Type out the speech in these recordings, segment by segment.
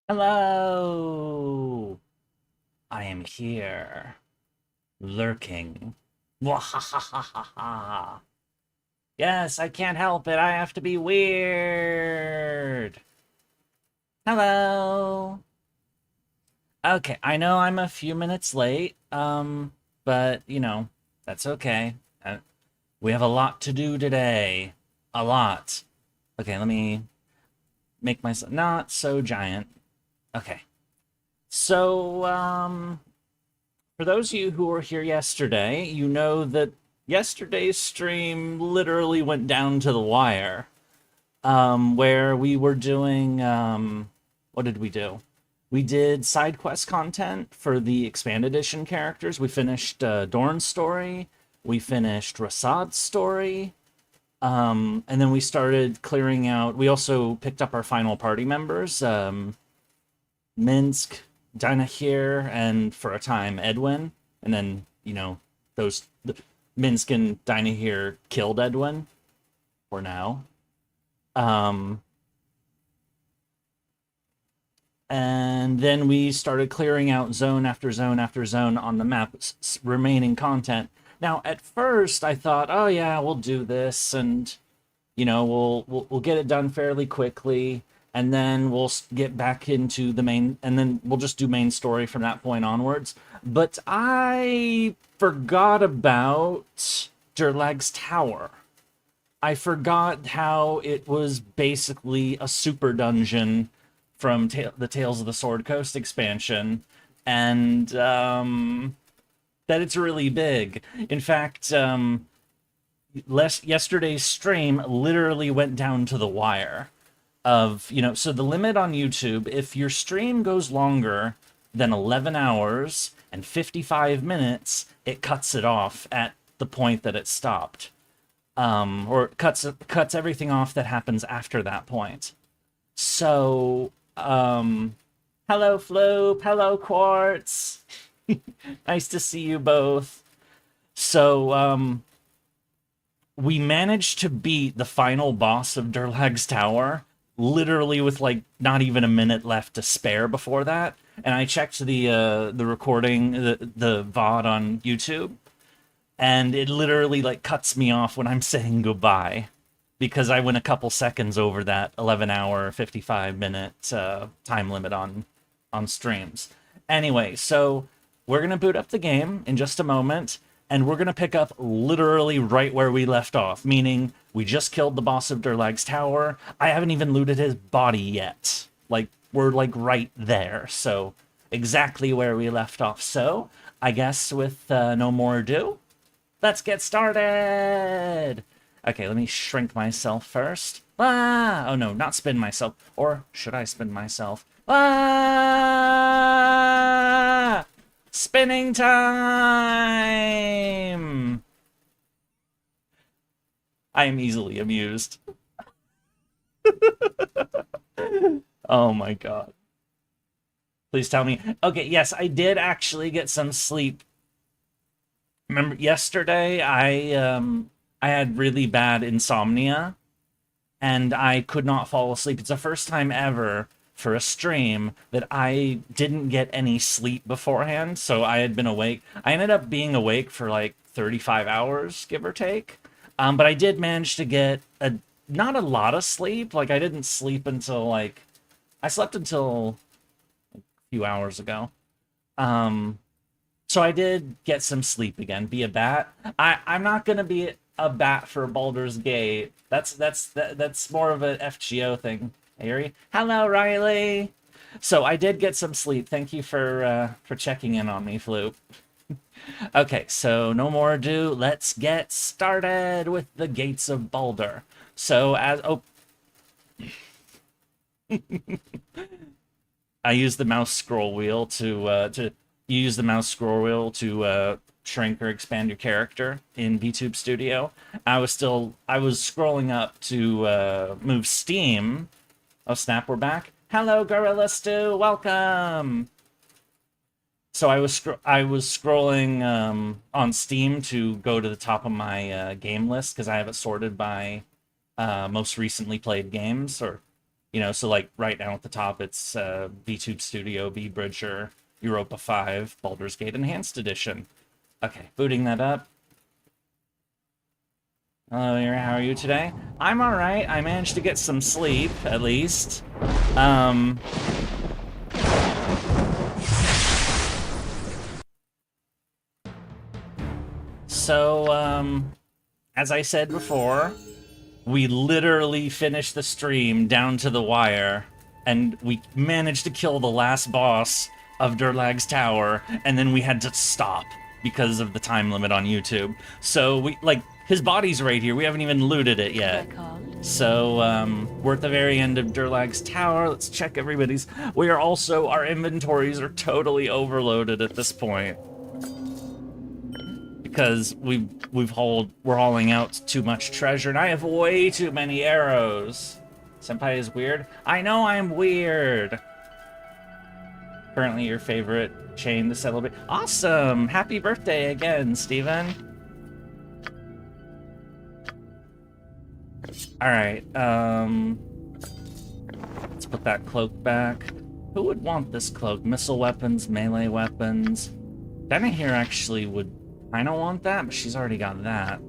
Hello! I am here, lurking. Wahahaha! Yes, I can't help it. I have to be weird. Hello! Okay, I know I'm a few minutes late, but, that's okay. We have a lot to do today. A lot. Okay, let me make myself not so giant. Okay. So, for those of you who were here yesterday, you know that yesterday's stream literally went down to the wire. Where we were doing, what did we do? We did side quest content for the expand edition characters. We finished Dorn's story. We finished Rasad's story. And then we started clearing out. We also picked up our final party members. Minsk, Dinah here, and for a time Edwin, and then those Minsk and Dinah here killed Edwin for now. Um, and then we started clearing out zone after zone after zone on the map, remaining content. Now, at first, I thought, oh yeah, we'll do this, and we'll get it done fairly quickly, and then we'll get back into the main, and then we'll just do main story from that point onwards. But I forgot about Durlag's Tower. I forgot how it was basically a super dungeon from the Tales of the Sword Coast expansion, and that it's really big. In fact, yesterday's stream literally went down to the wire of, so the limit on YouTube, if your stream goes longer than 11 hours and 55 minutes, it cuts it off at the point that it stopped. Or it cuts everything off that happens after that point. So, hello Floop, hello Quartz. Nice to see you both. So, we managed to beat the final boss of Durlag's Tower, literally with like not even a minute left to spare before that. And I checked the recording, the VOD on YouTube, and it literally like cuts me off when I'm saying goodbye because I went a couple seconds over that 11-hour, 55-minute time limit on streams. Anyway, so we're gonna boot up the game in just a moment, and we're gonna pick up literally right where we left off, meaning we just killed the boss of Durlag's Tower. I haven't even looted his body yet. Like, we're like right there, so exactly where we left off. So I guess with no more ado, let's get started. Okay, let me shrink myself first. Ah! Oh no, not spin myself. Or should I spin myself? Ah! Spinning time! I am easily amused. Oh my god. Please tell me. Okay, yes, I did actually get some sleep. Remember yesterday I had really bad insomnia and I could not fall asleep. It's the first time ever for a stream that I didn't get any sleep beforehand, so I had been awake. I ended up being awake for like 35 hours, give or take. But I did manage to get not a lot of sleep. Like, I didn't sleep until like I slept until a few hours ago. So I did get some sleep again. Be a bat. I'm not gonna be a bat for Baldur's Gate. That's more of an FGO thing. Yurie. Hello, Riley. So I did get some sleep. Thank you for checking in on me, Floop. Okay, so no more ado. Let's get started with the Gates of Baldur. So I use the mouse scroll wheel to you use the mouse scroll wheel to shrink or expand your character in VTube Studio. I was scrolling up to move Steam. Oh snap, we're back. Hello, Gorilla Stew, welcome. So I was scrolling on Steam to go to the top of my game list because I have it sorted by most recently played games, or You know, so like right now at the top, it's VTube Studio, V-Bridger, Europa 5, Baldur's Gate Enhanced Edition. Okay, booting that up. Hello, Yurie, how are you today? I'm alright. I managed to get some sleep, at least. So, as I said before, we literally finished the stream down to the wire, and we managed to kill the last boss of Durlag's tower, and then we had to stop because of the time limit on YouTube. So we, like, his body's right here. We haven't even looted it yet. So, we're at the very end of Durlag's tower. Let's check everybody's. We are also, our inventories are totally overloaded at this point. Because we're hauling out too much treasure, and I have way too many arrows. Senpai is weird. I know I'm weird. Currently your favorite chain to celebrate. Awesome! Happy birthday again, Steven. Alright, let's put that cloak back. Who would want this cloak? Missile weapons, melee weapons. Dana here actually would I don't want that, but she's already got that.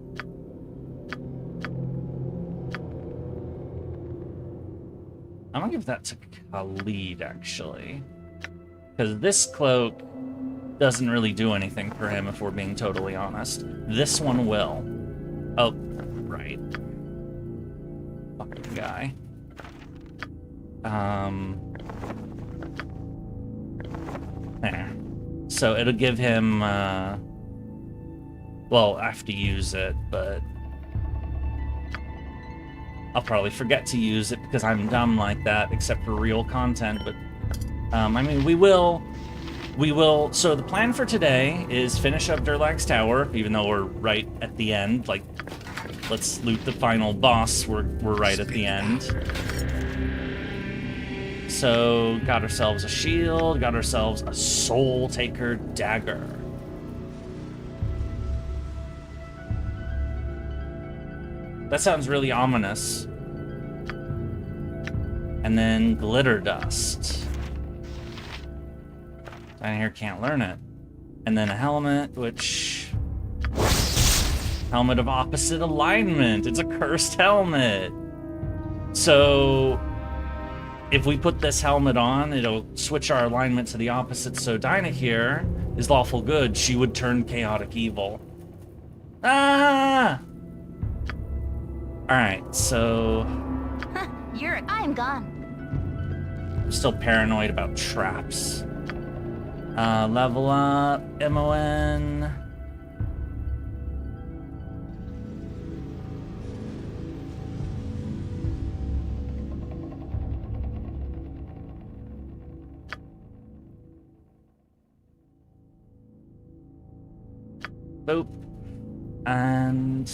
I'm gonna give that to Khalid, actually. Because this cloak doesn't really do anything for him, if we're being totally honest. This one will. Oh, right. Fucking guy. There. So it'll give him, well, I have to use it, but I'll probably forget to use it because I'm dumb like that, except for real content, but, I mean, we will, so the plan for today is finish up Durlag's tower, even though we're right at the end, like, let's loot the final boss, we're right at the end. So, got ourselves a shield, got ourselves a Soul Taker dagger. That sounds really ominous. And then glitter dust. Down here can't learn it. And then a helmet, which... Helmet of opposite alignment. It's a cursed helmet. So, if we put this helmet on, it'll switch our alignment to the opposite. So Dinah here is lawful good. She would turn chaotic evil. Ah! Alright, so... I'm gone. I'm still paranoid about traps. Level up, MON. Boop. And...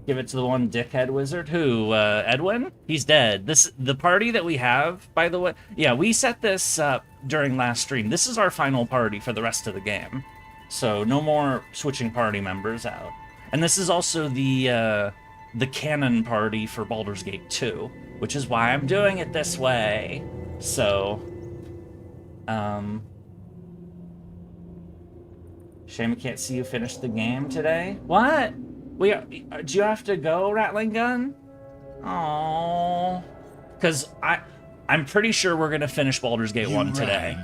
give it to the one dickhead wizard. Who, Edwin? He's dead. The party that we have, by the way... Yeah, we set this up during last stream. This is our final party for the rest of the game. So, no more switching party members out. And this is also the canon party for Baldur's Gate 2, which is why I'm doing it this way. So, shame I can't see you finish the game today. What? Do you have to go, Rattling Gun? Oh, because I'm pretty sure we're gonna finish Baldur's Gate 1 today,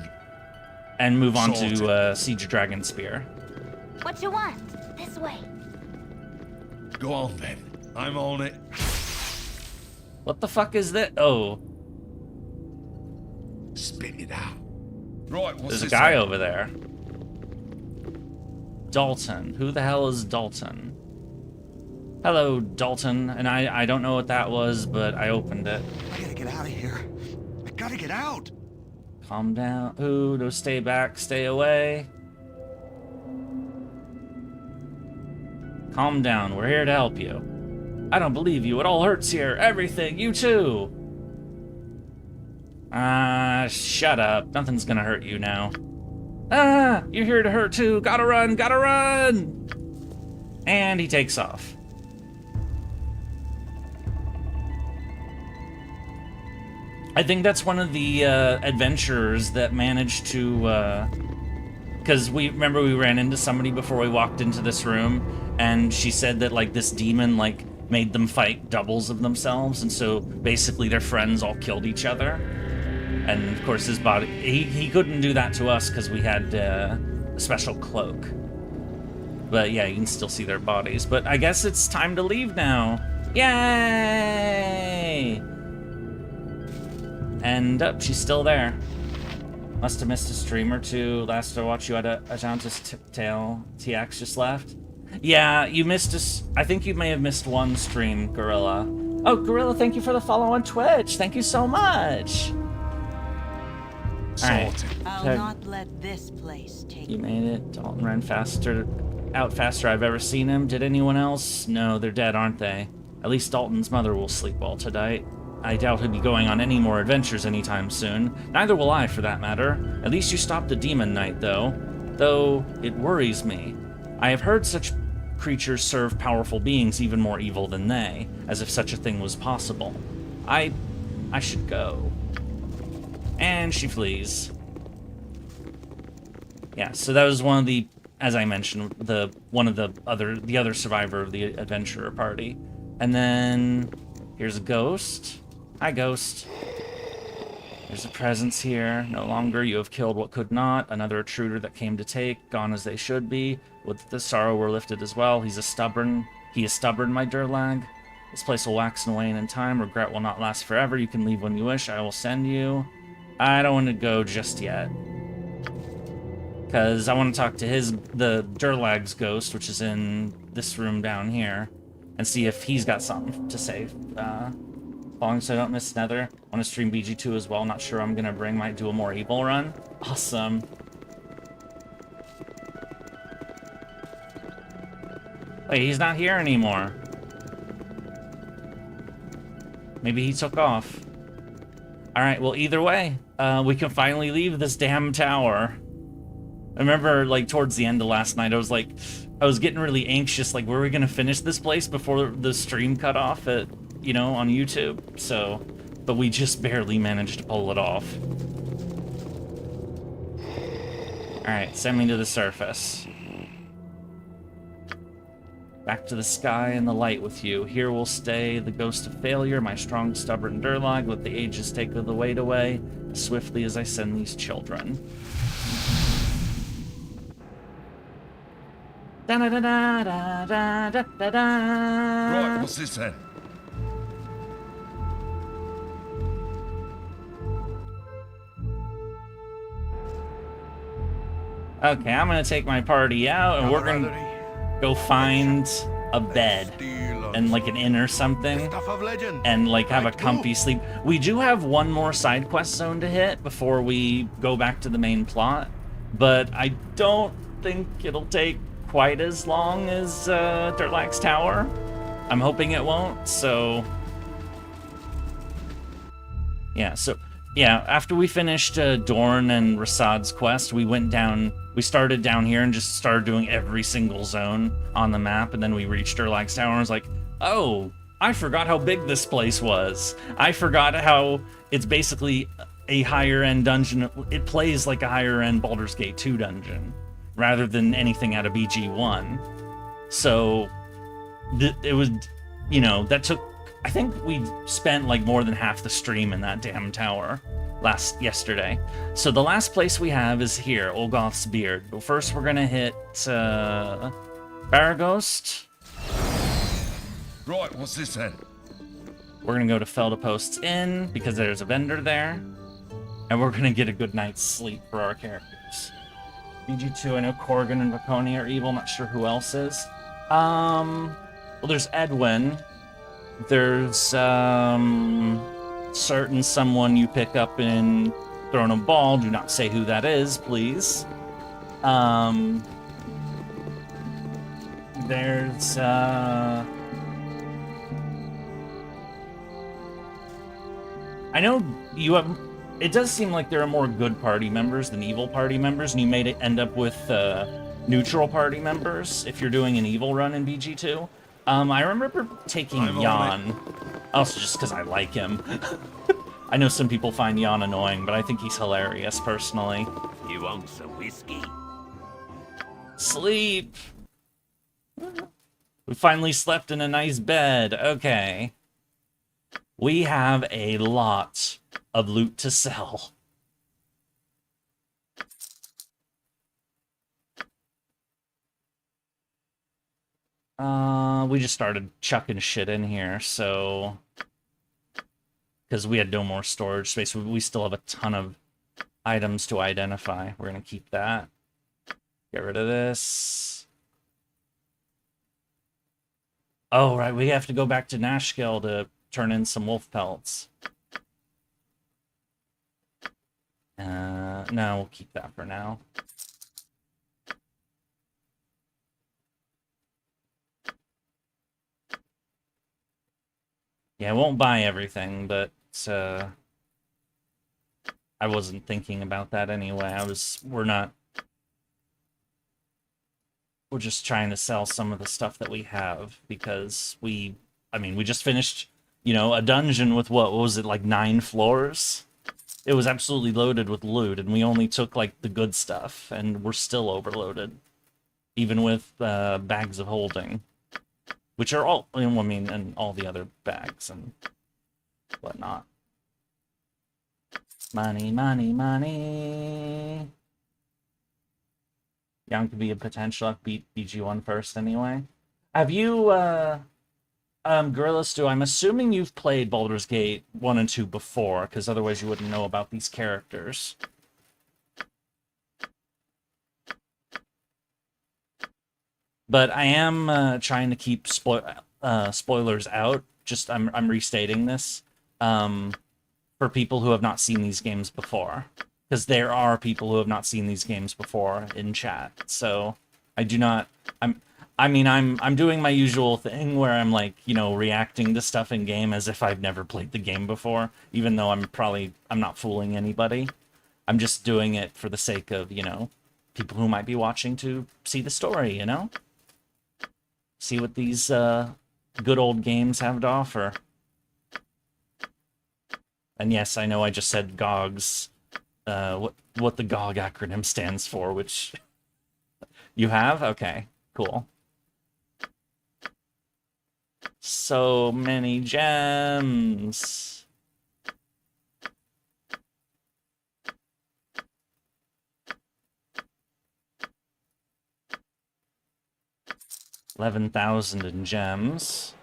and move on to Siege of Dragon Spear. What you want? This way. Go on then. I'm on it. What the fuck is that? Oh, Spit it out. Right. What's there's a this guy then? over there. Dalton. Who the hell is Dalton? Hello, Dalton. And I don't know what that was, but I opened it. I gotta get out of here. I gotta get out. Calm down. Ooh, no, stay back, stay away. Calm down, we're here to help you. I don't believe you, it all hurts here. Everything, you too. Shut up. Nothing's gonna hurt you now. Ah, you're here to hurt too. Gotta run, gotta run! And he takes off. I think that's one of the adventurers that managed to, because we ran into somebody before we walked into this room, and she said that like this demon like made them fight doubles of themselves, and so basically their friends all killed each other. And of course his body, he couldn't do that to us because we had a special cloak. But yeah, you can still see their bodies. But I guess it's time to leave now. Yay! And she's still there. Must have missed a stream or two. Last I watched, you had a Ajantis tail. TX just left. Yeah, you missed us. I think you may have missed one stream, Gorilla. Oh, Gorilla, thank you for the follow on Twitch. Thank you so much. All right. I'll not let this place take You made it. Dalton ran out faster I've ever seen him. Did anyone else? No, they're dead, aren't they? At least Dalton's mother will sleep well tonight. I doubt he'll be going on any more adventures anytime soon. Neither will I, for that matter. At least you stopped the demon knight, though. Though, it worries me. I have heard such creatures serve powerful beings even more evil than they, as if such a thing was possible. I should go. And she flees. Yeah, so that was one of the, as I mentioned, the other survivor of the adventurer party. And then here's a ghost. Hi, ghost. There's a presence here. No longer you have killed what could not. Another intruder that came to take, gone as they should be. Would that the sorrow were lifted as well. He is stubborn, my Durlag. This place will wax and wane in time. Regret will not last forever. You can leave when you wish. I will send you. I don't want to go just yet. Because I want to talk to the Durlag's ghost, which is in this room down here, and see if he's got something to say. Following so I don't miss Nether. Want to stream BG2 as well. Not sure I'm going to might do a more evil run. Awesome. Wait, he's not here anymore. Maybe he took off. Alright, well, either way, we can finally leave this damn tower. I remember, like, towards the end of last night, I was getting really anxious, like, were we gonna finish this place before the stream cut off at, you know, on YouTube? So, but we just barely managed to pull it off. Alright, send me to the surface. Back to the sky and the light with you. Here will stay the ghost of failure, my strong, stubborn Durlag. Let the ages take the weight away, as swiftly as I send these children. Right, what's this then? Okay, I'm gonna take my party out, and we're gonna go find a bed and like an inn or something, and like have a comfy sleep. We do have one more side quest zone to hit before we go back to the main plot, but I don't think it'll take quite as long as Durlag's tower. I'm hoping it won't. So yeah, after we finished Dorn and Rasad's quest, we started down here and just started doing every single zone on the map, and then we reached Durlag's tower and was like, oh, I forgot how big this place was. I forgot how it's basically a higher end dungeon. It plays like a higher end Baldur's Gate 2 dungeon rather than anything out of BG1. So it was, you know, that took, I think we spent like more than half the stream in that damn tower yesterday. So the last place we have is here, Olgoth's Beard. But first we're gonna hit Baragost. Right, what's this then? We're gonna go to Feldapost's Inn because there's a vendor there, and we're gonna get a good night's sleep for our characters. BG2, I know Corrigan and Vaconi are evil, not sure who else is. Well, there's Edwin. There's certain someone you pick up in Throne of Ball. Do not say who that is, please. There's I know you have. It does seem like there are more good party members than evil party members, and you may end up with neutral party members if you're doing an evil run in BG2. I remember taking Jan, also just because I like him. I know some people find Jan annoying, but I think he's hilarious, personally. You want some whiskey? Sleep! We finally slept in a nice bed. Okay. We have a lot of loot to sell. We just started chucking shit in here, so... Because we had no more storage space. We still have a ton of items to identify. We're going to keep that. Get rid of this. Oh, right. We have to go back to Nashkel to turn in some wolf pelts. No, we'll keep that for now. Yeah, I won't buy everything, but I wasn't thinking about that anyway. We're just trying to sell some of the stuff that we have because we just finished, a dungeon with what was it, like 9 floors? It was absolutely loaded with loot, and we only took like the good stuff, and we're still overloaded, even with bags of holding. Which are all, and all the other bags and whatnot. Money, money, money. Young could be a potential. Beat BG1 first anyway. Have you, Gorilla Stew, I'm assuming you've played Baldur's Gate 1 and 2 before, because otherwise you wouldn't know about these characters. But I am trying to keep spoilers out. Just I'm restating this for people who have not seen these games before, because there are people who have not seen these games before in chat. So I do not. I'm doing my usual thing where I'm like, reacting to stuff in game as if I've never played the game before, even though I'm not fooling anybody. I'm just doing it for the sake of people who might be watching to see the story. See what these good old games have to offer. And yes, I know I just said GOGs, what the GOG acronym stands for, which you have? Okay, cool. So many gems. 11,000 in gems.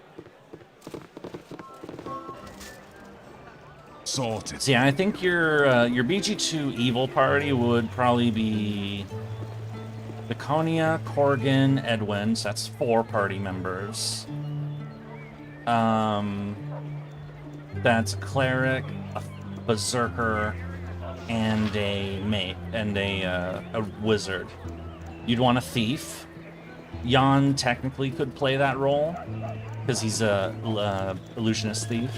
Sorted. So yeah, I think your BG2 evil party would probably be Laconia, Corgan, Edwin. So that's 4 party members. That's a cleric, a berserker, and a mate, and a wizard. You'd want a thief. Jan technically could play that role because he's a illusionist thief.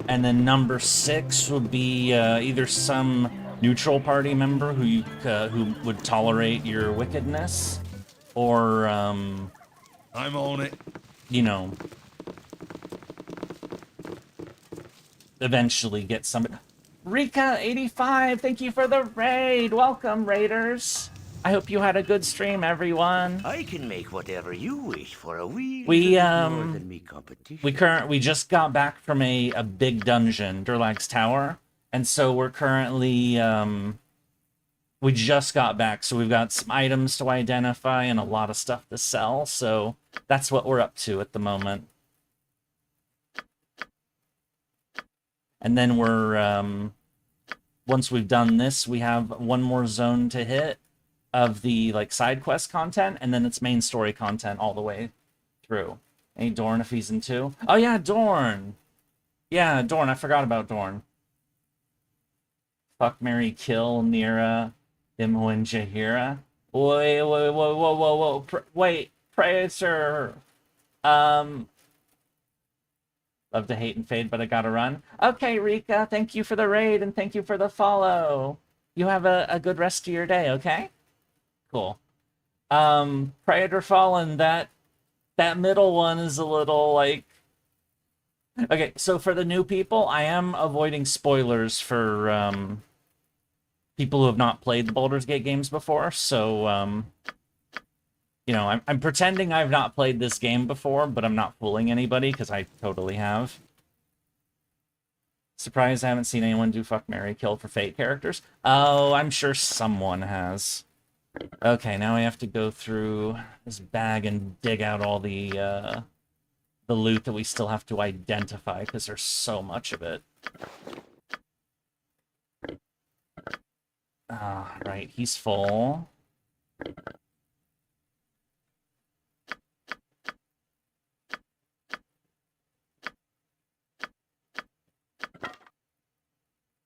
And then number 6 would be either some neutral party member who would tolerate your wickedness, or I'm on it. Eventually get somebody. Rika85, thank you for the raid. Welcome, raiders. I hope you had a good stream, everyone. I can make whatever you wish for a wee We little bit more than me competition. we just got back from a big dungeon, Durlag's Tower, and so we're currently we just got back, so we've got some items to identify and a lot of stuff to sell, so that's what we're up to at the moment. And then we're once we've done this, we have one more zone to hit of the side quest content, and then it's main story content all the way through. Any Dorn if he's in 2? Oh yeah, Dorn. Yeah, Dorn. I forgot about Dorn. Fuck, marry, kill, Nira, Imho, and Jahira. Wait, whoa. Wait, Praetor. Love to hate and fade, but I gotta run. Okay, Rika, thank you for the raid, and thank you for the follow. You have a good rest of your day, okay? Cool. Predator Fallen, that middle one is a little Okay, so for the new people, I am avoiding spoilers for people who have not played the Baldur's Gate games before. So, you know, I'm pretending I've not played this game before, but I'm not fooling anybody because I totally have. Surprised I haven't seen anyone do fuck, marry, kill for fate characters. Oh, I'm sure someone has. Okay, now I have to go through this bag and dig out all the loot that we still have to identify because there's so much of it. Ah, right, he's full.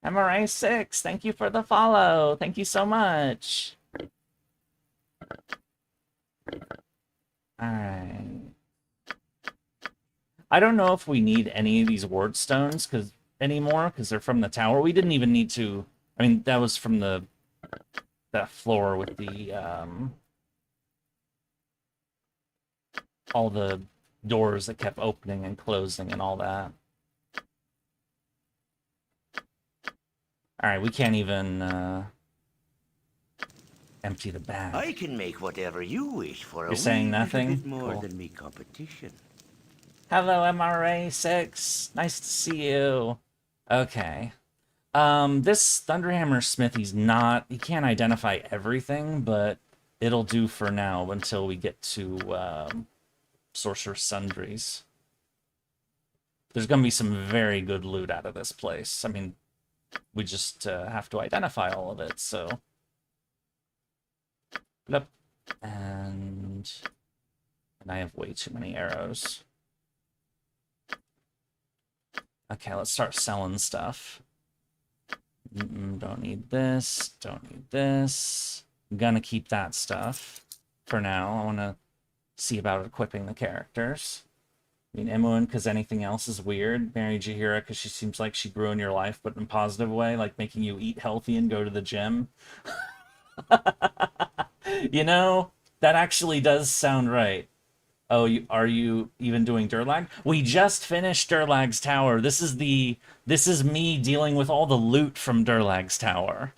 MRA6, thank you for the follow. Thank you so much. Alright. I don't know if we need any of these ward stones anymore, because they're from the tower. We didn't even need to... I mean, that was from that floor with the, all the doors that kept opening and closing and all that. Alright, we can't even, empty the bag. I can make whatever you wish for. You're saying nothing? Bit more Cool. than me competition. Hello, MRA6. Nice to see you. Okay. This Thunderhammer Smithy's not... He can't identify everything, but it'll do for now until we get to, Sorcerer's Sundries. There's gonna be some very good loot out of this place. I mean, we just have to identify all of it, so... Yep. And I have way too many arrows. Okay, let's start selling stuff. Don't need this. Don't need this. I'm gonna keep that stuff for now. I want to see about equipping the characters. I mean, Imoen, because anything else is weird. Marry Jahira, because she seems like she'd ruin your life, but in a positive way, like making you eat healthy and go to the gym. You know, that actually does sound right. Oh, are you even doing Durlag? We just finished Durlag's tower. This is me dealing with all the loot from Durlag's tower.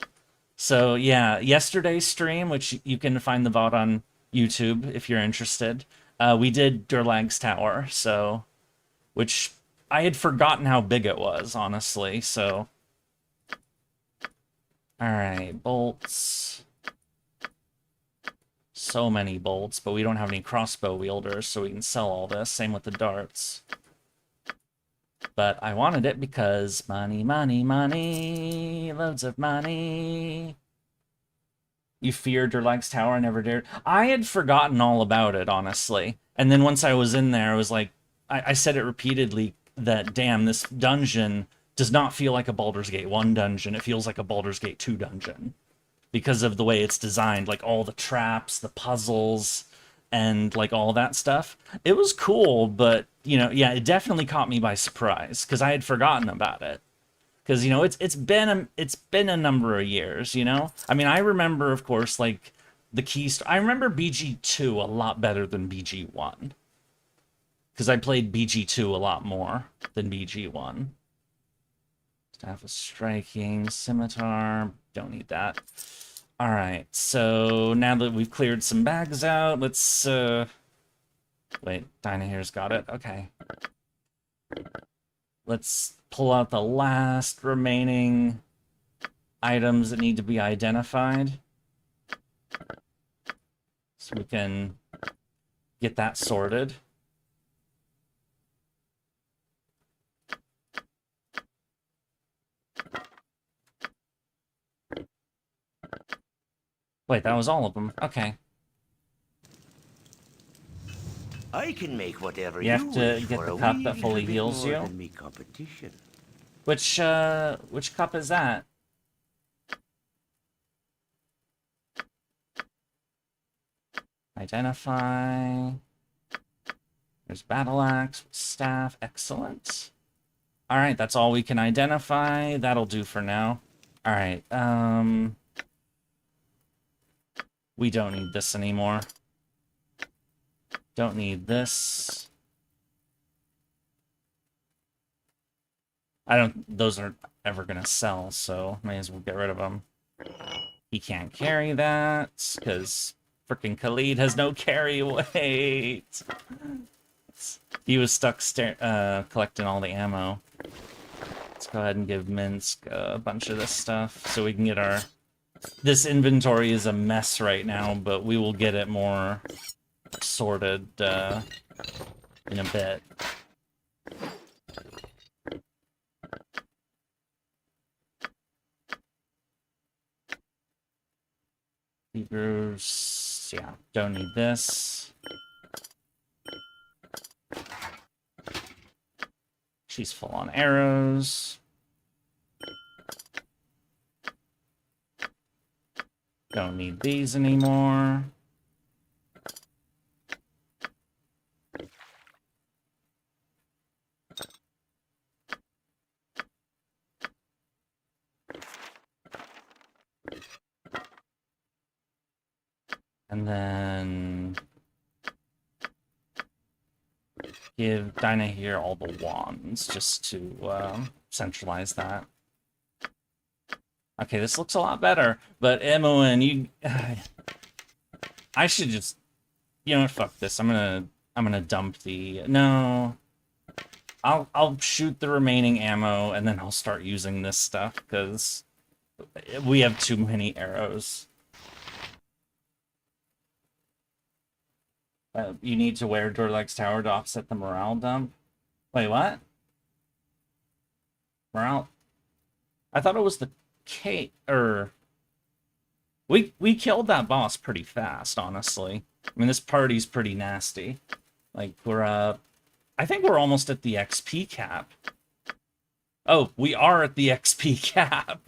So yeah, yesterday's stream, which you can find the VOD on YouTube if you're interested, we did Durlag's tower, so, which I had forgotten how big it was, honestly, so. Alright, bolts. So many bolts, but we don't have any crossbow wielders, so we can sell all this. Same with the darts. But I wanted it because money, money, money, loads of money. You feared Durlag's tower, I never dared. I had forgotten all about it, honestly. And then once I was in there, I was like, I said it repeatedly that, damn, this dungeon does not feel like a Baldur's Gate 1 dungeon. It feels like a Baldur's Gate 2 dungeon. Because of the way it's designed, like all the traps, the puzzles, and like all that stuff. It was cool, but, you know, yeah, it definitely caught me by surprise, because I had forgotten about it. Because, you know, it's been a number of years, you know? I mean, I remember, of course, like, the keys... I remember BG2 a lot better than BG1. Because I played BG2 a lot more than BG1. Staff of Striking, Scimitar, don't need that. Alright, so now that we've cleared some bags out, let's, wait, Dynahere's got it, okay. Let's pull out the last remaining items that need to be identified. So we can get that sorted. Wait, that was all of them. Okay. I can make whatever You have to wish get for the a cup wee that fully little bit heals more you. than me competition. Which cup is that? Identify. There's battle axe, staff, excellent. Alright, that's all we can identify. That'll do for now. Alright, we don't need this anymore. Don't need this. Those aren't ever gonna sell, so may as well get rid of them. He can't carry that, because frickin' Khalid has no carry weight. He was stuck collecting all the ammo. Let's go ahead and give Minsk a bunch of this stuff, so we can get our... This inventory is a mess right now, but we will get it more sorted in a bit. Hebrews, yeah, don't need this. She's full on arrows. Don't need these anymore. And then give Dinah here all the wands just to centralize that. Okay, this looks a lot better, but Emma, you... I should just... You know what, fuck this. I'm gonna dump the... No. I'll shoot the remaining ammo, and then I'll start using this stuff, because we have too many arrows. You need to wear Durlag's tower to offset the morale dump. Wait, what? Morale? I thought it was the we killed that boss pretty fast, honestly. I mean, this party's pretty nasty. Like, I think we're almost at the XP cap. Oh, we are at the XP cap.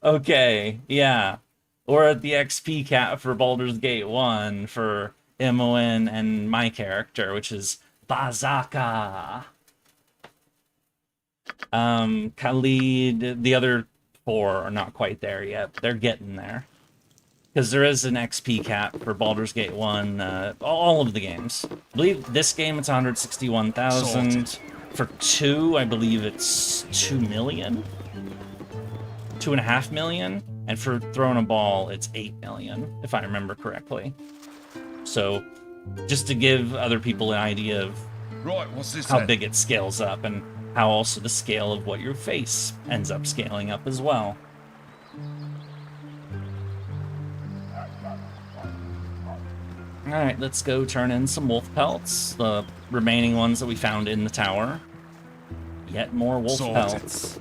Okay, yeah. We're at the XP cap for Baldur's Gate 1 for Imoen and my character, which is Bazaka. Khalid, the other 4 are not quite there yet, but they're getting there. Because there is an XP cap for Baldur's Gate 1, all of the games. I believe this game it's 161,000. For 2, I believe it's 2 million? 2.5 million? And for throwing a ball, it's 8 million, if I remember correctly. So, just to give other people an idea of Right, what's this how then? big it scales up, and how also the scale of what your face ends up scaling up as well. Alright, let's go turn in some wolf pelts, the remaining ones that we found in the tower. Yet more wolf pelts.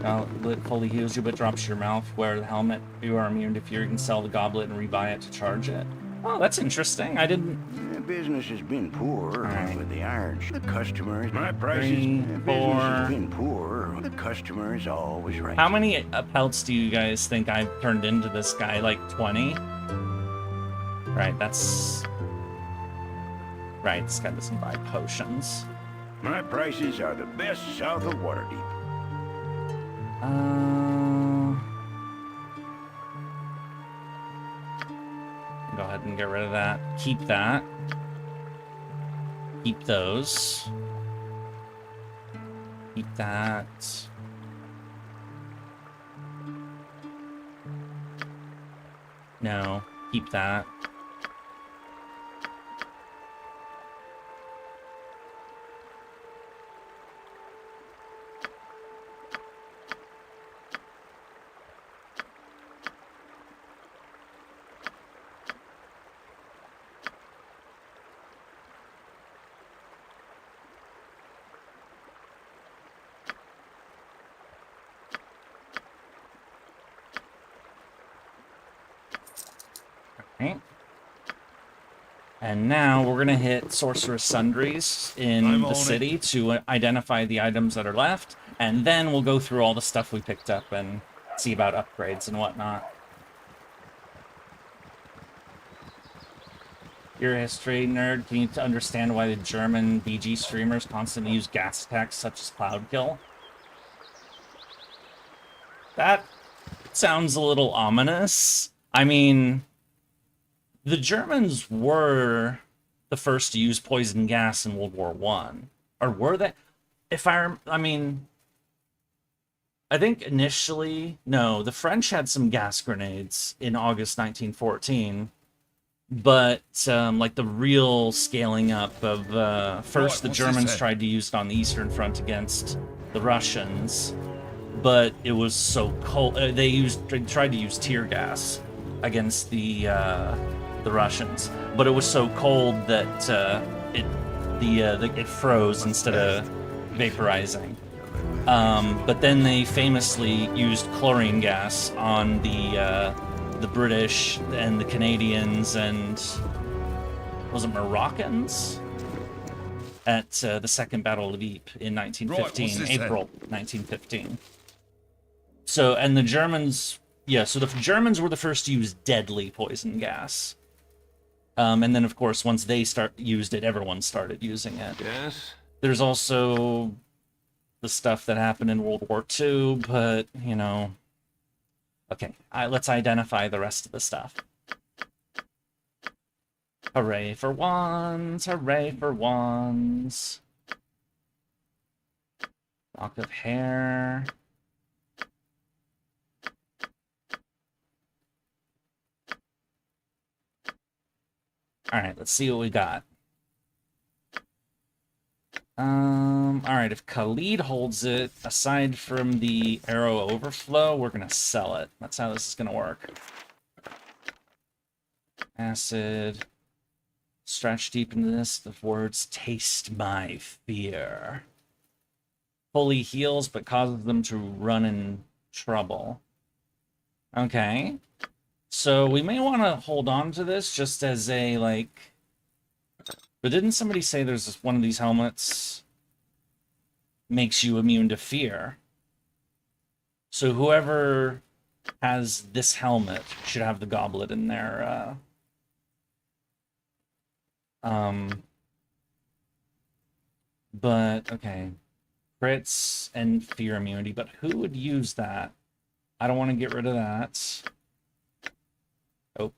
Goblet fully heals you but drops your mouth. Wear the helmet. You are immune to fear. You can sell the goblet and rebuy it to charge it. Oh, that's interesting. I didn't... Business has been poor right. with the iron. The customers, my prices. 3, 4. Business has been poor. The customer is always right. How many pelts do you guys think I've turned into this guy? Like 20? Right, that's... Right, this guy doesn't buy potions. My prices are the best south of Waterdeep. Go ahead and get rid of that. Keep that. Keep those. Keep that. No, keep that. Okay. And now we're going to hit Sorcerer's Sundries in the city to identify the items that are left, and then we'll go through all the stuff we picked up and see about upgrades and whatnot. You're a history nerd. Can you understand why the German bgee streamers constantly use gas attacks such as Cloud Kill? That sounds a little ominous. I mean... The Germans were the first to use poison gas in World War I. Or were they? I mean, I think initially, no, the French had some gas grenades in August 1914, but like the real scaling up of first Right, the what's this Germans then? tried to use it on the Eastern Front against the Russians, but it was so cold. They tried to use tear gas against the Russians, but it was so cold that it froze instead of vaporizing. But then they famously used chlorine gas on the British and the Canadians and was it Moroccans at the Second Battle of Ypres in Right, what's 1915, this April 1915. So, and the Germans, yeah, so the Germans were the first to use deadly poison gas. And then, of course, once they used it, everyone started using it. Yes? There's also the stuff that happened in World War II, but, you know... Okay, let's identify the rest of the stuff. Hooray for wands! Hooray for wands! Lock of hair... Alright, let's see what we got. Alright, if Khalid holds it, aside from the arrow overflow, we're gonna sell it. That's how this is gonna work. Acid. Stretch deep into this, the words, taste my fear. Fully heals, but causes them to run in trouble. Okay. So we may want to hold on to this just as a, like... But didn't somebody say there's one of these helmets makes you immune to fear? So whoever has this helmet should have the goblet in their, But, okay. Crits and fear immunity, but who would use that? I don't want to get rid of that. Oh.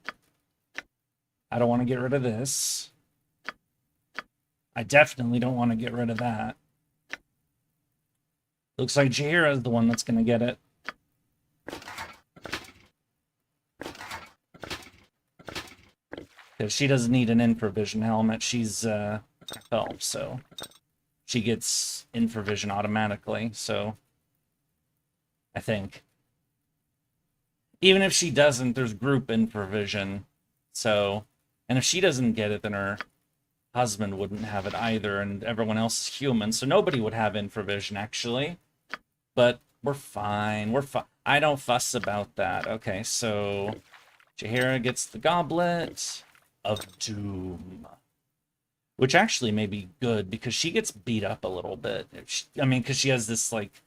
I don't want to get rid of this. I definitely don't want to get rid of that. Looks like Jaira is the one that's going to get it. Because she doesn't need an infravision helmet. She's elf, so she gets infravision automatically, so I think. Even if she doesn't, there's group infravision. So, and if she doesn't get it, then her husband wouldn't have it either, and everyone else is human, so nobody would have infravision, actually. But we're fine. We're fine. I don't fuss about that. Okay, so Jaheira gets the Goblet of Doom. Which actually may be good, because she gets beat up a little bit. I mean, because she has this, like...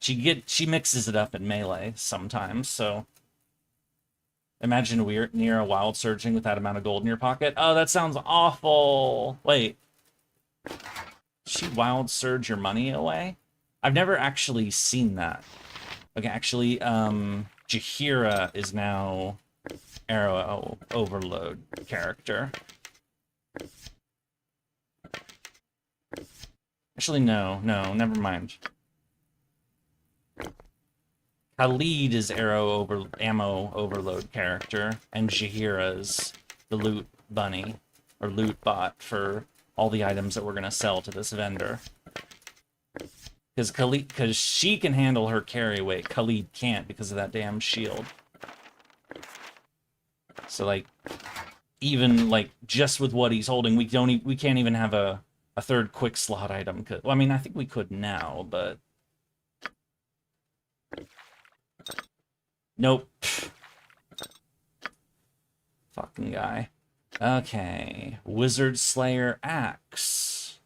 She mixes it up in melee sometimes, so... Imagine we're near a wild surging with that amount of gold in your pocket. Oh, that sounds awful. Wait. She wild surge your money away? I've never actually seen that. Okay, actually, Jaheira is now arrow overload character. Actually, no, never mind. Khalid is ammo overload character, and Jaheira's the loot bunny, or loot bot for all the items that we're gonna sell to this vendor. Because she can handle her carry weight, Khalid can't because of that damn shield. So like, even like just with what he's holding, we can't even have a third quick slot item. Well, I mean, I think we could now, but. Nope. Fucking guy. Okay. Wizard Slayer Axe.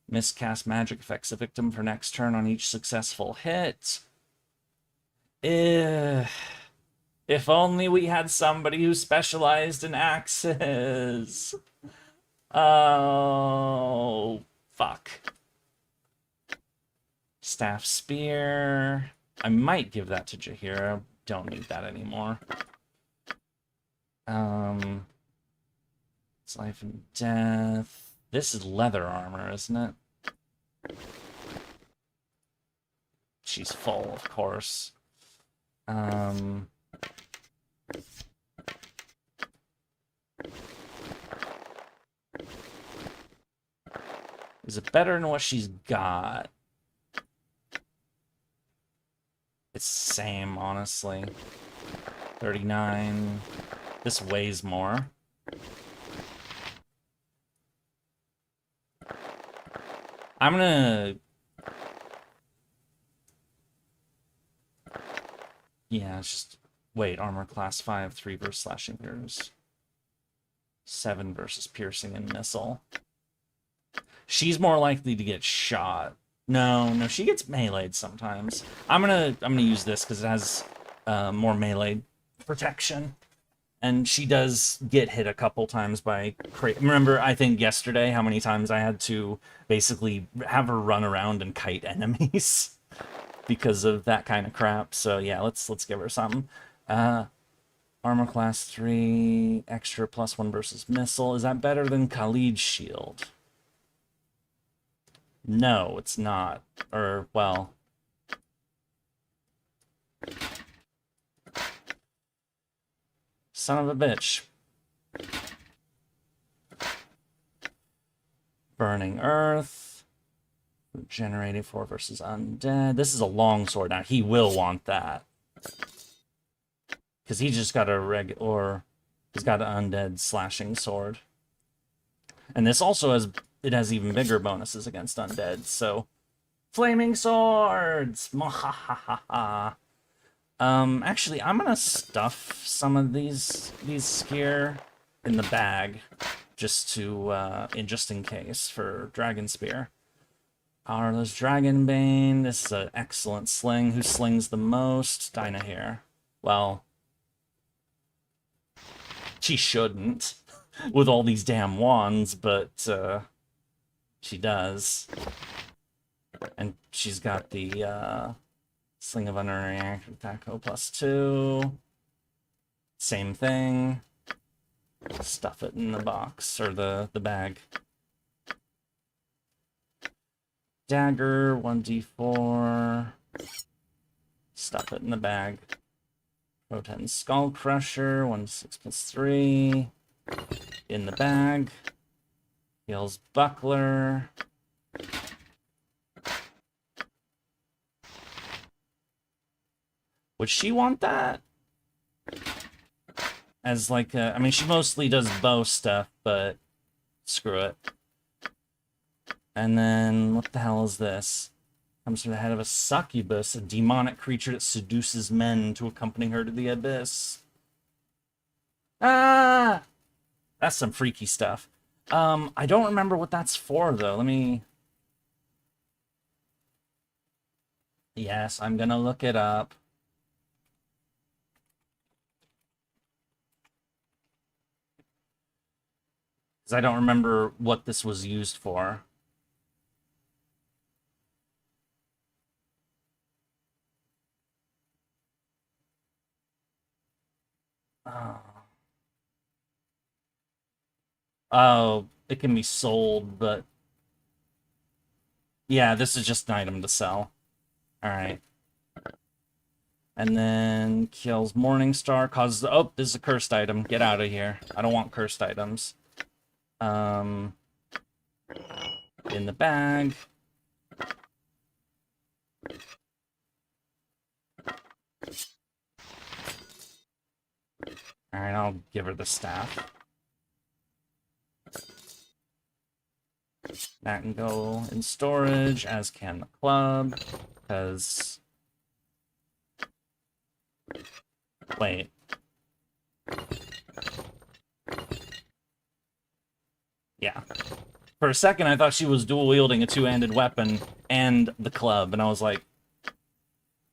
Miscast magic affects the victim for next turn on each successful hit. If only we had somebody who specialized in axes. Oh, fuck. Staff Spear. I might give that to Jaheira. Don't need that anymore. It's life and death. This is leather armor, isn't it? she's full, of course. Is it better than what she's got? It's same, honestly. 39. This weighs more. I'm gonna... Yeah, it's just... Wait, armor class 5, 3 versus slashing heroes. 7 versus piercing and missile. She's more likely to get shot. No, she gets meleeed sometimes. I'm gonna use this because it has more melee protection. And she does get hit a couple times by... Remember, I think yesterday, how many times I had to basically have her run around and kite enemies because of that kind of crap. So yeah, let's give her something. Armor class 3, extra +1 versus missile. Is that better than Khalid's shield? No, it's not. Or, well... Son of a bitch. Burning Earth. Generating 4 versus Undead. This is a long sword. Now, he will want that. Because he just got a or he's got an Undead slashing sword. And this also has... It has even bigger bonuses against Undead, so... Flaming Swords! Mwahahaha. Actually, I'm gonna stuff some of these gear in the bag, just in case, for Dragon Spear. Arlo's Dragonbane. This is an excellent sling. Who slings the most? Dinah here. Well, she shouldn't, with all these damn wands, but, she does. And she's got the, Sling of Unreacted Attack +2. Same thing. Stuff it in the box, or the bag. Dagger, 1d4. Stuff it in the bag. Roten Skull Crusher, 1d6 +3. In the bag. Heals Buckler. Would she want that? As like a... I mean, she mostly does bow stuff, but screw it. And then, what the hell is this? Comes from the head of a succubus, a demonic creature that seduces men to accompany her to the abyss. Ah! That's some freaky stuff. I don't remember what that's for, though. Let me... Yes, I'm gonna look it up. Because I don't remember what this was used for. Oh, it can be sold, but... Yeah, this is just an item to sell. Alright. And then kills Morningstar, causes... Oh, this is a cursed item. Get out of here. I don't want cursed items. In the bag. Alright, I'll give her the staff. That can go in storage, as can the club, because... Wait. Yeah. For a second, I thought she was dual-wielding a two-handed weapon and the club, and I was like...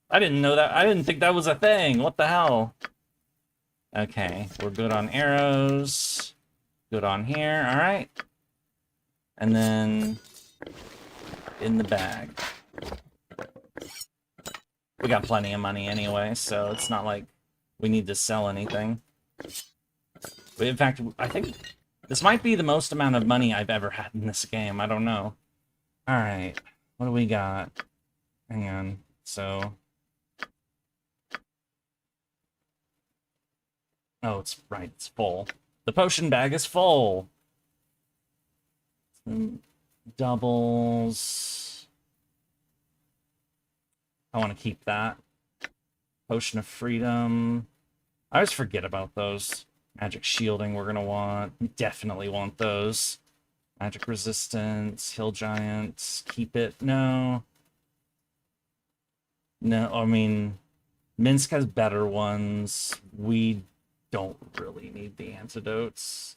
I didn't know that. I didn't think that was a thing. What the hell? Okay, we're good on arrows. Good on here. Alright. And then... in the bag. We got plenty of money anyway, so it's not like we need to sell anything. But in fact, I think this might be the most amount of money I've ever had in this game. I don't know. Alright, what do we got? Hang on. so... Oh, it's right, it's full. The potion bag is full! Doubles... I want to keep that. Potion of Freedom. I always forget about those. Magic Shielding we're gonna want. Definitely want those. Magic Resistance, Hill Giant, keep it. No. No, I mean, Minsk has better ones. We don't really need the antidotes.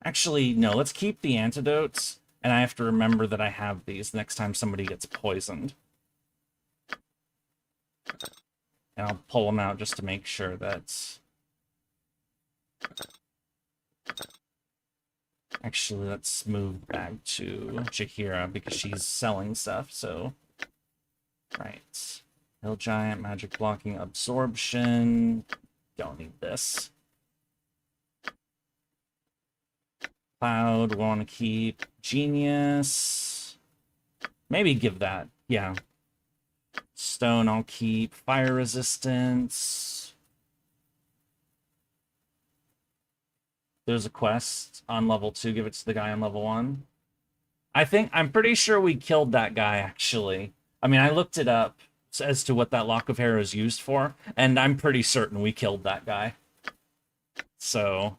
Actually, no, let's keep the antidotes, and I have to remember that I have these next time somebody gets poisoned. And I'll pull them out just to make sure that... Actually, let's move back to Jaheira because she's selling stuff, so... Right. Hill Giant, Magic Blocking, Absorption. Don't need this. Cloud, want to keep. Genius. Maybe give that, yeah. Stone, I'll keep. Fire Resistance. There's a quest on level 2. Give it to the guy on level 1. I'm pretty sure we killed that guy, actually. I mean, I looked it up as to what that Lock of Hair is used for, and I'm pretty certain we killed that guy. So...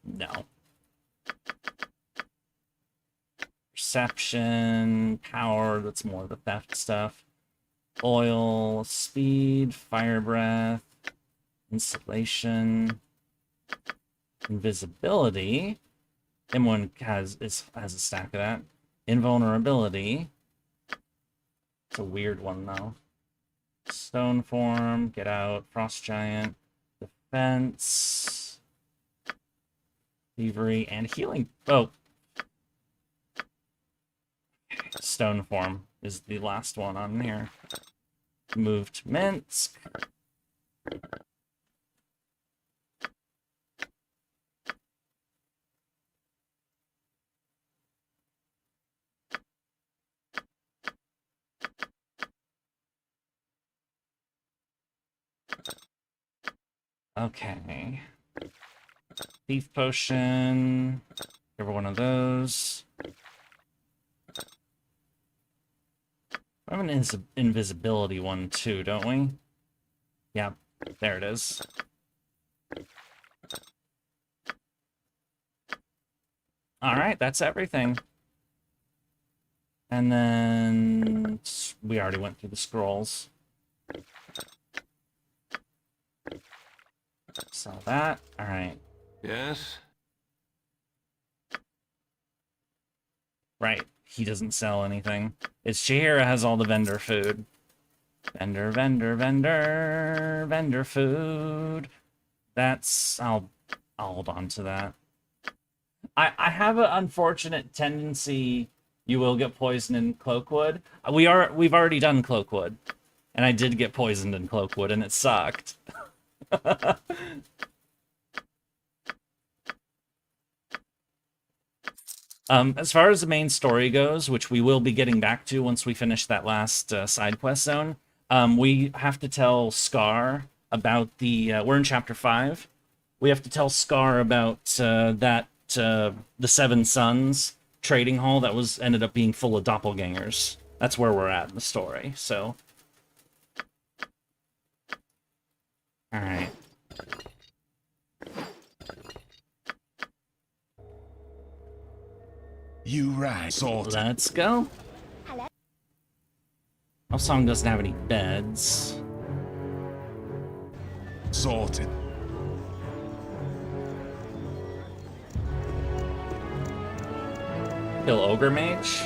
No. Perception, power, that's more of the theft stuff. Oil, speed, fire breath, insulation, invisibility. M1 has a stack of that. Invulnerability. It's a weird one though. Stone form, get out, frost giant, defense, thievery, and healing. Oh, stone form is the last one on here. Move to Minsk. Okay. Thief potion. Every one of those. We have an invisibility one too, don't we? Yeah, there it is. Alright, that's everything. And then we already went through the scrolls. Saw that. Alright. Yes? Right. He doesn't sell anything. It's Jaheira has all the vendor food. Vendor food. That's... I'll hold on to that. I have an unfortunate tendency you will get poisoned in Cloakwood. We've already done Cloakwood. And I did get poisoned in Cloakwood, and it sucked. As far as the main story goes, which we will be getting back to once we finish that last side quest zone, we have to tell Scar about the... we're in Chapter 5. We have to tell Scar about the Seven Sons trading hall that ended up being full of doppelgangers. That's where we're at in the story, so... Alright. You right. Sorted. Let's go. Hello? Our song doesn't have any beds. Sorted. Kill Ogre Mage?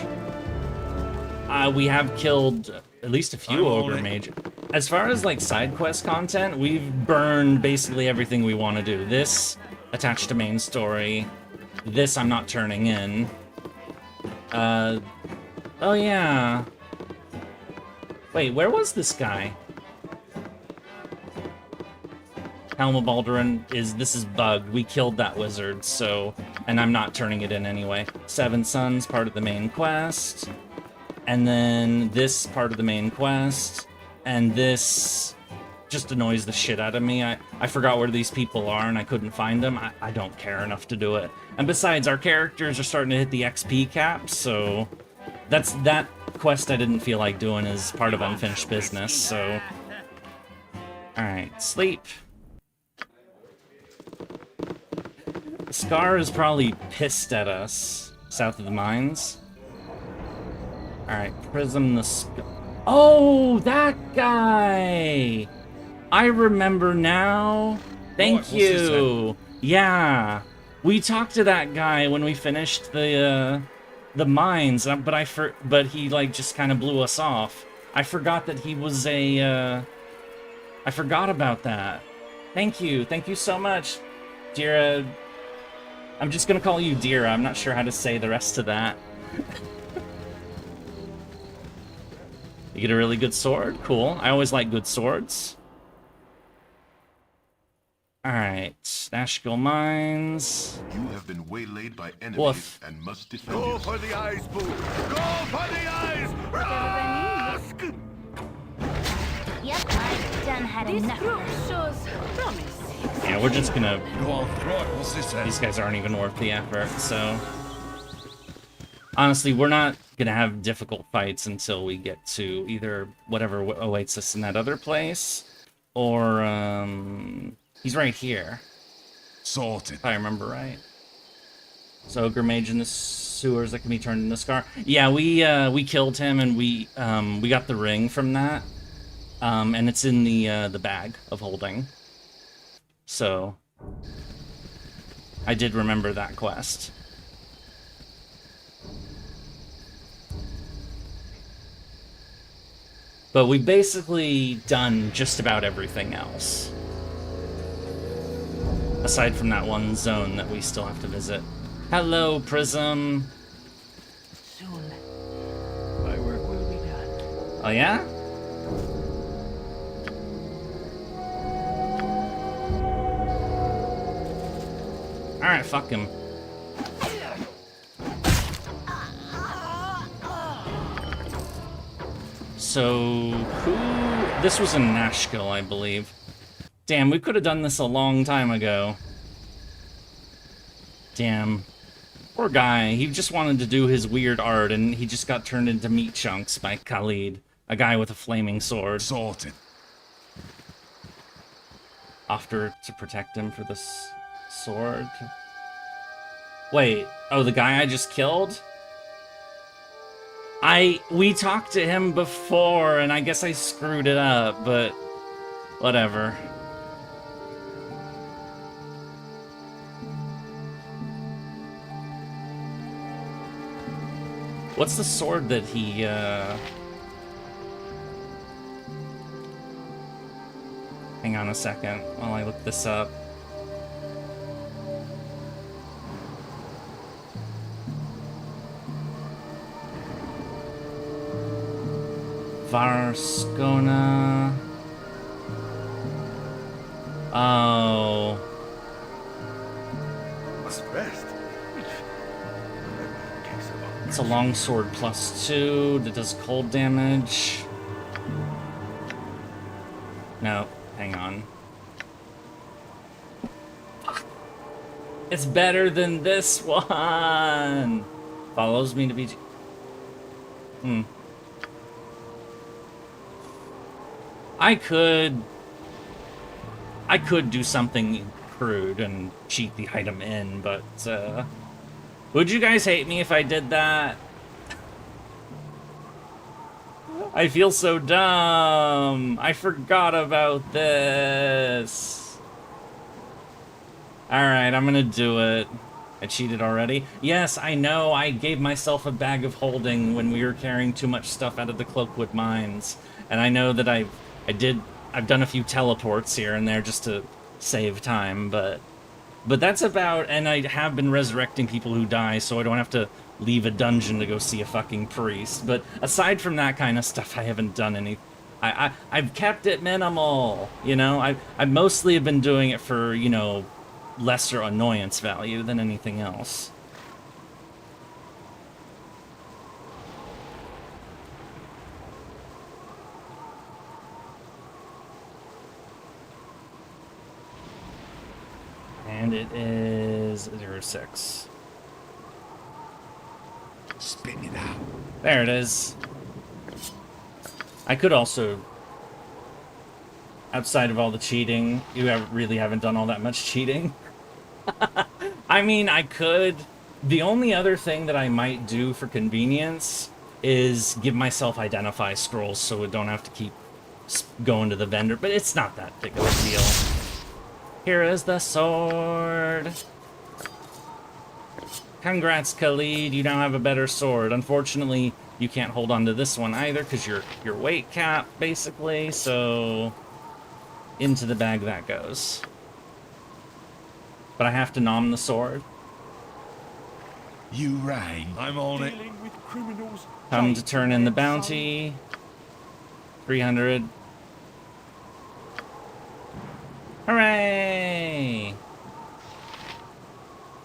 We have killed at least a few Ogre Mage. As far as, like, side quest content, we've burned basically everything we want to do. This, attached to main story. This I'm not turning in. Oh yeah. Wait, where was this guy? Helm of Baldur this is bugged. We killed that wizard, so, and I'm not turning it in anyway. Seven Sons, part of the main quest, and then this part of the main quest, and this just annoys the shit out of me. I forgot where these people are and I couldn't find them. I don't care enough to do it. And besides, our characters are starting to hit the XP cap, so that quest I didn't feel like doing is part of unfinished business, so. Alright, sleep. Scar is probably pissed at us south of the mines. Alright, Prism the Oh, that guy! I remember now. Thank you. Yeah. We talked to that guy when we finished the mines, but he like just kind of blew us off. I forgot that he was a I forgot about that. Thank you so much, Dira. I'm just gonna call you Dira. I'm not sure how to say the rest of that. You get a really good sword? Cool. I always like good swords. Alright, Nashville Mines. You have been waylaid by enemies Woof. and must defend Go yourself. for the eyes, Boo! Go for the eyes! Rask! Yep, I've done had enough. shows promise. Yeah, we're just gonna... Go on, right, what's this then? These guys aren't even worth the effort, so... Honestly, we're not gonna have difficult fights until we get to either whatever awaits us in that other place, or, he's right here, Sorted. if I remember right. So, Ogre Mage in the sewers that can be turned into Scar. Yeah, we killed him, and we got the ring from that. And it's in the bag of holding. So, I did remember that quest. But we've basically done just about everything else. Aside from that one zone that we still have to visit. Hello, Prism. Soon, my work will be done. Oh, yeah? Alright, fuck him. So, who... This was in Nashville, I believe. Damn, we could have done this a long time ago. Damn. Poor guy. He just wanted to do his weird art, and he just got turned into meat chunks by Khalid, a guy with a flaming sword. Sorted. After to protect him for this sword. Wait, oh, the guy I just killed? We talked to him before, and I guess I screwed it up, but whatever. What's the sword that he, Hang on a second while I look this up. Varskona. Oh. What's the rest? It's a longsword +2 that does cold damage. No, hang on. It's better than this one. Follows me to bgee. I could do something crude and cheat the item in, but would you guys hate me if I did that? I feel so dumb. I forgot about this. Alright, I'm gonna do it. I cheated already. Yes, I know, I gave myself a bag of holding when we were carrying too much stuff out of the Cloakwood Mines. And I know that I've done a few teleports here and there just to save time, but that's about, and I have been resurrecting people who die, so I don't have to leave a dungeon to go see a fucking priest. But aside from that kind of stuff, I haven't done any. I've kept it minimal, you know? I mostly have been doing it for, you know, lesser annoyance value than anything else. And it is 06. Spit it out. There it is. I could also, outside of all the cheating, really haven't done all that much cheating. I mean, I could. The only other thing that I might do for convenience is give myself identify scrolls so I don't have to keep going to the vendor, but it's not that big of a deal. Here is the sword. Congrats, Khalid. You now have a better sword. Unfortunately, you can't hold on to this one either because your weight cap, basically. So into the bag that goes. But I have to nom the sword. You rang. I'm on it. Dealing with criminals. Time to turn in the bounty. 300. Hooray!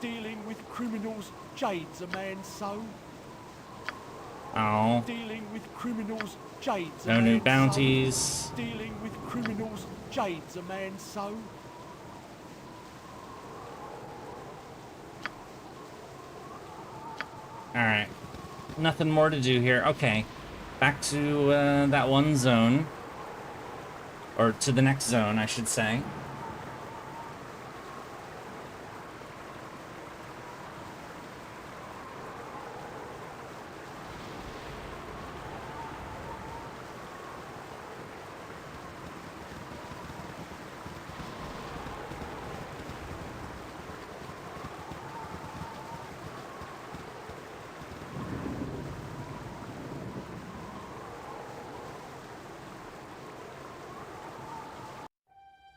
Dealing with criminals. Jade's a man's soul. Oh, Dealing with criminals. Jade's a no new man's bounties. soul. Dealing with criminals. Jade's a man's soul. Alright. Nothing more to do here. Okay. Back to that one zone. Or to the next zone, I should say.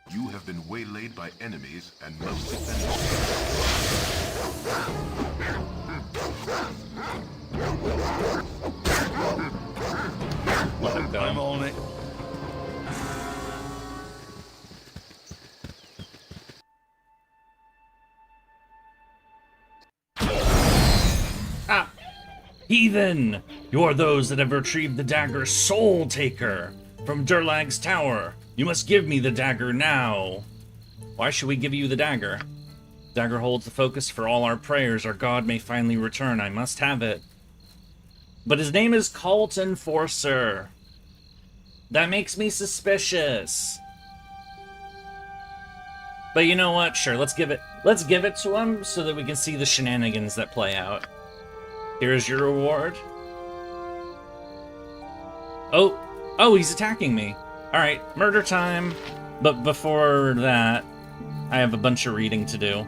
You have been waylaid by enemies and must defend Let him I'm go. on it. Ah! Heathen! You are those that have retrieved the dagger Soul Taker from Durlag's tower. You must give me the dagger now. Why should we give you the dagger? Dagger holds the focus for all our prayers. Our god may finally return. I must have it. But his name is Cult Enforcer. That makes me suspicious. But you know what? Sure, let's give it to him so that we can see the shenanigans that play out. Here's your reward. Oh, he's attacking me. Alright, murder time. But before that, I have a bunch of reading to do.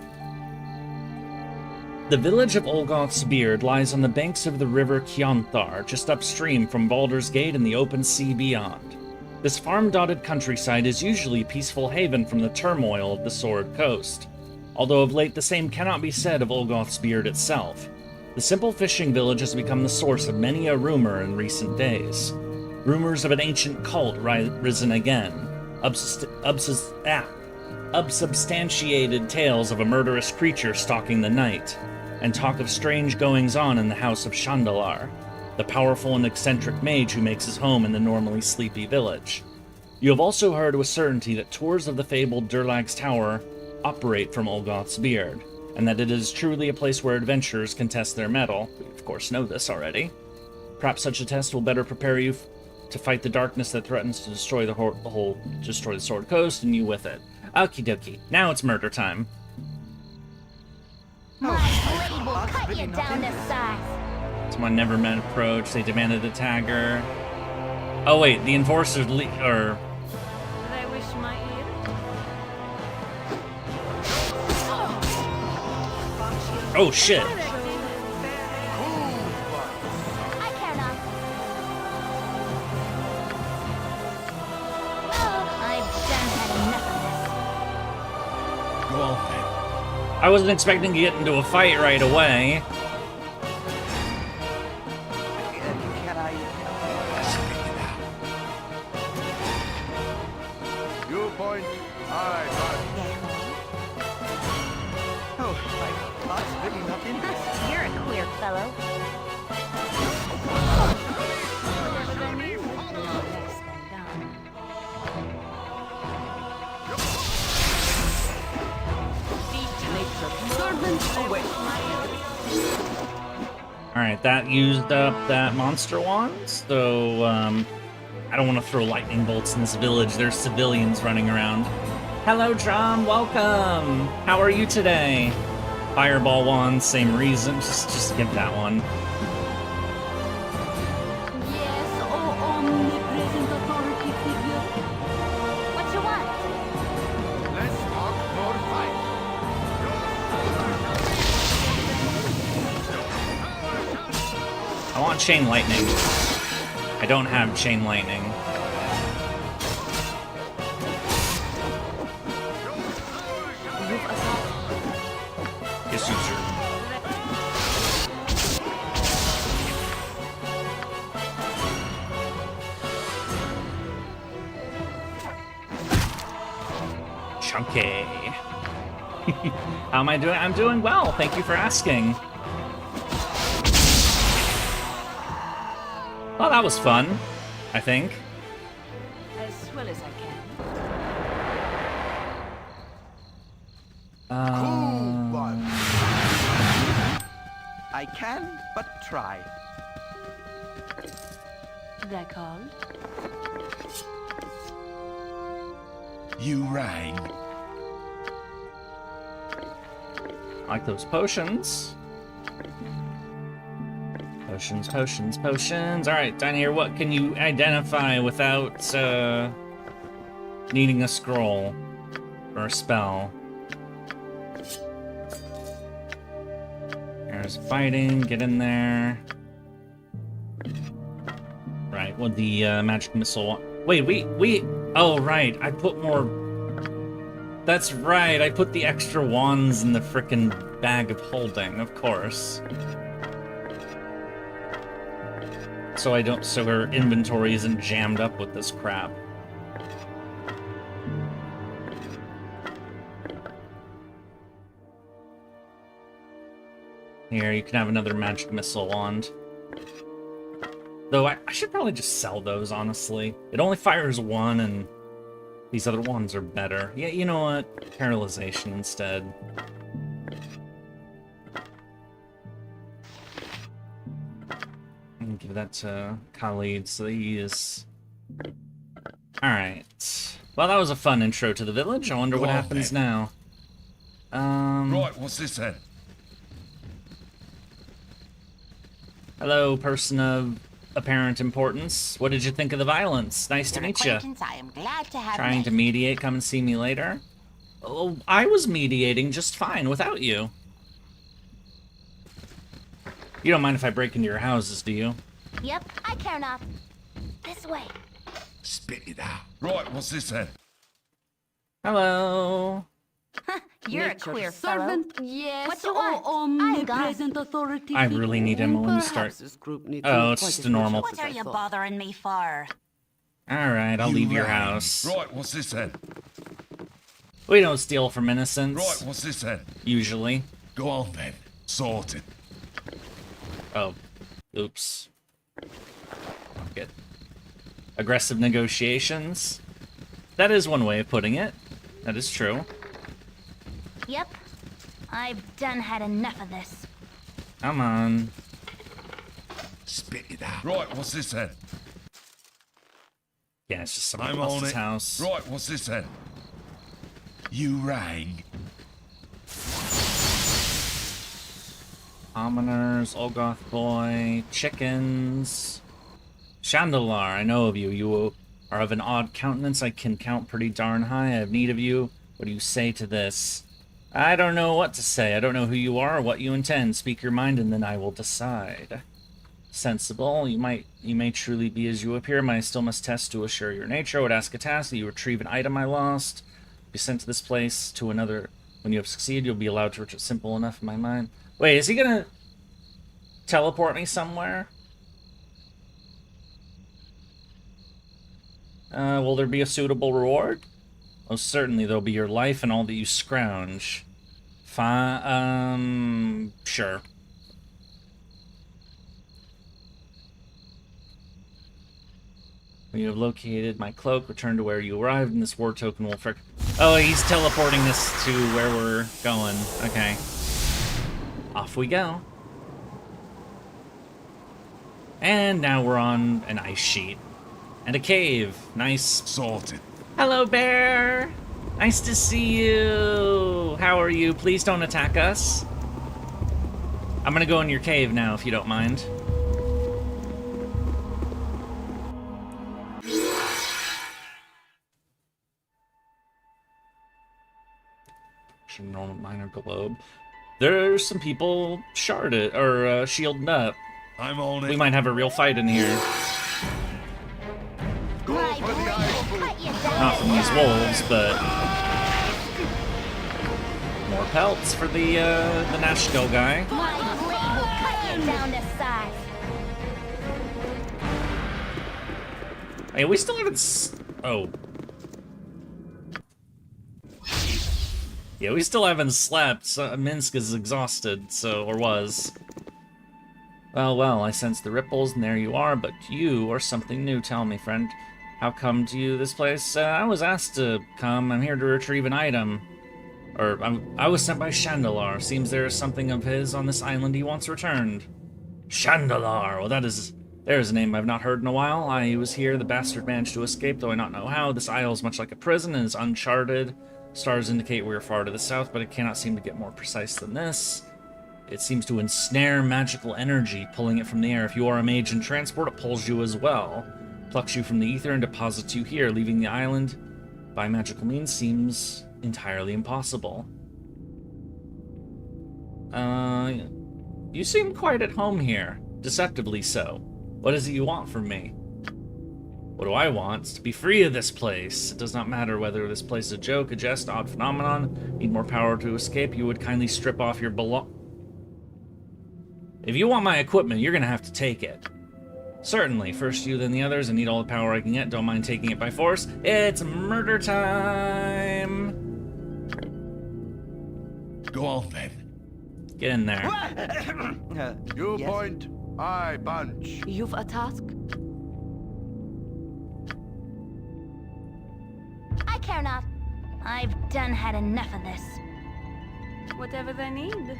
The village of Olgoth's Beard lies on the banks of the river Kionthar, just upstream from Baldur's Gate and the open sea beyond. This farm-dotted countryside is usually a peaceful haven from the turmoil of the Sword Coast, although of late the same cannot be said of Olgoth's Beard itself. The simple fishing village has become the source of many a rumor in recent days. Rumors of an ancient cult risen again, unsubstantiated tales of a murderous creature stalking the night, and talk of strange goings-on in the house of Shandalar, the powerful and eccentric mage who makes his home in the normally sleepy village. You have also heard with certainty that tours of the fabled Durlag's Tower operate from Olgoth's Beard, and that it is truly a place where adventurers can test their mettle. We, of course, know this already. Perhaps such a test will better prepare you to fight the darkness that threatens to destroy destroy the Sword Coast, and you with it. Okie dokie. Now it's murder time. My blade will cut you down to size. Someone never met approach. They demanded a tagger. Oh wait, the enforcers or They wish my ear. oh shit. I cannot. I've done had enough of Go on then. I wasn't expecting to get into a fight right away. Spit it out. Us really not in this. You're a queer fellow. Whatever they need, less than done. Servants away. Alright, that used up that monster wand, so I don't want to throw lightning bolts in this village. There's civilians running around. Hello, Drum, welcome! How are you today? Fireball wand, same reason, just give that one. Yes, oh omnipresent authority figure. What you want? Let's talk more fight. I want chain lightning. I don't have chain lightning. Guess you should. Chunky. How am I doing? I'm doing well. Thank you for asking. Well, that was fun, I think. As well as I can. Cool one. I can but try. They're called. You rang. Like those potions. Potions, potions, potions. Alright, down here, what can you identify without needing a scroll or a spell? There's fighting, get in there. Right, well, the magic missile. Wait, oh, right, I put more. That's right, I put the extra wands in the frickin' bag of holding, of course. So her inventory isn't jammed up with this crap. Here, you can have another magic missile wand. Though I should probably just sell those, honestly. It only fires one, and these other ones are better. Yeah, you know what? Paralyzation instead. Give that to Khalid, so he is... Alright. Well, that was a fun intro to the village. I wonder what happens now. Right, what's this then? Hello, person of apparent importance. What did you think of the violence? Nice to meet you. I am glad to have Trying to mediate, come and see me later? Oh, I was mediating just fine without you. You don't mind if I break into your houses, do you? Yep, I care not. This way. Spit it out. Right, what's this then? Hello. You're a Nature's queer fellow. servant. Yes, What you oh want? I'm gone. omnipresent authority I figure. really need Emmeline to start. Perhaps this group needs Oh, me it's quite just as a normal- much as I thought. bothering me for? Alright, I'll You leave your rang. house. Right, what's this then? We don't steal from innocents. Right, what's this then? Usually. Go on then. Sorted. Oh. Oops. Fuck it. Aggressive negotiations. That is one way of putting it. That is true. Yep. I've done had enough of this. Come on. Spit it out. Right, what's this then? Yeah, it's just someone I'm on else's it. house. Right, what's this then? You rang. Commoners, Olgoth boy, chickens. Chandalar, I know of you. You are of an odd countenance. I can count pretty darn high. I have need of you. What do you say to this? I don't know what to say. I don't know who you are or what you intend. Speak your mind and then I will decide. Sensible. You may truly be as you appear, but I still must test to assure your nature. I would ask a task that you retrieve an item I lost. Be sent to this place to another. When you have succeeded, you'll be allowed to reach it. Simple enough in my mind. Wait, is he gonna teleport me somewhere? Will there be a suitable reward? Most certainly, there'll be your life and all that you scrounge. Sure. You have located my cloak. Return to where you arrived, and this war token will frick. Oh, he's teleporting us to where we're going. Okay. Off we go. And now we're on an ice sheet. And a cave. Nice. Sorted. Hello, bear. Nice to see you. How are you? Please don't attack us. I'm gonna go in your cave now, if you don't mind. Normal minor globe. There's some people sharded or shielding up. I'm on it. We might have a real fight in here. Go for the ice boot. Not from these wolves, but more pelts for the Nashkel guy. My blade will cut you down to size. Hey, we still haven't. Oh. Yeah, we still haven't slept. So Minsk is exhausted, or was. Well, I sense the ripples, and there you are, but you are something new. Tell me, friend. How come to you this place? I was asked to come. I'm here to retrieve an item. I was sent by Chandalar. Seems there is something of his on this island he wants returned. Chandalar! Well, there's a name I've not heard in a while. I was here. The bastard managed to escape, though I not know how. This isle is much like a prison and is uncharted. Stars indicate we are far to the south, but it cannot seem to get more precise than this. It seems to ensnare magical energy, pulling it from the air. If you are a mage in transport, it pulls you as well. Plucks you from the ether and deposits you here. Leaving the island by magical means seems entirely impossible. You seem quite at home here. Deceptively so. What is it you want from me? What do I want? To be free of this place. It does not matter whether this place is a joke, a jest, odd phenomenon. Need more power to escape. You would kindly strip off your If you want my equipment, you're gonna have to take it. Certainly. First you, then the others. I need all the power I can get. Don't mind taking it by force. It's murder time! Go on then. Get in there. You Yes. point, I punch. You've a task? I care not. I've done had enough of this. Whatever they need.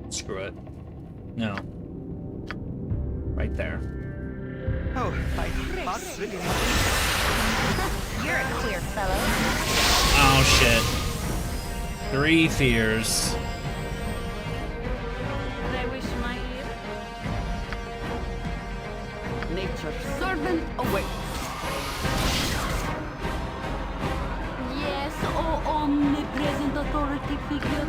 Screw it. No. Right there. Oh, I can't really. You're a queer fellow. Oh shit. 3 fears. They wish my ear. Nature's servant awaits. Yes, oh omnipresent authority figure.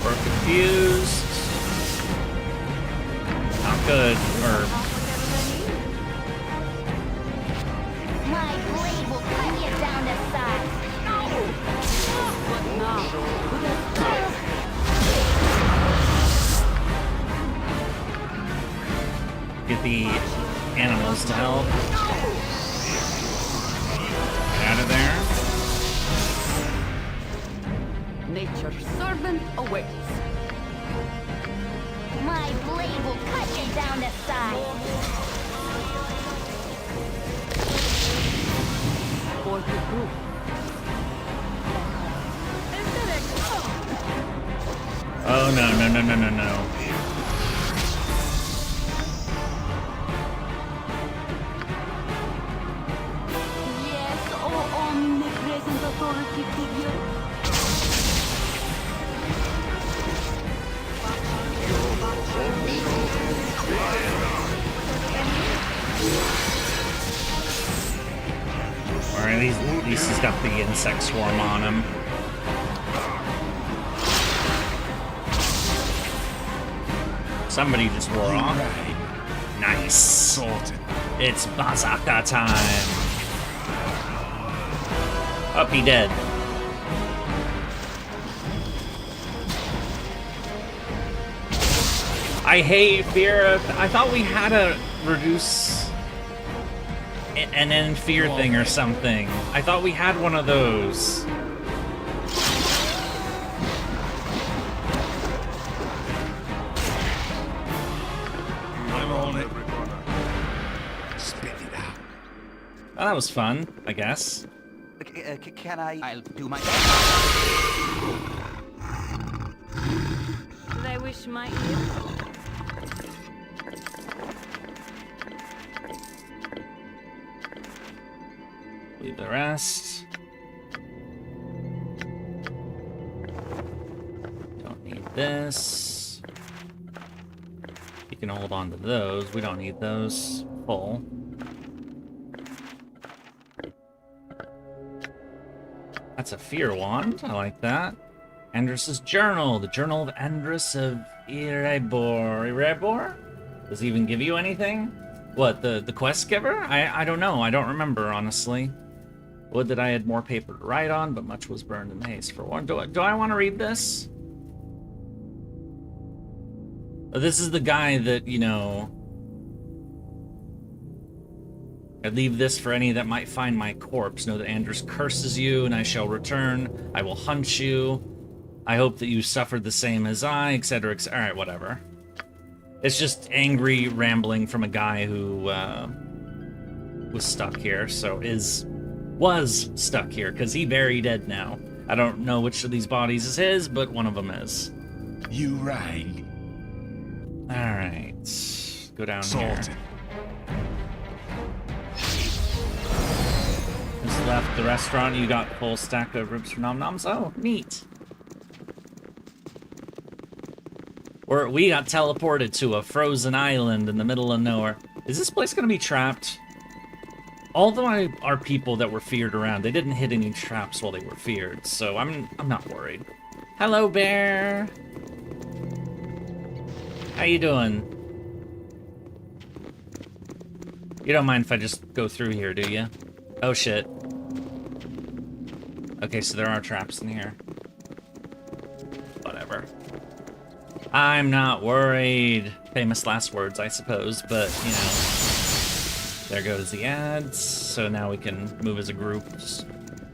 We're confused. Not good. My blade will cut you down to size. What now? Get the animals to help. Get out of there. Nature's servant awaits. My blade will cut you down to size. For the group. Oh no. Yes, oh omnipresent authority figure. Alright, at least he's got the insect swarm on him. Somebody just wore off. Nice. Sorted. It's Bazaka time. Up, he dead. I hate fear. I thought we had a reduce an end fear thing or something. I thought we had one of those. I'm on it. Spit it out. Oh, that was fun, I guess. Can I? I'll do my best. Did I wish my ears? Leave the rest. Don't need this. You can hold on to those. We don't need those. Full. That's a fear wand. I like that. Andrus's journal. The journal of Andrus of Erebor. Erebor? Does it even give you anything? What, the quest giver? I don't know. I don't remember, honestly. Would that I had more paper to write on, but much was burned in haste. For one, do I want to read this? Oh, this is the guy that, you know... I leave this for any that might find my corpse. Know that Andrus curses you, and I shall return. I will hunt you. I hope that you suffered the same as I, etc., etc. Alright, whatever. It's just angry rambling from a guy who, was stuck here, so was stuck here, because he very dead now. I don't know which of these bodies is his, but one of them is. Yurie. Alright. Go down Sorted. here. Who's left? The restaurant. You got full stack of ribs for nom noms. Oh, neat. We got teleported to a frozen island in the middle of nowhere. Is this place gonna be trapped? All of our people that were feared around, they didn't hit any traps while they were feared, so I'm not worried. Hello, bear. How you doing? You don't mind if I just go through here, do you? Oh shit. Okay, so there are traps in here. Whatever. I'm not worried. Famous last words, I suppose, but, you know. There goes the ads, so now we can move as a group.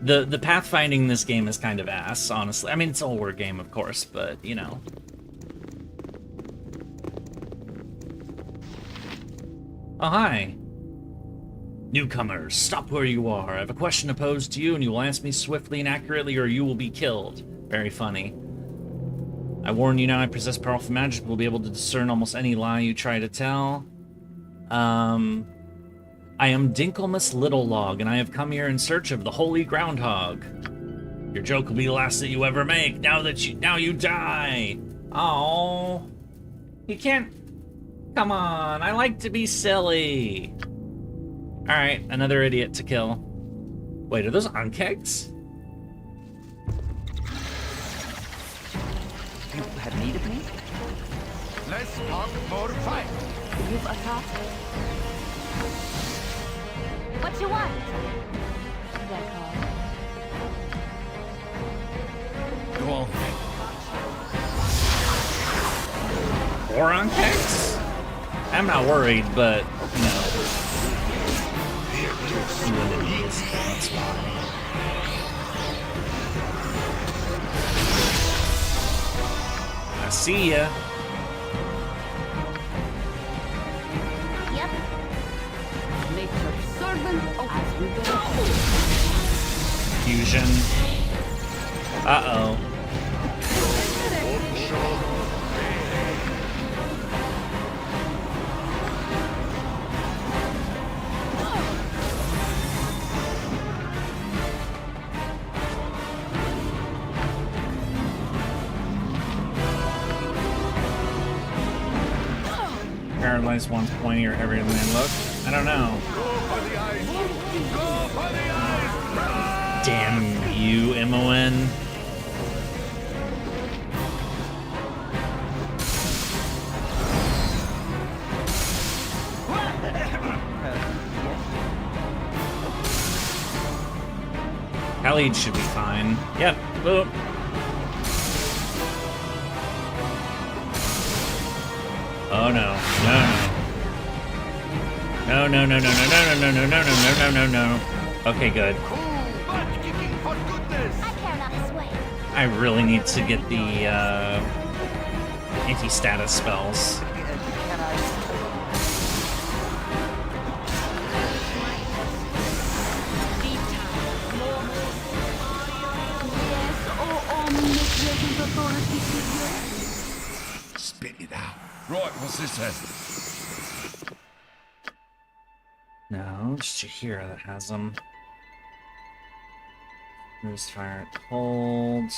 The pathfinding in this game is kind of ass, honestly. I mean, it's a horror game, of course, but, you know. Oh, hi. Newcomers, stop where you are. I have a question to pose to you, and you will answer me swiftly and accurately, or you will be killed. Very funny. I warn you now, I possess powerful magic, will be able to discern almost any lie you try to tell. I am Dinkelmus Littlelog, and I have come here in search of the Holy Groundhog. Your joke will be the last that you ever make. Now you die. Oh, you can't. Come on, I like to be silly. All right, another idiot to kill. Wait, are those unkegs? You have need of me? Let's talk more fight. You've attacked. What you want? D'accord. Go on then. Or unkegs? I'm not worried, but, you know. That's why. I see ya. Yep. Nature's servant as we go. Fusion. Uh-oh. Paralyzed one's pointy or heavier than they look. I don't know. Damn you, Imoen. Khalid should be fine. Yep. Boop. Oh no. No, no. No, no, no, no, no, no, no, no, no, no, no, no, no. Okay, good. I care not to sway. I really need to get the anti-status spells. Can I? Yes, oh omnipresent authority figure. Spit it out. Right, what's this then? No, it's Jahira that has them. There's fire and cold.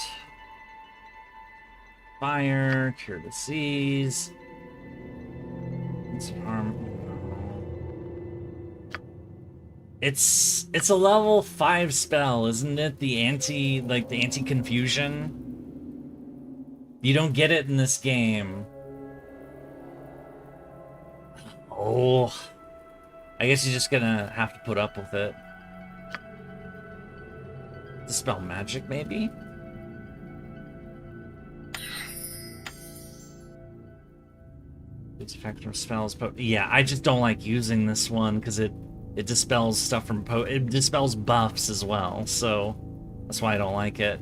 Fire, cure disease. It's harm. It's a level 5 spell, isn't it? The anti-confusion. You don't get it in this game. Oh. I guess you're just gonna have to put up with it. Dispel magic, maybe? Its effect from spells, but yeah, I just don't like using this one because it dispels stuff from it dispels buffs as well, so that's why I don't like it.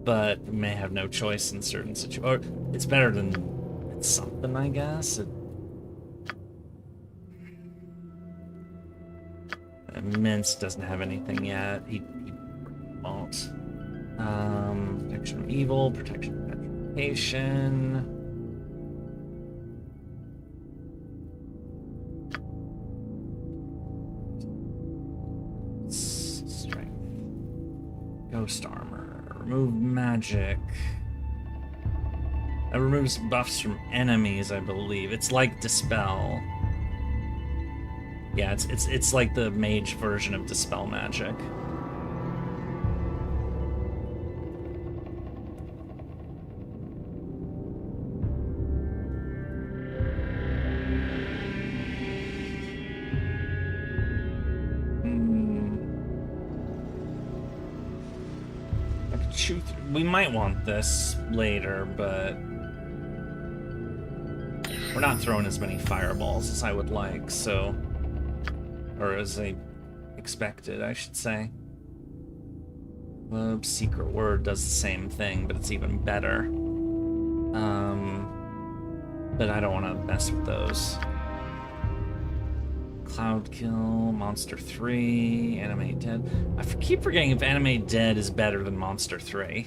But we may have no choice in certain situations. Or it's better than it's something, I guess. Mince doesn't have anything yet. He won't. Protection from evil, protection from petrification. Strength. Ghost armor. Remove magic. That removes buffs from enemies, I believe. It's like Dispel. Yeah, it's like the mage version of Dispel magic. I could shoot. We might want this later, but we're not throwing as many fireballs as I would like, so. Or as I expected, I should say. The secret word does the same thing, but it's even better. But I don't want to mess with those. Cloud Kill, Monster 3, Animate Dead. I keep forgetting if Animate Dead is better than Monster 3.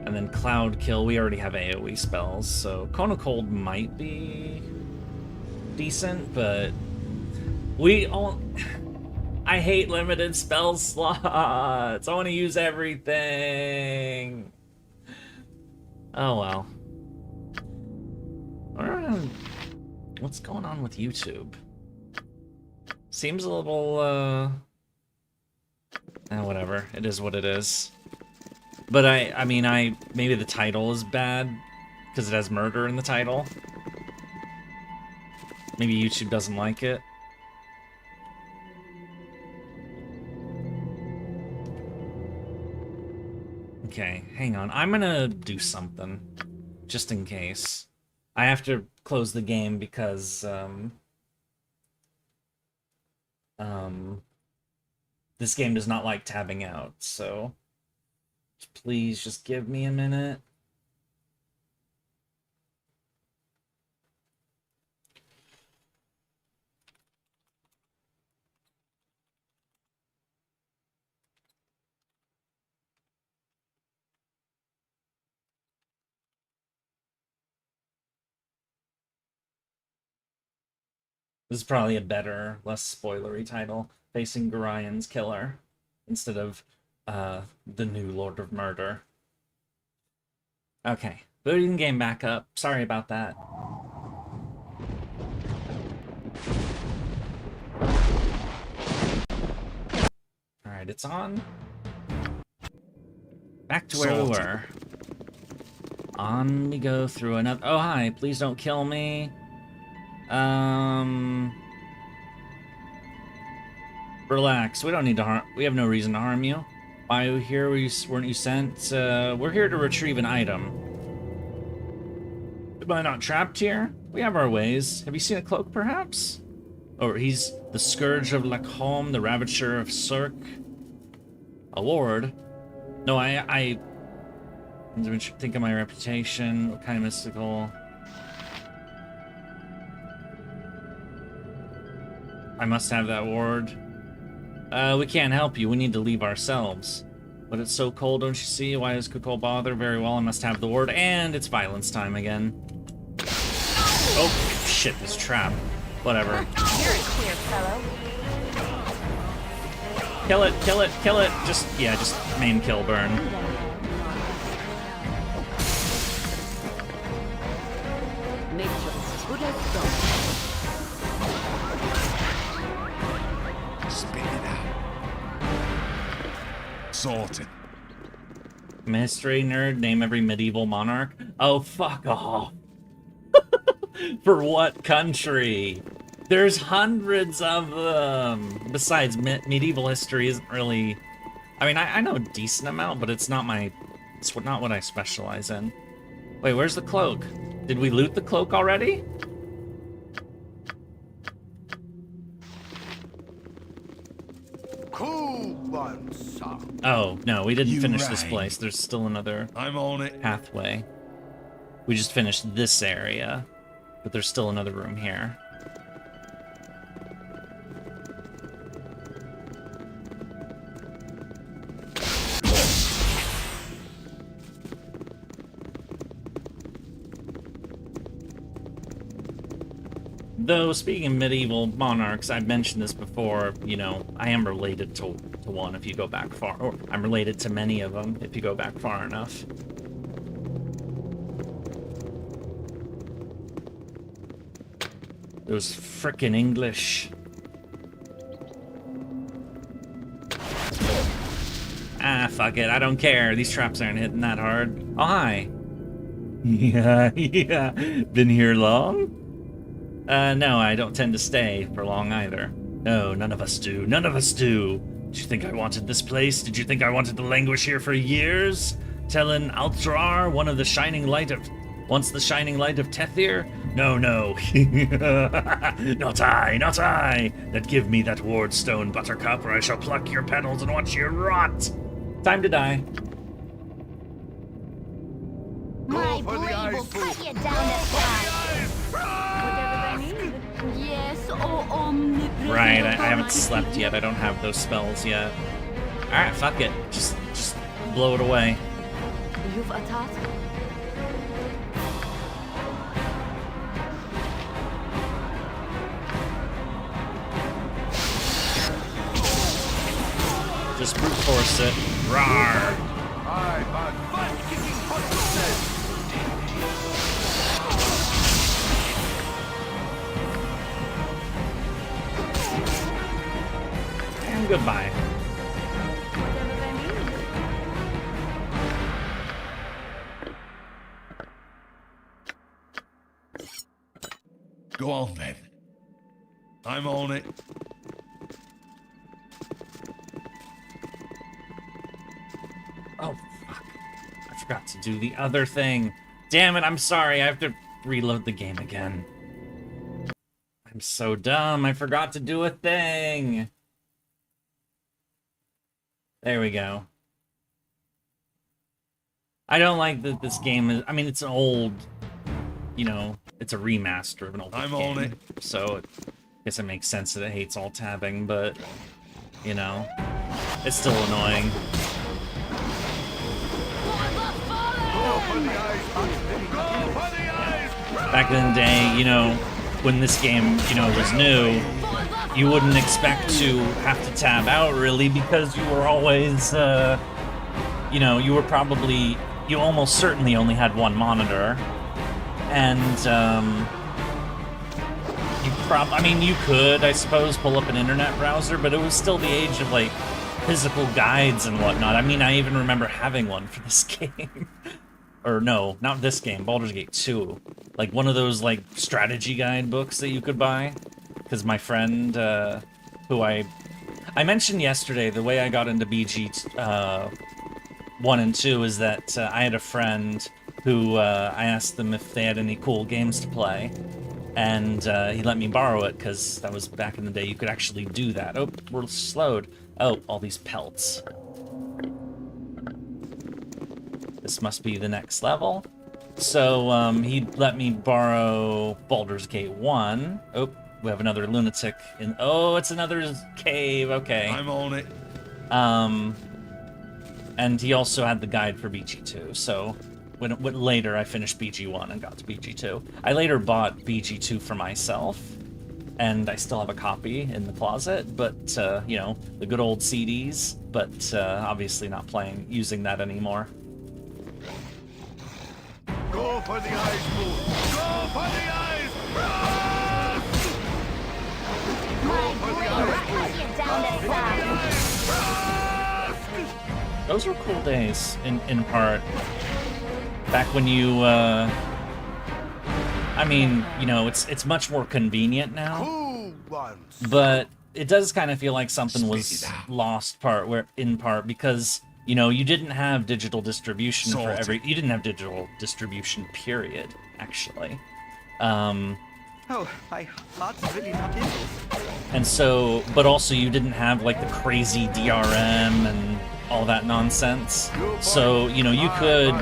And then Cloud Kill, we already have AoE spells, so Cone of Cold might be decent, but we all... I hate limited spell slots. I want to use everything. Oh well. What's going on with YouTube? Seems a little, whatever. It is what it is. But I mean, maybe the title is bad because it has murder in the title. Maybe YouTube doesn't like it. Okay, hang on. I'm gonna do something just in case. I have to close the game because this game does not like tabbing out, so please just give me a minute. This is probably a better, less spoilery title, facing Gorion's killer, instead of the new Lord of Murder. Okay, booting the game back up. Sorry about that. Alright, it's on. Back to where we Sorted. were. On we go through another... Oh, hi. Please don't kill me. Relax. We don't need to harm... We have no reason to harm you. Why are you here? Weren't you sent? We're here to retrieve an item. Am I not trapped here? We have our ways. Have you seen a cloak, perhaps? Or he's the Scourge of Lacombe, the Ravager of Cirque. Award? No, I think of my reputation. What kind of mystical? I must have that award. We can't help you. We need to leave ourselves. But it's so cold, don't you see? Why does Kukol bother? Very well, I must have the word. And it's violence time again. Oh, shit, this trap. Whatever. You're a queer fellow. Kill it, kill it, kill it. Just main kill burn. Spit it out. Sorted. Mystery nerd, name every medieval monarch. Oh, fuck off. For what country? There's hundreds of them. Besides, medieval history isn't really... I mean, I know a decent amount, but it's not not what I specialize in. Wait, where's the cloak? Did we loot the cloak already? Oh, no, we didn't finish this Yurie. place. There's still another I'm on it. pathway. We just finished this area, but there's still another room here. Though, speaking of medieval monarchs, I've mentioned this before, you know, I am related to one if you go back far, or I'm related to many of them if you go back far enough. Those frickin' English. Ah, fuck it, I don't care. These traps aren't hitting that hard. Oh, hi. Yeah. Been here long? No, I don't tend to stay for long either. No, none of us do. None of us do. Did you think I wanted this place? Did you think I wanted to languish here for years? Telling Altrar, once the shining light of Tethir? No. Not I. That give me that wardstone, Buttercup, or I shall pluck your petals and watch you rot. Time to die. My blade will cut you down to size. Whatever they need. Yes, oh omnipresent. Right, I haven't slept yet. I don't have those spells yet. Alright, fuck it. Just blow it away. You've a task. Just brute force it. Rawr! And goodbye. Whatever they need. Go on then. I'm on it. Oh, fuck. I forgot to do the other thing. Damn it, I'm sorry. I have to reload the game again. I'm so dumb. I forgot to do a thing. There we go. I don't like that this game is... I mean, it's an old... You know, it's a remaster of an old game. I'm on it. So, I guess it makes sense that it hates alt tabbing, but... You know, it's still annoying. Back in the day, you know, when this game, you know, was new, you wouldn't expect to have to tab out, really, because you were always, you know, you almost certainly only had one monitor. And, I mean, you could, I suppose, pull up an internet browser, but it was still the age of, like, physical guides and whatnot. I mean, I even remember having one for this game. Or no, not this game, Baldur's Gate 2. Like one of those like strategy guide books that you could buy. Because my friend, who I mentioned yesterday, the way I got into BG 1 and 2 is that I had a friend who I asked them if they had any cool games to play. And he let me borrow it, because that was back in the day you could actually do that. Oh, we're slowed. Oh, all these pelts. This must be the next level. So he let me borrow Baldur's Gate 1. Oh, we have another lunatic in. Oh, it's another cave. Okay. I'm on it. And he also had the guide for BG2. So when later I finished BG1 and got to BG2. I later bought BG2 for myself, and I still have a copy in the closet. But you know, the good old CDs. But obviously not using that anymore. Go for the eyes, Moon! Go for the eyes! Those were cool days, in part. Back when you, I mean, you know, it's much more convenient now. But it does kind of feel like something was lost in part because, you know, you didn't have digital distribution you didn't have digital distribution, period, actually. Oh, my heart's really not in this. And so, but also you didn't have like the crazy DRM and all that nonsense. So, you know, you could,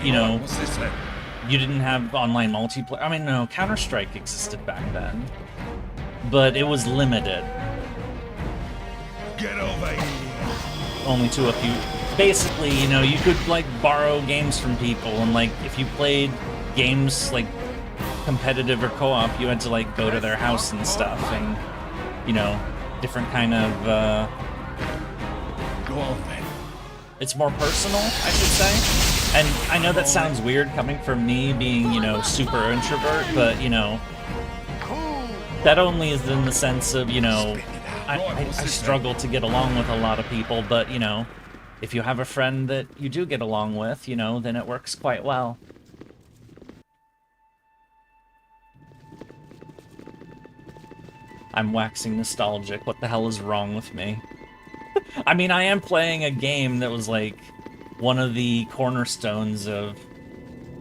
you know, What's this then? you didn't have online multiplayer. I mean, no, Counter-Strike existed back then, but it was limited. Get over here. Only to a few. Basically, you know, you could like borrow games from people, and like if you played games like competitive or co-op, you had to like go to their house and stuff, and you know, different kind of. Go on then. It's more personal, I should say. And I know that sounds weird coming from me being, you know, super introvert, but you know, that only is in the sense of, you know, I struggle to get along with a lot of people, but, you know, if you have a friend that you do get along with, you know, then it works quite well. I'm waxing nostalgic. What the hell is wrong with me? I mean, I am playing a game that was, like, one of the cornerstones of,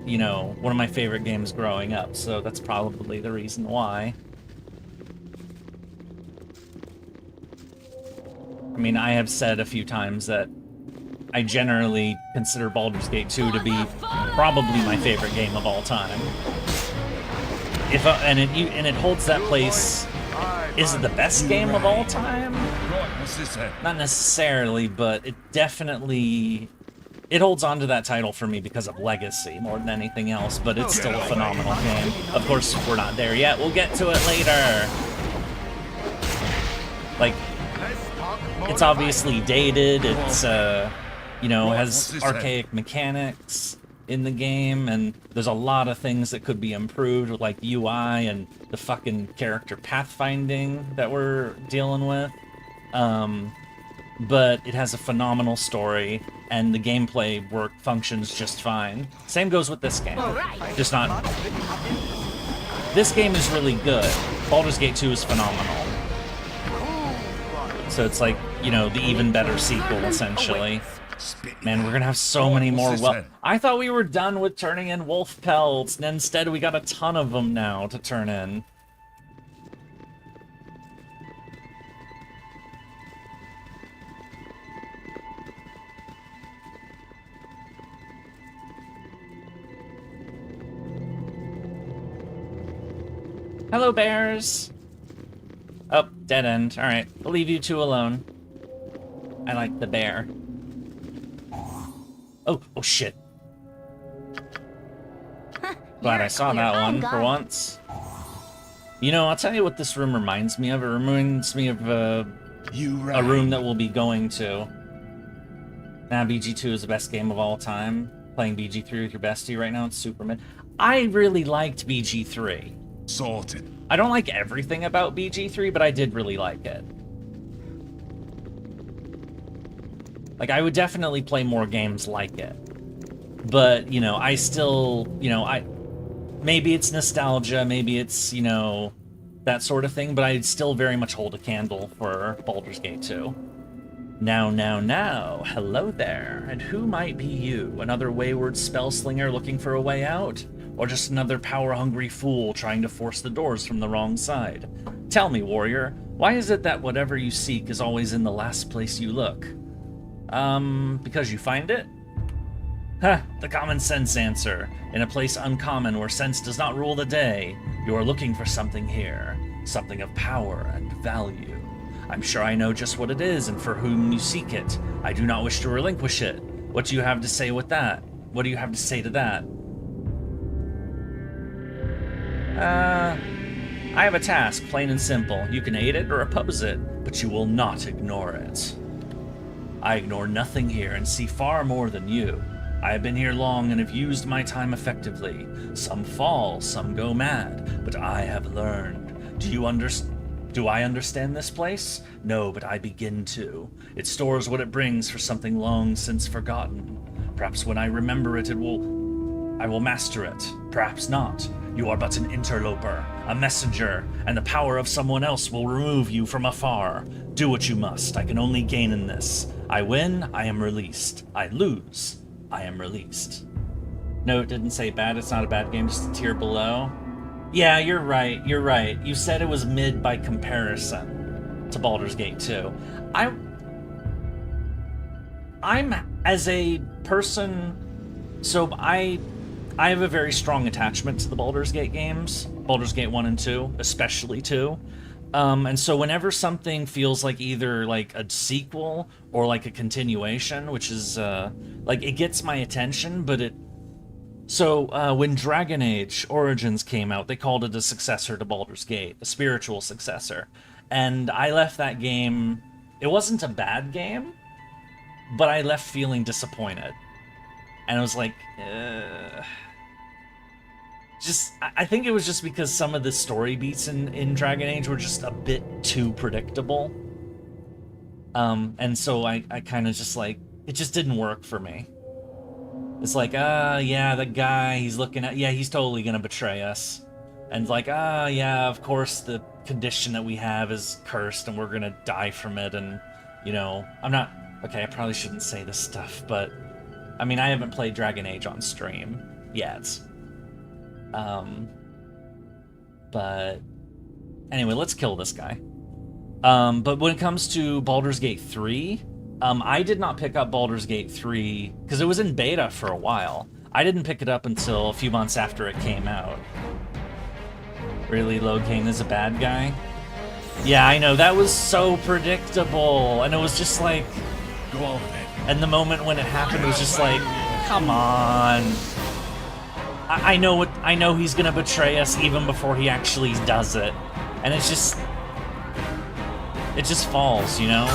you know, one of my favorite games growing up, so that's probably the reason why. I mean, I have said a few times that I generally consider Baldur's Gate 2 to be probably my favorite game of all time. And it holds that place. Is it the best game of all time? What's this then? Not necessarily, but it definitely... It holds on to that title for me because of legacy more than anything else, but it's still a phenomenal game. Of course, we're not there yet. We'll get to it later. Like, it's obviously dated. It's, you know, has archaic mechanics in the game, and there's a lot of things that could be improved with, like, UI and the fucking character pathfinding that we're dealing with. But it has a phenomenal story, and the gameplay functions just fine. Same goes with this game. Just not... This game is really good. Baldur's Gate 2 is phenomenal. So it's like, you know, the even better sequel, essentially. Man, we're gonna have so many more I thought we were done with turning in wolf pelts, and instead we got a ton of them now to turn in. Hello, bears! Oh, dead end. Alright, I'll leave you two alone. I like the bear. Oh shit. Glad I saw that one for once. You know, I'll tell you what this room reminds me of. It reminds me of a room that we'll be going to. Now, BG2 is the best game of all time. Playing BG3 with your bestie right now, it's Superman. I really liked BG3. Sorted. I don't like everything about BG3, but I did really like it. Like, I would definitely play more games like it. But, you know, I still, you know, maybe it's nostalgia, maybe it's, you know, that sort of thing, but I'd still very much hold a candle for Baldur's Gate 2. Now, hello there. And who might be you? Another wayward spellslinger looking for a way out? Or just another power-hungry fool trying to force the doors from the wrong side? Tell me, warrior, why is it that whatever you seek is always in the last place you look? Because you find it? Ha! The common sense answer. In a place uncommon where sense does not rule the day, you are looking for something here. Something of power and value. I'm sure I know just what it is and for whom you seek it. I do not wish to relinquish it. What do you have to say with that? What do you have to say to that? I have a task, plain and simple. You can aid it or oppose it, but you will not ignore it. I ignore nothing here and see far more than you. I have been here long and have used my time effectively. Some fall, some go mad, but I have learned. Do I understand this place? No, but I begin to. It stores what it brings for something long since forgotten. Perhaps when I remember it, I will master it. Perhaps not. You are but an interloper, a messenger, and the power of someone else will remove you from afar. Do what you must. I can only gain in this. I win, I am released. I lose, I am released. No, it didn't say bad. It's not a bad game, just a tier below. Yeah, you're right. You're right. You said it was mid by comparison to Baldur's Gate 2. I'm as a person, so I have a very strong attachment to the Baldur's Gate games. Baldur's Gate 1 and 2, especially 2. And so whenever something feels like either like a sequel or like a continuation, which is like it gets my attention, but it. So when Dragon Age Origins came out, they called it a successor to Baldur's Gate, a spiritual successor, and I left that game. It wasn't a bad game, but I left feeling disappointed, and I was like, I think it was just because some of the story beats in Dragon Age were just a bit too predictable. And so I kind of just like, it just didn't work for me. It's like, yeah, the guy he's looking at, yeah, he's totally gonna betray us. And like, yeah, of course the condition that we have is cursed and we're gonna die from it, and, you know, okay, I probably shouldn't say this stuff, but, I mean, I haven't played Dragon Age on stream yet. But anyway, let's kill this guy. But when it comes to Baldur's Gate 3, I did not pick up Baldur's Gate 3 because it was in beta for a while. I didn't pick it up until a few months after it came out. Really, Loghain is a bad guy? Yeah, I know, that was so predictable, and it was just like... Go on then. And the moment when it happened, it was just like, come on. I know he's gonna betray us even before he actually does it. And it's just... It just falls, you know?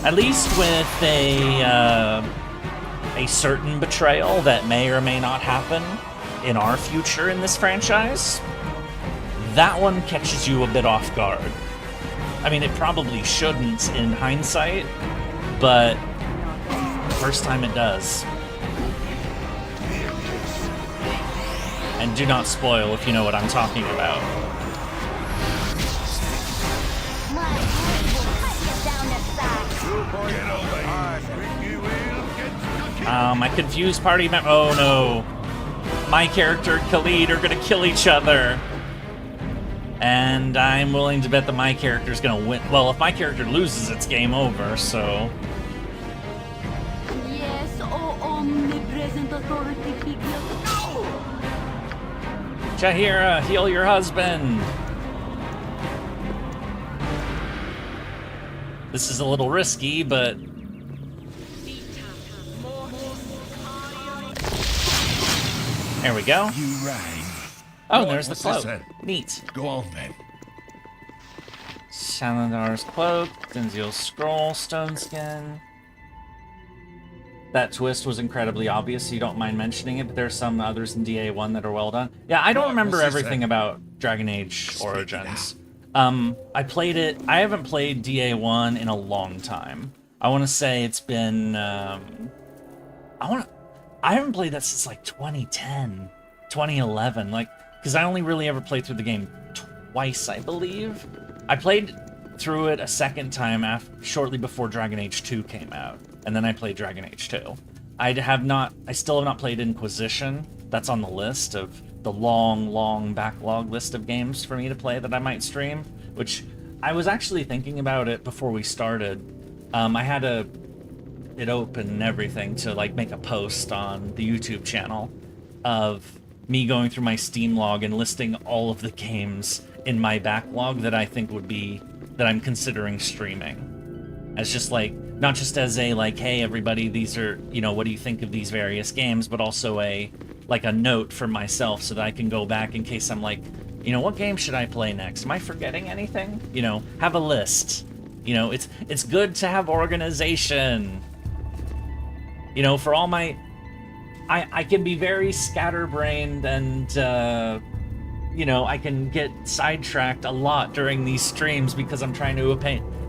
At least with a certain betrayal that may or may not happen in our future in this franchise, that one catches you a bit off guard. I mean, it probably shouldn't in hindsight, but first time it does. And do not spoil if you know what I'm talking about. My blade will cut you down to size. Get over here. My confused party member. Oh no. My character and Khalid are gonna kill each other. And I'm willing to bet that my character's gonna win. Well, if my character loses, it's game over, so. Yes, oh omnipresent authority figure. Jahira, heal your husband. This is a little risky, but... There we go. You rang. Oh, What? there's the What's this cloak. then? Neat. Go on then. Shalandar's cloak, Denziel's scroll, stone skin. That twist was incredibly obvious, so you don't mind mentioning it, but there's some others in DA1 that are well done. Yeah, I don't What? remember What's this everything then? about Dragon Age Speak Origins. I played it. I haven't played DA1 in a long time. I want to say it's been, I haven't played that since like 2010, 2011, like, because I only really ever played through the game twice, I believe. I played through it a second time shortly before Dragon Age 2 came out, and then I played Dragon Age 2. I still have not played Inquisition. That's on the list of the long backlog list of games for me to play that I might stream, which I was actually thinking about it before we started. I had it open and everything to like make a post on the YouTube channel of me going through my Steam log and listing all of the games in my backlog that I think that I'm considering streaming. As just like, not just as a like, hey everybody, these are, you know, what do you think of these various games, but also a note for myself so that I can go back in case I'm like, you know, what game should I play next? Am I forgetting anything? You know, have a list. You know, it's good to have organization. You know, for all my... I can be very scatterbrained and, you know, I can get sidetracked a lot during these streams because I'm trying to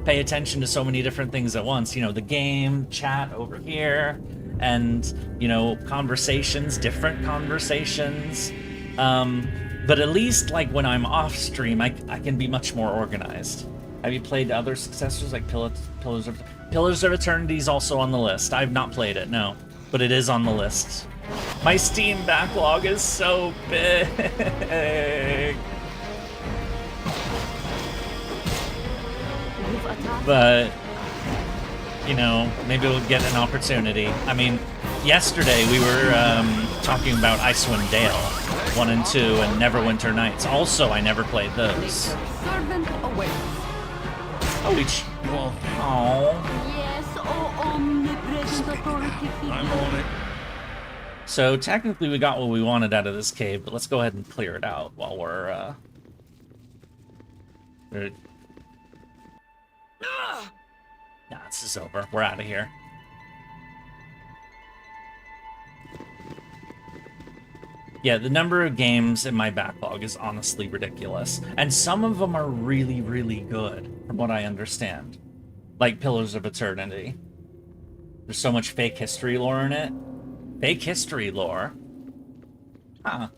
pay attention to so many different things at once. You know, the game, chat over here, and, you know, conversations, different conversations. But at least, like, when I'm off stream, I can be much more organized. Have you played other successors like Pillars of Eternity is also on the list. I've not played it, no, but it is on the list. My Steam backlog is so big. But, you know, maybe we'll get an opportunity. I mean, yesterday we were talking about Icewind Dale 1 and 2 and Neverwinter Nights. Also, I never played those. Oh, Yes, oh omnipresent authority. I'm on it. So technically we got what we wanted out of this cave, but let's go ahead and clear it out while we're Nah, this is over. We're out of here. Yeah, the number of games in my backlog is honestly ridiculous. And some of them are really, really good, from what I understand. Like Pillars of Eternity. There's so much fake history lore in it. Fake history lore? Huh.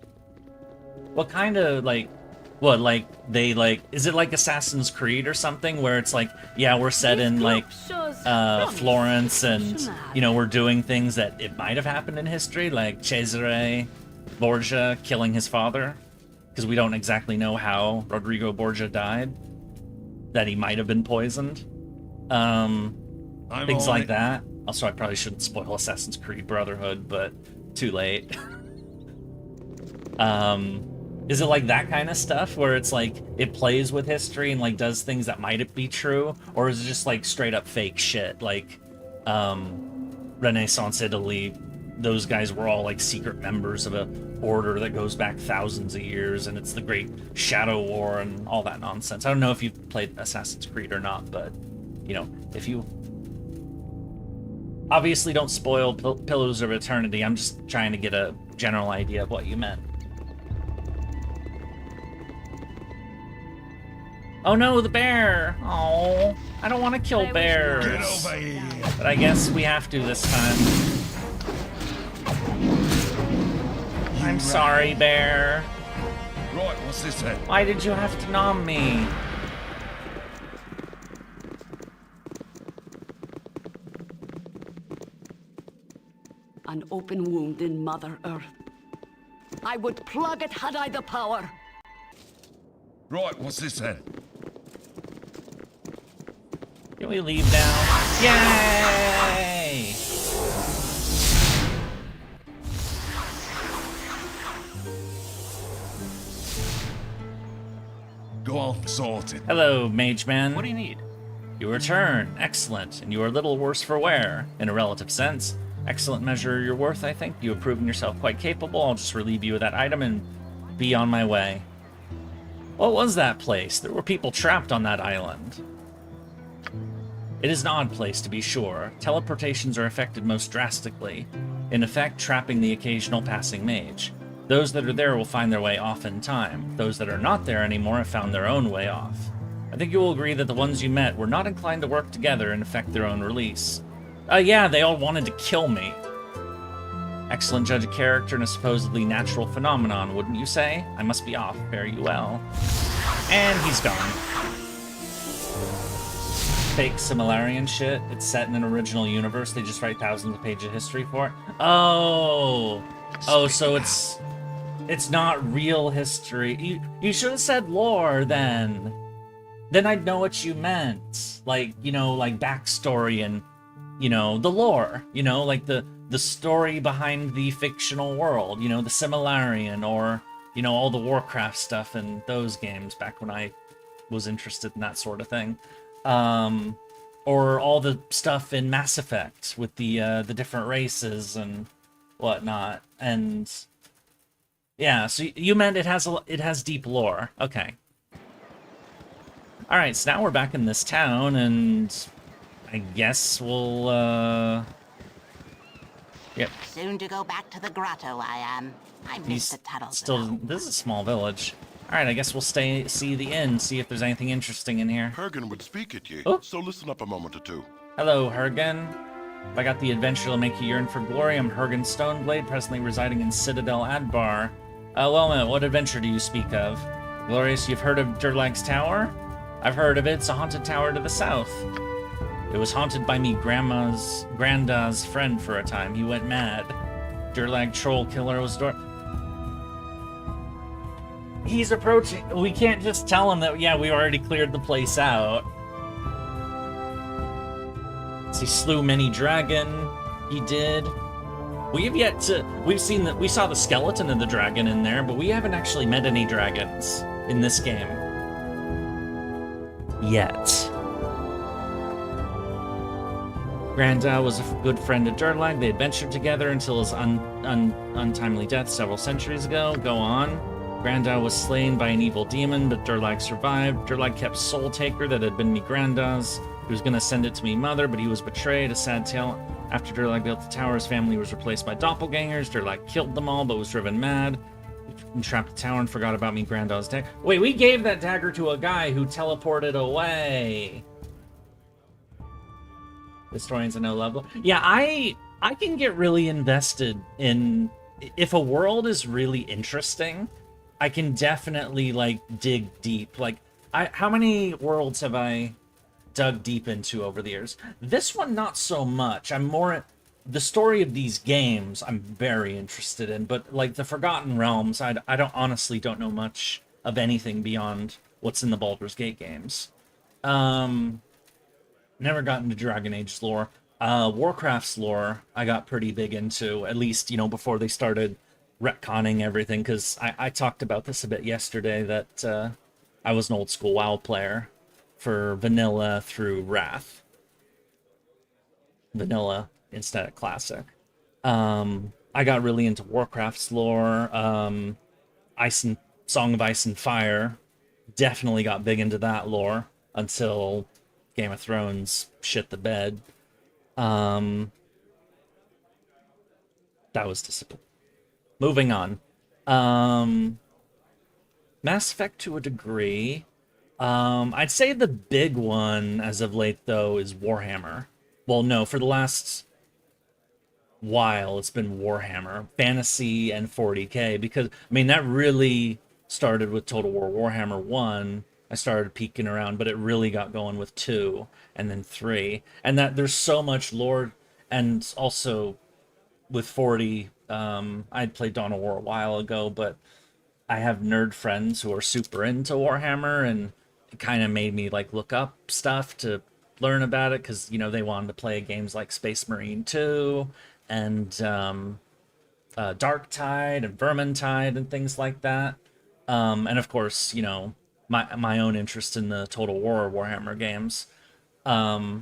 What kind of, like... What, like, they, like... Is it like Assassin's Creed or something? Where it's like, yeah, we're set in, like, Florence, and, you know, we're doing things that it might have happened in history, like Cesare Borgia killing his father, because we don't exactly know how Rodrigo Borgia died. That he might have been poisoned. Things like that. Also, I probably shouldn't spoil Assassin's Creed Brotherhood, but too late. Is it like that kind of stuff where it's like it plays with history and like does things that might be true, or is it just like straight up fake shit like Renaissance Italy? Those guys were all like secret members of a order that goes back thousands of years, and it's the Great Shadow War and all that nonsense. I don't know if you've played Assassin's Creed or not, but you know, if you obviously don't spoil Pillars of Eternity, I'm just trying to get a general idea of what you meant. Oh no, the bear! Oh, I don't want to kill bears. Get over here. But I guess we have to this time. I'm sorry, bear. Right, what's this then? Why did you have to nom me? An open wound in Mother Earth. I would plug it had I the power. Right, what's this then? Can we leave now? Yay! Go on, sorted. Hello, Mage Man. What do you need? You return. Excellent. And you are a little worse for wear, in a relative sense. Excellent measure of your worth, I think. You have proven yourself quite capable. I'll just relieve you of that item and be on my way. What was that place? There were people trapped on that island. It is an odd place, to be sure. Teleportations are affected most drastically, in effect trapping the occasional passing mage. Those that are there will find their way off in time. Those that are not there anymore have found their own way off. I think you will agree that the ones you met were not inclined to work together and effect their own release. Yeah, they all wanted to kill me. Excellent judge of character and a supposedly natural phenomenon, wouldn't you say? I must be off. Fare you well. And he's gone. Fake Similarian shit. It's set in an original universe. They just write thousands of pages of history for it. Oh. Oh, so it's not real history. You should have said lore then. Then I'd know what you meant. Like, you know, like backstory and, you know, the lore. You know, like the story behind the fictional world. You know, the Similarian or, you know, all the Warcraft stuff and those games back when I was interested in that sort of thing. Or all the stuff in Mass Effect with the different races and whatnot. And yeah, so you meant it has deep lore. Okay. All right, so now we're back in this town, and I guess we'll yep. Soon to go back to the grotto, I am. I miss He's the tunnels. still. This is a small village. All right, I guess we'll see the inn, see if there's anything interesting in here. Hergen would speak at ye, Oh. so listen up a moment or two. Hello, Hergen. If I got the adventure to make you yearn for glory, I'm Hergen Stoneblade, presently residing in Citadel Adbar. Well, what adventure do you speak of? Glorious, you've heard of Durlag's Tower? I've heard of it. It's a haunted tower to the south. It was haunted by me Granda's friend for a time. He went mad. Durlag troll killer was He's approaching. We can't just tell him that, yeah, we already cleared the place out. So he slew many dragon. He did. We've yet to... We saw the skeleton of the dragon in there, but we haven't actually met any dragons in this game. Yet. Granda was a good friend of Durlag. They adventured together until his untimely death several centuries ago. Go on. Granda was slain by an evil demon, but Durlag survived. Durlag kept Soul Taker that had been Granda's. He was going to send it to me mother, but he was betrayed. A sad tale. After Durlag built the tower, his family was replaced by doppelgangers. Durlag killed them all, but was driven mad. He entrapped the tower and forgot about me Granda's dagger. Wait, we gave that dagger to a guy who teleported away. Historians at no level. Yeah, I can get really invested in... If a world is really interesting... I can definitely, like, dig deep. Like, how many worlds have I dug deep into over the years? This one, not so much. I'm more... The story of these games, I'm very interested in. But, like, the Forgotten Realms, I honestly don't know much of anything beyond what's in the Baldur's Gate games. Never got into Dragon Age's lore. Warcraft's lore, I got pretty big into, at least, you know, before they started... retconning everything, because I talked about this a bit yesterday, that I was an old school WoW player for vanilla through Wrath. Vanilla instead of Classic. I got really into Warcraft's lore. Song of Ice and Fire. Definitely got big into that lore until Game of Thrones shit the bed. That was disappointing. Moving on. Mass Effect to a degree. I'd say the big one as of late, though, is Warhammer. Well, no, for the last while, it's been Warhammer. Fantasy and 40k, because, I mean, that really started with Total War Warhammer 1. I started peeking around, but it really got going with 2, and then 3. And that there's so much lore, and also with 40... I'd played Dawn of War a while ago, but I have nerd friends who are super into Warhammer, and it kind of made me like look up stuff to learn about it, because, you know, they wanted to play games like Space Marine 2 and Darktide and Vermintide and things like that. And of course, you know, my own interest in the Total War Warhammer games. Yeah,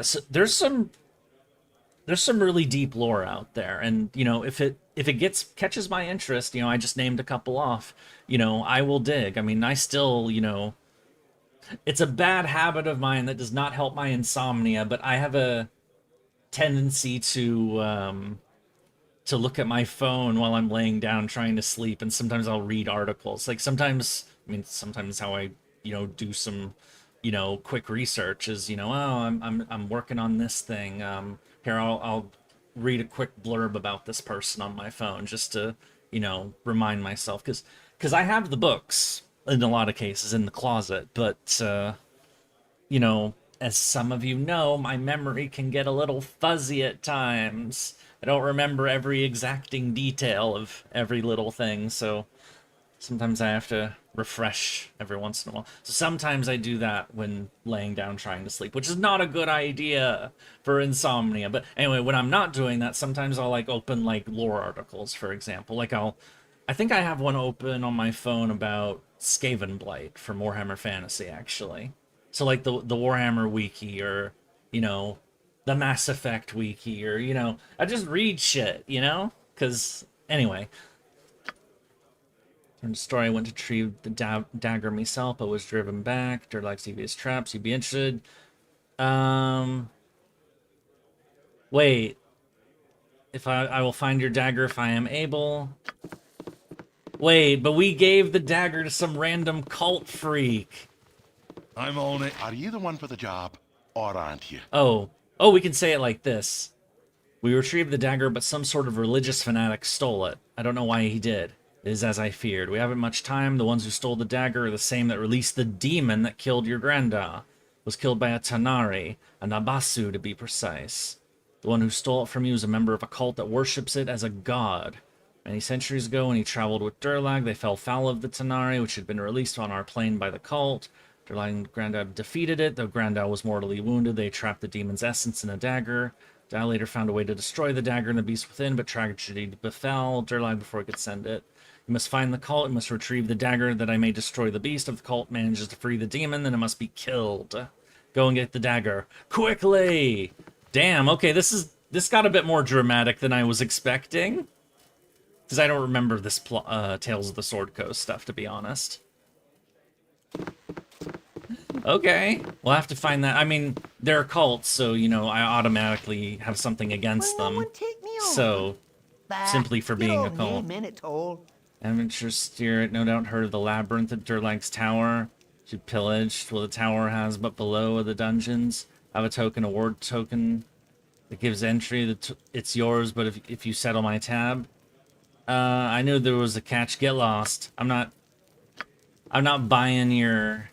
so there's some really deep lore out there, and, you know, if it catches my interest, you know, I just named a couple off, you know, I will dig. I mean, I still, you know, it's a bad habit of mine that does not help my insomnia, but I have a tendency to look at my phone while I'm laying down trying to sleep, and sometimes I'll read articles. Like, sometimes how I do some, quick research. Is oh, I'm working on this thing. Here I'll read a quick blurb about this person on my phone just to remind myself, because I have the books in a lot of cases in the closet, but as some of you know, my memory can get a little fuzzy at times. I don't remember every exacting detail of every little thing, so sometimes I have to refresh every once in a while. So sometimes I do that when laying down trying to sleep, which is not a good idea for insomnia. But anyway, when I'm not doing that, sometimes I'll open lore articles, for example. I think I have one open on my phone about Skavenblight for Warhammer Fantasy, actually. So the Warhammer wiki, or the Mass Effect wiki, or I just read shit, because anyway. In the story, I went to retrieve the dagger myself, but was driven back. Durlag's devious traps. You'd be interested. Wait. If I will find your dagger if I am able. Wait, but we gave the dagger to some random cult freak. I'm on it. Are you the one for the job, or aren't you? Oh, we can say it like this. We retrieved the dagger, but some sort of religious fanatic stole it. I don't know why he did. It is as I feared. We haven't much time. The ones who stole the dagger are the same that released the demon that killed your granda. Was killed by a Tanari, a Nabasu to be precise. The one who stole it from you is a member of a cult that worships it as a god. Many centuries ago, when he traveled with Durlag, they fell foul of the Tanari, which had been released on our plane by the cult. Durlag and Grandad defeated it. Though Grandad was mortally wounded, they trapped the demon's essence in a dagger. Dal later found a way to destroy the dagger and the beast within, but tragedy befell Durlag before he could send it. You must find the cult, you must retrieve the dagger that I may destroy the beast. If the cult manages to free the demon, then it must be killed. Go and get the dagger. Quickly! Damn, okay, this got a bit more dramatic than I was expecting. Because I don't remember this Tales of the Sword Coast stuff, to be honest. Okay, we'll have to find that. I mean, they're cults, so, I automatically have something against them. So, simply for being a cult. Adventure Spirit, no doubt heard of the labyrinth at Durlag's tower. She pillaged what the tower has, but below are the dungeons. I have a token, a ward token that gives entry. It's yours, but if you settle my tab. I knew there was a catch. Get lost. I'm not buying your...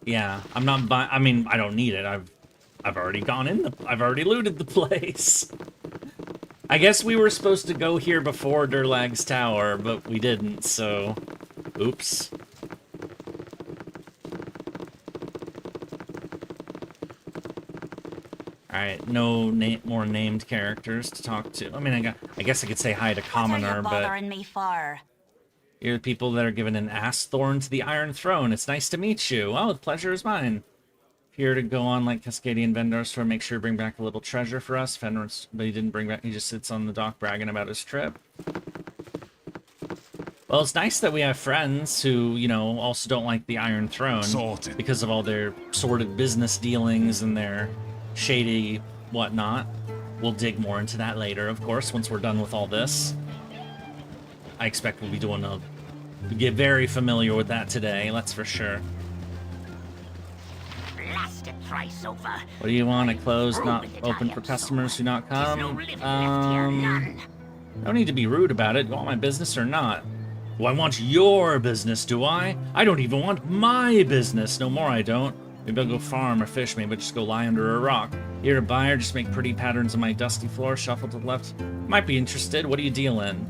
Yeah, I'm not buying... I mean, I don't need it. I've already gone in I've already looted the place. I guess we were supposed to go here before Durlag's tower, but we didn't, so... Oops. Alright, no more named characters to talk to. I mean, I guess I could say hi to Commoner, What are you but... bothering me for? You're the people that are given an ass thorn to the Iron Throne. It's nice to meet you. Oh, the pleasure is mine. Here to go on like Cascadian Vendor Store, make sure to bring back a little treasure for us. Fenris, but he didn't bring back, he just sits on the dock bragging about his trip. Well, it's nice that we have friends who, also don't like the Iron Throne. Sorted. Because of all their sordid business dealings and their shady whatnot. We'll dig more into that later, of course, once we're done with all this. I expect we'll be doing we get very familiar with that today, that's for sure. Blasted Thrice-over. What do you want? I closed, not open for customers who not come. Don't need to be rude about it. You want my business or not? Well, I want your business, do I? I don't even want my business. No more, I don't. Maybe I'll go farm or fish, maybe just go lie under a rock. You're a buyer, just make pretty patterns on my dusty floor, shuffle to the left. Might be interested. What do you deal in?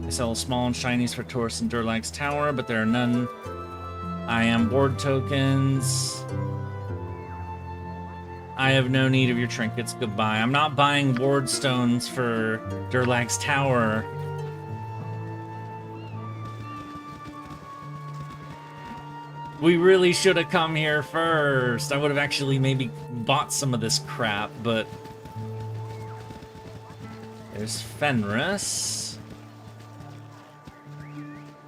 I sell small and shinies for tourists in Durlag's tower, but there are none. I am board tokens. I have no need of your trinkets. Goodbye. I'm not buying ward stones for Durlag's tower. We really should have come here first. I would have actually maybe bought some of this crap, but... There's Fenris.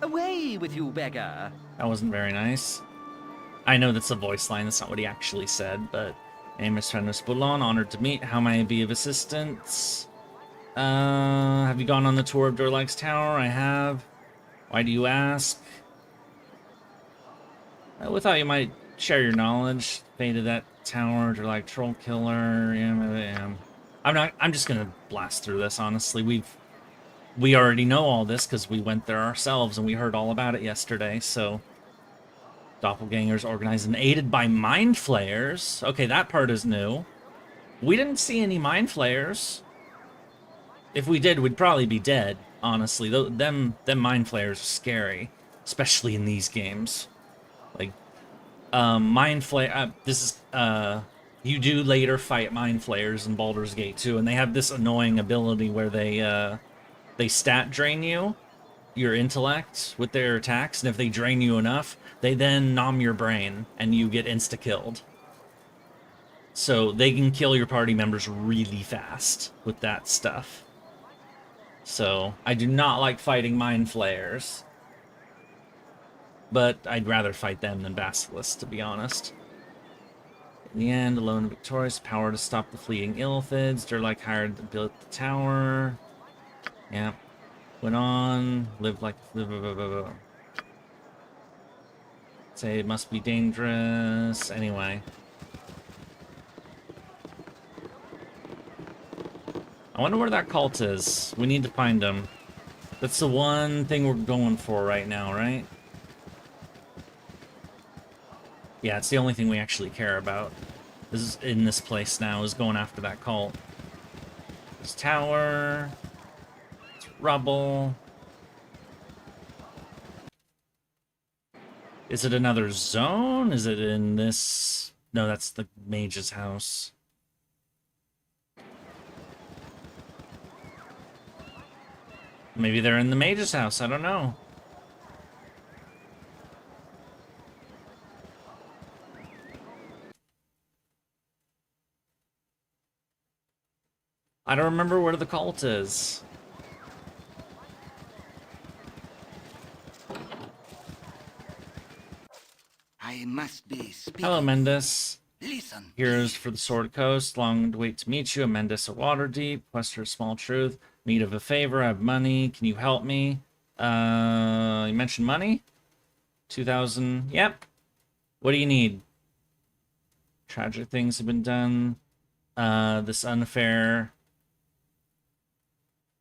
Away with you, beggar. That wasn't very nice. I know that's a voice line, that's not what he actually said, but... Name is Fenris Boulon, honored to meet. How may I be of assistance? Have you gone on the tour of Durlag's tower? I have. Why do you ask? We thought you might share your knowledge. Fate of that tower, Durlag troll killer. Yeah. I'm just gonna blast through this. Honestly, we already know all this because we went there ourselves and we heard all about it yesterday. So, doppelgangers organized and aided by mind flayers. Okay, that part is new. We didn't see any mind flayers. If we did, we'd probably be dead. Honestly, them mind flayers are scary, especially in these games. Like, mind flare. This is you do later fight mind flayers in Baldur's Gate 2, and they have this annoying ability where they stat drain you, your intellect, with their attacks, and if they drain you enough, they then nom your brain, and you get insta-killed. So they can kill your party members really fast with that stuff. So I do not like fighting mind flayers. But I'd rather fight them than basilisks, to be honest. In the end, alone and victorious, power to stop the fleeting illithids. Durlag hired to build the tower. Yeah. Went on, lived like... Say it must be dangerous. Anyway. I wonder where that cult is. We need to find them. That's the one thing we're going for right now, right? Yeah, it's the only thing we actually care about. This is in this place now, is going after that cult. This tower. It's rubble. Is it another zone? Is it in this? No, that's the mage's house. Maybe they're in the mage's house, I don't know. I don't remember where the cult is. I must be speaking. Hello, Mendes. Listen. Here's for the Sword Coast. Long to wait to meet you. Mendes at Waterdeep. Quest for a small truth. Need of a favor. I have money. Can you help me? You mentioned money? 2,000. Yep. What do you need? Tragic things have been done. This unfair...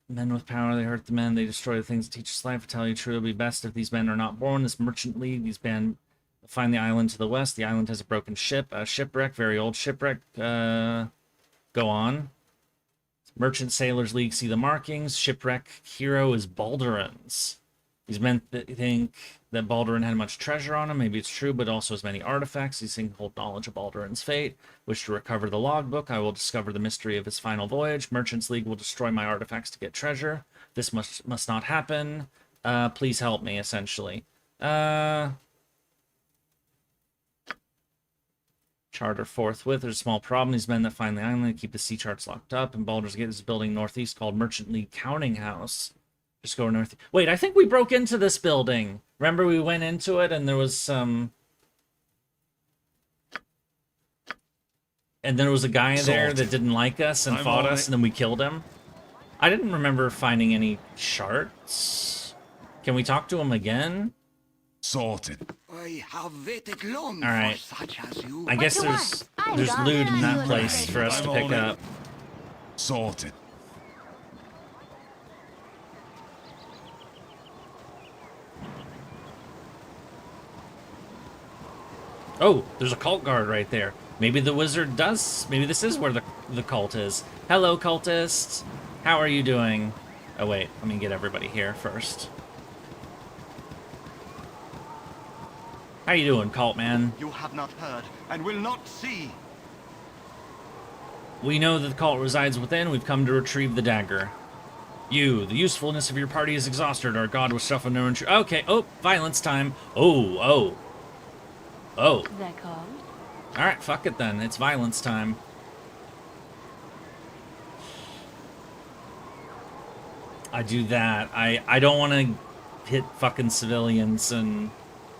Men with power, they hurt the men, they destroy the things that teach us life. I tell you true, it'll be best if these men are not born. This merchant league, these men find the island to the west. The island has a broken ship, a shipwreck, very old shipwreck. Go on. Merchant Sailors League, see the markings. Shipwreck hero is Baldurins. These men think that Baldurin had much treasure on him. Maybe it's true, but also has many artifacts. These things hold knowledge of Baldurin's fate. Wish to recover the logbook. I will discover the mystery of his final voyage. Merchants League will destroy my artifacts to get treasure. This must not happen. Please help me, essentially. Charter forthwith. There's a small problem. These men that find the island keep the sea charts locked up. And Baldur's Gate is a building northeast called Merchant League Counting House. Just go north. Wait, I think we broke into this building. Remember we went into it and there was some... And there was a guy there that didn't like us and fought us and then we killed him. I didn't remember finding any charts. Can we talk to him again? Sorted. I have waited long All right. for such as you. I guess there's loot in that place for us to pick up. Sorted. Oh, there's a cult guard right there. Maybe the wizard does... Maybe this is where the cult is. Hello, cultists. How are you doing? Oh, wait. Let me get everybody here first. How you doing, cult man? You have not heard and will not see. We know that the cult resides within. We've come to retrieve the dagger. You, the usefulness of your party is exhausted. Our god was suffer no intrusion. Okay, oh, violence time. Oh. They're called. Alright, fuck it then. It's violence time. I do that. I don't want to hit fucking civilians and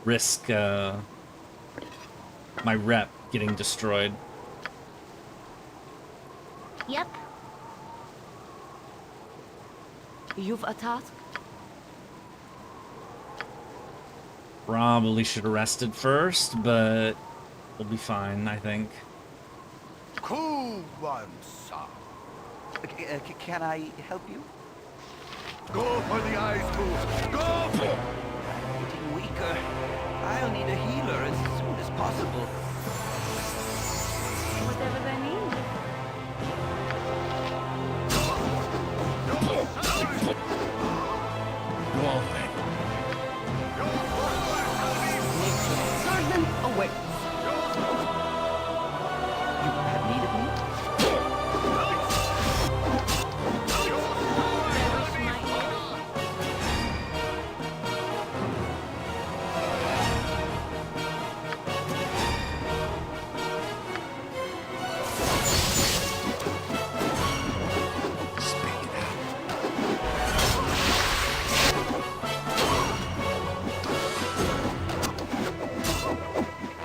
risk my rep getting destroyed. Yep. You've a task? Probably should have rested first, but we'll be fine, I think. Cool one, sir. Can I help you? Go for the ice boost. Go for Getting weaker. I'll need a healer as soon as possible. Whatever they need. Go on then. Sergeant away. You have need of me?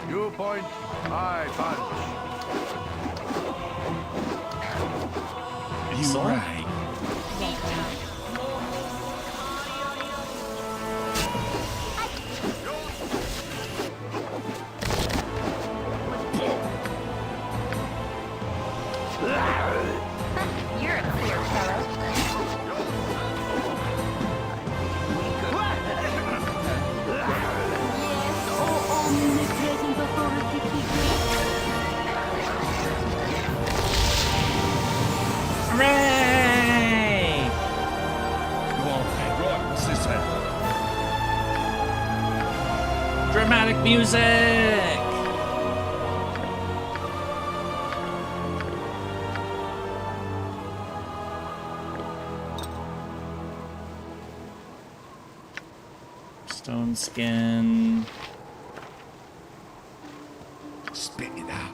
You point, I punch. You right. You're a clear fellow. Omnipresent authority Hooray! Go on then. Right, what's this then? Dramatic music! Stone skin. Spit it out.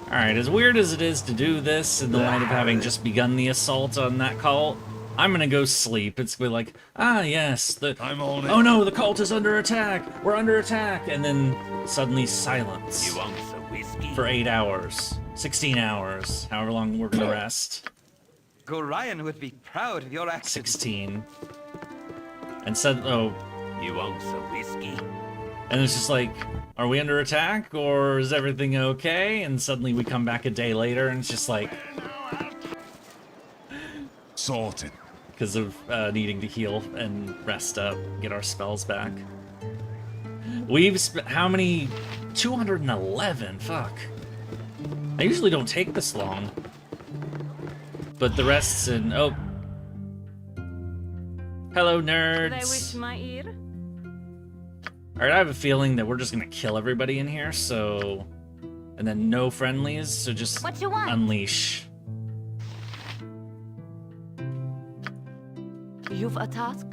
Alright, as weird as it is to do this in the light of having just begun the assault on that cult, I'm gonna go sleep. It's gonna be like, ah yes, I'm on it. oh no, the cult is under attack! We're under attack! And then suddenly silence. You want some whiskey? For 8 hours. 16 hours. However long we're gonna rest. Gorion would be proud of your actions. 16. And said, oh, You want some whiskey? and it's just like, are we under attack or is everything okay? And suddenly we come back a day later and it's just like, Sorted. because of needing to heal and rest up, get our spells back. We've how many? 211, fuck. I usually don't take this long. But the rest's in, oh. Hello, nerds. They wish my ear. Alright, I have a feeling that we're just gonna kill everybody in here, so... And then no friendlies, so just What you want? unleash. You've a task?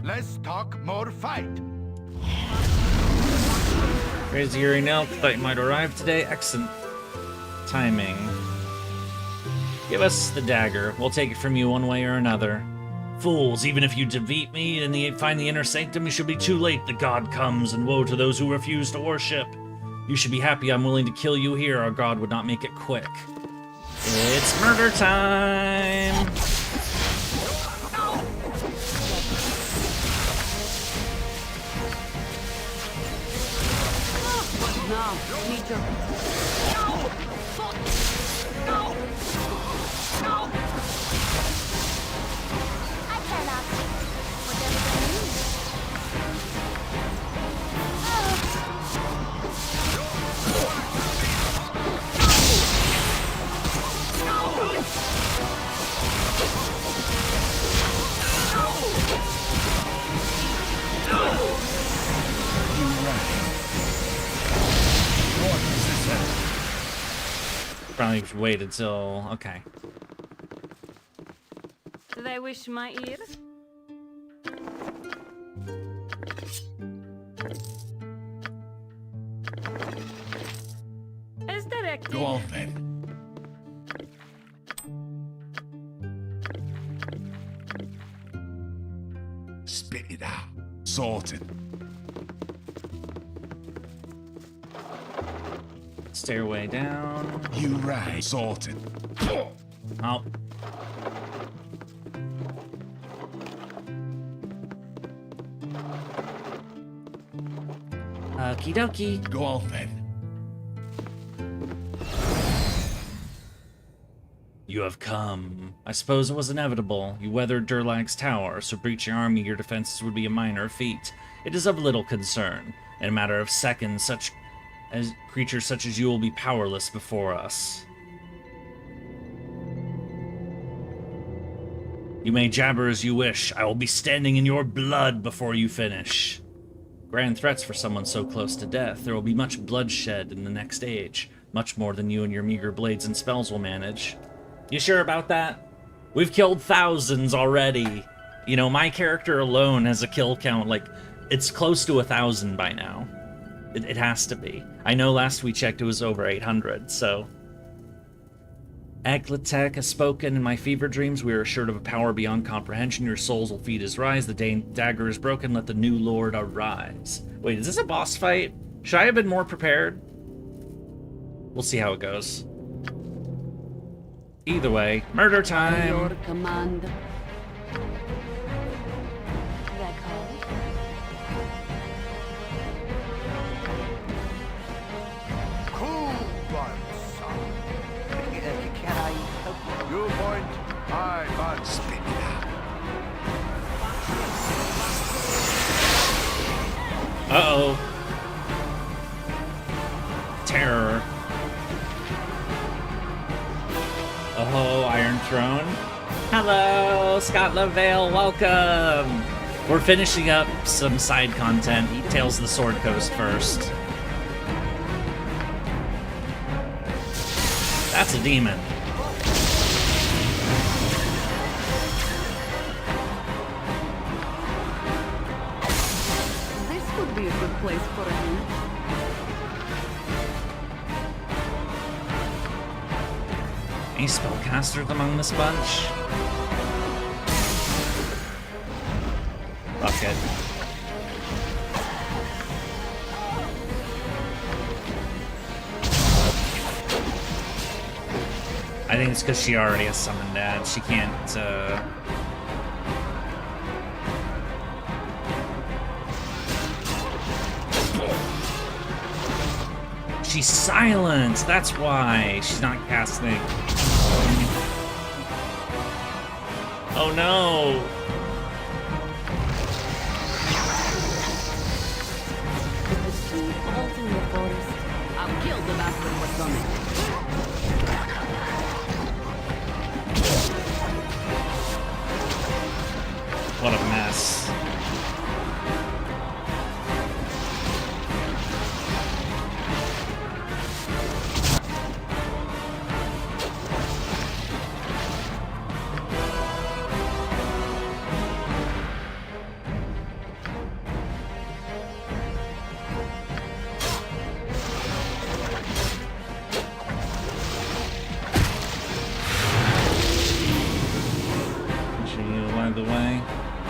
Let's talk more fight. Crazy Yurie Nelk, thought you might arrive today. Excellent timing. Give us the dagger. We'll take it from you one way or another. Fools, even if you defeat me and find the inner sanctum, it should be too late. The god comes, and woe to those who refuse to worship. You should be happy I'm willing to kill you here. Our god would not make it quick. It's murder time! Now, need your... I cannot. Whatever they need. Probably should wait until... Okay. Do they wish my ear? As directed. Go on then. Spit it out. Sorted. Stairway down. You right. Sorted. Oh. Okie dokie. Go on then. You have come. I suppose it was inevitable. You weathered Durlag's tower, so breaching our meager defenses would be a minor feat. It is of little concern. In a matter of seconds, creatures such as you will be powerless before us. You may jabber as you wish. I will be standing in your blood before you finish. Grand threats for someone so close to death. There will be much bloodshed in the next age. Much more than you and your meager blades and spells will manage. You sure about that? We've killed thousands already. You know, my character alone has a kill count, like, it's close to 1,000 by now. It has to be. I know last we checked it was over 800, so... Aglatek has spoken. In my fever dreams, we are assured of a power beyond comprehension. Your souls will feed his rise. The dagger is broken. Let the new lord arise. Wait, is this a boss fight? Should I have been more prepared? We'll see how it goes. Either way, murder time! Your command. Cool one, son. Can I help you? You point, I but spit it out. Uh-oh. Terror. Oh, Iron Throne. Hello, Scott Lavale, welcome! We're finishing up some side content. Tales of the Sword Coast first. That's a demon. This would be a good place for a hint. Any spellcasters among this bunch? Fuck it. I think it's because she already has summoned that. She can't, She's silent! That's why she's not casting. Oh no! Halt in the forest. I'll kill the bastard for coming. What a mess. The way.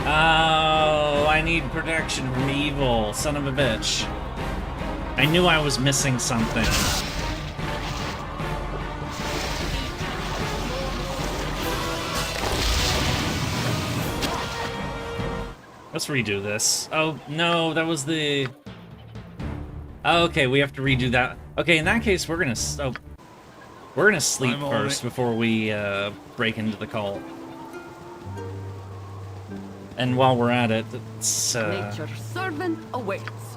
Oh, I need protection from evil. Son of a bitch. I knew I was missing something. Let's redo this. Oh, no, that was the... Oh, okay, we have to redo that. Okay, in that case, we're gonna... Oh, we're gonna sleep first before we break into the cult. And while we're at it, it's, Nature's servant awaits.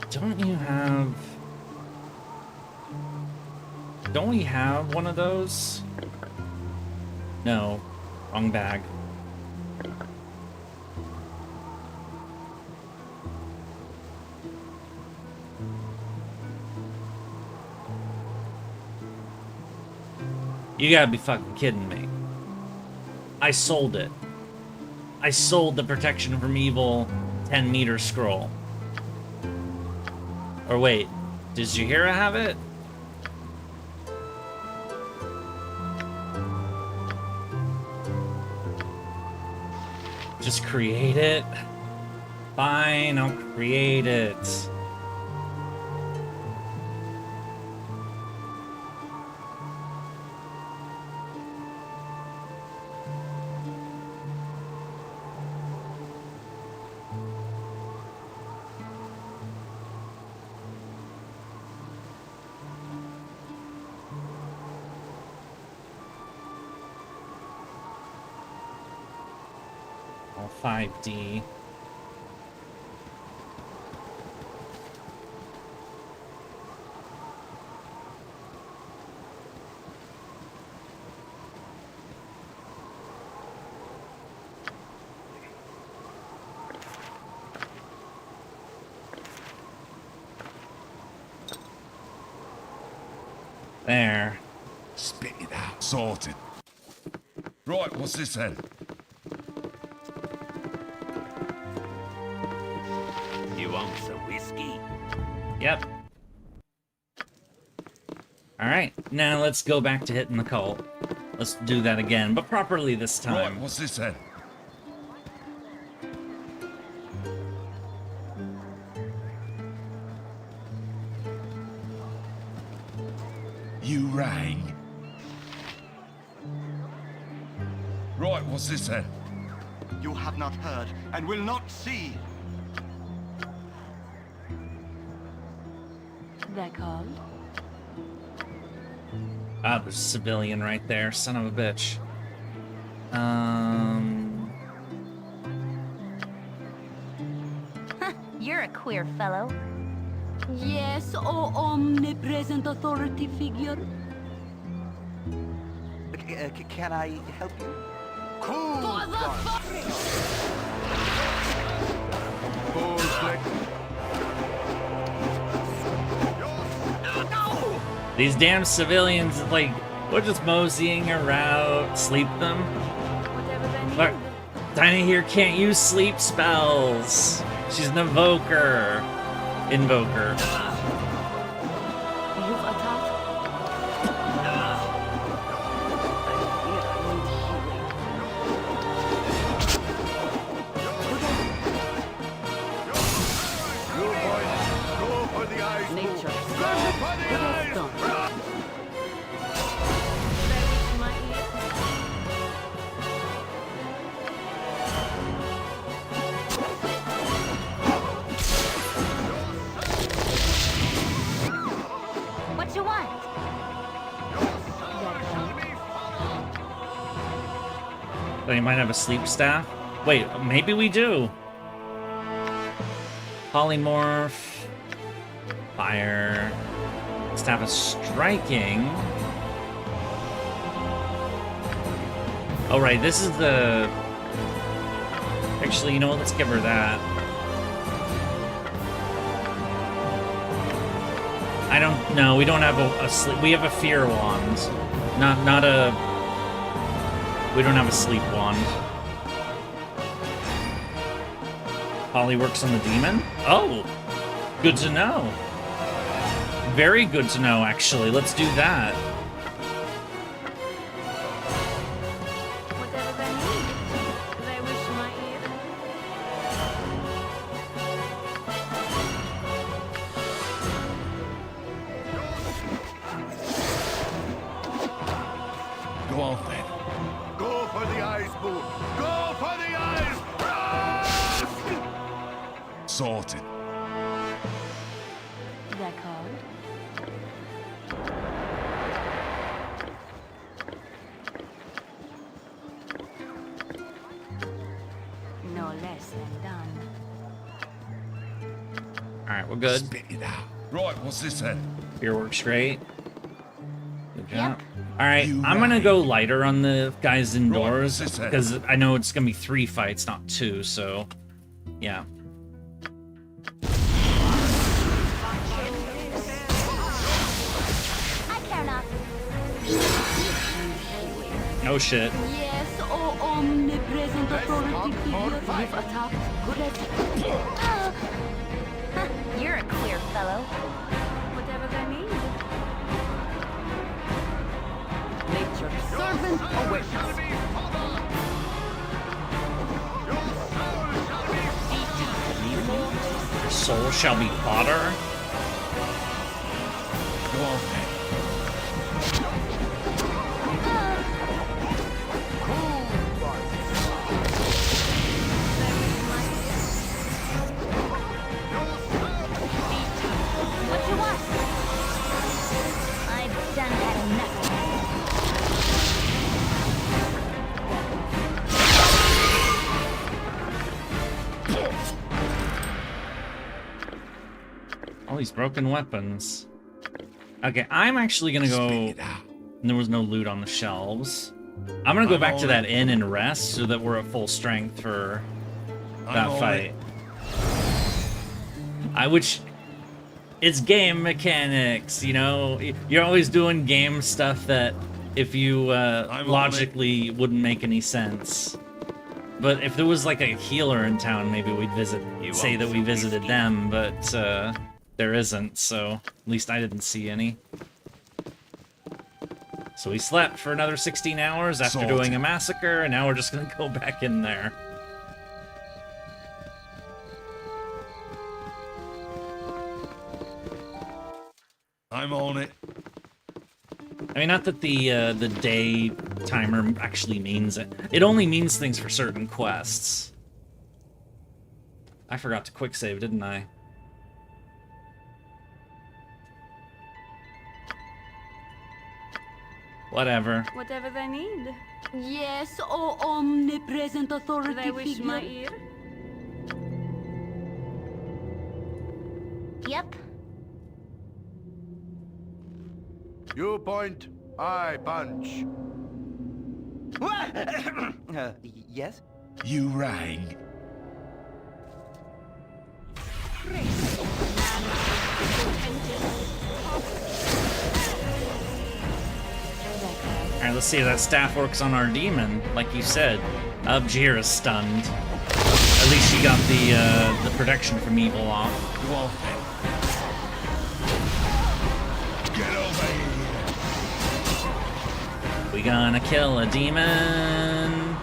Don't you have... Don't we have one of those? No. Wrong bag. You gotta be fucking kidding me. I sold it. I sold the protection from evil 10-meter scroll. Or wait, did Jaheira have it? Just create it? Fine, I'll create it. 5D. There. Spit it out. Sorted. Right, what's this then? You want some whiskey? Yep. Alright, now let's go back to hitting the cult. Let's do that again, but properly this time. Right, what's this then? You rang? Right, what's this then? You have not heard and will not see. That called? Ah, there's a civilian right there, son of a bitch. You're a queer fellow. Yes, oh omnipresent authority figure. Can I help you? Cool. For the Full flick. These damn civilians, like, we're just moseying around, sleep them. Look, Dinah here can't use sleep spells. She's an invoker. Invoker. You've attacked. You boys, go for the eyes. Nature. Go for the eyes. Done. What you want? They might have a sleep staff. Wait, maybe we do. Polymorph. Fire. Staff of striking. Oh, right, this is the... Actually, you know what? Let's give her that. I don't... No, we don't have a sleep... We have a fear wand. Not a... We don't have a sleep wand. Polly works on the demon? Oh! Good to know. Very good to know, actually. Let's do that. Whatever they need. They wish my ear. Go on then. Go for the eyes, boo. Go for the eyes. Sorted. That called? No less than done. Alright, we're good. Spit it out. Right, what's this then? Fear works great. Good job. Yep. Alright, You I'm gonna right. go lighter on the guys indoors, Right, this because I know it's gonna be 3 fights, not 2, so... Yeah. I care not. Oh shit. Yes, oh omnipresent authority figure. You've attacked. Correct. You're a queer fellow. Whatever they need. Nature. Servant awaits. Your soul shall be fodder? Go on then. What you want? I've done had enough of this. these broken weapons. Okay, I'm actually gonna go... Spit it out. There was no loot on the shelves. I'm gonna go back to that inn and rest so that we're at full strength for that fight. It's game mechanics, you know? You're always doing game stuff that, if you logically wouldn't make any sense. But if there was like a healer in town, maybe we'd say that we visited them, but there isn't, so at least I didn't see any. So we slept for another 16 hours after doing a massacre, and now we're just gonna go back in there. I'm on it. I mean, not that the day timer actually means it. It only means things for certain quests. I forgot to quick save, didn't I? Whatever. Whatever they need. Yes, oh omnipresent authority They wish figure. my ear. Yep. You point, I punch. Yes? You rang. Alright, let's see if that staff works on our demon. Like you said, bgee is stunned. At least she got the protection from evil off. You want it? Get over here. We gonna kill a demon.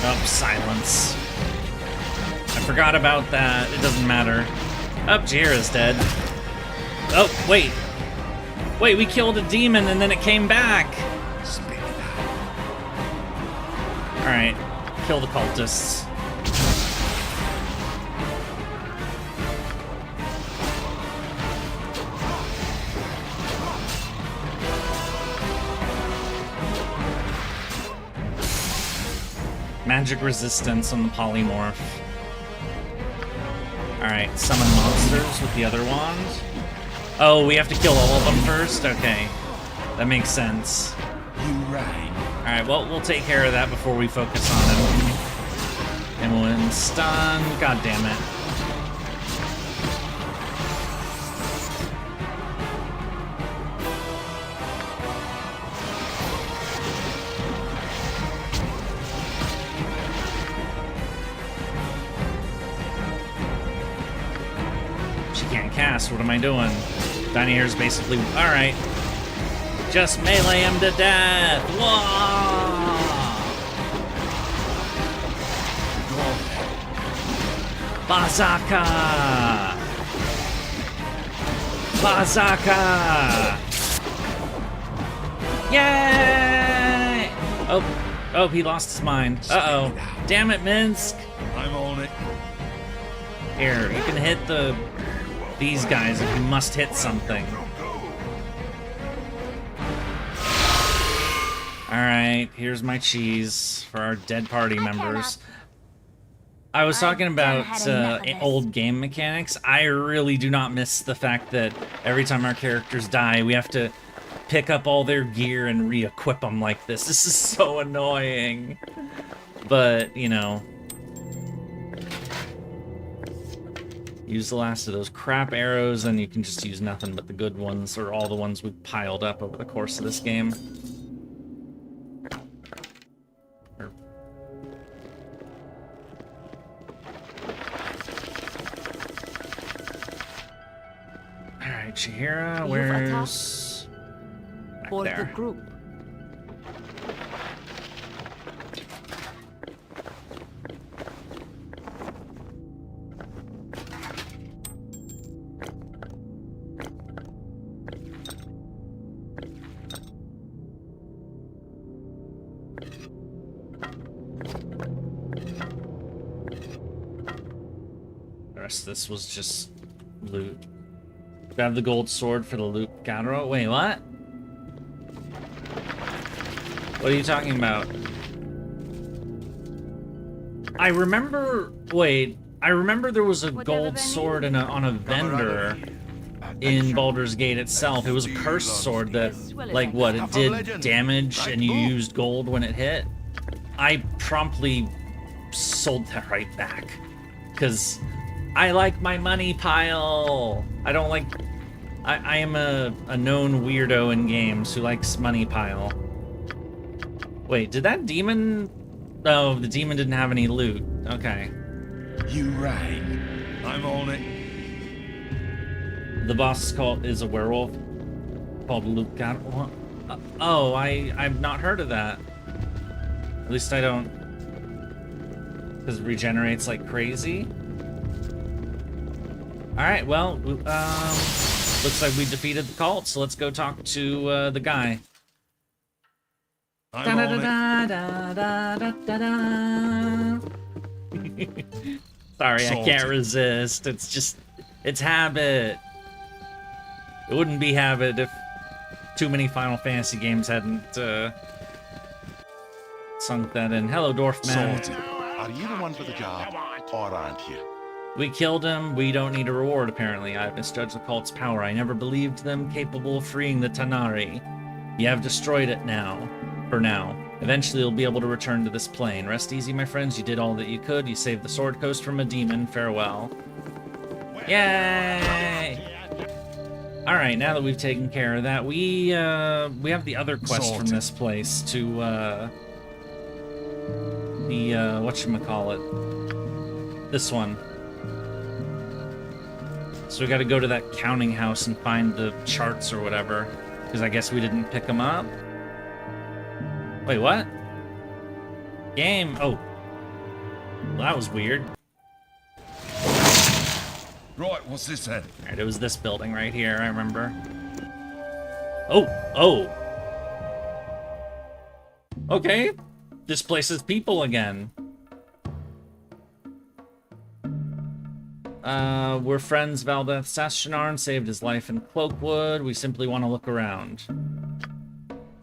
Oh, silence. I forgot about that. It doesn't matter. Oh, Jira's dead. Oh, wait. Wait, we killed a demon and then it came back. Spit it out. Alright. Kill the cultists. Magic resistance on the polymorph. Alright, summon monsters with the other wand. Oh, we have to kill all of them first? Okay. That makes sense. You rang. Alright, well, we'll take care of that before we focus on him. And we'll stun. God damn it. Cast. What am I doing? Dinair's basically... Alright. Just melee him to death! Whoa! Bazaka! Bazaka! Yay! Oh, he lost his mind. Uh-oh. Damn it, Minsk! I'm on it. Here, you can hit these guys if you must hit something. Alright, here's my cheese for our dead party members. I was talking about old game mechanics. I really do not miss the fact that every time our characters die, we have to pick up all their gear and re-equip them like this. This is so annoying. But, you know... Use the last of those crap arrows, and you can just use nothing but the good ones, or all the ones we've piled up over the course of this game. Alright, Chihira, where's... Back For the there. group. This was just loot. Grab the gold sword for the loot. Gataro. Wait, what? What are you talking about? I remember... Wait. I remember there was a gold sword on a vendor in Baldur's Gate itself. It was a cursed sword that, like, what? It did damage and you used gold when it hit? I promptly sold that right back. Because I like my money pile. I don't like... I am a known weirdo in games who likes money pile. Wait, did that demon... Oh, the demon didn't have any loot. Okay. Yurie. I'm on it. The boss is a werewolf called Luke. Oh, I've not heard of that. At least I don't... Because it regenerates like crazy. Alright, well, looks like we defeated the cult, so let's go talk to the guy. I'm on it. Sorry, I can't Salted. resist. It's just... It's habit. It wouldn't be habit if too many Final Fantasy games hadn't sunk that in. Hello, Dwarfman. Sorted. Are you the one for the job, or aren't you? We killed him. We don't need a reward, apparently. I've misjudged the cult's power. I never believed them capable of freeing the Tanari. You have destroyed it now. For now. Eventually, you'll be able to return to this plane. Rest easy, my friends. You did all that you could. You saved the Sword Coast from a demon. Farewell. Yay! Alright, now that we've taken care of that, we have the other quest from this place to, whatchamacallit? This one. So we gotta go to that counting house and find the charts or whatever, because I guess we didn't pick them up. Wait, what? Game. Oh. Well, that was weird. Right, what's this then? Alright, it was this building right here, I remember. Oh! Oh! Okay. This place is people again. We're friends. Valdeth Sashinarn saved his life in Cloakwood. We simply want to look around.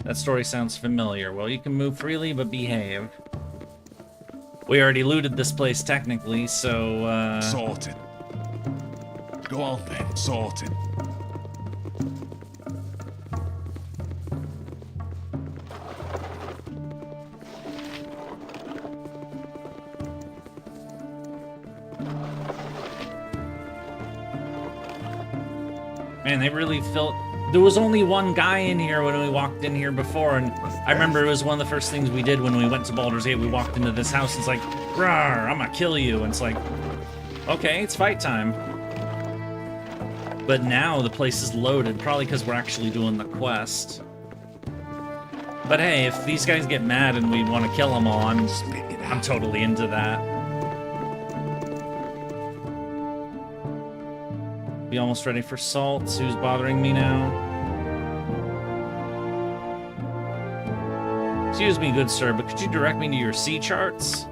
That story sounds familiar. Well, you can move freely, but behave. We already looted this place, technically, so, Sorted. Go on then, sorted. Man, they really felt... There was only one guy in here when we walked in here before, and I remember it was one of the first things we did when we went to Baldur's Gate. We walked into this house, and it's like, rawr, I'm gonna kill you. And it's like, okay, it's fight time. But now the place is loaded, probably because we're actually doing the quest. But hey, if these guys get mad and we want to kill them all, I'm totally into that. Be almost ready for salts. Who's bothering me now? Excuse me, good sir, but could you direct me to your sea charts?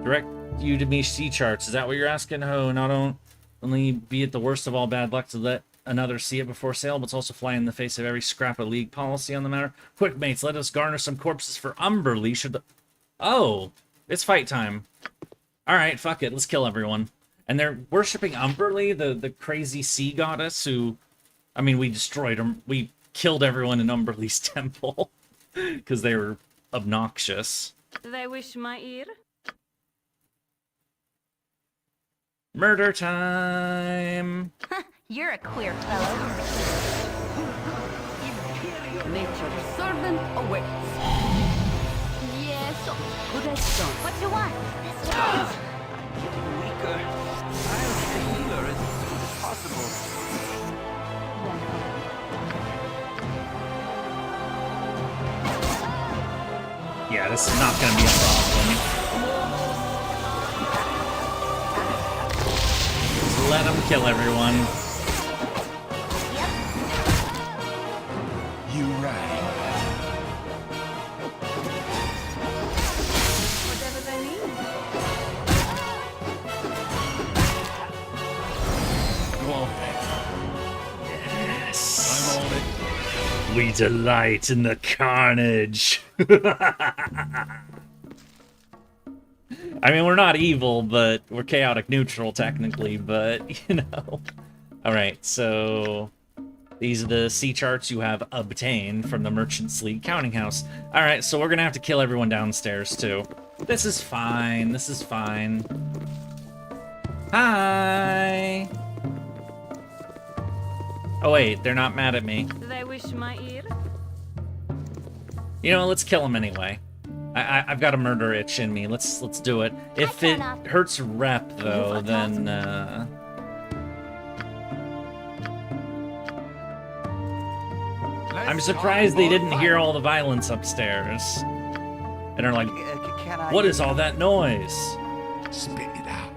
Direct you to me sea charts. Is that what you're asking? Oh, not only be it the worst of all bad luck to let another see it before sale, but it's also fly in the face of every scrap of League policy on the matter. Quick, mates, let us garner some corpses for Umberlee. Oh, it's fight time. All right, fuck it. Let's kill everyone. And they're worshipping Umberlee, the crazy sea goddess who... I mean, we destroyed them. We killed everyone in Umberlee's temple. Because they were obnoxious. They wish my ear? Murder time! You're a queer fellow. Nature's servant awaits. Yes, Gorion. What you want? Getting weaker. I'll need a healer as soon as possible. Yeah, this is not gonna be a problem. Just let them kill everyone. Yurie. Whatever they need. Go on then. Yes. I'm on it. We We delight in the carnage. I mean, we're not evil, but we're chaotic neutral, technically, but, you know. Alright, so... these are the sea charts you have obtained from the Merchant's League counting house. Alright, so we're gonna have to kill everyone downstairs, too. This is fine, this is fine. Hi! Oh wait, they're not mad at me. They wish my ear? You know, let's kill them anyway. I've got a murder itch in me. Let's do it. If it hurts rep though, then I'm surprised they didn't hear all the violence upstairs. And are like, what is all that noise? Spit it out.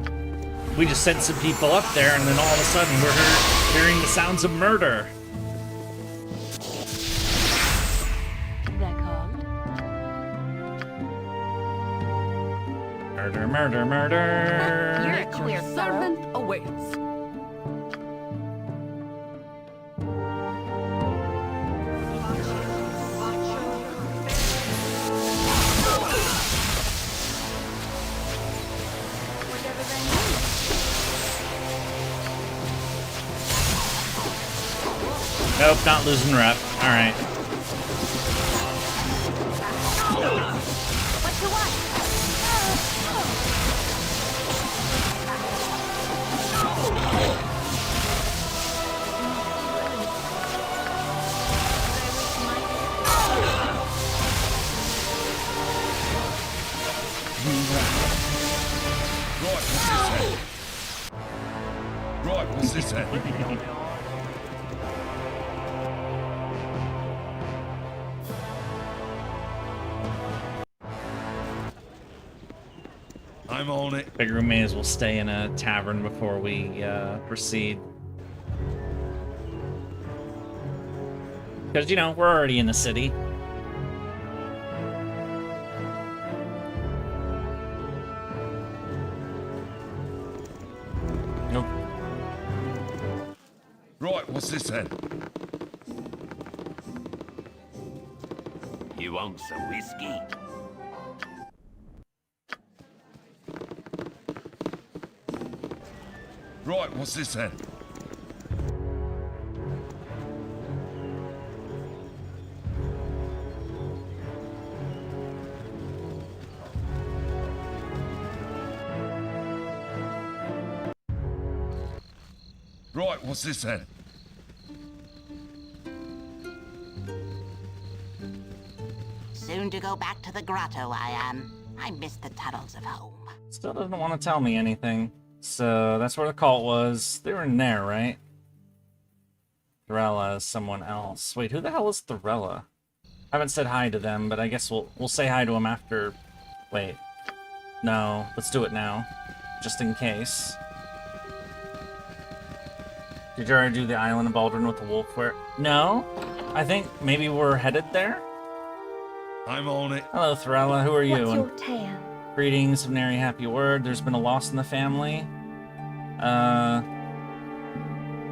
We just sent some people up there, and then all of a sudden we're hearing the sounds of murder. Murder, murder, murder. You're a queer Servant awaits. Nope, not losing rep. Alright. What to what? Right, what's this then? I'm on it. Figure we may as well stay in a tavern before we proceed. Because, you know, we're already in the city. Nope. Right, what's this then? You want some whiskey? Right, what's this then? Right, what's this then? Soon to go back to the grotto, I am. I miss the tunnels of home. Still doesn't want to tell me anything. So that's where the cult was. They were in there, right? Thorella is someone else. Wait, who the hell is Thorella? I haven't said hi to them, but I guess we'll say hi to them after. Wait. No, let's do it now. Just in case. Did you already do the island of Baldur with the wolf where? No? I think maybe we're headed there? I'm on it. Hello, Thorella. Who are you? What's your tale? Greetings of nary happy word. There's been a loss in the family.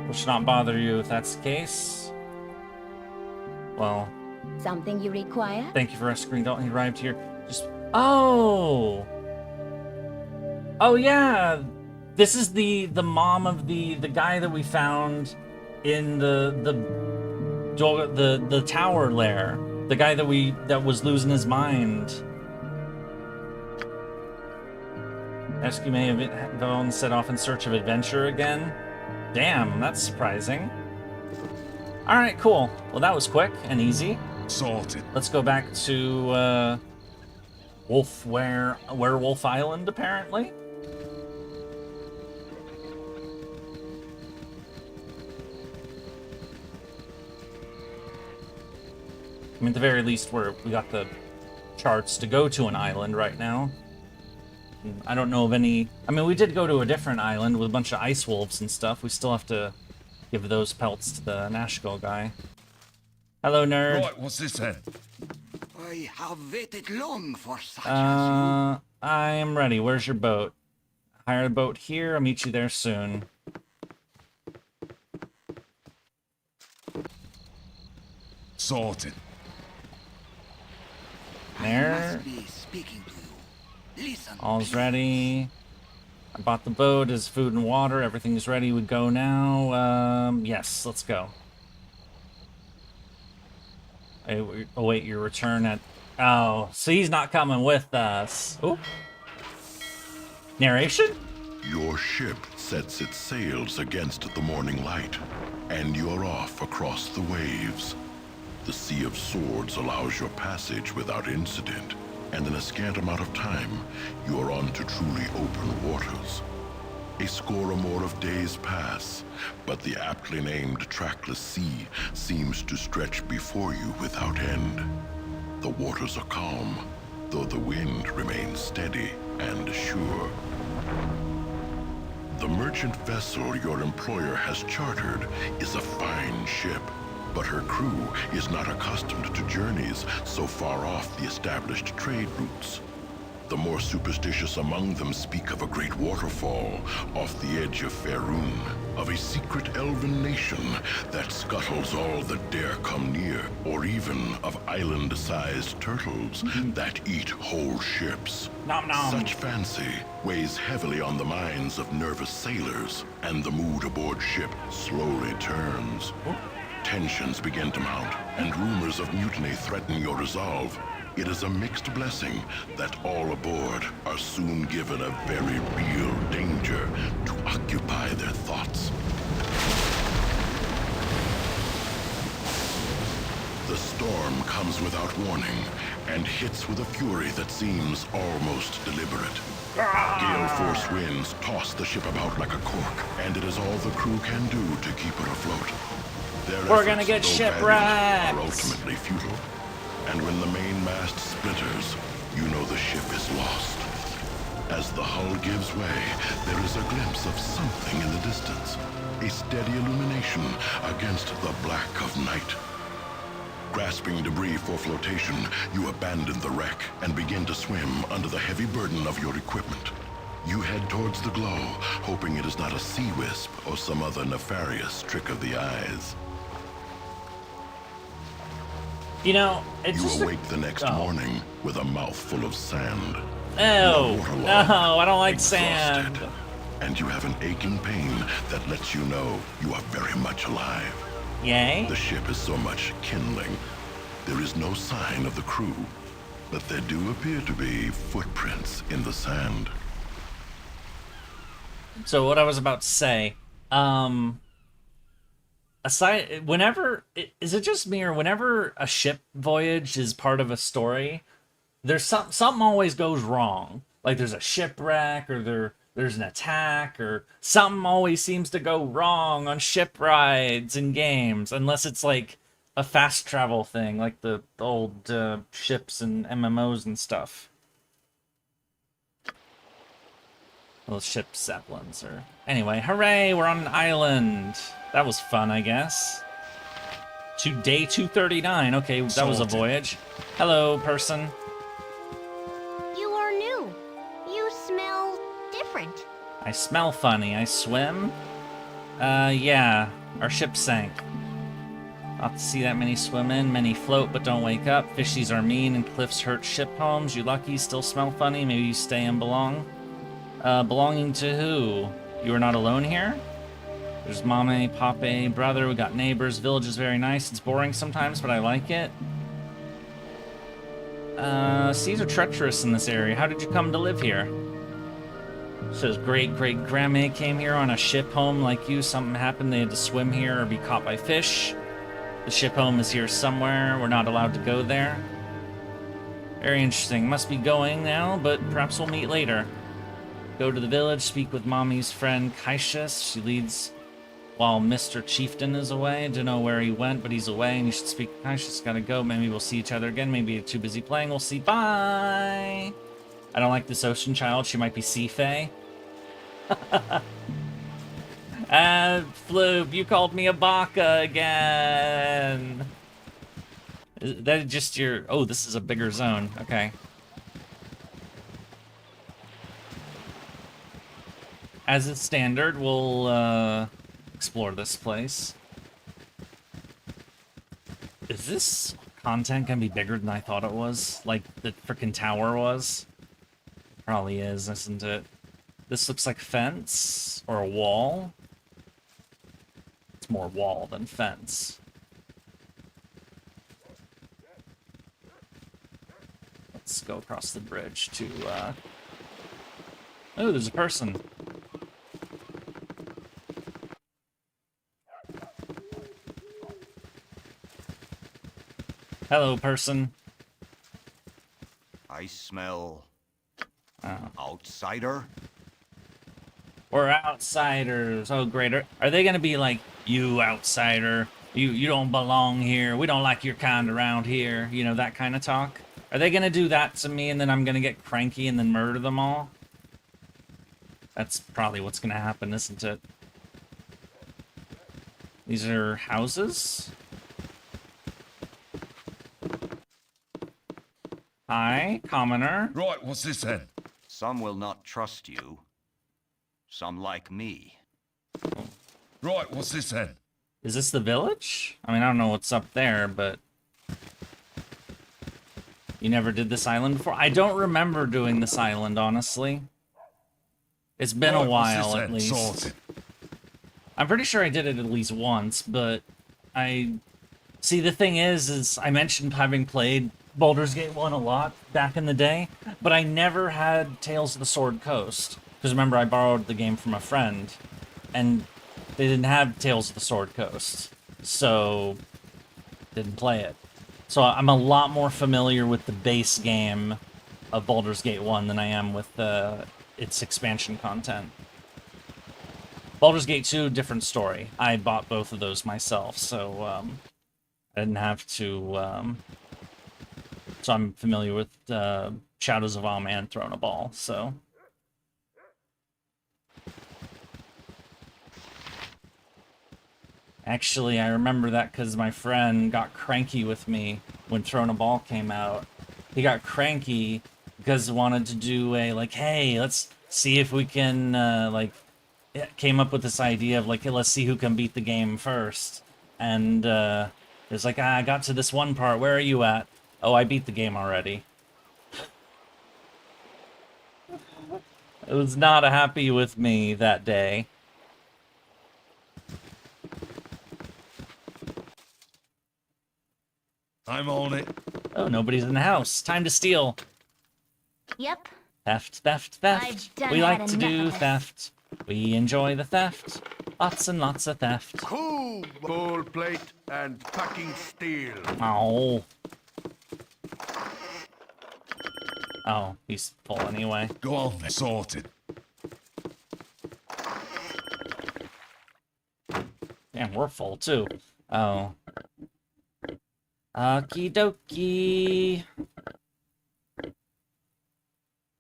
Which should not bother you if that's the case. Well, Something you require? thank you for rescuing Dalton. He arrived here. Just Oh! Oh yeah! This is the mom of the guy that we found in the tower lair. The guy that was losing his mind. Rescue may have gone set off in search of adventure again. Damn, that's surprising. Alright, cool. Well, that was quick and easy. Sorted. Let's go back to Werewolf Island, apparently. I mean, at the very least, we got the charts to go to an island right now. I don't know of any... I mean, we did go to a different island with a bunch of ice wolves and stuff. We still have to give those pelts to the Nashkel guy. Hello, nerd. Right, what's this then? I have waited long for such I am ready. Where's your boat? Hire a boat here. I'll meet you there soon. Sorted. There. Be speaking to you. Listen. All's ready. I bought the boat, as food and water, everything's ready, we go now. Yes, let's go. I await your return at... Oh, so he's not coming with us. Oh. Narration? Your ship sets its sails against the morning light, and you're off across the waves. The Sea of Swords allows your passage without incident, and in a scant amount of time, you're on to truly open waters. A score or more of days pass, but the aptly named trackless sea seems to stretch before you without end. The waters are calm, though the wind remains steady and sure. The merchant vessel your employer has chartered is a fine ship, but her crew is not accustomed to journeys so far off the established trade routes. The more superstitious among them speak of a great waterfall off the edge of Faerun, of a secret elven nation that scuttles all that dare come near, or even of island-sized turtles that eat whole ships. Nom nom. Such fancy weighs heavily on the minds of nervous sailors, and the mood aboard ship slowly turns. Tensions begin to mount, and rumors of mutiny threaten your resolve. It is a mixed blessing that all aboard are soon given a very real danger to occupy their thoughts. The storm comes without warning and hits with a fury that seems almost deliberate. Gale force winds toss the ship about like a cork, and it is all the crew can do to keep it afloat. Their We're gonna efforts, get though valiant, shipwrecked. are ultimately futile. And when the main mast splinters, you know the ship is lost. As the hull gives way, there is a glimpse of something in the distance, a steady illumination against the black of night. Grasping debris for flotation, you abandon the wreck and begin to swim under the heavy burden of your equipment. You head towards the glow, hoping it is not a sea wisp or some other nefarious trick of the eyes. You know, it's You just awake the next morning with a mouthful of sand. Oh, Waterlogged, no, I don't like exhausted, sand. And you have an aching pain that lets you know you are very much alive. Yay? The ship is so much kindling. There is no sign of the crew, but there do appear to be footprints in the sand. So what I was about to say, aside, whenever, is it just me, or whenever a ship voyage is part of a story, there's something always goes wrong. Like there's a shipwreck, or there's an attack, or something always seems to go wrong on ship rides and games, unless it's like a fast travel thing, like the old ships and MMOs and stuff. Well, ship zeppelins, or... Anyway, hooray, we're on an island. That was fun, I guess. To day 239. Okay, that was a voyage. Hello, person. You are new. You smell different. I smell funny. I swim? Yeah. Our ship sank. Not to see that many swim in. Many float but don't wake up. Fishies are mean and cliffs hurt ship homes. You lucky, still smell funny. Maybe you stay and belong. Belonging to who? You are not alone here? There's Mame, Pape, brother, we got neighbors. Village is very nice. It's boring sometimes, but I like it. Seas are treacherous in this area. How did you come to live here? Says great-great-grandma came here on a ship home like you. Something happened, they had to swim here or be caught by fish. The ship home is here somewhere. We're not allowed to go there. Very interesting. Must be going now, but perhaps we'll meet later. Go to the village, speak with Mommy's friend Kaishus. She leads while Mr. Chieftain is away. Don't know where he went, but he's away, and you should speak to Kaishus. Gotta go. Maybe we'll see each other again. Maybe you're too busy playing. We'll see. Bye! I don't like this ocean child. She might be Sea Fae. Floop, you called me a baka again. Is that just your... Oh, this is a bigger zone. Okay. As it's standard, we'll explore this place. Is this content gonna be bigger than I thought it was? Like the frickin' tower was? Probably is, isn't it? This looks like fence or a wall. It's more wall than fence. Let's go across the bridge to, Oh, there's a person. Hello, person. I smell... outsider? We're outsiders. Oh, great. Are they gonna be like, you outsider, you don't belong here, we don't like your kind around here, you know, that kind of talk? Are they gonna do that to me and then I'm gonna get cranky and then murder them all? That's probably what's gonna happen, isn't it? These are houses? Hi, commoner. Right, what's this then? Some will not trust you. Some like me. Right, what's this then? Is this the village? I mean, I don't know what's up there, but... You never did this island before? I don't remember doing this island, honestly. It's been a while, at least. Sorted. I'm pretty sure I did it at least once, but I... See, the thing is I mentioned having played Baldur's Gate 1 a lot back in the day, but I never had Tales of the Sword Coast. Because remember, I borrowed the game from a friend, and they didn't have Tales of the Sword Coast, so didn't play it. So I'm a lot more familiar with the base game of Baldur's Gate 1 than I am with its expansion content. Baldur's Gate 2, different story. I bought both of those myself, so I didn't have to... So I'm familiar with Shadows of Alma and Throne of Ball, so... Actually, I remember that because my friend got cranky with me when Throne of Ball came out. He got cranky because he wanted to do a, like, hey, let's see if we can, like, it came up with this idea of, like, hey, let's see who can beat the game first. And, it was like, I got to this one part, where are you at? Oh, I beat the game already. It was not happy with me that day. I'm on it. Oh, nobody's in the house. Time to steal. Yep. Theft, theft, theft. I've done We had like to enough do of this. theft. We enjoy the theft. Lots and lots of theft. Cool. Gold plate and packing steel. Oh. Oh, he's full anyway. Go on then. Sorted. Damn, we're full too. Oh. Okie dokie.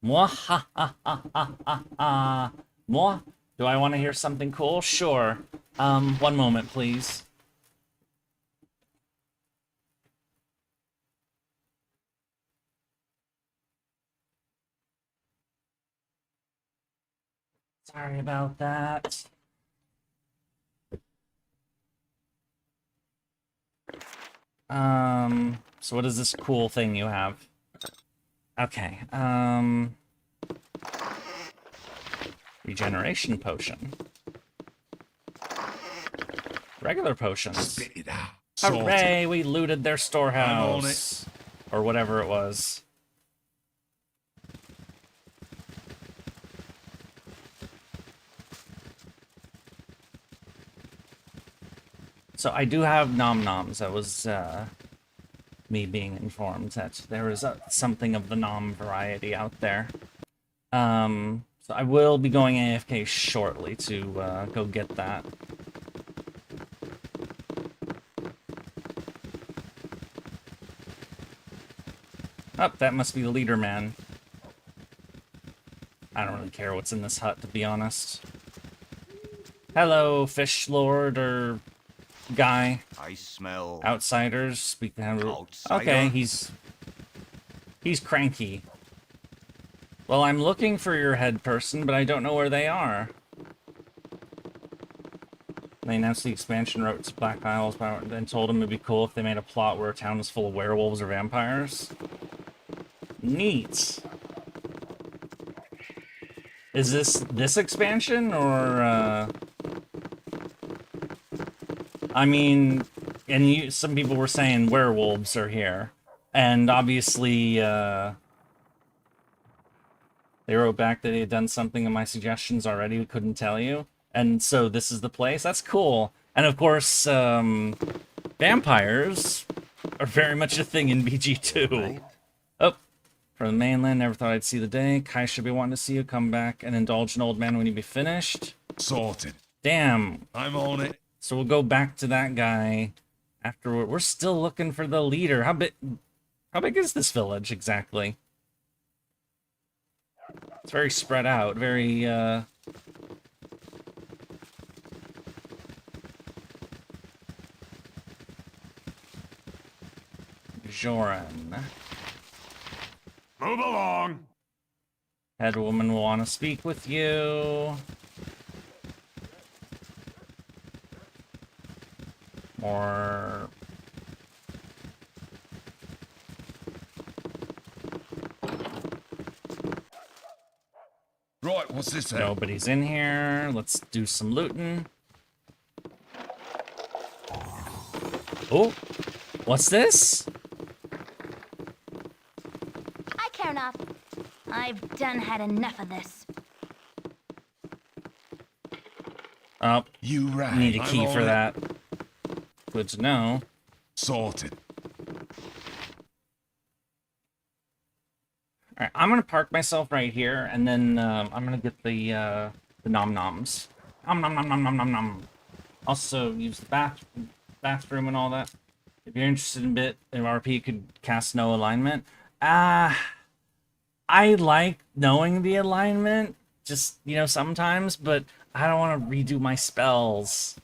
Mwahahahaha. Mwah. Do I want to hear something cool? Sure. One moment, please. Sorry about that. So what is this cool thing you have? Okay, regeneration potion. Regular potions. Spit it out. Hooray, we looted their I'm on storehouse. Or whatever it was. So I do have nom-noms. That was me being informed that there is something of the nom variety out there. So I will be going AFK shortly to go get that. Oh, that must be the leader man. I don't really care what's in this hut, to be honest. Hello, fish lord or guy. I smell... Outsiders. Speak the Outsider? Okay, he's cranky. Well, I'm looking for your head person, but I don't know where they are. They announced the expansion wrote to Black Isles and told him it'd be cool if they made a plot where a town was full of werewolves or vampires. Neat. Is this expansion or I mean, and some people were saying werewolves are here, and obviously they wrote back that they had done something in my suggestions already. We couldn't tell you, and so this is the place. That's cool. And of course, vampires are very much a thing in BG2. Right? Oh, from the mainland, never thought I'd see the day. Kai should be wanting to see you. Come back and indulge an old man when you be finished. Sorted. Damn. I'm on it. So we'll go back to that guy afterward. We're still looking for the leader. How big is this village exactly? It's very spread out, very Joran. Move along. Head woman will want to speak with you. More. Right, what's this then? Nobody's in here. Let's do some looting. Oh, what's this? I care not. I've done had enough of this. Oh, Yurie. need a I'm key on for it. that. Good to know. Sorted. Alright, I'm gonna park myself right here, and then I'm gonna get the nom-noms. Nom-nom-nom-nom-nom-nom-nom. Also, use the bathroom and all that. If you're interested in RP, you could cast no alignment. I like knowing the alignment, just, you know, sometimes, but I don't want to redo my spells.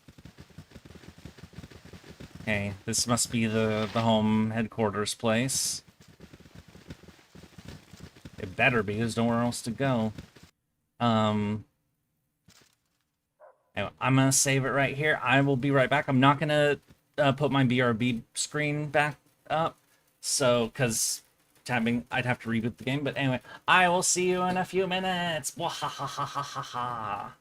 Okay, this must be the home headquarters place. It better be, there's nowhere else to go. Anyway, I'm gonna save it right here. I will be right back. I'm not gonna put my BRB screen back up, so because I'd have to reboot the game. But anyway, I will see you in a few minutes. Wahahahahaha.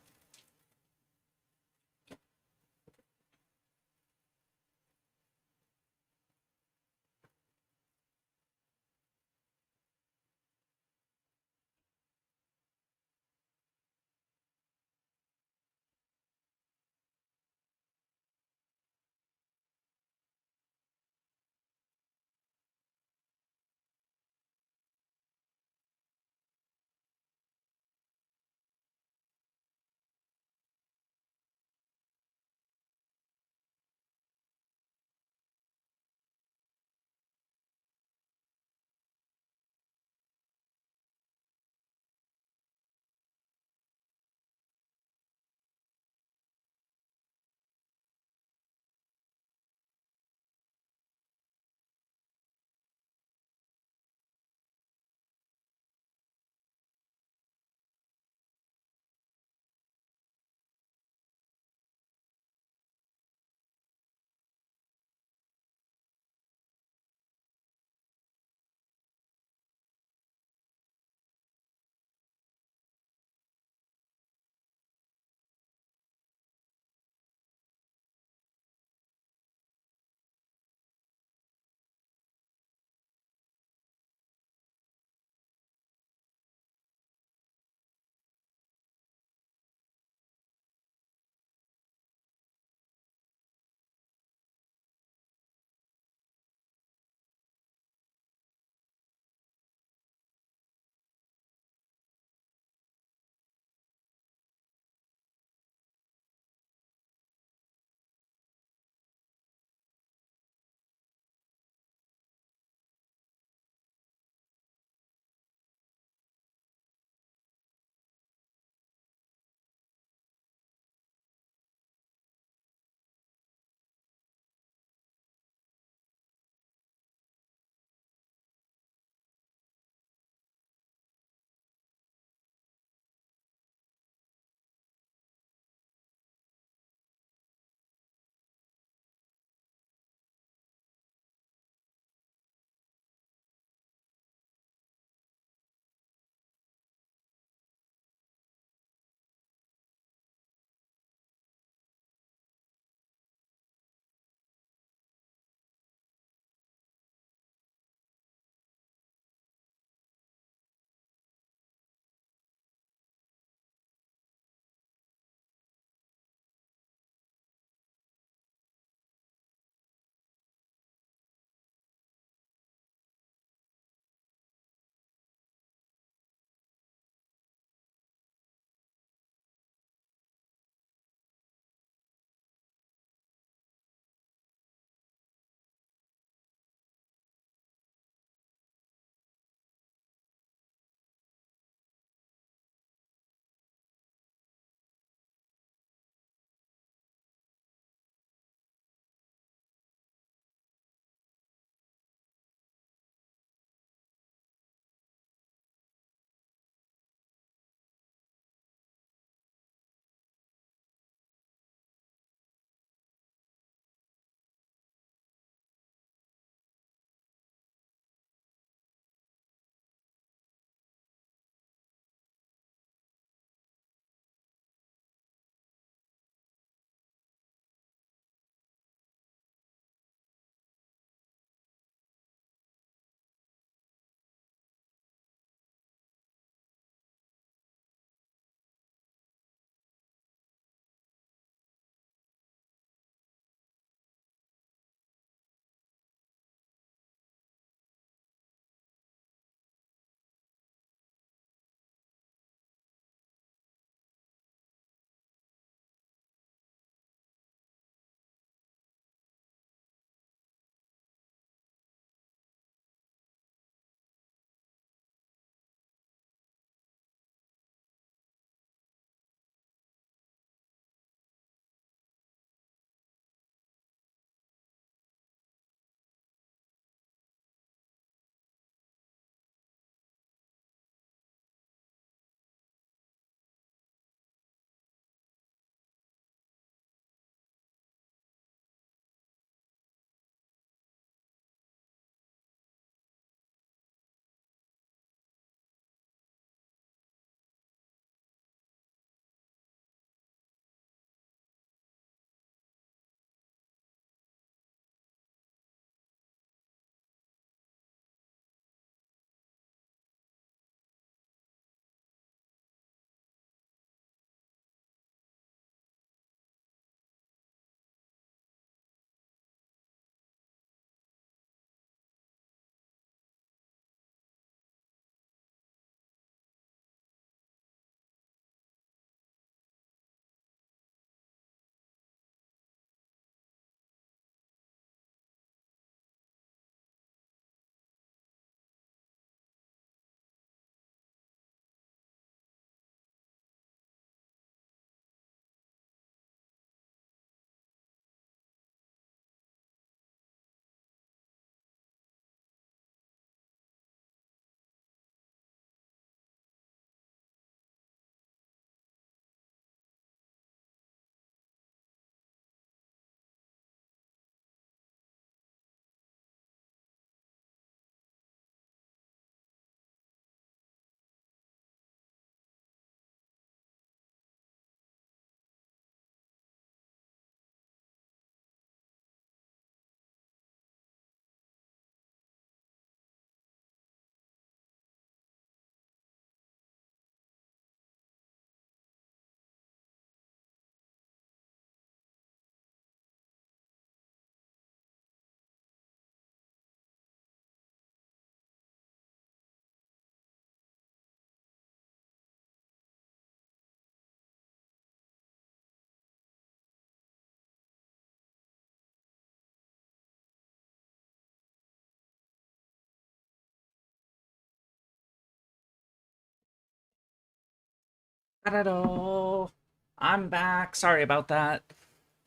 Ta-da-do. I'm back. Sorry about that.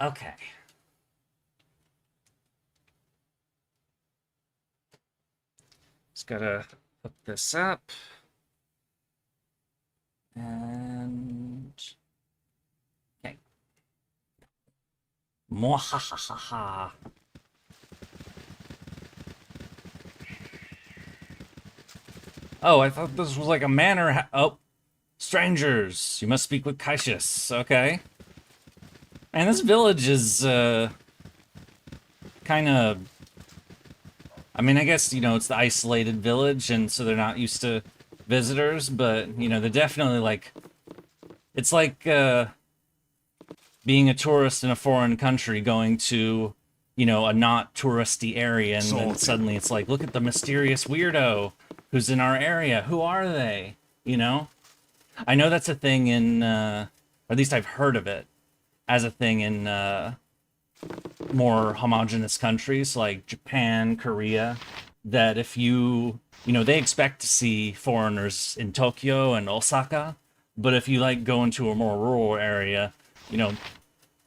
Okay. Just gotta hook this up. And... Okay. Mwahahaha. Oh, I thought this was like a manor. Oh, strangers. You must speak with Cassius. Okay. Man, this village is kind of. I mean, I guess, you know, it's the isolated village, and so they're not used to visitors, but, you know, they're definitely like. It's like being a tourist in a foreign country going to, you know, a not touristy area, and then suddenly it's like, look at the mysterious weirdo who's in our area. Who are they? You know? I know that's a thing in, or at least I've heard of it as a thing in more homogenous countries like Japan, Korea, that if you know, they expect to see foreigners in Tokyo and Osaka, but if you like go into a more rural area, you know,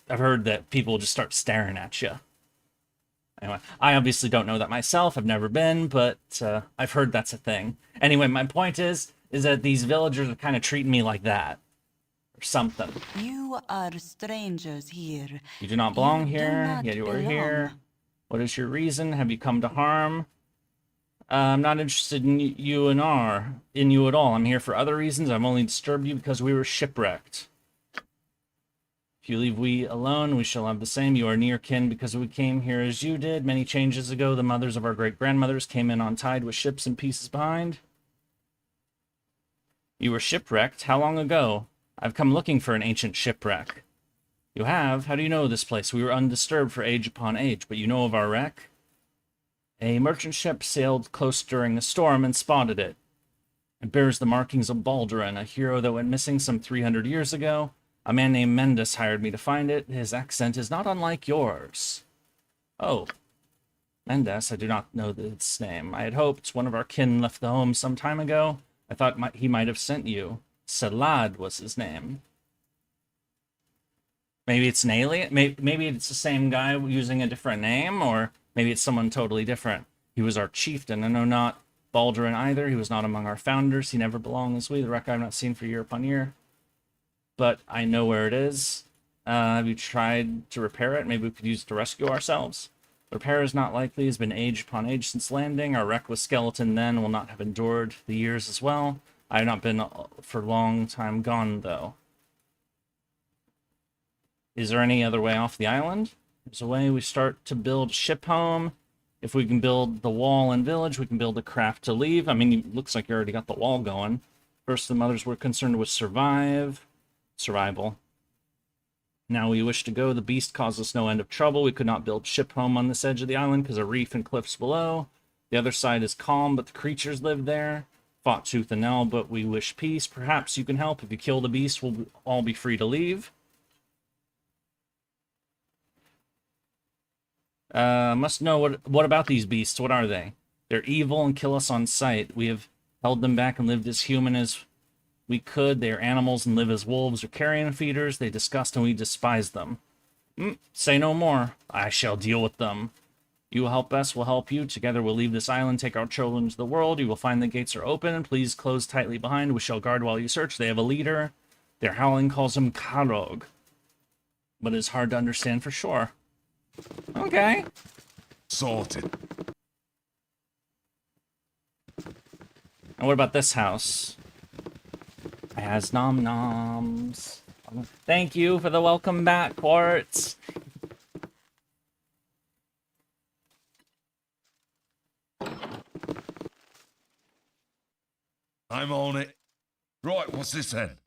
I've heard that people just start staring at you. Anyway, I obviously don't know that myself. I've never been, but I've heard that's a thing. Anyway, my point is that these villagers are kind of treating me like that. Or something. You are strangers here. You do not belong You do here, not yet you are belong. here. What is your reason? Have you come to harm? I'm not interested in you at all. I'm here for other reasons. I've only disturbed you because we were shipwrecked. If you leave we alone, we shall have the same. You are near kin because we came here as you did. Many changes ago, the mothers of our great-grandmothers came in on tide with ships and pieces behind. You were shipwrecked? How long ago? I've come looking for an ancient shipwreck. You have? How do you know this place? We were undisturbed for age upon age, but you know of our wreck? A merchant ship sailed close during a storm and spotted it. It bears the markings of Baldur, a hero that went missing some 300 years ago. A man named Mendes hired me to find it. His accent is not unlike yours. Oh. Mendes, I do not know this name. I had hoped one of our kin left the home some time ago. I thought he might have sent you. Salad was his name. Maybe it's an alien? Maybe it's the same guy using a different name, or maybe it's someone totally different. He was our chieftain. I know not Baldur either. He was not among our founders. He never belonged as we. The wreck I have not seen for year upon year. But I know where it is. Have you tried to repair it? Maybe we could use it to rescue ourselves. Repair is not likely. Has been age upon age since landing. Our wreck was skeleton then. Will not have endured the years as well. I have not been for a long time gone, though. Is there any other way off the island? There's a way we start to build ship home. If we can build the wall and village, we can build a craft to leave. I mean, it looks like you already got the wall going. First, the mothers were concerned with survival. Now we wish to go. The beast caused us no end of trouble. We could not build ship home on this edge of the island because of reef and cliffs below. The other side is calm, but the creatures live there. Fought tooth and nail, but we wish peace. Perhaps you can help. If you kill the beast, we'll all be free to leave. Must know what about these beasts? What are they? They're evil and kill us on sight. We have held them back and lived as human as we could. They are animals and live as wolves or carrion feeders. They disgust and we despise them. Say no more. I shall deal with them. You will help us, we'll help you. Together we'll leave this island, take our children to the world. You will find the gates are open. Please close tightly behind. We shall guard while you search. They have a leader. Their howling calls him Karog, but it's hard to understand for sure. Okay. Sorted. And what about this house? It has nom noms. Thank you for the welcome back, Quartz. I'm on it. Right, what's this then?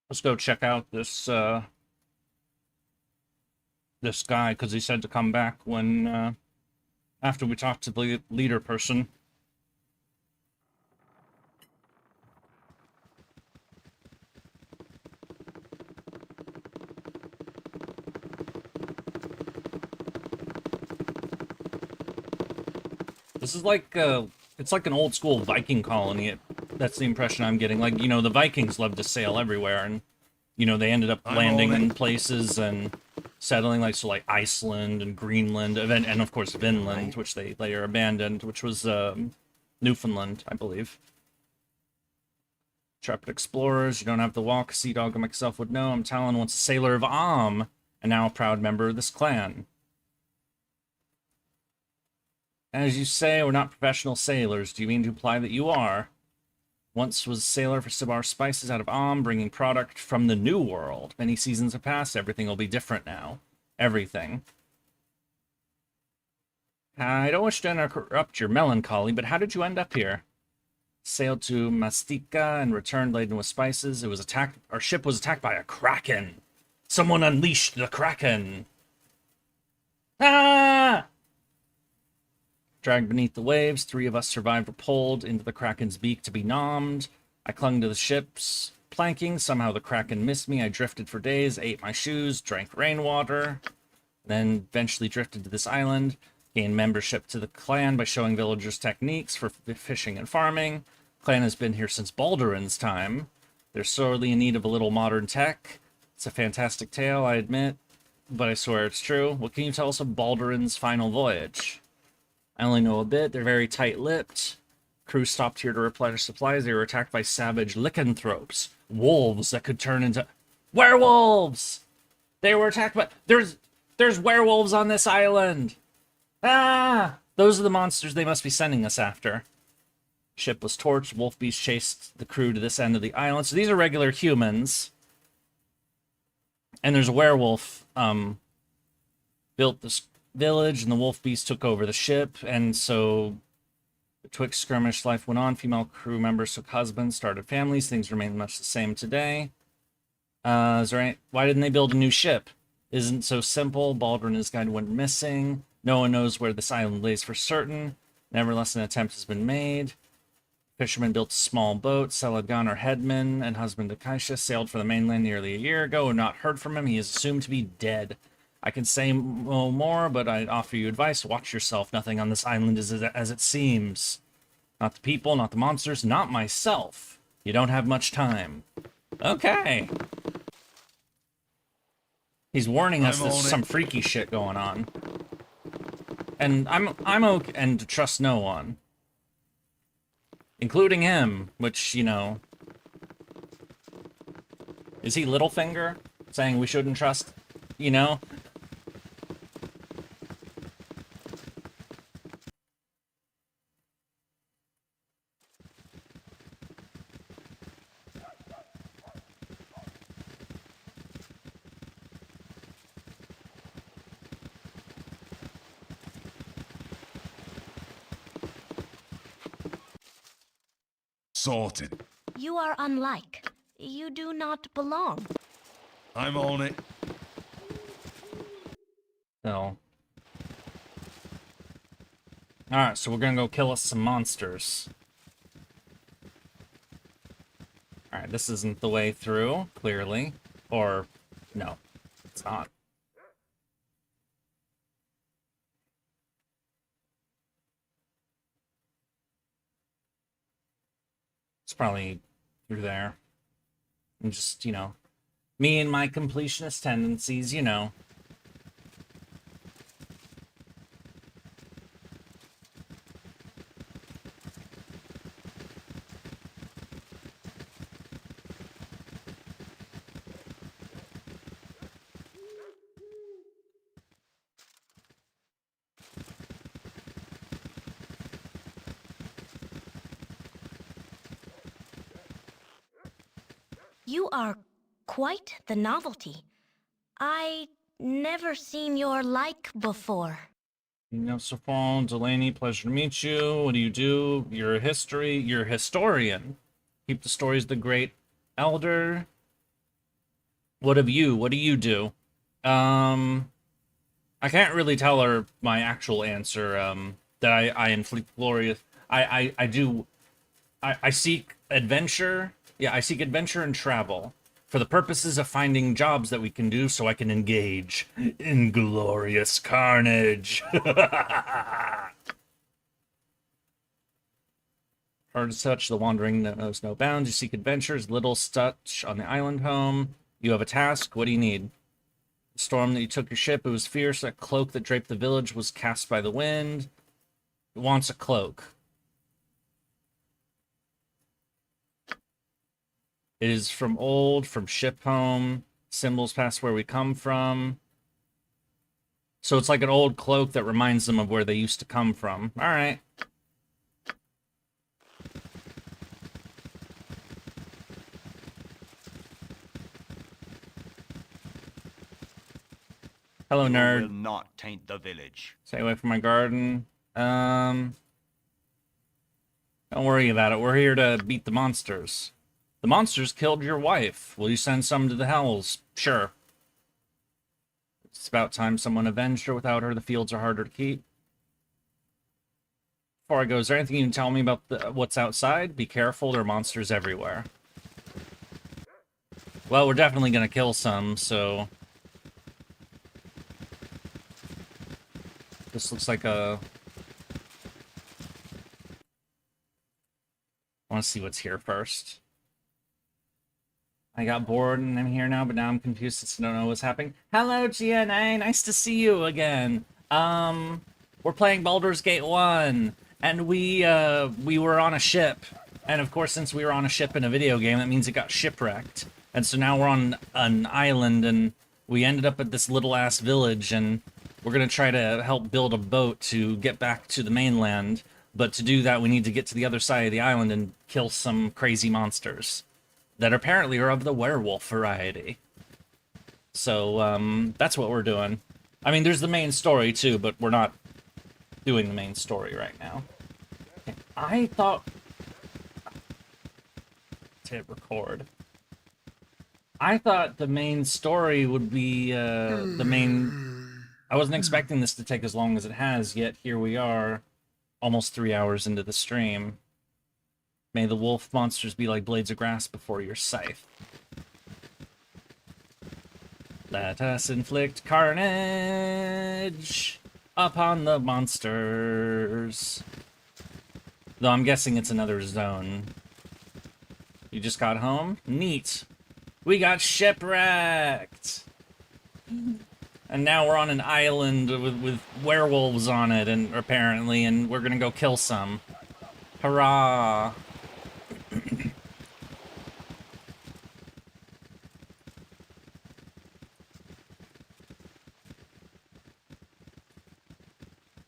Let's go check out this this guy, because he said to come back when after we talk to the leader person. This is like It's like an old school Viking colony. That's the impression I'm getting. Like, you know, the Vikings loved to sail everywhere, and, you know, they ended up landing in places and settling, like, so like Iceland and Greenland, and of course Vinland, which they later abandoned, which was Newfoundland, I believe. Intrepid explorers, you don't have to walk. Sea Dog and myself would know. I'm Talon, once a sailor of Am, and now a proud member of this clan. As you say, we're not professional sailors. Do you mean to imply that you are? Once was a sailor for Sibar Spices out of Am, bringing product from the New World. Many seasons have passed. Everything will be different now. Everything. I don't wish to interrupt your melancholy, but how did you end up here? Sailed to Mastika and returned laden with spices. It was attacked. Our ship was attacked by a kraken. Someone unleashed the kraken. Ah! Dragged beneath the waves, 3 of us survived, were pulled into the kraken's beak to be nommed. I clung to the ship's planking. Somehow the kraken missed me. I drifted for days, ate my shoes, drank rainwater, then eventually drifted to this island. Gained membership to the clan by showing villagers techniques for fishing and farming. Clan has been here since Baldurin's time. They're sorely in need of a little modern tech. It's a fantastic tale, I admit, but I swear it's true. What can you tell us of Baldurin's final voyage? I only know a bit. They're very tight-lipped. Crew stopped here to replenish supplies. They were attacked by savage lycanthropes. Wolves that could turn into... werewolves! They were attacked by... There's werewolves on this island! Ah! Those are the monsters they must be sending us after. Ship was torched. Wolf beast chased the crew to this end of the island. So these are regular humans. And there's a werewolf built this village, and the wolf beast took over the ship. And so betwixt skirmish, life went on. Female crew members took husbands, started families. Things remain much the same today. Why didn't they build a new ship? Isn't so simple. Baldur and his guide went missing. No one knows where this island lays for certain. Nevertheless, an attempt has been made. Fisherman built a small boat. Seladgan, our headman, and husband Akaisha sailed for the mainland nearly a year ago and not heard from him. He is assumed to be dead. I can say no more, but I'd offer you advice. Watch yourself. Nothing on this island is as it seems. Not the people, not the monsters, not myself. You don't have much time. Okay. He's warning us there's some freaky shit going on. And I'm okay, and to trust no one. Including him, which, you know... Is he Littlefinger? Saying we shouldn't trust, you know? Sorted. You are unlike. You do not belong. I'm on it. So. Alright, so we're gonna go kill us some monsters. Alright, this isn't the way through, clearly. Or, no, it's not. It's probably through there. And just, you know, me and my completionist tendencies, you know. You are quite the novelty. I never seen your like before. You know, Safon, Delaney, pleasure to meet you. What do you do? You're a historian. Keep the stories of the great elder. What do you do? I can't really tell her my actual answer, that I inflict glorious... I seek adventure. Yeah, I seek adventure and travel for the purposes of finding jobs that we can do so I can engage in glorious carnage. Hard to touch, the wandering knows no bounds. You seek adventures, little touch on the island home. You have a task. What do you need? The storm that you took your ship, it was fierce. That cloak that draped the village was cast by the wind. It wants a cloak. It is from ship home. Symbols past where we come from. So it's like an old cloak that reminds them of where they used to come from. All right. Hello, nerd. You will not taint the village. Stay away from my garden. Don't worry about it. We're here to beat the monsters. The monsters killed your wife. Will you send some to the hells? Sure. It's about time someone avenged her. Without her, the fields are harder to keep. Before I go, is there anything you can tell me about what's outside? Be careful, there are monsters everywhere. Well, we're definitely gonna kill some, so... This looks like a... I want to see what's here first. I got bored and I'm here now, but now I'm confused since I don't know what's happening. Hello, GNA! Nice to see you again! We're playing Baldur's Gate 1, and we were on a ship. And of course, since we were on a ship in a video game, that means it got shipwrecked. And so now we're on an island, and we ended up at this little-ass village, and we're gonna try to help build a boat to get back to the mainland. But to do that, we need to get to the other side of the island and kill some crazy monsters that apparently are of the werewolf variety. So, that's what we're doing. I mean, there's the main story, too, but we're not doing the main story right now. I thought... Let's hit record. I thought the main story would be, the main... I wasn't expecting this to take as long as it has, yet here we are, almost 3 hours into the stream. May the wolf monsters be like blades of grass before your scythe. Let us inflict carnage upon the monsters. Though I'm guessing it's another zone. You just got home? Neat. We got shipwrecked! And now we're on an island with werewolves on it, and apparently, and we're gonna go kill some. Hurrah!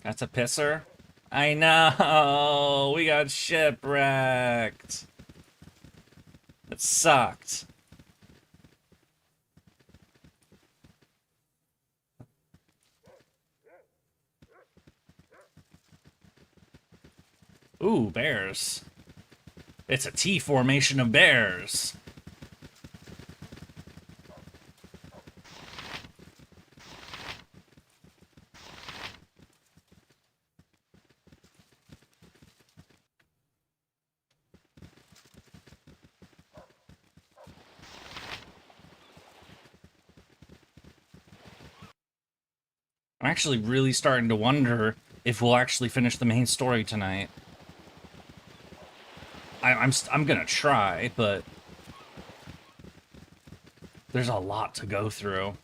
That's a pisser? I know! We got shipwrecked! It sucked. Ooh, bears. It's a T formation of bears. I'm actually really starting to wonder if we'll actually finish the main story tonight. I'm gonna try, but there's a lot to go through.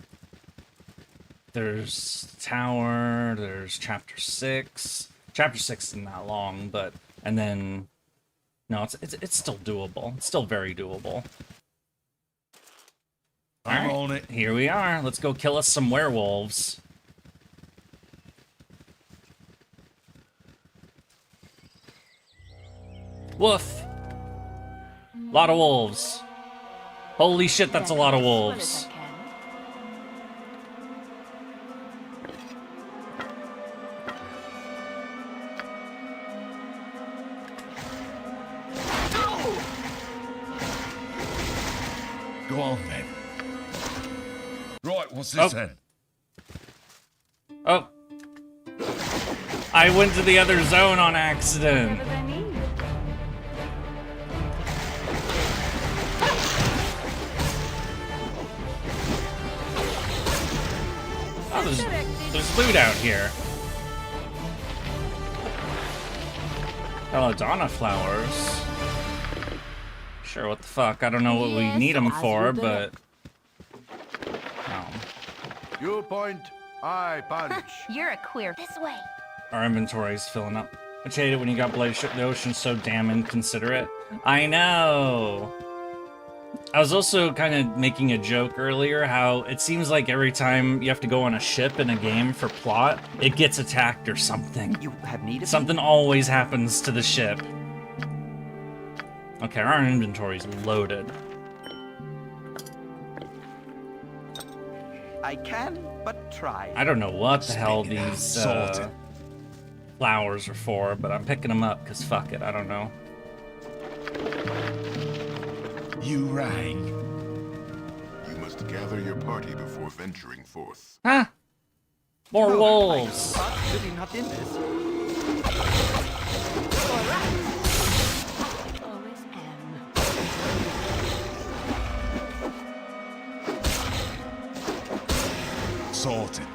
There's Tower, there's Chapter 6. Chapter 6 isn't that long, but... And then... No, it's still doable. It's still very doable. I'm on it. Here we are. Let's go kill us some werewolves. Woof! Lot of wolves. Holy shit, that's a lot of wolves. Go on then. Right, what's this then? Oh. I went to the other zone on accident. There's loot out here. Belladonna flowers. Sure, what the fuck? I don't know what we Yes, need them as for, you but... You point, I punch. You're a queer. This way. Our inventory's filling up. I hate it when you got Bloody Ship. The ocean's so damn inconsiderate. I know! I was also kind of making a joke earlier how it seems like every time you have to go on a ship in a game for plot, it gets attacked or something. You have need of Something always happens to the ship. Okay, our inventory's loaded. I can, but try. I don't know what the hell Spit it out, these sorted. flowers are for, but I'm picking them up because fuck it, I don't know. You rang. You must gather your party before venturing forth. Ah! More No, wolves! I'm really not in this. Always am. Sorted.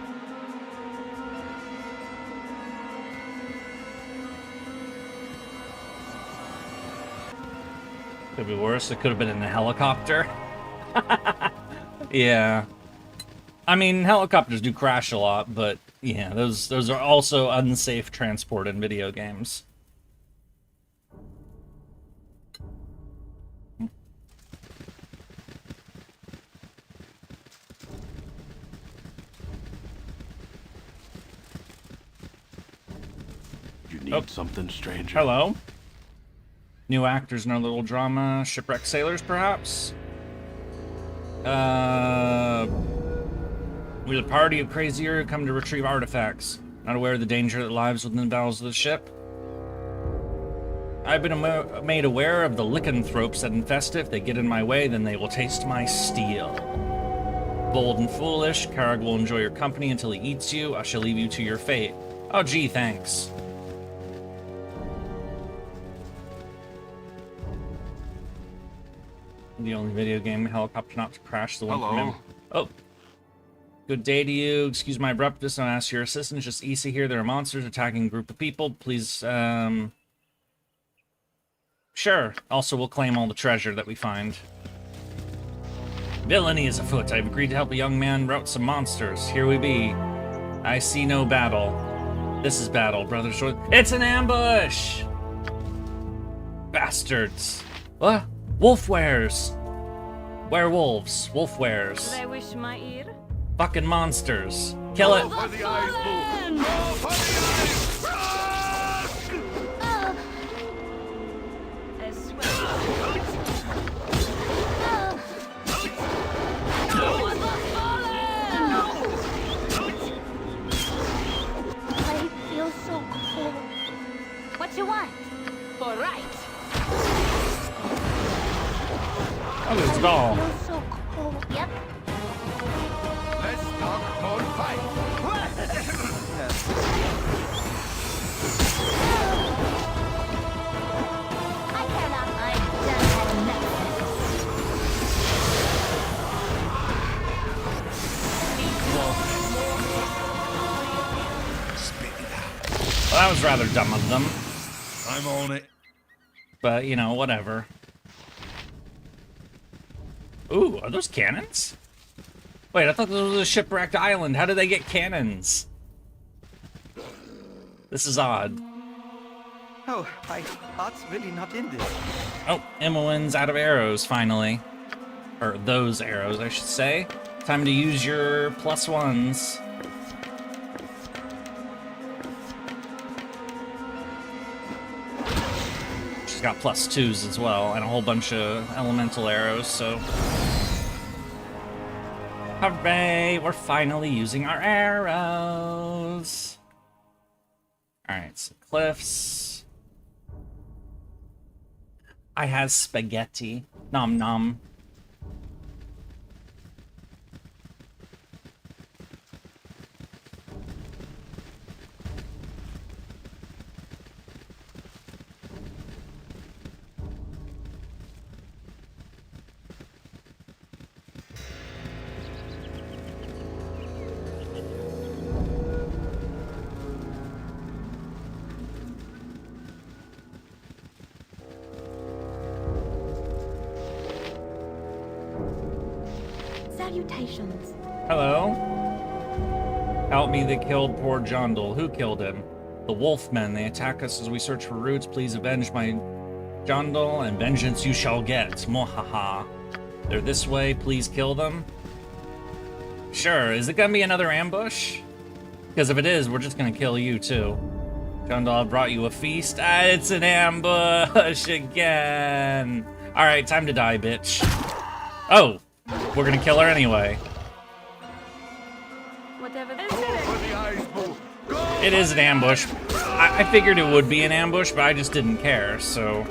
Could be worse. It could have been in a helicopter. Yeah. I mean, helicopters do crash a lot, but yeah, those are also unsafe transport in video games. You need something, stranger. Hello. New actors in our little drama. Shipwrecked sailors, perhaps? We're the party of crazy Yurie who come to retrieve artifacts. Not aware of the danger that lies within the bowels of the ship. I've been made aware of the lycanthropes that infest it. If they get in my way, then they will taste my steel. Bold and foolish, Karag will enjoy your company until he eats you. I shall leave you to your fate. Oh, gee, thanks. The only video game helicopter not to crash, the one from him. Oh. Good day to you. Excuse my abruptness. Don't ask your assistance. Just Issa here. There are monsters attacking a group of people. Please, Sure. Also, we'll claim all the treasure that we find. Villainy is afoot. I've agreed to help a young man rout some monsters. Here we be. I see no battle. This is battle, brother. It's an ambush! Bastards. What? Wolf wares. Werewolves. Wolf wares. I wish my ear. Fucking monsters. Kill it. For the ice boot. Go for the ice. I swear. I feel so cold. What you want? All right. Oh, it's doll. I feel so cold. Yep. Let's talk more fight. I cannot. I'm done had enough. Spit it out. Well, that was rather dumb of them. I'm on it. But, you know, whatever. Ooh, are those cannons? Wait, I thought this was a shipwrecked island. How did they get cannons? This is odd. Oh, my heart's really not in this. Oh, Imoen's out of arrows, finally. Or those arrows, I should say. Time to use your +1s. She's got +2s as well, and a whole bunch of elemental arrows, so... Hooray! We're finally using our arrows! Alright, so cliffs. I have spaghetti. Nom nom. salutations. Hello. Help me, they killed poor Jondal. Who killed him? The Wolfmen. They attack us as we search for roots. Please avenge my Jondal, and vengeance you shall get. Mohaha. They're this way. Please kill them. Sure. Is it gonna be another ambush? Because if it is, we're just gonna kill you too. Jondal, I brought you a feast. Ah, it's an ambush again. All right, time to die, bitch. Oh, we're gonna kill her anyway. Whatever. It is an ambush. I figured it would be an ambush, but I just didn't care, so...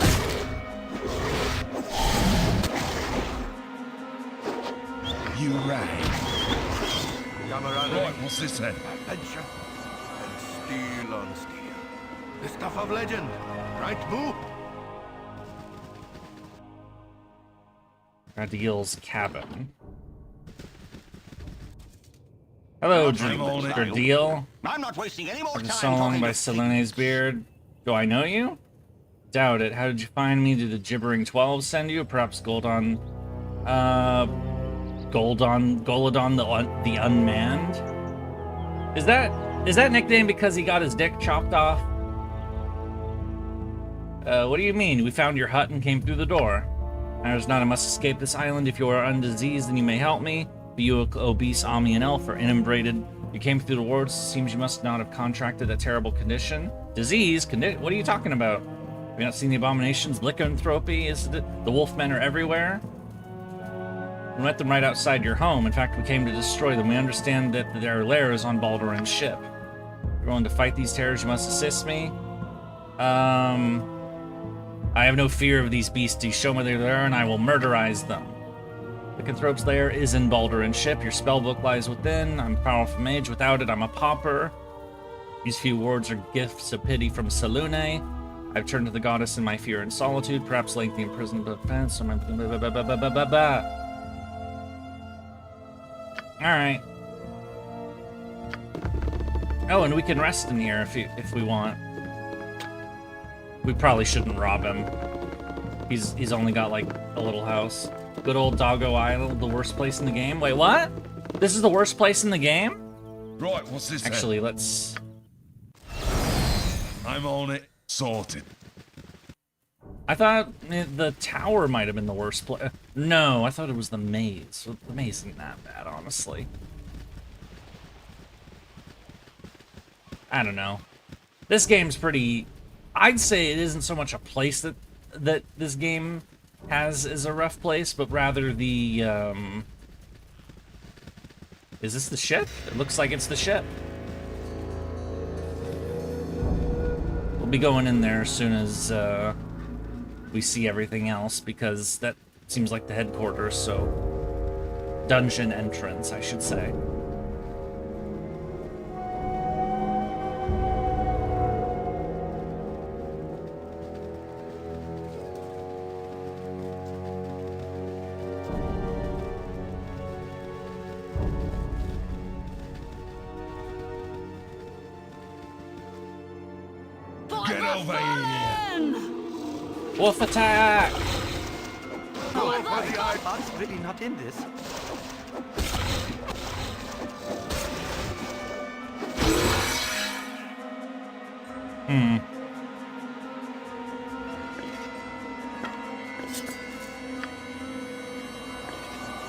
Yurie. Right, what's this then? Adventure and steel on steel. The stuff of legend, right, Boo? Radil's cabin. Hello, Radil. I'm not wasting any more time Song talking by to Selene's beard. Do I know you? Doubt it. How did you find me? Did the gibbering 12 send you? Perhaps Goldon the Unmanned? Is that nickname because he got his dick chopped off? What do you mean? We found your hut and came through the door. Matters not, I must escape this island. If you are undiseased, then you may help me. But you obese Ami and elf are inumbrated. You came through the wards. Seems you must not have contracted a terrible condition. Disease? What are you talking about? Have you not seen the abominations? Lycanthropy? The wolfmen are everywhere? We met them right outside your home. In fact, we came to destroy them. We understand that their lair is on Baldur's ship. If you're willing to fight these terrors, you must assist me. I have no fear of these beasties. Show me their lair and I will murderize them. Lycanthrope's lair is in Baldur's ship. Your spellbook lies within. I'm a powerful mage. Without it, I'm a pauper. These few words are gifts of pity from Selune. I've turned to the goddess in my fear and solitude. Perhaps lengthy imprisoned defense. Alright. Oh, and we can rest in here if we want. We probably shouldn't rob him. He's only got like a little house. Good old Doggo Island, the worst place in the game. Wait, what? This is the worst place in the game? Right, what's this Actually, then? let's... I'm on it. Sorted. I thought the tower might have been the worst place. No, I thought it was the maze. The maze isn't that bad, honestly. I don't know. This game's pretty... I'd say it isn't so much a place that this game has as a rough place, but rather the, Is this the ship? It looks like it's the ship. We'll be going in there as soon as, we see everything else, because that seems like the headquarters, so... Dungeon entrance, I should say. Get over here! Wolf attack! That's really not in this.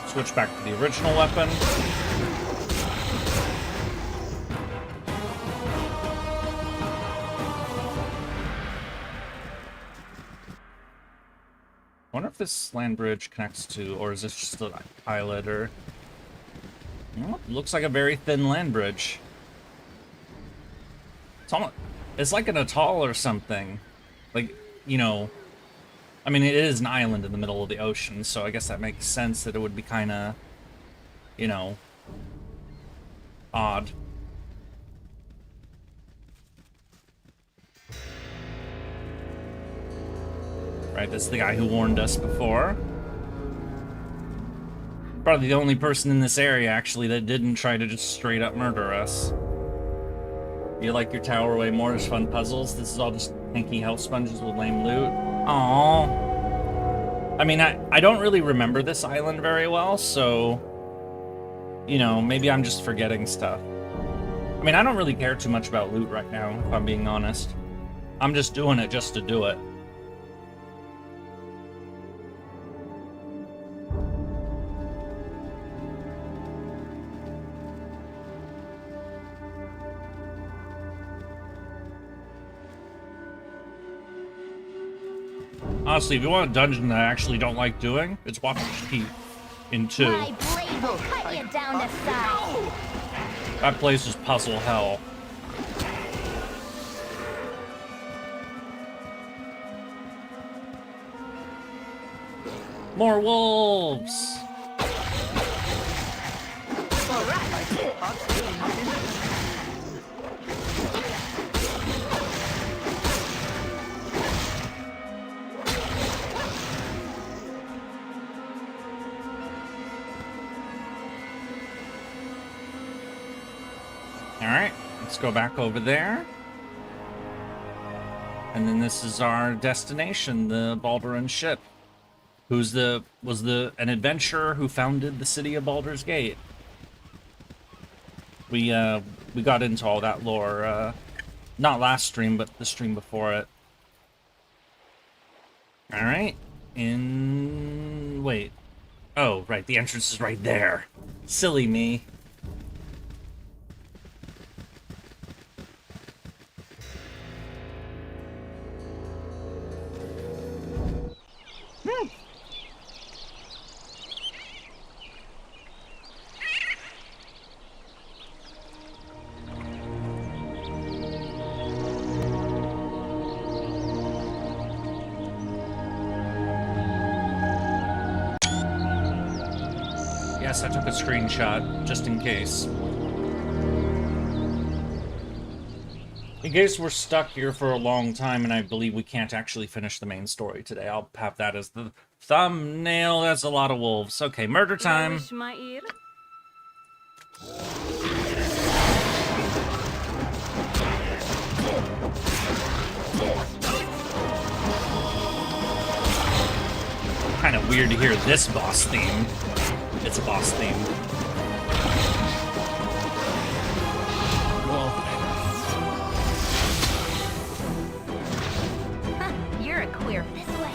Switch back to the original weapon. I wonder if this land bridge connects to, or is this just an islet, or... Well, it looks like a very thin land bridge. It's almost, it's like an atoll or something. Like, you know... I mean, it is an island in the middle of the ocean, so I guess that makes sense that it would be kind of, you know, odd. Right, that's the guy who warned us before. Probably the only person in this area, actually, that didn't try to just straight up murder us. You like your tower way more as fun puzzles? This is all just hanky health sponges with lame loot. Aww. I mean, I don't really remember this island very well, so you know, maybe I'm just forgetting stuff. I mean, I don't really care too much about loot right now, if I'm being honest. I'm just doing it just to do it. Honestly, if you want a dungeon that I actually don't like doing, it's Watch Keep in 2. My blade will cut you down to size. That place is puzzle hell. More wolves! Alright, let's go back over there. And then this is our destination, the Baldur ship. Was an adventurer who founded the city of Baldur's Gate. We got into all that lore, not last stream, but the stream before it. Alright, wait. Oh, right, the entrance is right there. Silly me. Yes, I took a screenshot, just in case. In case we're stuck here for a long time and I believe we can't actually finish the main story today, I'll have that as the thumbnail. That's a lot of wolves. Okay, murder time. Kind of weird to hear this boss theme. It's a boss theme. You're a queer. This way.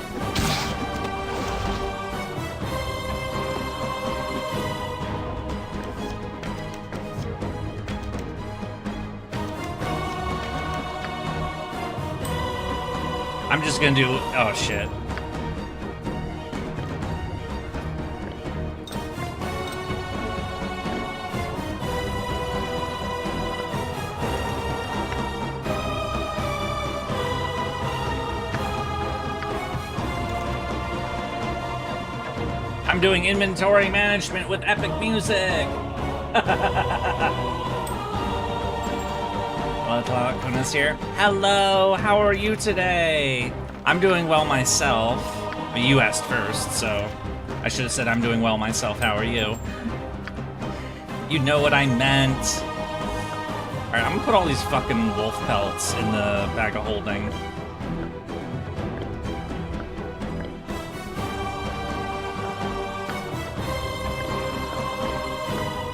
I'm just gonna do... Oh, shit. I'm doing inventory management with epic music. Kuna's here. Hello, how are you today? I'm doing well myself. But you asked first, so I should have said I'm doing well myself. How are you? You know what I meant. Alright, I'm gonna put all these fucking wolf pelts in the bag of holding.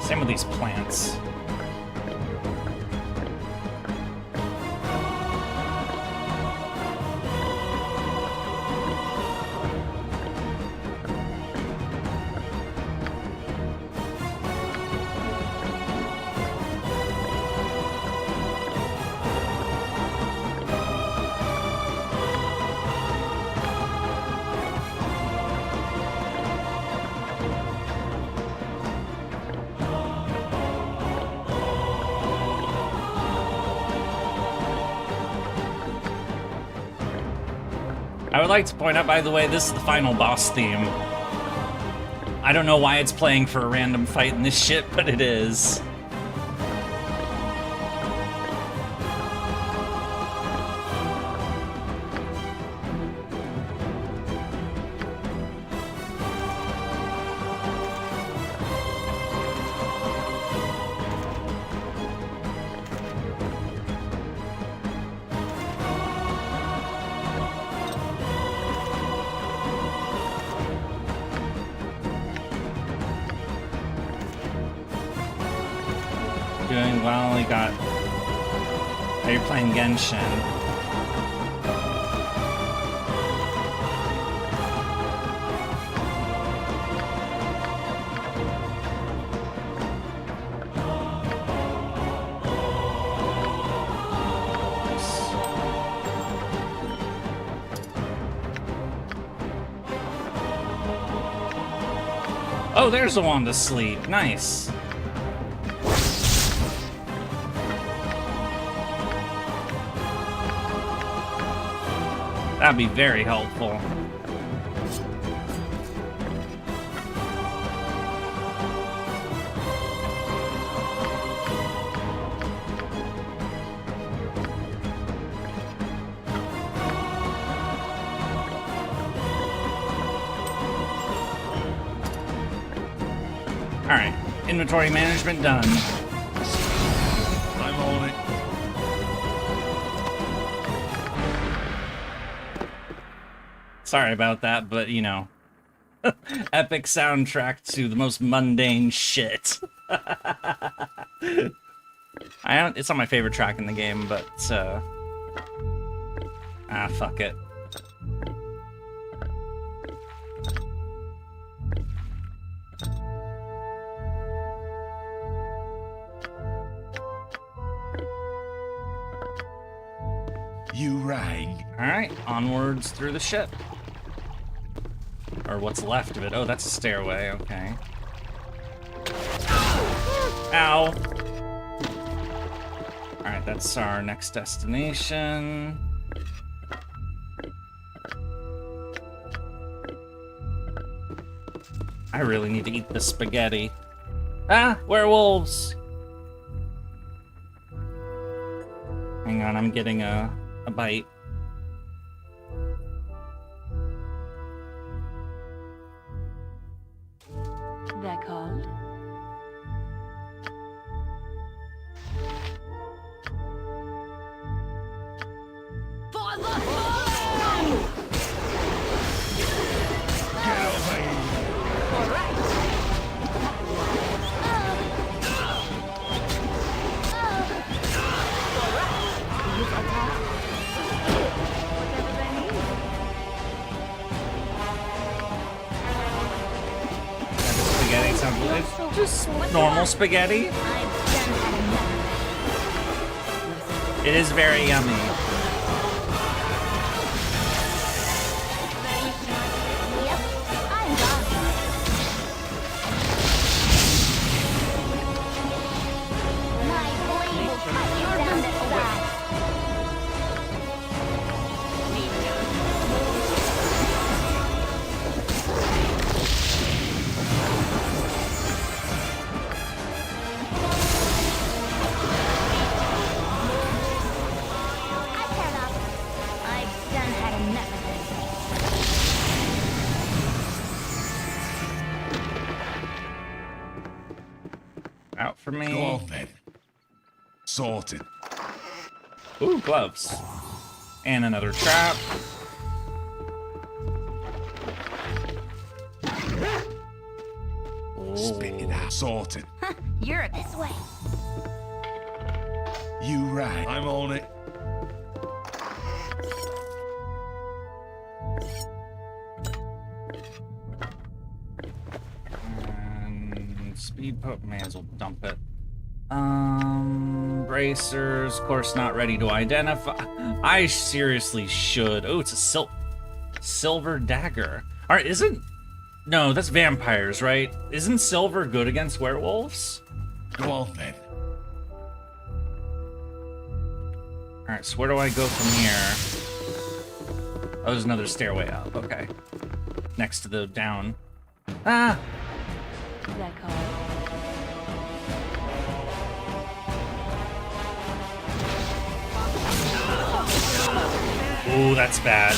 Same with these plants. I would like to point out, by the way, this is the final boss theme. I don't know why it's playing for a random fight in this shit, but it is. doing well. You got... Oh, you're playing Genshin. Oh, there's the one to sleep. Nice. That'd be very helpful. Alright, inventory management done. I'm on it. Sorry about that, but you know. Epic soundtrack to the most mundane shit. It's not my favorite track in the game, but fuck it. You rang. Alright, onwards through the ship. Or what's left of it. Oh, that's a stairway, okay. Ow! Alright, that's our next destination. I really need to eat the spaghetti. Ah, werewolves! Hang on, I'm getting a bite. They're called? For the fallen! Get over here. Spaghetti sounds like just normal spaghetti. It is very yummy. Out for me. Go on then. Sorted. Ooh, gloves. And another trap. Spit it out. Sorted. You're this way. You rang. I'm on it. And speed poke, may as well dump it. Bracers, of course not ready to identify. I seriously should. Oh, it's a silver dagger. Alright, no, that's vampires, right? Isn't silver good against werewolves? Go on then. Alright, so where do I go from here? Oh, there's another stairway up, okay. Next to the down. Ah! They're called? Ooh, that's bad.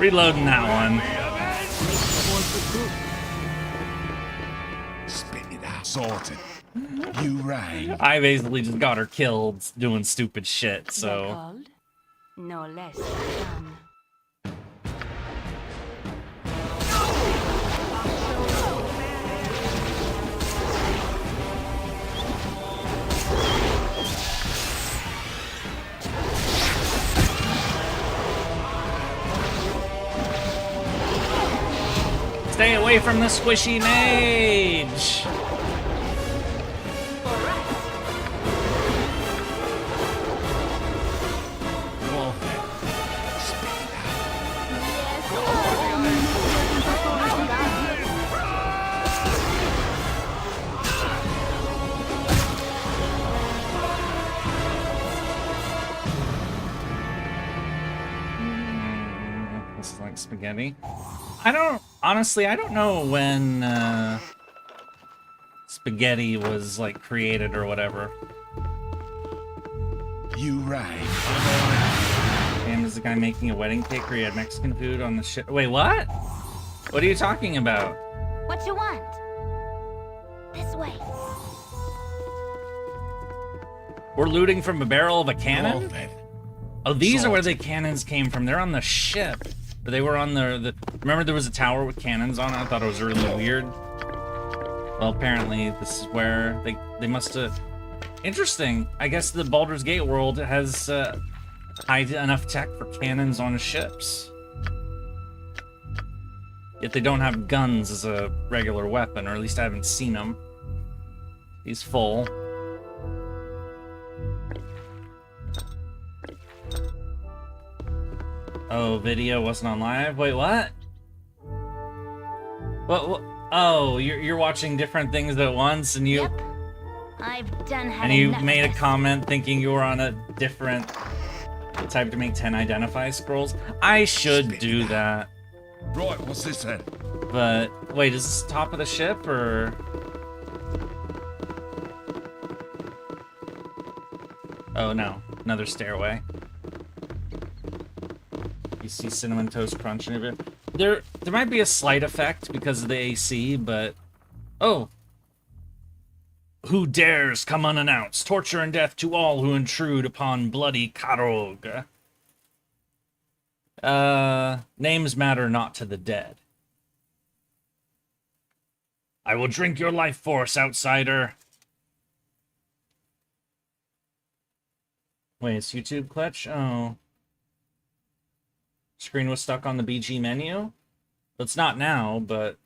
Reloading that one. Spit it out. Sorted. You rang. I basically just got her killed doing stupid shit, They're so... called? No less than. Stay away from the squishy mage! This is like spaghetti. Honestly, I don't know when spaghetti was like created or whatever. You right. And is the guy making a wedding cake or he had Mexican food on the ship? Wait, what? What are you talking about? What you want? This way. We're looting from a barrel of a cannon? Well, then. Oh, these are where the cannons came from. They're on the ship. But they were on the... Remember there was a tower with cannons on it? I thought it was really weird. Well, apparently this is where they must have... Interesting. I guess the Baldur's Gate world has high enough tech for cannons on ships. Yet they don't have guns as a regular weapon, or at least I haven't seen them. He's full. Oh, video wasn't on live? Wait, what? What? Oh, you're watching different things at once, and you... Yep. I've done had And you enough made a of this. comment thinking you were on a different type to make 10 identify scrolls. I should do that. Right, what's this then? But, wait, is this top of the ship, or...? Oh, no. Another stairway. You see Cinnamon Toast Crunch and everything. There might be a slight effect because of the AC, but... Oh! Who dares come unannounced? Torture and death to all who intrude upon bloody Karog. Names matter not to the dead. I will drink your life force, outsider. Wait, it's YouTube clutch? Oh. Screen was stuck on the BG menu? It's not now, but...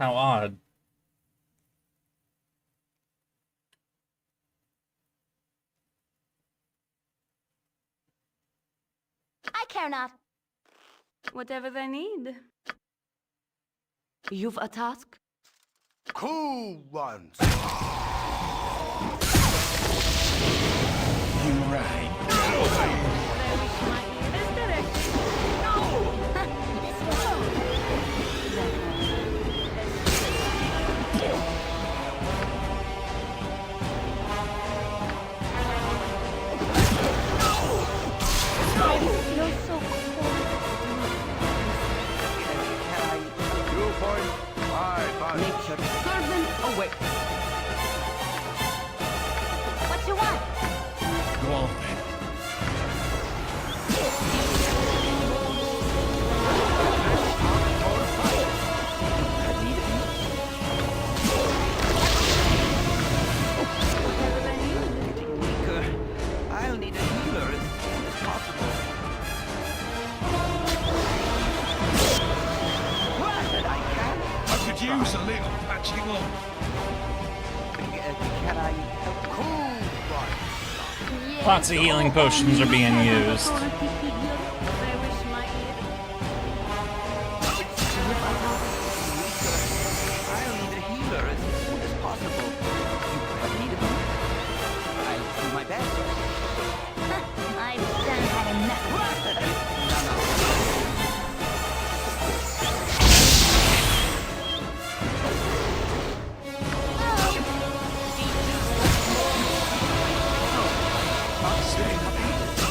How odd. I care not. Whatever they need. You've a task? Cool ones. You right. You're so cold. Viewpoint. Bye. Nature servant away. What you want? Go on then. Whatever they need. Getting weaker. I'll need a healer as soon as possible. What? I can. I could use a little patching up. Can I? Cool ones. Lots of healing potions are being used. They wish my ear. I'll need a healer as soon as possible. You have need of me? I'll do my best. I've done had enough.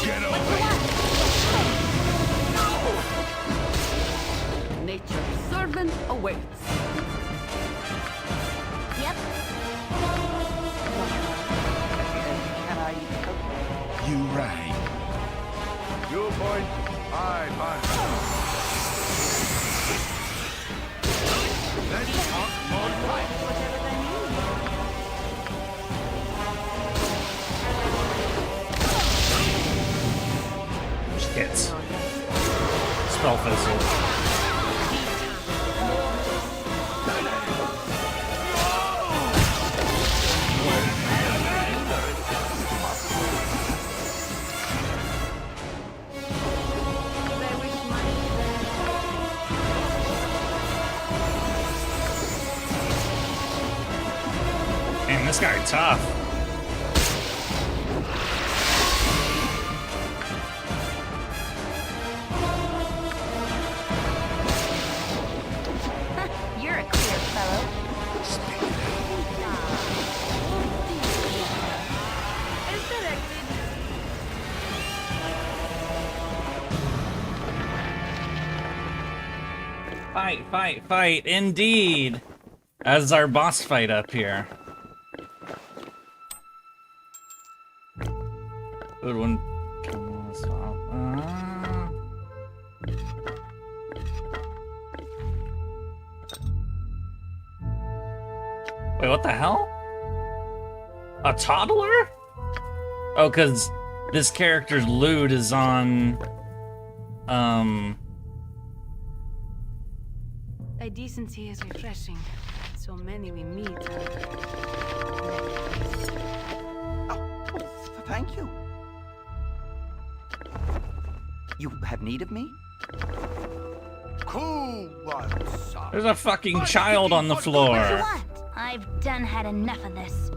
Get away. Nature servant awaits. Yep. Can I? You right. Viewpoint. Bye. Let's talk more fight. Whatever they need. Hits. Spell fizzle. Man, this guy tough. You're a clear fellow. Fight, fight, fight, indeed! As our boss fight up here. Good one. Wait, what the hell? A toddler? Oh, because this character's loot is on... Thy decency is refreshing. So many we meet. Thank you. You have need of me? Cool one, son. There's a fucking child on the floor. What? I've done had enough of this.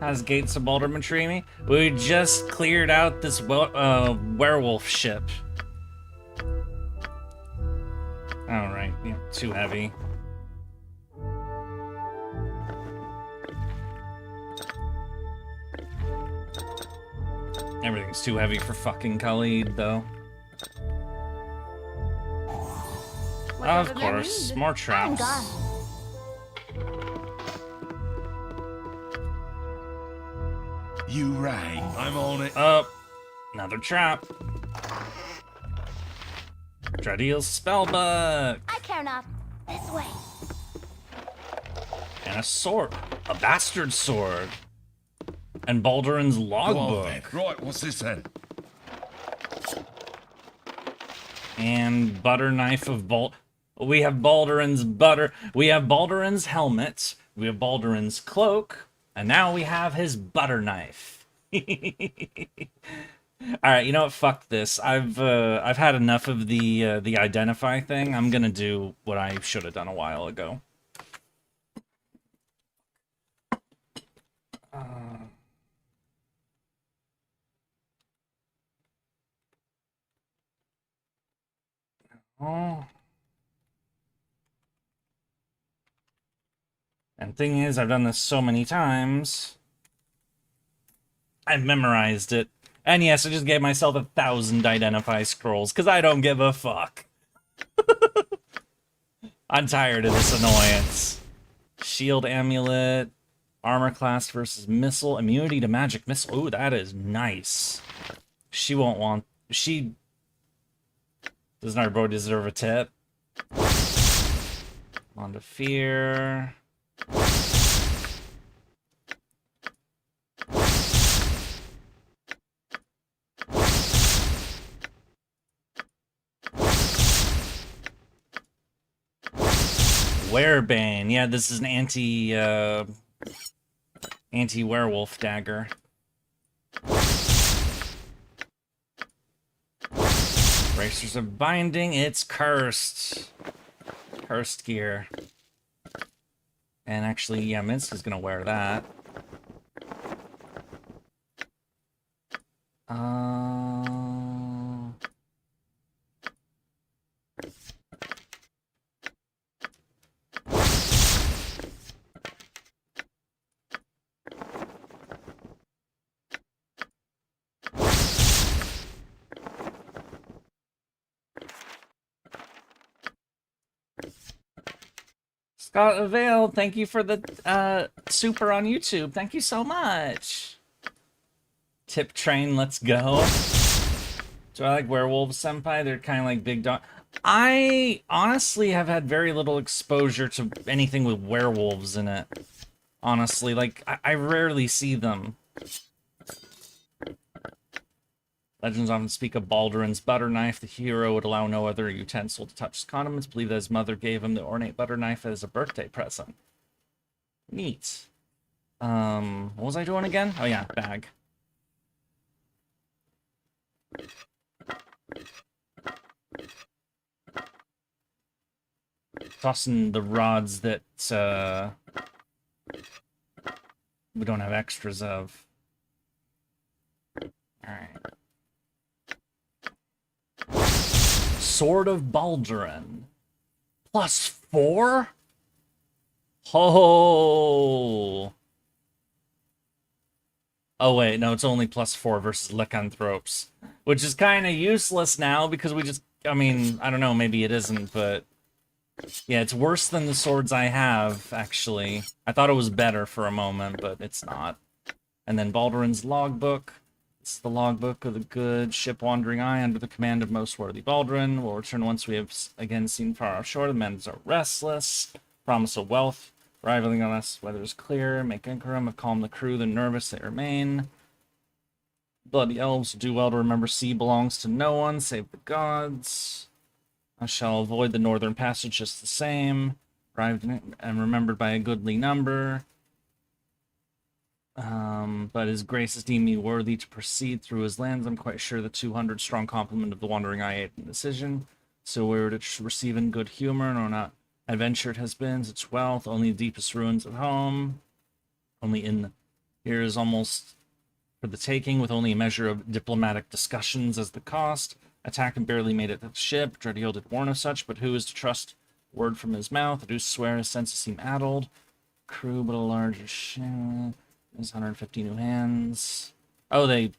Has Gates of Baldur betray me? We just cleared out this werewolf ship. Alright, yeah, too heavy. Everything's too heavy for fucking Khalid, though. Of course, more traps. You rang. I'm on it. Up. Another trap. Dradiel's spellbook. I care not. This way. And a sword. A bastard sword. And Baldurin's logbook. Right, what's this then? And butter knife of we have Baldurin's butter. We have Baldurin's helmet. We have Baldurin's cloak. And now we have his butter knife. Alright, you know what? Fuck this. I've had enough of the identify thing. I'm gonna do what I should have done a while ago. Oh. And thing is, I've done this so many times. I've memorized it. And yes, I just gave myself 1,000 identify scrolls, because I don't give a fuck. I'm tired of this annoyance. Shield amulet, armor class versus missile, immunity to magic missile. Ooh, that is nice. She won't want... She... Doesn't our bro deserve a tip? On to fear. Werebane. Yeah, this is an anti-werewolf dagger. Bracers of binding. It's cursed. Cursed gear. And actually, yeah, Minsk is gonna wear that. Scott Avail, thank you for the super on YouTube. Thank you so much. Tip train, let's go. Do I like werewolves, senpai? They're kind of like big dog. I honestly have had very little exposure to anything with werewolves in it. Honestly, like, I rarely see them. Legends often speak of Baldurin's butter knife. The hero would allow no other utensil to touch his condiments. Believe that his mother gave him the ornate butter knife as a birthday present. Neat. What was I doing again? Oh yeah, bag. Tossing the rods that we don't have extras of. Alright. Sword of Baldurin. +4? Oh. Oh wait, no, it's only +4 versus lycanthropes. Which is kind of useless now because we just, I mean, I don't know, maybe it isn't, but... Yeah, it's worse than the swords I have, actually. I thought it was better for a moment, but it's not. And then Baldurin's logbook. This is the logbook of the good ship Wandering Eye under the command of most worthy Baldurin. Will return once we have again seen far offshore. The men are restless. Promise of wealth. Arriving on us, weather is clear. Make income, calm the crew, the nervous they remain. Bloody elves do well to remember sea belongs to no one save the gods. I shall avoid the northern passage just the same. Arrived and remembered by a goodly number. But his grace has deemed me worthy to proceed through his lands. I'm quite sure the 200 strong complement of the Wandering Eye ate in decision. So we were to receive in good humor, nor not adventure it has been, its wealth, only the deepest ruins of home. Only in here is almost for the taking, with only a measure of diplomatic discussions as the cost. Attack and barely made it to the ship. Dreadiel did warn of such, but who is to trust word from his mouth? I do swear his senses seem addled. Crew, but a larger ship. There's 150 new hands. Oh, they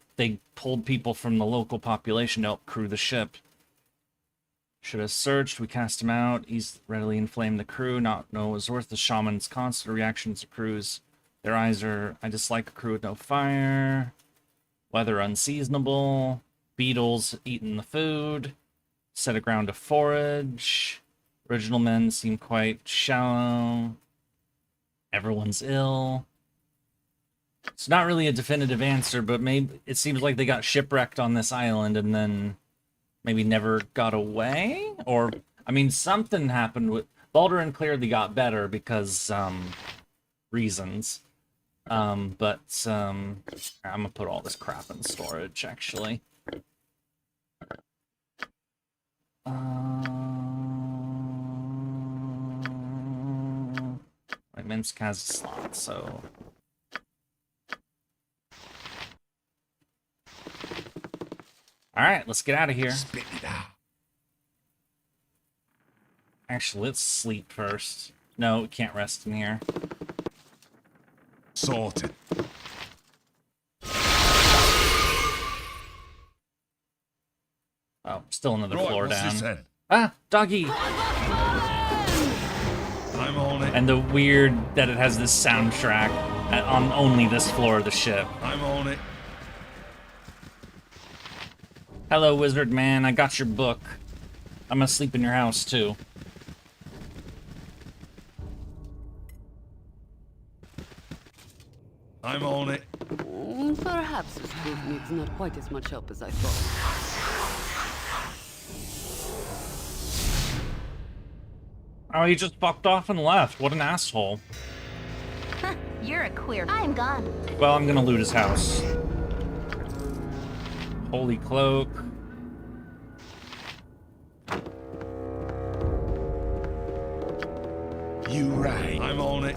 pulled people from the local population to help crew the ship. Should have searched. We cast him out. He's readily inflamed the crew. Not know it was worth the shaman's constant reactions to crews. Their eyes are... I dislike a crew with no fire. Weather unseasonable. Beetles eating the food. Set a ground to forage. Original men seem quite shallow. Everyone's ill. It's not really a definitive answer, but maybe it seems like they got shipwrecked on this island and then maybe never got away? Or, I mean, something happened with... Baldurin clearly got better because, reasons. I'm gonna put all this crap in storage, actually. Like, Minsk has a slot, so... Alright, let's get out of here. Spit it out. Actually, let's sleep first. No, we can't rest in here. Sorted. Oh, still another Right, floor what's down. this then? Ah, doggy! I'm on it. And the weird that it has this soundtrack on only this floor of the ship. I'm on it. Hello, wizard man. I got your book. I'm gonna sleep in your house, too. I'm on it. Perhaps this book needs not quite as much help as I thought. Oh, he just fucked off and left. What an asshole. You're a queer. I'm gone. Well, I'm gonna loot his house. Holy cloak. Yurie. I'm on it.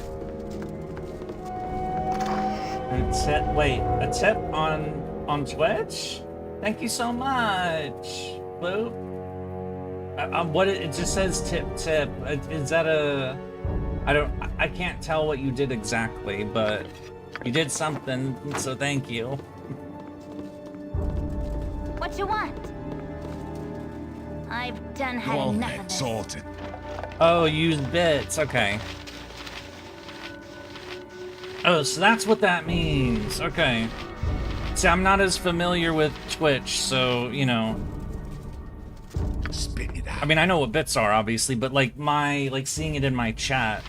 A tip on Twitch? Thank you so much, Blue. What it just says tip. Is that a... I can't tell what you did exactly, but you did something, so thank you. What you want? I've done had Go on enough then. of this. Sorted. Oh, use bits. Okay. Oh, so that's what that means. Okay. See, I'm not as familiar with Twitch, so, you know. Spit it out. I mean, I know what bits are, obviously, but, like, seeing it in my chat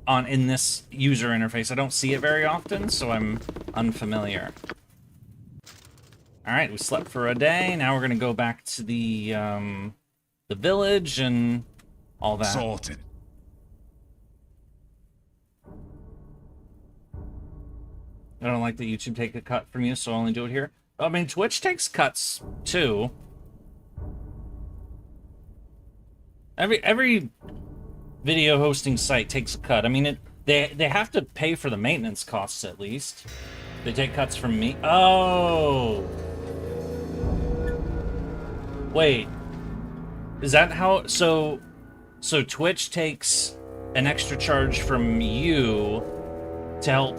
in this user interface, I don't see it very often, so I'm unfamiliar. Alright, we slept for a day. Now we're gonna go back to the village and all that. Sorted. I don't like that YouTube take a cut from you, so I'll only do it here. I mean, Twitch takes cuts, too. Every video hosting site takes a cut. I mean, They have to pay for the maintenance costs at least. They take cuts from me. Oh. Wait. Is that how so Twitch takes an extra charge from you to help.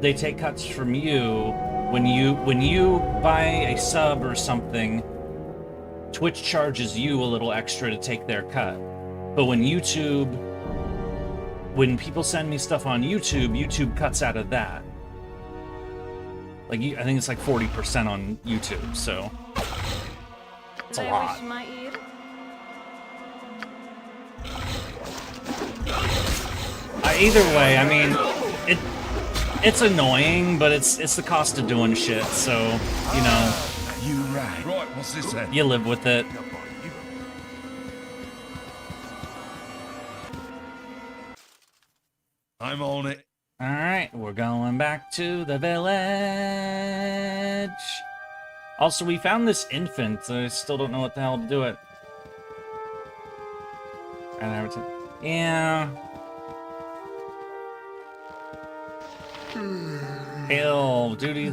They take cuts from you when you buy a sub or something. Twitch charges you a little extra to take their cut. But when people send me stuff on YouTube, YouTube cuts out of that. Like, I think it's like 40% on YouTube, so it's a lot. Either way, I mean, it's annoying, but it's the cost of doing shit, so, you know. Yurie. Right, what's this then? You live with it. I'm on it. Alright, we're going back to the village. Also, we found this infant. I still don't know what the hell to do it. Yeah. Hail, duty.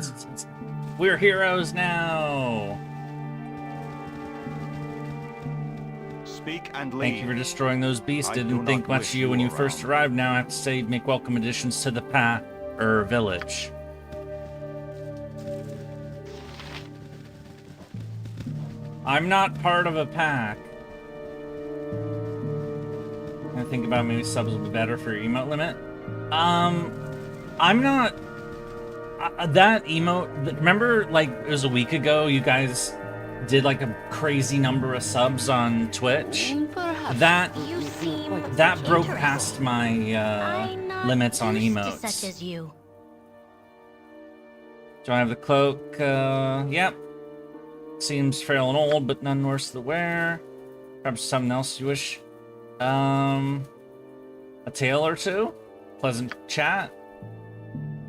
We're heroes now. Speak and leave. Thank you for destroying those beasts. I Didn't do think not much wish of you when you you first around. arrived. Now I have to say, make welcome additions to the village. I'm not part of a pack. I think about maybe subs will be better for your emote limit. I'm not. That emote. Remember, like it was a week ago. You guys did like a crazy number of subs on Twitch. That broke past my limits on emotes. Such as you. Do I have the cloak? Yep. Seems frail and old, but none worse to wear. Perhaps something else you wish. A tale or two? Pleasant chat.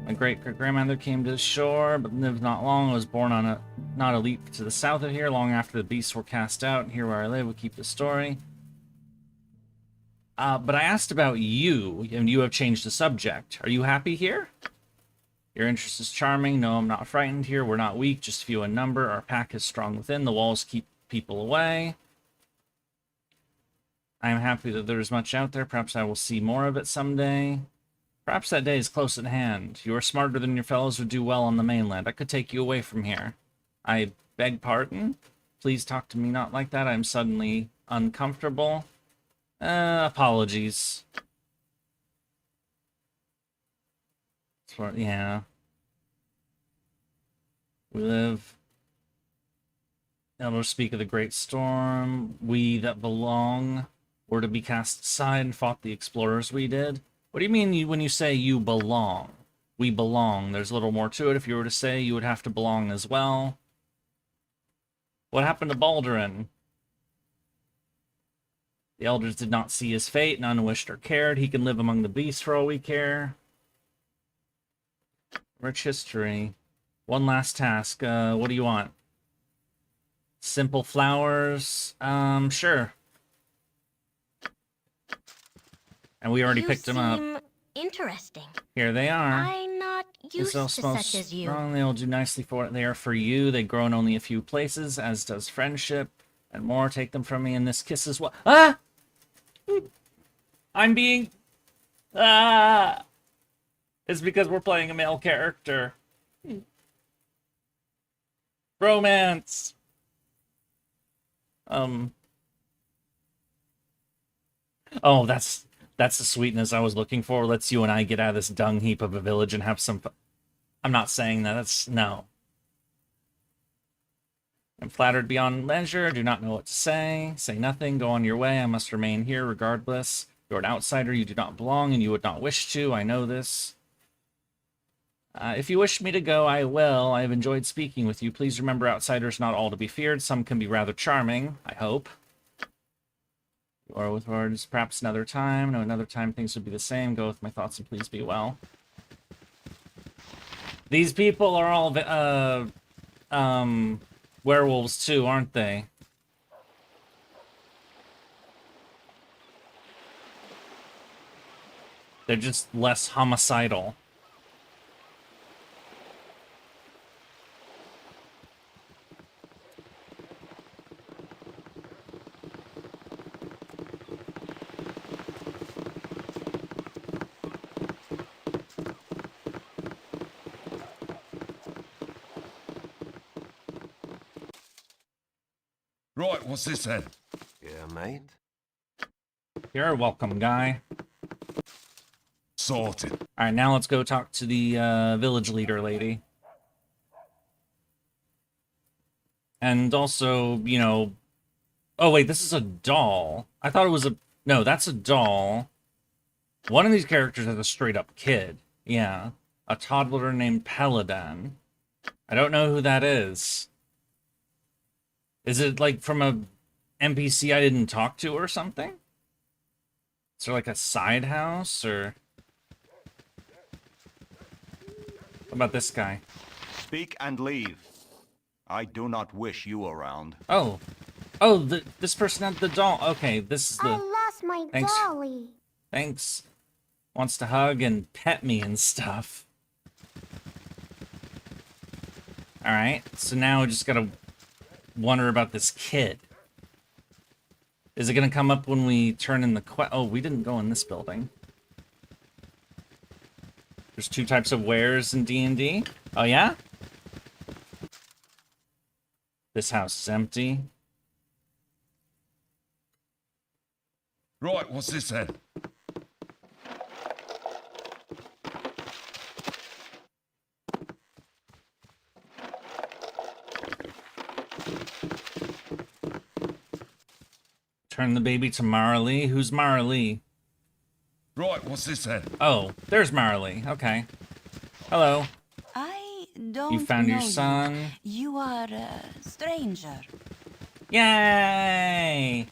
My great-great-grandmother came to the shore, but lived not long. I was born on not a leap to the south of here, long after the beasts were cast out. And here where I live, we keep the story. But I asked about you, and you have changed the subject. Are you happy here? Your interest is charming. No, I'm not frightened here. We're not weak, just few in number. Our pack is strong within. The walls keep people away. I am happy that there is much out there. Perhaps I will see more of it someday. Perhaps that day is close at hand. You are smarter than your fellows would do well on the mainland. I could take you away from here. I beg pardon? Please talk to me not like that. I'm suddenly uncomfortable. Apologies. Yeah. We live. Elders speak of the great storm. We that belong were to be cast aside and fought the explorers we did. What do you mean when you say you belong? We belong. There's a little more to it. If you were to say, you would have to belong as well. What happened to Baldur? The elders did not see his fate, none wished or cared. He can live among the beasts for all we care. Rich history. One last task. What do you want? Simple flowers. Sure. And we already picked them up. Interesting. Here they are. I'm not used to such as you. Strong. They'll do nicely for what they are for you. They grow in only a few places, as does friendship. And more, take them from me, and this kiss as well. Ah! I'm being... Ah! It's because we're playing a male character. Romance! Oh, that's the sweetness I was looking for. Let's you and I get out of this dung heap of a village and have some... I'm not saying that. That's... No. I'm flattered beyond measure. Do not know what to say. Say nothing. Go on your way. I must remain here regardless. You're an outsider. You do not belong, and you would not wish to. I know this. If you wish me to go, I will. I have enjoyed speaking with you. Please remember, outsiders not all to be feared. Some can be rather charming, I hope. You are with words. Perhaps another time. No, another time things would be the same. Go with my thoughts and please be well. These people are all werewolves too, aren't they? They're just less homicidal. Right, what's this then? Yeah, mate. You're welcome, guy. Sorted. Alright, now let's go talk to the village leader lady. And also, you know... Oh, wait, this is a doll. I thought it was a... No, that's a doll. One of these characters is a straight-up kid. Yeah. A toddler named Paladin. I don't know who that is. Is it, like, from a NPC I didn't talk to or something? Is there, like, a side house, or... What about this guy? Speak and leave. I do not wish you around. Oh. Oh, this person had the doll. Okay, this is the... I lost my Thanks. dolly. Thanks. Wants to hug and pet me and stuff. Alright, so now we just gotta wonder about this kid. Is it gonna come up when we turn in the quest? Oh, we didn't go in this building. There's 2 types of wares in D&D. Oh, yeah? This house is empty. Right, what's this then? Turn the baby to Marley. Who's Marley? Right, what's this then? Oh, there's Marley. Okay. Hello. I don't You found your know son? You are a stranger. Yay!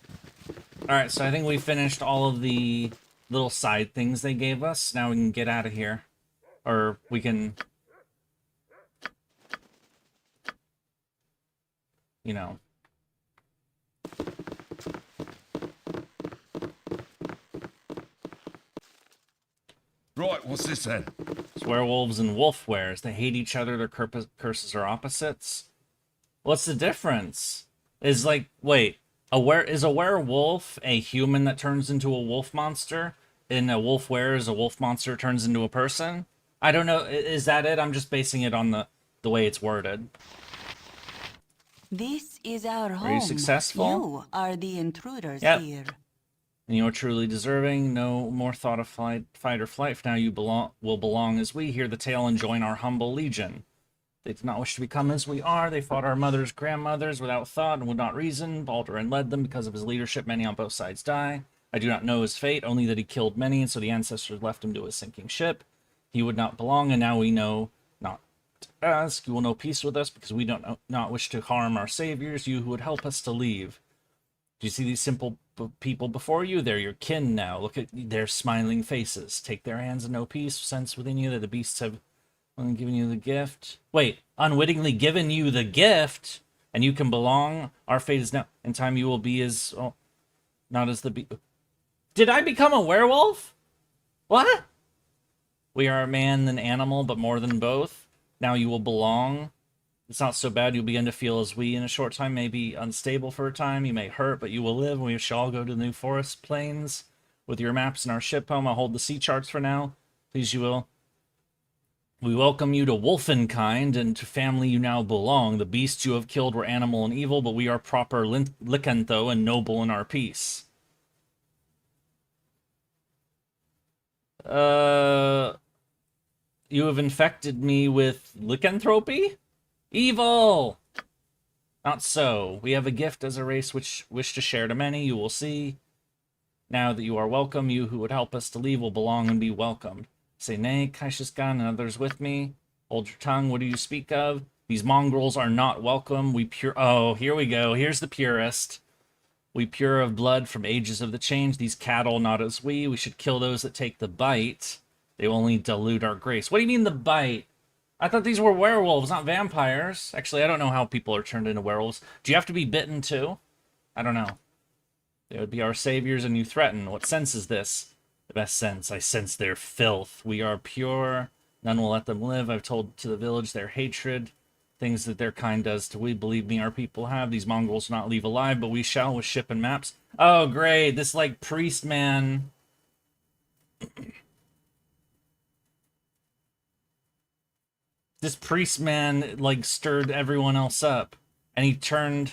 Alright, so I think we finished all of the little side things they gave us. Now we can get out of here. Or we can... You know. Right, what's this then? It's werewolves and wolf wares. They hate each other. Their curses are opposites. What's the difference? Is like, wait, is a werewolf a human that turns into a wolf monster? And a wolf were is a wolf monster turns into a person? I don't know. Is that it? I'm just basing it on the way it's worded. This is our home. Are you successful? You are the intruders Yep. here. And you are truly deserving. No more thought of fight or flight. For now you will belong as we. Hear the tale and join our humble legion. They did not wish to become as we are. They fought our mothers, grandmothers without thought and would not reason. Baldur led them. Because of his leadership, many on both sides die. I do not know his fate, only that he killed many, and so the ancestors left him to a sinking ship. He would not belong, and now we know not to ask. You will know peace with us, because we not wish to harm our saviors, you who would help us to leave. Do you see these simple people before you? They're your kin now. Look at their smiling faces. Take their hands and know peace. Sense within you that the beasts have given you the gift. Wait, unwittingly given you the gift, and you can belong. Our fate is now. In time you will be as... Oh, not as the Did I become a werewolf? What? We are a man than animal, but more than both. Now you will belong. It's not so bad. You'll begin to feel as we in a short time. May be unstable for a time. You may hurt, but you will live. We shall all go to the new forest plains. With your maps and our ship home, I'll hold the sea charts for now. Please you will. We welcome you to Wolfenkind, and to family you now belong. The beasts you have killed were animal and evil, but we are proper lycantho and noble in our peace. You have infected me with lycanthropy? Evil! Not so. We have a gift as a race which wish to share to many. You will see. Now that you are welcome, you who would help us to leave will belong and be welcomed. Say nay, Kaishaskan and others with me. Hold your tongue. What do you speak of? These mongrels are not welcome. Oh, here we go. Here's the purist. We pure of blood from ages of the change. These cattle not as we. We should kill those that take the bite. They will only dilute our grace. What do you mean the bite? I thought these were werewolves, not vampires. Actually, I don't know how people are turned into werewolves. Do you have to be bitten too? I don't know. They would be our saviors and you threaten. What sense is this? The best sense. I sense their filth. We are pure. None will let them live. I've told to the village their hatred. Things that their kind does to we. Believe me, our people have. These Mongols will not leave alive, but we shall with ship and maps. Oh, great. This, like, priest man. This priest man, like, stirred everyone else up. And he turned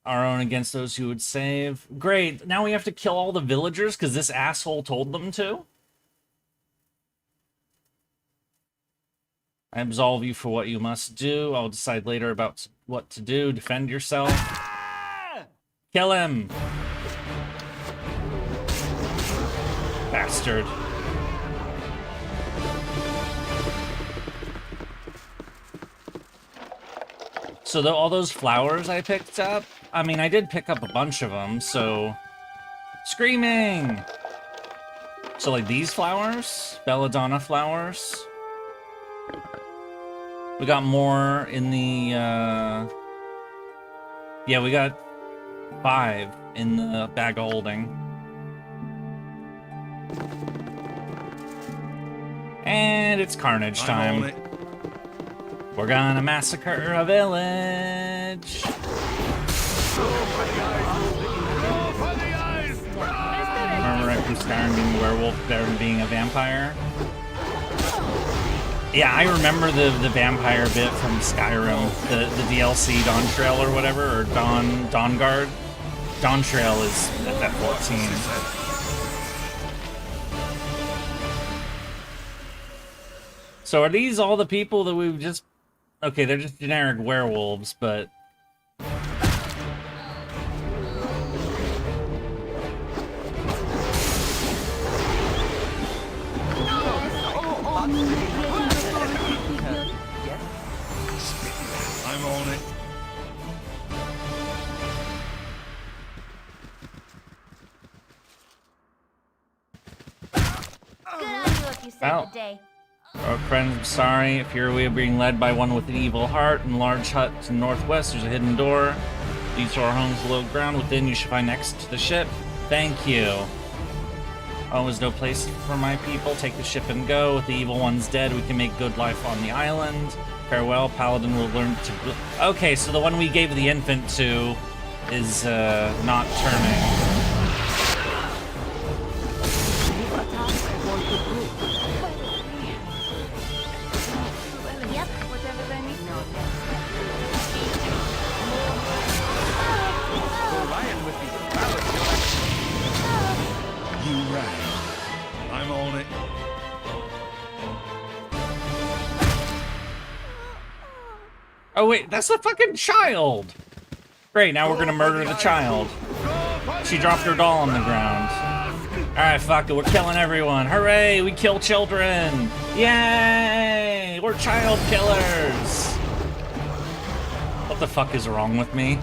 our own against those who would save. Great. Now we have to kill all the villagers because this asshole told them to? I absolve you for what you must do. I'll decide later about what to do. Defend yourself. Kill him! Bastard. So all those flowers I picked up, I mean, I did pick up a bunch of them, so... Screaming! So, like, these flowers? Belladonna flowers? We got more in the, Yeah, we got 5 in the bag of holding. And it's carnage time. We're gonna massacre a village. Remember right from Skyrim being a werewolf, Baron being a vampire? Yeah, I remember the vampire bit from Skyrim, the DLC Dawn Trail or whatever, or Dawn Guard. Dawn Trail is at that 14. So are these all the people that we've just... Okay, they're just generic werewolves, but... I'm on it. Good on you if you saved the day. Our friends, I'm sorry. If you're being led by one with an evil heart in a large hut to the northwest, there's a hidden door. Leads to our homes below ground. Within, you should find next to the ship. Thank you. Oh, there's no place for my people. Take the ship and go. With the evil ones dead, we can make good life on the island. Farewell, Paladin will learn to... Okay, so the one we gave the infant to is not turning. I'm on it. Oh wait, that's a fucking child! Great, now we're gonna murder the child. She dropped her doll on the ground. Alright, fuck it, we're killing everyone. Hooray, we kill children! Yay! We're child killers! What the fuck is wrong with me?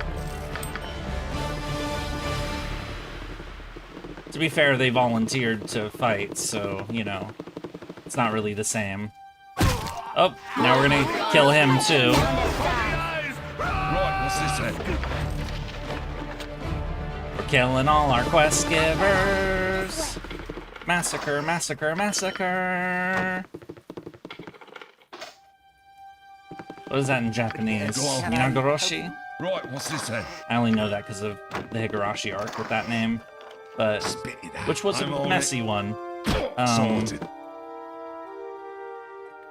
To be fair, they volunteered to fight, so, you know, it's not really the same. Oh, now we're gonna kill him, too. Right, what's this then? We're killing all our quest givers. Massacre, massacre, massacre. What is that in Japanese? Minagoroshi? Right, what's this then? I only know that because of the Higurashi arc with that name. But, which was a messy one. Sorted.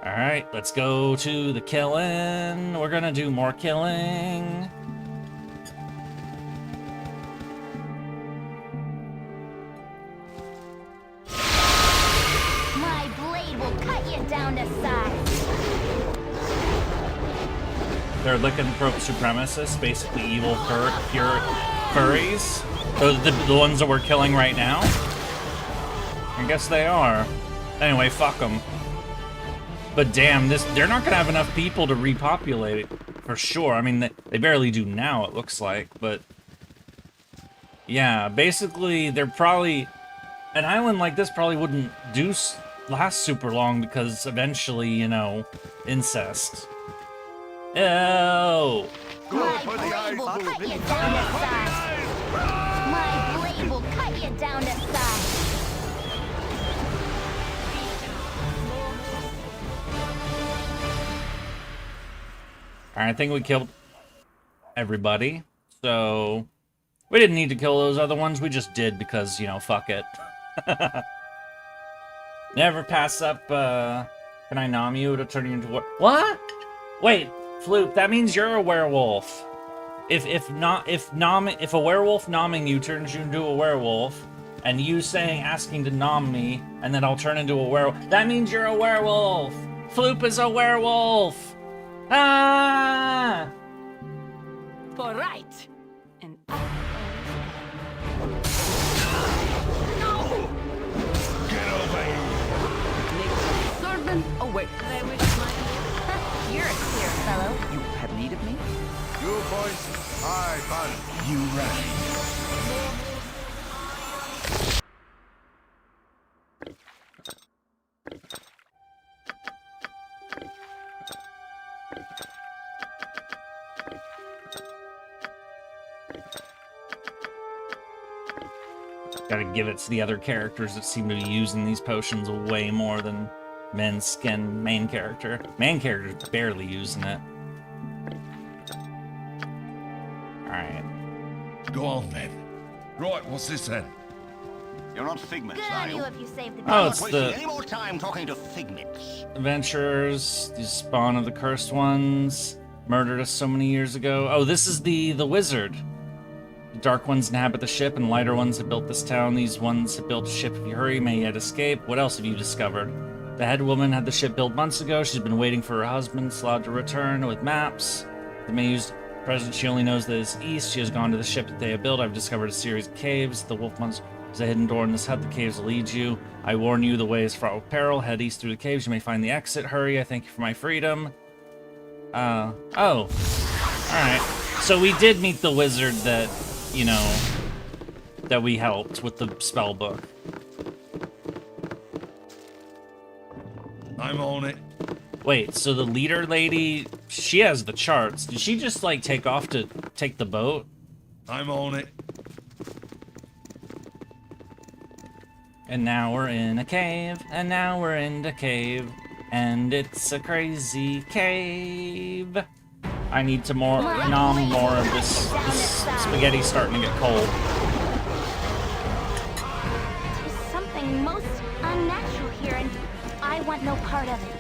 Alright, let's go to the killing. We're gonna do more killing. My blade will cut you down to size. They're lycanthrope supremacists, basically evil pure furries. The ones that we're killing right now? I guess they are. Anyway, fuck them. But damn, they're not gonna have enough people to repopulate it, for sure. I mean, they barely do now, it looks like, but... Yeah, basically, they're probably... An island like this probably wouldn't last super long because eventually, you know, incest. Ew! My blade will cut you down to size. My blade will cut you down to Alright, I think we killed everybody. So, we didn't need to kill those other ones. We just did because, you know, fuck it. Never pass up, can I nom you to turn you into what? Wait, Floop, that means you're a werewolf. If a werewolf nomming you turns you into a werewolf, and you asking to nom me, and then I'll turn into a werewolf, that means you're a werewolf! Floop is a werewolf! Ah! For right. And Get over here! make servant awake. I wish my... You're a queer fellow. You have need of me? 2 points. Aye, fun. You right. Gotta give it to the other characters that seem to be using these potions way more than main character. Main character's barely using it. Alright. Go on then. Right, what's this then? You're not figments, Good are on you? you if you save the Oh, day. it's Wasting the any more time talking to figments. adventurers, the spawn of the cursed ones, murdered us so many years ago. Oh, this is the wizard. The dark ones inhabit the ship, and lighter ones have built this town. These ones have built a ship. If you hurry, may yet escape. What else have you discovered? The head woman had the ship built months ago. She's been waiting for her husband, Slod, to return with maps. The may use present. She only knows that it's east. She has gone to the ship that they have built. I've discovered a series of caves. The wolf monster is a hidden door in this hut. The caves will lead you. I warn you, the way is fraught with peril. Head east through the caves. You may find the exit. Hurry, I thank you for my freedom. Oh. Alright. So we did meet the wizard that, you know, that we helped with the spell book. I'm on it. Wait, so the leader lady, she has the charts. Did she just, like, take off to take the boat? I'm on it. And now we're in a cave, and now we're in the cave, and it's a crazy cave. I need to nom more of this spaghetti's starting to get cold. There's something most unnatural here, and I want no part of it.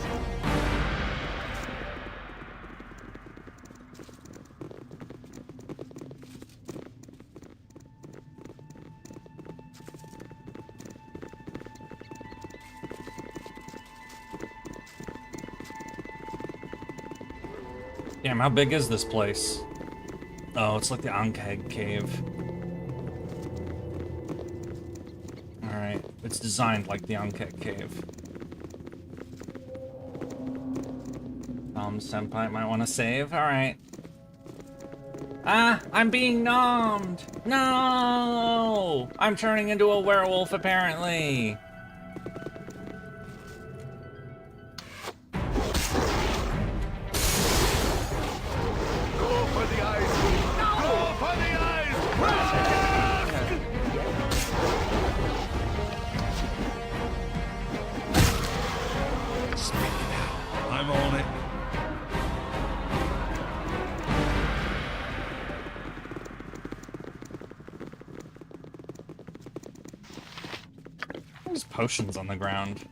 Damn, how big is this place? Oh, it's like the Ankeg cave. Alright, it's designed like the Ankeg cave. Senpai might want to save. Alright. Ah, I'm being nommed! No! I'm turning into a werewolf, apparently. I'm on it. There's potions on the ground.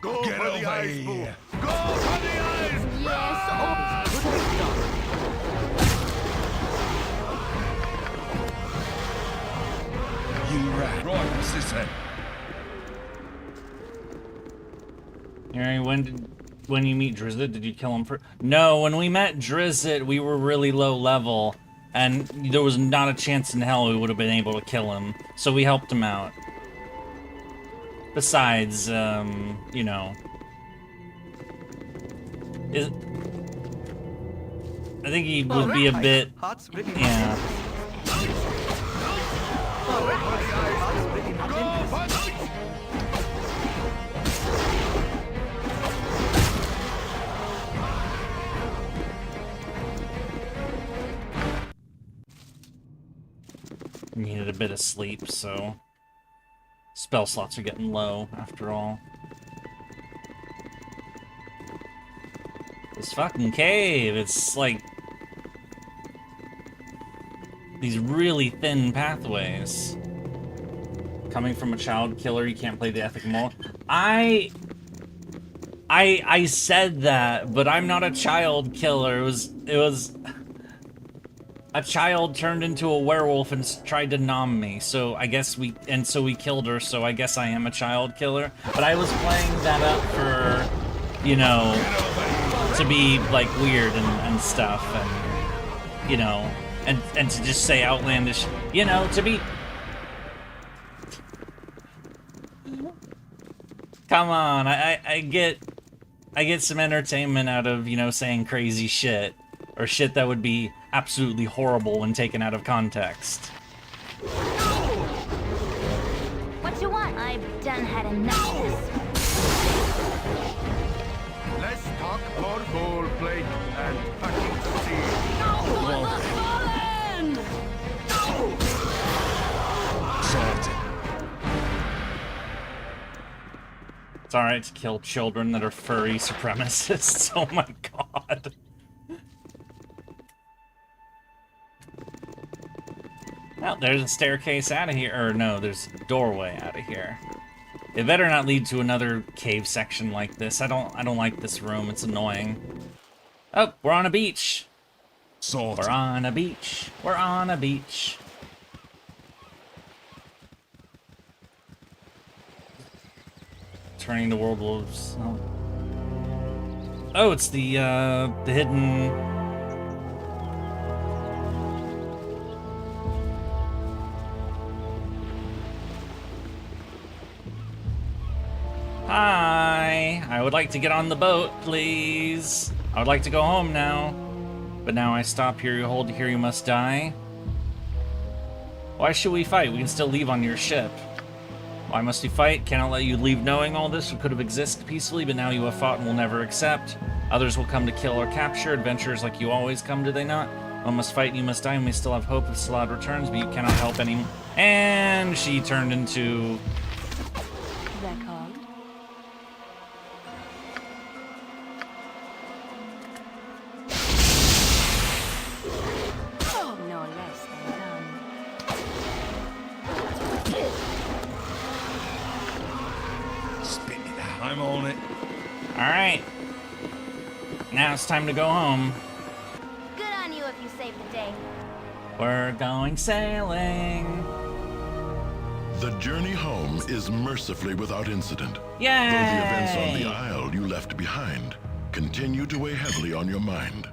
Go Get for the over eyes, here. Boo. Go for the eyes! Yes, good done. You rat. Right, what's this then? Yurie, when you meet Drizzt, did you kill him for? No, when we met Drizzt, we were really low level, and there was not a chance in hell we would have been able to kill him. So we helped him out. Besides, you know, I think he would be a bit, yeah. Needed a bit of sleep, so Spell slots are getting low, after all. This fucking cave, it's like... these really thin pathways. Coming from a child killer, you can't play the ethic mode. I said that, but I'm not a child killer. It was a child turned into a werewolf and tried to nom me. So I guess we killed her. So I guess I am a child killer. But I was playing that up for, you know, to be like weird and stuff, and you know, and to just say outlandish, you know, to be. Come on, I get some entertainment out of, you know, saying crazy shit. Or shit that would be absolutely horrible when taken out of context. What you want? I've done had enough of this. Let's talk more gold plate and fucking see. Sorted. It's alright to kill children that are furry supremacists. Oh my god. Well, there's a staircase out of here. Or no, there's a doorway out of here. It better not lead to another cave section like this. I don't like this room. It's annoying. Oh, we're on a beach. Sorted. We're on a beach. We're on a beach. Turning to World Wolves. Oh, it's the hidden. Hi, I would like to get on the boat, please. I would like to go home now. But now I stop here, you hold here, you must die. Why should we fight? We can still leave on your ship. Why must we fight? Cannot let you leave knowing all this. We could have existed peacefully, but now you have fought and will never accept. Others will come to kill or capture. Adventurers like you always come, do they not? One must fight and you must die, and we still have hope if Salad returns, but you cannot help anymore. And she turned into... I'm on it. Alright. Now it's time to go home. Good on you if you saved the day. We're going sailing. The journey home is mercifully without incident. Yay! Though the events on the isle you left behind continue to weigh heavily on your mind.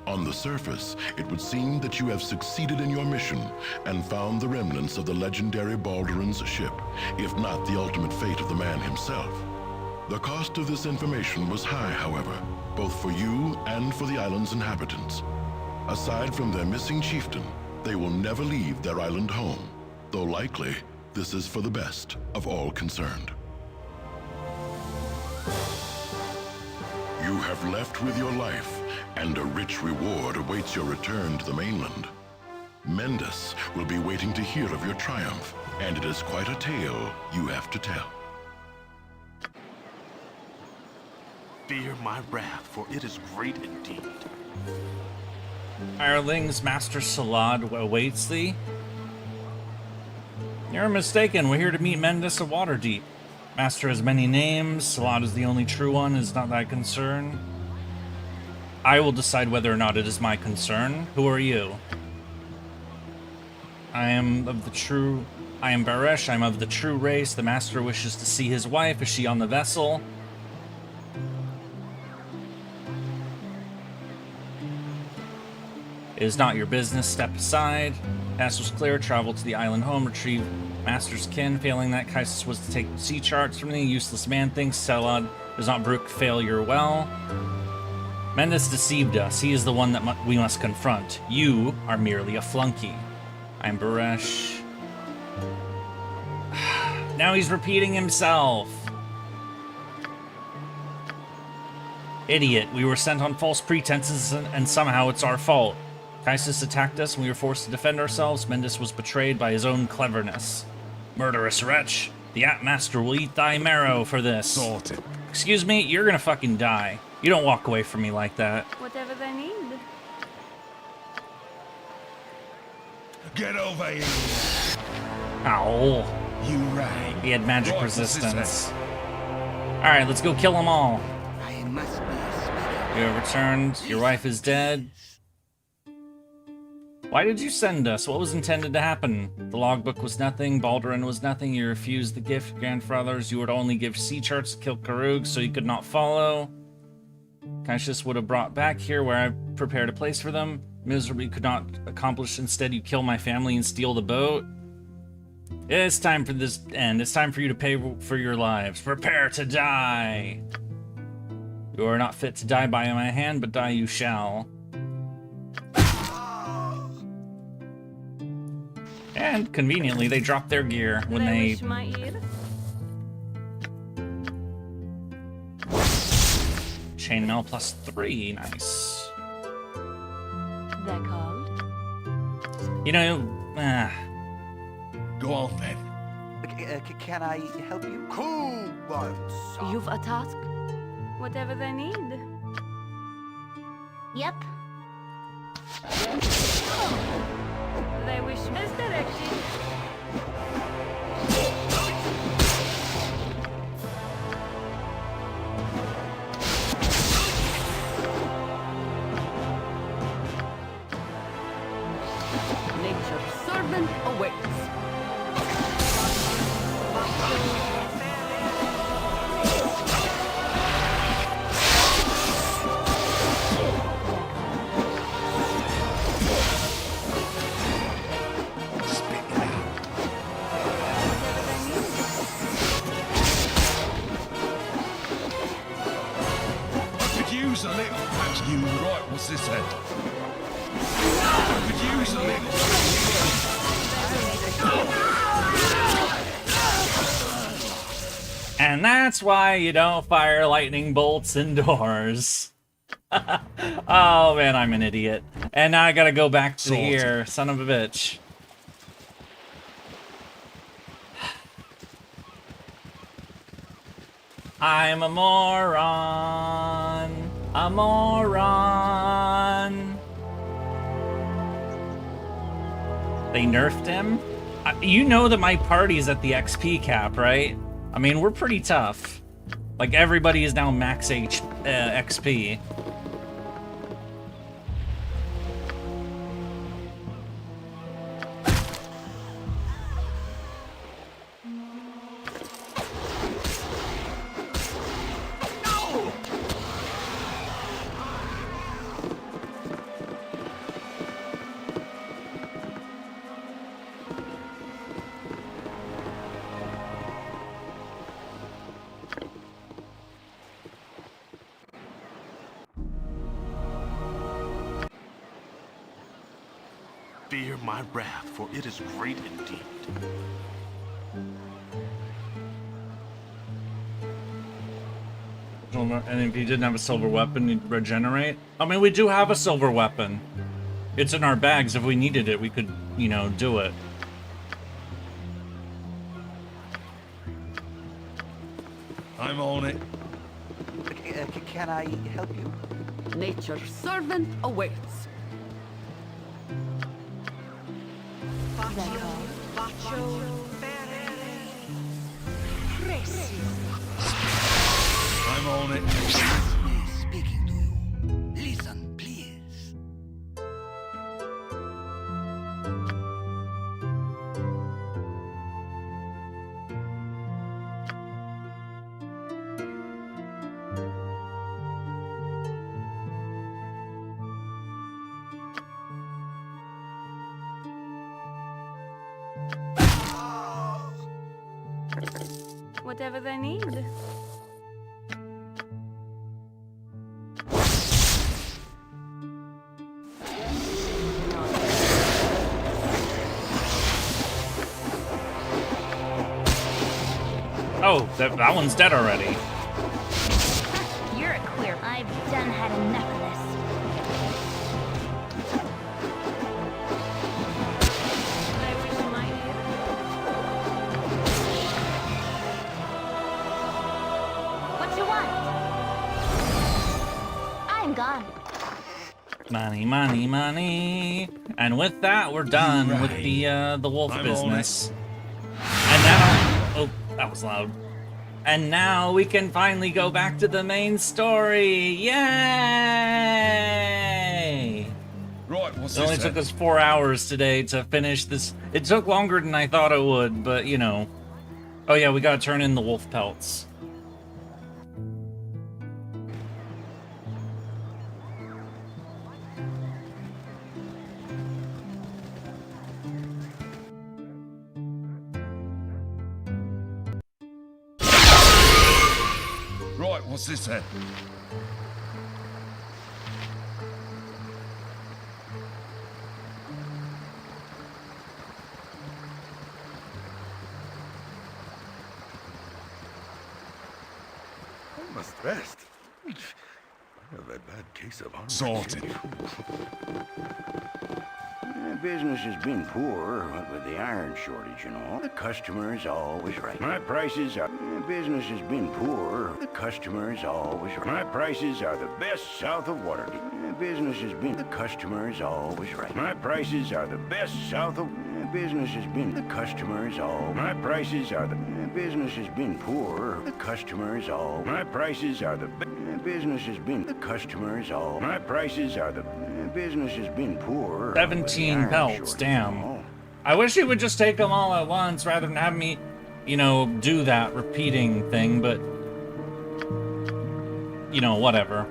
On the surface, it would seem that you have succeeded in your mission and found the remnants of the legendary Baldur's ship, if not the ultimate fate of the man himself. The cost of this information was high, however, both for you and for the island's inhabitants. Aside from their missing chieftain, they will never leave their island home, though likely this is for the best of all concerned. You have left with your life, and a rich reward awaits your return to the mainland. Mendus will be waiting to hear of your triumph, and it is quite a tale you have to tell. Fear my wrath, for it is great indeed. Hirelings, Master Salad awaits thee. You're mistaken. We're here to meet Mendus of Waterdeep. Master has many names. Salad is the only true one. Is not thy concern. I will decide whether or not it is my concern. Who are you? I am Baresh. I'm of the true race. The Master wishes to see his wife. Is she on the vessel? It is not your business. Step aside. Pass was clear. Travel to the island home. Retrieve Master's kin. Failing that, Kaisis was to take sea charts from the useless man thinks Salad does not brook failure well. Mendus deceived us. He is the one that we must confront. You are merely a flunky. I'm Baresh. Now he's repeating himself. Idiot. We were sent on false pretenses and somehow it's our fault. Kaisis attacked us and we were forced to defend ourselves. Mendus was betrayed by his own cleverness. Murderous wretch. The App Master will eat thy marrow for this. Sorted. Excuse me, you're gonna fucking die. You don't walk away from me like that. Whatever they need. Get over here. Ow. Yurie. He had magic Right, what's this resistance. Alright, let's go kill them all. I must be speaking. You have returned. Your wife is dead. Why did you send us? What was intended to happen? The logbook was nothing. Baldur was nothing. You refused the gift, grandfathers. You would only give sea charts to kill Karug, so you could not follow. Cassius would have brought back here where I prepared a place for them. Miserably could not accomplish. Instead, you kill my family and steal the boat. It's time for this end. It's time for you to pay for your lives. Prepare to die. You are not fit to die by my hand, but die you shall. And conveniently, they drop their gear when they... wish my ear? Chainmail +3, nice. They're called? You know, Go on then. Can I help you? Cool, but You've a task? Whatever they need. Yep. They wish as directed. Nature's servant awaits. Use a little. That's you. Right, what's this then? I could use a little. And that's why you don't fire lightning bolts indoors. Oh man, I'm an idiot. And now I gotta go back to here, son of a bitch. I'm a moron. A moron. They nerfed him? You know that my party's at the XP cap, right? I mean, we're pretty tough. Like, everybody is now max XP. fear my wrath, for it is great indeed. And if you didn't have a silver weapon, you'd regenerate? I mean, we do have a silver weapon. It's in our bags. If we needed it, we could, you know, do it. I'm on it. Can I help you? Nature's servant awaits. I'm on it. Speaking to you. Listen, please. Whatever they need. Oh, that one's dead already. You're a queer. I've done had enough of this. I wish my Money, money, money. And with that, we're done with the wolf business. And now, oh, that was loud. And now we can finally go back to the main story. Yay! Right, what's It only took us 4 hours today to finish this. It took longer than I thought it would, but you know. Oh yeah, we gotta turn in the wolf pelts. Right, what's this then? I must rest. I have a bad case of hunger. Sorted. Business has been poor, what with the iron shortage and all. The customer is always right. My prices are... Business has been poor. The customer is always right. My prices are the best south of Waterdeep. Business has been... The customer is always right. My prices are the best south of... Business has been... The customer is all... My prices are the... Business has been poor. The customer is all... My prices are the... Business has been... The customer is all... My prices are the... Business has been poor. 17 pelts, damn. I wish he would just take them all at once rather than have me, you know, do that repeating thing, but... You know, whatever.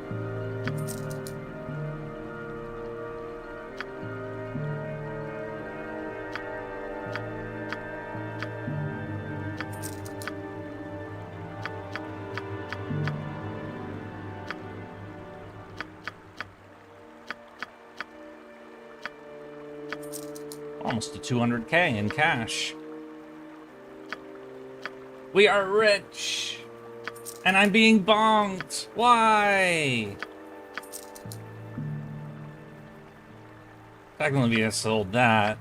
Almost to 200K in cash. We are rich! And I'm being bonked! Why? Technically, I sold that.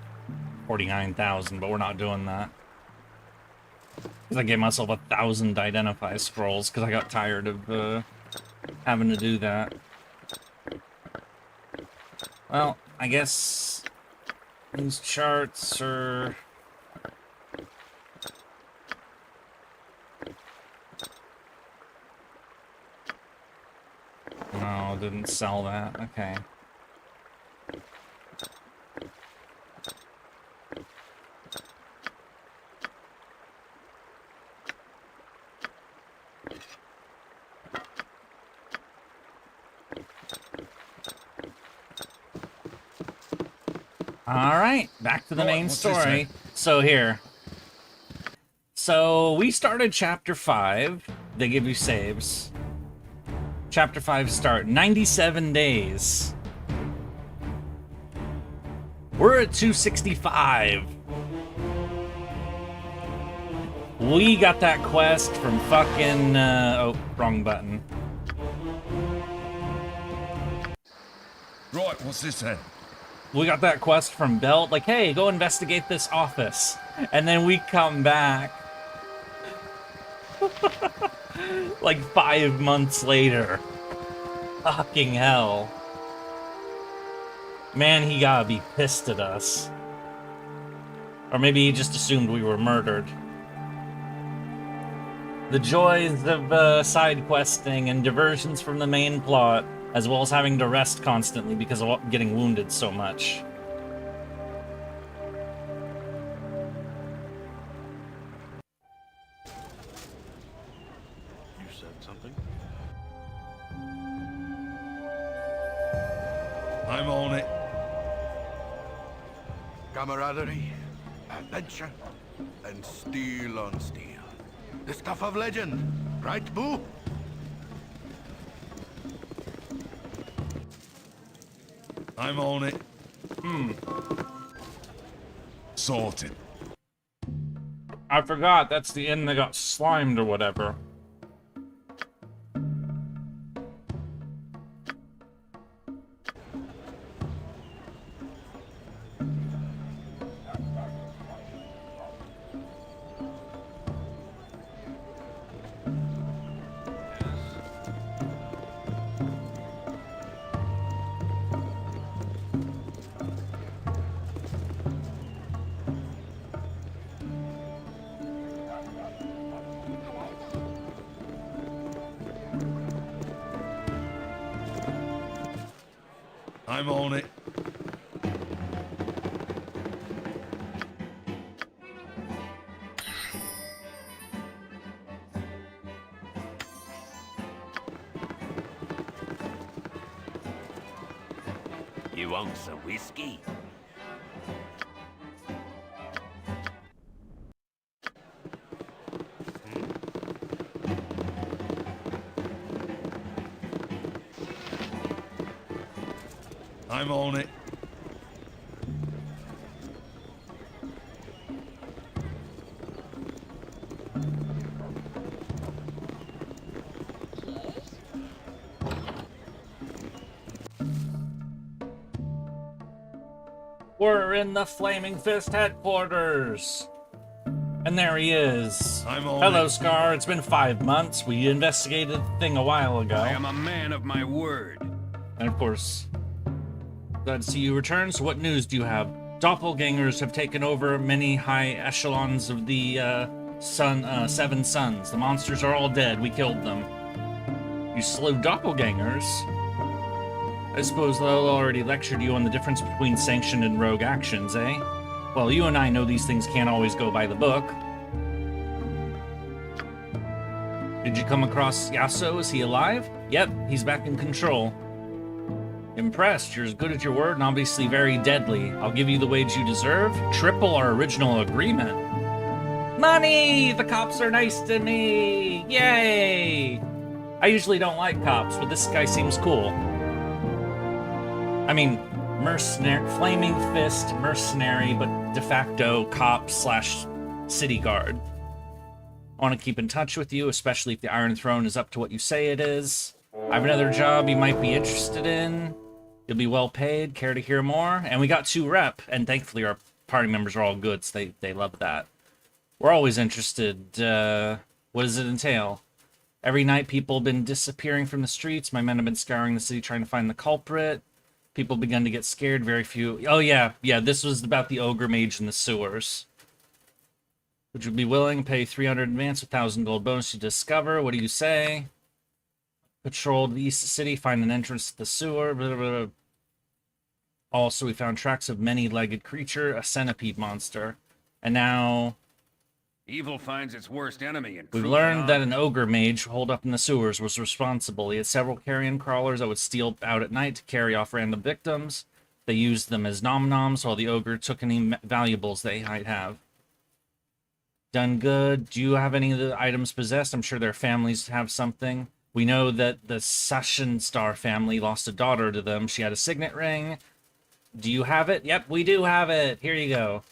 49,000, but we're not doing that. Because I gave myself 1,000 identify scrolls because I got tired of having to do that. Well, I guess... These charts are... No, didn't sell that. Okay. Alright, back to the main story. So here. So we started chapter 5. They give you saves. Chapter 5 start. 97 days. We're at 265. We got that quest from fucking... oh, wrong button. Right, what's this then? We got that quest from Belt, like, hey, go investigate this office. And then we come back. Like 5 months later. Fucking hell. Man, he gotta be pissed at us. Or maybe he just assumed we were murdered. The joys of side questing and diversions from the main plot, as well as having to rest constantly because of getting wounded so much. You said something? I'm on it. Camaraderie, adventure, and steel on steel. The stuff of legend, right, Boo? I'm on it. Sorted. I forgot, that's the end that got slimed or whatever. I'm on it. You want some whiskey? I'm on it. We're in the Flaming Fist headquarters. And there he is. I'm on Hello, it. Scar. It's been 5 months. We investigated the thing a while ago. I am a man of my word. And of course, glad to see you return. So what news do you have? Doppelgangers have taken over many high echelons of the Seven Suns. The monsters are all dead. We killed them. You slew doppelgangers? I suppose they'll already lectured you on the difference between sanctioned and rogue actions, eh? Well, you and I know these things can't always go by the book. Did you come across Yasuo? Is he alive? Yep, he's back in control. Impressed. You're as good as your word and obviously very deadly. I'll give you the wage you deserve. Triple our original agreement. Money! The cops are nice to me! Yay! I usually don't like cops, but this guy seems cool. I mean, Flaming Fist, mercenary, but de facto cop / city guard. I want to keep in touch with you, especially if the Iron Throne is up to what you say it is. I have another job you might be interested in. You'll be well paid. Care to hear more? And we got 2 rep, and thankfully our party members are all good, so they love that. We're always interested. What does it entail? Every night people have been disappearing from the streets. My men have been scouring the city trying to find the culprit. People begun to get scared. Very few. Oh, yeah. This was about the ogre mage in the sewers. Would you be willing to pay 300 advance, 1,000 gold bonus to discover? What do you say? Patrol the east of the city, find an entrance to the sewer. Blah, blah, blah. Also, we found tracks of many-legged creature, a centipede monster. And now Evil finds its worst enemy in we've learned that an ogre mage holed up in the sewers was responsible. He had several carrion crawlers that would steal out at night to carry off random victims. They used them as nom-noms while the ogre took any valuables they might have. Done good. Do you have any of the items possessed? I'm sure their families have something. We know that the Sashin Star family lost a daughter to them. She had a signet ring. Do you have it? Yep, we do have it. Here you go.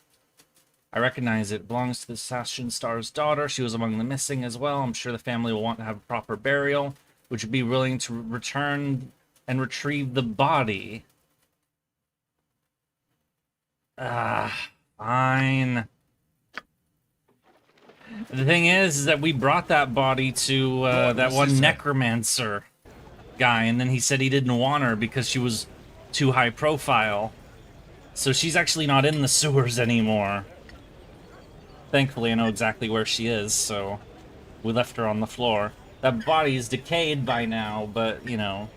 I recognize it. It belongs to the Sashin Star's daughter. She was among the missing as well. I'm sure the family will want to have a proper burial. Would you be willing to return and retrieve the body? Fine. The thing is that we brought that body to that one necromancer guy, and then he said he didn't want her because she was too high profile. So she's actually not in the sewers anymore. Thankfully, I know exactly where she is, so we left her on the floor. That body is decayed by now, but, you know,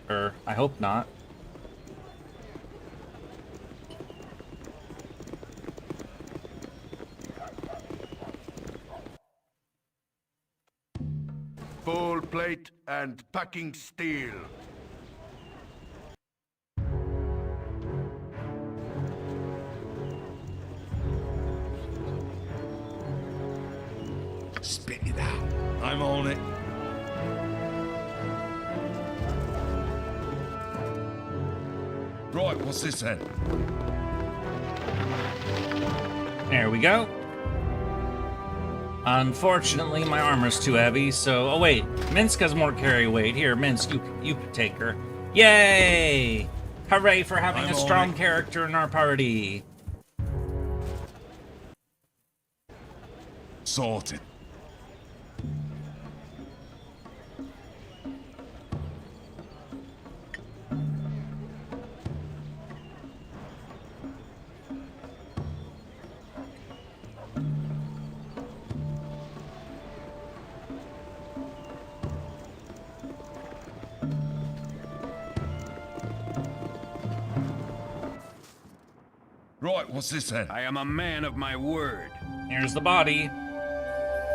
I hope not. Full plate and packing steel. Spit it out. I'm on it. Right, what's this then? There we go. Unfortunately, my armor's too heavy, so... Oh, wait. Minsk has more carry weight. Here, Minsk, you can take her. Yay! Hooray for having a strong character in our party. Sorted. Right, what's this then? I am a man of my word. Here's the body.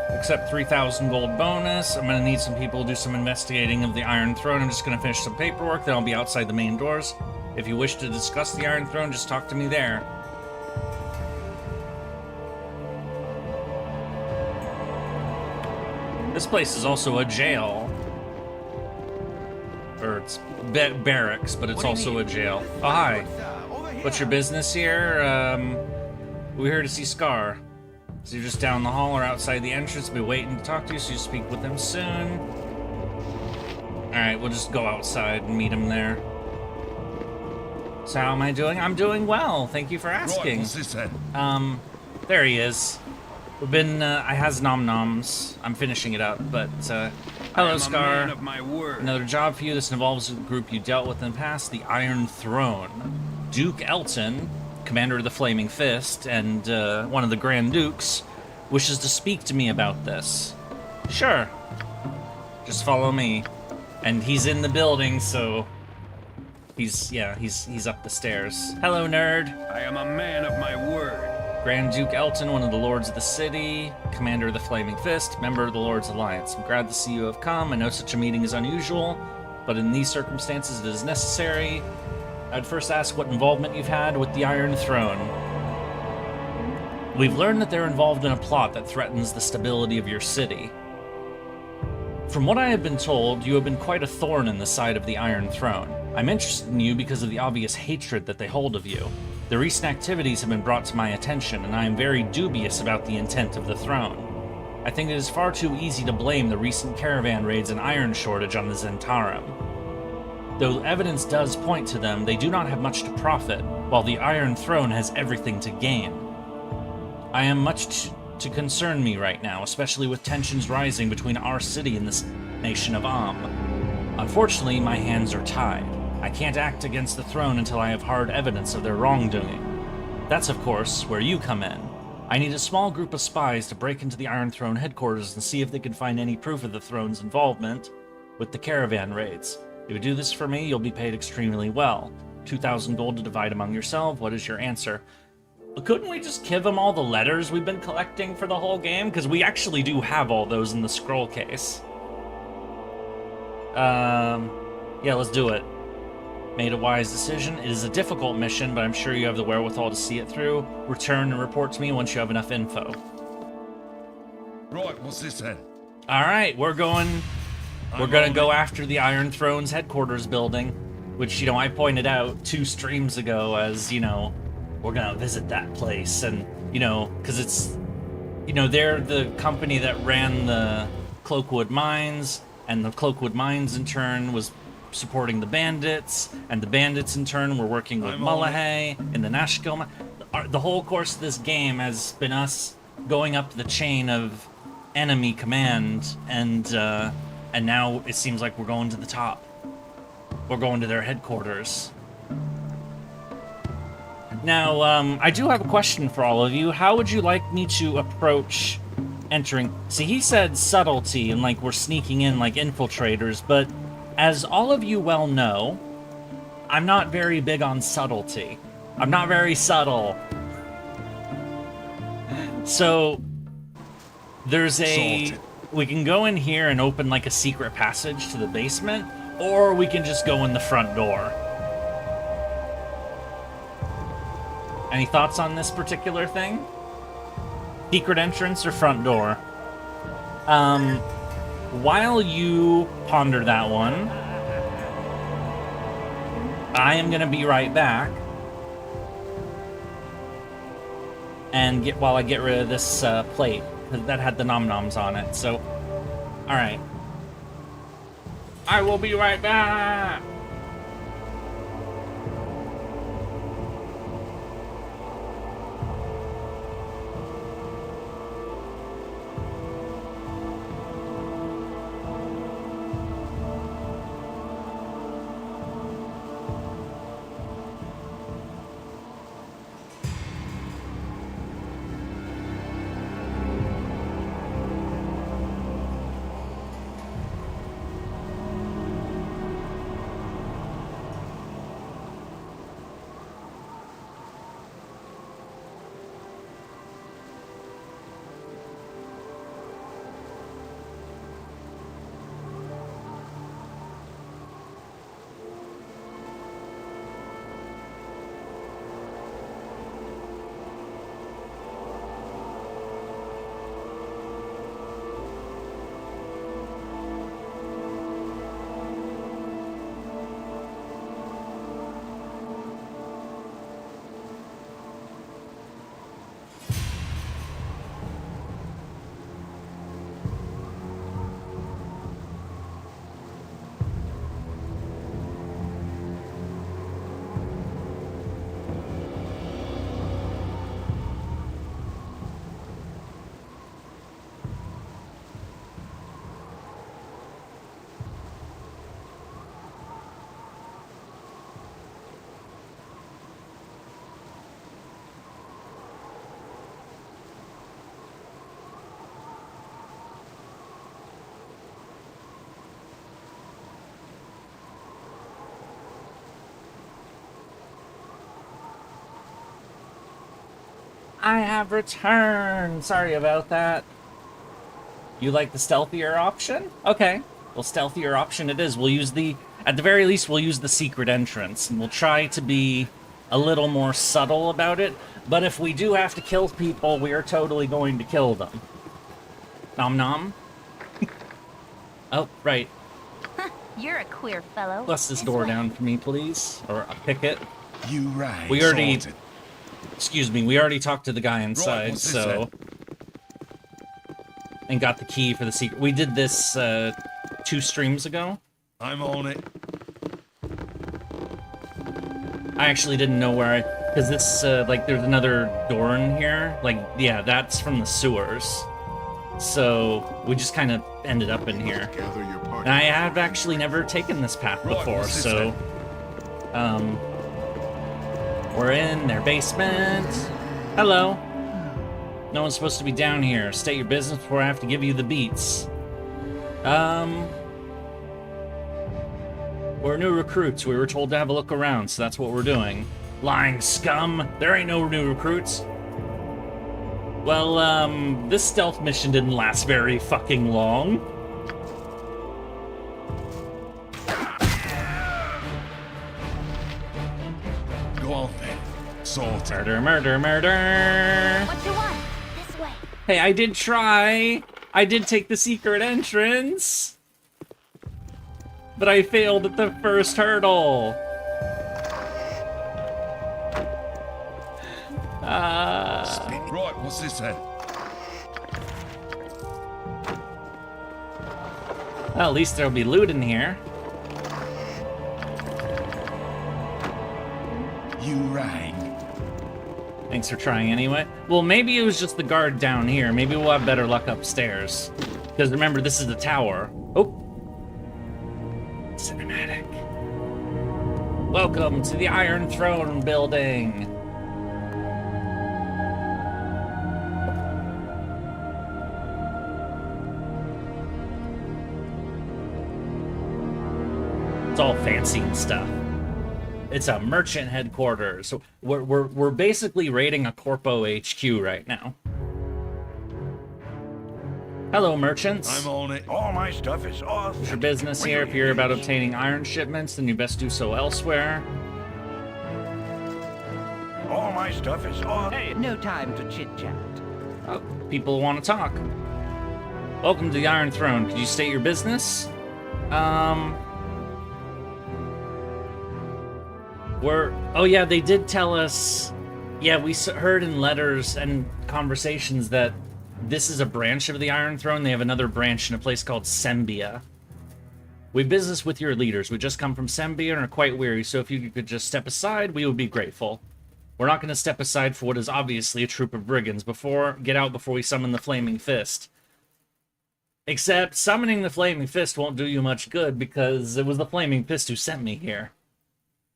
Accept 3,000 gold bonus. I'm gonna need some people to do some investigating of the Iron Throne. I'm just gonna finish some paperwork, then I'll be outside the main doors. If you wish to discuss the Iron Throne, just talk to me there. This place is also a jail. Or it's barracks, but it's also a jail. Oh, hi. What's your business here? We're here to see Scar. So you're just down the hall or outside the entrance. We'll be waiting to talk to you, so you speak with him soon. Alright, we'll just go outside and meet him there. So how am I doing? I'm doing well. Thank you for asking. Right, what's this then? There he is. We've been, I has nom noms. I'm finishing it up, but, hello, Scar. Man of my word. Another job for you. This involves a group you dealt with in the past, the Iron Throne. Duke Elton, commander of the Flaming Fist, and, one of the Grand Dukes, wishes to speak to me about this. Sure. Just follow me. And he's in the building, so... He's up the stairs. Hello, nerd. I am a man of my word. Grand Duke Elton, one of the Lords of the City, commander of the Flaming Fist, member of the Lord's Alliance. I'm glad to see you have come. I know such a meeting is unusual, but in these circumstances it is necessary. I'd first ask what involvement you've had with the Iron Throne. We've learned that they're involved in a plot that threatens the stability of your city. From what I have been told, you have been quite a thorn in the side of the Iron Throne. I'm interested in you because of the obvious hatred that they hold of you. The recent activities have been brought to my attention, and I am very dubious about the intent of the throne. I think it is far too easy to blame the recent caravan raids and iron shortage on the Zentarum. Though evidence does point to them, they do not have much to profit, while the Iron Throne has everything to gain. I am much to concern me right now, especially with tensions rising between our city and this nation of Am. Unfortunately, my hands are tied. I can't act against the throne until I have hard evidence of their wrongdoing. That's, of course, where you come in. I need a small group of spies to break into the Iron Throne headquarters and see if they can find any proof of the throne's involvement with the caravan raids. If you do this for me, you'll be paid extremely well. 2,000 gold to divide among yourself. What is your answer? Couldn't we just give them all the letters we've been collecting for the whole game? Because we actually do have all those in the scroll case. Yeah, let's do it. Made a wise decision. It is a difficult mission, but I'm sure you have the wherewithal to see it through. Return and report to me once you have enough info. Right, what's this then? Alright, we're gonna go after the Iron Throne's headquarters building, which, I pointed out 2 streams ago as, we're gonna visit that place, and, because it's, they're the company that ran the Cloakwood Mines, and the Cloakwood Mines, in turn, was supporting the bandits, and the bandits, in turn, were working with Mullahay in the Nashkel. The whole course of this game has been us going up the chain of enemy command, and now it seems like we're going to the top. We're going to their headquarters. Now, I do have a question for all of you. How would you like me to approach entering? See, he said subtlety, and like we're sneaking in like infiltrators, but as all of you well know, I'm not very big on subtlety. I'm not very subtle. So, there's we can go in here and open like a secret passage to the basement, or we can just go in the front door. Any thoughts on this particular thing? Secret entrance or front door? While you ponder that one, I am gonna be right back. And while I get rid of this plate, because that had the nom-noms on it, so... Alright. I will be right back! I have returned. Sorry about that. You like the stealthier option? Okay. Well, stealthier option it is. We'll use the... At the very least, we'll use the secret entrance. And we'll try to be a little more subtle about it. But if we do have to kill people, we are totally going to kill them. Nom nom. Oh, right. You're a queer fellow. Bust this door down for me, please. Or pick it. You right. We already... Sorted. Excuse me, we already talked to the guy inside, what's this so... And got the key for the secret. We did this 2 streams ago. I'm on it. I actually didn't know where I... Because this, like, there's another door in here. Like, yeah, that's from the sewers. So, we just kind of ended up in here. And I have actually never taken this path before, so... We're in their basement. Hello. No one's supposed to be down here. State your business before I have to give you the beats. We're new recruits. We were told to have a look around, so that's what we're doing. Lying scum! There ain't no new recruits. Well, this stealth mission didn't last very fucking long. Go on then. Sorted. Murder, murder, murder! What you want? This way. Hey, I did try! I did take the secret entrance! But I failed at the first hurdle! Right, what's this then? Well, at least there'll be loot in here. You rang. Thanks for trying anyway. Well, maybe it was just the guard down here. Maybe we'll have better luck upstairs. Because remember, this is the tower. Oh! Cinematic. Welcome to the Iron Throne building. It's all fancy and stuff. It's a merchant headquarters. So we're basically raiding a Corpo HQ right now. Hello, merchants. I'm on it. All my stuff is off. What's your business here? If you're about obtaining iron shipments, then you best do so elsewhere. All my stuff is off. Hey, no time to chit-chat. Oh, people want to talk. Welcome to the Iron Throne. Could you state your business? Oh yeah, they did tell us... Yeah, we heard in letters and conversations that this is a branch of the Iron Throne. They have another branch in a place called Sembia. We business with your leaders. We just come from Sembia and are quite weary, so if you could just step aside, we would be grateful. We're not going to step aside for what is obviously a troop of brigands. Get out before we summon the Flaming Fist. Except, summoning the Flaming Fist won't do you much good, because it was the Flaming Fist who sent me here.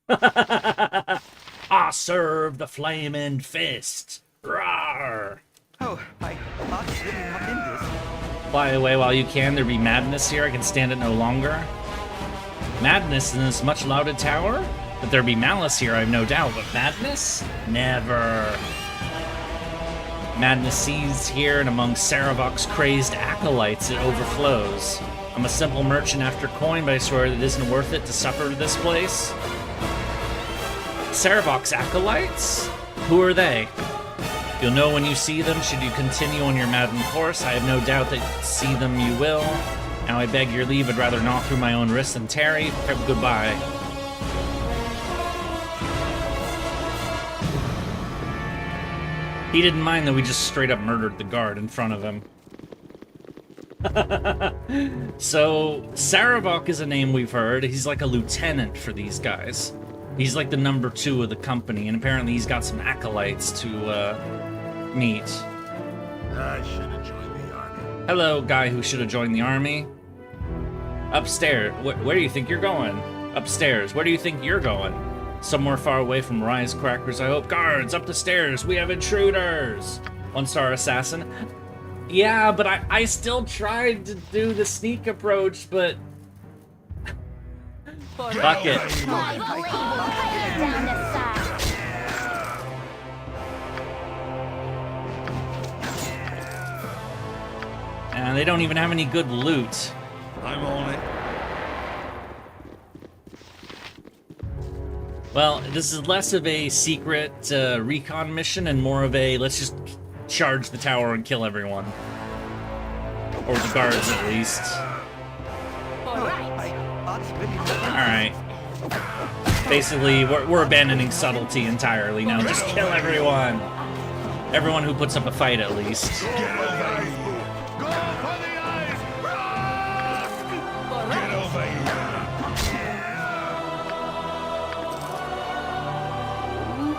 I serve the Flaming Fist. Rawr! Oh, I must really not in this. Fly away while you can. There be madness here. I can stand it no longer. Madness in this much lauded tower? That there be malice here, I have no doubt. But madness? Never. Madness seized here, and among Saravok's crazed acolytes, it overflows. I'm a simple merchant after coin, but I swear that it isn't worth it to suffer to this place. Saravok's acolytes? Who are they? You'll know when you see them, should you continue on your maddened course. I have no doubt that see them you will. Now I beg your leave, I'd rather gnaw through my own wrists than tarry. Goodbye. He didn't mind that we just straight up murdered the guard in front of him. So, Saravok is a name we've heard. He's like a lieutenant for these guys. He's like the number 2 of the company, and apparently he's got some acolytes to meet. I should have joined the army. Hello, guy who should have joined the army. Upstairs. Where do you think you're going? Upstairs. Where do you think you're going? Somewhere far away from Wisecrackers, I hope. Guards, up the stairs. We have intruders. 1-star assassin. Yeah, but I still tried to do the sneak approach, but... Fuck it. And they don't even have any good loot. I'm on it. Well, this is less of a secret recon mission and more of a let's just charge the tower and kill everyone. Or the guards, at least. Alright. Basically, we're abandoning subtlety entirely now. Just kill everyone. Everyone who puts up a fight, at least.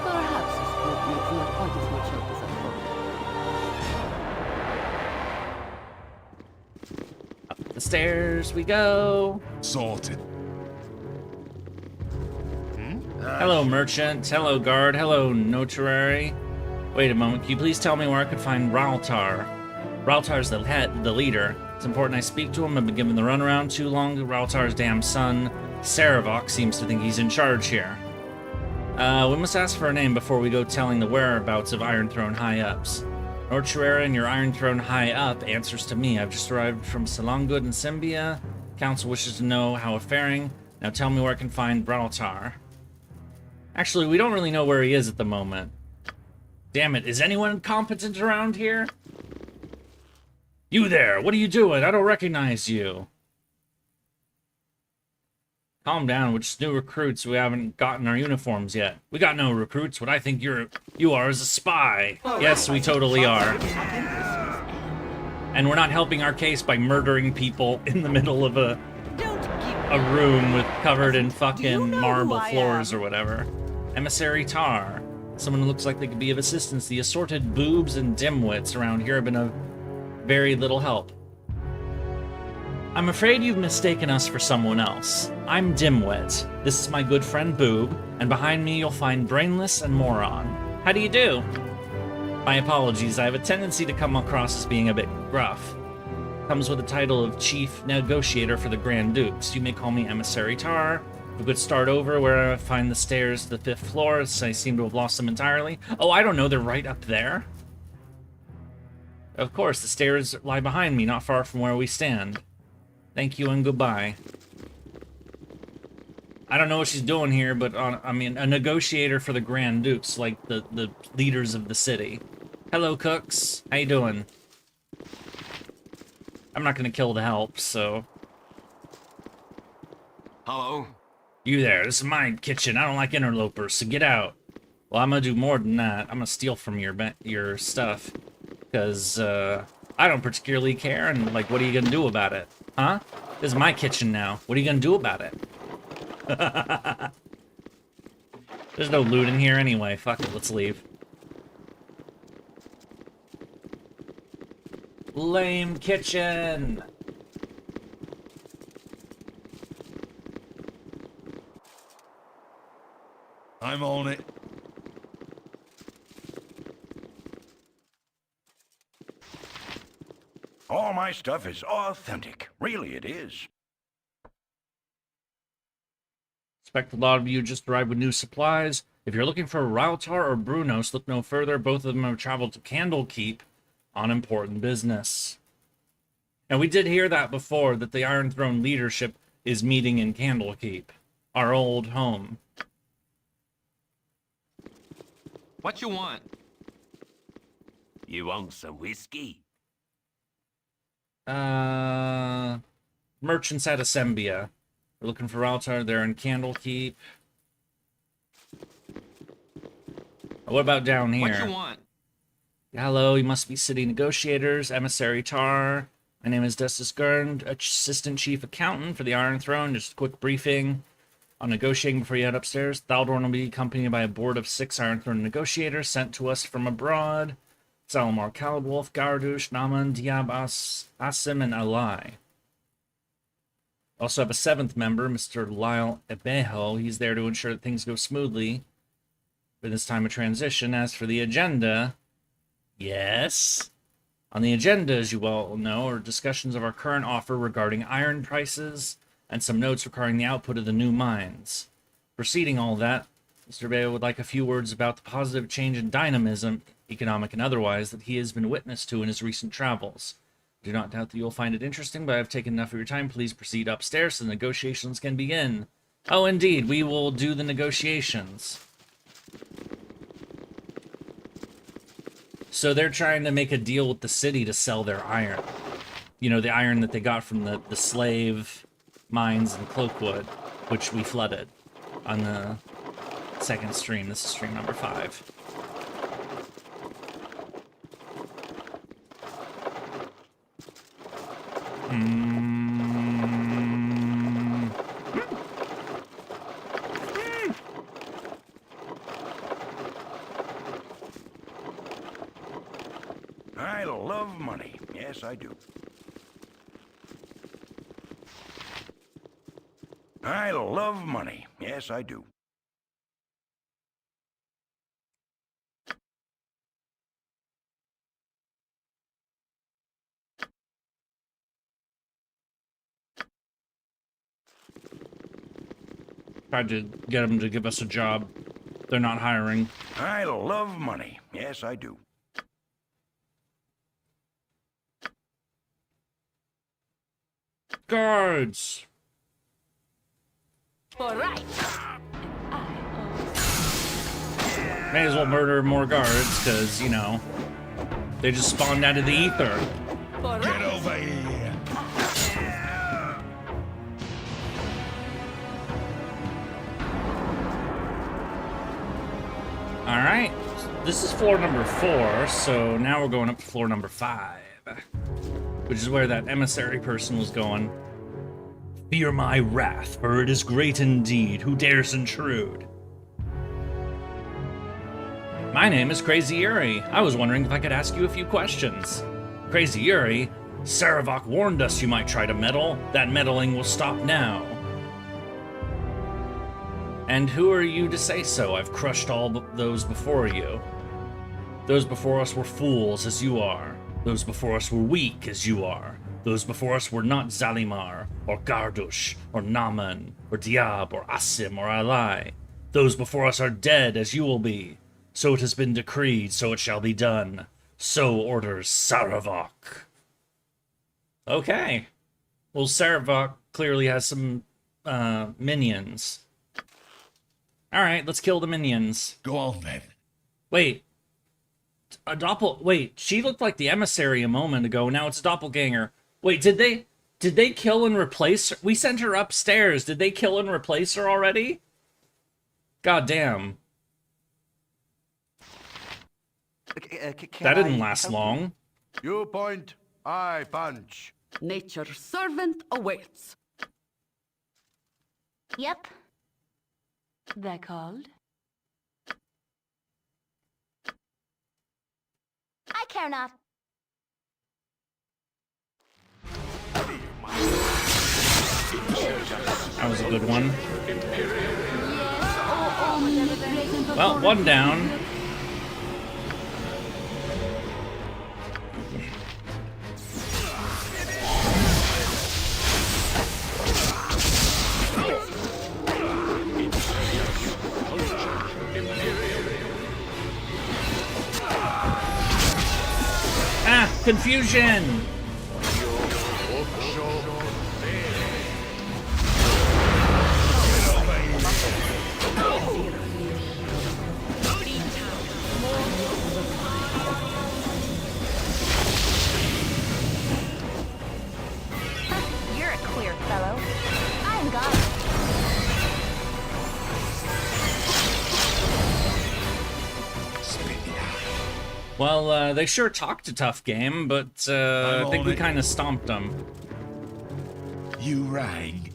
Perhaps this group needs not quite as much help as I thought. Up the stairs we go. Sorted. Hello, merchant. Hello, guard. Hello, notary. Wait a moment. Can you please tell me where I could find Raltar? Raltar's the leader. It's important I speak to him. I've been given the runaround too long. Raltar's damn son, Saravok, seems to think he's in charge here. We must ask for a name before we go telling the whereabouts of Iron Throne high-ups. Nortuera and your Iron Throne high-up answers to me. I've just arrived from Salangud and Symbia. Council wishes to know how we're faring. Now tell me where I can find Raltar. Actually, we don't really know where he is at the moment. Damn it, is anyone competent around here? You there, what are you doing? I don't recognize you. Calm down, we're just new recruits. We haven't gotten our uniforms yet. We got no recruits. What I think you are is a spy. Yes, we totally are. And we're not helping our case by murdering people in the middle of a room with covered in fucking marble floors or whatever. Emissary Tar. Someone who looks like they could be of assistance. The assorted boobs and dimwits around here have been of very little help. I'm afraid you've mistaken us for someone else. I'm Dimwit. This is my good friend Boob, and behind me you'll find Brainless and Moron. How do you do? My apologies, I have a tendency to come across as being a bit gruff. Comes with the title of Chief Negotiator for the Grand Dukes. You may call me Emissary Tar. We could start over where I find the stairs to the 5th floor, as I seem to have lost them entirely. Oh, I don't know, they're right up there? Of course, the stairs lie behind me, not far from where we stand. Thank you and goodbye. I don't know what she's doing here, but I mean, a negotiator for the Grand Dukes, like the leaders of the city. Hello, cooks. How you doing? I'm not gonna kill the help, so... Hello? You there, this is my kitchen. I don't like interlopers, so get out. Well, I'm gonna do more than that. I'm gonna steal from your stuff. Because, I don't particularly care, and, like, what are you gonna do about it? Huh? This is my kitchen now. What are you gonna do about it? There's no loot in here anyway. Fuck it, let's leave. Lame kitchen! I'm on it. All my stuff is authentic. Really, it is. Expect a lot of you just arrived with new supplies. If you're looking for Raltar or Brunos, look no further. Both of them have traveled to Candlekeep on important business. And we did hear that before, that the Iron Throne leadership is meeting in Candlekeep, our old home. What you want? You want some whiskey? Merchants at Assembia. We're looking for Raltar. They're in Candlekeep. What about down here? What you want? Hello, you must be city negotiators. Emissary Tar. My name is Destus Gurn, Assistant Chief Accountant for the Iron Throne. Just a quick briefing on negotiating before you head upstairs. Baldur will be accompanied by a board of 6 Iron Throne negotiators sent to us from abroad. Salamar Kalabwolf, Gardush, Naman, Diab, Asim, and Alai. Also have a 7th member, Mr. Lyle Ebeho. He's there to ensure that things go smoothly for this time of transition. As for the agenda, yes. On the agenda, as you well know, are discussions of our current offer regarding iron prices and some notes regarding the output of the new mines. Preceding all that, Mr. Ebeho would like a few words about the positive change in dynamism, economic and otherwise, that he has been witness to in his recent travels. Do not doubt that you'll find it interesting, but I've taken enough of your time. Please proceed upstairs so the negotiations can begin. Oh, indeed, we will do the negotiations. So they're trying to make a deal with the city to sell their iron. You know, the iron that they got from the slave mines in Cloakwood, which we flooded on the second stream. This is stream number 5. I love money. Yes, I do. I love money. Yes, I do. Tried to get them to give us a job. They're not hiring. I love money. Yes, I do. Guards! All right. May as well murder more guards, because, you know, they just spawned out of the ether. Get over here. Alright, this is floor number 4, so now we're going up to floor number 5. Which is where that emissary person was going. Fear my wrath, for it is great indeed. Who dares intrude? My name is Crazy Yurie. I was wondering if I could ask you a few questions. Crazy Yurie, Saravok warned us you might try to meddle. That meddling will stop now. And who are you to say so? I've crushed all those before you. Those before us were fools, as you are. Those before us were weak, as you are. Those before us were not Zalimar, or Gardush, or Naman, or Diab, or Asim, or Alai. Those before us are dead, as you will be. So it has been decreed, so it shall be done. So orders Saravok. Okay. Well, Saravok clearly has some, minions. Alright, let's kill the minions. Go on, then. Wait. Wait, she looked like the emissary a moment ago. Now it's a doppelganger. Wait, did they kill and replace her? We sent her upstairs. Did they kill and replace her already? God damn. That didn't last long. You point, I punch. Nature's servant awaits. Yep. They're called? I care not. That was a good one. Well, one down. Ah, confusion! You're a queer fellow. I'm gone. Well, they sure talked a tough game, but I think we kind of stomped them. You rang.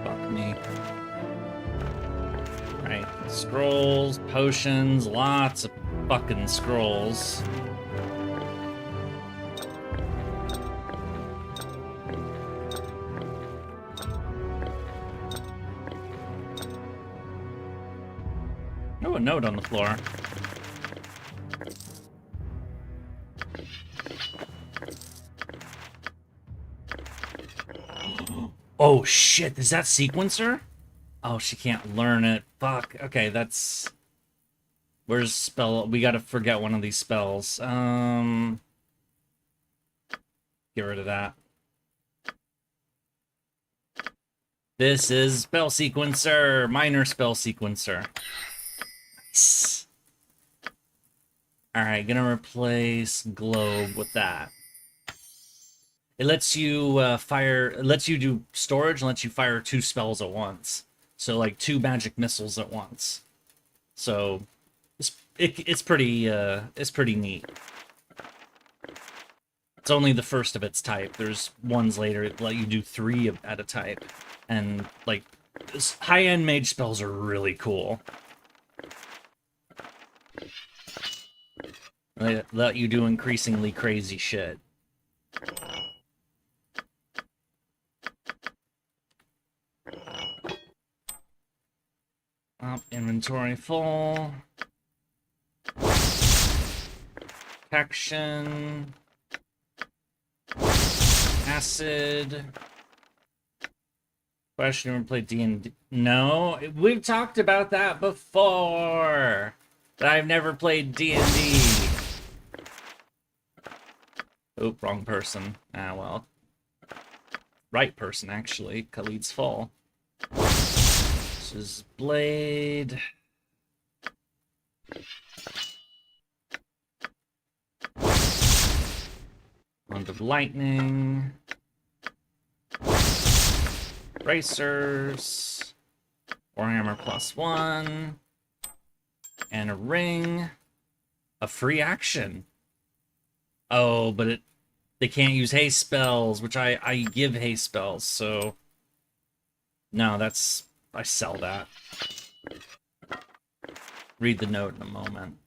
Fuck me. Right, scrolls, potions, lots of fucking scrolls. Oh, a note on the floor. Oh shit, is that sequencer? Oh, she can't learn it. Fuck. Okay, that's Where's spell? We gotta forget one of these spells. Get rid of that. This is spell sequencer, minor spell sequencer. Nice. Alright, gonna replace globe with that. It lets you it lets you do storage and lets you fire 2 spells at once. So like 2 magic missiles at once. So it's pretty neat. It's only the first of its type. There's ones later that let you do 3 at a type. And like high-end mage spells are really cool. They let you do increasingly crazy shit. Inventory full. Protection. Acid. Question, ever played D&D? No, we've talked about that before. That I've never played D&D. Oop, wrong person. Ah, well. Right person, actually. Khalid's full. This is Blade. Wand of Lightning. Bracers. Warhammer +1. And a ring. A free action. Oh, but they can't use haste spells, which I give haste spells, so... No, I sell that. Read the note in a moment.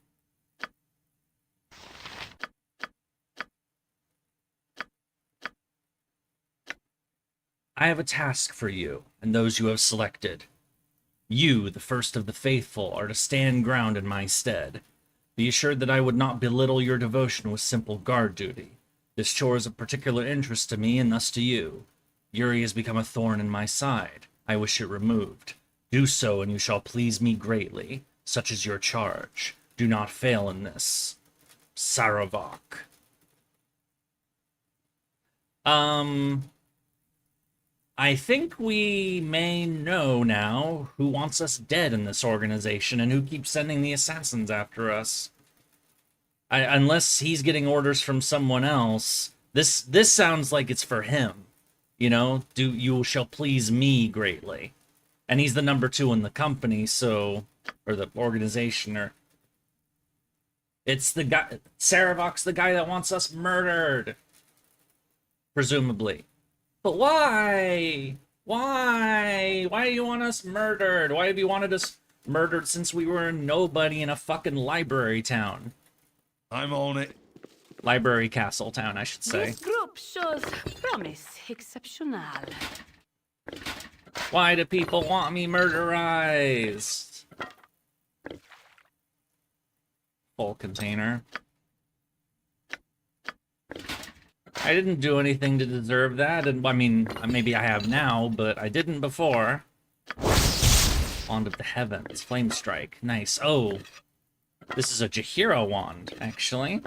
I have a task for you, and those you have selected. You, the first of the faithful, are to stand ground in my stead. Be assured that I would not belittle your devotion with simple guard duty. This chore is of particular interest to me, and thus to you. Yurie has become a thorn in my side. I wish it removed. Do so, and you shall please me greatly. Such is your charge. Do not fail in this. Saravok. I think we may know now who wants us dead in this organization and who keeps sending the assassins after us. Unless he's getting orders from someone else, this sounds like it's for him. You know, you shall please me greatly. And he's the number 2 in the company, so, or the organization, or... It's the guy, Saravok's the guy that wants us murdered. Presumably. But why? Why? Why do you want us murdered? Why have you wanted us murdered since we were nobody in a fucking library town? I'm on it. Library castle town, I should say. This group shows promise exceptional. Why do people want me murderized? Full container. I didn't do anything to deserve that, and I mean, maybe I have now, but I didn't before. Wand of the Heavens, Flame Strike, nice. Oh, this is a Jahira wand, actually.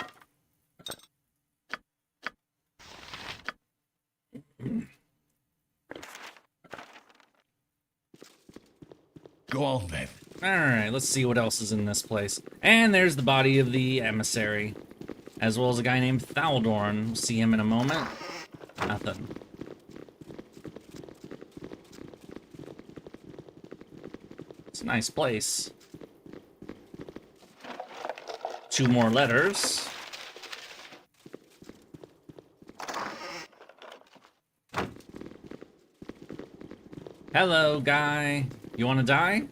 Go on then. Alright, let's see what else is in this place. And there's the body of the emissary, as well as a guy named Thaldorn. We'll see him in a moment. Nothing. It's a nice place. 2 more letters. Hello, guy. You want to die?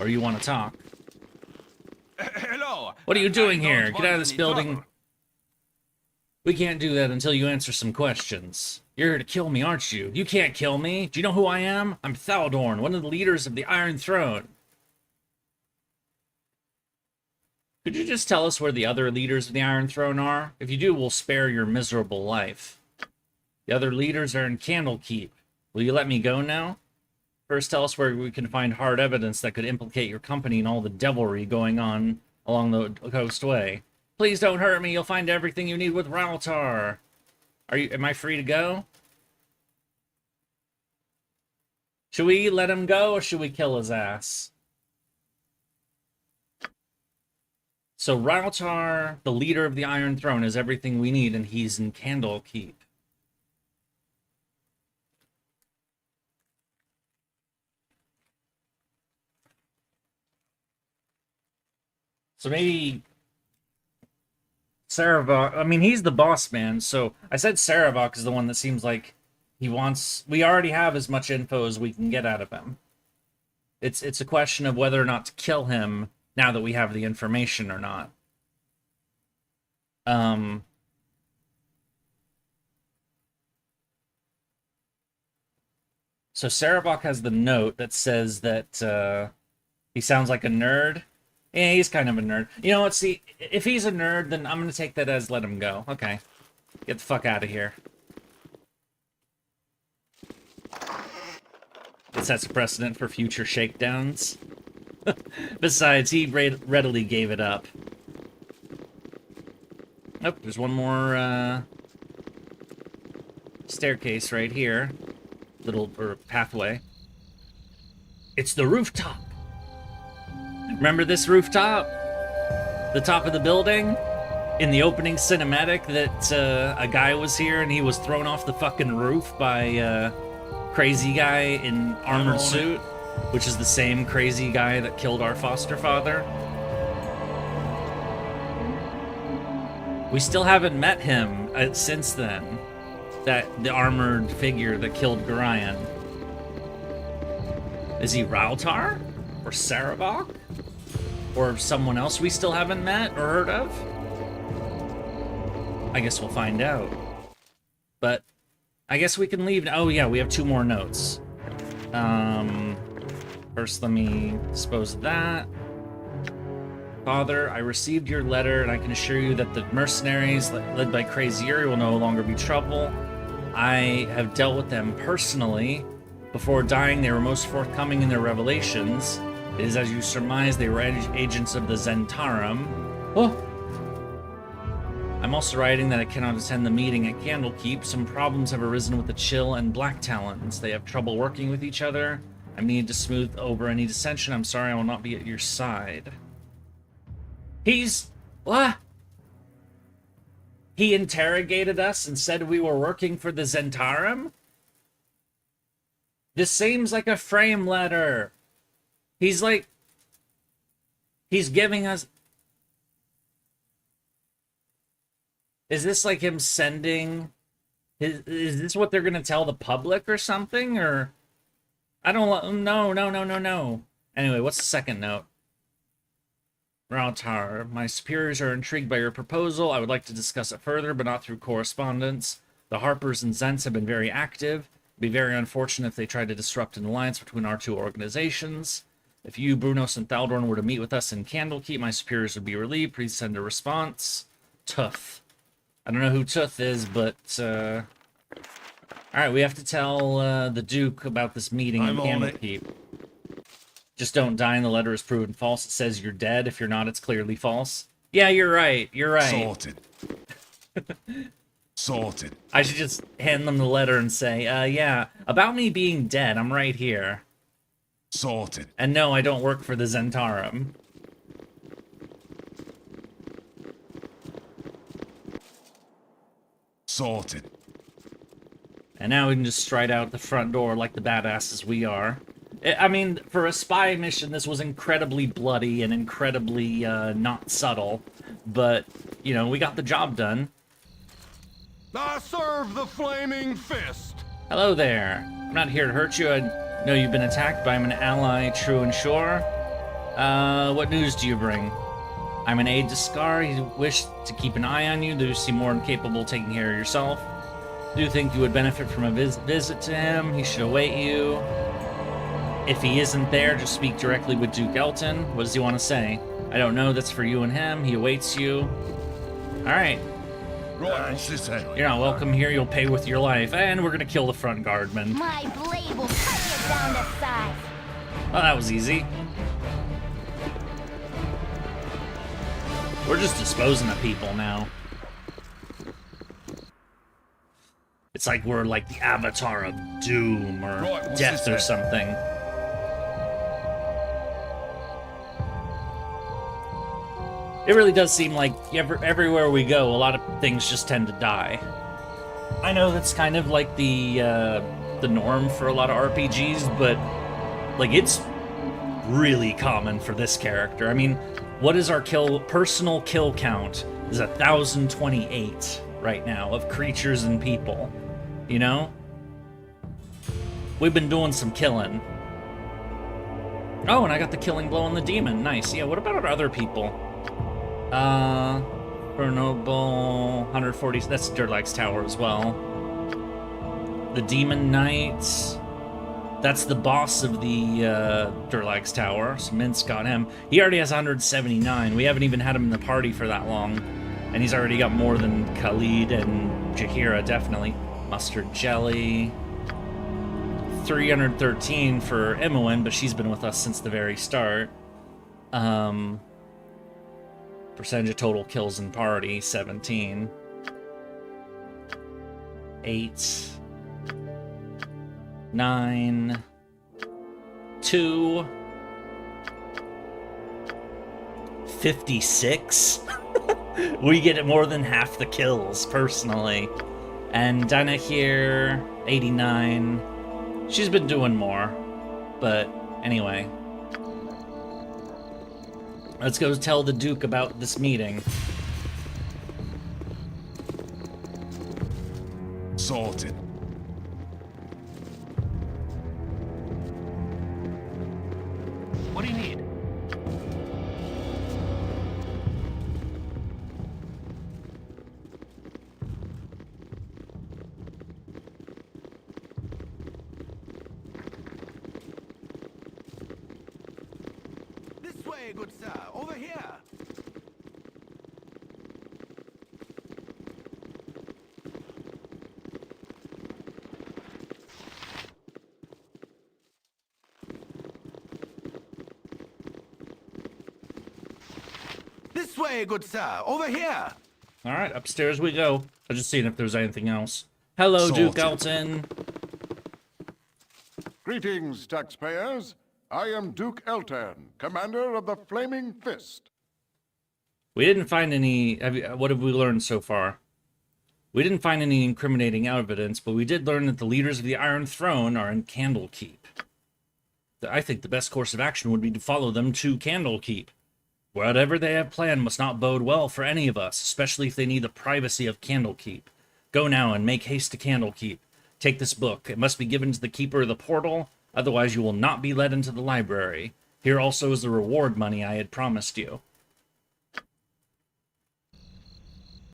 Or you want to talk? Hello. What are you doing here? Get out of this any building. trouble. We can't do that until you answer some questions. You're here to kill me, aren't you? You can't kill me. Do you know who I am? I'm Thaldorn, one of the leaders of the Iron Throne. Could you just tell us where the other leaders of the Iron Throne are? If you do, we'll spare your miserable life. The other leaders are in Candlekeep. Will you let me go now? First, tell us where we can find hard evidence that could implicate your company in all the devilry going on along the coastway. Please don't hurt me. You'll find everything you need with Raltar. Am I free to go? Should we let him go or should we kill his ass? So Raltar, the leader of the Iron Throne, is everything we need, and he's in Candlekeep. So maybe Sarevok, I mean, he's the boss man, so I said Sarevok is the one that seems like he wants... We already have as much info as we can get out of him. It's a question of whether or not to kill him now that we have the information or not. So Sarevok has the note that says that he sounds like a nerd. Yeah, he's kind of a nerd. You know what, see, if he's a nerd, then I'm going to take that as let him go. Okay. Get the fuck out of here. It sets a precedent for future shakedowns. Besides, he readily gave it up. Oh, there's one more staircase right here. Or pathway. It's the rooftop. Remember this rooftop? The top of the building? In the opening cinematic that a guy was here and he was thrown off the fucking roof by a crazy guy in armored suit, which is the same crazy guy that killed our foster father. We still haven't met him since then. The armored figure that killed Gorion. Is he Raltar? Or Sarevok? Or someone else we still haven't met or heard of? I guess we'll find out. But I guess we can leave. Oh yeah, we have 2 more notes. First let me dispose of that. Father, I received your letter and I can assure you that the mercenaries led by Crazy Yurie will no longer be trouble. I have dealt with them personally. Before dying, they were most forthcoming in their revelations. It is as you surmise, they were agents of the Zentarum. Oh! I'm also writing that I cannot attend the meeting at Candlekeep. Some problems have arisen with the Chill and Black Talons. They have trouble working with each other. I need to smooth over any dissension. I'm sorry I will not be at your side. What? He interrogated us and said we were working for the Zentarum? This seems like a frame letter. He's giving us... Is this like him sending... Is this what they're going to tell the public or something? Or... I don't... No. Anyway, what's the second note? Raltar, my superiors are intrigued by your proposal. I would like to discuss it further, but not through correspondence. The Harpers and Zents have been very active. It'd be very unfortunate if they tried to disrupt an alliance between our 2 organizations. If you, Brunos, and Thaldorn were to meet with us in Candlekeep, my superiors would be relieved. Please send a response. Tuth. I don't know who Tuth is, but, Alright, we have to tell, the Duke about this meeting in Candlekeep. Just don't die and the letter is proven false. It says you're dead. If you're not, it's clearly false. Yeah, you're right. You're right. Sorted. Sorted. I should just hand them the letter and say, yeah, about me being dead, I'm right here. Sorted. And no, I don't work for the Zentarum. Sorted. And now we can just stride out the front door like the badasses we are. I mean, for a spy mission, this was incredibly bloody and incredibly not subtle. But, you know, we got the job done. I serve the flaming fist. Hello there. I'm not here to hurt you. I know you've been attacked, but I'm an ally, true and sure. What news do you bring? I'm an aide to Scar. He wished to keep an eye on you. Do you seem more than capable of taking care of yourself? Do you think you would benefit from a visit to him? He should await you. If he isn't there, just speak directly with Duke Elton. What does he want to say? I don't know. That's for you and him. He awaits you. All right. Right, what's this then? You're not welcome here. You'll pay with your life. And we're going to kill the front guardman. My blade will cut you down to size. Well, that was easy. We're just disposing of people now. It's like we're like the avatar of doom or death or something. It really does seem like everywhere we go, a lot of things just tend to die. I know that's kind of like the norm for a lot of RPGs, but like it's really common for this character. I mean, what is our personal kill count? Is 1,028 right now of creatures and people. You know? We've been doing some killing. Oh, and I got the killing blow on the demon. Nice. Yeah, what about our other people? Chernobyl, 140. That's Durlag's tower as well. The Demon Knight. That's the boss of the Durlag's tower. So Minsk got him. He already has 179. We haven't even had him in the party for that long. And he's already got more than Khalid and Jaheira, definitely. Mustard Jelly. 313 for Imoen, but she's been with us since the very start. Percentage of total kills in party, 17. 8. 9. 2. 56. We get more than half the kills, personally. And Dinah here, 89. She's been doing more. But anyway. Let's go tell the Duke about this meeting. Sorted. What do you need? This way, good sir. Over here. This way, good sir. Over here. All right, upstairs we go. I was just seeing if there's anything else. Hello, Duke Elton. Greetings, taxpayers. I am Duke Elton, commander of the Flaming Fist. We didn't find any... what have we learned so far? We didn't find any incriminating evidence, but we did learn that the leaders of the Iron Throne are in Candlekeep. I think the best course of action would be to follow them to Candlekeep. Whatever they have planned must not bode well for any of us, especially if they need the privacy of Candlekeep. Go now and make haste to Candlekeep. Take this book. It must be given to the keeper of the portal, otherwise you will not be let into the library. Here also is the reward money I had promised you.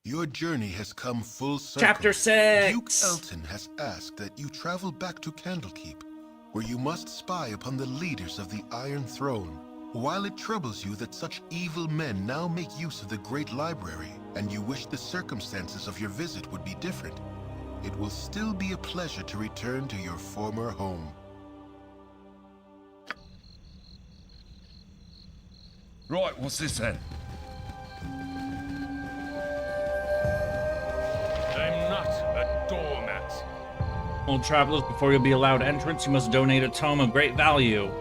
Your journey has come full circle. Chapter 6! Duke Elton has asked that you travel back to Candlekeep, where you must spy upon the leaders of the Iron Throne. While it troubles you that such evil men now make use of the Great Library, and you wish the circumstances of your visit would be different, it will still be a pleasure to return to your former home. Right, what's this then? I'm not a doormat. Old travelers, before you'll be allowed entrance, you must donate a tome of great value.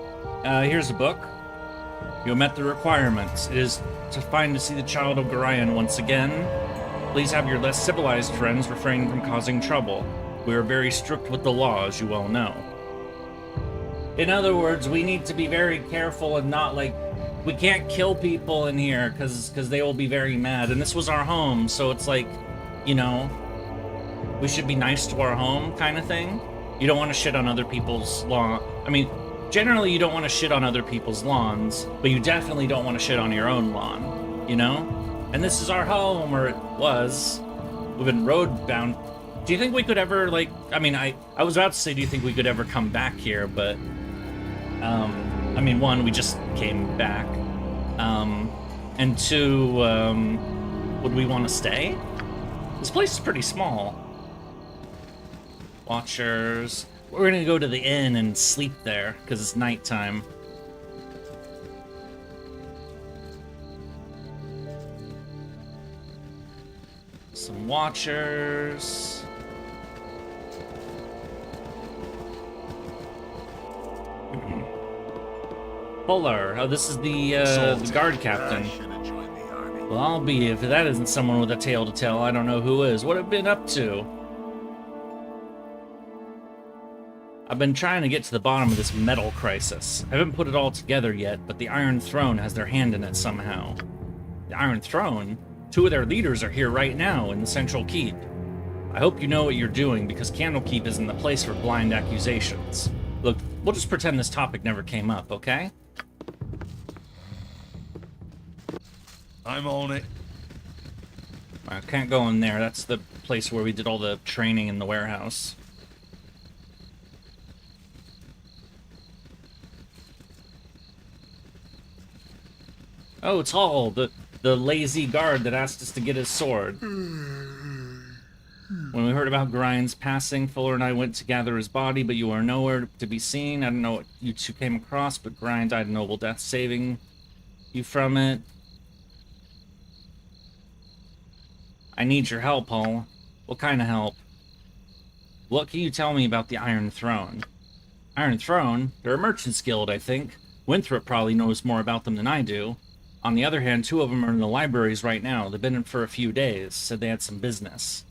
Here's a book. You met the requirements. It is to find to see the child of Gorion once again. Please have your less civilized friends refrain from causing trouble. We are very strict with the law, as you well know. In other words, we need to be very careful and not, like, we can't kill people in here because they will be very mad. And this was our home, so it's like, you know, we should be nice to our home kind of thing. You don't want to shit on other people's lawn. I mean, generally you don't want to shit on other people's lawns, but you definitely don't want to shit on your own lawn, you know? And this is our home, or it was. We've been road bound. Do you think we could ever, like, I mean, I was about to say, do you think we could ever come back here, but, I mean, one, we just came back, and two, would we want to stay? This place is pretty small. Watchers. We're gonna go to the inn and sleep there, because it's nighttime. Some watchers. Fuller. Oh, this is the guard captain. Well, I'll be. If that isn't someone with a tale to tell, I don't know who is. What have you been up to? I've been trying to get to the bottom of this metal crisis. I haven't put it all together yet, but the Iron Throne has their hand in it somehow. The Iron Throne? 2 of their leaders are here right now in the Central Keep. I hope you know what you're doing, because Candlekeep isn't the place for blind accusations. Look, we'll just pretend this topic never came up, okay? I'm on it. I can't go in there. That's the place where we did all the training in the warehouse. Oh, it's Hall, the lazy guard that asked us to get his sword. When we heard about Gorion's passing, Fuller and I went to gather his body, but you are nowhere to be seen. I don't know what you two came across, but Gorion died a noble death, saving you from it. I need your help, Hull. What kind of help? What can you tell me about the Iron Throne? Iron Throne? They're a merchant's guild, I think. Winthrop probably knows more about them than I do. On the other hand, 2 of them are in the libraries right now. They've been in for a few days. Said they had some business.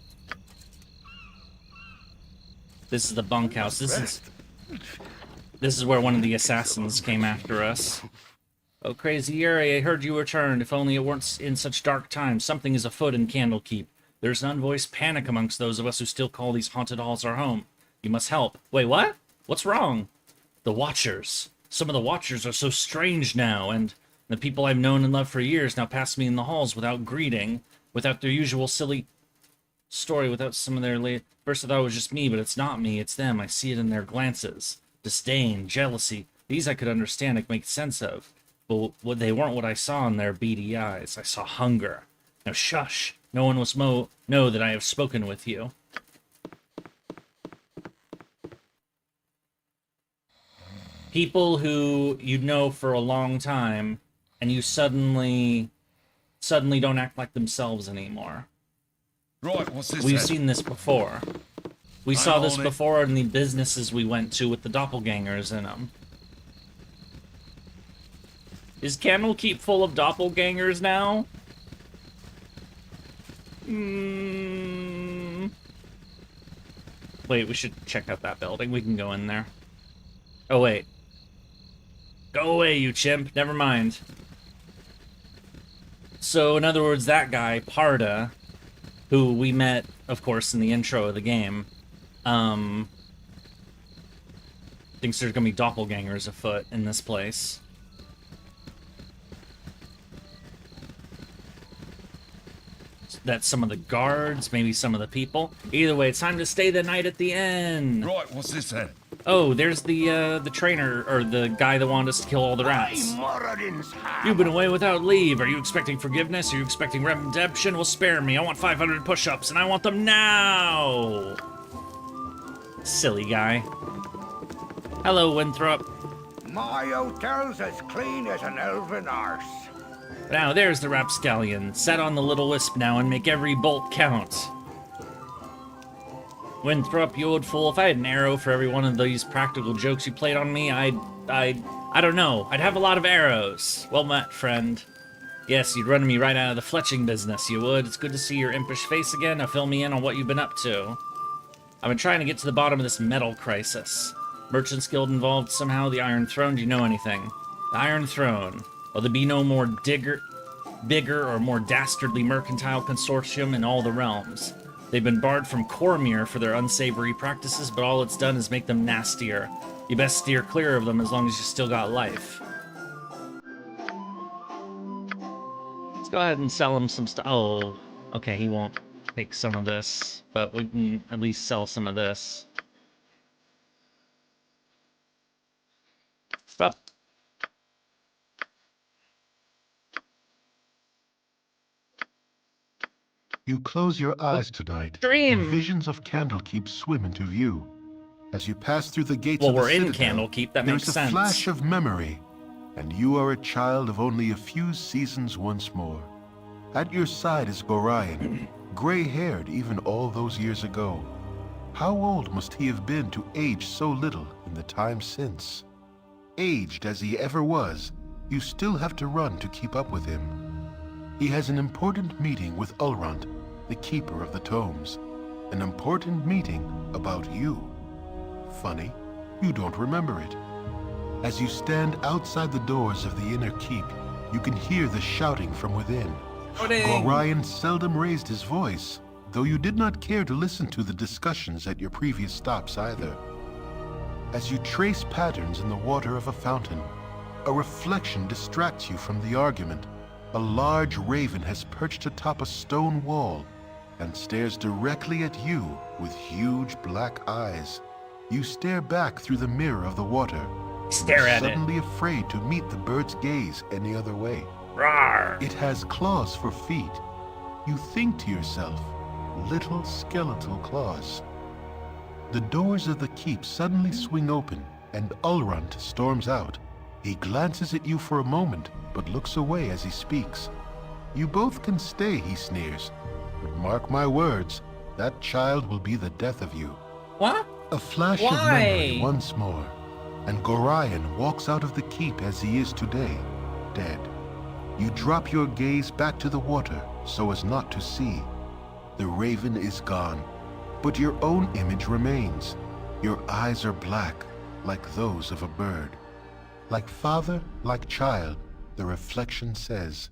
This is the bunkhouse. This is where one of the assassins came after us. Oh, crazy Yurie, I heard you returned. If only it weren't in such dark times. Something is afoot in Candlekeep. There's an unvoiced panic amongst those of us who still call these haunted halls our home. You must help. Wait, what? What's wrong? The Watchers. Some of the Watchers are so strange now, and the people I've known and loved for years now pass me in the halls without greeting, without their usual silly story, without some of their First I thought it was just me, but it's not me, it's them. I see it in their glances. Disdain, jealousy. These I could understand, I could make sense of. But they weren't what I saw in their beady eyes. I saw hunger. Now shush. No one must know that I have spoken with you. People who you know for a long time, and you suddenly don't act like themselves anymore. Right, what's this? We've seen this before. We saw this before in the businesses we went to with the doppelgangers in them. Is Candlekeep full of doppelgangers now? Wait, we should check out that building. We can go in there. Oh, wait. Go away, you chimp. Never mind. So, in other words, that guy, Parda, who we met, of course, in the intro of the game, thinks there's gonna be doppelgangers afoot in this place. That's some of the guards, maybe some of the people. Either way, it's time to stay the night at the inn. Right, what's this then? Oh, there's the trainer, or the guy that wanted us to kill all the rats. You've been away without leave. Are you expecting forgiveness? Are you expecting redemption? Well, spare me. I want 500 push-ups, and I want them now! Silly guy. Hello, Winthrop. My hotel's as clean as an elven arse. Now, there's the rapscallion. Set on the little wisp now and make every bolt count. Winthrop, you old fool, if I had an arrow for every one of these practical jokes you played on me, I don't know. I'd have a lot of arrows. Well met, friend. Yes, you'd run me right out of the fletching business, you would. It's good to see your impish face again. Now fill me in on what you've been up to. I've been trying to get to the bottom of this metal crisis. Merchants Guild involved somehow. The Iron Throne, do you know anything? The Iron Throne. Will there be no more bigger or more dastardly mercantile consortium in all the realms? They've been barred from Cormyr for their unsavory practices, but all it's done is make them nastier. You best steer clear of them as long as you still got life. Let's go ahead and sell him some stuff. Oh, okay, he won't take some of this, but we can at least sell some of this. Stop. You close your eyes tonight. Dream. And visions of Candlekeep swim into view. As you pass through the gates well, of the we're in Citadel, Candlekeep, that makes sense. there's a flash of memory, and you are a child of only a few seasons once more. At your side is Gorion, gray-haired even all those years ago. How old must he have been to age so little in the time since? Aged as he ever was, you still have to run to keep up with him. He has an important meeting with Ulrund, the keeper of the tomes. An important meeting about you. Funny, you don't remember it. As you stand outside the doors of the inner keep, you can hear the shouting from within. Gorion seldom raised his voice, though you did not care to listen to the discussions at your previous stops either. As you trace patterns in the water of a fountain, a reflection distracts you from the argument. A large raven has perched atop a stone wall and stares directly at you with huge black eyes. You stare back through the mirror of the water. Stare at it. Suddenly afraid to meet the bird's gaze any other way. Rawr. It has claws for feet. You think to yourself, little skeletal claws. The doors of the keep suddenly swing open, and Ulrund storms out. He glances at you for a moment, but looks away as he speaks. You both can stay, he sneers. But mark my words, that child will be the death of you. What? A flash of memory once more, and Gorion walks out of the keep as he is today, dead. You drop your gaze back to the water so as not to see. The raven is gone, but your own image remains. Your eyes are black, like those of a bird. Like father, like child, the reflection says.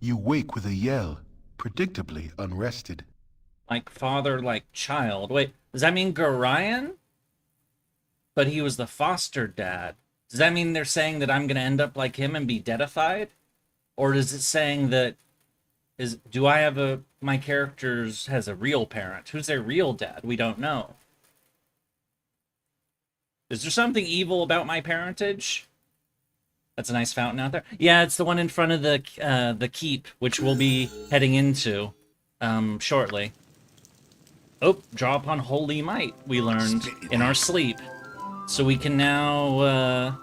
You wake with a yell, predictably unrested. Like father, like child. Wait, does that mean Gorion? But he was the foster dad. Does that mean they're saying that I'm going to end up like him and be deadified? Or is it saying that do I have my characters has a real parent? Who's their real dad? We don't know. Is there something evil about my parentage? That's a nice fountain out there. Yeah, it's the one in front of the keep, which we'll be heading into shortly. Oh, draw upon holy might, we learned in our sleep. So we can now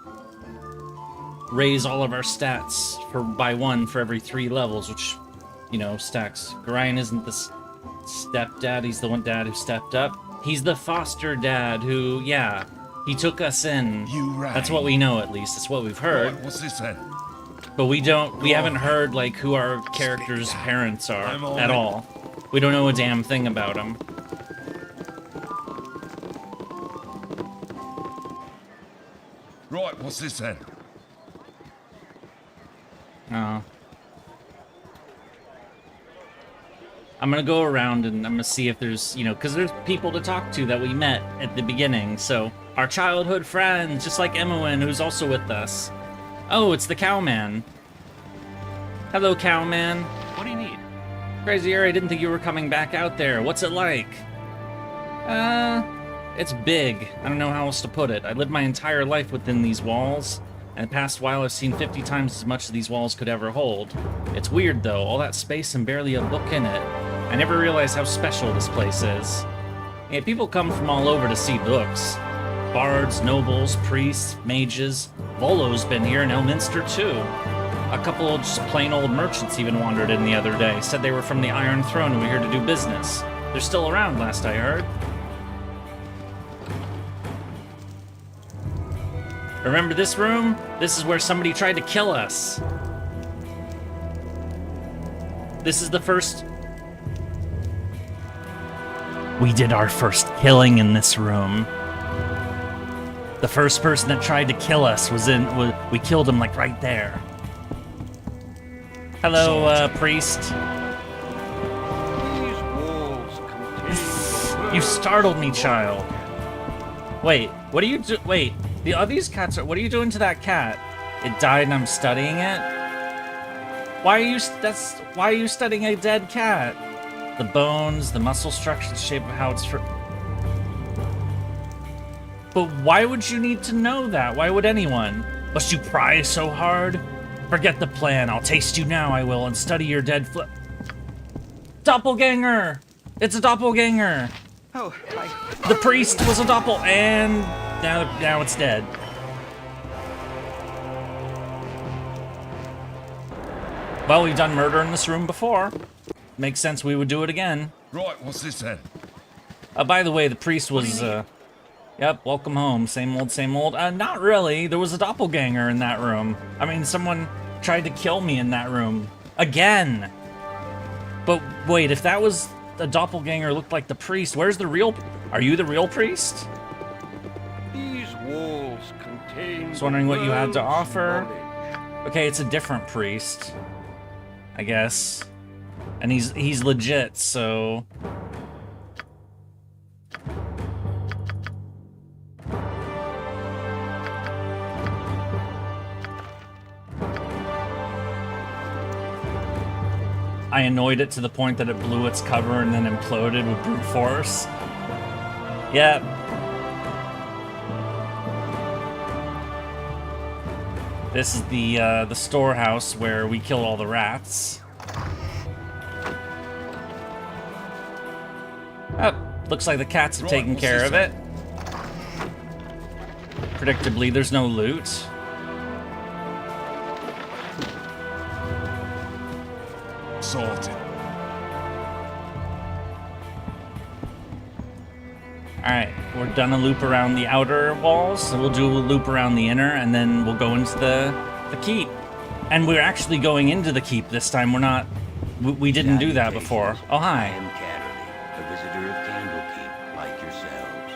raise all of our stats by 1 for every 3 levels, which, you know, stacks. Gorion isn't the stepdad, he's the one dad who stepped up. He's the foster dad who, yeah, he took us in. Yurie. That's what we know, at least. That's what we've heard. Right, what's this then? But we haven't heard, like, who our characters' parents are at all. We don't know a damn thing about them. Right, what's this then? Oh. I'm gonna go around and I'm gonna see if there's, you know, because there's people to talk to that we met at the beginning, so our childhood friends, just like Emowyn, who's also with us. Oh, it's the Cowman. Hello, Cowman. What do you need? Crazy Yurie, I didn't think you were coming back out there. What's it like? It's big. I don't know how else to put it. I lived my entire life within these walls, and the past while I've seen 50 times as much as these walls could ever hold. It's weird, though, all that space and barely a book in it. I never realized how special this place is. Yeah, people come from all over to see books. Bards, nobles, priests, mages. Volo's been here in Elminster, too. A couple of just plain old merchants even wandered in the other day, said they were from the Iron Throne and were here to do business. They're still around, last I heard. Remember this room? This is where somebody tried to kill us. This is the first... We did our first killing in this room. The first person that tried to kill us we killed him, like, right there. Hello, priest. These walls contain... You startled me, child. Wait, what are you do? Wait, are these cats? What are you doing to that cat? It died, and I'm studying it. Why are you studying a dead cat? The bones, the muscle structure, the shape of how it's But why would you need to know that? Why would anyone? Must you pry so hard? Forget the plan. I'll taste you now, I will, and study your dead Doppelganger! It's a doppelganger! Oh, hi. The priest was a doppel, and now it's dead. Well, we've done murder in this room before. makes sense we would do it again. Right, what's this then? By the way, the priest was, yep, welcome home. Same old, same old. Not really. There was a doppelganger in that room. I mean, someone tried to kill me in that room. Again! But wait, if that was a doppelganger looked like the priest, where's the real... Are you the real priest? These walls contain... Just wondering what you had to offer. Okay, it's a different priest, I guess. And he's legit, so... I annoyed it to the point that it blew its cover and then imploded with brute force. Yeah. This is the storehouse where we killed all the rats. Oh, looks like the cats have taken care of it. Predictably, there's no loot. Sorted. Alright, we're done a loop around the outer walls, so we'll do a loop around the inner, and then we'll go into the keep. And we're actually going into the keep this time. We're not... We didn't do that before. Oh, hi. I am Catterley, a visitor of Candlekeep, like yourselves.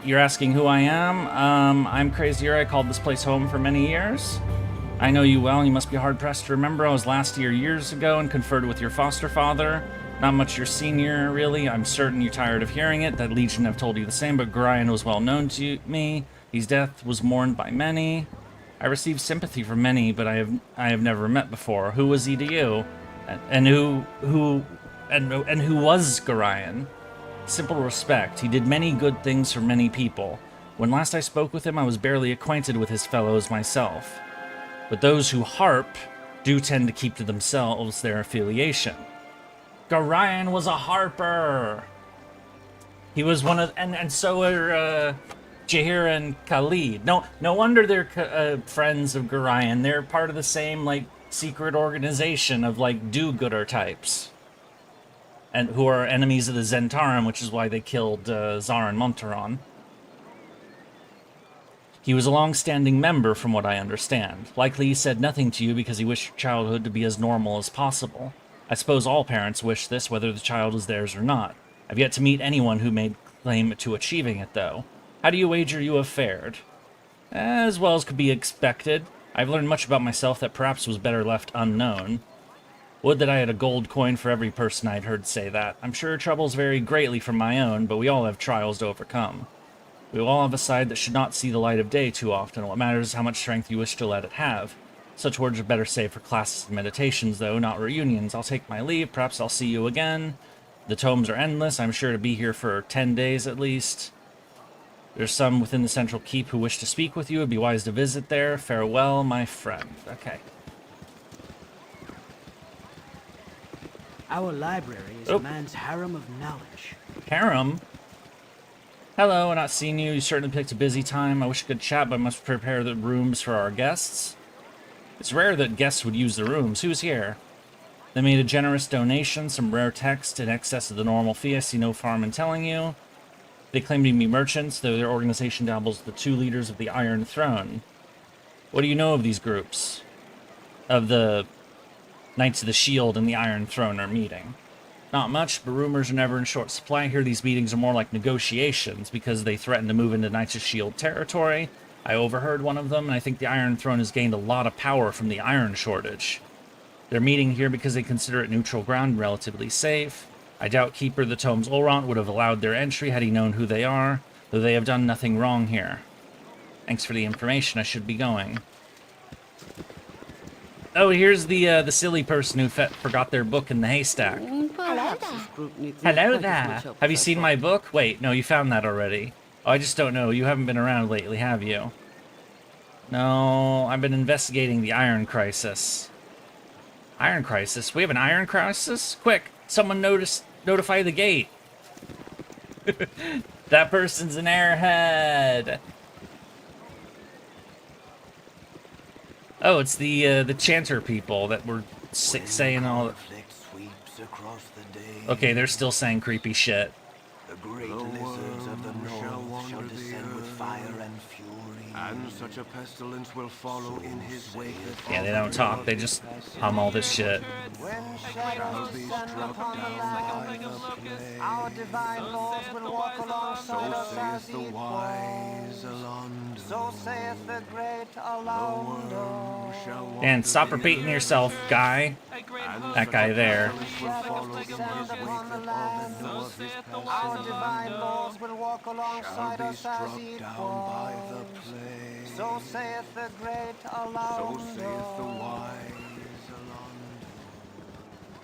You're asking who I am? I'm Crazy Yurie. I called this place home for many years. I know you well, and you must be hard-pressed to remember. I was last here years ago and conferred with your foster father. Not much your senior, really. I'm certain you're tired of hearing it. That Legion have told you the same, but Gorion was well known to me. His death was mourned by many. I received sympathy from many, but I have never met before. Who was he to you? And who was Gorion? Simple respect. He did many good things for many people. When last I spoke with him, I was barely acquainted with his fellows myself. But those who harp do tend to keep to themselves their affiliation. Gorion was a harper! He was one of... And so are Jahir and Khalid. No wonder they're friends of Gorion. They're part of the same, like, secret organization of, like, do-gooder types. And who are enemies of the Zentarum, which is why they killed Zar and Montaron. He was a long-standing member, from what I understand. Likely he said nothing to you because he wished your childhood to be as normal as possible. I suppose all parents wish this, whether the child is theirs or not. I've yet to meet anyone who made claim to achieving it, though. How do you wager you have fared? As well as could be expected. I've learned much about myself that perhaps was better left unknown. Would that I had a gold coin for every person I'd heard say that. I'm sure troubles vary greatly from my own, but we all have trials to overcome. We all have a side that should not see the light of day too often. What matters is how much strength you wish to let it have. Such words are better saved for classes and meditations, though, not reunions. I'll take my leave. Perhaps I'll see you again. The tomes are endless. I'm sure to be here for 10 days at least. There's some within the central keep who wish to speak with you. It'd be wise to visit there. Farewell, my friend. Okay. Our library is a man's harem of knowledge. Harem? Hello, I've not seen you. You certainly picked a busy time. I wish I could chat, but I must prepare the rooms for our guests. It's rare that guests would use the rooms. Who's here? They made a generous donation, some rare text in excess of the normal fee. I see no harm in telling you. They claim to be merchants, though their organization dabbles the two leaders of the Iron Throne. What do you know of these groups? Of the Knights of the Shield and the Iron Throne are meeting. Not much, but rumors are never in short supply. I hear these meetings are more like negotiations because they threaten to move into Knights of Shield territory. I overheard one of them, and I think the Iron Throne has gained a lot of power from the iron shortage. They're meeting here because they consider it neutral ground and relatively safe. I doubt Keeper of the Tomes Olrant would have allowed their entry had he known who they are, though they have done nothing wrong here. Thanks for the information. I should be going. Oh, here's the silly person who forgot their book in the haystack. Hello there. Have you seen my book? Wait, no, you found that already. Oh, I just don't know. You haven't been around lately, have you? No, I've been investigating the Iron Crisis. Iron Crisis? We have an Iron Crisis? Quick, someone notify the gate. That person's an airhead. Oh, it's the chanter people that were saying all that. across the day. Okay, they're still saying creepy shit. The great lizards of the north shall descend with fire and fury. And such a pestilence will follow in his wake. Yeah, they don't talk, they just hum all this shit. When shadows descend upon the land, our divine lords will walk alongside us as equals. So saith the great Alaundo. And stop repeating yourself, guy. That guy there. Our divine lords will walk alongside us as equals. So saith the great Alaundo.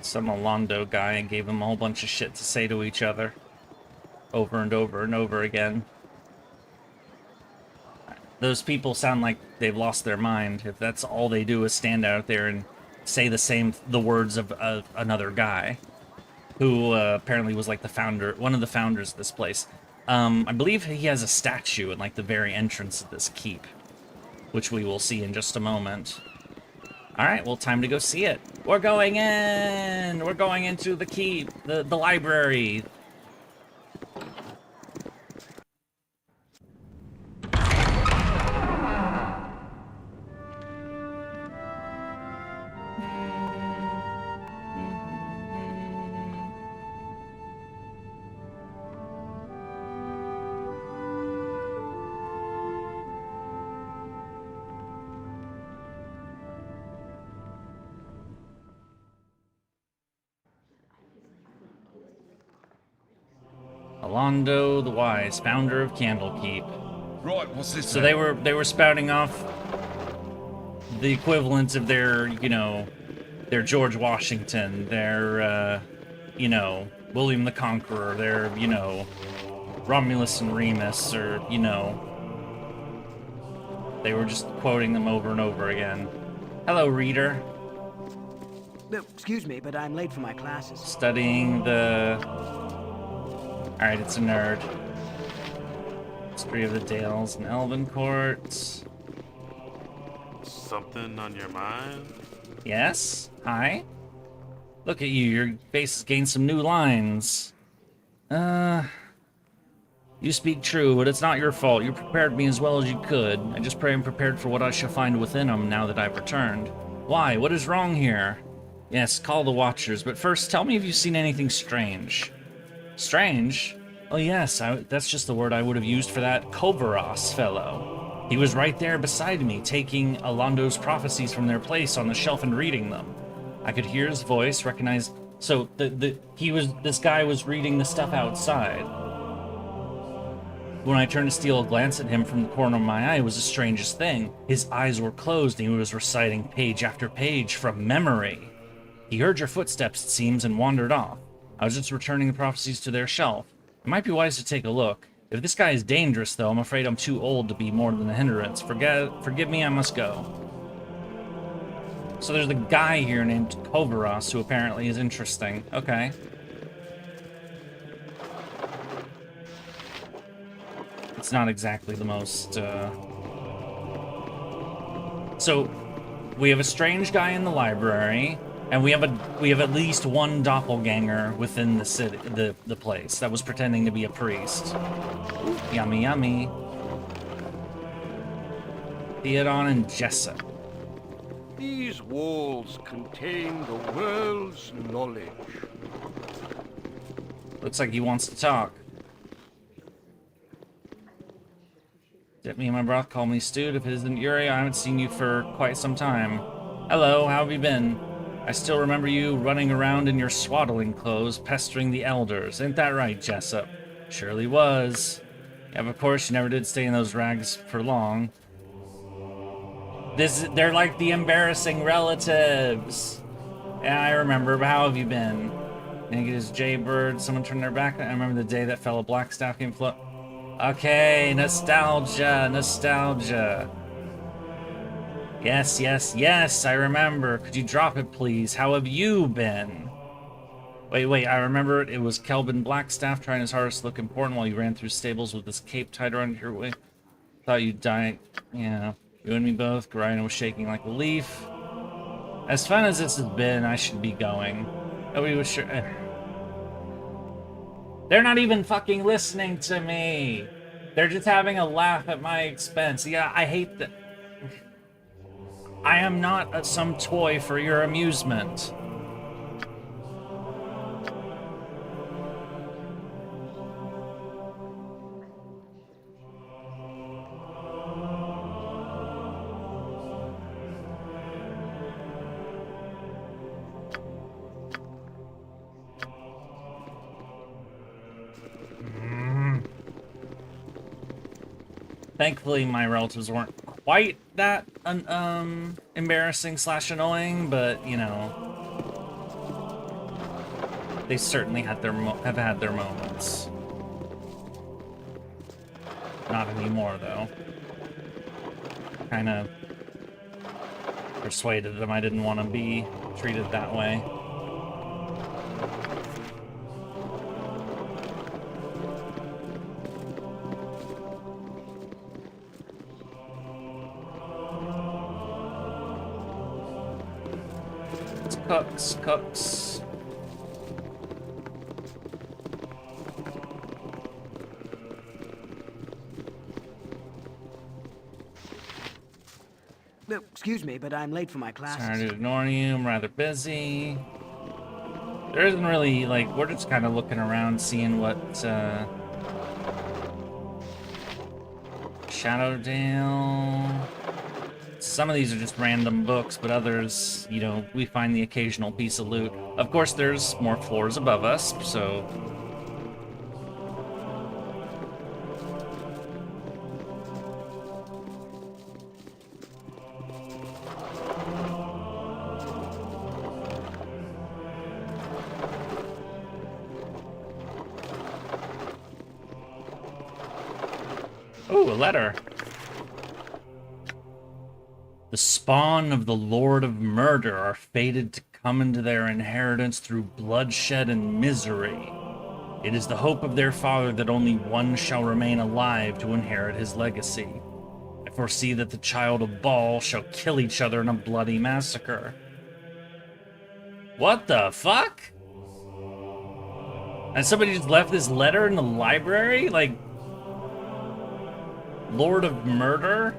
Some Alondo guy and gave them a whole bunch of shit to say to each other. Over and over and over again. Those people sound like they've lost their mind. If that's all they do is stand out there and say the words of another guy. Who apparently was like the founder, one of the founders of this place. I believe he has a statue in like the very entrance of this keep. Which we will see in just a moment. Alright, well, time to go see it. We're going in! We're going into the keep, the library. Alondo the Wise, founder of Candlekeep. Right, what's this? So they were spouting off the equivalent of their, you know, their George Washington, their, you know, William the Conqueror, their, you know, Romulus and Remus, or, you know, they were just quoting them over and over again. Hello, reader. Excuse me, but I'm late for my classes. Studying the... Alright, it's a nerd. History of the Dales and Elven Courts. Something on your mind? Yes? Hi? Look at you, your face has gained some new lines. You speak true, but it's not your fault. You prepared me as well as you could. I just pray I'm prepared for what I shall find within them now that I've returned. Why? What is wrong here? Yes, call the Watchers, but first tell me if you've seen anything strange. Strange? Oh yes, that's just the word I would have used for that Kovaros fellow. He was right there beside me, taking Alondo's prophecies from their place on the shelf and reading them. I could hear his voice, recognize... So, this guy was reading the stuff outside. When I turned to steal a glance at him from the corner of my eye, it was the strangest thing. His eyes were closed and he was reciting page after page from memory. He heard your footsteps, it seems, and wandered off. I was just returning the prophecies to their shelf. It might be wise to take a look. If this guy is dangerous, though, I'm afraid I'm too old to be more than a hindrance. Forgive me, I must go. So there's a guy here named Kovaros who apparently is interesting. Okay. It's not exactly the most, So, we have a strange guy in the library, and we have at least one doppelganger within the city, the place that was pretending to be a priest. Yummy, yummy. Theodon and Jessup. These walls contain the world's knowledge. Looks like he wants to talk. Dip me in my broth, call me stewed. If it isn't Yurie, I haven't seen you for quite some time. Hello, how have you been? I still remember you running around in your swaddling clothes, pestering the elders. Ain't that right, Jessup? Surely was. Yeah, of course, you never did stay in those rags for long. They're like the embarrassing relatives. Yeah, I remember, but how have you been? Naked as Jaybird, someone turned their back. I remember the day that fellow Blackstaff came float. Okay, nostalgia, nostalgia. Yes, yes, yes, I remember. Could you drop it, please? How have you been? Wait, I remember it. It was Kelvin Blackstaff trying his hardest to look important while you ran through stables with this cape tied around your waist. Thought you'd die. Yeah, you and me both. Gorion was shaking like a leaf. As fun as this has been, I should be going. Nobody was sure. They're not even fucking listening to me. They're just having a laugh at my expense. Yeah, I hate that. I am not some toy for your amusement. Thankfully, my relatives weren't quite that embarrassing / annoying, but you know, they certainly had have had their moments. Not anymore, though. Kind of persuaded them I didn't want to be treated that way. Cooks. Excuse me, but I'm late for my class. Sorry to ignore you. I'm rather busy. There isn't really, like, we're just kind of looking around, seeing what, Shadowdale. Some of these are just random books, but others, you know, we find the occasional piece of loot. Of course, there's more floors above us, so... Ooh, a letter. The spawn of the Lord of Murder are fated to come into their inheritance through bloodshed and misery. It is the hope of their father that only one shall remain alive to inherit his legacy. I foresee that the child of Baal shall kill each other in a bloody massacre. What the fuck? And somebody just left this letter in the library? Like, Lord of Murder?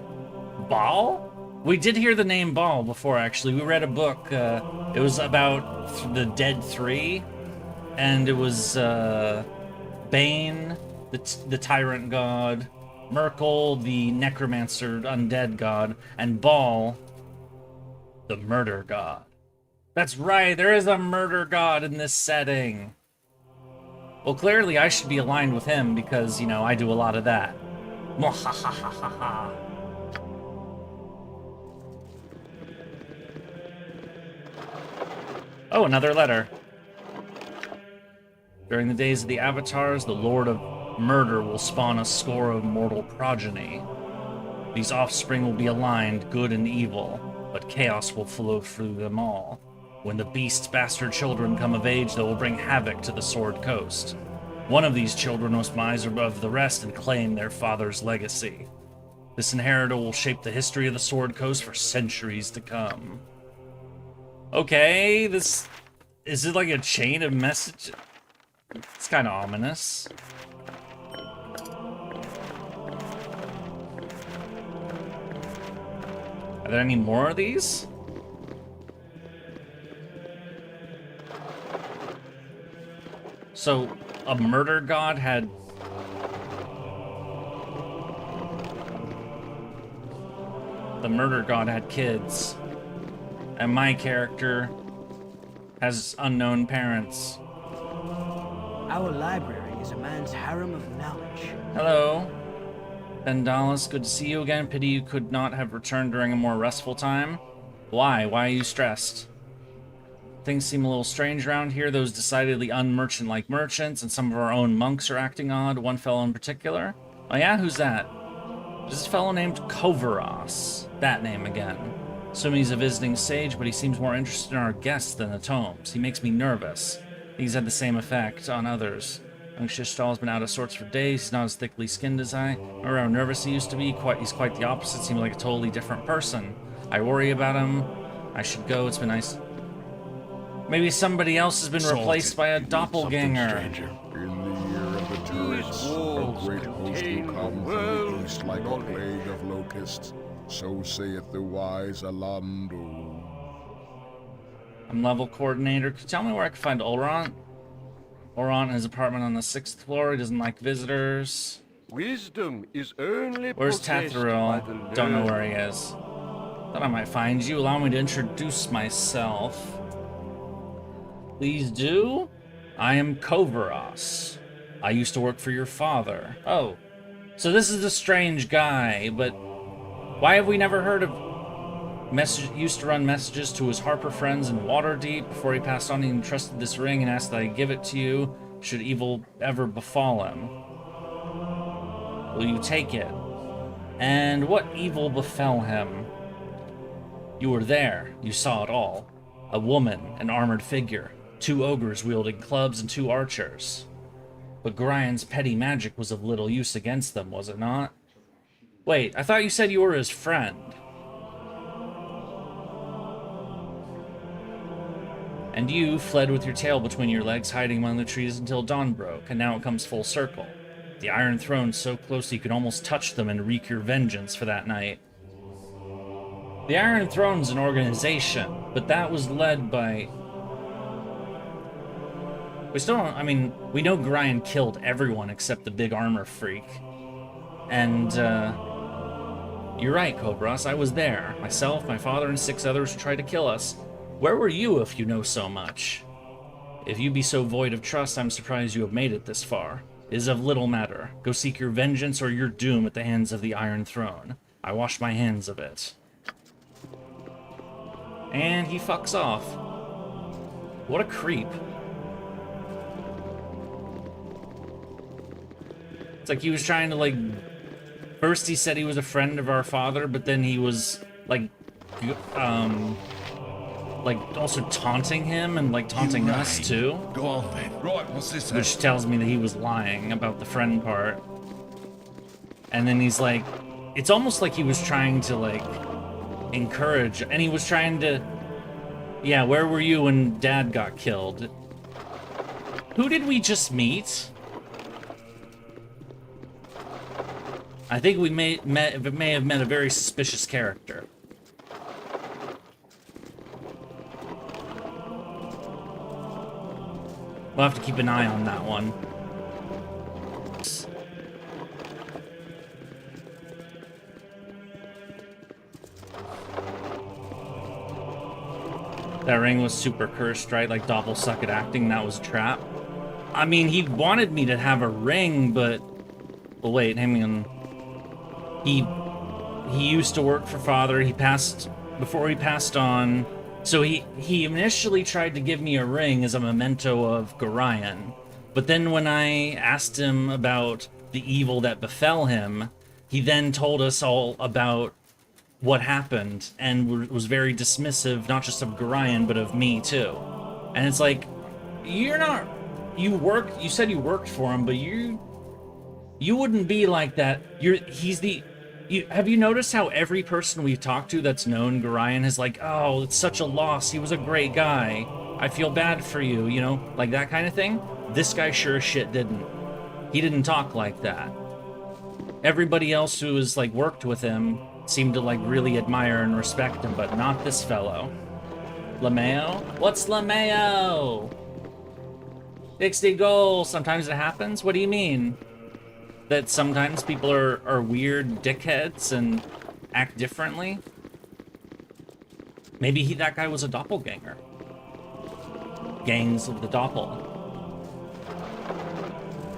Baal? We did hear the name Baal before, actually. We read a book. It was about the Dead Three, and it was Bane, the Tyrant God, Merkel, the Necromancer, Undead God, and Baal, the Murder God. That's right, there is a Murder God in this setting. Well, clearly I should be aligned with him because, you know, I do a lot of that. Mwahahahaha. Oh, another letter. During the days of the Avatars, the Lord of Murder will spawn a score of mortal progeny. These offspring will be aligned, good and evil, but chaos will flow through them all. When the beast's bastard children come of age, they will bring havoc to the Sword Coast. One of these children must rise above the rest and claim their father's legacy. This inheritor will shape the history of the Sword Coast for centuries to come. Okay, this... Is it like a chain of messages? It's kind of ominous. Are there any more of these? So, a murder god had... The murder god had kids. And my character has unknown parents. Our library is a man's harem of knowledge. Hello. Bendalis, good to see you again. Pity you could not have returned during a more restful time. Why? Why are you stressed? Things seem a little strange around here. Those decidedly unmerchant-like merchants, and some of our own monks are acting odd. One fellow in particular. Oh yeah? Who's that? There's this fellow named Kovaros. That name again. Assuming he's a visiting sage, but he seems more interested in our guests than the tomes. He makes me nervous. He's had the same effect on others. Young Shishtal's been out of sorts for days. He's not as thickly skinned as I. Remember how nervous he used to be? He's quite the opposite. Seems like a totally different person. I worry about him. I should go. It's been nice. Maybe somebody else has been replaced by a doppelganger. Stranger. In the year of the turrets, a great host will come from the east like a plague of locusts. So saith the wise Alando. I'm level coordinator. Could you tell me where I can find Olrant? Olrant in his apartment on the 6th floor. He doesn't like visitors. Wisdom is only Where's possessed by Tathril? the Don't know learned. where he is. Thought I might find you. Allow me to introduce myself. Please do. I am Kovaros. I used to work for your father. Oh, so this is a strange guy, but why have we never heard of... Used to run messages to his Harper friends in Waterdeep. Before he passed on, he entrusted this ring and asked that I give it to you should evil ever befall him. Will you take it? And what evil befell him? You were there. You saw it all. A woman, an armored figure, 2 ogres wielding clubs and 2 archers. But Gorion's petty magic was of little use against them, was it not? Wait, I thought you said you were his friend. And you fled with your tail between your legs, hiding among the trees until dawn broke, and now it comes full circle. The Iron Throne so close you could almost touch them and wreak your vengeance for that night. The Iron Throne's an organization, but that was led by... We still don't... I mean, we know Gorion killed everyone except the big armor freak. And, you're right, Kobras, I was there. Myself, my father, and 6 others who tried to kill us. Where were you if you know so much? If you be so void of trust, I'm surprised you have made it this far. It is of little matter. Go seek your vengeance or your doom at the hands of the Iron Throne. I wash my hands of it. And he fucks off. What a creep. It's like he was trying to, like... First he said he was a friend of our father, but then he was, like, also taunting him and, like, taunting us, too. Go on, then. Right, what's this then? Which tells me that he was lying about the friend part. And then he's like... It's almost like he was trying to, like, encourage... And he was trying to... Yeah, where were you when Dad got killed? Who did we just meet? I think we may have met a very suspicious character. We'll have to keep an eye on that one. That ring was super cursed, right? Like Doppel suck at acting, that was a trap. I mean, he wanted me to have a ring, but... Well, wait, hang on. He used to work for Father. He passed... Before he passed on... So he initially tried to give me a ring as a memento of Gorion. But then when I asked him about the evil that befell him, he then told us all about what happened and was very dismissive, not just of Gorion, but of me too. And it's like, you're not... You said you worked for him, but you wouldn't be like that. Have you noticed how every person we've talked to that's known Gorion is like, oh, it's such a loss. He was a great guy. I feel bad for you, you know? Like that kind of thing? This guy sure as shit didn't. He didn't talk like that. Everybody else who has, like, worked with him seemed to, like, really admire and respect him, but not this fellow. Lameo? What's Lameo? 60 goals. Sometimes it happens? What do you mean? That sometimes people are weird dickheads and act differently? Maybe that guy was a doppelganger. Gangs of the Doppel.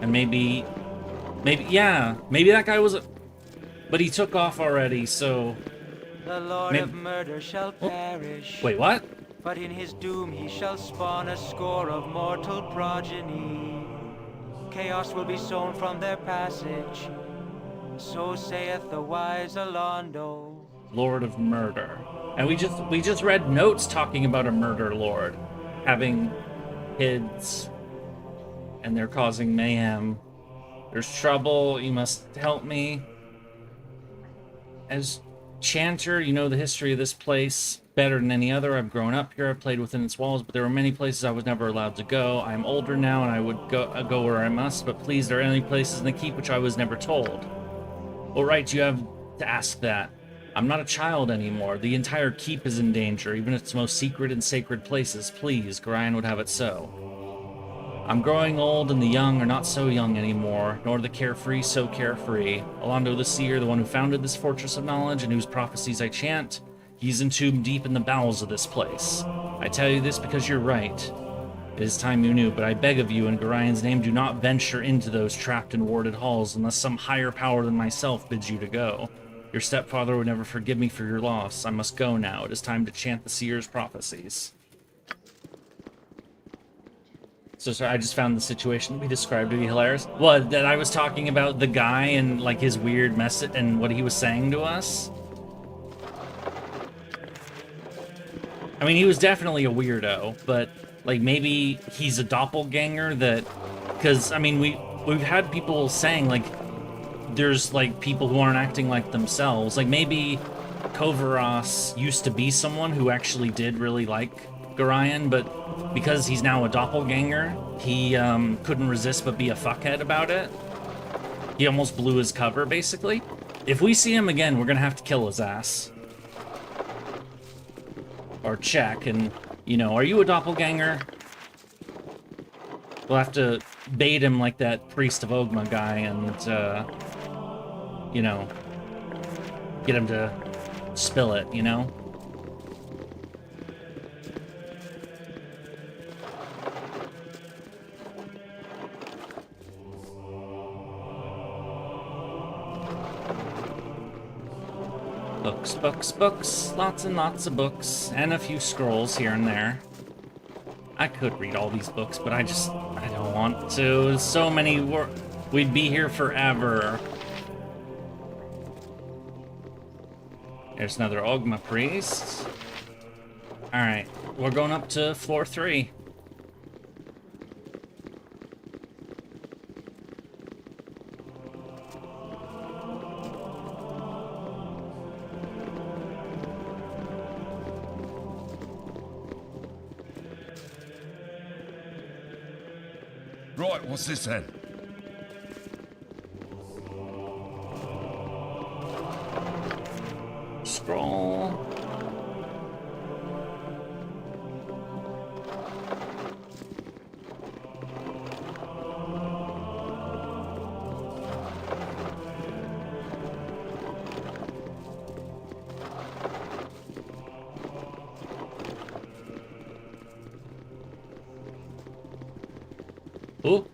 And maybe that guy was a... But he took off already, so... The Lord of Murder shall perish. Wait, what? But in his doom he shall spawn a score of mortal progeny. Chaos will be sown from their passage. So saith the wise Alando. Lord of Murder. And we just read notes talking about a murder lord having kids and they're causing mayhem. There's trouble, you must help me. As Chanter, you know the history of this place. better than any other. I've grown up here, I've played within its walls, but there were many places I was never allowed to go. I am older now, and I would go where I must, but please, there are any places in the keep which I was never told. What right do you have to ask that? I'm not a child anymore. The entire keep is in danger, even its most secret and sacred places. Please, Gorion would have it so. I'm growing old, and the young are not so young anymore, nor the carefree so carefree. Alondo the Seer, the one who founded this fortress of knowledge and whose prophecies I chant, he's entombed deep in the bowels of this place. I tell you this because you're right. It is time you knew, but I beg of you, in Gorion's name, do not venture into those trapped and warded halls unless some higher power than myself bids you to go. Your stepfather would never forgive me for your loss. I must go now. It is time to chant the Seer's prophecies. So sorry, I just found the situation we described to be hilarious. Well, that I was talking about the guy and like his weird message and what he was saying to us. I mean, he was definitely a weirdo, but like maybe he's a doppelganger that, because I mean we've had people saying like there's like people who aren't acting like themselves. Like maybe Kovaros used to be someone who actually did really like Gorion, but because he's now a doppelganger, he couldn't resist but be a fuckhead about it. He almost blew his cover, basically. If we see him again, we're gonna have to kill his ass. Or check, and, you know, are you a doppelganger? We'll have to bait him like that Priest of Ogma guy and, you know, get him to spill it, you know? Books, books, books, lots and lots of books, and a few scrolls here and there. I could read all these books, but I don't want to. There's so many we'd be here forever. There's another Ogma priest. Alright, we're going up to floor 3. Right, what's this then? Scroll. Ooh.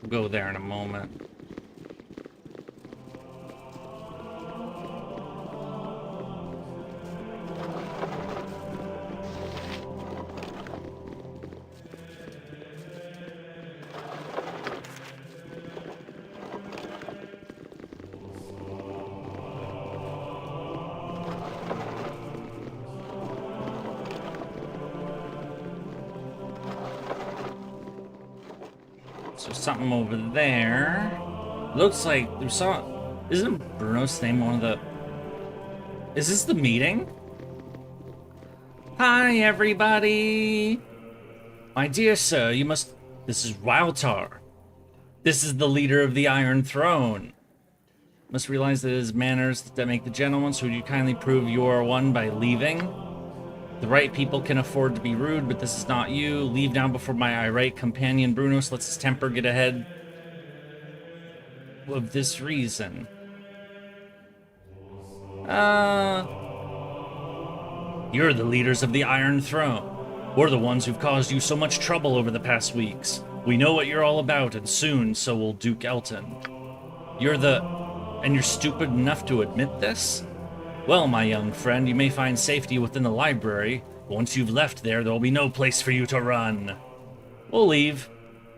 We'll go there in a moment. So something over there. Looks like there's some. Isn't Bruno's name one of the? Is this the meeting? Hi, everybody. My dear sir, you must. This is Wildtar. This is the leader of the Iron Throne. Must realize that it is manners that make the gentleman. So would you kindly prove you are one by leaving? The right people can afford to be rude, but this is not you. Leave now before my irate companion Brunos lets his temper get ahead of this reason. You're the leaders of the Iron Throne. We're the ones who've caused you so much trouble over the past weeks. We know what you're all about, and soon so will Duke Elton. And you're stupid enough to admit this? Well, my young friend, you may find safety within the library, but once you've left there will be no place for you to run. We'll leave,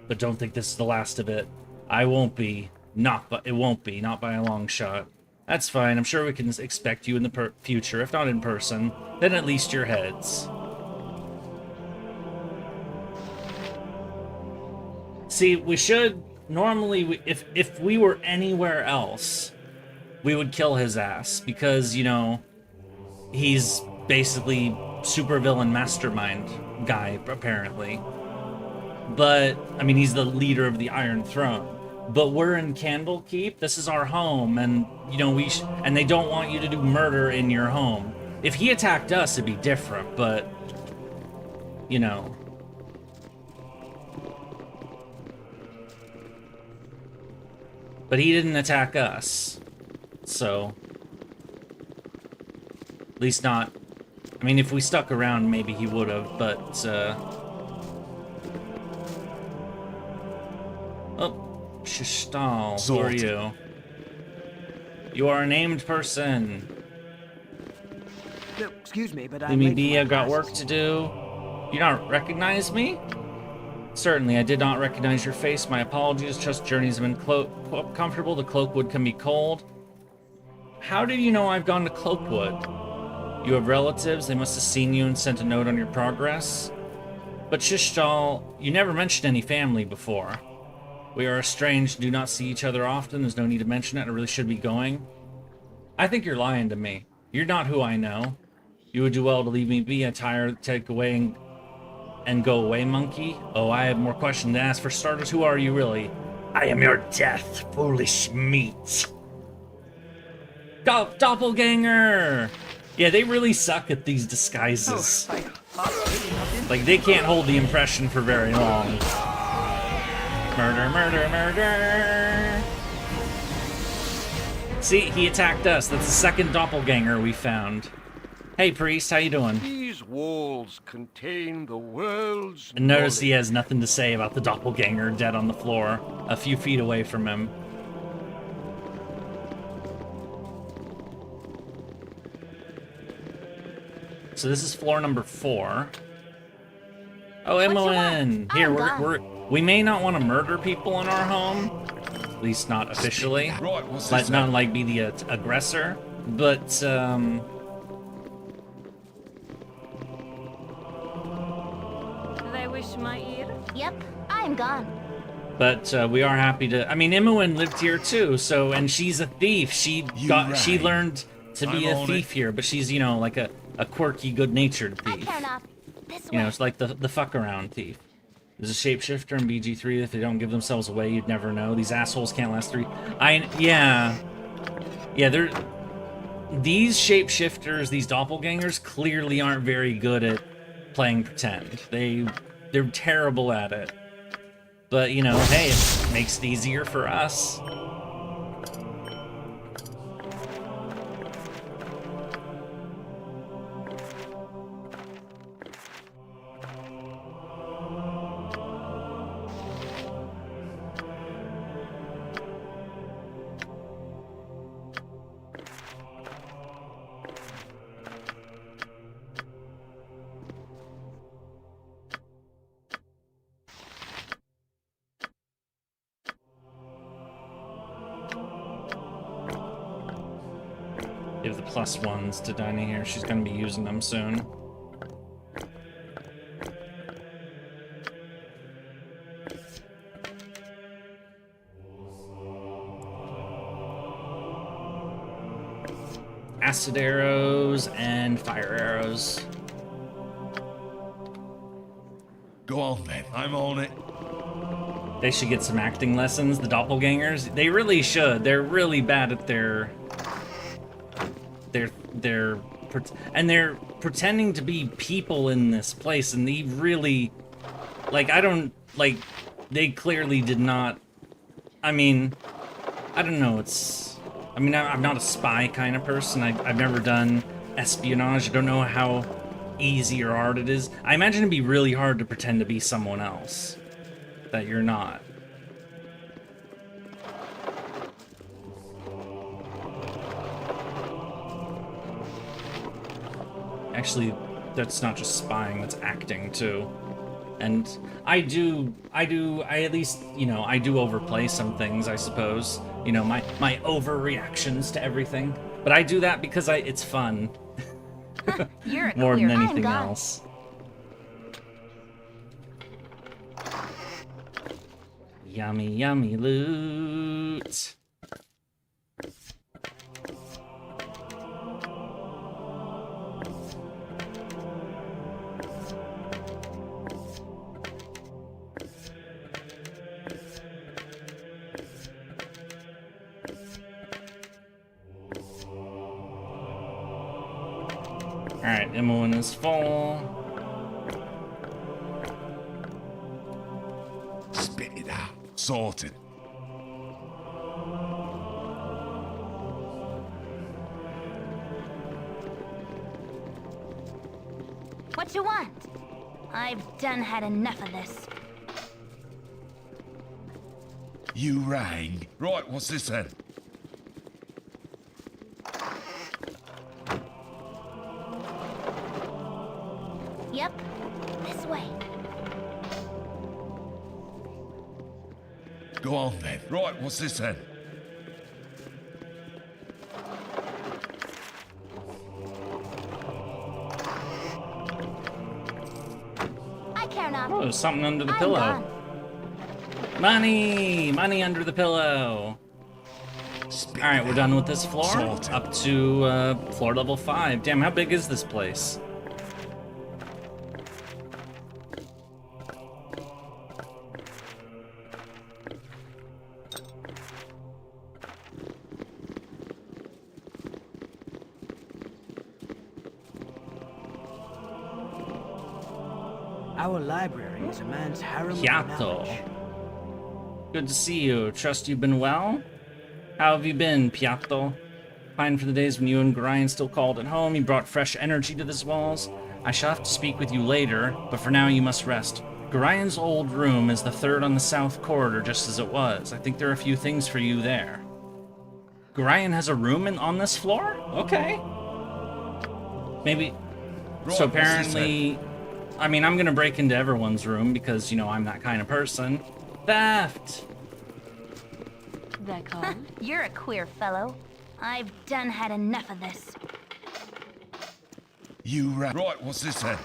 but don't think this is the last of it. I won't be. It won't be, not by a long shot. That's fine, I'm sure we can expect you in the future, if not in person, then at least your heads. See, we should, normally, if we were anywhere else, we would kill his ass, because, you know, he's basically supervillain mastermind guy, apparently. But, I mean, he's the leader of the Iron Throne. But we're in Candlekeep. This is our home, and, you know, and they don't want you to do murder in your home. If he attacked us, it'd be different, but, you know. But he didn't attack us, so. At least not. I mean, if we stuck around, maybe he would have, but, Oh, Shishtal, who are you? You are a named person. No, excuse me, but Leave me be, I've got work to do. You don't recognize me? Certainly, I did not recognize your face. My apologies. Just journeys have been comfortable. The Cloakwood can be cold. How did you know I've gone to Cloakwood? You have relatives. They must have seen you and sent a note on your progress. But Shishtal, you never mentioned any family before. We are estranged, do not see each other often. There's no need to mention it. I really should be going. I think you're lying to me. You're not who I know. You would do well to leave me be. I'm tired. Take away and go away, monkey. Oh, I have more questions to ask. For starters, who are you really? I am your death, foolish meat. Doppelganger! Yeah, they really suck at these disguises. Like, they can't hold the impression for very long. Murder, murder, murder! See, he attacked us. That's the second doppelganger we found. Hey, priest, how you doing? These walls contain the world's And notice he has nothing to say about the doppelganger dead on the floor, a few feet away from him. So this is floor number 4. Oh, Emmeline! Here, we may not want to murder people in our home, at least not officially. Might not like be the aggressor, but Do they wish my ear? Yep, I'm gone. But we are happy to. I mean, Imoen lived here too, so and she's a thief. She learned to be a thief here, but she's, you know, like a quirky, good-natured thief. You know, it's like the fuck around thief. There's a shapeshifter in BG3. If they don't give themselves away, you'd never know. These assholes can't last 3. Yeah, they're. These shapeshifters, these doppelgangers, clearly aren't very good at playing pretend. They're terrible at it. But, you know, hey, it makes it easier for us. Give the +1s to Dinah here. She's going to be using them soon. Acid arrows and fire arrows. Go on then, I'm on it. They should get some acting lessons, the doppelgangers. They really should. They're really bad at they're pretending to be people in this place, and they really, like, they clearly did not. I mean, I don't know, I mean, I'm not a spy kind of person. I've never done espionage. I don't know how easy or hard it is. I imagine it'd be really hard to pretend to be someone else that you're not. Actually, that's not just spying, that's acting too. And I at least, you know, I do overplay some things, I suppose. You know, my overreactions to everything. But I do that because it's fun. You're a more than queer. anything I'm gone. else. Yummy, yummy loot. Imoen is full. Spit it out. Sorted. What you want? I've done had enough of this. You rang. Right, what's this then? Yep, this way. Go on then. Right, what's this then? I care not. Oh, there's something under the I'm pillow. gone. Money! Money under the pillow. Alright, we're done with this floor. Sorted. Up to floor level 5. Damn, how big is this place? Our library is a man's harem of Yato. knowledge. Good to see you. Trust you've been well? How have you been, Piatto? Fine for the days when you and Gorion still called at home. You brought fresh energy to these walls. I shall have to speak with you later, but for now you must rest. Gorion's old room is the third on the south corridor, just as it was. I think there are a few things for you there. Gorion has a room on this floor? Okay. Maybe... Right, so what's this apparently... I mean, I'm gonna break into everyone's room because, you know, I'm that kind of person. Theft! That called? You're a queer fellow. I've done had enough of this. You rang. Right, what's this then?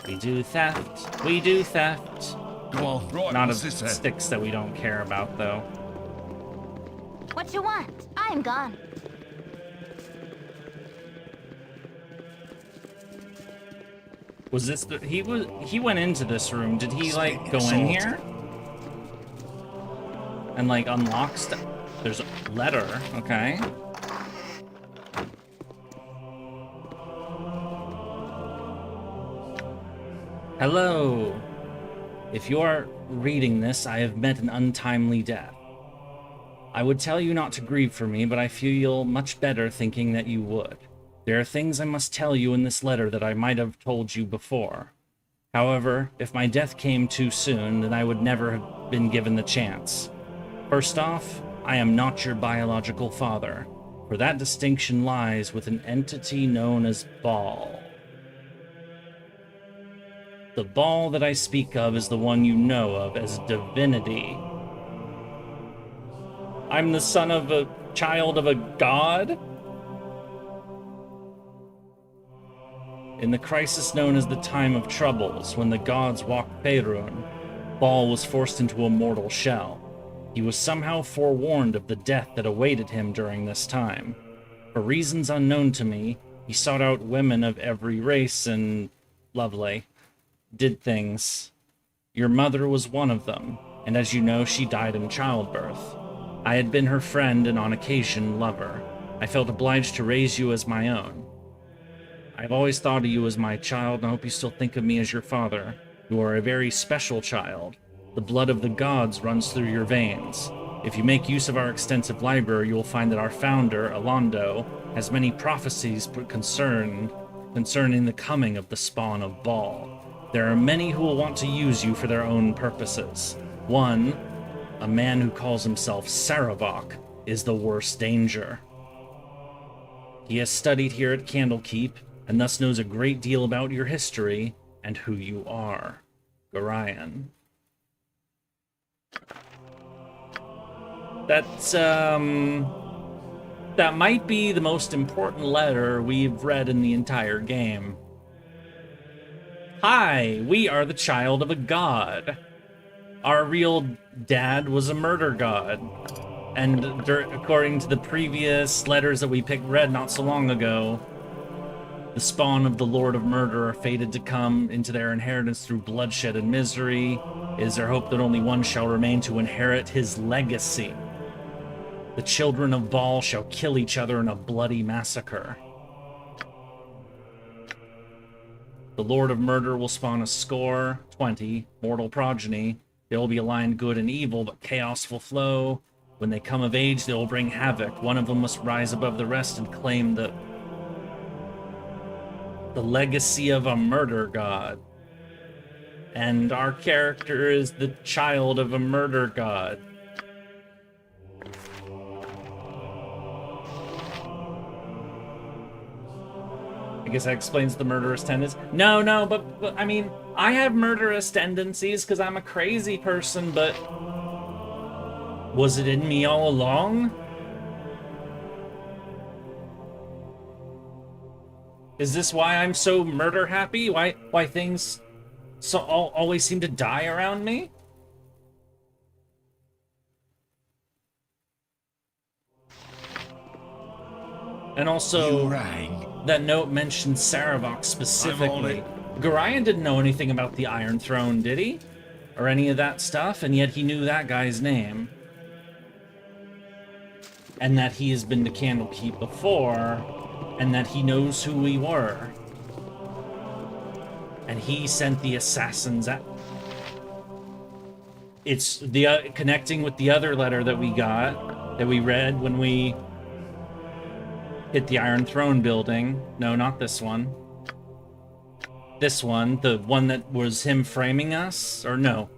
We do theft. We do theft. Go on. Right, Not what's of this then? sticks that we don't care about, though. What you want? I'm gone. Was this the... He went into this room. Did he, like, go in here? And, like, unlock stuff? There's a letter. Okay. Hello. If you are reading this, I have met an untimely death. I would tell you not to grieve for me, but I feel much better thinking that you would. There are things I must tell you in this letter that I might have told you before. However, if my death came too soon, then I would never have been given the chance. First off, I am not your biological father, for that distinction lies with an entity known as Baal. The Baal that I speak of is the one you know of as divinity. I'm the son of a child of a god? In the crisis known as the Time of Troubles, when the gods walked Perun, Baal was forced into a mortal shell. He was somehow forewarned of the death that awaited him during this time. For reasons unknown to me, he sought out women of every race and... lovely. Did things. Your mother was one of them, and as you know, she died in childbirth. I had been her friend and on occasion lover. I felt obliged to raise you as my own. I've always thought of you as my child, and I hope you still think of me as your father. You are a very special child. The blood of the gods runs through your veins. If you make use of our extensive library, you will find that our founder, Alondo, has many prophecies concerning the coming of the spawn of Baal. There are many who will want to use you for their own purposes. One, a man who calls himself Sarabok, is the worst danger. He has studied here at Candlekeep, and thus knows a great deal about your history and who you are. Gorion. That's, that might be the most important letter we've read in the entire game. Hi, we are the child of a god. Our real dad was a murder god. And according to the previous letters that we read not so long ago, the spawn of the Lord of Murder are fated to come into their inheritance through bloodshed and misery. It is their hope that only one shall remain to inherit his legacy. The children of Baal shall kill each other in a bloody massacre. The Lord of Murder will spawn a score, 20, mortal progeny. They will be aligned good and evil, but chaos will flow. When they come of age, they will bring havoc. One of them must rise above the rest and claim the legacy of a murder god. And our character is the child of a murder god. I guess that explains the murderous tendencies. No, but I mean, I have murderous tendencies because I'm a crazy person, but was it in me all along? Is this why I'm so murder happy? Why things always seem to die around me? And also, that note mentioned Saravok specifically. Gorion didn't know anything about the Iron Throne, did he? Or any of that stuff, and yet he knew that guy's name. And that he has been to Candlekeep before, and that he knows who we were. And he sent the assassins out. It's the connecting with the other letter that we got, that we read when we hit the Iron Throne building. No, not this one. This one, the one that was him framing us, or no,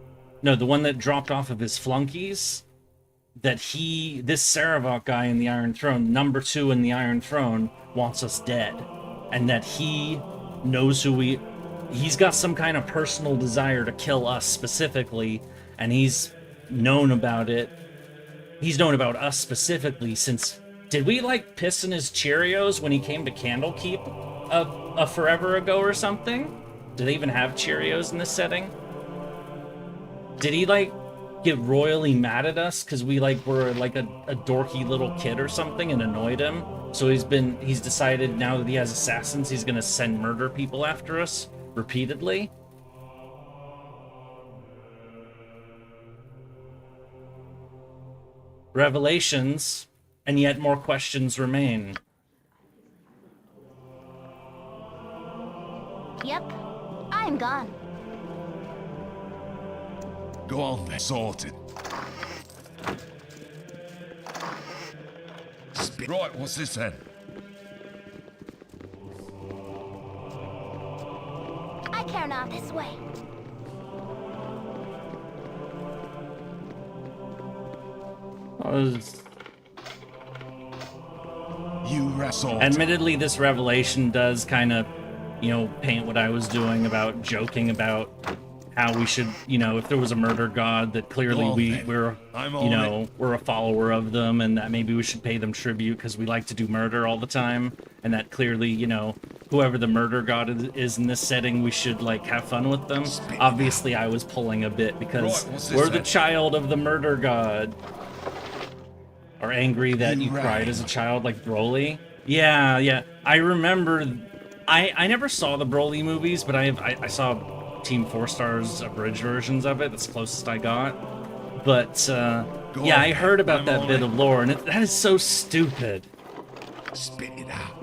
the one that dropped off of his flunkies. That this Saravok guy in the Iron Throne, number 2 in the Iron Throne, wants us dead. And that he knows who he's got some kind of personal desire to kill us specifically, and he's known about it. He's known about us specifically since... Did we, like, piss in his Cheerios when he came to Candlekeep a forever ago or something? Do they even have Cheerios in this setting? Did he, like, get royally mad at us because we, like, were, like, a dorky little kid or something and annoyed him? So he's decided now that he has assassins, he's gonna send murder people after us repeatedly? Revelations, and yet more questions remain. Yep, I'm gone. Go on then, sorted. Right, what's this then? I care not this way. You wrestle. Admittedly, this revelation does kind of, paint what I was doing about joking about how we should, if there was a murder god, that clearly we're a follower of them, and that maybe we should pay them tribute because we like to do murder all the time, and that clearly, whoever the murder god is in this setting, we should, like, have fun with them. Obviously, I was pulling a bit because we're the child of the murder god. Or angry that you cried as a child, like Broly. Yeah. I remember... I never saw the Broly movies, but I saw Team 4 Star's abridged versions of it. That's the closest I got. But, yeah, I heard about that bit of lore, and that is so stupid. Spit it out.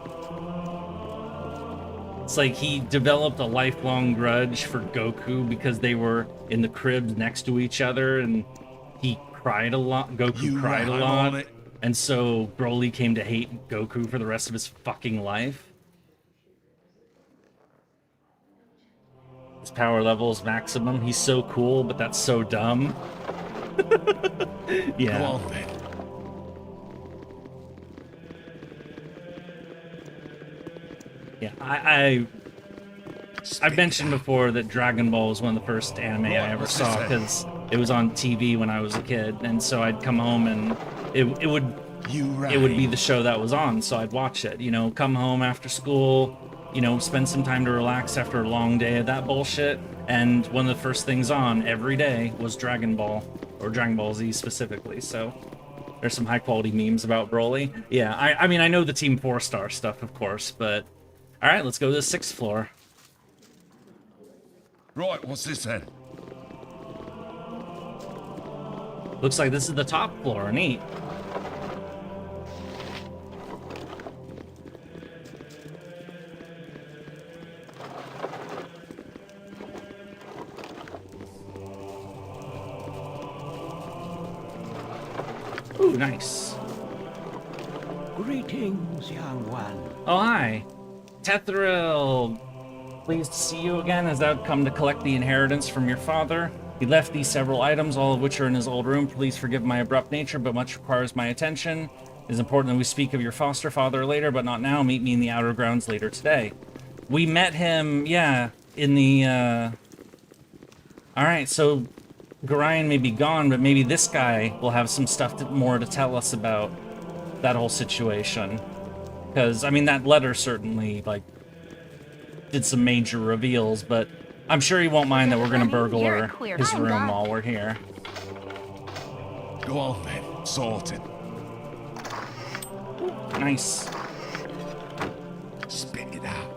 It's like he developed a lifelong grudge for Goku because they were in the cribs next to each other, and he cried a lot. Goku cried a lot. And so Broly came to hate Goku for the rest of his fucking life. His power level is maximum. He's so cool, but that's so dumb. Yeah. Go on then. Yeah, I've mentioned before that Dragon Ball was one of the first anime I ever saw because it was on TV when I was a kid, and so I'd come home and it would be the show that was on, so I'd watch it. Come home after school, spend some time to relax after a long day of that bullshit, and one of the first things on every day was Dragon Ball, or Dragon Ball Z specifically, so there's some high-quality memes about Broly. Yeah, I mean, I know the Team 4 Star stuff, of course, but... Alright, let's go to the 6th floor. Right, what's this then? Looks like this is the top floor. Neat. Ooh, nice. Greetings, young one. Oh, hi. Tethril. Pleased to see you again, as I've come to collect the inheritance from your father. He left these several items, all of which are in his old room. Please forgive my abrupt nature, but much requires my attention. It is important that we speak of your foster father later, but not now. Meet me in the outer grounds later today. We met him, yeah, in the, Alright, so Gorion may be gone, but maybe this guy will have some stuff more to tell us about that whole situation. Because, I mean, that letter certainly, like, did some major reveals, but I'm sure he won't mind that we're gonna burglar his room while we're here. Go on then, sorted. Nice. Spit it out.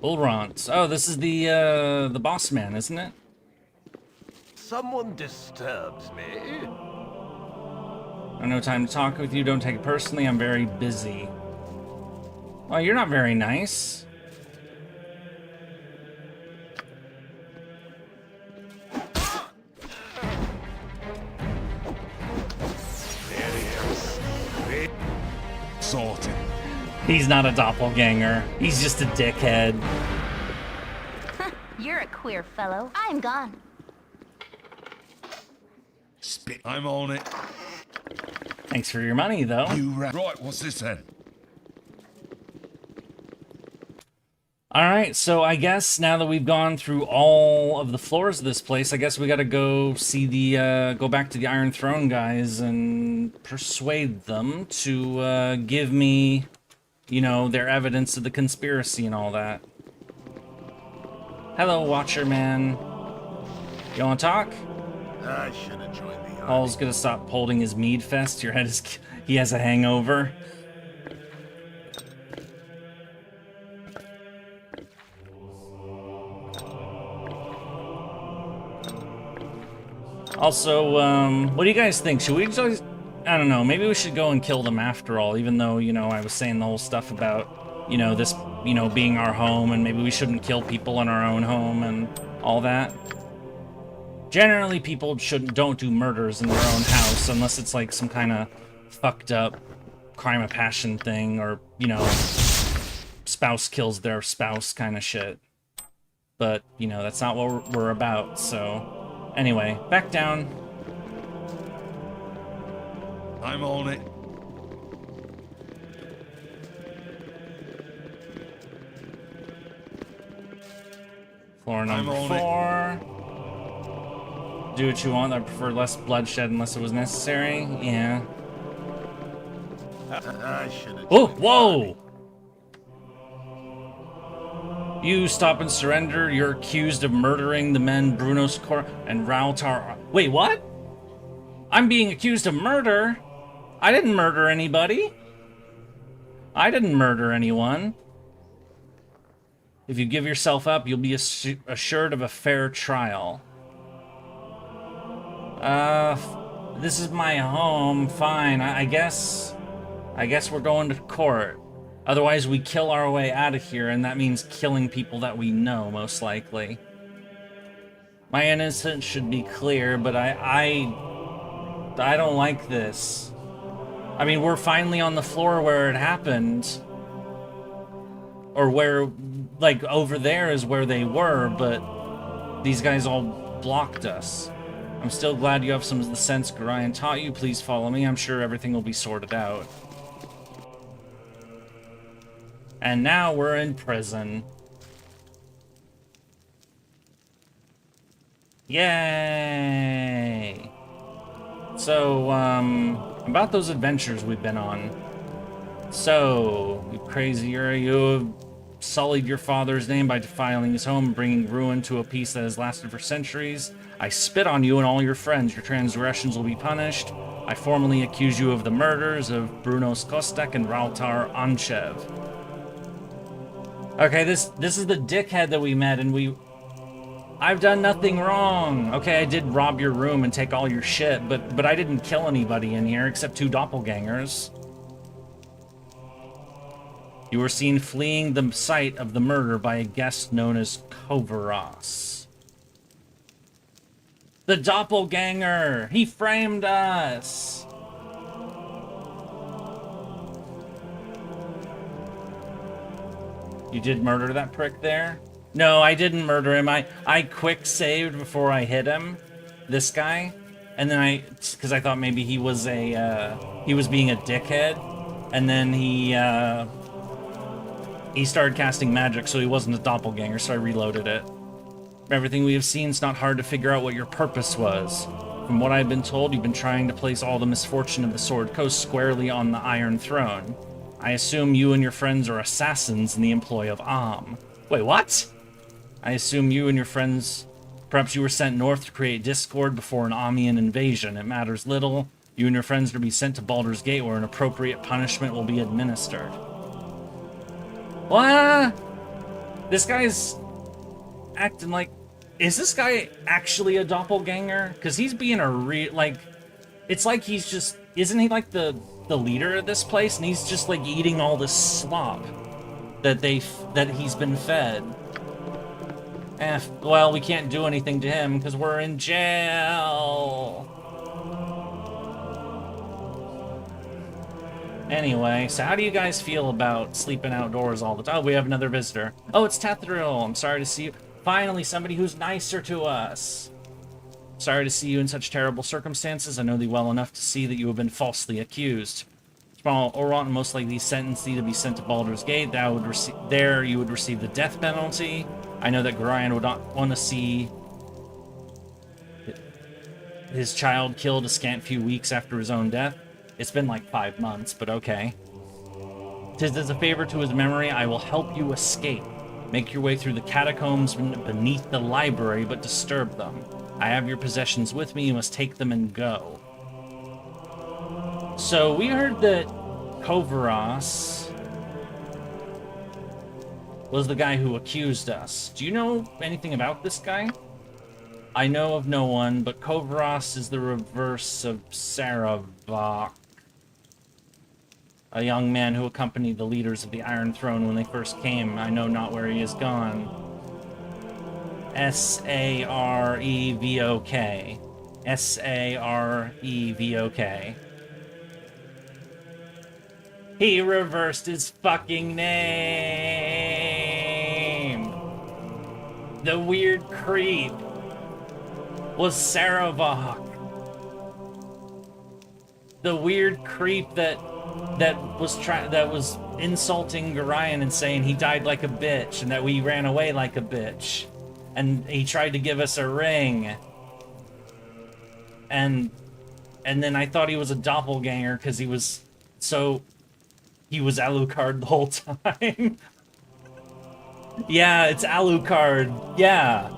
Ulront. Oh, this is the boss man, isn't it? Someone disturbs me. I have no time to talk with you. Don't take it personally. I'm very busy. Well, you're not very nice. Sorted. He's not a doppelganger. He's just a dickhead. You're a queer fellow. I'm gone. Spit. I'm on it. Thanks for your money, though. Right, what's this then? Alright, so I guess now that we've gone through all of the floors of this place, I guess we gotta go see the, go back to the Iron Throne guys and persuade them to, give me, you know, their evidence of the conspiracy and all that. Hello, Watcher Man. You wanna talk? I should have joined the army. Paul's gonna stop holding his mead fest. Your head is... he has a hangover. Also, what do you guys think? Should we just... I don't know, maybe we should go and kill them after all, even though, you know, I was saying the whole stuff about, you know, this, you know, being our home, and maybe we shouldn't kill people in our own home and all that. Generally, people don't do murders in their own house unless it's like some kind of fucked up crime of passion thing, or, you know, spouse kills their spouse kind of shit. But, you know, that's not what we're about, so... Anyway, back down. I'm on it. Floor number 4. Do what you want. I prefer less bloodshed unless it was necessary. Yeah. Oh, whoa! You stop and surrender. You're accused of murdering the men Brunos Cor and Rautar. Wait, what? I'm being accused of murder? I didn't murder anybody. I didn't murder anyone. If you give yourself up, you'll be assured of a fair trial. This is my home. Fine. I guess we're going to court. Otherwise, we kill our way out of here, and that means killing people that we know, most likely. My innocence should be clear, but I don't like this. I mean, we're finally on the floor where it happened. Or where, like, over there is where they were, but these guys all blocked us. I'm still glad you have some of the sense Gorion taught you. Please follow me. I'm sure everything will be sorted out. And now we're in prison. Yay! So, about those adventures we've been on. So, you crazy Yurie, you have sullied your father's name by defiling his home and bringing ruin to a peace that has lasted for centuries. I spit on you and all your friends. Your transgressions will be punished. I formally accuse you of the murders of Brunos Kostek and Rautar Anchev. Okay, this is the dickhead that we met, and I've done nothing wrong. Okay, I did rob your room and take all your shit, but I didn't kill anybody in here except 2 doppelgangers. You were seen fleeing the site of the murder by a guest known as Kovaros. The doppelganger! He framed us! You did murder that prick there? No, I didn't murder him. I quick saved before I hit him. This guy. And then because I thought maybe he was he was being a dickhead. And then he started casting magic, so he wasn't a doppelganger, so I reloaded it. From everything we have seen, it's not hard to figure out what your purpose was. From what I've been told, you've been trying to place all the misfortune of the Sword Coast squarely on the Iron Throne. I assume you and your friends are assassins in the employ of Am. Wait, what? I assume you and your friends, perhaps you were sent north to create discord before an Amian invasion. It matters little. You and your friends are to be sent to Baldur's Gate where an appropriate punishment will be administered. What? This guy's acting like... Is this guy actually a doppelganger? Because he's being a it's like he's just... Isn't he like the leader of this place? And he's just like eating all this slop that he's been fed. Well, we can't do anything to him because we're in jail. Anyway, so how do you guys feel about sleeping outdoors all the time? Oh, we have another visitor. Oh, it's Tethril. I'm sorry to see you. Finally, somebody who's nicer to us. Sorry to see you in such terrible circumstances. I know thee well enough to see that you have been falsely accused. Small Orant most likely sentenced thee to be sent to Baldur's Gate. There you would receive the death penalty. I know that Gorion would not want to see his child killed a scant few weeks after his own death. It's been like 5 months, but okay. 'Tis as a favor to his memory, I will help you escape. Make your way through the catacombs beneath the library, but disturb them. I have your possessions with me, you must take them and go. So we heard that Kovaros was the guy who accused us. Do you know anything about this guy? I know of no one, but Kovaros is the reverse of Saravok, a young man who accompanied the leaders of the Iron Throne when they first came. I know not where he is gone. S-A-R-E-V-O-K. S-A-R-E-V-O-K. He reversed his fucking name! The weird creep was Saravok. The weird creep that was insulting Gorion and saying he died like a bitch and that we ran away like a bitch. And he tried to give us a ring. And then I thought he was a doppelganger because he was Alucard the whole time. Yeah, it's Alucard. Yeah.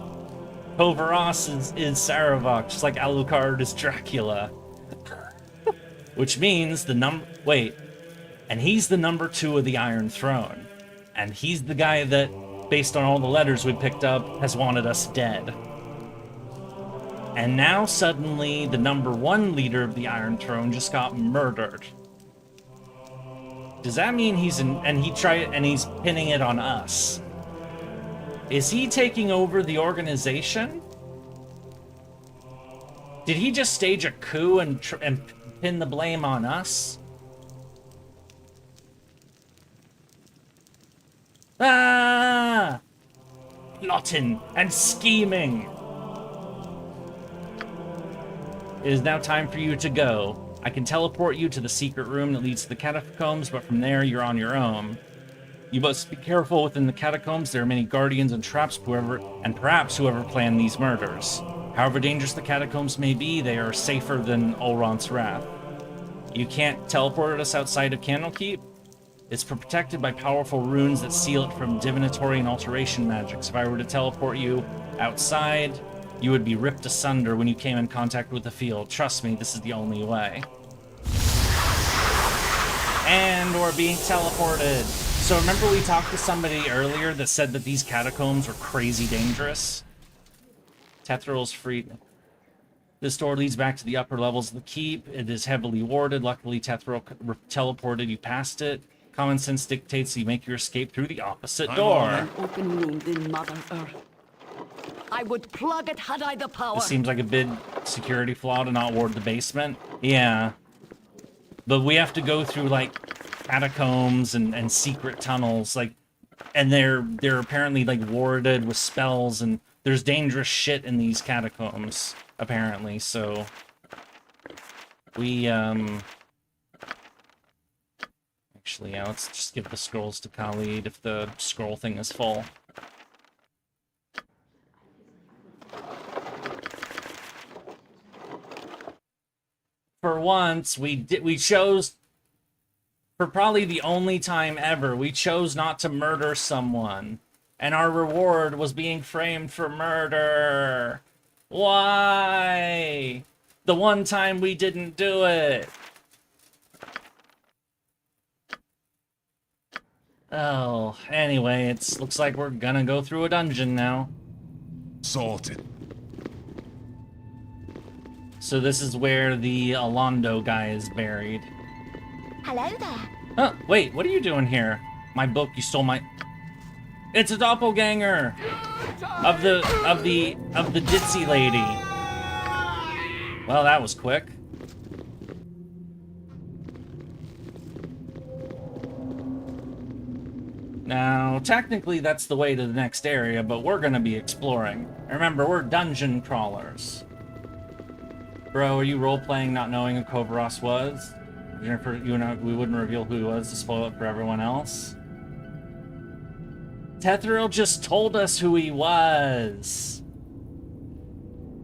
Kovaros is Saravok, just like Alucard is Dracula. Which means and he's the number 2 of the Iron Throne. And he's the guy that, based on all the letters we picked up, has wanted us dead. And now suddenly the number 1 leader of the Iron Throne just got murdered. Does that mean he's pinning it on us? Is he taking over the organization? Did he just stage a coup and pin the blame on us? Ah! Plotting and scheming. It is now time for you to go. I can teleport you to the secret room that leads to the catacombs, but from there you're on your own. You must be careful within the catacombs. There are many guardians and traps, perhaps whoever planned these murders. However dangerous the catacombs may be, they are safer than Ulrant's Wrath. You can't teleport us outside of Candlekeep? It's protected by powerful runes that seal it from divinatory and alteration magics. If I were to teleport you outside, you would be ripped asunder when you came in contact with the field. Trust me, this is the only way. And we're being teleported. So remember we talked to somebody earlier that said that these catacombs were crazy dangerous? Tethral's free. This door leads back to the upper levels of the keep. It is heavily warded. Luckily, Tethral teleported you past it. Common sense dictates you make your escape through the opposite door. An open wound in Mother Earth. I would plug it had I the power. This seems like a big security flaw to not ward the basement. Yeah. But we have to go through, like, catacombs and secret tunnels, like, and they're apparently, like, warded with spells, and there's dangerous shit in these catacombs, apparently, so... We, Actually, yeah, let's just give the scrolls to Khalid if the scroll thing is full. For once, we chose, for probably the only time ever, we chose not to murder someone. And our reward was being framed for murder. Why? The one time we didn't do it. Oh, anyway, looks like we're gonna go through a dungeon now. Sorted. So this is where the Alondo guy is buried. Hello there. Oh, wait, what are you doing here? My book, you stole my... It's a doppelganger! Of the ditzy lady. Well, that was quick. Now, technically that's the way to the next area, but we're gonna be exploring. Remember, we're dungeon crawlers. Bro, are you role-playing not knowing who Kovaros was? Jennifer, you and I, we wouldn't reveal who he was to spoil it for everyone else. Tethril just told us who he was.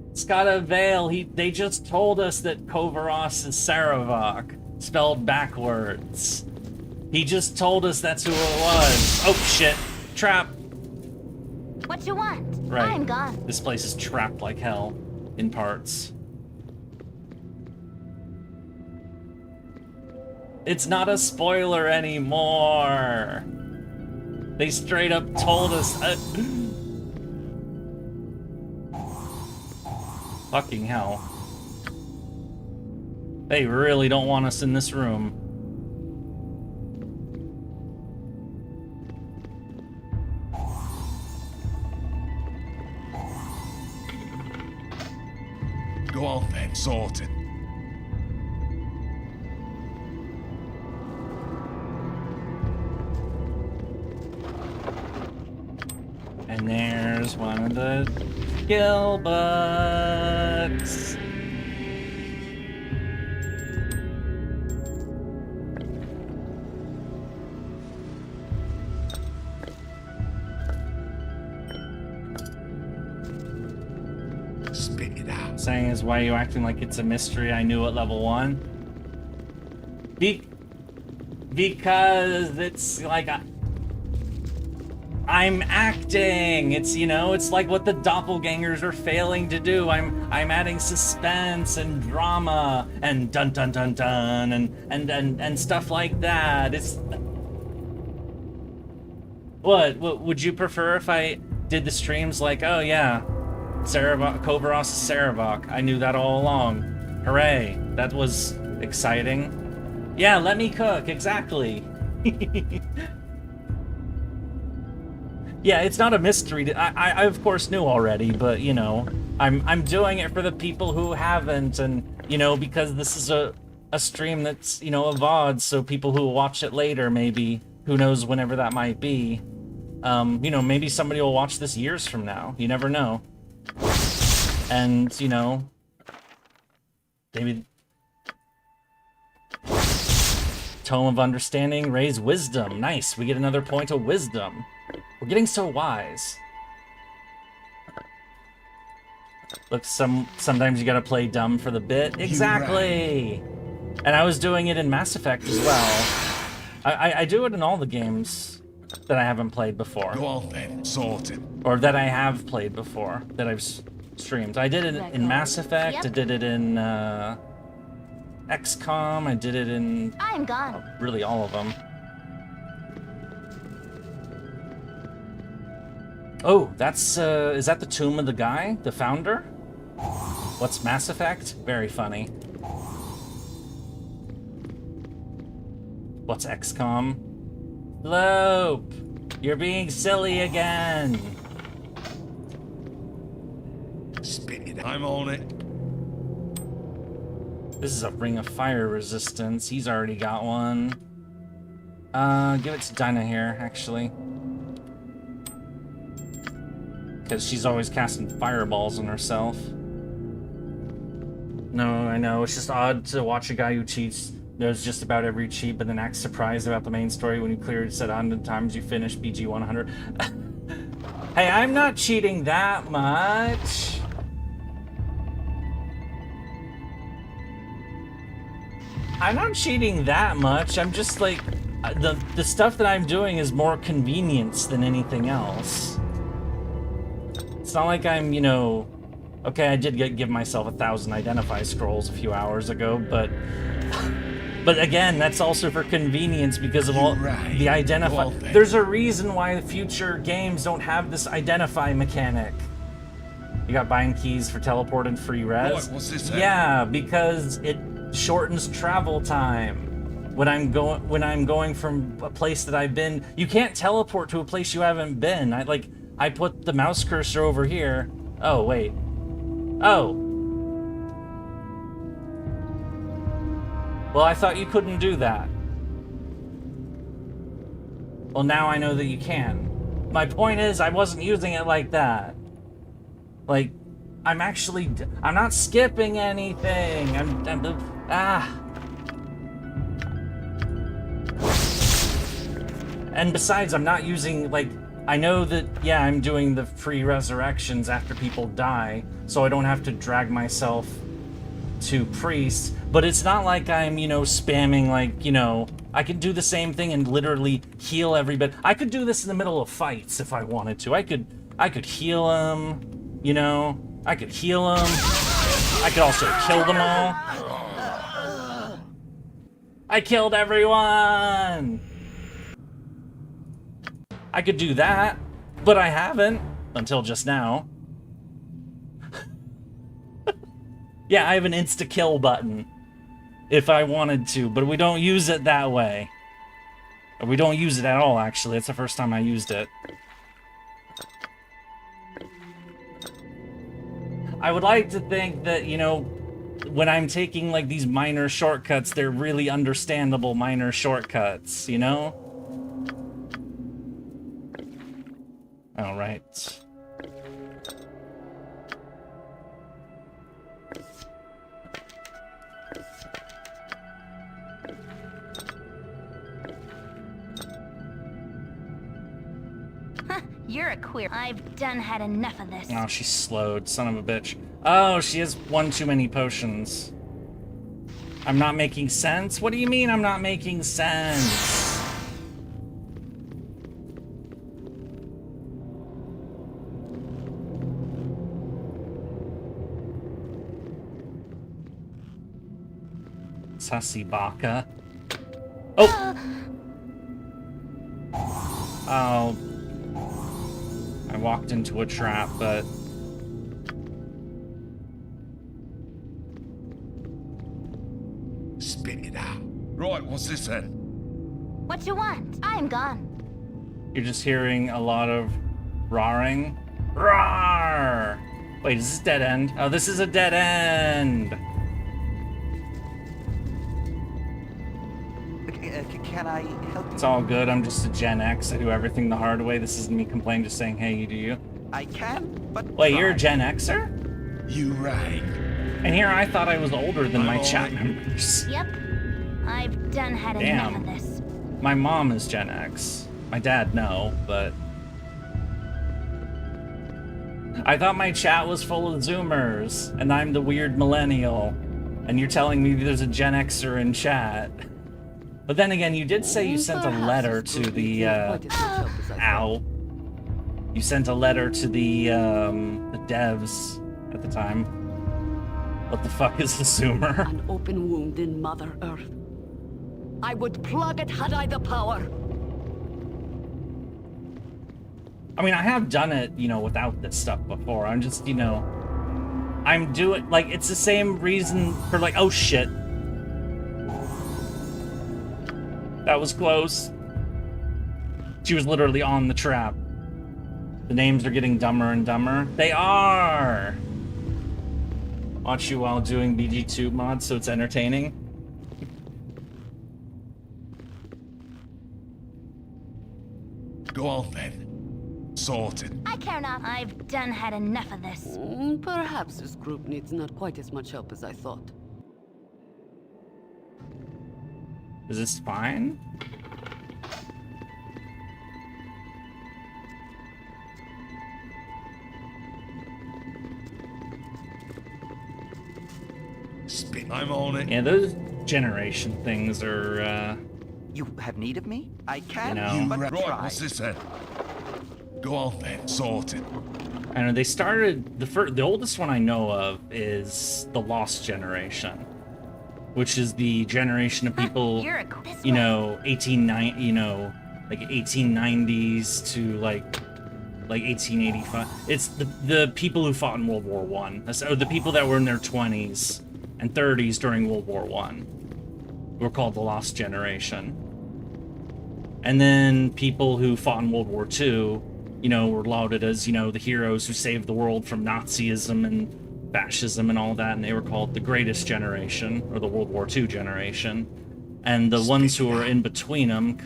It's got a veil. They just told us that Kovaros is Saravok, spelled backwards. He just told us that's who it was. Oh, shit. Trap. What you want? Right. I'm gone. This place is trapped like hell, in parts. It's not a spoiler anymore. They straight up told us. Fucking hell. They really don't want us in this room. Go on then, sorted. And there's one of the Gilbuts. Spit it out. Saying is, why are you acting like it's a mystery I knew at level 1? Because it's like... I'm acting. It's, you know, it's like what the doppelgangers are failing to do. I'm adding suspense and drama and dun dun dun dun and stuff like that. It's what would you prefer if I did the streams like, oh yeah, Kovaros is Saravok. I knew that all along. Hooray! That was exciting. Yeah, let me cook. Exactly. Yeah, it's not a mystery. I of course knew already, but you know, I'm doing it for the people who haven't, and you know, because this is a stream that's, you know, a VOD, so people who will watch it later, maybe, who knows whenever that might be, you know, maybe somebody will watch this years from now. You never know. And you know, maybe Tome of Understanding, raise wisdom. Nice, we get another point of wisdom. We're getting so wise. Look, sometimes you gotta play dumb for the bit. Exactly! And I was doing it in Mass Effect as well. I do it in all the games that I haven't played before. Go on then, sorted. Or that I have played before, that I've streamed. I did it in Mass Effect, I did it in XCOM, I did it in... I'm gone. Really all of them. Oh, that's, is that the tomb of the guy? The founder? What's Mass Effect? Very funny. What's XCOM? Lope! You're being silly again! Spit it. I'm on it. This is a Ring of Fire resistance. He's already got one. Give it to Dinah here, actually. Because she's always casting fireballs on herself. No, I know. It's just odd to watch a guy who cheats, knows just about every cheat, but then acts surprised about the main story when you clearly said 100 times you finished BG 100. Hey, I'm not cheating that much. I'm not cheating that much. I'm just like, the stuff that I'm doing is more convenience than anything else. It's not like I'm, you know, okay, I did give myself 1,000 identify scrolls a few hours ago, but again, that's also for convenience because of all the identify. There's a reason why the future games don't have this identify mechanic. You got buying keys for teleport and free res. Right, what's this? Yeah, because it shortens travel time. When I'm going from a place that I've been, you can't teleport to a place you haven't been. I put the mouse cursor over here. Oh, wait. Oh. Well, I thought you couldn't do that. Well, now I know that you can. My point is, I wasn't using it like that. Like, I'm not skipping anything. And besides, I'm not using, like, I know that, yeah, I'm doing the free resurrections after people die, so I don't have to drag myself to priests, but it's not like I'm, you know, spamming, like, you know, I could do the same thing and literally heal everybody. I could do this in the middle of fights if I wanted to. I could heal them, you know, I could heal them. I could also kill them all. I killed everyone! I could do that, but I haven't until just now. Yeah, I have an insta-kill button if I wanted to, but we don't use it that way. Or we don't use it at all, actually. It's the first time I used it. I would like to think that, you know, when I'm taking, like, these minor shortcuts, they're really understandable minor shortcuts, you know? All right. You're a queer. I've done had enough of this. Oh, she's slowed, son of a bitch. Oh, she has one too many potions. I'm not making sense? What do you mean I'm not making sense? Sasibaka. Oh! Oh. I walked into a trap, but... Spit it out. Right, what's this then? What you want? I'm gone. You're just hearing a lot of roaring. Roar! Wait, is this dead end? Oh, this is a dead end! Can I help you? It's all good. I'm just a Gen X. I do everything the hard way. This isn't me complaining, just saying, hey, you do you. I can, but wait, you're a Gen Xer? Yurie. And here I thought I was older than my chat members. Yep. I've done had enough of this. My mom is Gen X. My dad, no, but... I thought my chat was full of Zoomers, and I'm the weird millennial. And you're telling me there's a Gen Xer in chat. But then again, you did say you sent a letter to the, ow. You sent a letter to the devs at the time. What the fuck is the Zoomer? An open wound in Mother Earth. I would plug it had I the power. I mean, I have done it, you know, without this stuff before. I'm just, you know, I'm doing, like, it's the same reason for, like, oh shit. That was close. She was literally on the trap. The names are getting dumber and dumber. They are! Watch you while doing BG2 mods so it's entertaining. Go on then. Sorted. I care not. I've done had enough of this. Perhaps this group needs not quite as much help as I thought. Is this fine? I'm on it. Yeah, those generation things are, You have need of me? I can, You know. but Right, try. what's this then? Go on then. Sorted. I know they started, the oldest one I know of is the Lost Generation, which is the generation of people, you know, 1890s to like 1885. It's the people who fought in World War I. So the people that were in their 20s and 30s during World War I were called the Lost Generation. And then people who fought in World War II, you know, were lauded as, you know, the heroes who saved the world from Nazism and fascism and all that, and they were called the Greatest Generation, or the World War II generation. And the ones who were in between them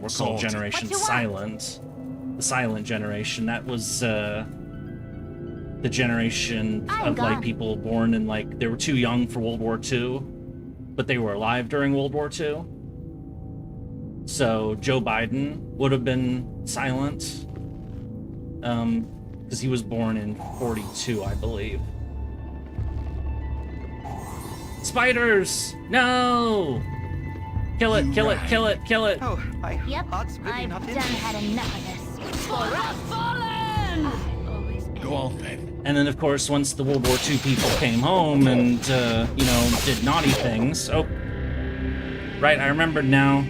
were called Generation Silent. The Silent Generation. That was the generation of like people born in like, they were too young for World War II, but they were alive during World War II. So Joe Biden would have been silent, because he was born in 42, I believe. Spiders! No! Kill it, kill it, kill it, kill it! Oh, Yep, I've done had enough of this. Go on then. And then, of course, once the World War II people came home and, you know, did naughty things... Oh. Right, I remembered now.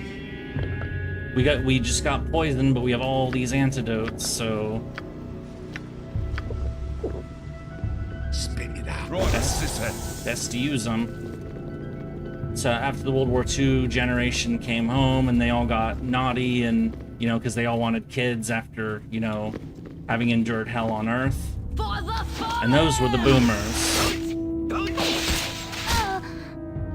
We just got poisoned, but we have all these antidotes, so... Spit it out. Right, best to use them. So after the World War II generation came home and they all got naughty and, you know, because they all wanted kids after, you know, having endured hell on Earth. And those were the boomers.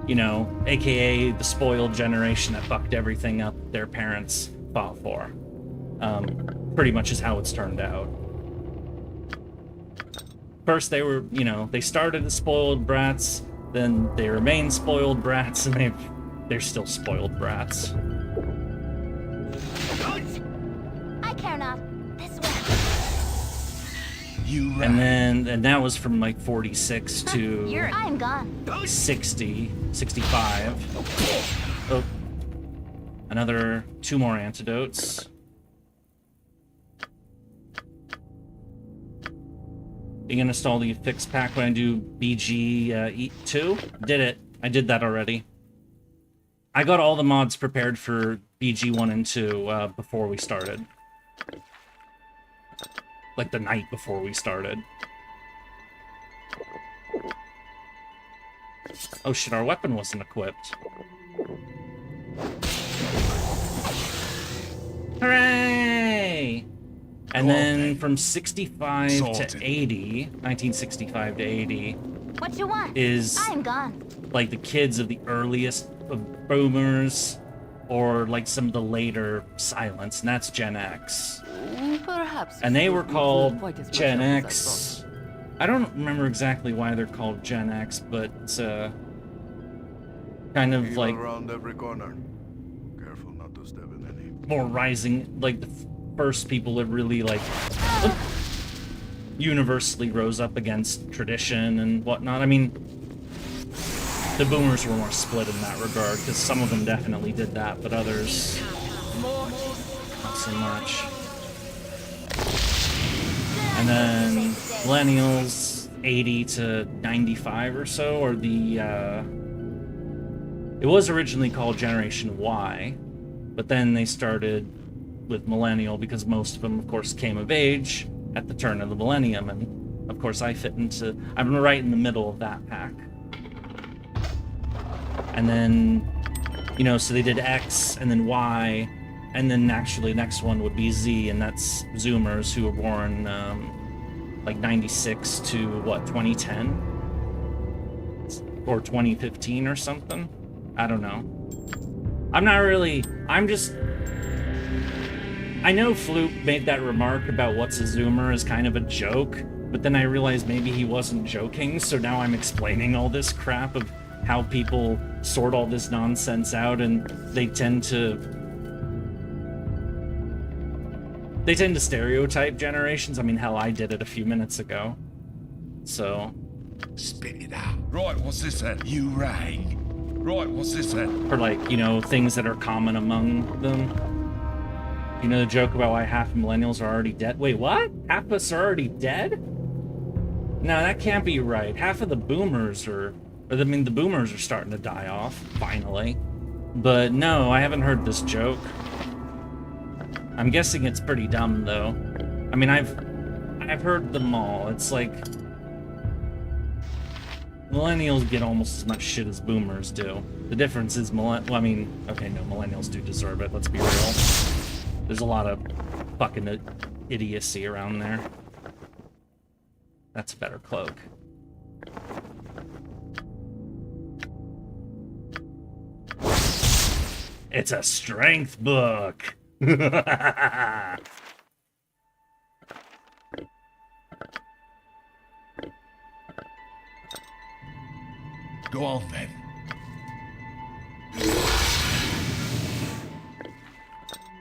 You know, aka the spoiled generation that fucked everything up their parents fought for. Pretty much is how it's turned out. First they were, you know, they started as spoiled brats, then they remain spoiled brats, and they're still spoiled brats. I care not. This way. And that was from like 46 to I'm gone. 60, 65. Oh, another 2 more antidotes. You can install the fix pack when I do bgee 2. Did it. I did that already. I got all the mods prepared for BG 1 and 2 before we started. Like the night before we started. Oh shit, our weapon wasn't equipped. Hooray! And then from 65 to 80, 1965 to 80, What you want? is I'm gone. like the kids of the earliest of boomers, or like some of the later silents, and that's Gen X. Perhaps. And they were called quite as much Gen help as I X. I don't remember exactly why they're called Gen X, but kind of Evil like around every corner. Careful not to step in any. more rising, like the first people that really like universally rose up against tradition and whatnot. I mean, the boomers were more split in that regard, because some of them definitely did that, but others not so much. And then millennials, 80 to 95 or so, are the it was originally called Generation Y, but then they started with millennial because most of them, of course, came of age at the turn of the millennium, and of course I fit into... I'm right in the middle of that pack. And then, you know, so they did X and then Y, and then actually next one would be Z, and that's Zoomers who were born like 96 to what, 2010 or 2015 or something. I don't know. I'm not really. I'm just. I know Floop made that remark about what's a Zoomer as kind of a joke, but then I realized maybe he wasn't joking, so now I'm explaining all this crap of how people sort all this nonsense out, and they tend to stereotype generations. I mean, hell, I did it a few minutes ago. So... Spit it out. Right, what's this then? Yurie. Right, what's this then? For, like, you know, things that are common among them. You know the joke about why half of millennials are already dead? Wait, what? Half of us are already dead? No, that can't be right. Half of the boomers are... I mean, the boomers are starting to die off, finally. But no, I haven't heard this joke. I'm guessing it's pretty dumb, though. I mean, I've heard them all. It's like... Millennials get almost as much shit as boomers do. The difference is well, I mean, okay, no, millennials do deserve it, let's be real. There's a lot of fucking idiocy around there. That's a better cloak. It's a strength book! Go on then.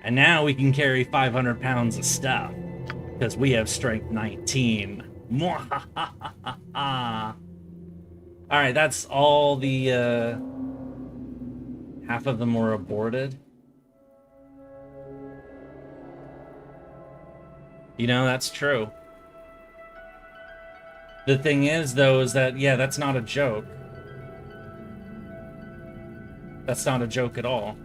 And now we can carry 500 pounds of stuff, because we have strength 19. Alright, that's all the, half of them were aborted. You know, that's true. The thing is, though, is that, yeah, that's not a joke. That's not a joke at all.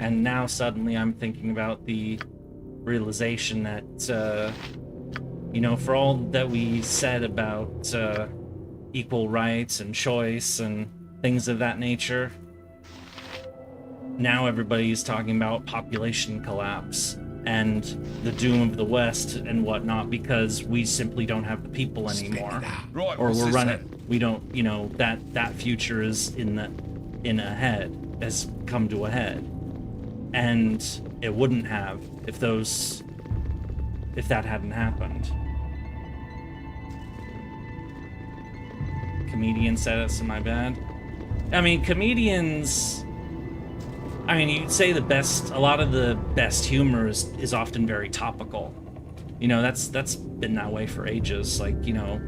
And now suddenly I'm thinking about the realization that, you know, for all that we said about equal rights and choice and things of that nature, now everybody's talking about population collapse and the doom of the West and whatnot because we simply don't have the people anymore. Right, or we're running, then? we don't, you know, that future is in ahead, has come to a head. And it wouldn't have if that hadn't happened. Comedian said it, so my bad. I mean, comedians... I mean, you'd say a lot of the best humor is often very topical. You know, that's been that way for ages. Like, you know,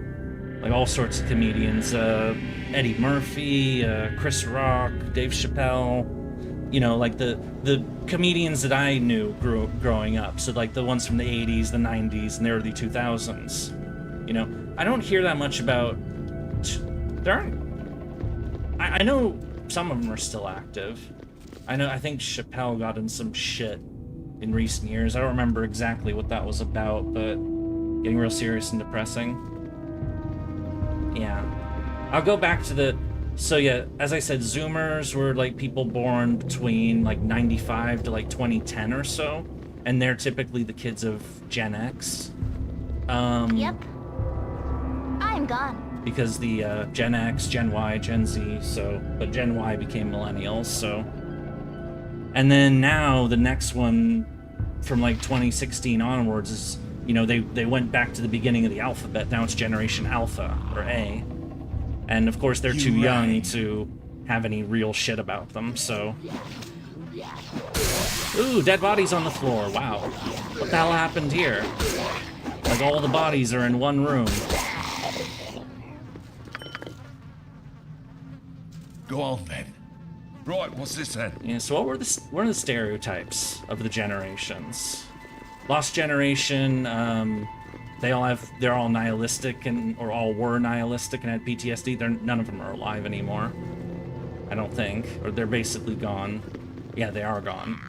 like all sorts of comedians. Eddie Murphy, Chris Rock, Dave Chappelle. You know, like the comedians that I knew growing up. So like the ones from the 80s, the 90s, and the early 2000s. You know, I don't hear that much about... There aren't... I know some of them are still active. I think Chappelle got in some shit in recent years. I don't remember exactly what that was about, but getting real serious and depressing. Yeah. I'll go back to the... So yeah, as I said, Zoomers were like people born between like 95 to like 2010 or so, and they're typically the kids of Gen X. Yep. I'm gone. Because the Gen X, Gen Y, Gen Z, but Gen Y became millennials, so... And then now, the next one, from like 2016 onwards, is, you know, they went back to the beginning of the alphabet. Now it's Generation Alpha, or A. And of course, they're too young to have any real shit about them, so... Ooh, dead bodies on the floor, wow. What the hell happened here? Like, all the bodies are in one room. Go on then. Right, what's this then? Yeah, so what are the stereotypes of the generations? Lost Generation, they're all nihilistic or all were nihilistic and had PTSD. None of them are alive anymore. I don't think. Or they're basically gone. Yeah, they are gone.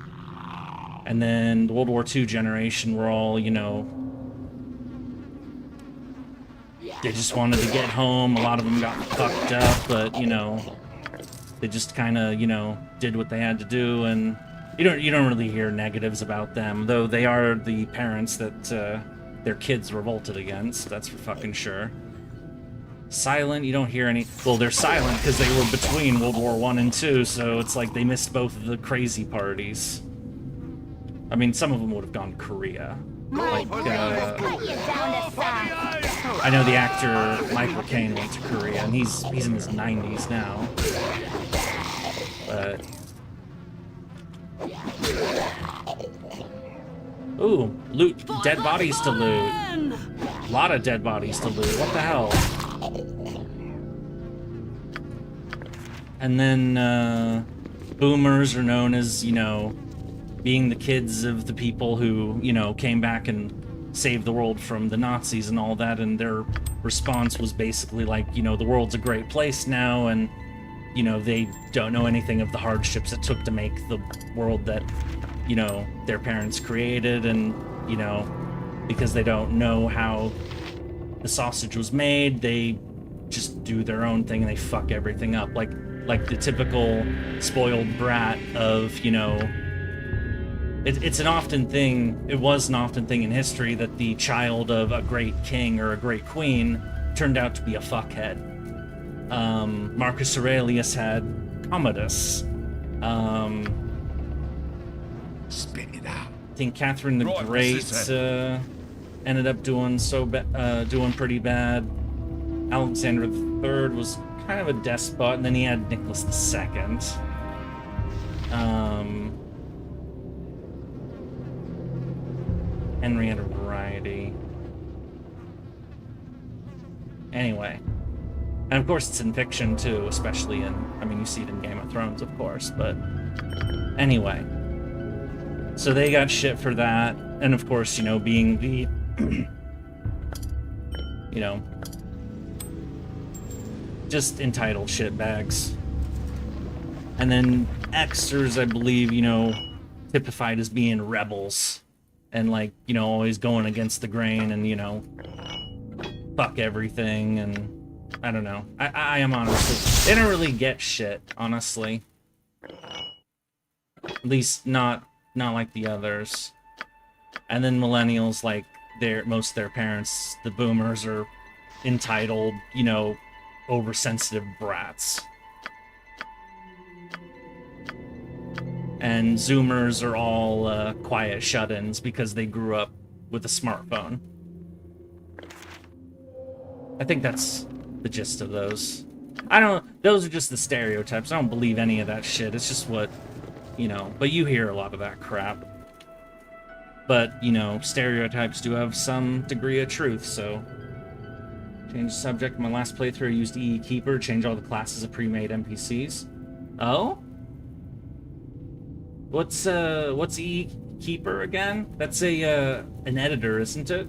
And then the World War II generation were all, you know, they just wanted to get home. A lot of them got fucked up, but, you know, they just kind of, you know, did what they had to do, and you don't really hear negatives about them, though they are the parents that their kids revolted against, that's for fucking sure. Silent, you don't hear any... Well, they're silent because they were between World War I and II, so it's like they missed both of the crazy parties. I mean, some of them would have gone to Korea. Like, I know the actor Michael Caine went to Korea, and he's in his 90s now. But... Ooh, loot. Dead bodies to loot. A lot of dead bodies to loot. What the hell? And then, boomers are known as, you know, being the kids of the people who, you know, came back and saved the world from the Nazis and all that, and their response was basically like, you know, the world's a great place now, and, you know, they don't know anything of the hardships it took to make the world that, you know, their parents created, and, you know, because they don't know how the sausage was made, they just do their own thing and they fuck everything up. Like the typical spoiled brat of, you know, it's an often thing, it was an often thing in history that the child of a great king or a great queen turned out to be a fuckhead. Marcus Aurelius had Commodus. Spit it out. I think Catherine the Great ended up doing doing pretty bad. Alexander III was kind of a despot, and then he had Nicholas II. Henry had a variety. Anyway. And of course it's in fiction too, especially in, I mean, you see it in Game of Thrones, of course, but anyway. So they got shit for that, and of course, you know, being the, you know, just entitled shitbags. And then Xers, I believe, you know, typified as being rebels. And, like, you know, always going against the grain and, you know, fuck everything, and I don't know. I am honestly, they don't really get shit, honestly. At least not like the others. And then millennials, like most of their parents, the boomers, are entitled, you know, oversensitive brats. And Zoomers are all quiet shut-ins because they grew up with a smartphone. I think that's the gist of those. Those are just the stereotypes. I don't believe any of that shit. It's just what, you know, but you hear a lot of that crap. But, you know, stereotypes do have some degree of truth, so... Change the subject. My last playthrough I used EE Keeper, change all the classes of pre-made NPCs. Oh? What's EE Keeper again? That's an editor, isn't it?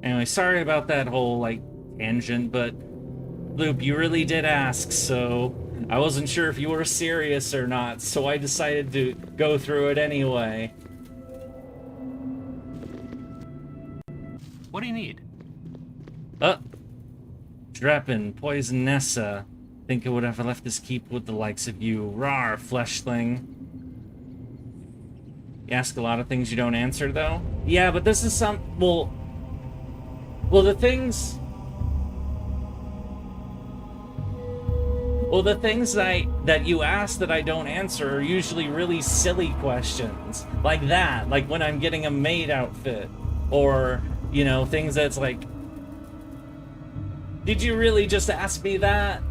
Anyway, sorry about that whole, like, tangent, but Loop, you really did ask, so I wasn't sure if you were serious or not, so I decided to go through it anyway. What do you need? Drappin, Poison Nessa. Think I would have left this keep with the likes of you. Rawr, fleshling. You ask a lot of things you don't answer, though? Yeah, but this is some... Well, the things... Well, the things that you ask that I don't answer are usually really silly questions. Like that. Like when I'm getting a maid outfit. Or, you know, things that's like... Did you really just ask me that?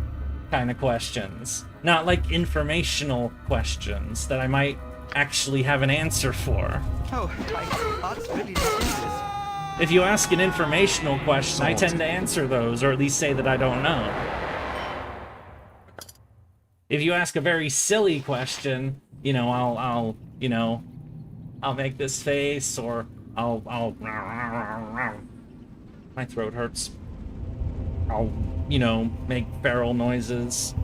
Kind of questions. Not like informational questions that I might actually have an answer for. Oh, my thoughts really did this. If you ask an informational question, I tend to answer those, or at least say that I don't know. If you ask a very silly question, you know, I'll you know, I'll make this face, or I'll my throat hurts. I'll, you know, make feral noises.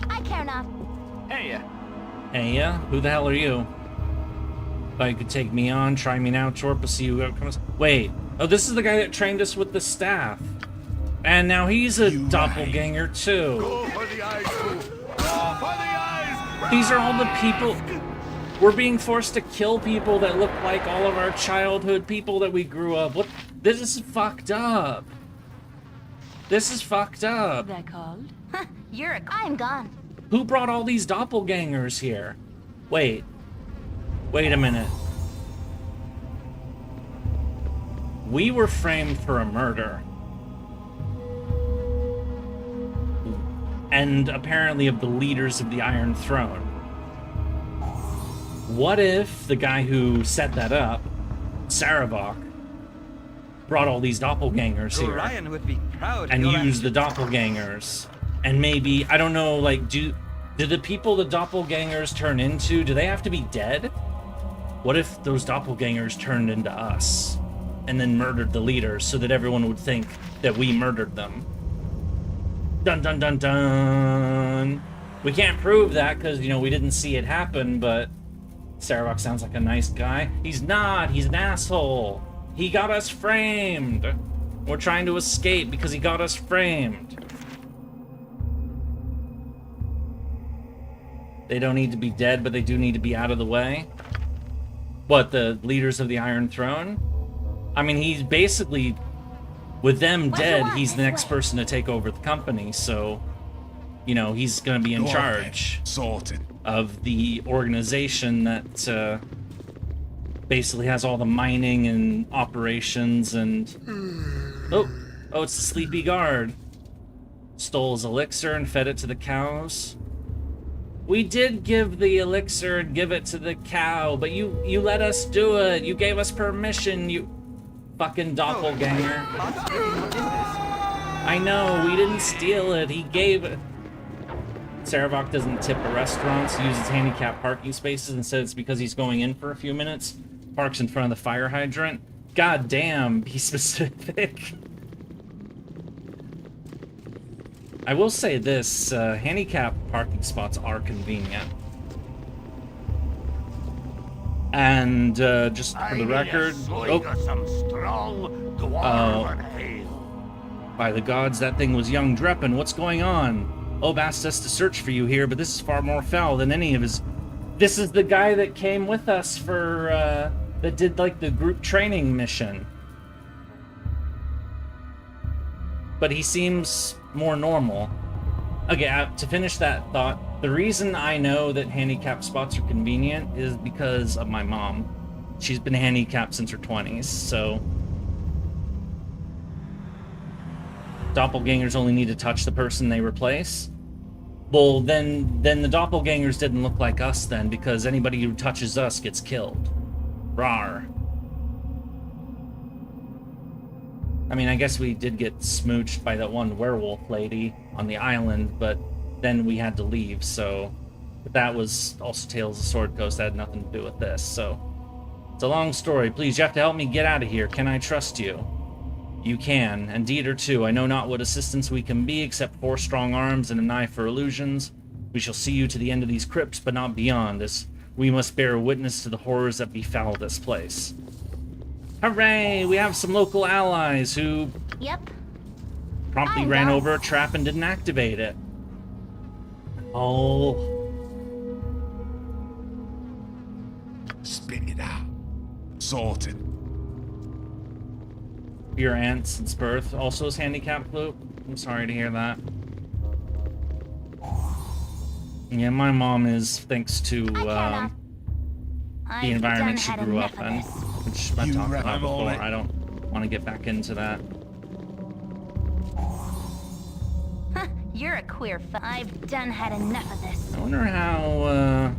I care not. Hey, Hey, who the hell are you? Thought you could take me on, try me now, Torpa, see who comes. Wait, oh, this is the guy that trained us with the staff. And now he's a doppelganger, too. Go for the eyes, Go for the eyes! These are all the people... We're being forced to kill people that look like all of our childhood people that we grew up with. This is fucked up. This is fucked up. They're called? I'm gone. Who brought all these doppelgangers here? Wait. Wait a minute. We were framed for a murder. And apparently of the leaders of the Iron Throne. What if the guy who set that up, Sarabok, brought all these doppelgangers here Gorion would be proud. and used the doppelgangers? And maybe, I don't know, like, do the people the doppelgangers turn into, do they have to be dead? What if those doppelgangers turned into us and then murdered the leaders so that everyone would think that we murdered them? Dun dun dun dun! We can't prove that because, you know, we didn't see it happen, but Sarabok sounds like a nice guy. He's not! He's an asshole! He got us framed! We're trying to escape because he got us framed. They don't need to be dead, but they do need to be out of the way. What, the leaders of the Iron Throne? I mean, he's basically, with them dead, he's the next person to take over the company, so, you know, he's gonna be in charge of the organization that basically has all the mining and operations and... Oh, it's the sleepy guard. Stole his elixir and fed it to the cows. We did give the elixir and give it to the cow, but you let us do it. You gave us permission, you fucking doppelganger. I know, we didn't steal it. He gave it. Sarabok doesn't tip a restaurant, so uses handicapped parking spaces and says it's because he's going in for a few minutes. Parks in front of the fire hydrant. God damn, be specific. I will say this, handicapped parking spots are convenient. And, just for the record... By the gods, that thing was young Dreppen. What's going on? Ob asked us to search for you here, but this is far more foul than any of his... This is the guy that came with us for, that did, like, the group training mission. But he seems more normal. Okay, to finish that thought, the reason I know that handicapped spots are convenient is because of my mom. She's been handicapped since her 20s, so... Doppelgangers only need to touch the person they replace. Well, then the doppelgangers didn't look like us then, because anybody who touches us gets killed. Rawr. I mean, I guess we did get smooched by that one werewolf lady on the island, but then we had to leave, so... But that was also Tales of Sword Coast, that had nothing to do with this, so... It's a long story. Please, you have to help me get out of here. Can I trust you? You can, and Dieter too. I know not what assistance we can be, except 4 strong arms and an eye for illusions. We shall see you to the end of these crypts, but not beyond, as we must bear witness to the horrors that befell this place. Hooray! We have some local allies who... Yep. Promptly ran over a trap and didn't activate it. Oh. Spit it out. Sorted. Your aunt since birth also is handicapped, Luke. I'm sorry to hear that. Yeah, my mom is, thanks to the environment she grew up in, which I talked about before. I don't want to get back into that. You're a queer I've done had enough of this. I wonder how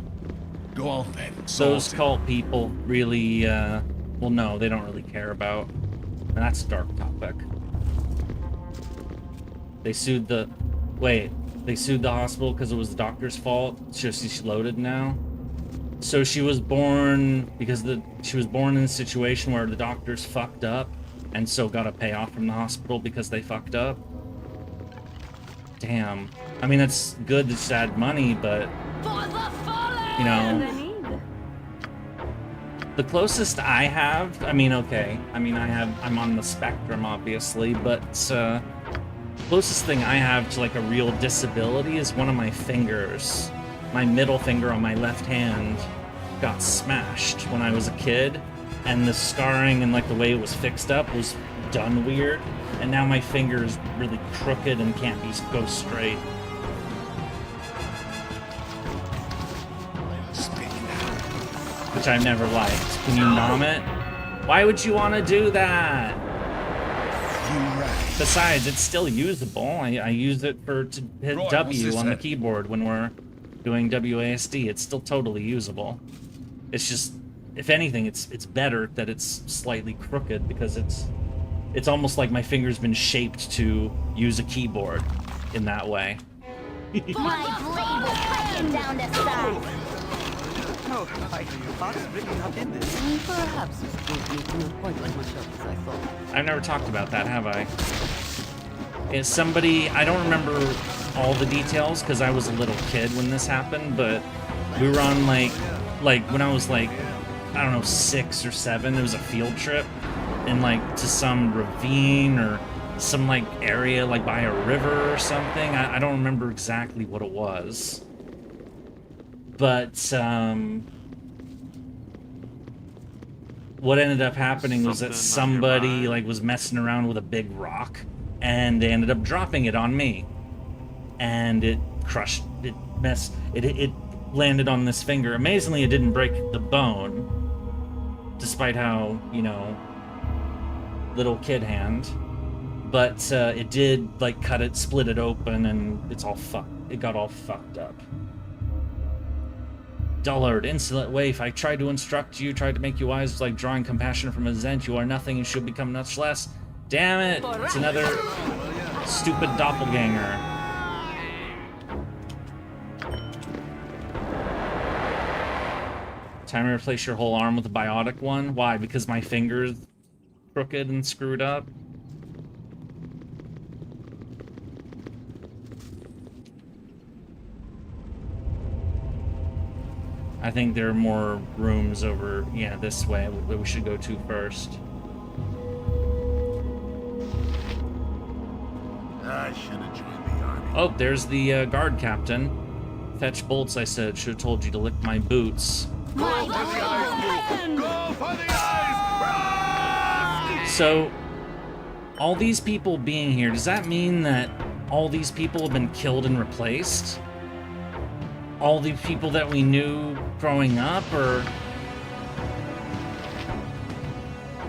Go on then. those cult people really well, no, they don't really care about. And that's a dark topic. They sued the... Wait. They sued the hospital because it was the doctor's fault. She's loaded now. So she was born because she was born in a situation where the doctors fucked up, and so got a payoff from the hospital because they fucked up. Damn. I mean, that's good that she had money, but you know, the closest I have. I mean, okay. I mean, I'm on the spectrum, obviously, but closest thing I have to like a real disability is one of my fingers. My middle finger on my left hand got smashed when I was a kid, and the scarring and like the way it was fixed up was done weird, and now my finger is really crooked and can't go straight. Which I've never liked. Can you nom it? Why would you want to do that? Besides, it's still usable. I use it to hit W on the keyboard when we're doing WASD. It's still totally usable. It's just, if anything, it's better that it's slightly crooked, because it's almost like my finger's been shaped to use a keyboard in that way. My blade will cut you down to size. Oh, I thought it's really not in this. Perhaps this group is not quite like myself as I thought. I've never talked about that, have I? Is somebody, I don't remember all the details because I was a little kid when this happened, but we were on like when I was like, I don't know, 6 or 7, it was a field trip, and like to some ravine or some like area like by a river or something. I don't remember exactly what it was. But what ended up happening was that somebody like was messing around with a big rock, and they ended up dropping it on me, and it crushed. It landed on this finger. Amazingly, it didn't break the bone, despite how, you know, little kid hand. But it did like cut it, split it open, and it's all fucked. It got all fucked up. Dullard, insolent waif, I tried to instruct you, tried to make you wise, it's like drawing compassion from a Zent. You are nothing, you should become much less. Damn it! It's another stupid doppelganger. Time to replace your whole arm with a biotic one? Why? Because my finger's crooked and screwed up? I think there are more rooms over, yeah, this way that we should go to first. I should have joined the army. Oh, there's the guard captain. Fetch bolts, I said. Should have told you to lick my boots. Go for the eyes! Go for the eyes! So, all these people being here, does that mean that all these people have been killed and replaced? All the people that we knew growing up, or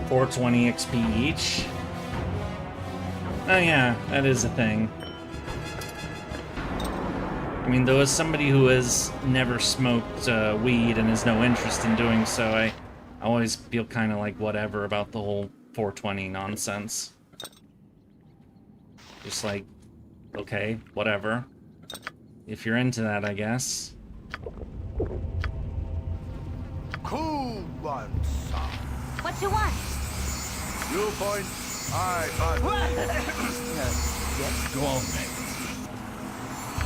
420 XP each? Oh yeah, that is a thing. I mean, though, as somebody who has never smoked weed and has no interest in doing so, I always feel kind of like whatever about the whole 420 nonsense. Just like, okay, whatever. If you're into that, I guess. Cool one, sir. What you want? Viewpoint, yes. Go on, then.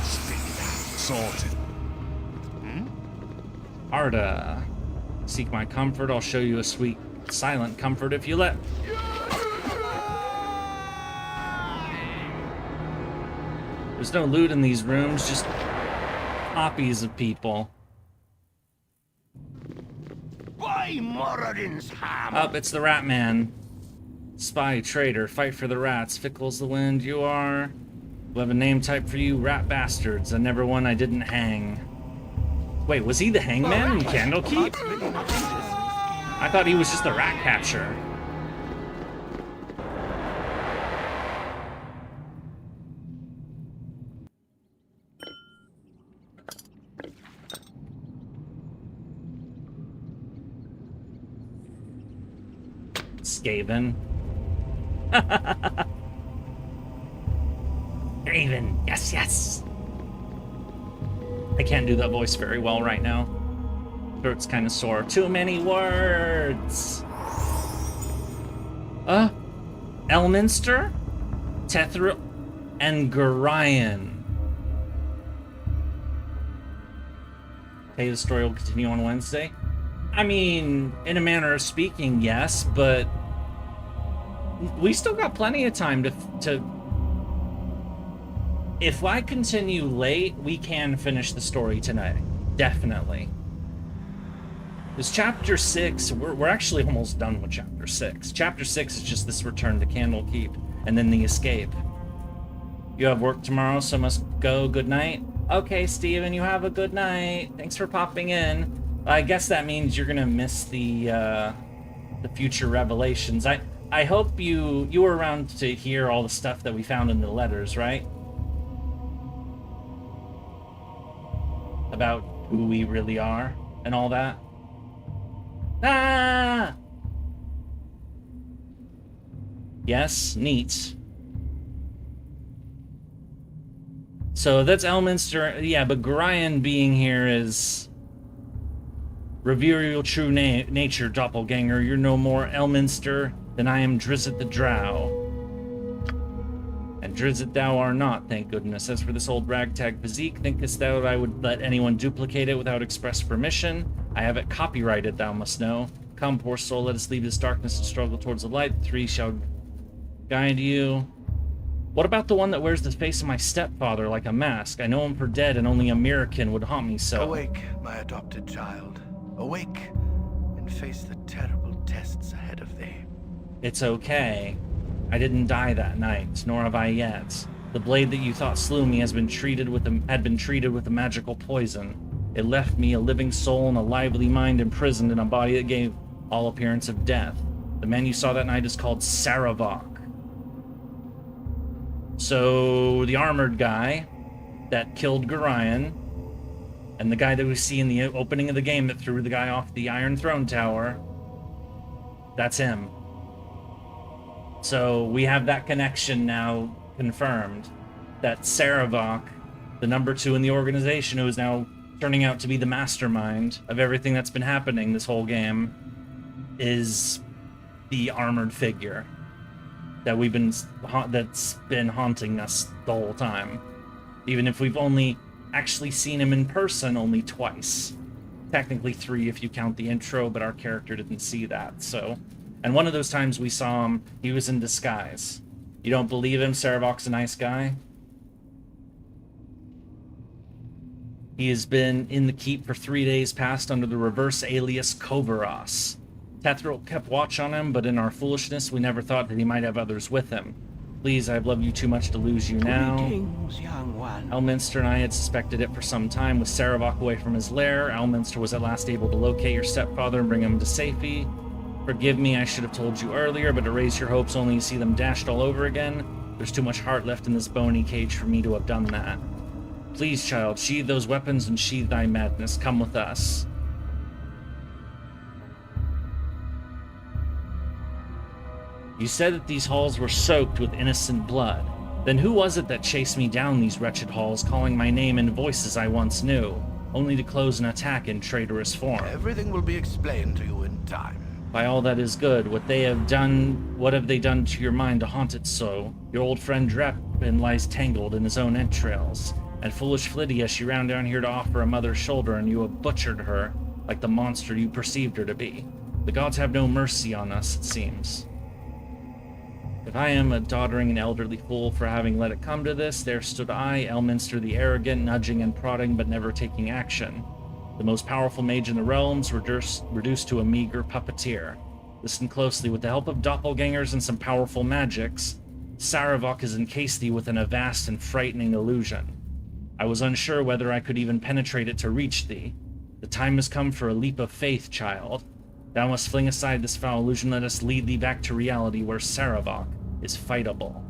Spit it out. Sorted. Arda. Seek my comfort, I'll show you a sweet, silent comfort if you let. There's no loot in these rooms, just copies of people. Why Moradin's ham? Up, it's the Rat Man. Spy, traitor, fight for the rats, fickle as the wind you are. We'll have a name type for you, rat bastards. I never one I didn't hang. Wait, was he the hangman in Candlekeep? I thought he was just a rat catcher. Skaven. Skaven, yes, yes. I can't do that voice very well right now. Throat's kind of sore. Too many words. Elminster, Tethril, and Gorion. Okay, the story will continue on Wednesday. I mean, in a manner of speaking, yes, but we still got plenty of time to... If I continue late, we can finish the story tonight. Definitely. Because Chapter 6, we're actually almost done with Chapter 6. Chapter 6 is just this return to Candlekeep, and then the escape. You have work tomorrow, so must go. Good night. Okay, Steven, you have a good night. Thanks for popping in. I guess that means you're gonna miss the future revelations. I hope you were around to hear all the stuff that we found in the letters, right? About who we really are and all that. Ah! Yes, neat. So that's Elminster, yeah, but Gorion being here is... Revere your true nature, doppelganger. You're no more Elminster than I am Drizzt the Drow. And Drizzt thou art not, thank goodness. As for this old ragtag physique, thinkest thou that I would let anyone duplicate it without express permission? I have it copyrighted, thou must know. Come, poor soul, let us leave this darkness and struggle towards the light. The three shall guide you. What about the one that wears the face of my stepfather like a mask? I know him for dead, and only a American would haunt me so. Awake, my adopted child. Awake, and face the terrible tests ahead of thee. It's okay. I didn't die that night, nor have I yet. The blade that you thought slew me had been treated with a magical poison. It left me a living soul and a lively mind imprisoned in a body that gave all appearance of death. The man you saw that night is called Saravok. So, the armored guy that killed Gorion, and the guy that we see in the opening of the game that threw the guy off the Iron Throne Tower, that's him. So we have that connection now confirmed, that Saravok, the number 2 in the organization, who is now turning out to be the mastermind of everything that's been happening this whole game, is the armored figure that that's been haunting us the whole time. Even if we've only actually seen him in person only twice. Technically 3 if you count the intro, but our character didn't see that, so... And one of those times we saw him, he was in disguise. You don't believe him? Saravok's a nice guy. He has been in the keep for 3 days past under the reverse alias Kovaros. Tethril kept watch on him, but in our foolishness, we never thought that he might have others with him. Please, I've loved you too much to lose you now. Greetings, young one. Elminster and I had suspected it for some time. With Saravok away from his lair, Elminster was at last able to locate your stepfather and bring him to safety. Forgive me, I should have told you earlier, but to raise your hopes only to see them dashed all over again. There's too much heart left in this bony cage for me to have done that. Please, child, sheathe those weapons and sheathe thy madness. Come with us. You said that these halls were soaked with innocent blood. Then who was it that chased me down these wretched halls, calling my name in voices I once knew, only to close an attack in traitorous form? Everything will be explained to you in time. By all that is good, what have they done to your mind to haunt it so? Your old friend Drepin lies tangled in his own entrails, and foolish Flydia, she ran down here to offer a mother's shoulder, and you have butchered her like the monster you perceived her to be. The gods have no mercy on us, it seems. If I am a doddering and elderly fool for having let it come to this, there stood I, Elminster the arrogant, nudging and prodding but never taking action. The most powerful mage in the realms, reduced to a meager puppeteer. Listen closely. With the help of doppelgangers and some powerful magics, Saravok has encased thee within a vast and frightening illusion. I was unsure whether I could even penetrate it to reach thee. The time has come for a leap of faith, child. Thou must fling aside this foul illusion, let us lead thee back to reality where Saravok is fightable.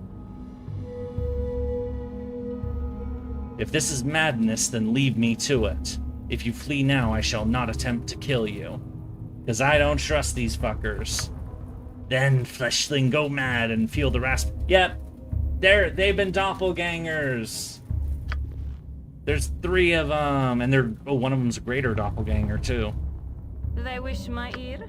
If this is madness, then leave me to it. If you flee now, I shall not attempt to kill you. Because I don't trust these fuckers. Then, fleshling, go mad and feel the rasp. Yep, they've been doppelgangers. There's 3 of them, and they're one of them's a greater doppelganger too. They wish my ear?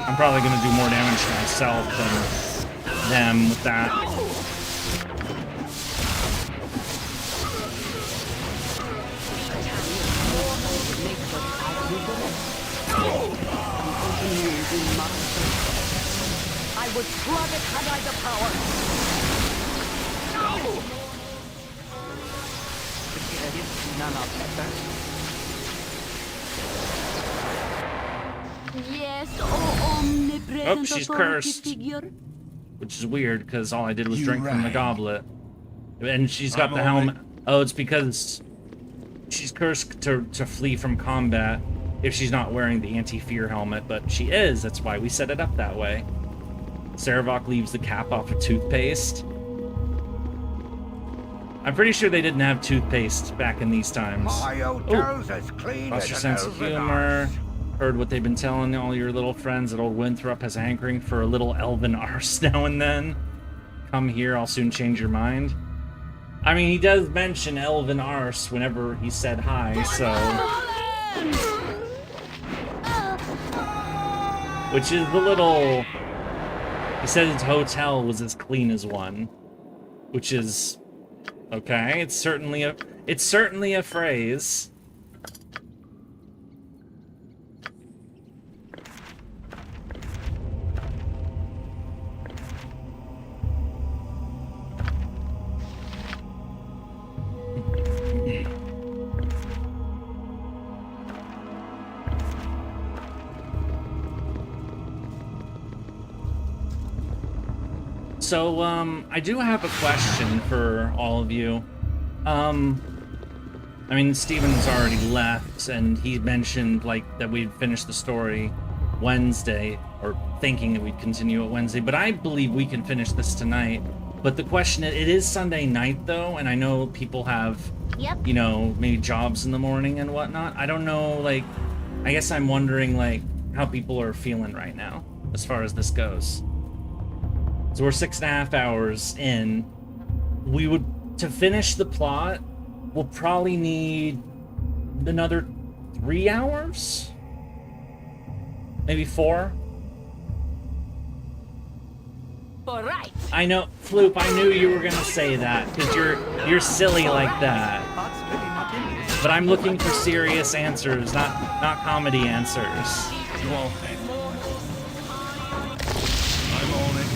I'm probably gonna do more damage to myself than them with that. I would plug it had I the power. None of Yes, oh omnipresent Oh, she's authority cursed. figure. Which is weird, because all I did was drink from the Yurie. goblet. And she's got I'm the on helmet. Oh, it's because she's cursed to flee from combat if she's not wearing the anti-fear helmet, but she is. That's why we set it up that way. Sarevok leaves the cap off of toothpaste. I'm pretty sure they didn't have toothpaste back in these times. My hotel's as clean Lost as your an sense of elven humor. arse. Heard what they've been telling all your little friends that old Winthrop has a hankering for a little elven arse now and then. Come here, I'll soon change your mind. I mean, he does mention elven arse whenever he said hi, so... Which is the little... He said his hotel was as clean as one. Which is... Okay, it's certainly a phrase. So, I do have a question for all of you. I mean, Steven's already left, and he mentioned, like, that we'd finished the story Wednesday, or thinking that we'd continue it Wednesday, but I believe we can finish this tonight. But the question is, it is Sunday night, though, and I know people have, you know, maybe jobs in the morning and whatnot. I don't know, like, I guess I'm wondering, like, how people are feeling right now, as far as this goes. So we're 6.5 hours in. We would, to finish the plot, we'll probably need another 3 hours? Maybe 4? All right. I know, Floop, I knew you were gonna say that, because you're silly like that. But I'm looking for serious answers, not comedy answers. You all dead. I'm on it.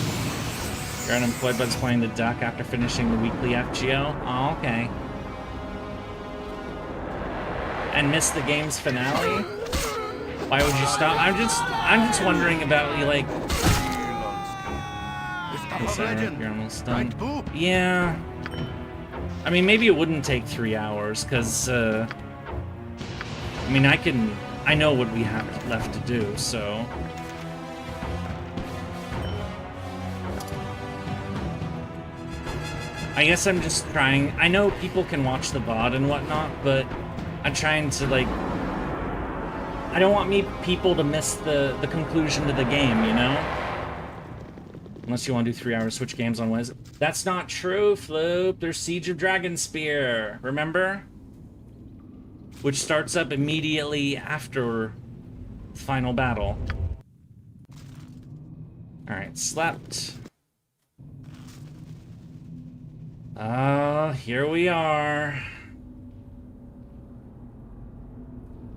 You're unemployed but playing the duck after finishing the weekly FGO? Oh, okay. And missed the game's finale? Why would you stop? I'm just wondering about, like... You're almost done. Yeah. I mean, maybe it wouldn't take 3 hours, because, I mean, I know what we have left to do, so... I guess I'm just trying... I know people can watch the VOD and whatnot, but I'm trying to, like... I don't want people to miss the conclusion to the game, you know? Unless you want to do 3 hours, switch games on Wednesday. That's not true, Floop. There's Siege of Dragonspear, remember? Which starts up immediately after the final battle. Alright, slept. Here we are.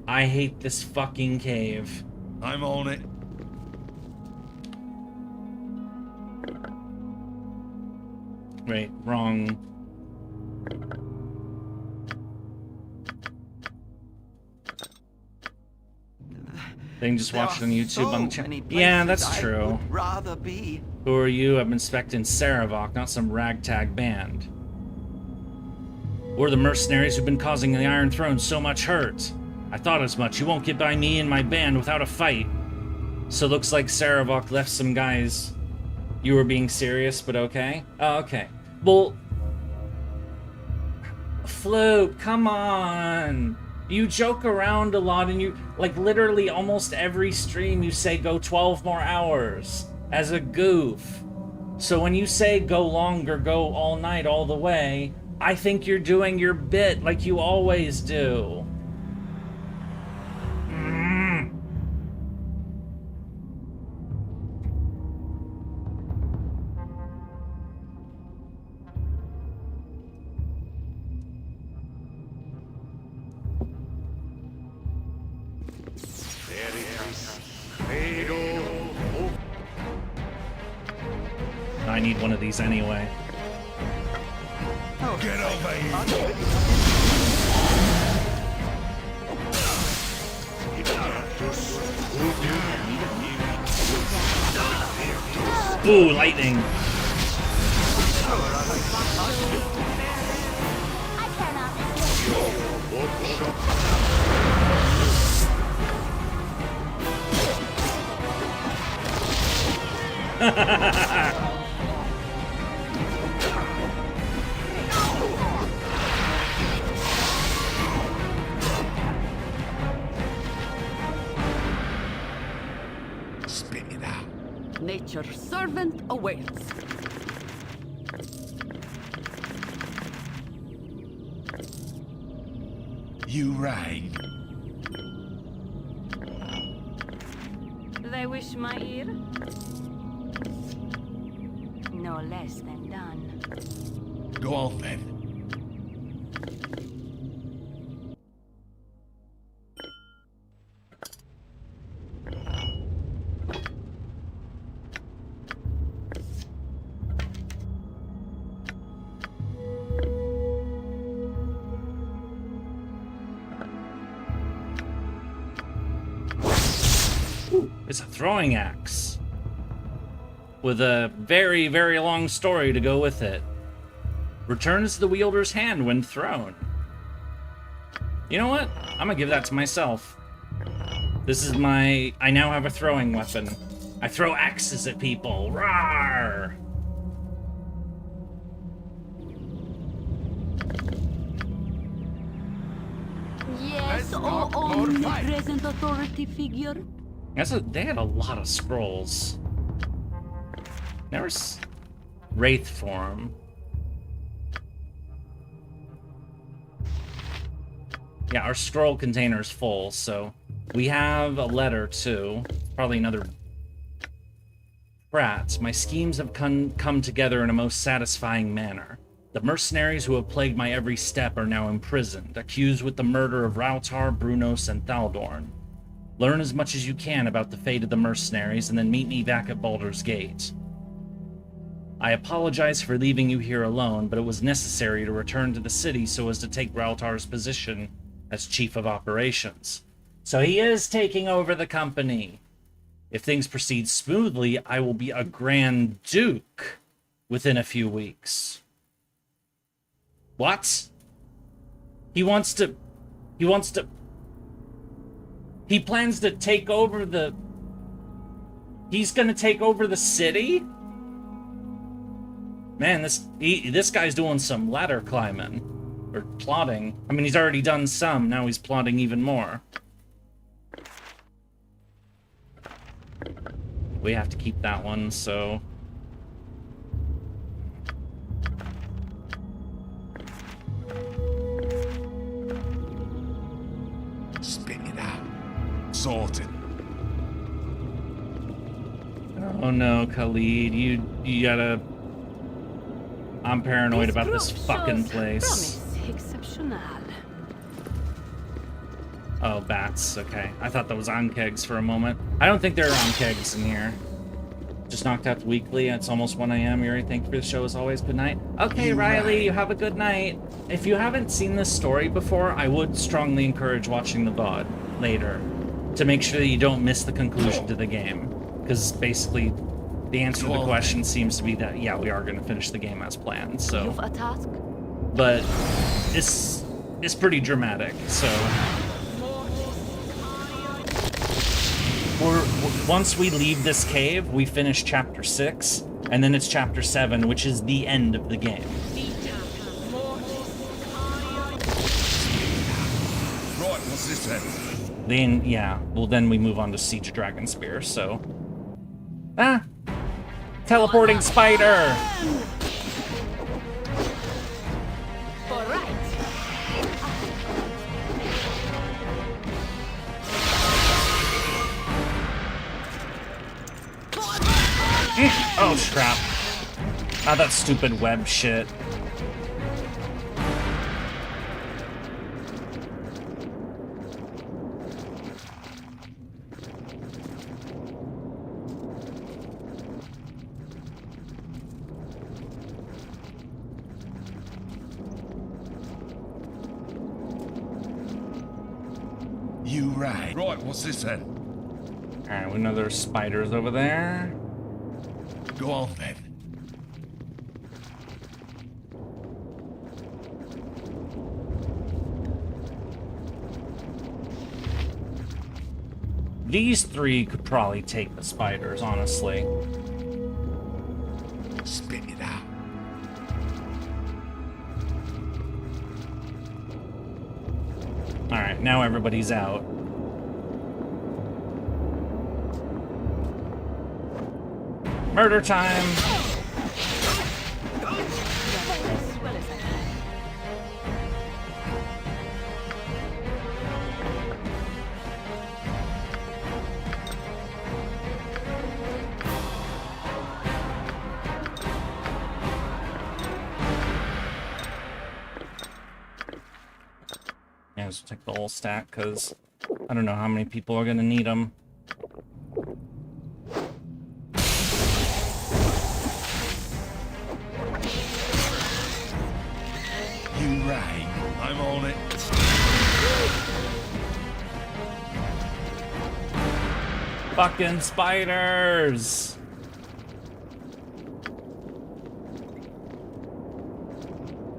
I hate this fucking cave. I'm on it. Wait, wrong. They can just watch it on YouTube on the channel. Yeah, that's true. Rather be. Who are you? I'm inspecting Sarevok, not some ragtag band. We're the mercenaries who've been causing the Iron Throne so much hurt. I thought as much. You won't get by me and my band without a fight. So looks like Sarevok left some guys. You were being serious, but okay? Oh, okay. Well, Fluke, come on. You joke around a lot, and you, like, literally almost every stream you say go 12 more hours as a goof. So when you say go longer, go all night, all the way, I think you're doing your bit like you always do. I need one of these anyway. Get over here! Ooh, lightning. Spit it out. Nature's servant awaits. Yurie. They wish my ear? No less than done. Go on then. It's a throwing axe with a very, very long story to go with it. Returns the wielder's hand when thrown. You know what? I'm gonna give that to myself. This is my... I now have a throwing weapon. I throw axes at people. Rawr! Yes, oh, omnipresent authority figure. They had a lot of scrolls. Never Wraith form. Yeah, our scroll container's full, so we have a letter too. Probably another. Brats, my schemes have come together in a most satisfying manner. The mercenaries who have plagued my every step are now imprisoned, accused with the murder of Rautar, Brunos, and Thaldorn. Learn as much as you can about the fate of the mercenaries, and then meet me back at Baldur's Gate. I apologize for leaving you here alone, but it was necessary to return to the city so as to take Rautar's position as Chief of Operations. So he is taking over the company. If things proceed smoothly, I will be a Grand Duke within a few weeks. What? He plans to take over the... He's gonna take over the city? Man, this guy's doing some ladder climbing. Or plotting. I mean, he's already done some, now he's plotting even more. We have to keep that one, so... Spit it out. Sorted. Oh no, Khalid, you gotta... I'm paranoid about this fucking place. Exceptional. Oh, bats. Okay. I thought that was Ankegs for a moment. I don't think there are Ankegs in here. Just knocked out the weekly. It's almost 1 a.m. Yurie, thank you for the show as always. Good night. Okay, Riley, you have a good night. If you haven't seen this story before, I would strongly encourage watching the VOD later to make sure that you don't miss the conclusion to the game. Because basically, the answer to the question seems to be that, yeah, we are going to finish the game as planned, so... You've a task? But it's pretty dramatic, so... Once we leave this cave, we finish chapter 6, and then it's chapter 7, which is the end of the game. this end? Then, yeah, well then we move on to Siege Dragon Spear, so... Ah! Teleporting spider! Oh, crap. Ah, that stupid web shit. Yurie. Right, what's this then? Alright, we know there's spiders over there. Go on then. These three could probably take the spiders, honestly. Spit it out. Alright, now everybody's out. Murder time! Yeah, let's take the whole stack, because I don't know how many people are going to need them. Yurie, I'm on it. Fucking spiders!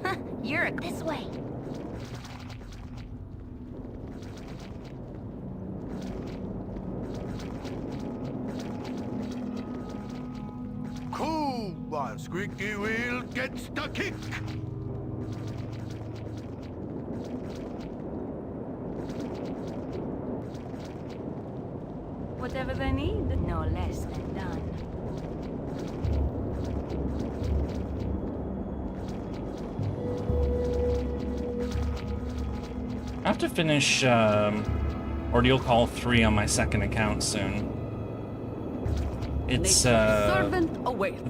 Huh, you're this way. Cool one, squeaky wheel gets the kick. Whatever they need. No less than done. I have to finish Ordeal Call 3 on my second account soon. It's, I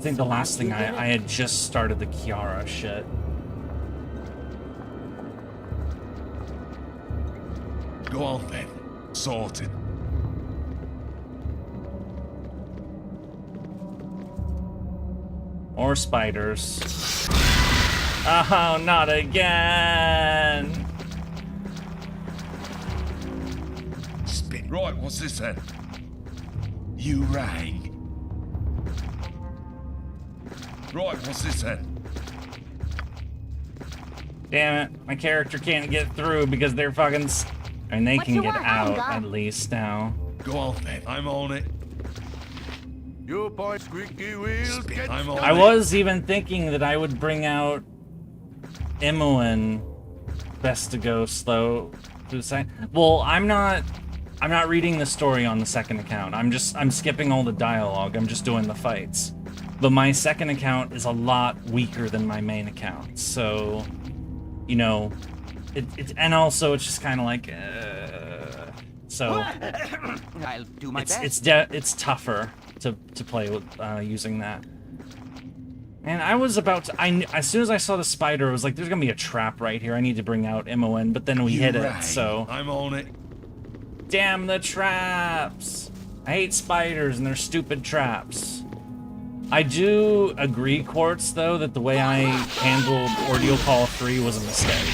think the last thing I had just started the Kiara shit. Go on then. Sorted. Or spiders. Oh, not again! Spit. Right, what's this then? Yurie. Right, what's this then? Damn it, my character can't get through because they're fucking... I mean, they can get out at least now. Go on then, I'm on it. Your point, squeaky wheels get I was even thinking that I would bring out Imoen best to go slow to the side. Well, I'm not reading the story on the second account. I'm skipping all the dialogue. I'm just doing the fights. But my second account is a lot weaker than my main account. So, you know, and also it's just kind of like so I'll do my best. it's tougher to play with using that. And I was about to, as soon as I saw the spider, I was like, there's gonna be a trap right here. I need to bring out Imoen, but then we hit it, so. I'm on it. Damn the traps! I hate spiders and their stupid traps. I do agree, Quartz, though, that the way I handled Ordeal Call 3 was a mistake.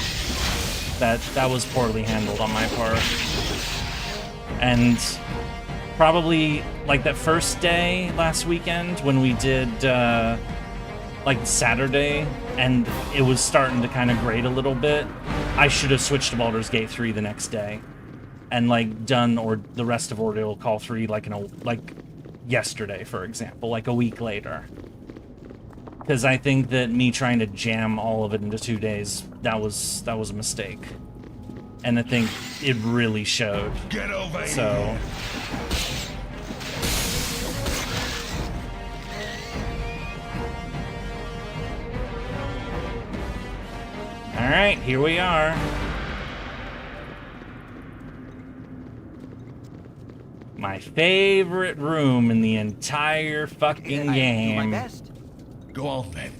That was poorly handled on my part. And probably, like, that first day last weekend when we did, like, Saturday, and it was starting to kind of grate a little bit, I should have switched to Baldur's Gate 3 the next day. And, like, done the rest of Ordeal Call 3, like, yesterday, for example, like a week later. Because I think that me trying to jam all of it into 2 days, that was a mistake. And I think it really showed. Get over so. here. All right, here we are. My favorite room in the entire fucking game. I do my best. Go on then.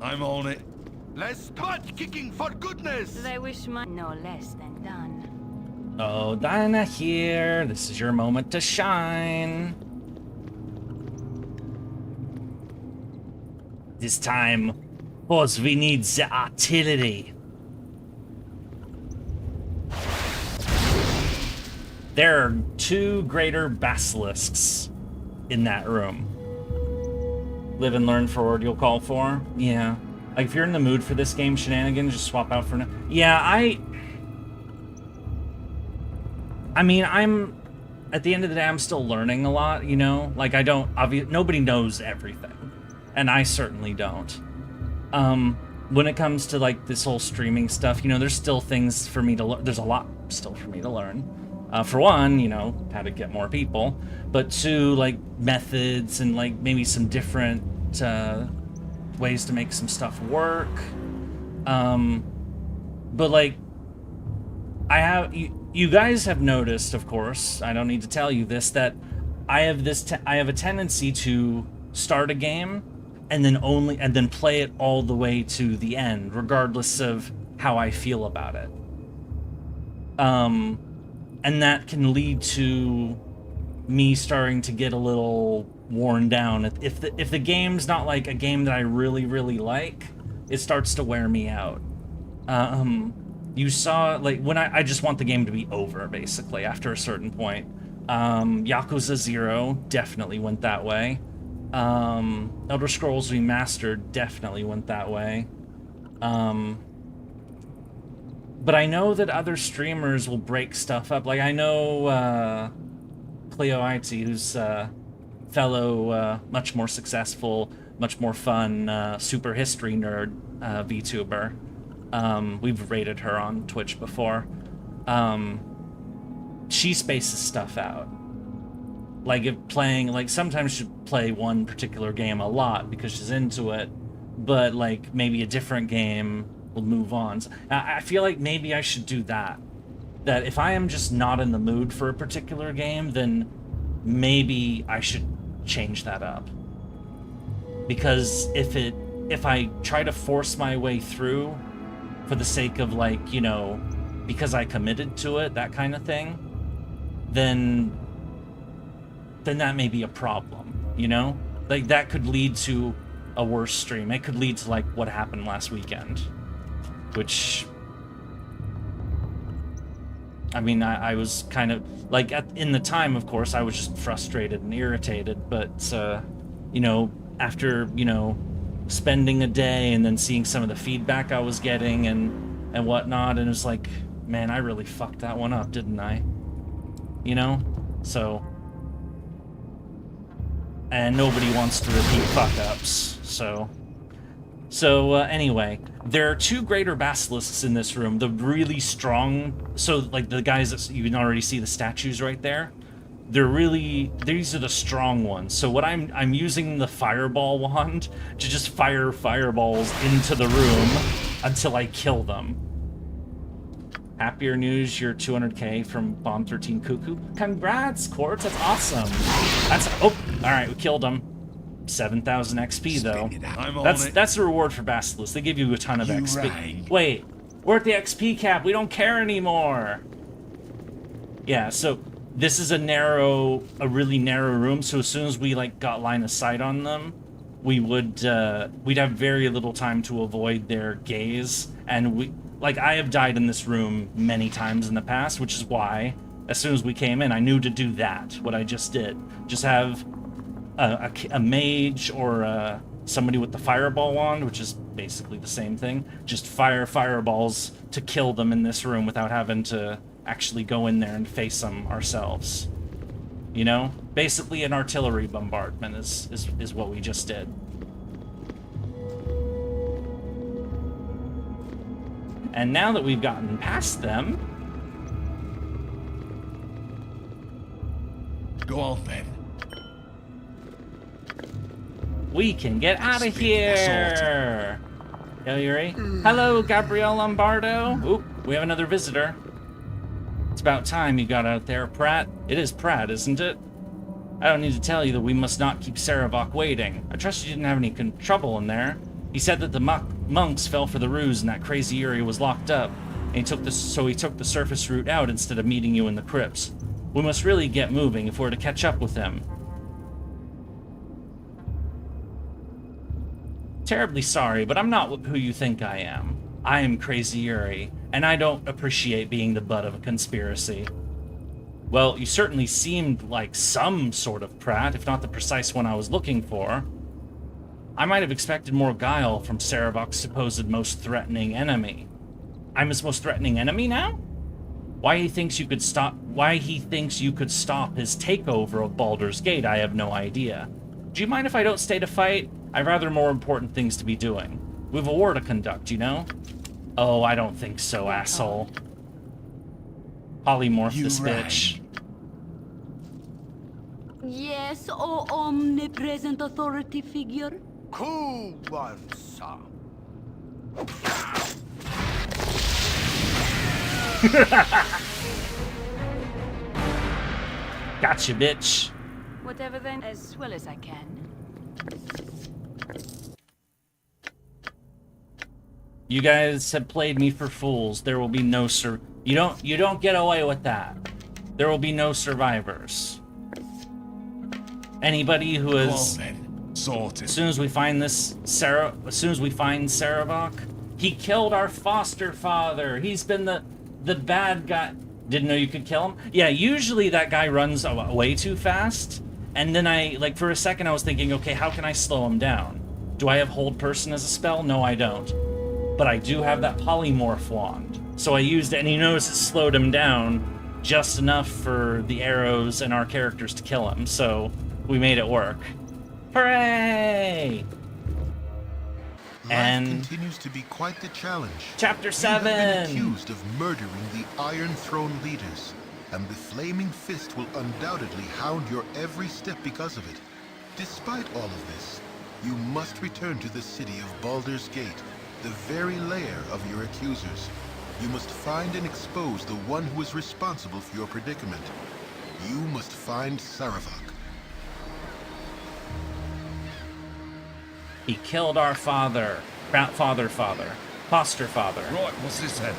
I'm on it. Less butt kicking, for goodness! They wish my No less than done. Oh, Dinah here. This is your moment to shine. This time, of course, we need the artillery. There are 2 greater basilisks in that room. Live and learn for what you'll call for. Yeah. Like, if you're in the mood for this game shenanigans, just swap out for now. Yeah, I mean, at the end of the day, I'm still learning a lot, you know? Like, nobody knows everything. And I certainly don't. When it comes to, like, this whole streaming stuff, you know, there's still things for me to learn. There's a lot still for me to learn. For one, you know, how to get more people. But 2, like, methods and, like, maybe some different, ways to make some stuff work. But, like, you guys have noticed, of course, I don't need to tell you this, that I have a tendency to start a game and then play it all the way to the end, regardless of how I feel about it. And that can lead to me starting to get a little worn down. If the game's not like a game that I really, really like, it starts to wear me out. You saw, like, when I just want the game to be over, basically, after a certain point. Yakuza 0 definitely went that way. Elder Scrolls Remastered definitely went that way. But I know that other streamers will break stuff up. Like, I know Cleo IT, who's fellow, much more successful, much more fun, super history nerd VTuber. We've rated her on Twitch before. She spaces stuff out. Like, if playing, like, sometimes she'll play one particular game a lot because she's into it, but, like, maybe a different game will move on. So I feel like maybe I should do that. That if I am just not in the mood for a particular game, then maybe I should change that up. Because if I try to force my way through for the sake of, like, you know, because I committed to it, that kind of thing, then that may be a problem, you know? Like, that could lead to a worse stream. It could lead to, like, what happened last weekend. Which, I mean, I was kind of, like, in the time, of course, I was just frustrated and irritated, but, you know, after, you know, spending a day and then seeing some of the feedback I was getting and whatnot, and it was like, man, I really fucked that one up, didn't I? You know? So, and nobody wants to repeat fuck-ups, So anyway, there are 2 greater basilisks in this room. The really strong, so like the guys that you can already see the statues right there. These are the strong ones. So what I'm using the fireball wand to just fire fireballs into the room until I kill them. Happier news, you're 200k from Bomb 13 Cuckoo. Congrats, Quartz, that's awesome. Oh, all right, we killed him. 7,000 XP though. That's the reward for Basilisk. They give you a ton of XP. Wait, we're at the XP cap. We don't care anymore. Yeah, so this is a really narrow room. So as soon as we like got line of sight on them, we'd have very little time to avoid their gaze. And I have died in this room many times in the past, which is why as soon as we came in, I knew to do that. What I just did, just have a mage or somebody with the fireball wand, which is basically the same thing, just fire fireballs to kill them in this room without having to actually go in there and face them ourselves. You know? Basically an artillery bombardment is what we just did. And now that we've gotten past them... Go on, then. We can get out of here! Yo, Yurie. Hello, Gabrielle Lombardo. Oop, we have another visitor. It's about time you got out there, Pratt. It is Pratt, isn't it? I don't need to tell you that we must not keep Sarevok waiting. I trust you didn't have any trouble in there. He said that the monks fell for the ruse and that crazy Yurie was locked up. And he took the surface route out instead of meeting you in the crypts. We must really get moving if we're to catch up with him. Terribly sorry, but I'm not who you think I am. I am Crazy Yurie, and I don't appreciate being the butt of a conspiracy. Well, you certainly seemed like some sort of Pratt, if not the precise one I was looking for. I might have expected more guile from Sarevok's supposed most threatening enemy. I'm his most threatening enemy now? Why he thinks you could stop his takeover of Baldur's Gate, I have no idea. Do you mind if I don't stay to fight? I've rather more important things to be doing. We have a war to conduct, you know? Oh, I don't think so, asshole. Polymorph this bitch. Yes, oh omnipresent authority figure. Cool one, sir. Gotcha, bitch. Whatever then, As well as I can. You guys have played me for fools. There will be no you don't get away with that. There will be no survivors. Anybody who is sorted. As soon as we find Sarevok, he killed our foster father. He's been the bad guy. Didn't know you could kill him? Yeah, usually that guy runs way too fast. And then for a second I was thinking, okay, how can I slow him down? Do I have hold person as a spell? No, I don't. But I do have that polymorph wand. So I used it, and you notice it slowed him down just enough for the arrows and our characters to kill him. So we made it work. Hooray! Life continues to be quite the challenge. Chapter 7! You have been accused of murdering the Iron Throne leaders, and the Flaming Fist will undoubtedly hound your every step because of it. Despite all of this, you must return to the city of Baldur's Gate, the very lair of your accusers. You must find and expose the one who is responsible for your predicament. You must find Sarevok. He killed our father. Foster father. Right, what's this then?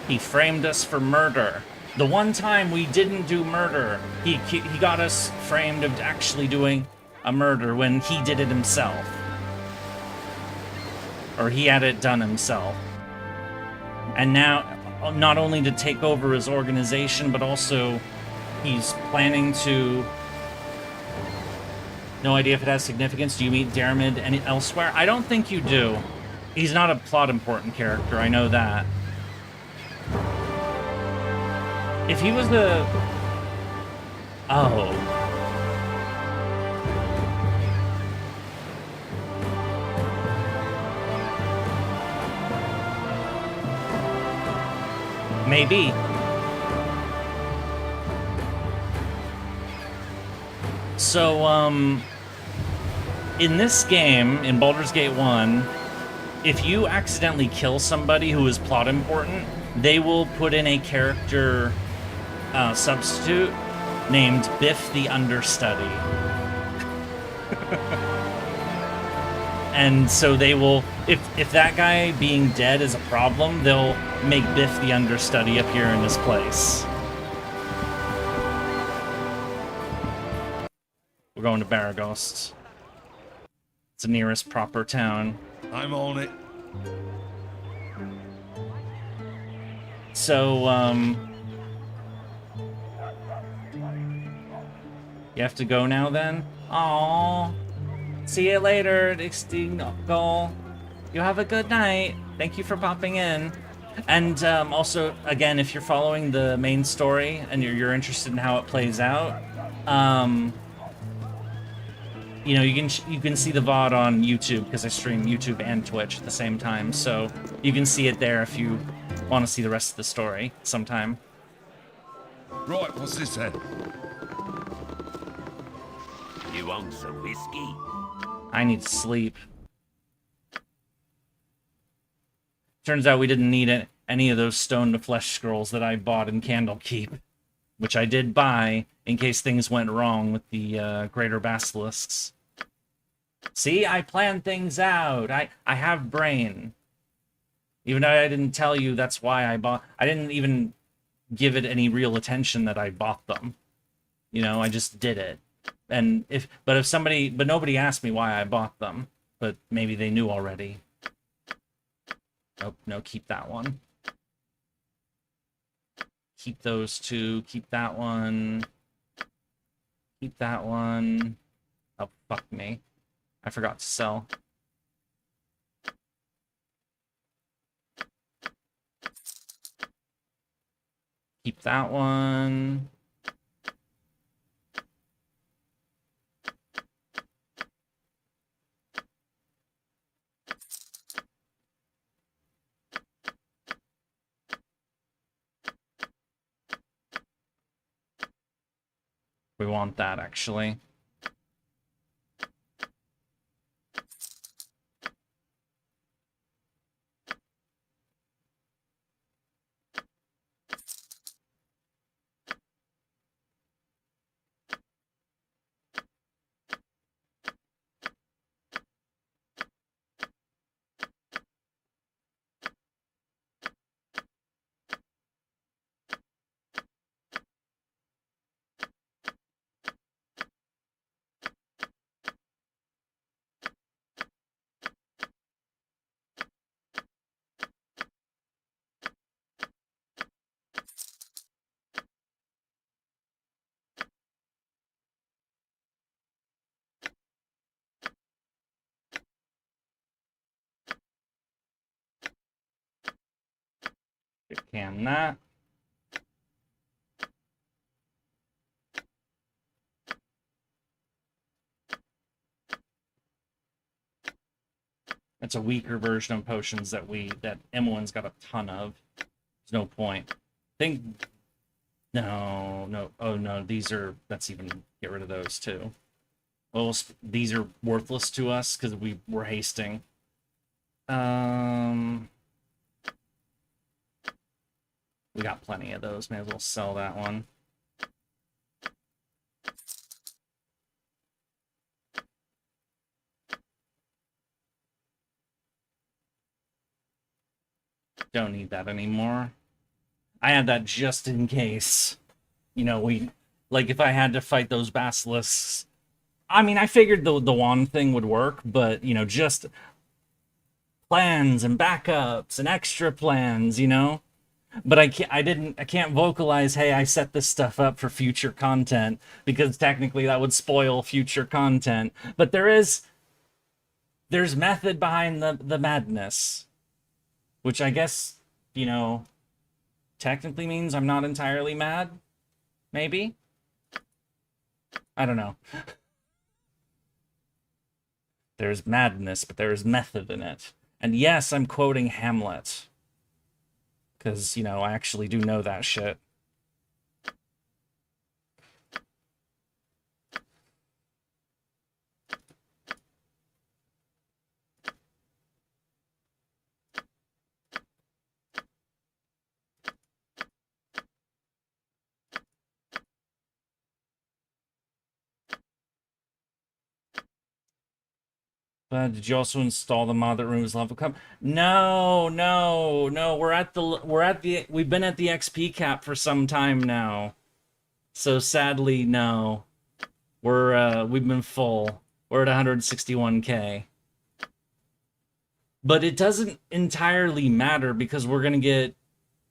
He framed us for murder. The one time we didn't do murder, he got us framed of actually doing a murder when he did it himself. Or he had it done himself. And now, not only to take over his organization, but also he's planning to... No idea if it has significance. Do you meet Dermid elsewhere? I don't think you do. He's not a plot important character, I know that. If he was the... Oh. Maybe. So, in this game, in Baldur's Gate 1, if you accidentally kill somebody who is plot important, they will put in a character substitute named Biff the Understudy. And so they will, if that guy being dead is a problem, they'll make Biff the Understudy appear in his place. We're going to Baragost. It's the nearest proper town. I'm on it. So, you have to go now then? Aww. See you later, Goal. You have a good night. Thank you for popping in. And also, again, if you're following the main story and you're interested in how it plays out, you know, you can see the VOD on YouTube because I stream YouTube and Twitch at the same time, so you can see it there if you want to see the rest of the story sometime. Right, what's this then? You want some whiskey? I need to sleep. Turns out we didn't need any of those stone to flesh scrolls that I bought in Candlekeep, which I did buy in case things went wrong with the greater basilisks. See, I planned things out. I have brain. Even though I didn't tell you that's why I didn't even give it any real attention that I bought them. You know, I just did it. And but nobody asked me why I bought them, but maybe they knew already. Nope, no, keep that one. Keep those two, keep that one. Keep that one. Oh, fuck me. I forgot to sell. Keep that one. We want that, actually. Can that. It's a weaker version of potions that Imoen's got a ton of. There's no point. No. Oh no, that's even, get rid of those too. Well, these are worthless to us because we're hasting. We got plenty of those. May as well sell that one. Don't need that anymore. I had that just in case. You know, if I had to fight those basilisks. I mean, I figured the wand thing would work, but, you know, just plans and backups and extra plans, you know? But I can't vocalize, hey, I set this stuff up for future content, because technically that would spoil future content. But there's method behind the madness. Which I guess, you know, technically means I'm not entirely mad. Maybe? I don't know. There's madness, but there is method in it. And yes, I'm quoting Hamlet. Because, you know, I actually do know that shit. But did you also install the mod that removes level cap? No. We've been at the XP cap for some time now. So sadly, no. We've been full. We're at 161k. But it doesn't entirely matter because we're gonna get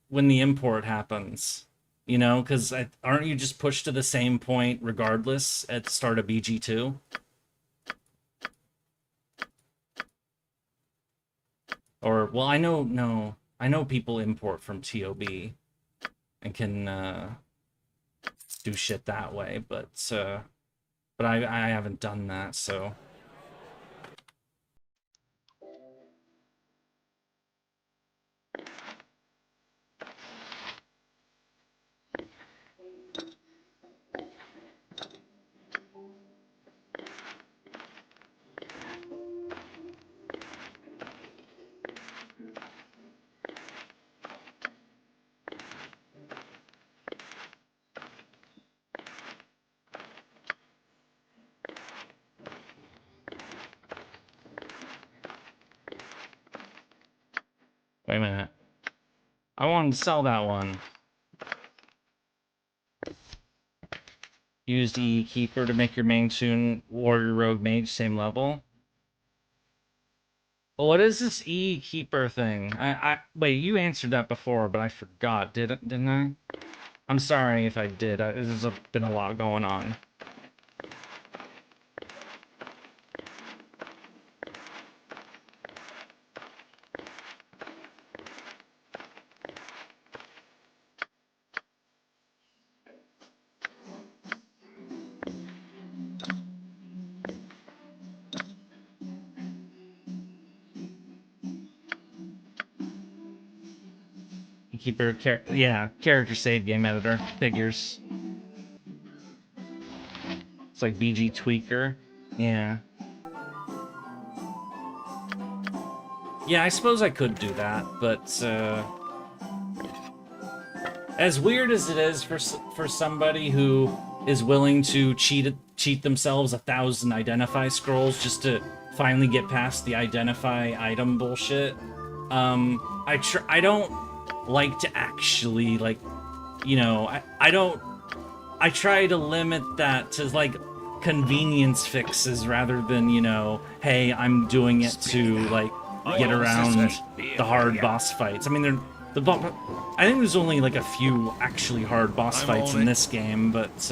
when the import happens. You know, because aren't you just pushed to the same point regardless at the start of BG2? Or, well, I know people import from TOB and can do shit that way, but But I haven't done that, so... Wait a minute. I wanted to sell that one. Use the E-Keeper to make your main tune Warrior Rogue Mage same level. Well, what is this E-Keeper thing? Wait, you answered that before, but I forgot. Didn't I? I'm sorry if I did. There's been a lot going on. Keeper, character save game editor. Figures. It's like bgee tweaker. Yeah. Yeah, I suppose I could do that, but as weird as it is for somebody who is willing to cheat themselves 1,000 identify scrolls just to finally get past the identify item bullshit, I don't like to actually, like, you know, I try to limit that to, like, convenience fixes rather than, you know, hey, I'm doing it to, like, get around the hard boss fights. I mean, I think there's only, like, a few actually hard boss fights in this game, but,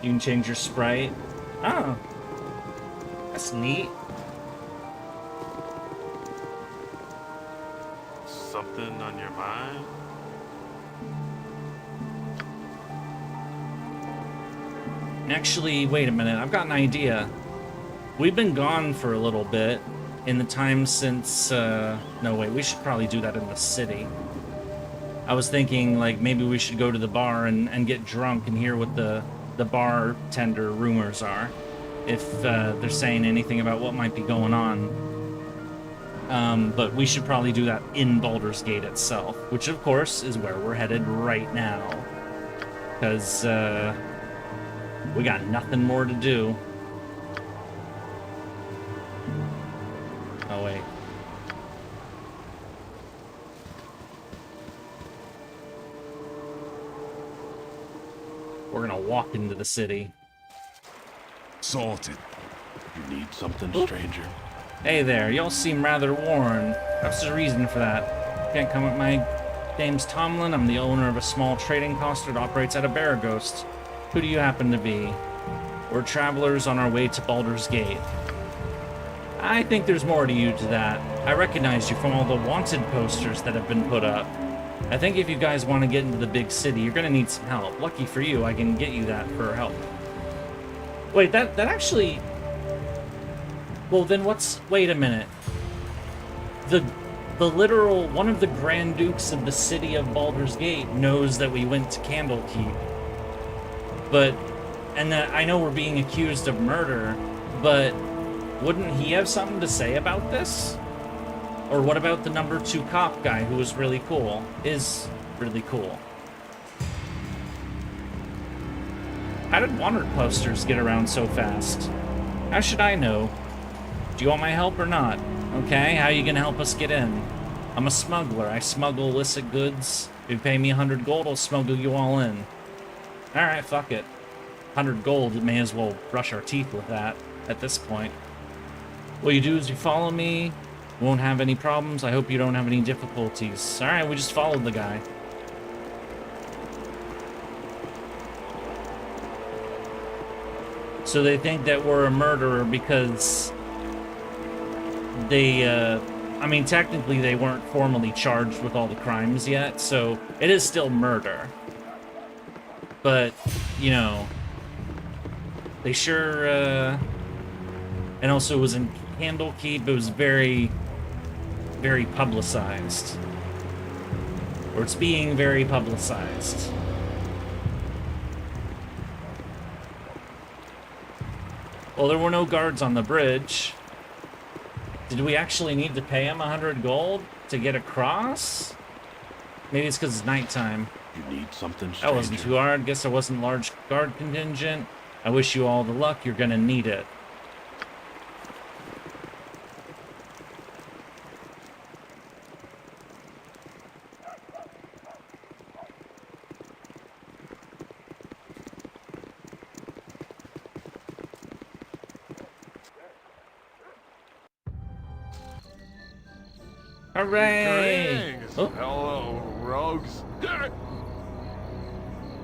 you can change your sprite. Oh. That's neat. Something on your mind? Actually, wait a minute. I've got an idea. We've been gone for a little bit in the time since... no, wait. We should probably do that in the city. I was thinking, like, maybe we should go to the bar and get drunk and hear what the bartender rumors are. If they're saying anything about what might be going on. But we should probably do that in Baldur's Gate itself, which of course is where we're headed right now. Because we got nothing more to do. Oh, wait. We're gonna walk into the city. Sorted. You need something, stranger? Hey there, y'all seem rather worn. What's the reason for that? Can't come with my name's Tomlin. I'm the owner of a small trading post that operates out of Baraghost. Who do you happen to be? We're travelers on our way to Baldur's Gate. I think there's more to you to that. I recognize you from all the wanted posters that have been put up. I think if you guys want to get into the big city, you're gonna need some help. Lucky for you, I can get you that for help. Wait, that actually... Well, then what's... Wait a minute. The literal... One of the Grand Dukes of the city of Baldur's Gate knows that we went to Candlekeep. But... And that I know we're being accused of murder, but... Wouldn't he have something to say about this? Or what about the #2 cop guy who was really cool? Is really cool. How did wanted posters get around so fast? How should I know? Do you want my help or not? Okay, how are you gonna help us get in? I'm a smuggler. I smuggle illicit goods. If you pay me 100 gold, I'll smuggle you all in. Alright, fuck it. 100 gold, may as well brush our teeth with that at this point. What you do is you follow me. Won't have any problems. I hope you don't have any difficulties. Alright, we just followed the guy. So they think that we're a murderer because they I mean, technically they weren't formally charged with all the crimes yet, so it is still murder. But, you know, they sure, and also it was in Candlekeep. It was very, very publicized. Or it's being very publicized. Well, there were no guards on the bridge. Did we actually need to pay him 100 gold to get across? Maybe it's because it's nighttime. You need something stranger. That wasn't too hard. Guess there wasn't large guard contingent. I wish you all the luck. You're gonna need it. Hooray! Oh. Hello, rogues.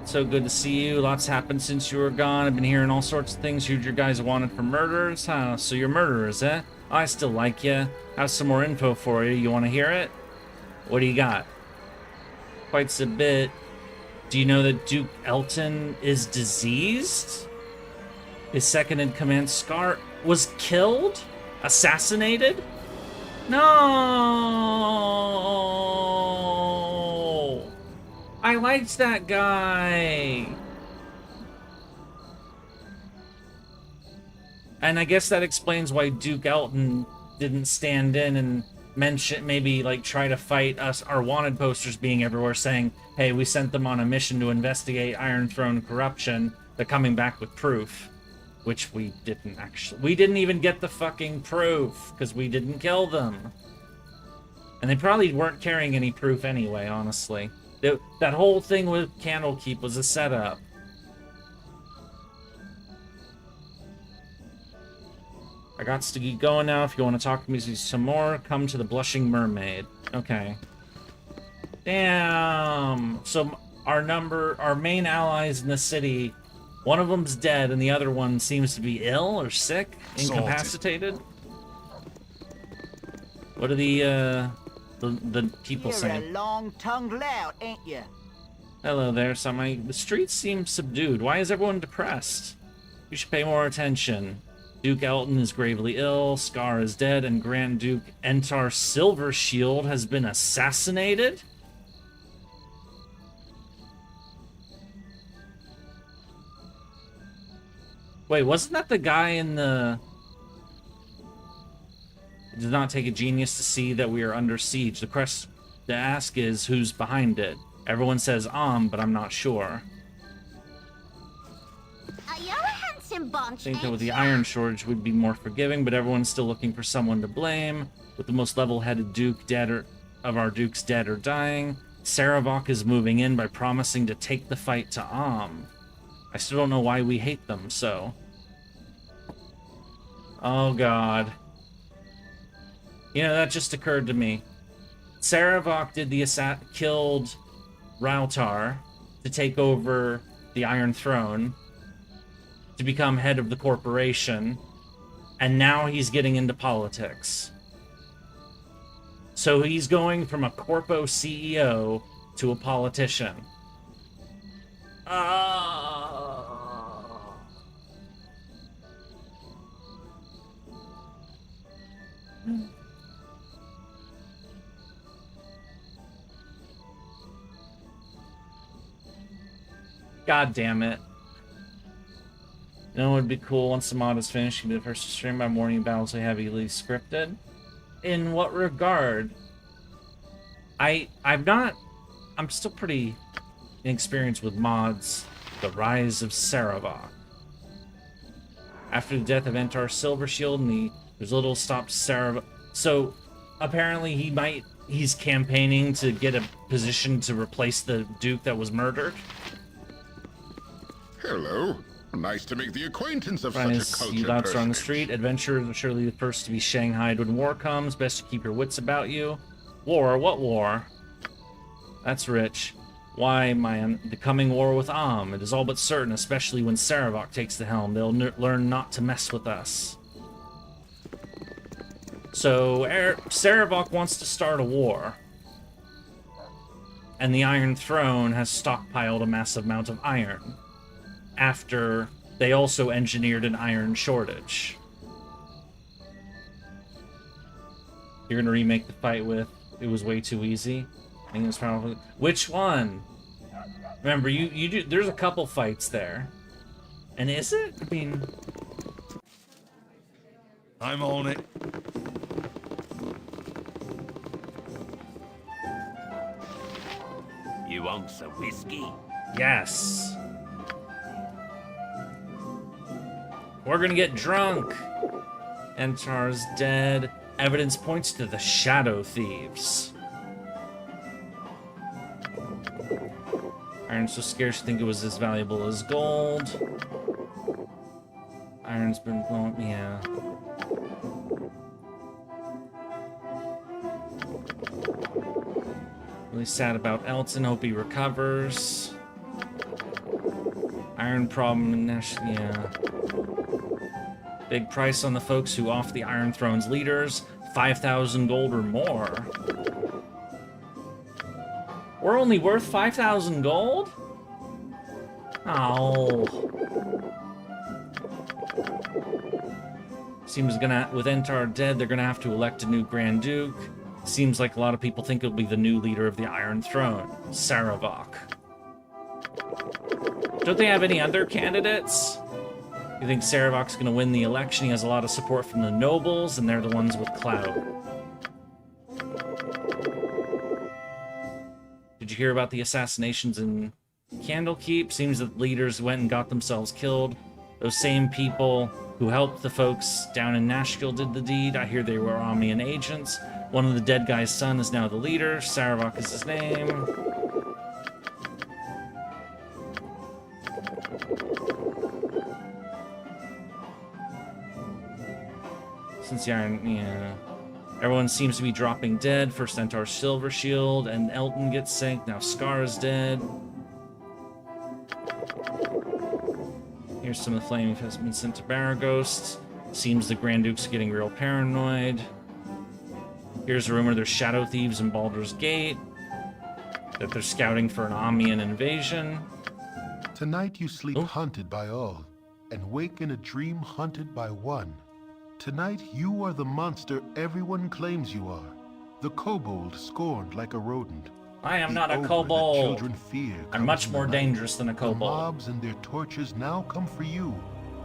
So good to see you. Lots happened since you were gone. I've been hearing all sorts of things. Heard you guys wanted for murderers, huh? So you're murderers, eh? I still like you. Have some more info for you. You want to hear it? What do you got? Quite a bit. Do you know that Duke Elton is diseased? His second-in-command, Scar, was killed? Assassinated? No! I liked that guy. And I guess that explains why Duke Elton didn't stand in and mention, maybe like try to fight us, our wanted posters being everywhere saying, hey, we sent them on a mission to investigate Iron Throne corruption. They're coming back with proof. Which we didn't actually. We didn't even get the fucking proof because we didn't kill them. And they probably weren't carrying any proof anyway, honestly. That whole thing with Candlekeep was a setup. I got to get going now. If you want to talk to me some more, come to the Blushing Mermaid. Okay. Damn. So our main allies in the city, one of them's dead and the other one seems to be ill or sick, incapacitated. What are the people saying? You're a long-tongued lout, ain't you? Hello there, Samai. The streets seem subdued. Why is everyone depressed? You should pay more attention. Duke Elton is gravely ill, Scar is dead, and Grand Duke Entar Silvershield has been assassinated? Wait, wasn't that the guy in the... It did not take a genius to see that we are under siege. The question to ask is, who's behind it? Everyone says but I'm not sure. You're a handsome bunch, I think that with the iron shortage we'd be more forgiving, but everyone's still looking for someone to blame. With the most level-headed Duke dead of our Dukes dead or dying, Saravok is moving in by promising to take the fight to I still don't know why we hate them so. Oh god. You know, that just occurred to me. Saravok did killed Rautar to take over the Iron Throne, to become head of the corporation, and now he's getting into politics. So he's going from a corpo CEO to a politician. God damn it. You know what would be cool once the mod is finished? You can be the first to stream by morning battles so heavily scripted. In what regard? I'm still pretty inexperienced with mods. The Rise of Saravok. After the death of Entar Silvershield and there's a little stopped Saravok. So apparently he's campaigning to get a position to replace the Duke that was murdered. Hello. Nice to make the acquaintance of such a cultured You louts person. on the street. Adventurers are surely the first to be shanghaied when war comes. Best to keep your wits about you. War? What war? That's rich. Why, man, the coming war with It is all but certain, especially when Saravok takes the helm. They'll learn not to mess with us. So Sarevok wants to start a war. And the Iron Throne has stockpiled a massive amount of iron. After they also engineered an iron shortage. You're gonna remake the fight with it was way too easy? I think it was probably... Which one? Remember, you do... There's a couple fights there. And is it? I mean... I'm on it. You want some whiskey? Yes. We're gonna get drunk. Entar's dead. Evidence points to the Shadow Thieves. Iron's so scarce you think it was as valuable as gold. Iron's been blown, yeah. Really sad about Elton, hope he recovers. Iron problem in Nash, yeah. Big price on the folks who off the Iron Throne's leaders. 5,000 gold or more. We're only worth 5,000 gold? Oh. Seems gonna, with Entar dead, they're gonna have to elect a new Grand Duke. Seems like a lot of people think it'll be the new leader of the Iron Throne, Sarevok. Don't they have any other candidates? You think Sarevok's gonna win the election? He has a lot of support from the nobles, and they're the ones with clout. Did you hear about the assassinations in Candlekeep? Seems that leaders went and got themselves killed. Those same people who helped the folks down in Nashville did the deed. I hear they were Omnian agents. One of the dead guy's son is now the leader. Sarevok is his name. Since the Iron... yeah. Everyone seems to be dropping dead. First Entar's Silver Shield, and Elton gets sank. Now Scar is dead. Here's some of the flame has been sent to Baraghost. Seems the Grand Duke's getting real paranoid. Here's a rumor there's Shadow Thieves in Baldur's Gate. That they're scouting for an Omnian invasion. Tonight you sleep hunted by all, and wake in a dream hunted by one. Tonight you are the monster everyone claims you are. The kobold scorned like a rodent. I am not a ogre kobold. that children fear I'm comes much in more the night. dangerous than a The kobold. mobs and their torches now come for you,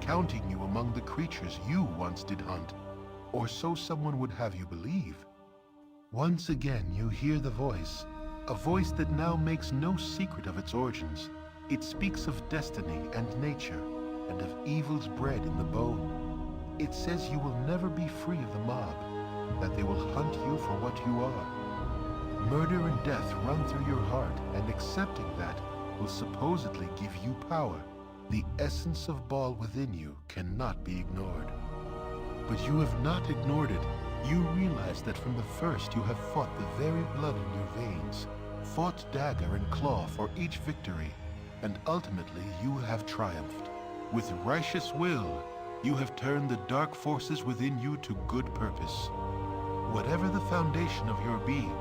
counting you among the creatures you once did hunt. Or so someone would have you believe. Once again you hear the voice, a voice that now makes no secret of its origins. It speaks of destiny and nature, and of evils bred in the bone. It says you will never be free of the mob, that they will hunt you for what you are. Murder and death run through your heart, and accepting that will supposedly give you power. The essence of Baal within you cannot be ignored. But you have not ignored it. You realize that from the first you have fought the very blood in your veins, fought dagger and claw for each victory, and ultimately you have triumphed. With righteous will, you have turned the dark forces within you to good purpose. Whatever the foundation of your being,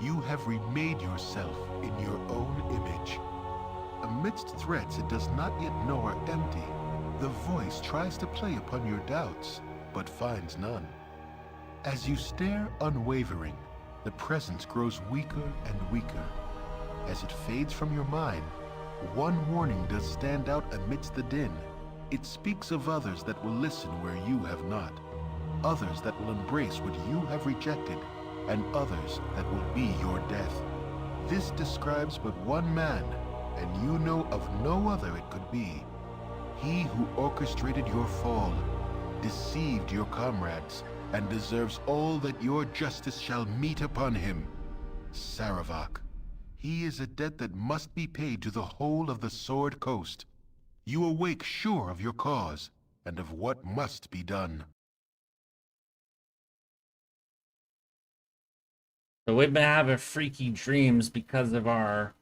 you have remade yourself in your own image. Amidst threats it does not yet know are empty, the voice tries to play upon your doubts, but finds none. As you stare unwavering, the presence grows weaker and weaker. As it fades from your mind, one warning does stand out amidst the din. It speaks of others that will listen where you have not, others that will embrace what you have rejected, and others that will be your death. This describes but one man, and you know of no other it could be. He who orchestrated your fall, deceived your comrades, and deserves all that your justice shall meet upon him. Sarevok. He is a debt that must be paid to the whole of the Sword Coast. You awake sure of your cause, and of what must be done. So we've been having freaky dreams because of our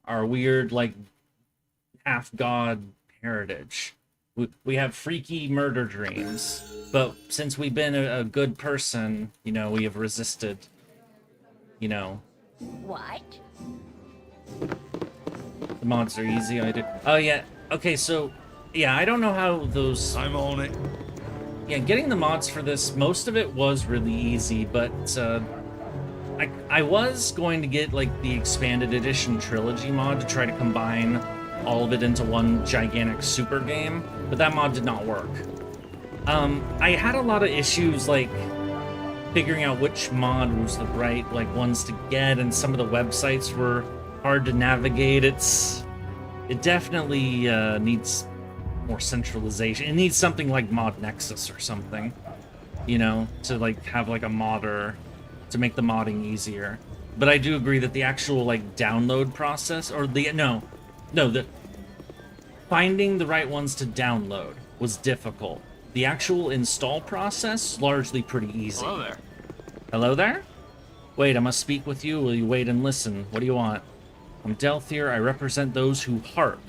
weird, like, half-god heritage. We have freaky murder dreams, but since we've been a good person, you know, we have resisted, you know. What? The mods are easy, I do. Oh, yeah. Okay, so, yeah, I don't know how those... I'm on it. Yeah, getting the mods for this, most of it was really easy, but I was going to get, like, the Expanded Edition Trilogy mod to try to combine all of it into one gigantic super game, but that mod did not work. I had a lot of issues, like, figuring out which mod was the right, like, ones to get, and some of the websites were hard to navigate. It definitely needs more centralization. It needs something like Mod Nexus or something, you know, to, like, have, like, a modder to make the modding easier. But I do agree that the actual, like, download process, or the, the finding the right ones to download was difficult. The actual install process, largely pretty easy. Hello there. Hello there? Wait, I must speak with you. Will you wait and listen? What do you want? I'm Delthier. I represent those who harp.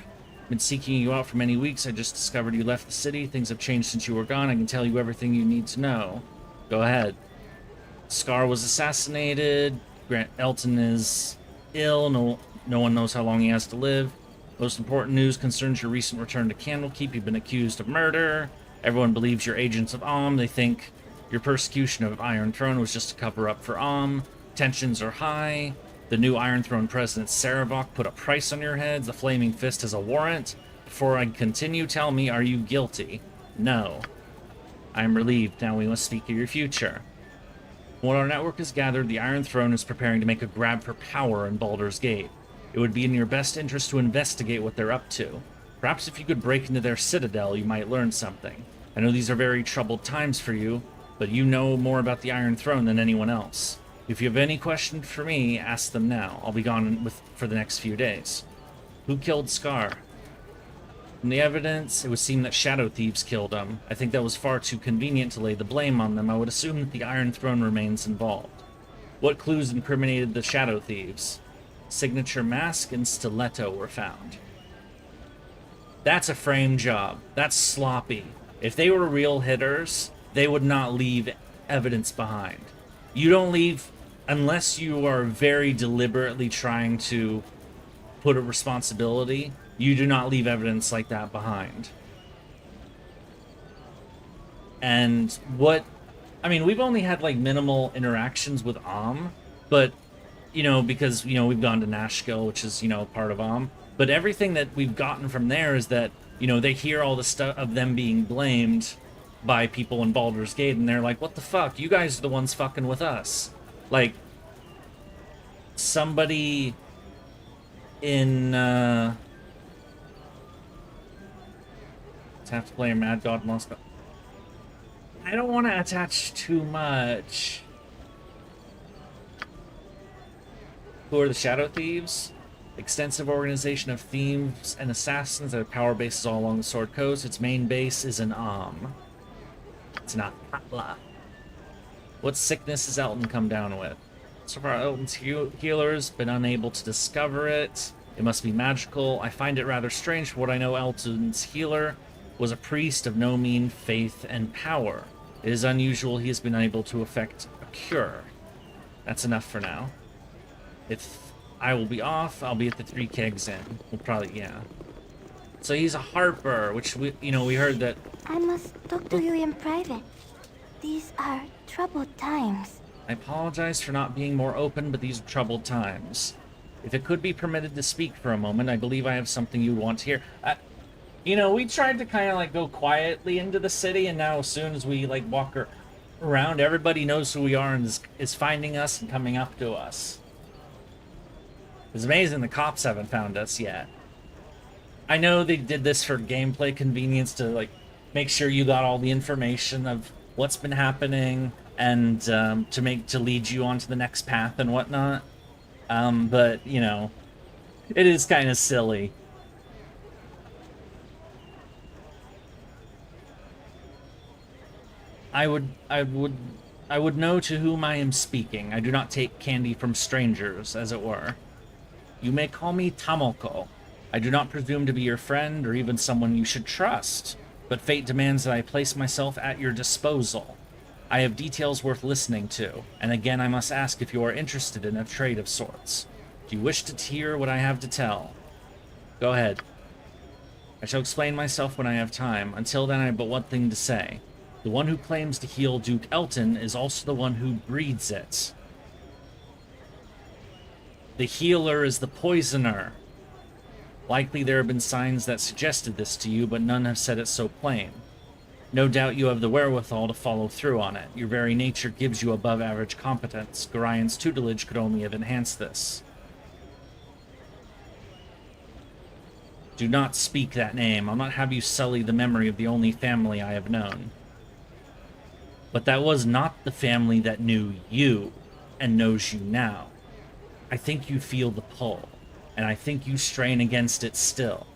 Been seeking you out for many weeks. I just discovered you left the city. Things have changed since you were gone. I can tell you everything you need to know. Go ahead. Scar was assassinated. Grant Elton is ill. No one knows how long he has to live. Most important news concerns your recent return to Candlekeep. You've been accused of murder. Everyone believes you're agents of Om. They think your persecution of Iron Throne was just a cover-up for Om. Tensions are high. The new Iron Throne President, Sarevok, put a price on your heads. The Flaming Fist has a warrant. Before I continue, tell me, are you guilty? No. I am relieved. Now we must speak of your future. From what our network has gathered, the Iron Throne is preparing to make a grab for power in Baldur's Gate. It would be in your best interest to investigate what they're up to. Perhaps if you could break into their citadel, you might learn something. I know these are very troubled times for you, but you know more about the Iron Throne than anyone else. If you have any questions for me, ask them now. I'll be gone for the next few days. Who killed Scar? From the evidence, it would seem that Shadow Thieves killed him. I think that was far too convenient to lay the blame on them. I would assume that the Iron Throne remains involved. What clues incriminated the Shadow Thieves? Signature mask and stiletto were found. That's a frame job. That's sloppy. If they were real hitters, they would not leave evidence behind. You don't leave unless you are very deliberately trying to put a responsibility. You do not leave evidence like that behind. And what... I mean, we've only had, like, minimal interactions with Om, but, you know, because, you know, we've gone to Nashkel, which is, you know, part of Om. But everything that we've gotten from there is that, you know, they hear all the stuff of them being blamed by people in Baldur's Gate, and they're like, what the fuck? You guys are the ones fucking with us. Like, somebody in, Let's have to play a Mad God Moscow. I don't want to attach too much. Who are the Shadow Thieves? Extensive organization of thieves and assassins that have power bases all along the Sword Coast. Its main base is in It's not Katla. What sickness has Elton come down with? So far, Elton's healer's been unable to discover it. It must be magical. I find it rather strange. For what I know, Elton's healer was a priest of no mean faith and power. It is unusual he has been able to effect a cure. That's enough for now. If I will be off, I'll be at the 3 Kegs Inn. We'll probably, yeah. So he's a harper, which we heard that... I must talk to you in private. These are troubled times. I apologize for not being more open, but these are troubled times. If it could be permitted to speak for a moment, I believe I have something you want to hear. You know, we tried to kind of, like, go quietly into the city, and now as soon as we, like, walk around, everybody knows who we are and is finding us and coming up to us. It's amazing the cops haven't found us yet. I know they did this for gameplay convenience to, like, make sure you got all the information of what's been happening and to lead you onto the next path and whatnot. But, you know, it is kind of silly. I would know to whom I am speaking. I do not take candy from strangers, as it were. You may call me Tamoko. I do not presume to be your friend or even someone you should trust. but fate demands that I place myself at your disposal. I have details worth listening to, and again I must ask if you are interested in a trade of sorts. Do you wish to hear what I have to tell? Go ahead. I shall explain myself when I have time. Until then, I have but one thing to say. The one who claims to heal Duke Elton is also the one who breeds it. The healer is the poisoner. Likely there have been signs that suggested this to you, but none have said it so plain. No doubt you have the wherewithal to follow through on it. Your very nature gives you above-average competence. Gorion's tutelage could only have enhanced this. Do not speak that name. I'll not have you sully the memory of the only family I have known. But that was not the family that knew you and knows you now. I think you feel the pull, and I think you strain against it still.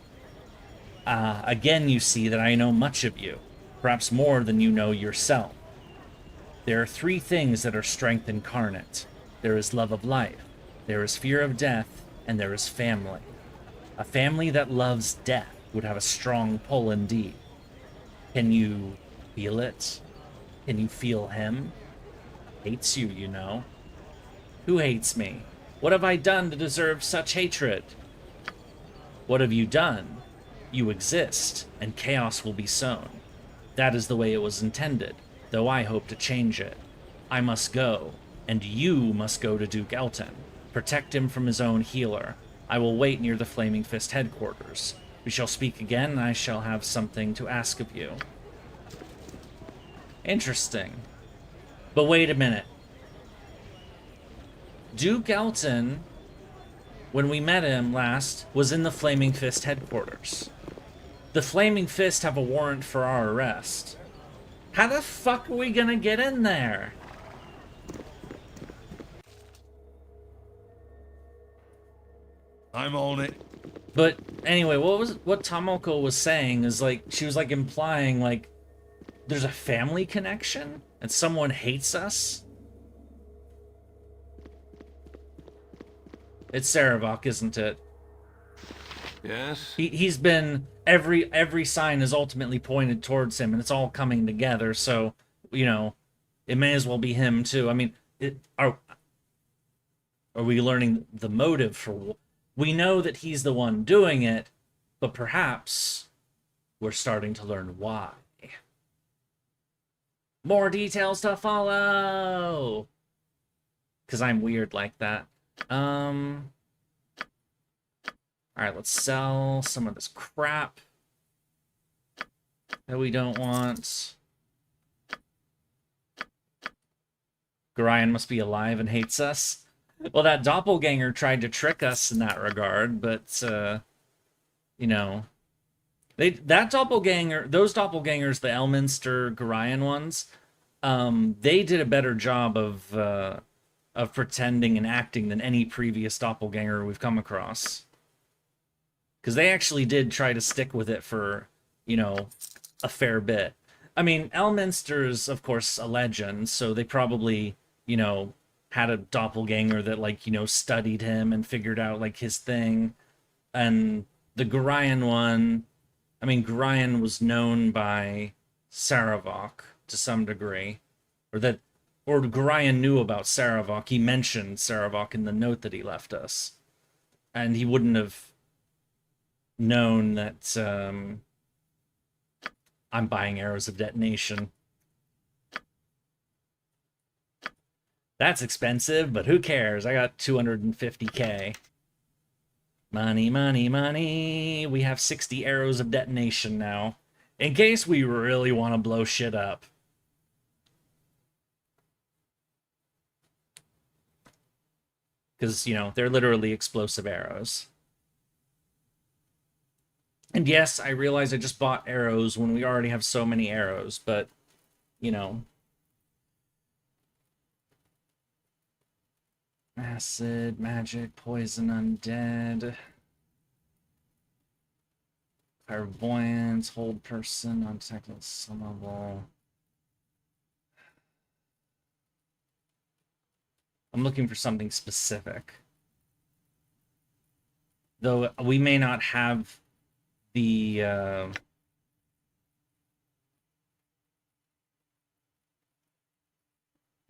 Again, you see that I know much of you, perhaps more than you know yourself. There are three things that are strength incarnate. There is love of life, there is fear of death, and there is family. A family that loves death would have a strong pull indeed. Can you feel it? Can you feel him? Hates you, you know. Who hates me? What have I done to deserve such hatred? What have you done? You exist, and chaos will be sown. That is the way it was intended, though I hope to change it. I must go, and you must go to Duke Elton. Protect him from his own healer. I will wait near the Flaming Fist headquarters. We shall speak again, and I shall have something to ask of you. Interesting. But wait a minute. Duke Elton, when we met him last, was in the Flaming Fist headquarters. The Flaming Fist have a warrant for our arrest. How the fuck are we gonna get in there? I'm on it. But anyway, what Tomoko was saying is like, she was like implying like there's a family connection and someone hates us. It's Saravok, isn't it? Yes. He's been every sign is ultimately pointed towards him, and it's all coming together. So you know, it may as well be him too. I mean, are we learning the motive for? We know that he's the one doing it, but perhaps we're starting to learn why. More details to follow. Because I'm weird like that. Alright, let's sell some of this crap that we don't want. Gorion must be alive and hates us. Well, that doppelganger tried to trick us in that regard, but, you know... those doppelgangers, the Elminster Gorion ones, they did a better job of pretending and acting than any previous doppelganger we've come across. Because they actually did try to stick with it for, you know, a fair bit. I mean, Elminster's, of course, a legend, so they probably, you know, had a doppelganger that, like, you know, studied him and figured out, like, his thing. And the Gorion one, I mean, Gorion was known by Saravok to some degree. Or Gorion knew about Saravok. He mentioned Saravok in the note that he left us. And he wouldn't have known that, I'm buying arrows of detonation. That's expensive, but who cares? I got 250k. Money, money, money. We have 60 arrows of detonation now. In case we really want to blow shit up. Because, you know, they're literally explosive arrows. And yes, I realize I just bought arrows when we already have so many arrows, but, you know. Acid, magic, poison, undead. Clairvoyance, hold person, undetected, summable. I'm looking for something specific. Though we may not have the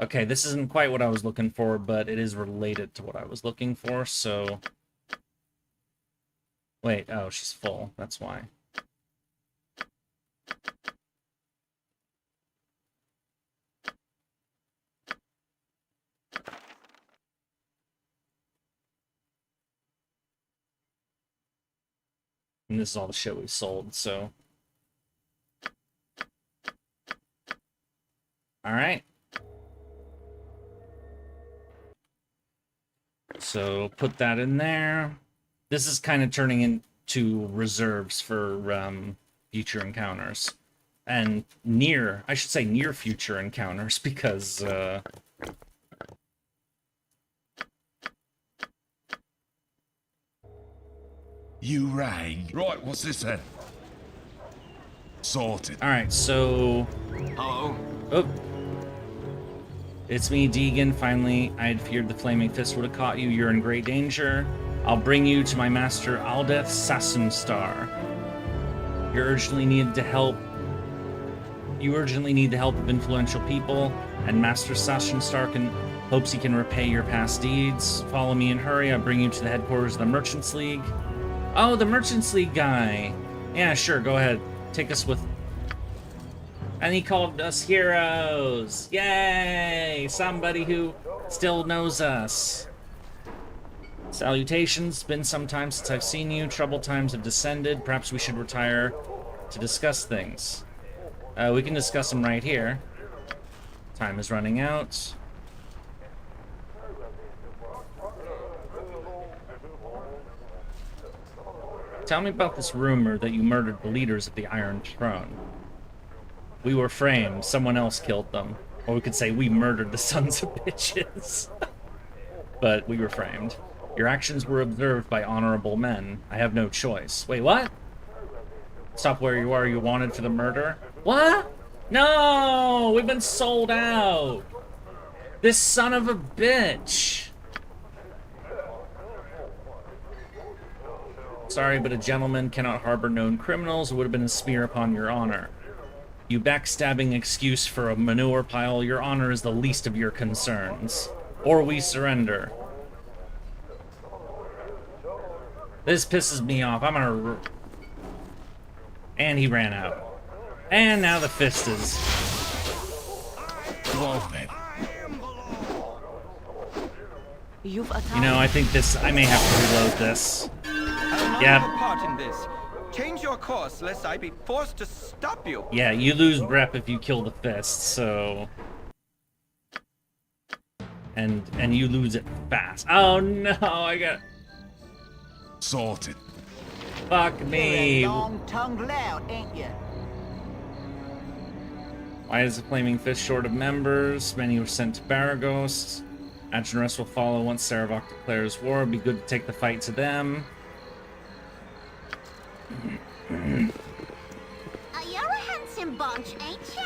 Okay, this isn't quite what I was looking for, but it is related to what I was looking for, so... Wait, oh, she's full. That's why. And this is all the shit we've sold, so... Alright. So, put that in there. This is kind of turning into reserves for future encounters. And I should say near future encounters, because... Yurie. Right, what's this then? Sorted. Alright, so... Hello? Oh. It's me, Deegan. Finally, I had feared the Flaming Fist would have caught you. You're in great danger. I'll bring you to my master, Aldeth Sassunstar. You urgently need the help of influential people, and Master Sassunstar hopes he can repay your past deeds. Follow me and hurry. I'll bring you to the headquarters of the Merchants League. Oh, the Merchants League guy. Yeah, sure, go ahead. Take us with... And he called us heroes! Yay! Somebody who still knows us. Salutations. Been some time since I've seen you. Troubled times have descended. Perhaps we should retire to discuss things. We can discuss them right here. Time is running out. Tell me about this rumor that you murdered the leaders of the Iron Throne. We were framed. Someone else killed them. Or we could say we murdered the sons of bitches. But we were framed. Your actions were observed by honorable men. I have no choice. Wait, what? Stop where you are. You wanted for the murder? What? No! We've been sold out! This son of a bitch! Sorry, but a gentleman cannot harbor known criminals. It would have been a smear upon your honor. You backstabbing excuse for a manure pile. Your honor is the least of your concerns. Or we surrender. This pisses me off. I'm gonna... And he ran out. And now the fist is... You know, I think this... I may have to reload this. Yep. Part in this. Change your course, lest I be forced to stop you. Yeah, you lose rep if you kill the fist, so... And you lose it fast. Oh no, I got... Sorted. Fuck me. You're a long-tongued lout, ain't you? Why is the Flaming Fist short of members? Many were sent to Baragos. Action rest will follow once Saravok declares war. It'd be good to take the fight to them. You're a handsome bunch, ain't ya?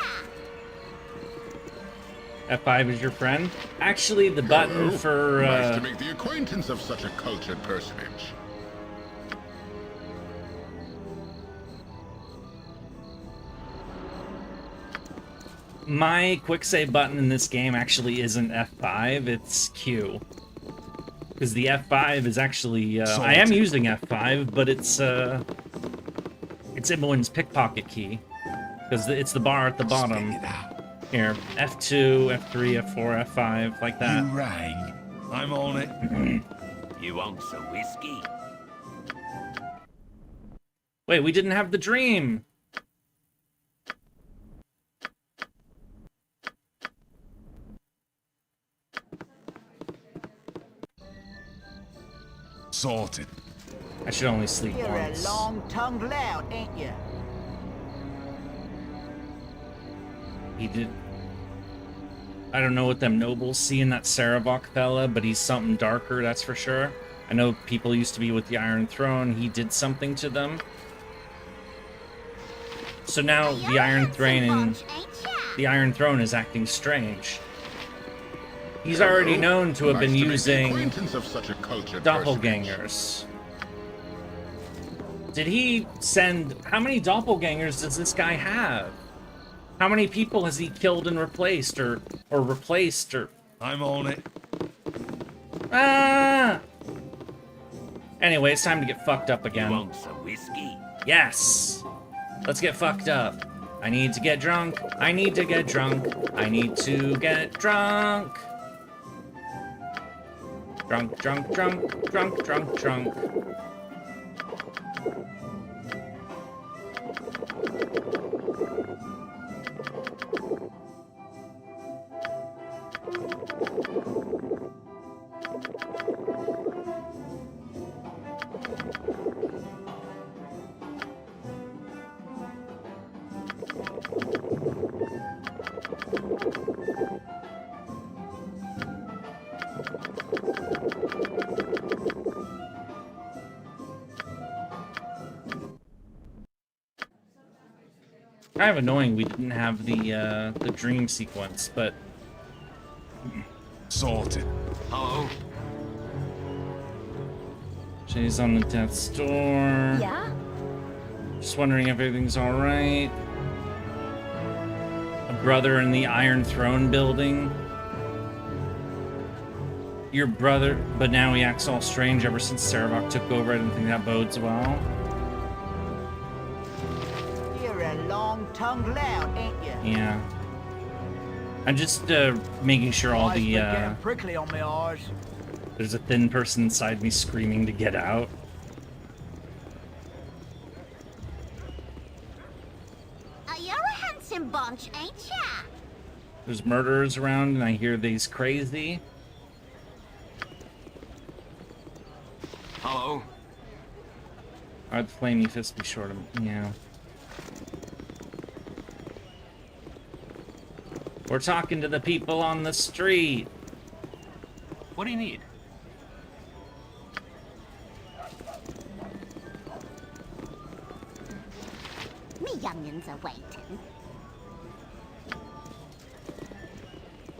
F5 is your friend. Actually, the button for... Nice to make the acquaintance of such a cultured personage. My quick save button in this game actually isn't F5, it's Q. Because the F5 is actually... I am using F5, but it's Imoen's pickpocket key. Because it's the bar at the bottom. Here, F2, F3, F4, F5, like that. You rang. I'm on it. You want some whiskey? Wait, we didn't have the dream! Sorted. I should only sleep You're once. a long-tongued lout, ain't you? He did... I don't know what them nobles see in that Saravok fella, but he's something darker, that's for sure. I know people used to be with the Iron Throne. He did something to them. So now the Iron Throne is acting strange. He's already known to have been using doppelgangers. Did he send... How many doppelgangers does this guy have? How many people has he killed and replaced, or replaced, or... I'm on it. Ah! Anyway, it's time to get fucked up again. You want some whiskey? Yes! Let's get fucked up. I need to get drunk. I need to get drunk. I need to get drunk. Drunk, drunk, drunk, drunk, drunk, drunk. Kind of annoying we didn't have the dream sequence, but sorted. Hello. She's on the death's door. Yeah? Just wondering if everything's all right. A brother in the Iron Throne building. Your brother, but now he acts all strange ever since Sarevok took over. I don't think that bodes well. Long-tongued lout, ain't you? Yeah. I'm just making sure all the prickly on my eyes. there's a thin person inside me screaming to get out. You're a handsome bunch, ain't ya? There's murderers around and I hear these crazy. Hello. I'd flamey fist be short of yeah. We're talking to the people on the street. What do you need? Me youngins are waiting.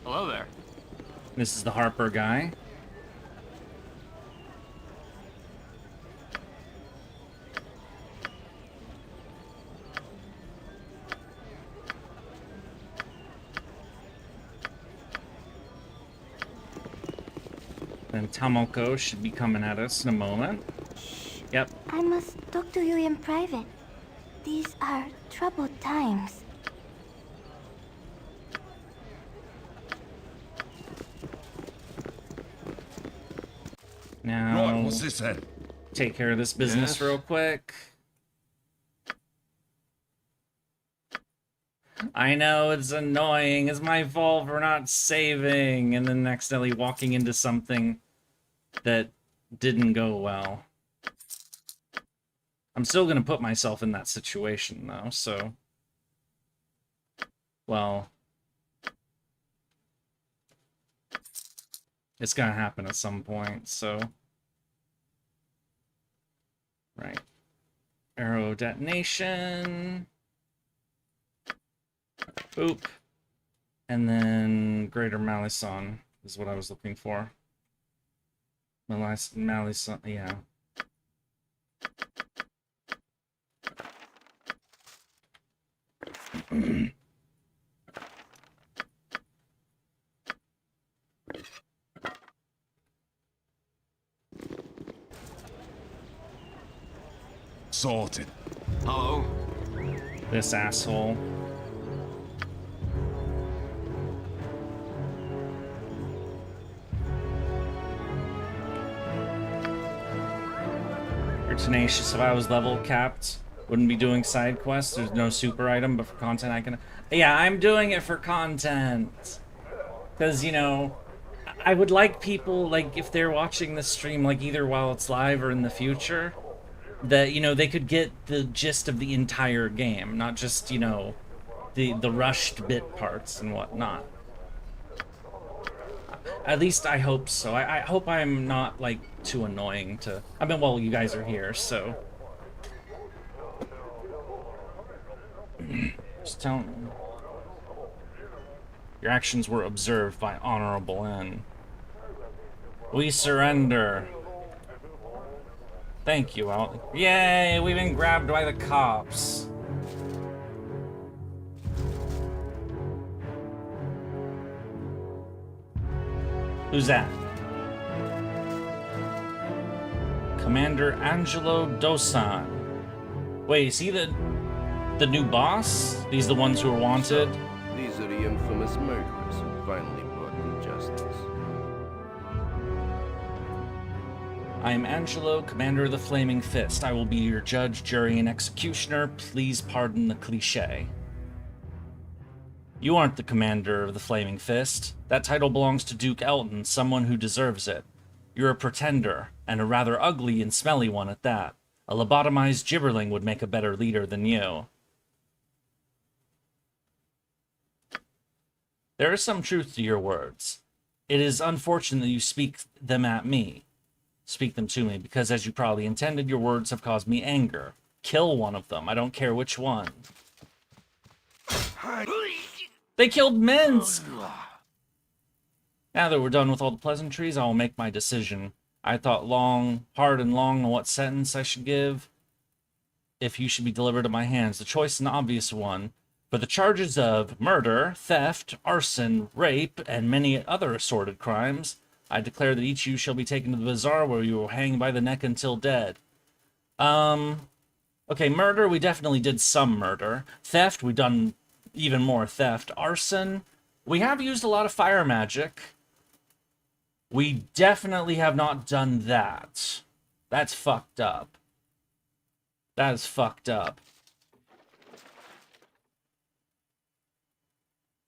Hello there. This is the Harper guy. And Tomoko should be coming at us in a moment. Yep. I must talk to you in private. These are troubled times. Now, Right, what's this then? Take care of this business real quick. I know it's annoying. It's my fault for not saving and then accidentally walking into something that didn't go well. I'm still gonna put myself in that situation though, so... Well... It's gonna happen at some point, so... Right. Arrow detonation... Boop. And then Greater Malison is what I was looking for. Malison, yeah. Sorted. Hello. This asshole. You're tenacious. If I was level capped, wouldn't be doing side quests. There's no super item, but for content I can... Yeah, I'm doing it for content. Because, you know, I would like people, like, if they're watching this stream, like, either while it's live or in the future, that, you know, they could get the gist of the entire game, not just, you know, the rushed bit parts and whatnot. At least I hope so. I hope I'm not, like, too annoying to... I mean, well, you guys are here, so... Just tell them. Your actions were observed by Honorable N. We surrender. Thank you, all. Yay, we've been grabbed by the cops. Who's that? Commander Angelo Dosan. Wait, is he the new boss? These the ones who are wanted? These are the infamous murderers who finally brought them justice. I am Angelo, Commander of the Flaming Fist. I will be your judge, jury, and executioner. Please pardon the cliché. You aren't the Commander of the Flaming Fist. That title belongs to Duke Elton, someone who deserves it. You're a pretender, and a rather ugly and smelly one at that. A lobotomized gibberling would make a better leader than you. There is some truth to your words. It is unfortunate that you speak them to me, because as you probably intended, your words have caused me anger. Kill one of them. I don't care which one. They killed Minsk! Now that we're done with all the pleasantries, I will make my decision. I thought hard and long on what sentence I should give if you should be delivered to my hands. The choice is an obvious one. For the charges of murder, theft, arson, rape, and many other assorted crimes, I declare that each of you shall be taken to the bazaar where you will hang by the neck until dead. Okay, murder, we definitely did some murder. Theft, we done even more theft. Arson, we have used a lot of fire magic. We definitely have not done that. That's fucked up. That is fucked up.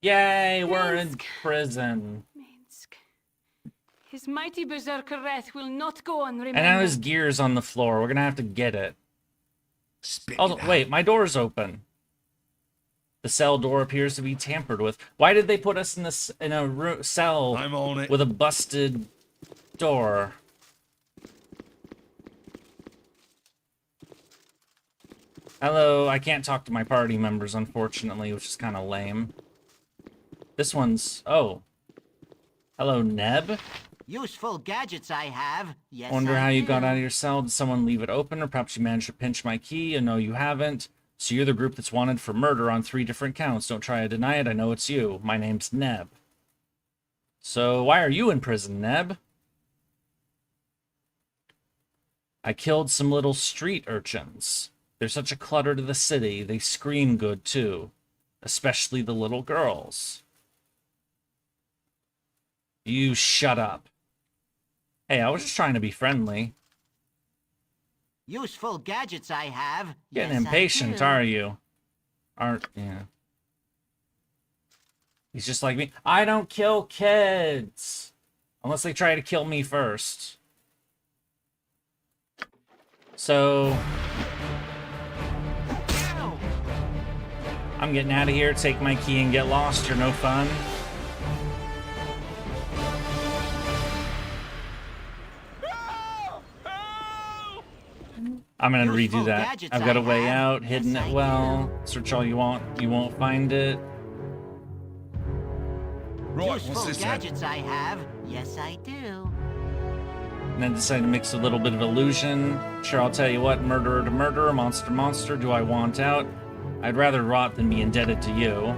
Yay, we're in prison. His mighty berserker wrath will not go unremembered. And now his gear's on the floor. We're gonna have to get it. Oh, wait, my door's open. The cell door appears to be tampered with. Why did they put us in this cell with a busted door? Hello, I can't talk to my party members, unfortunately, which is kind of lame. This one's... oh. Hello, Neb. Useful gadgets I have. Yes, Wonder I how you do. got out of your cell. Did someone leave it open, or perhaps you managed to pinch my key? And no, you haven't. So you're the group that's wanted for murder on 3 different counts. Don't try to deny it. I know it's you. My name's Neb. So why are you in prison, Neb? I killed some little street urchins. They're such a clutter to the city. They scream good, too. Especially the little girls. You shut up. Hey, I was just trying to be friendly. Useful gadgets I have. Getting Yes, impatient, I do. are you? Yeah. He's just like me. I don't kill kids. Unless they try to kill me first. So... I'm getting out of here, take my key and get lost. You're no fun. I'm gonna redo that. I've got a way out, hidden it well. Search all you want, you won't find it. Right, what's Useful this then? gadgets I have. Yes, I do. And then decided to mix a little bit of illusion. Sure, I'll tell you what, murderer to murderer, monster to monster, do I want out? I'd rather rot than be indebted to you.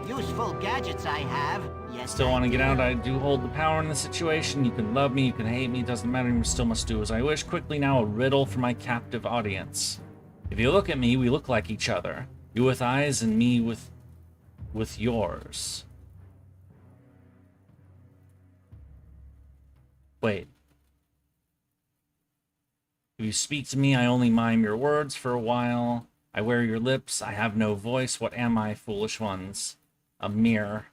Useful gadgets I have. Yes, Still I want to do. get out? I do hold the power in the situation. You can love me, you can hate me, doesn't matter. You still must do as I wish. Quickly now, a riddle for my captive audience. If you look at me, we look like each other. You with eyes and me with yours. Wait. If you speak to me, I only mime your words for a while. I wear your lips, I have no voice. What am I, foolish ones? A mirror.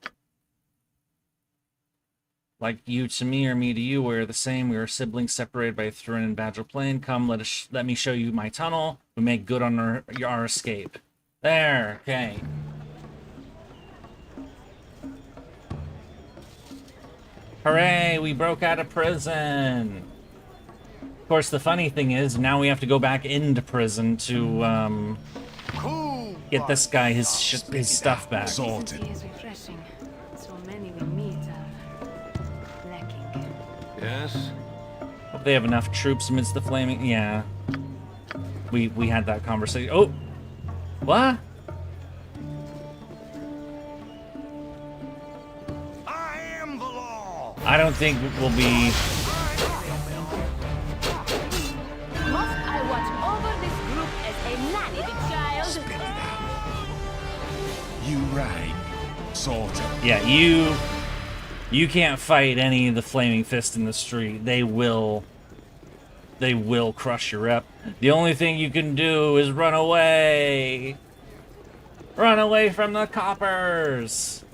Like you to me or me to you, we're the same. We are siblings separated by a Thurin and Badger Plain. Come, let me show you my tunnel. We make good on our escape. There, okay. Hooray, we broke out of prison. Of course, the funny thing is, now we have to go back into prison to, get this guy his stuff back. Sorted. It is refreshing. So many we meet are lacking. Yes? Hope they have enough troops amidst the flaming... Yeah. We had that conversation. Oh! What? I don't think we'll be... Must I watch over this group as a nanny, big child? Spit it out. You right. Sort of. Yeah, you can't fight any of the flaming fists in the street. They will crush your rep. The only thing you can do is run away. Run away from the coppers.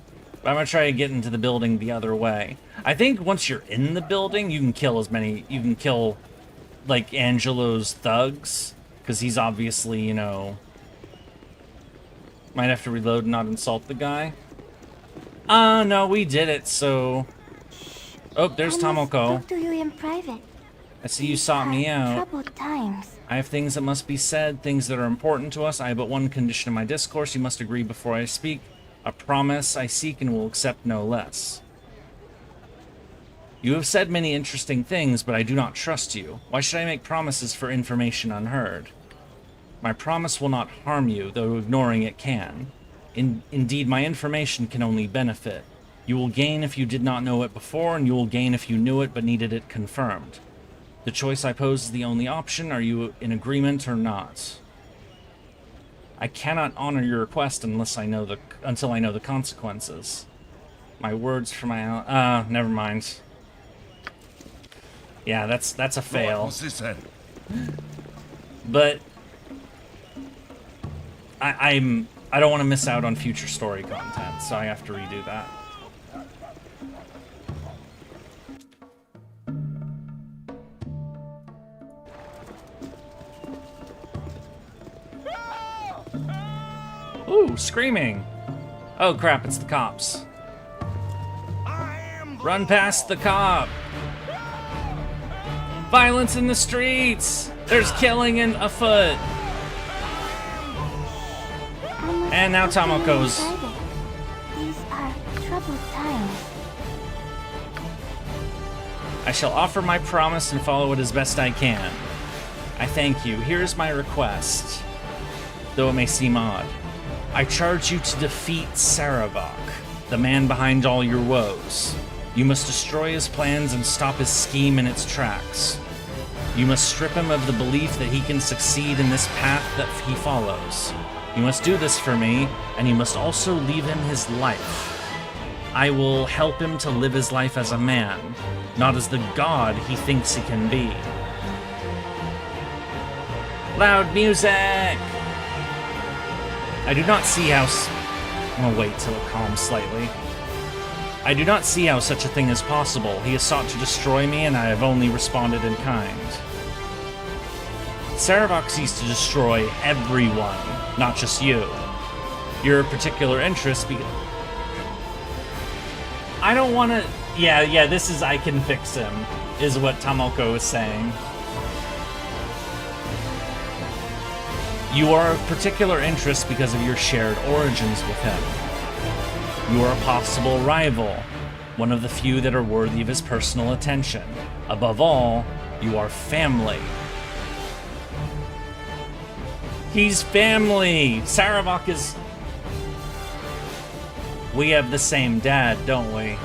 But I'm gonna try to get into the building the other way. I think once you're in the building, you can kill like Angelo's thugs, because he's obviously, you know, might have to reload and not insult the guy. No, we did it, so... Oh, there's Tomoko. Talk to you in private. I see you sought me out. Troubled times. I have things that must be said, things that are important to us. I have but one condition in my discourse. You must agree before I speak. A promise I seek and will accept no less. You have said many interesting things, but I do not trust you. Why should I make promises for information unheard? My promise will not harm you, though ignoring it can. Indeed, my information can only benefit. You will gain if you did not know it before, and you will gain if you knew it but needed it confirmed. The choice I pose is the only option. Are you in agreement or not? I cannot honor your request until I know the consequences. My words for my never mind. Yeah, that's a fail. What's this then? But I don't want to miss out on future story content, so I have to redo that. Ooh, screaming! Oh crap, it's the cops. Run past the cop! Violence in the streets! There's killing afoot! And now Tomoko's. These are troubled times. I shall offer my promise and follow it as best I can. I thank you. Here is my request, though it may seem odd. I charge you to defeat Sarevok, the man behind all your woes. You must destroy his plans and stop his scheme in its tracks. You must strip him of the belief that he can succeed in this path that he follows. You must do this for me, and you must also leave him his life. I will help him to live his life as a man, not as the god he thinks he can be. Loud music! I do not see how... I'm gonna wait till it calms slightly. I do not see how such a thing is possible. He has sought to destroy me, and I have only responded in kind. Sarevok seeks to destroy everyone, not just you. Your particular interest I don't want to... Yeah, this is I can fix him, is what Tomoko is saying. You are of particular interest because of your shared origins with him. You are a possible rival, one of the few that are worthy of his personal attention. Above all, you are family. He's family! Sarevok is... We have the same dad, don't we?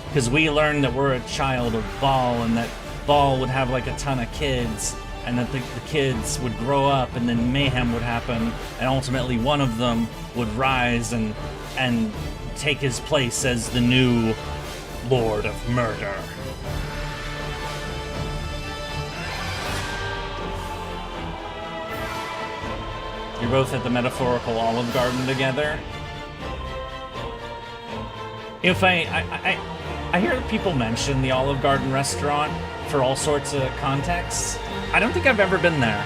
Because we learned that we're a child of Baal, and that Baal would have like a ton of kids, and that the kids would grow up, and then mayhem would happen, and ultimately one of them would rise and take his place as the new Lord of Murder. You're both at the metaphorical Olive Garden together. If I hear people mention the Olive Garden restaurant for all sorts of contexts. I don't think I've ever been there.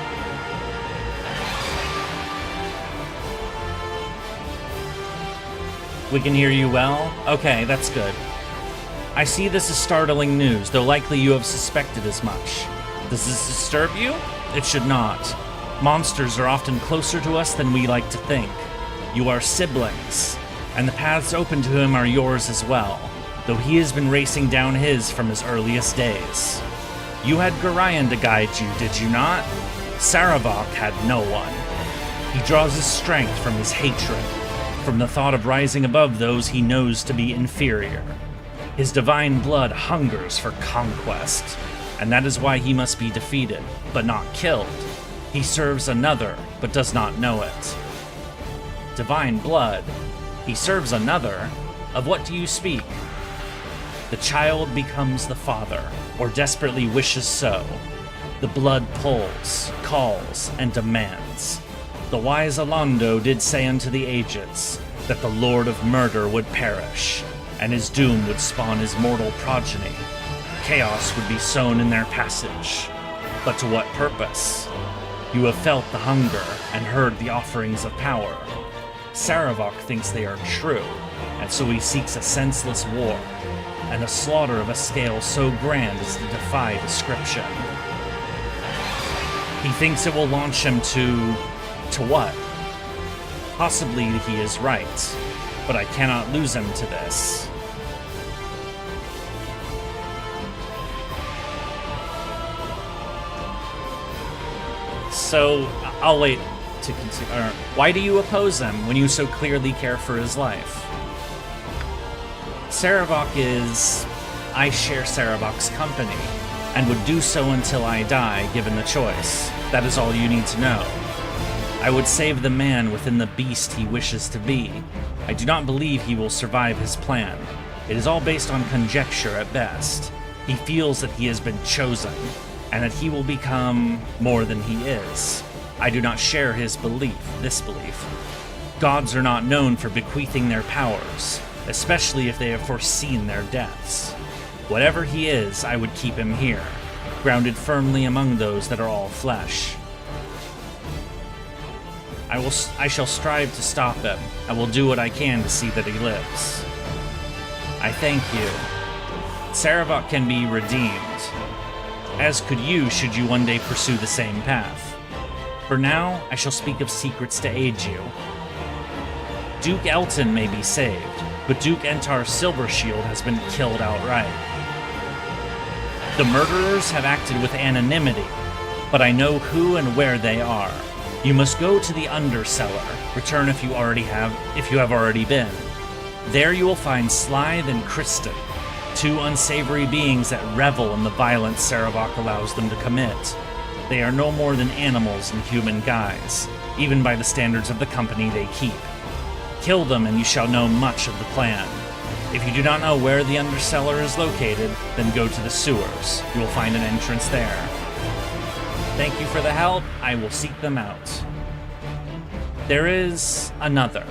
We can hear you well? Okay, that's good. I see this as startling news, though likely you have suspected as much. Does this disturb you? It should not. Monsters are often closer to us than we like to think. You are siblings, and the paths open to him are yours as well, though he has been racing down his from his earliest days. You had Gorion to guide you, did you not? Sarevok had no one. He draws his strength from his hatred, from the thought of rising above those he knows to be inferior. His divine blood hungers for conquest, and that is why he must be defeated, but not killed. He serves another, but does not know it. Divine blood. He serves another. Of what do you speak? The child becomes the father, or desperately wishes so. The blood pulls, calls, and demands. The wise Alondo did say unto the Aegis that the Lord of Murder would perish, and his doom would spawn his mortal progeny. Chaos would be sown in their passage. But to what purpose? You have felt the hunger and heard the offerings of power. Saravok thinks they are true, and so he seeks a senseless war, and a slaughter of a scale so grand as to defy description. He thinks it will launch him to what? Possibly he is right, but I cannot lose him to this. So, I'll wait to consider. Why do you oppose him when you so clearly care for his life? Saravok is... I share Saravok's company, and would do so until I die, given the choice. That is all you need to know. I would save the man within the beast he wishes to be. I do not believe he will survive his plan. It is all based on conjecture at best. He feels that he has been chosen, and that he will become more than he is. I do not share his belief, this belief. Gods are not known for bequeathing their powers, especially if they have foreseen their deaths. Whatever he is, I would keep him here, grounded firmly among those that are all flesh. I shall strive to stop him. I will do what I can to see that he lives. I thank you. Saravok can be redeemed, as could you should you one day pursue the same path. For now, I shall speak of secrets to aid you. Duke Elton may be saved, but Duke Entar Silvershield has been killed outright. The murderers have acted with anonymity, but I know who and where they are. You must go to the Undercellar. Return if you have already been. There you will find Slithe and Kristen, two unsavory beings that revel in the violence Saravok allows them to commit. They are no more than animals in human guise, even by the standards of the company they keep. Kill them and you shall know much of the plan. If you do not know where the Undercellar is located, then go to the sewers. You will find an entrance there. Thank you for the help. I will seek them out. There is another.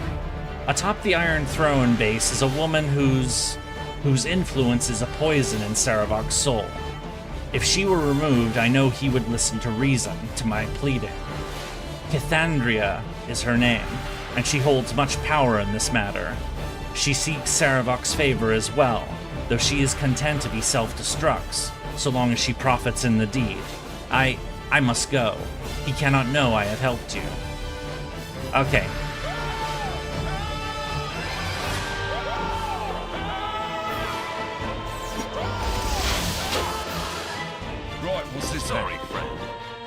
Atop the Iron Throne base is a woman whose influence is a poison in Saravok's soul. If she were removed, I know he would listen to reason, to my pleading. Kithandria is her name, and she holds much power in this matter. She seeks Saravok's favor as well, though she is content to be self-destructs, so long as she profits in the deed. I must go. He cannot know I have helped you. Okay. Right, what's this? Sorry, friend,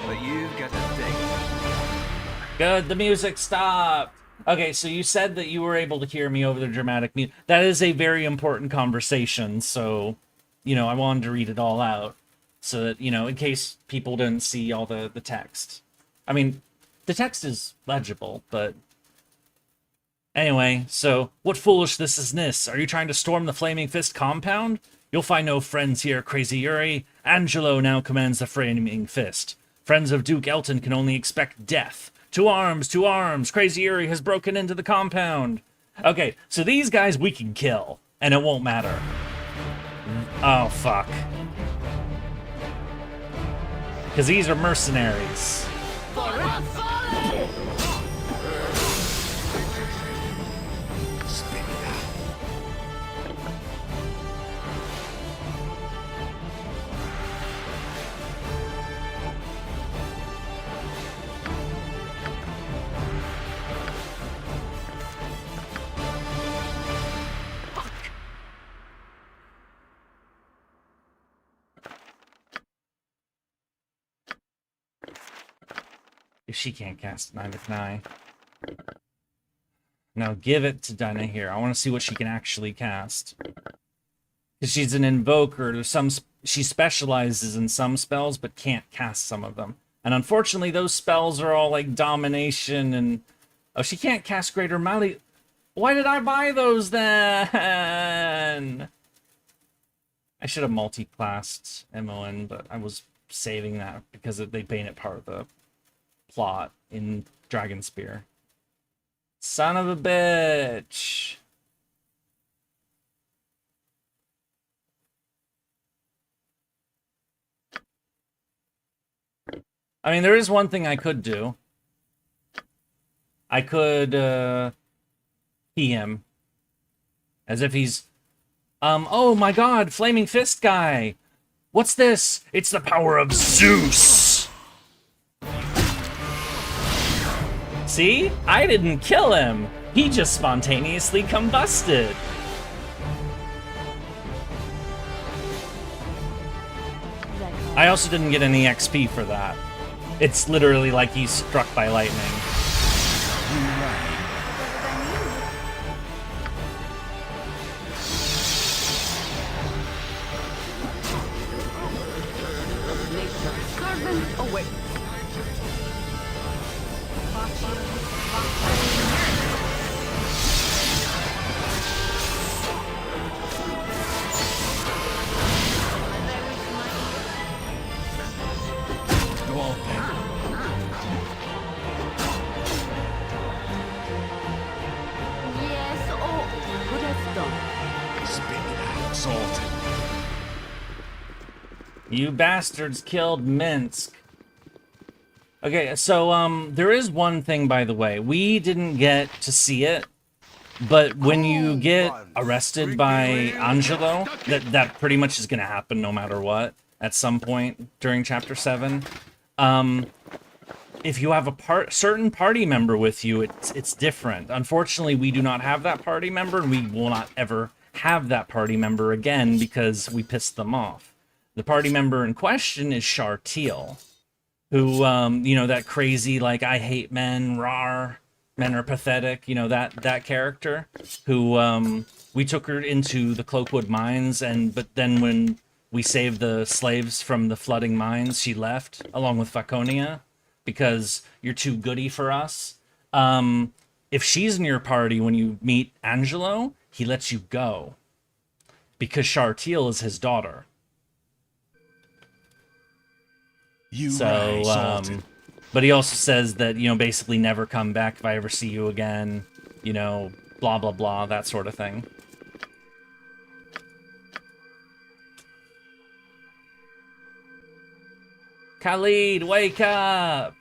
but you've got a date. Good, the music stopped. Okay, so you said that you were able to hear me over the dramatic music. That is a very important conversation, so, I wanted to read it all out. So that, in case people didn't see all the text. I mean, the text is legible, but... Anyway, so, what foolishness is this? Are you trying to storm the Flaming Fist compound? You'll find no friends here, Crazy Yurie. Angelo now commands the Flaming Fist. Friends of Duke Elton can only expect death. To arms, to arms! Crazy Yurie has broken into the compound! Okay, so these guys we can kill, and it won't matter. Oh, fuck. Because these are mercenaries. If she can't cast Nine with Nine. Now give it to Dinah here. I want to see what she can actually cast. Because she's an invoker. She specializes in some spells, but can't cast some of them. And unfortunately, those spells are all like domination and... Oh, she can't cast Greater Mali. Why did I buy those then? I should have multi-classed MON, but I was saving that because they made it part of the plot in Dragon Spear. Son of a bitch. I mean, there is one thing I could do. I could, pee him. As if he's... oh my god, Flaming Fist guy! What's this? It's the power of Zeus! See? I didn't kill him! He just spontaneously combusted! I also didn't get any XP for that. It's literally like he's struck by lightning. You bastards killed Minsk. Okay, so, there is one thing, by the way. We didn't get to see it, but when you get arrested by Angelo, that pretty much is going to happen no matter what, at some point during Chapter 7. If you have a certain party member with you, it's different. Unfortunately, we do not have that party member, and we will not ever have that party member again because we pissed them off. The party member in question is Shartil, who, you know, that crazy, like, I hate men, rawr, men are pathetic, you know, that character, who, we took her into the Cloakwood Mines, but then when we saved the slaves from the flooding mines, she left, along with Faconia, because you're too goody for us. If she's in your party when you meet Angelo, he lets you go, because Shartil is his daughter. But he also says that, you know, basically never come back if I ever see you again, you know, blah, blah, blah, that sort of thing. Khalid, wake up!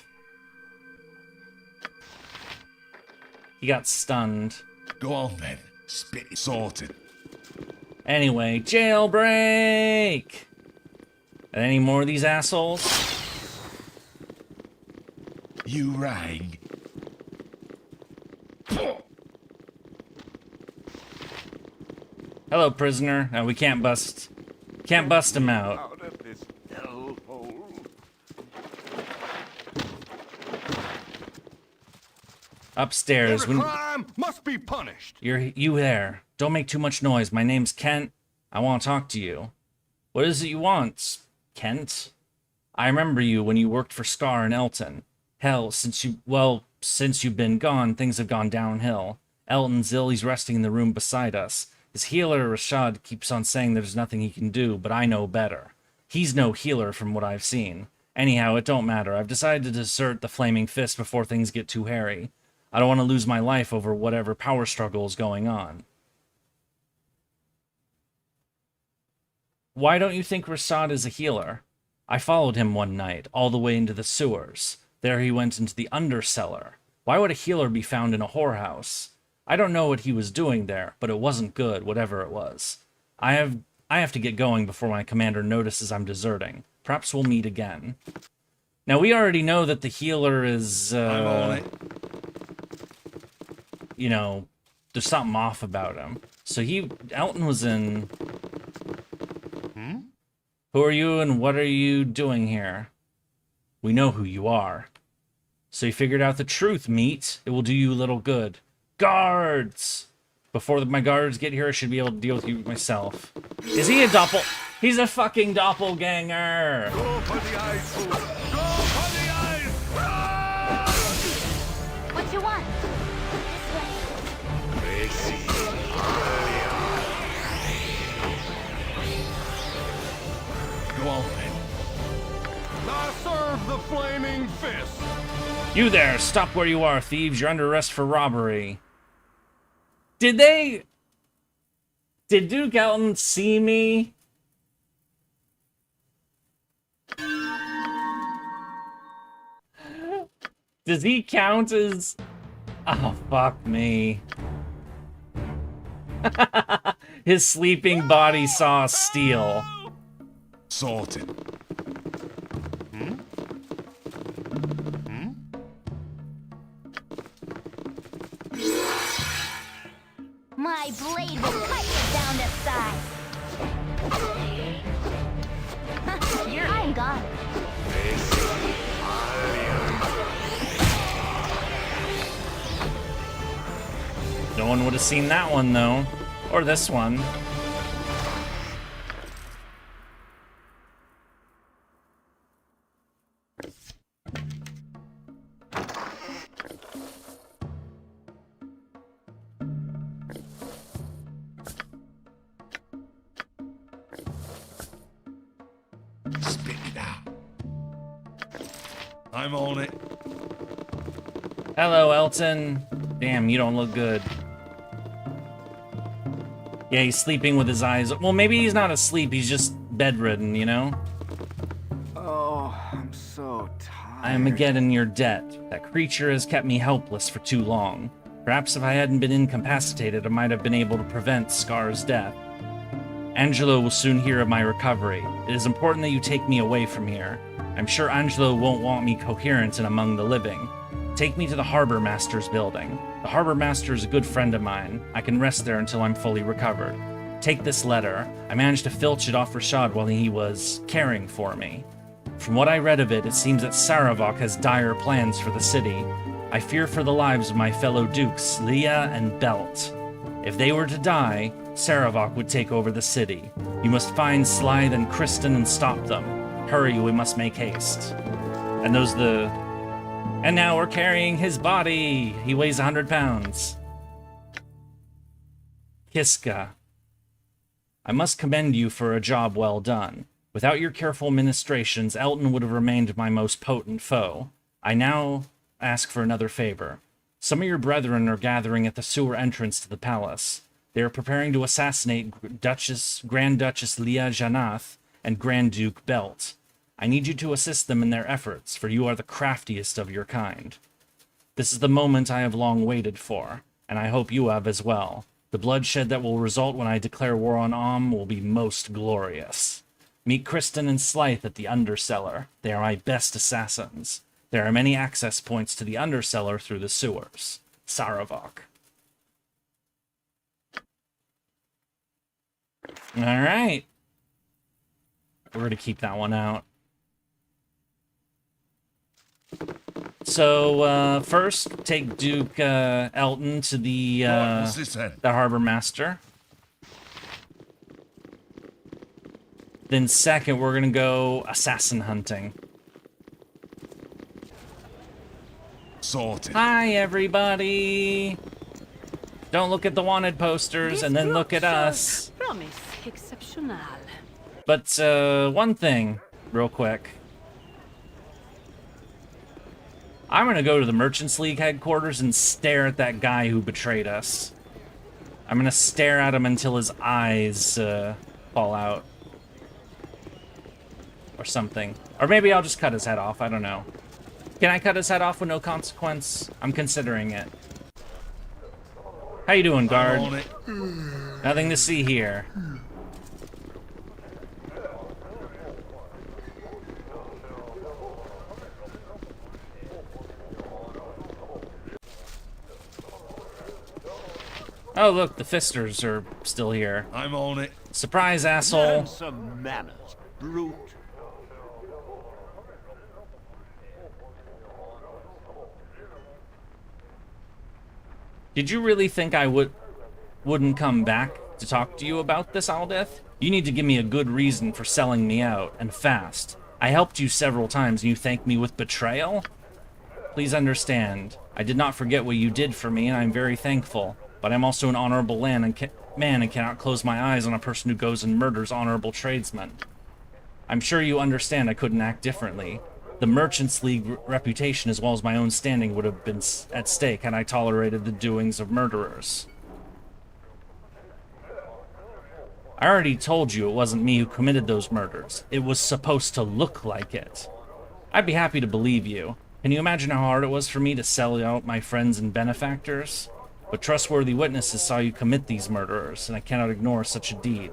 He got stunned. Go on then. Spit it sorted. Anyway, jailbreak! Any more of these assholes? You rang. Hello, prisoner. We can't bust him out. Out of this hellhole. Upstairs. Every crime must be punished. You there. Don't make too much noise. My name's Kent. I want to talk to you. What is it you want, Kent? I remember you when you worked for Scar and Elton. Hell, since you've been gone, things have gone downhill. Elton's ill, he's resting in the room beside us. His healer, Rashad, keeps on saying there's nothing he can do, but I know better. He's no healer from what I've seen. Anyhow, it don't matter. I've decided to desert the Flaming Fist before things get too hairy. I don't want to lose my life over whatever power struggle is going on. Why don't you think Rashad is a healer? I followed him one night, all the way into the sewers. There he went into the undercellar. Why would a healer be found in a whorehouse? I don't know what he was doing there, but it wasn't good, whatever it was. I have to get going before my commander notices I'm deserting. Perhaps we'll meet again. Now, we already know that the healer is, you know, there's something off about him. So Elton was in... Who are you and what are you doing here? We know who you are. So you figured out the truth, meat. It will do you little good. Guards! Before my guards get here, I should be able to deal with you myself. Is he a doppel? He's a fucking doppelganger! Go for the eyes, fool! Go for the eyes! What you want? Go on, then. I serve the flaming fist! You there! Stop where you are, thieves! You're under arrest for robbery. Did Duke Elton see me? Does he count as... Oh, fuck me. His sleeping body saw steel. Sorted. My blade will cut you down to size. I'm gone. No one would have seen that one, though. Or this one. Spit it out. I'm on it. Hello, Elton. Damn, you don't look good. Yeah, he's sleeping with his eyes. Well, maybe he's not asleep. He's just bedridden, you know? Oh, I'm so tired. I am again in your debt. That creature has kept me helpless for too long. Perhaps if I hadn't been incapacitated, I might have been able to prevent Scar's death. Angelo will soon hear of my recovery. It is important that you take me away from here. I'm sure Angelo won't want me coherent and among the living. Take me to the Harbor Master's building. The Harbor Master is a good friend of mine. I can rest there until I'm fully recovered. Take this letter. I managed to filch it off Rashad while he was caring for me. From what I read of it, it seems that Saravok has dire plans for the city. I fear for the lives of my fellow dukes, Leah and Belt. If they were to die, Saravok would take over the city. You must find Slythe and Kristen and stop them. Hurry, we must make haste. And those And now we're carrying his body. He weighs 100 pounds. Kiska. I must commend you for a job well done. Without your careful ministrations, Elton would have remained my most potent foe. I now ask for another favor. Some of your brethren are gathering at the sewer entrance to the palace. They are preparing to assassinate Grand Duchess Leah Janath and Grand Duke Belt. I need you to assist them in their efforts, for you are the craftiest of your kind. This is the moment I have long waited for, and I hope you have as well. The bloodshed that will result when I declare war on Om will be most glorious. Meet Kristen and Slythe at the Undercellar. They are my best assassins. There are many access points to the Undercellar through the sewers. Saravok. Alright. We're going to keep that one out. So, first, take Duke Elton to the Harbor Master. Then second, we're gonna go assassin hunting. Sorted. Hi, everybody! Don't look at the wanted posters and then look at us. Promise exceptional. But, one thing, real quick. I'm gonna go to the Merchants League headquarters and stare at that guy who betrayed us. I'm gonna stare at him until his eyes fall out. Or something. Or maybe I'll just cut his head off, I don't know. Can I cut his head off with no consequence? I'm considering it. How you doing, guard? Nothing to see here. Oh, look, the Fisters are still here. I'm on it. Surprise, asshole. Learn some manners, brute. Did you really think I would... wouldn't come back to talk to you about this, Aldith. You need to give me a good reason for selling me out, and fast. I helped you several times, and you thank me with betrayal? Please understand, I did not forget what you did for me, and I'm very thankful. But I'm also an honorable man and cannot close my eyes on a person who goes and murders honorable tradesmen. I'm sure you understand I couldn't act differently. The Merchants League reputation as well as my own standing would have been at stake had I tolerated the doings of murderers. I already told you it wasn't me who committed those murders. It was supposed to look like it. I'd be happy to believe you. Can you imagine how hard it was for me to sell out my friends and benefactors? But trustworthy witnesses saw you commit these murderers, and I cannot ignore such a deed.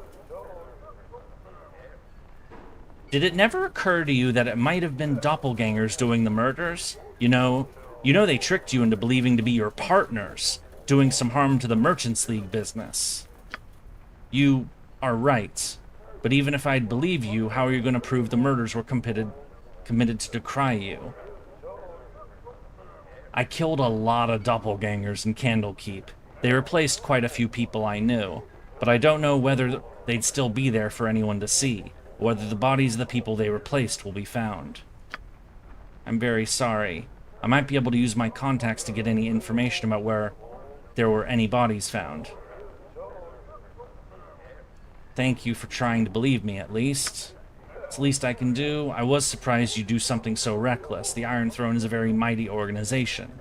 Did it never occur to you that it might have been doppelgangers doing the murders? You know they tricked you into believing to be your partners, doing some harm to the Merchants League business. You are right, but even if I'd believe you, how are you going to prove the murders were committed to decry you? I killed a lot of doppelgangers in Candlekeep. They replaced quite a few people I knew, but I don't know whether they'd still be there for anyone to see, or whether the bodies of the people they replaced will be found. I'm very sorry. I might be able to use my contacts to get any information about where there were any bodies found. Thank you for trying to believe me, at least. It's the least I can do. I was surprised you'd do something so reckless. The Iron Throne is a very mighty organization.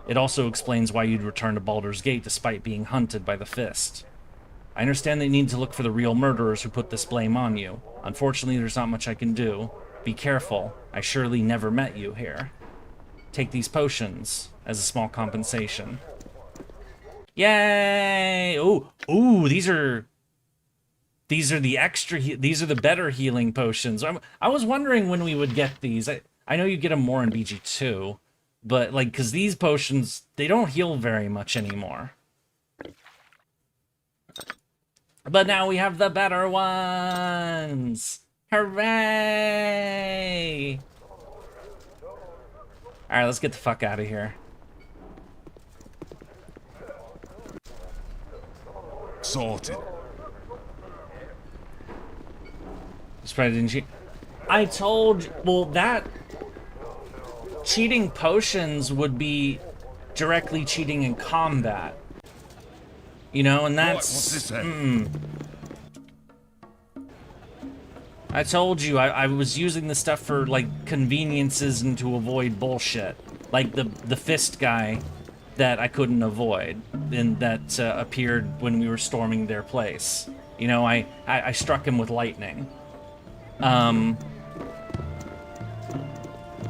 It also explains why you'd return to Baldur's Gate despite being hunted by the Fist. I understand they need to look for the real murderers who put this blame on you. Unfortunately, there's not much I can do. Be careful. I surely never met you here. Take these potions as a small compensation. Yay! Ooh, these are the extra, these are the better healing potions. I was wondering when we would get these. I know you get them more in BG2, but like, because these potions, they don't heal very much anymore. But now we have the better ones! Hooray! Alright, let's get the fuck out of here. Sorted. Probably didn't cheat. I told, well, that cheating potions would be directly cheating in combat. You know, and that's... I told you, I was using the stuff for, like, conveniences and to avoid bullshit. Like the Fist guy that I couldn't avoid, and that appeared when we were storming their place. You know, I struck him with lightning.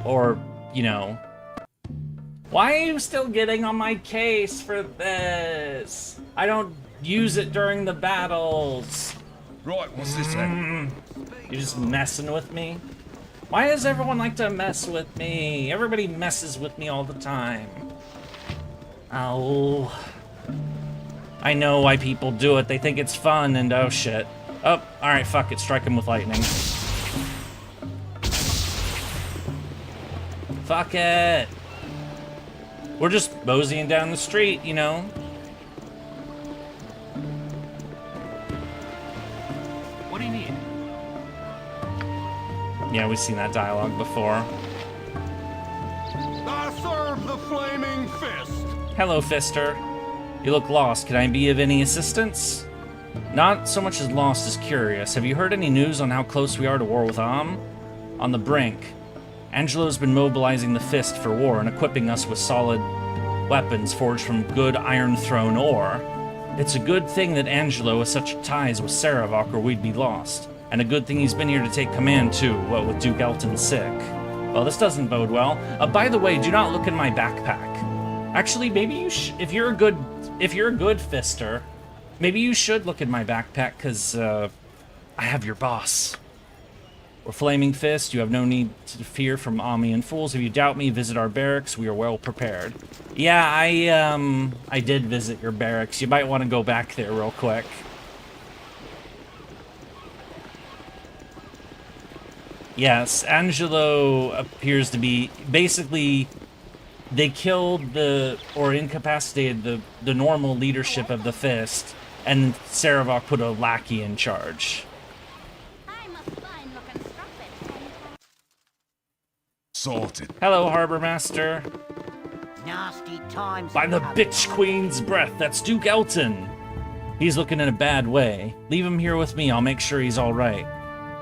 Or, you know... Why are you still getting on my case for this? I don't use it during the battles. Right, what's this then? You just messing with me? Why does everyone like to mess with me? Everybody messes with me all the time. Oh. I know why people do it. They think it's fun and oh shit. Oh, alright, fuck it. Strike him with lightning. Fuck it. We're just moseying down the street, you know? What do you need? Yeah, we've seen that dialogue before. I serve the flaming fist. Hello, Fister. You look lost. Can I be of any assistance? Not so much as lost as curious. Have you heard any news on how close we are to war with Am? On the brink. Angelo's been mobilizing the Fist for war and equipping us with solid weapons forged from good Iron Throne ore. It's a good thing that Angelo has such ties with Saravok or we'd be lost. And a good thing he's been here to take command too, what with Duke Elton sick. Well, this doesn't bode well. By the way, do not look in my backpack. Actually, maybe you if you're a good Fister, maybe you should look in my backpack, because I have your boss. We're Flaming Fist. You have no need to fear from Amian fools. If you doubt me, visit our barracks. We are well prepared. Yeah, I did visit your barracks. You might want to go back there real quick. Yes, Angelo appears to be... Basically, they killed or incapacitated the normal leadership of the Fist and Saravok put a lackey in charge. Sorted. Hello, Harbor Master. Nasty times. By the bitch queen's breath, that's Duke Elton. He's looking in a bad way. Leave him here with me, I'll make sure he's alright.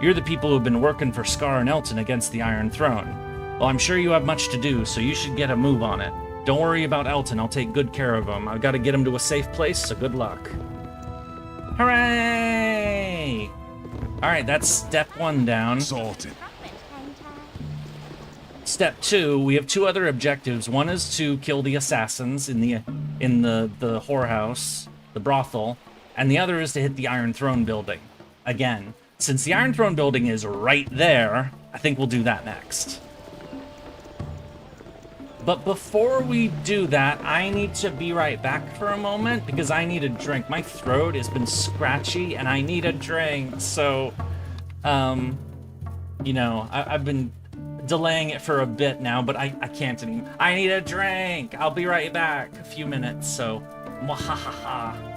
You're the people who've been working for Scar and Elton against the Iron Throne. Well, I'm sure you have much to do, so you should get a move on it. Don't worry about Elton, I'll take good care of him. I've got to get him to a safe place, so good luck. Hooray! Alright, that's step 1 down. Sorted. Step 2, we have 2 other objectives. One is to kill the assassins in the whorehouse, the brothel, and the other is to hit the Iron Throne building. Again, since the Iron Throne building is right there, I think we'll do that next. But before we do that, I need to be right back for a moment because I need a drink. My throat has been scratchy and I need a drink. So, you know, I've been delaying it for a bit now, but I can't anymore. I need a drink. I'll be right back. A few minutes, so mwahahaha.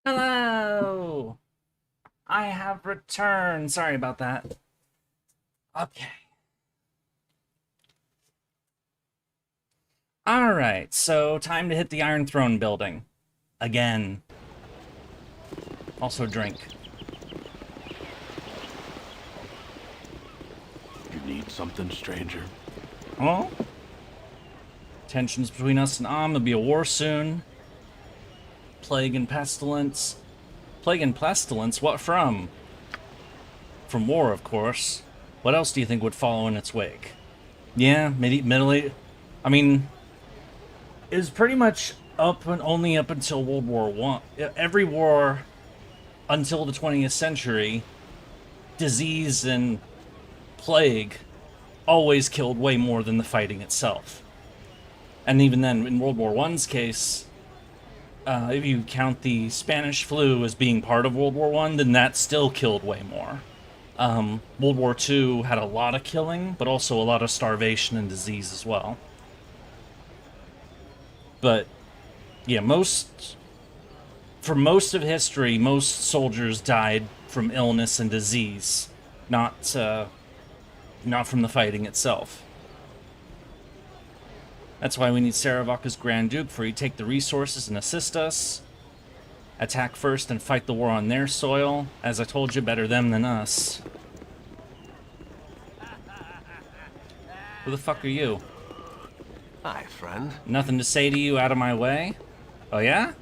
Hello! I have returned. Sorry about that. Okay. Alright, so time to hit the Iron Throne building. Again. Also drink. You need something, stranger? Oh? Tensions between us and Am. There'll be a war soon. Plague and pestilence. Plague and pestilence? What from? From war, of course. What else do you think would follow in its wake? Yeah, middle age. I mean, it was pretty much only up until World War One. Every war until the 20th century, disease and plague always killed way more than the fighting itself. And even then, in World War I's case, if you count the Spanish flu as being part of World War I, then that still killed way more. World War II had a lot of killing, but also a lot of starvation and disease as well. But, yeah, for most of history, most soldiers died from illness and disease, not from the fighting itself. That's why we need Sarevok as Grand Duke, for he'd take the resources and assist us. Attack first and fight the war on their soil. As I told you, better them than us. Who the fuck are you? Hi, friend. Nothing to say to you, out of my way? Oh yeah?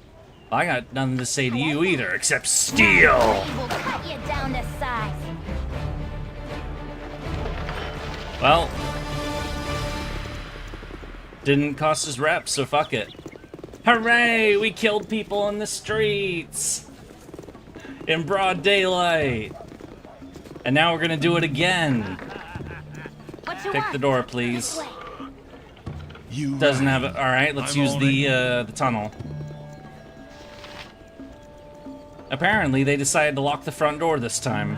I got nothing to say to you either, except steal! We'll cut you down to size. Well, didn't cost us reps, so fuck it. Hooray! We killed people in the streets! In broad daylight! And now we're gonna do it again. Pick the door, please. Doesn't have it. Alright, let's use the tunnel. Apparently, they decided to lock the front door this time.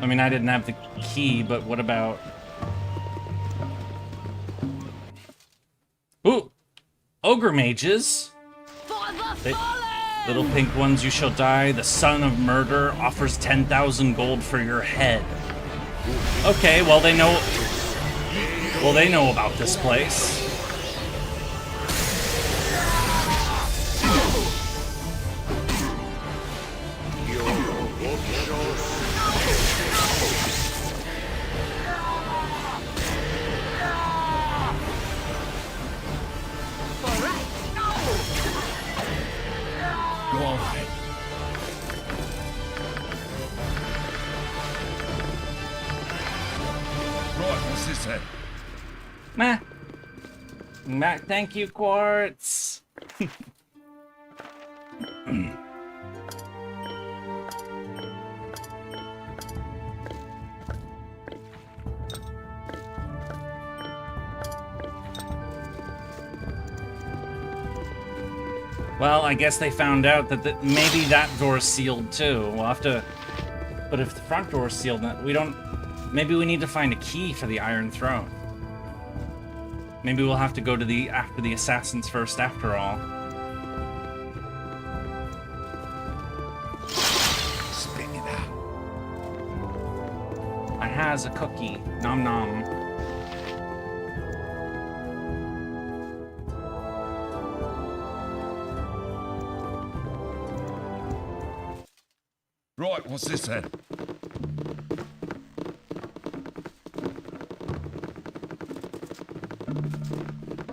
I mean, I didn't have the key, but what about... Ooh! Ogre mages! Little pink ones, you shall die. The son of murder offers 10,000 gold for your head. Okay, well they know... Well, they know about this place. Meh. Thank you, Quartz. Well, I guess they found out that maybe that door's sealed too. We'll have to... But if the front door's sealed, we don't... Maybe we need to find a key for the Iron Throne. Maybe we'll have to go to after the assassins first, after all. Spit it out. I has a cookie. Nom nom. Right, what's this then?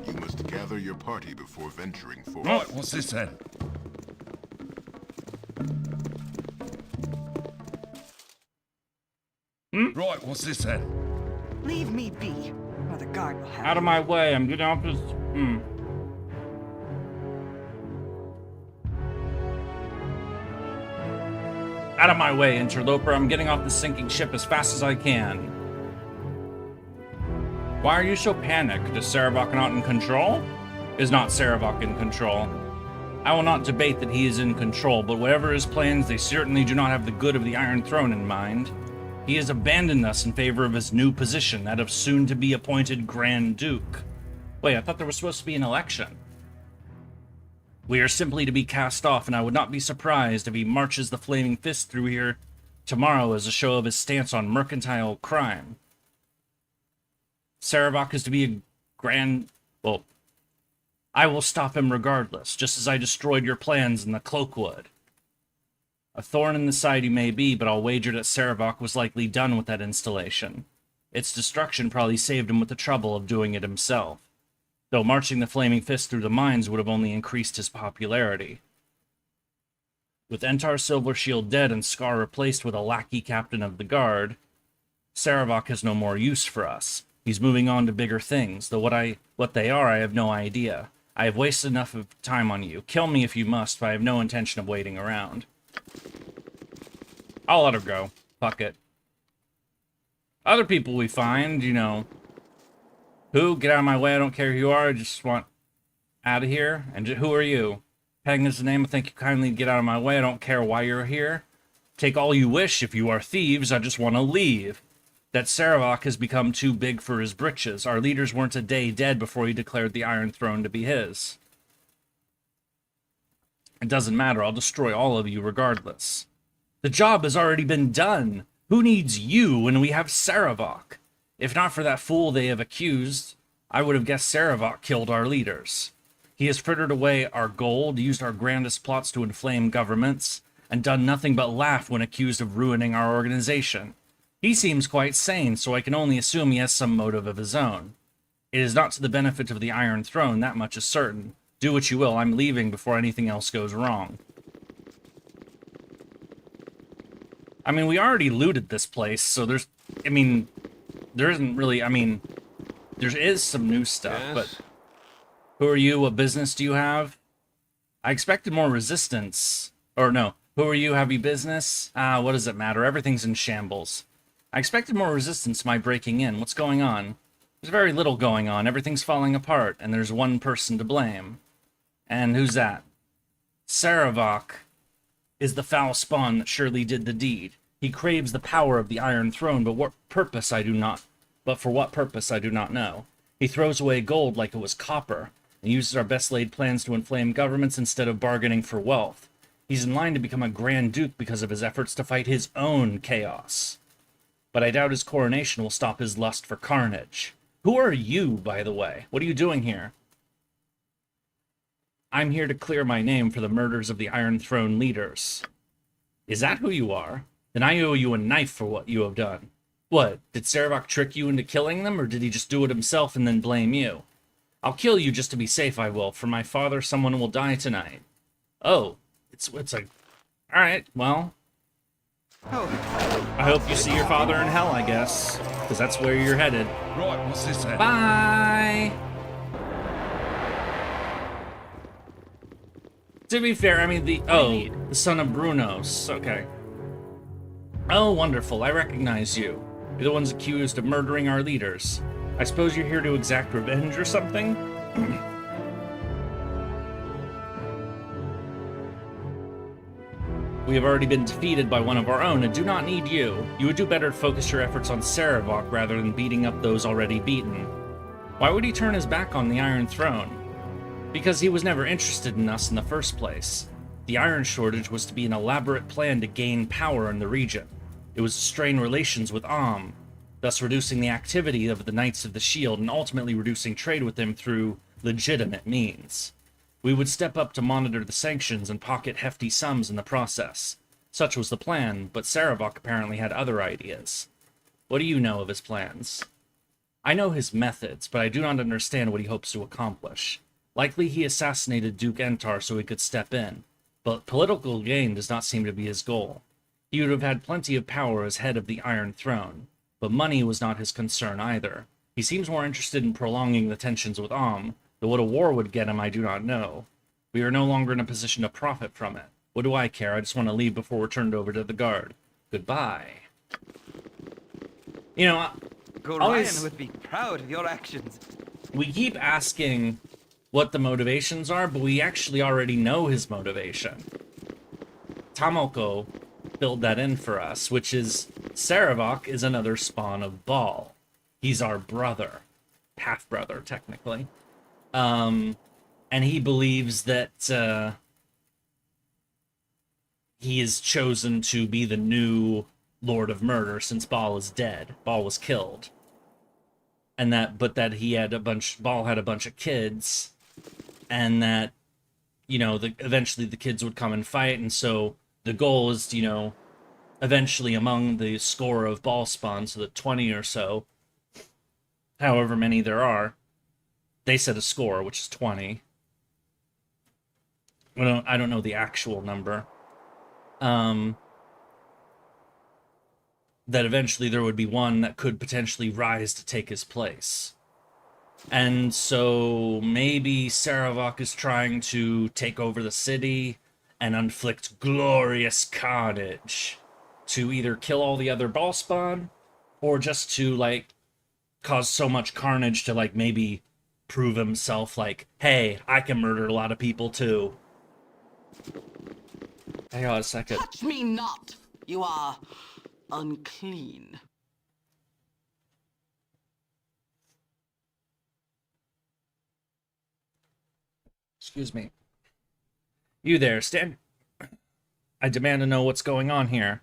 You must gather your party before venturing forth. Right, what's this then? Right, what's this then? Leave me be, or the guard will have Out of my way, I'm getting off this... Out of my way, interloper. I'm getting off the sinking ship as fast as I can. Why are you so panicked? Is Sarevok not in control? Is not Sarevok in control? I will not debate that he is in control, but whatever his plans, they certainly do not have the good of the Iron Throne in mind. He has abandoned us in favor of his new position, that of soon-to-be appointed Grand Duke. Wait, I thought there was supposed to be an election. We are simply to be cast off, and I would not be surprised if he marches the Flaming Fist through here tomorrow as a show of his stance on mercantile crime. Sarevok is to be a Grand Well, I will stop him regardless, just as I destroyed your plans in the Cloakwood. A thorn in the side you may be, but I'll wager that Sarevok was likely done with that installation. Its destruction probably saved him with the trouble of doing it himself, though marching the Flaming Fist through the mines would have only increased his popularity. With Entar Silvershield dead and Scar replaced with a lackey captain of the guard, Sarevok has no more use for us. He's moving on to bigger things, though what they are, I have no idea. I have wasted enough of time on you. Kill me if you must, but I have no intention of waiting around. I'll let her go. Fuck it. Other people we find, you know... Who? Get out of my way, I don't care who you are, I just want out of here. And who are you? Peng is the name, I think you kindly get out of my way, I don't care why you're here. Take all you wish, if you are thieves, I just want to leave. That Sarevok has become too big for his britches. Our leaders weren't a day dead before he declared the Iron Throne to be his. It doesn't matter, I'll destroy all of you regardless. The job has already been done. Who needs you when we have Sarevok? If not for that fool they have accused, I would have guessed Sarevok killed our leaders. He has frittered away our gold, used our grandest plots to inflame governments, and done nothing but laugh when accused of ruining our organization. He seems quite sane, so I can only assume he has some motive of his own. It is not to the benefit of the Iron Throne, that much is certain. Do what you will, I'm leaving before anything else goes wrong. I mean, we already looted this place, so there isn't really, there is some new stuff, yes. But who are you? What business do you have? I expected more resistance. Or no, who are you? Have you business? What does it matter? Everything's in shambles. I expected more resistance to my breaking in. What's going on? There's very little going on. Everything's falling apart, and there's one person to blame. And who's that? Sarevok is the foul spawn that surely did the deed. He craves the power of the Iron Throne, but for what purpose I do not know. He throws away gold like it was copper, and uses our best laid plans to inflame governments instead of bargaining for wealth. He's in line to become a Grand Duke because of his efforts to fight his own chaos. But I doubt his coronation will stop his lust for carnage. Who are you, by the way? What are you doing here? I'm here to clear my name for the murders of the Iron Throne leaders. Is that who you are? Then I owe you a knife for what you have done. What, did Sarevok trick you into killing them, or did he just do it himself and then blame you? I'll kill you just to be safe, I will. For my father, someone will die tonight. Oh, it's like... Alright, well... I hope you see your father in hell, I guess. Because that's where you're headed. Right, what's this then? Bye! To be fair, I mean, the son of Brunos. Okay. Oh, wonderful. I recognize you. You're the ones accused of murdering our leaders. I suppose you're here to exact revenge or something? We have already been defeated by one of our own and do not need you. You would do better to focus your efforts on Sarevok rather than beating up those already beaten. Why would he turn his back on the Iron Throne? Because he was never interested in us in the first place. The iron shortage was to be an elaborate plan to gain power in the region. It was to strain relations with Am, thus reducing the activity of the Knights of the Shield and ultimately reducing trade with them through legitimate means. We would step up to monitor the sanctions and pocket hefty sums in the process. Such was the plan, but Sarevok apparently had other ideas. What do you know of his plans? I know his methods, but I do not understand what he hopes to accomplish. Likely he assassinated Duke Entar so he could step in, but political gain does not seem to be his goal. He would have had plenty of power as head of the Iron Throne, but money was not his concern either. He seems more interested in prolonging the tensions with Am, though what a war would get him I do not know. We are no longer in a position to profit from it. What do I care? I just want to leave before we're turned over to the guard. Goodbye. You know, Gorion would be proud of your actions. We keep asking what the motivations are, but we actually already know his motivation. Tamoko filled that in for us, which is Sarevok is another spawn of Baal. He's our brother. Half-brother, technically. And he believes that he is chosen to be the new Lord of Murder since Baal is dead. Baal was killed. and that he had Ball had a bunch of kids, and that, you know, eventually the kids would come and fight, and so the goal is, you know, eventually among the score of Ball spawn, so the 20 or so, however many there are, they set a score, which is 20. I don't know the actual number. That eventually there would be one that could potentially rise to take his place. And so maybe Saravok is trying to take over the city and inflict glorious carnage to either kill all the other Ball spawn, or just to, like, cause so much carnage to, like, maybe prove himself, like, hey, I can murder a lot of people too. Hang on a second. Touch me not! You are unclean. Excuse me. You there, stand. I demand to know what's going on here.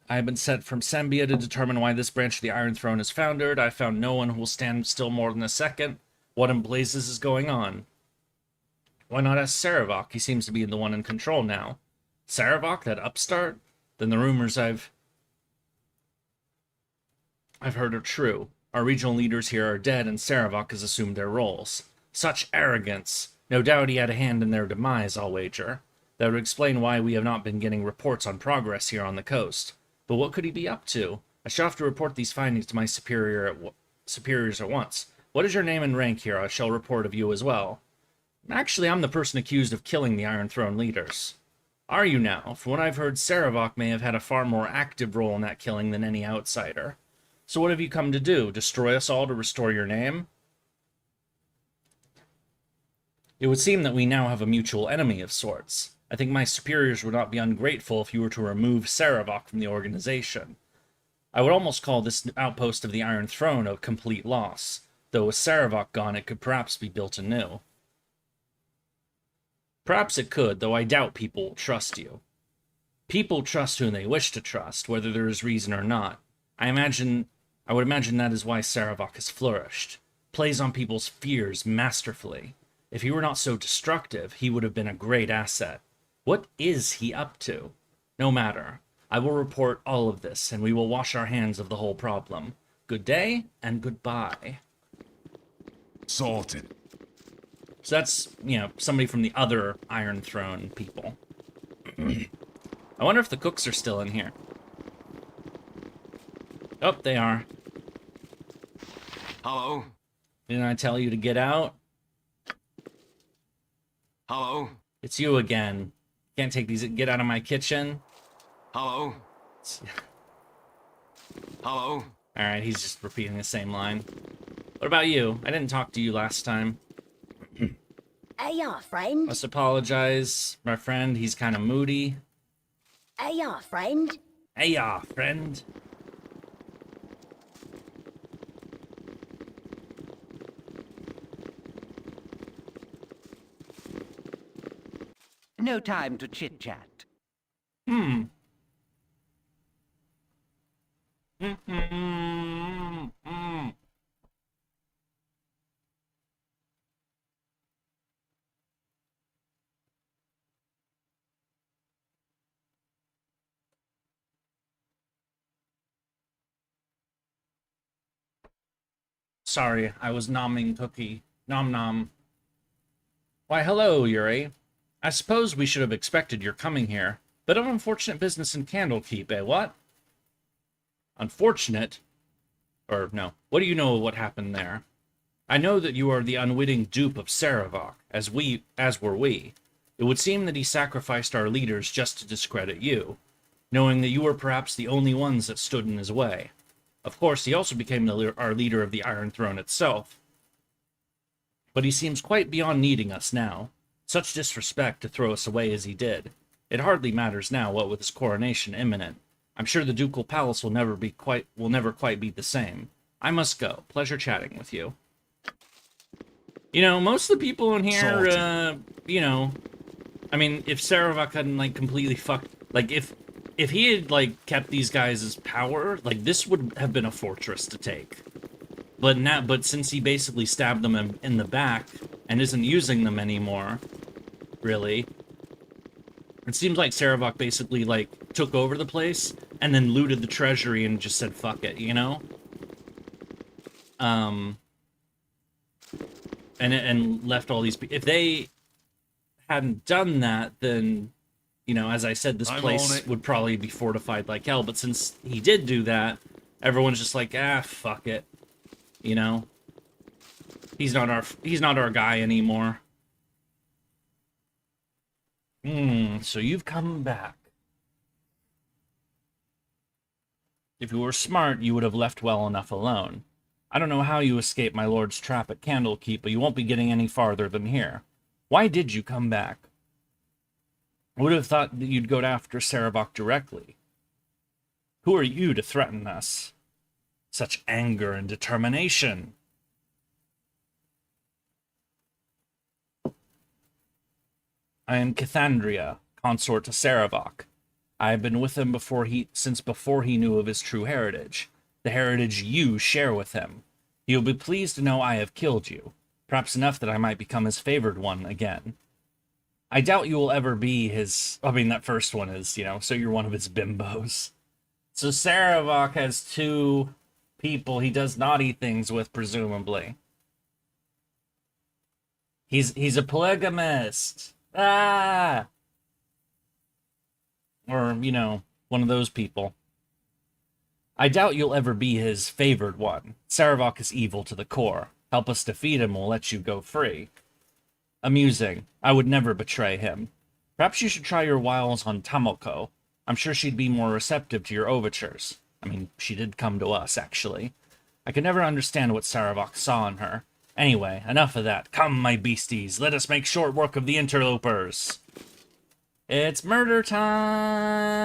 I have been sent from Sembia to determine why this branch of the Iron Throne is foundered. I found no one who will stand still more than a second. What in blazes is going on? Why not ask Saravok? He seems to be the one in control now. Saravok, that upstart? Then the rumors I've heard are true. Our regional leaders here are dead, and Saravok has assumed their roles. Such arrogance! No doubt he had a hand in their demise, I'll wager. That would explain why we have not been getting reports on progress here on the coast. But what could he be up to? I shall have to report these findings to my superiors at once. What is your name and rank here? I shall report of you as well. Actually, I'm the person accused of killing the Iron Throne leaders. Are you now? From what I've heard, Saravok may have had a far more active role in that killing than any outsider. So what have you come to do? Destroy us all to restore your name? It would seem that we now have a mutual enemy of sorts. I think my superiors would not be ungrateful if you were to remove Saravok from the organization. I would almost call this outpost of the Iron Throne a complete loss, though with Saravok gone it could perhaps be built anew. Perhaps it could, though I doubt people will trust you. People trust whom they wish to trust, whether there is reason or not. I would imagine that is why Saravok has flourished. Plays on people's fears masterfully. If he were not so destructive, he would have been a great asset. What is he up to? No matter. I will report all of this, and we will wash our hands of the whole problem. Good day, and goodbye. Sorted. So that's, you know, somebody from the other Iron Throne people. I wonder if the cooks are still in here. Oh, they are. Hello? Didn't I tell you to get out? Hello? It's you again. Can't take these. Get out of my kitchen. Hello? Hello? Alright, he's just repeating the same line. What about you? I didn't talk to you last time. Hiya, friend. Must apologize, my friend. He's kind of moody. Hiya, friend. Hiya, friend. No time to chit-chat. Sorry, I was nomming cookie. Nom nom. Why, hello, Yurie. I suppose we should have expected your coming here. Bit of unfortunate business in Candlekeep, eh, what? Unfortunate? Or, no. What do you know of what happened there? I know that you are the unwitting dupe of Saravok, as were we. It would seem that he sacrificed our leaders just to discredit you, knowing that you were perhaps the only ones that stood in his way. Of course, he also became our leader of the Iron Throne itself. But he seems quite beyond needing us now. Such disrespect to throw us away as he did. It hardly matters now, what with his coronation imminent. I'm sure the ducal palace will never quite be the same. I must go. Pleasure chatting with you. You know, most of the people in here, you know, I mean, if Saravok hadn't, like, completely fucked, like, if if he had, like, kept these guys' power, like, this would have been a fortress to take. But since he basically stabbed them in the back and isn't using them anymore, really, it seems like Sarevok basically, like, took over the place and then looted the treasury and just said, fuck it, you know? And left all these people. If they hadn't done that, then, you know, as I said, this place would probably be fortified like hell. But since he did do that, everyone's just like, ah, fuck it. You know? He's not our guy anymore. So you've come back. If you were smart, you would have left well enough alone. I don't know how you escaped my lord's trap at Candlekeep, but you won't be getting any farther than here. Why did you come back? I would have thought that you'd go after Sarevok directly. Who are you to threaten us? Such anger and determination. I am Cathandria, consort to Sarevok. I have been with him since before he knew of his true heritage. The heritage you share with him. He will be pleased to know I have killed you. Perhaps enough that I might become his favored one again. I doubt you will ever be his... I mean, that first one is, you know, so you're one of his bimbos. So Sarevok has two people he does naughty things with, presumably. He's a polygamist. Ah! Or, you know, one of those people. I doubt you'll ever be his favored one. Sarevok is evil to the core. Help us defeat him, we'll let you go free. Amusing. I would never betray him. Perhaps you should try your wiles on Tamoko. I'm sure she'd be more receptive to your overtures. I mean, she did come to us, actually. I could never understand what Sarevok saw in her. Anyway, enough of that. Come, my beasties, let us make short work of the interlopers. It's murder time!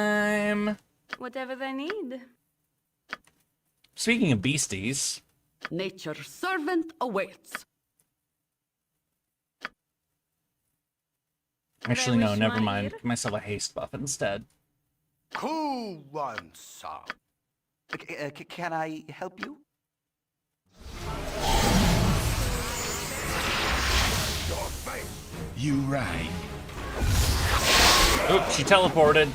Whatever they need. Speaking of beasties... Nature's servant awaits. Actually, no, never mind. Give myself a haste buff instead. Cool one, sir. Can I help you? You right. Oops, she teleported.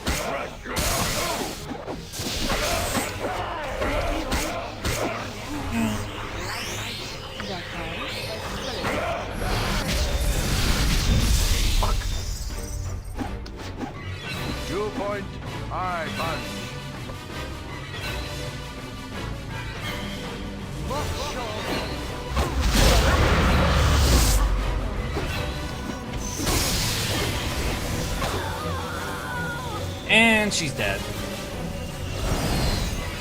You point, I punch. And she's dead.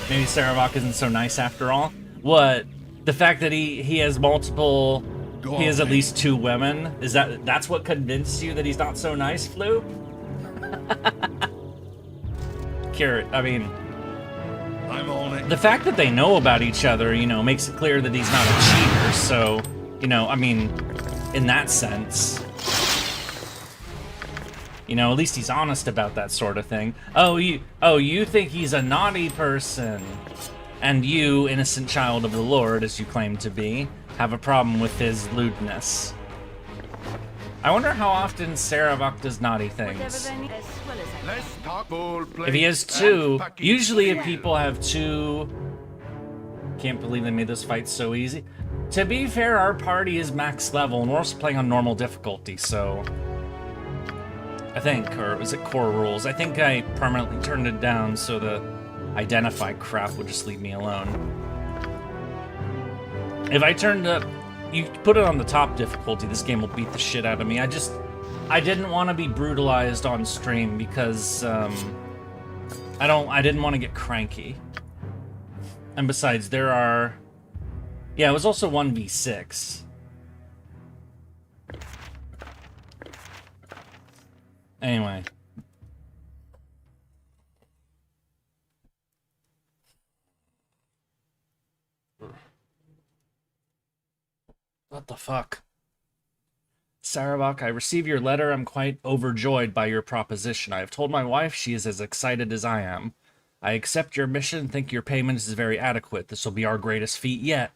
Maybe Sarevok isn't so nice after all. What? The fact that he has multiple... He has at least 2 women? That's what convinced you that he's not so nice, Flu? I mean... I'm on it. The fact that they know about each other, you know, makes it clear that he's not a cheater, so... You know, I mean, in that sense... You know, at least he's honest about that sort of thing. Oh, you think he's a naughty person. And you, innocent child of the Lord, as you claim to be, have a problem with his lewdness. I wonder how often Sarevok does naughty things. If he has 2, usually if people have 2... Can't believe they made this fight so easy. To be fair, our party is max level, and we're also playing on normal difficulty, so... I think, or was it core rules? I think I permanently turned it down so the identify crap would just leave me alone. If I turned up, you put it on the top difficulty, this game will beat the shit out of me. I didn't want to be brutalized on stream because, I didn't want to get cranky. And besides, yeah, it was also 1v6. Anyway. What the fuck? Sarabak, I received your letter. I'm quite overjoyed by your proposition. I have told my wife she is as excited as I am. I accept your mission and think your payment is very adequate. This will be our greatest feat yet.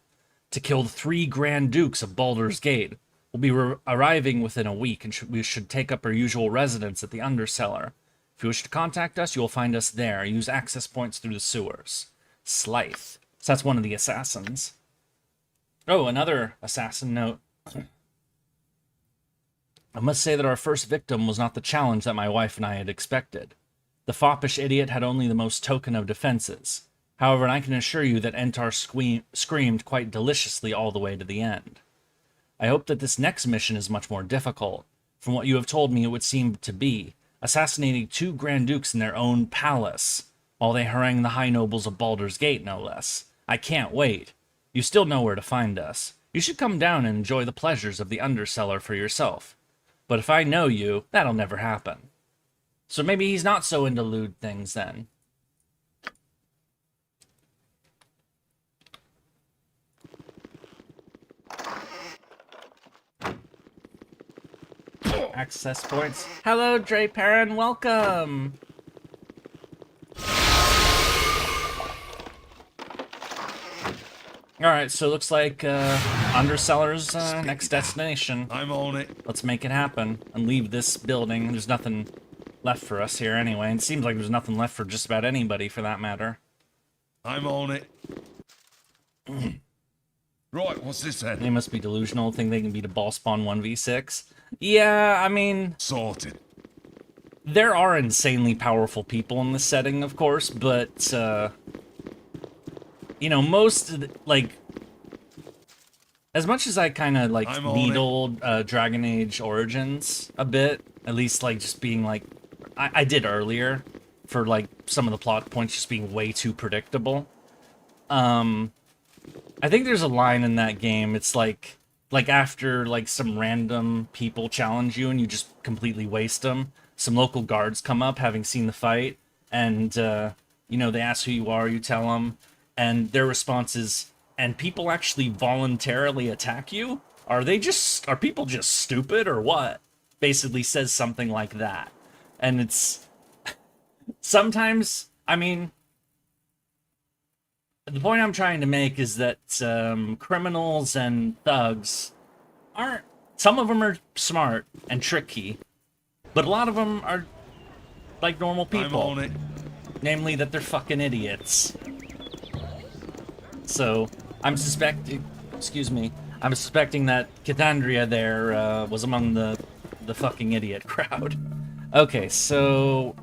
To kill the 3 Grand Dukes of Baldur's Gate. We'll be arriving within a week, and we should take up our usual residence at the Undercellar. If you wish to contact us, you will find us there. Use access points through the sewers. Slythe. So that's one of the assassins. Oh, another assassin note. I must say that our first victim was not the challenge that my wife and I had expected. The foppish idiot had only the most token of defenses. However, I can assure you that Entar screamed quite deliciously all the way to the end. I hope that this next mission is much more difficult. From what you have told me, it would seem to be assassinating 2 Grand Dukes in their own palace, while they harangue the high nobles of Baldur's Gate, no less. I can't wait. You still know where to find us. You should come down and enjoy the pleasures of the Undercellar for yourself. But if I know you, that'll never happen. So maybe he's not so into lewd things then. Access points. Hello, Dre Perrin. Welcome. Alright, so it looks like Undercellar's next destination. I'm on it. Let's make it happen and leave this building. There's nothing left for us here anyway. And it seems like there's nothing left for just about anybody for that matter. I'm on it. Right, what's this then? They must be delusional, think they can beat a ball spawn 1v6. Yeah, I mean... Sorted. There are insanely powerful people in this setting, of course, but, you know, most, like... As much as I kind of, like, needled Dragon Age Origins a bit, at least, like, just being, like... I did earlier, for, like, some of the plot points just being way too predictable. I think there's a line in that game, it's like after, like, some random people challenge you and you just completely waste them, some local guards come up having seen the fight, and, you know, they ask who you are, you tell them, and their response is, and people actually voluntarily attack you? Are people just stupid or what? Basically says something like that. And it's, sometimes, I mean, the point I'm trying to make is that criminals and thugs aren't... Some of them are smart and tricky, but a lot of them are like normal people. I'm on it. Namely that they're fucking idiots. So, I'm suspecting... Excuse me. I'm suspecting that Cassandria there was among the fucking idiot crowd. Okay, so...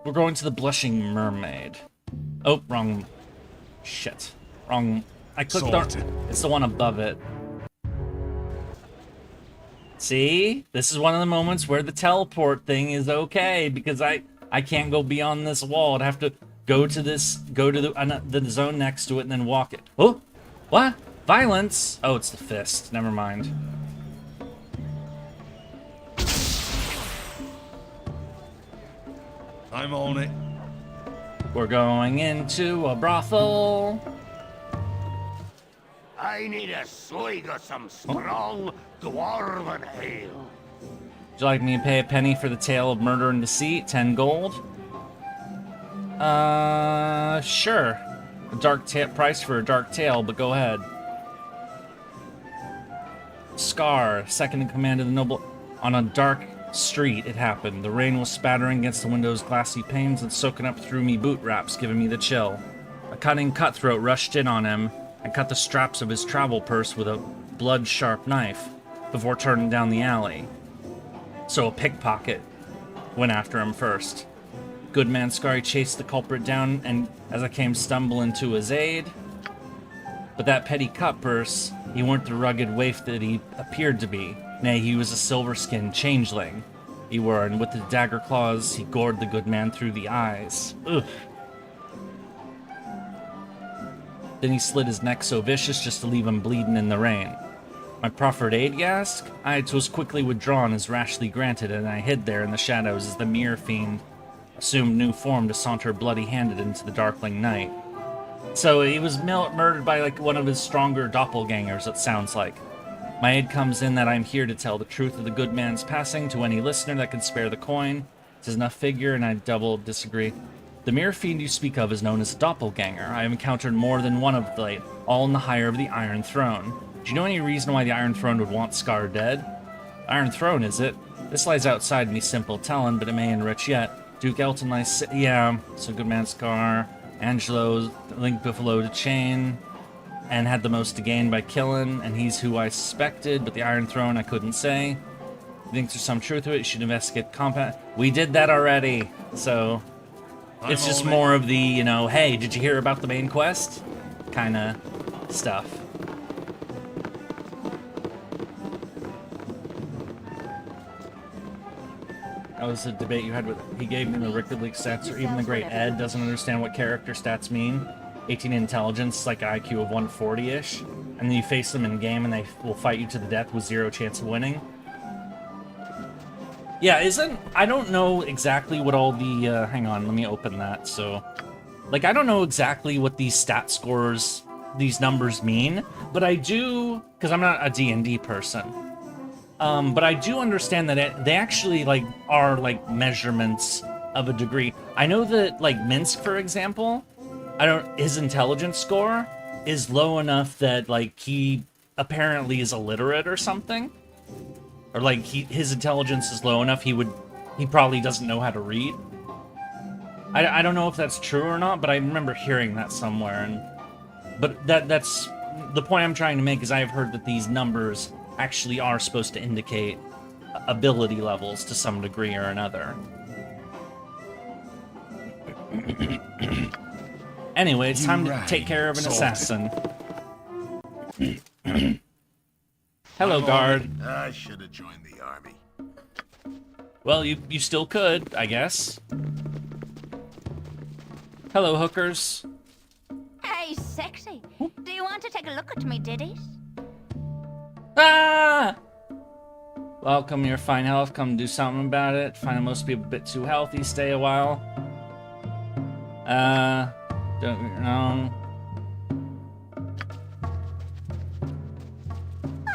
We're going to the Blushing Mermaid. Oh, wrong... Shit. Wrong. I clicked on... It's the one above it. See? This is one of the moments where the teleport thing is okay, because I can't go beyond this wall. I'd have to go to the zone next to it and then walk it. Oh! What? Violence? Oh, it's the fist. Never mind. I'm on it. We're going into a brothel. I need a swig of some strong dwarven ale. Would you like me to pay a penny for the tale of murder and deceit? 10 gold? Sure. A dark price for a dark tale, but go ahead. Scar, second in command of the noble. On a dark street, it happened. The rain was spattering against the window's glassy panes and soaking up through me boot wraps, giving me the chill. A cunning cutthroat rushed in on him and cut the straps of his travel purse with a blood-sharp knife before turning down the alley. So a pickpocket went after him first. Goodman Scary chased the culprit down, and as I came stumbling to his aid, but that petty cut purse, he weren't the rugged waif that he appeared to be. Nay, he was a silver-skinned changeling. He were, and with his dagger claws, he gored the good man through the eyes. Ugh. Then he slit his neck so vicious just to leave him bleeding in the rain. My proffered aid, you ask? It was quickly withdrawn as rashly granted, and I hid there in the shadows as the mere fiend assumed new form to saunter bloody-handed into the darkling night. So he was murdered by, like, one of his stronger doppelgangers, it sounds like. My aid comes in that I'm here to tell the truth of the good man's passing to any listener that can spare the coin. It's enough figure, and I double disagree. The mere fiend you speak of is known as a doppelganger. I have encountered more than one of late, all in the higher of the Iron Throne. Do you know any reason why the Iron Throne would want Scar dead? Iron Throne, is it? This lies outside me simple telling, but it may enrich yet. Duke Elton lies... Yeah, so good man Scar. Angelo linked Buffalo to Chain, and had the most to gain by killing, and he's who I suspected, but the Iron Throne I couldn't say. You think there's some truth to it? You should investigate combat. We did that already, so... It's just more of the, you know, hey, did you hear about the main quest? Kind of stuff. That was a debate you had with... He gave me the Wicked League stats, or even the Great Ed doesn't understand what character stats mean. 18 intelligence, like an IQ of 140-ish. And then you face them in game and they will fight you to the death with 0 chance of winning. Yeah, I don't know exactly what all the, hang on, let me open that, so... Like, I don't know exactly what these stat scores, these numbers mean, but I do, because I'm not a D&D person, but I do understand that they actually, like, are, like, measurements of a degree. I know that, like, Minsk, for example, his intelligence score is low enough that, like, he apparently is illiterate or something. Or, like, his intelligence is low enough, he probably doesn't know how to read. I don't know if that's true or not, but I remember hearing that somewhere. But that's... The point I'm trying to make is I have heard that these numbers actually are supposed to indicate ability levels to some degree or another. Anyway, it's time to take care of an assassin. Hello, guard. I should have joined the army. Well, you still could, I guess. Hello, hookers. Hey, sexy. Do you want to take a look at me ditties? Ah! Welcome your fine health. Come do something about it. Find most people a bit too healthy. Stay a while. Don't get me wrong.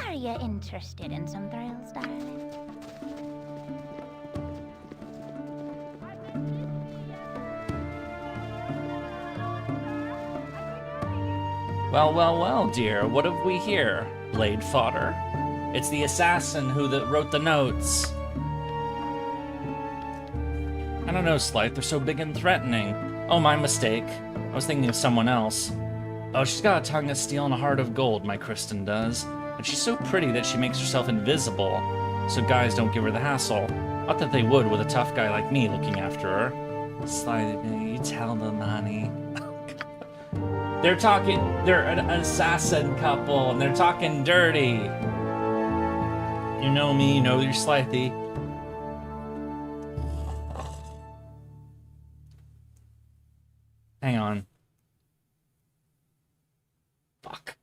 Are you interested in some thrills, darling? Well, well, well, dear. What have we here? Blade fodder? It's the assassin who wrote the notes. I don't know, Slythe. They're so big and threatening. Oh, my mistake. I was thinking of someone else. Oh, she's got a tongue of steel and a heart of gold, my Kristen does. And she's so pretty that she makes herself invisible, so guys don't give her the hassle. Not that they would with a tough guy like me looking after her. Slythe, you tell them, honey. They're an assassin couple, and they're talking dirty. You know me, you know you're Slythe. Hang on. Fuck.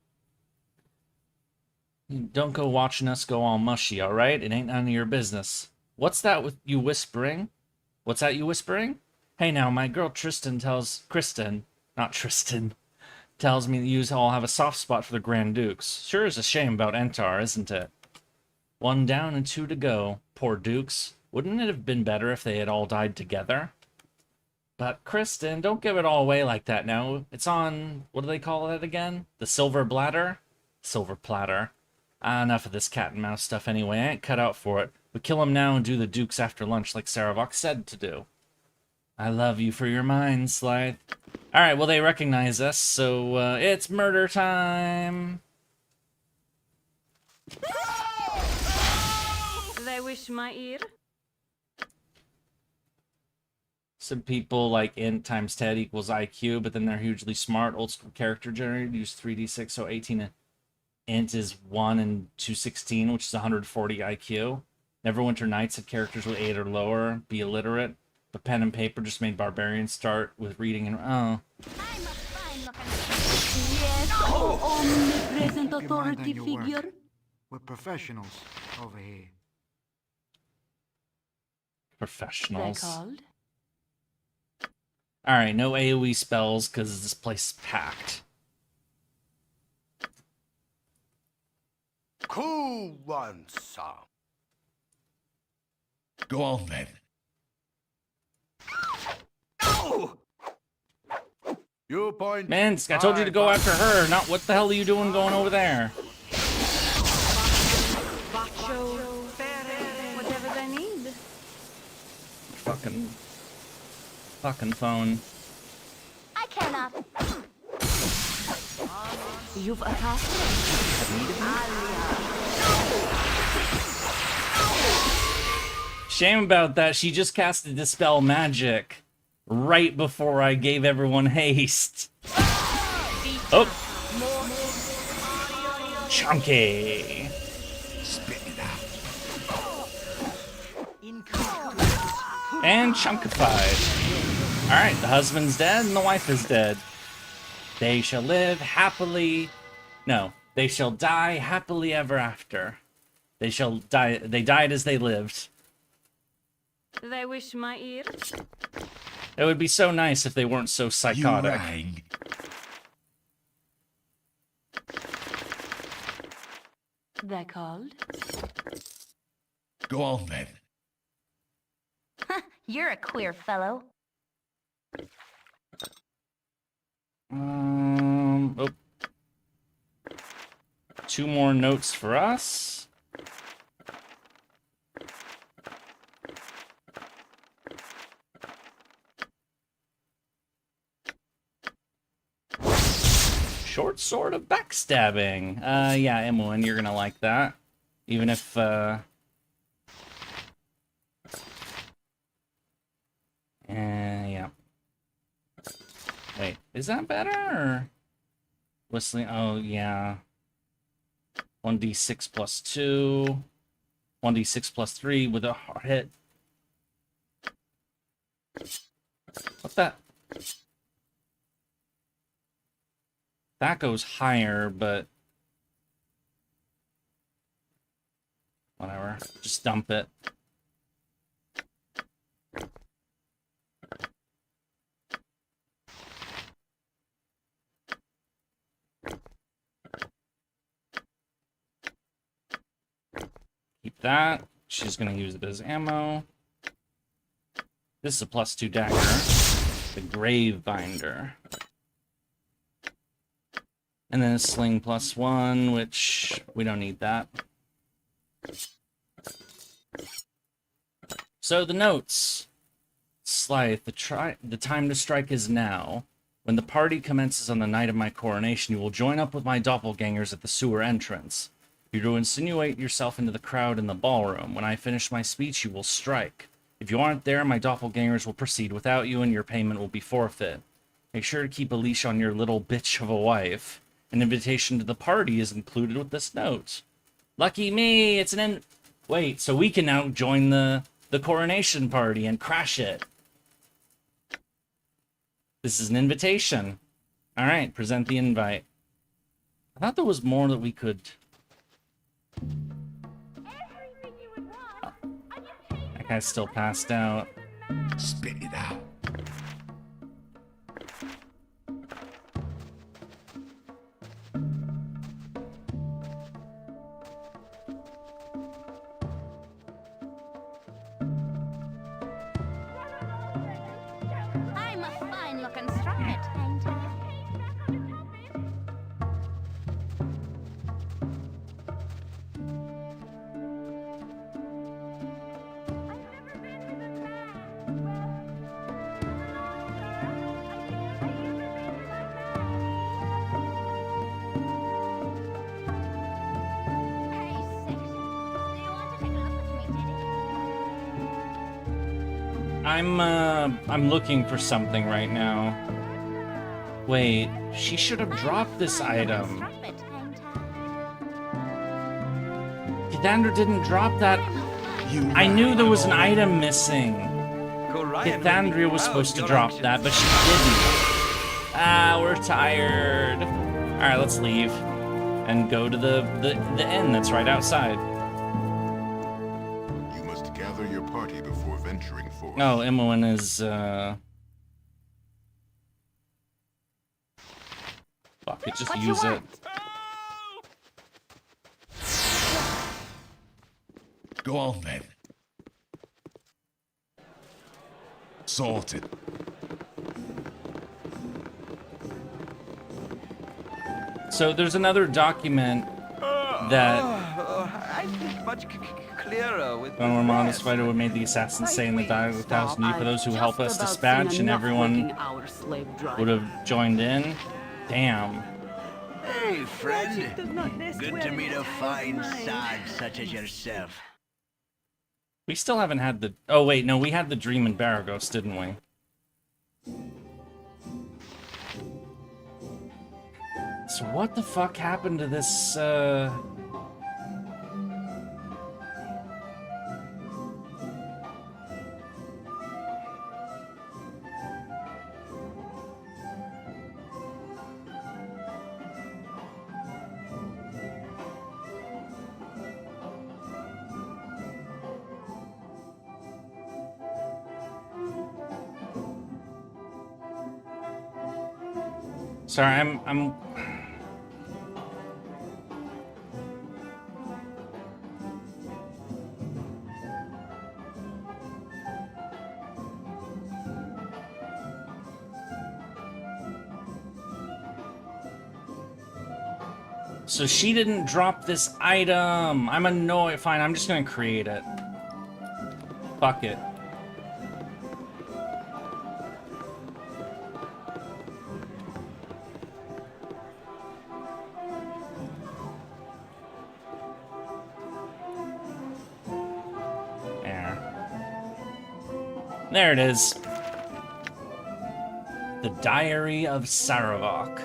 Don't go watching us go all mushy, alright? It ain't none of your business. What's that with you whispering? What's that you whispering? Hey now, my girl Kristen, not Tristan, tells me that you all have a soft spot for the Grand Dukes. Sure is a shame about Entar, isn't it? 1 down and 2 to go. Poor Dukes. Wouldn't it have been better if they had all died together? But, Kristen, don't give it all away like that now. It's on, what do they call it again? The Silver Bladder? Silver Platter. Enough of this cat and mouse stuff anyway. I ain't cut out for it. We kill him now and do the Dukes after lunch like Saravok said to do. I love you for your mind, Slythe. Alright, well, they recognize us, so, it's murder time! They wish my ear. Some people like int times 10 equals IQ, but then they're hugely smart. Old school character generated, use 3d6, so 18 int is 1 and 216, which is 140 IQ. Neverwinter Nights had characters with 8 or lower, be illiterate, but pen and paper just made barbarians start with reading and... Oh. Yes, oh, omnipresent authority figure. We're professionals over here. Professionals. They're called? Alright, no AoE spells, because this place is packed. Who wants some? Go on then. You point. Minsk, I told you to go after her, not what the hell are you doing going over there? Whatever they need. Fucking phone. I cannot. You've attacked Shame about that. She just casted Dispel Magic right before I gave everyone haste. Oh! Chunky! Spit it out. And chunkified. Alright, the husband's dead and the wife is dead. They shall live happily... No, they shall die happily ever after. They shall die... They died as they lived. They wish my ear. It would be so nice if they weren't so psychotic. You rang. They're called? Go on then. You're a queer fellow. Oh. 2 more notes for us. Short sword of backstabbing. Yeah, Emmeline, you're gonna like that. Even if, yeah. Wait, is that better, or? Whistling, oh, yeah. 1d6 plus 2. 1d6 plus 3 with a hard hit. What the? That goes higher, but... Whatever. Just dump it. Keep that. She's gonna use it as ammo. This is a +2 dagger. The Grave Binder. And then a sling +1, which we don't need that. So the notes. Slythe, the time to strike is now. When the party commences on the night of my coronation, you will join up with my doppelgangers at the sewer entrance. You're to insinuate yourself into the crowd in the ballroom. When I finish my speech, you will strike. If you aren't there, my doppelgangers will proceed without you, and your payment will be forfeit. Make sure to keep a leash on your little bitch of a wife. An invitation to the party is included with this note. Lucky me, it's an Wait, so we can now join the coronation party and crash it. This is an invitation. Alright, present the invite. I thought there was more that we could... Oh, that guy's still passed out. Spit it out. I'm a fine-looking strumpet. I'm looking for something right now. Wait, she should have dropped this item. Kithandra didn't drop that. I knew there was an item missing. Kithandra was supposed to drop that, but she didn't. Ah, we're tired. Alright, let's leave. And go to the inn that's right outside. You must gather your party before venturing forth. Oh, Emmeline is, Fuck it, just use it. Go on then. Sorted. So there's another document that I think much clearer with One where Modest Fighter would made the assassins say in the dialogue with Thousand D for those who help us dispatch, and everyone would have joined in. Damn. Hey, friend. Good to meet a fine sod such as yourself. We still haven't had the... Oh, wait, no, we had the Dream in Baragos, didn't we? So what the fuck happened to this, Sorry, I'm... So she didn't drop this item. I'm annoyed. Fine, I'm just gonna create it. Fuck it. There it is. The Diary of Saravok.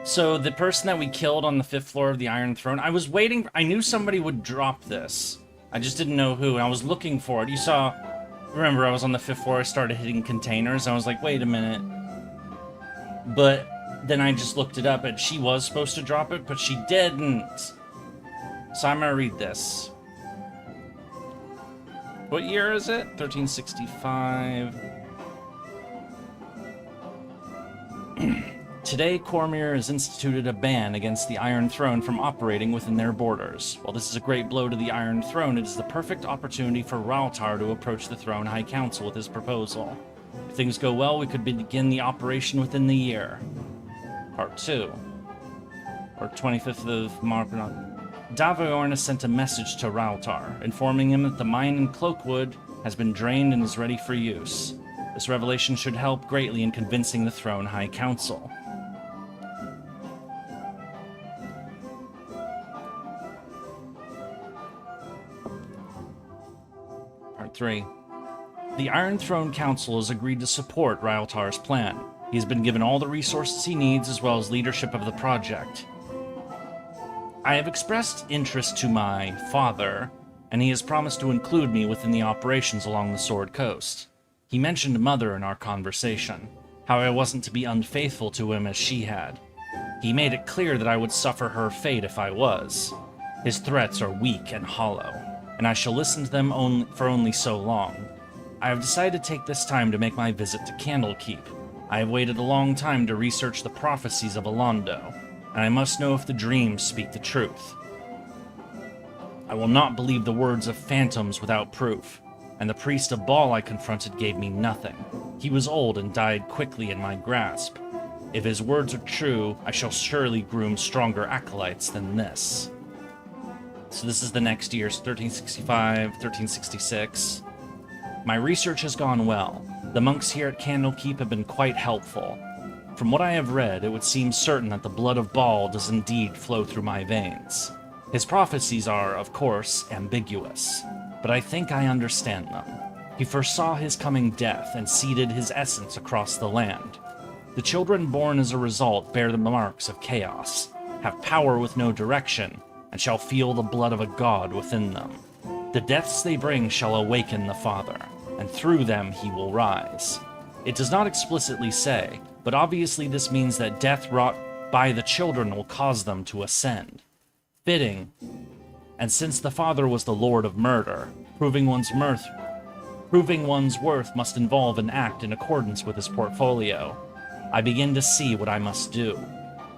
So the person that we killed on the 5th floor of the Iron Throne, I was waiting, I knew somebody would drop this. I just didn't know who, and I was looking for it. You saw, remember I was on the 5th floor, I started hitting containers, I was like, wait a minute. But then I just looked it up, and she was supposed to drop it, but she didn't. So I'm gonna read this. What year is it? 1365. Today, Cormyr has instituted a ban against the Iron Throne from operating within their borders. While this is a great blow to the Iron Throne, it is the perfect opportunity for Raltar to approach the Throne High Council with his proposal. If things go well, we could begin the operation within the year. Part 2. Or 25th of March. Davaorn has sent a message to Raltar, informing him that the mine in Cloakwood has been drained and is ready for use. This revelation should help greatly in convincing the Throne High Council. Part 3. The Iron Throne Council has agreed to support Raltar's plan. He has been given all the resources he needs as well as leadership of the project. I have expressed interest to my father, and he has promised to include me within the operations along the Sword Coast. He mentioned Mother in our conversation, how I wasn't to be unfaithful to him as she had. He made it clear that I would suffer her fate if I was. His threats are weak and hollow, and I shall listen to them for only so long. I have decided to take this time to make my visit to Candlekeep. I have waited a long time to research the prophecies of Alondo, and I must know if the dreams speak the truth. I will not believe the words of phantoms without proof, and the priest of Baal I confronted gave me nothing. He was old and died quickly in my grasp. If his words are true, I shall surely groom stronger acolytes than this. So this is the next year's 1365, 1366. My research has gone well. The monks here at Candlekeep have been quite helpful. From what I have read, it would seem certain that the blood of Baal does indeed flow through my veins. His prophecies are, of course, ambiguous, but I think I understand them. He foresaw his coming death and seeded his essence across the land. The children born as a result bear the marks of chaos, have power with no direction, and shall feel the blood of a god within them. The deaths they bring shall awaken the Father, and through them he will rise. It does not explicitly say, but obviously this means that death wrought by the children will cause them to ascend. Fitting. And since the Father was the Lord of Murder, proving one's worth must involve an act in accordance with his portfolio. I begin to see what I must do.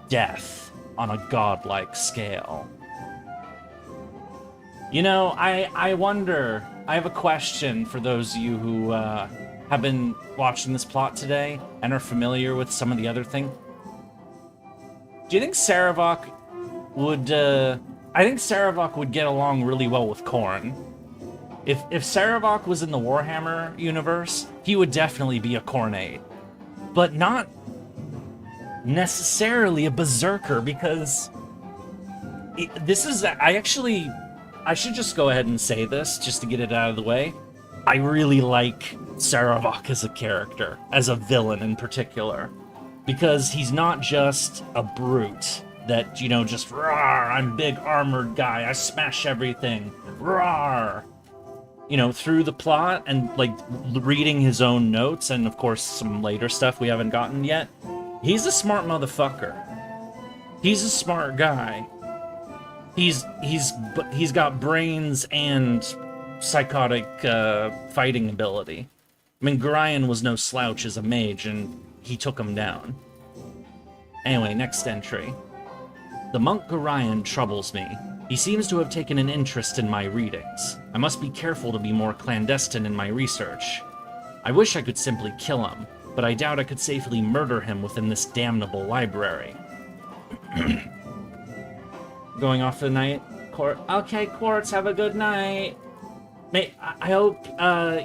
Death on a godlike scale. You know, I wonder, I have a question for those of you who have been watching this plot today and are familiar with some of the other things. Do you think Sarevok would, I think Sarevok would get along really well with Khorne. If Sarevok was in the Warhammer universe, he would definitely be a Khornate. But not necessarily a Berserker, because this is, I should just go ahead and say this, just to get it out of the way. I really like Sarevok as a character, as a villain in particular. Because he's not just a brute that, you know, just, rawr, I'm big armored guy, I smash everything, rawr. You know, through the plot and, like, reading his own notes, and of course some later stuff we haven't gotten yet, he's a smart motherfucker. He's a smart guy. He's got brains and psychotic fighting ability. I mean, Gorion was no slouch as a mage, and he took him down. Anyway, next entry. The monk Gorion troubles me. He seems to have taken an interest in my readings. I must be careful to be more clandestine in my research. I wish I could simply kill him, but I doubt I could safely murder him within this damnable library. Going off for the night? Okay, Quartz, have a good night. I hope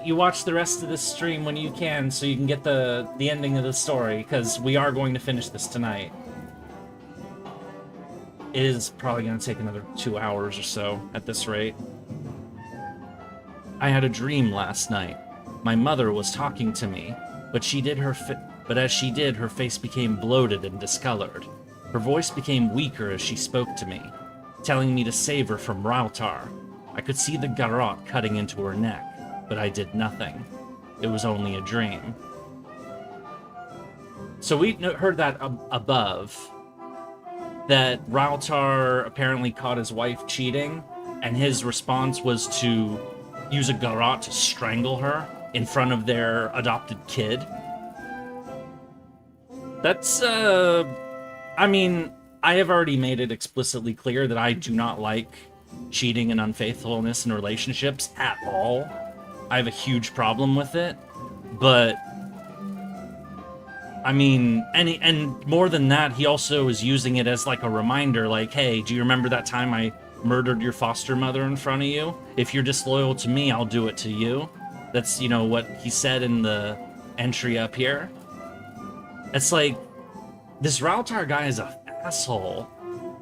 you watch the rest of this stream when you can, so you can get the ending of the story, because we are going to finish this tonight. It is probably going to take another 2 hours or so at this rate. I had a dream last night. My mother was talking to me, but as she did, her face became bloated and discolored. Her voice became weaker as she spoke to me, telling me to save her from Rautar. I could see the garrote cutting into her neck, but I did nothing. It was only a dream. So we heard that above, that Rautar apparently caught his wife cheating, and his response was to use a garrote to strangle her in front of their adopted kid. That's, I mean, I have already made it explicitly clear that I do not like cheating and unfaithfulness in relationships at all. I have a huge problem with it, but I mean, and more than that, he also is using it as like a reminder, like, hey, do you remember that time I murdered your foster mother in front of you? If you're disloyal to me, I'll do it to you. That's, you know, what he said in the entry up here. It's like, this Rautar guy is an asshole.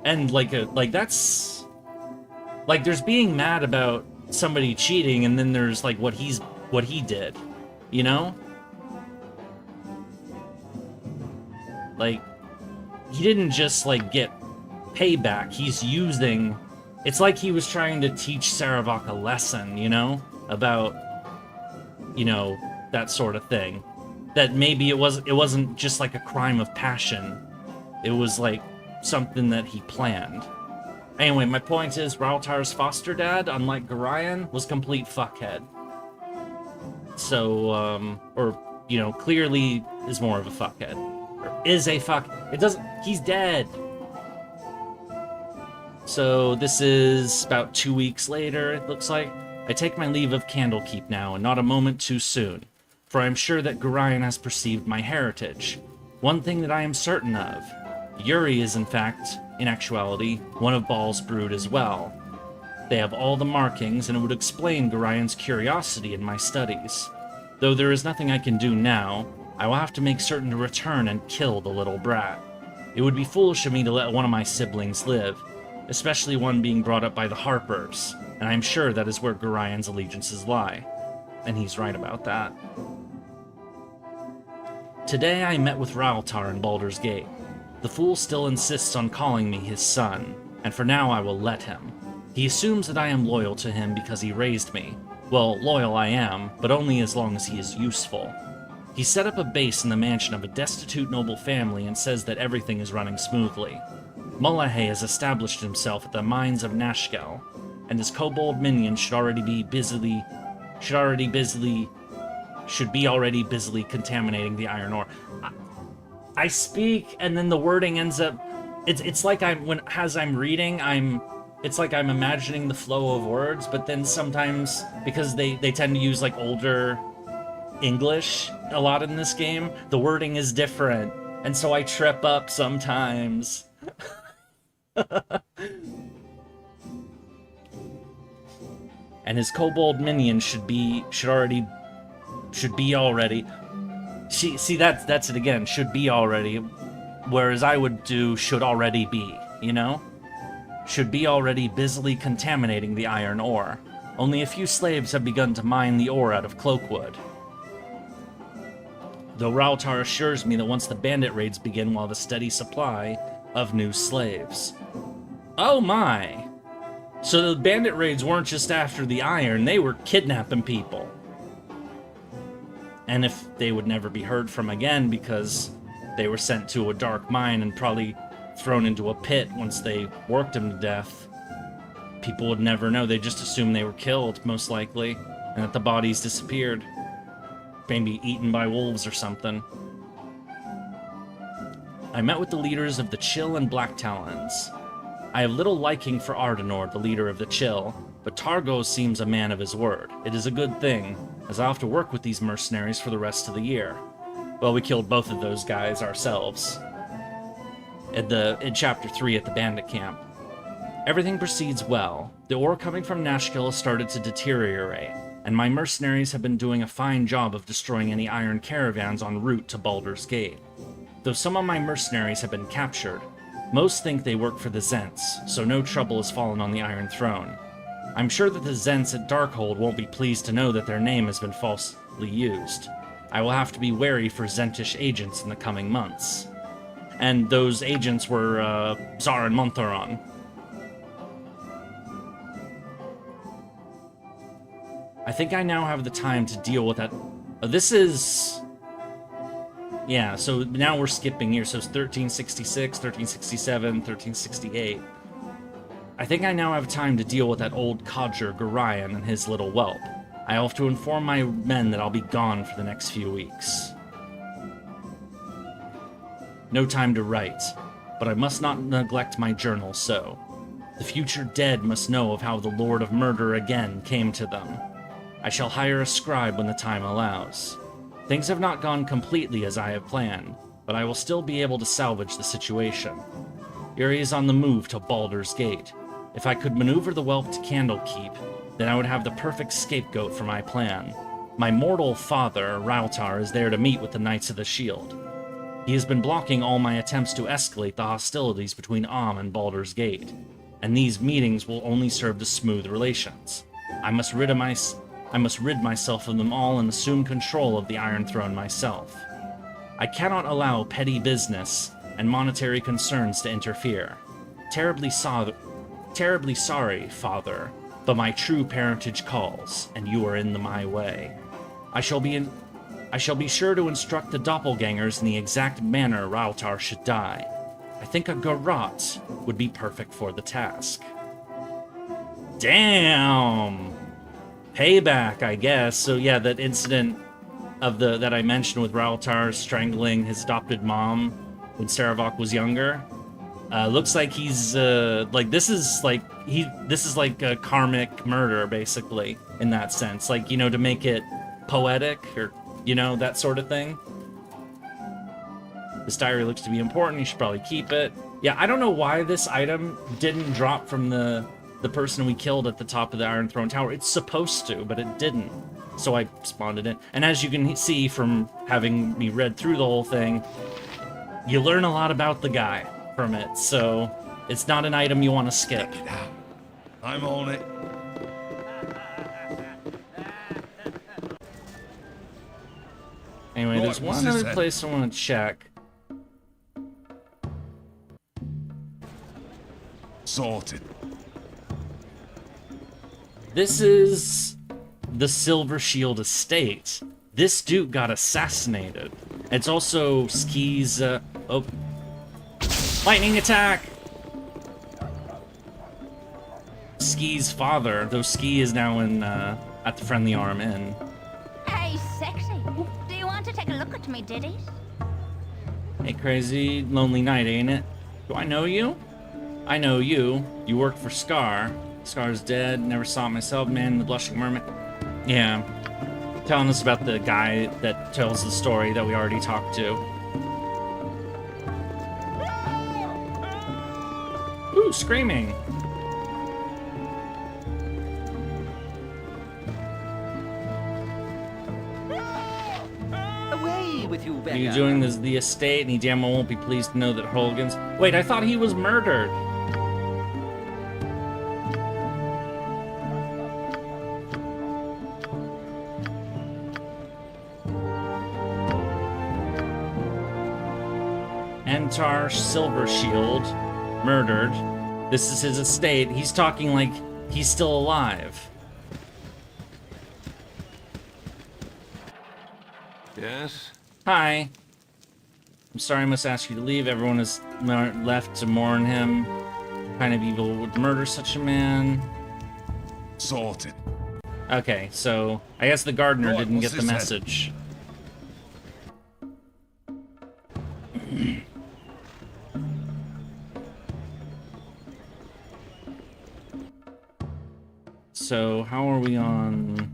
And that's, like, there's being mad about somebody cheating, and then there's like what he did, you know? Like, he didn't just, like, get payback. He's using... It's like he was trying to teach Sarevok a lesson, you know? About, you know, that sort of thing. That maybe it wasn't just, like, a crime of passion. It was, like, something that he planned. Anyway, my point is, Rautar's foster dad, unlike Gorion, was complete fuckhead. So, or, you know, clearly is more of a fuckhead. Is a fuck. It doesn't. He's dead. So this is about 2 weeks later, it looks like. I take my leave of Candlekeep now, and not a moment too soon, for I am sure that Gorion has perceived my heritage. One thing that I am certain of, Yurie is in fact, in actuality, one of Baal's brood as well. They have all the markings, and it would explain Gorion's curiosity in my studies. Though there is nothing I can do now, I will have to make certain to return and kill the little brat. It would be foolish of me to let one of my siblings live, especially one being brought up by the Harpers, and I am sure that is where Gorion's allegiances lie. And he's right about that. Today I met with Rautar in Baldur's Gate. The fool still insists on calling me his son, and for now I will let him. He assumes that I am loyal to him because he raised me. Well, loyal I am, but only as long as he is useful. He set up a base in the mansion of a destitute noble family and says that everything is running smoothly. Mullahay has established himself at the mines of Nashkel, and his kobold minions should be already busily contaminating the iron ore. I speak, and then the wording ends up... It's like as I'm reading, it's like I'm imagining the flow of words, but then sometimes, because they tend to use like older English a lot in this game, the wording is different, and so I trip up sometimes. And his kobold minion should be already. See, that's it again. Should be already, whereas I would do should already be. You know, should be already busily contaminating the iron ore. Only a few slaves have begun to mine the ore out of Cloakwood. Though Rautar assures me that once the bandit raids begin, we'll have a steady supply of new slaves. Oh my! So the bandit raids weren't just after the iron, they were kidnapping people. And if they would never be heard from again because they were sent to a dark mine and probably thrown into a pit once they worked them to death, people would never know. They'd just assume they were killed, most likely, and that the bodies disappeared. Maybe eaten by wolves or something. I met with the leaders of the Chill and Black Talons. I have little liking for Ardenor, the leader of the Chill, but Targos seems a man of his word. It is a good thing, as I'll have to work with these mercenaries for the rest of the year. Well, we killed both of those guys ourselves in Chapter 3 at the bandit camp. Everything proceeds well. The ore coming from Nashkel has started to deteriorate, and my mercenaries have been doing a fine job of destroying any iron caravans en route to Baldur's Gate. Though some of my mercenaries have been captured, most think they work for the Zents, so no trouble has fallen on the Iron Throne. I'm sure that the Zents at Darkhold won't be pleased to know that their name has been falsely used. I will have to be wary for Zentish agents in the coming months. And those agents were Zar and Montharon. I think I now have the time to deal with that. This is... Yeah, so now we're skipping here, so it's 1366, 1367, 1368. I think I now have time to deal with that old codger Gorion and his little whelp. I have to inform my men that I'll be gone for the next few weeks. No time to write, but I must not neglect my journal so. The future dead must know of how the Lord of Murder again came to them. I shall hire a scribe when the time allows. Things have not gone completely as I have planned, but I will still be able to salvage the situation. Yurie is on the move to Baldur's Gate. If I could maneuver the whelp to Candlekeep, then I would have the perfect scapegoat for my plan. My mortal father, Rautar, is there to meet with the Knights of the Shield. He has been blocking all my attempts to escalate the hostilities between Am and Baldur's Gate, and these meetings will only serve to smooth relations. I must rid myself of them all and assume control of the Iron Throne myself. I cannot allow petty business and monetary concerns to interfere. Terribly sorry, Father, but my true parentage calls, and you are in my way. I shall be sure to instruct the doppelgangers in the exact manner Rautar should die. I think a garrote would be perfect for the task. Damn! Payback, I guess. So yeah, that incident of that I mentioned with Rautar strangling his adopted mom when Saravok was younger. Looks like he's this is like a karmic murder, basically, in that sense. Like, you know, to make it poetic, or, you know, that sort of thing. This diary looks to be important. You should probably keep it. Yeah, I don't know why this item didn't drop from the person we killed at the top of the Iron Throne Tower. It's supposed to, but it didn't. So I spawned it in. And as you can see from having me read through the whole thing, you learn a lot about the guy from it. So it's not an item you want to skip. I'm on it. Anyway, there's one other place I want to check. Sorted. This is the Silver Shield Estate. This dude got assassinated. It's also Ski's, lightning attack! Ski's father, though Ski is now in, at the Friendly Arm Inn. Hey, sexy. Do you want to take a look at me, diddies? Hey, crazy, lonely night, ain't it? Do I know you? I know you. You work for Scar. Scar's dead. Never saw it myself. Man in the Blushing Mermaid. Yeah. Telling us about the guy that tells the story that we already talked to. Ooh, screaming. Away with you, beggar. You doing this the estate, and he damn well won't be pleased to know that Holgan's... Wait, I thought he was murdered. Antar Silvershield, murdered. This is his estate. He's talking like he's still alive. Yes? Hi. I'm sorry I must ask you to leave. Everyone is left to mourn him. Kind of evil would murder such a man. Sorted. Okay, so I guess the gardener Right, didn't what's get the this then? message. So, how are we on...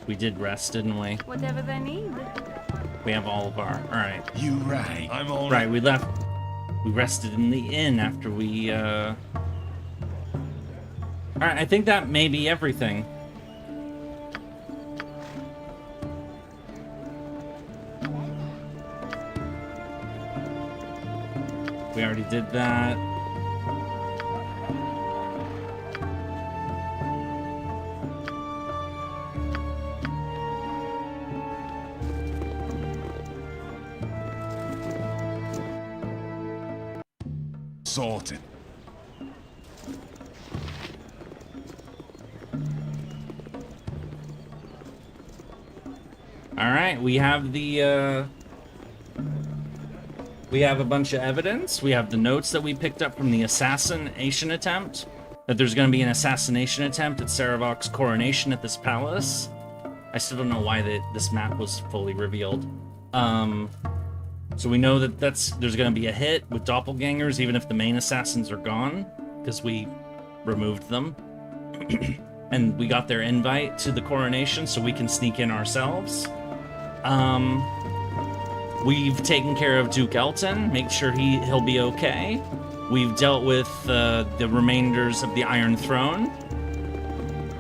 We did rest, didn't we? Whatever they need. We have all of our... Alright. You right. I'm on Right, it. we left... We rested in the inn after we, Alright, I think that may be everything. We already did that. Sorted. Alright, we have the, we have a bunch of evidence. We have the notes that we picked up from the assassination attempt. That there's going to be an assassination attempt at Saravok's coronation at this palace. I still don't know why this map was fully revealed. So we know that there's going to be a hit with doppelgangers, even if the main assassins are gone, because we removed them. And we got their invite to the coronation, so we can sneak in ourselves. We've taken care of Duke Elton, make sure he'll be okay. We've dealt with the remainders of the Iron Throne.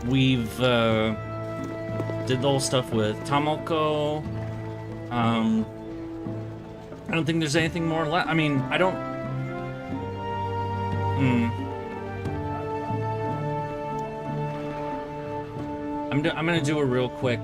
We've did the whole stuff with Tomoko. I don't think there's anything more left. I mean, I don't... I'm gonna do a real quick,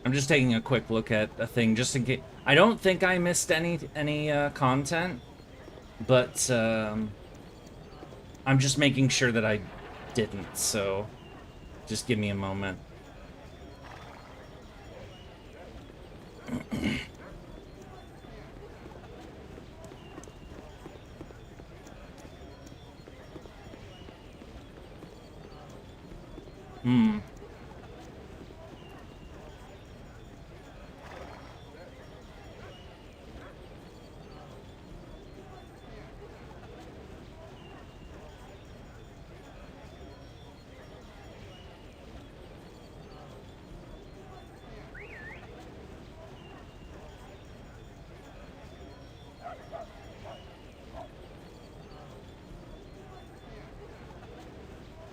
I'm just taking a quick look at a thing just in case. I don't think I missed any content, but I'm just making sure that I didn't. So just give me a moment.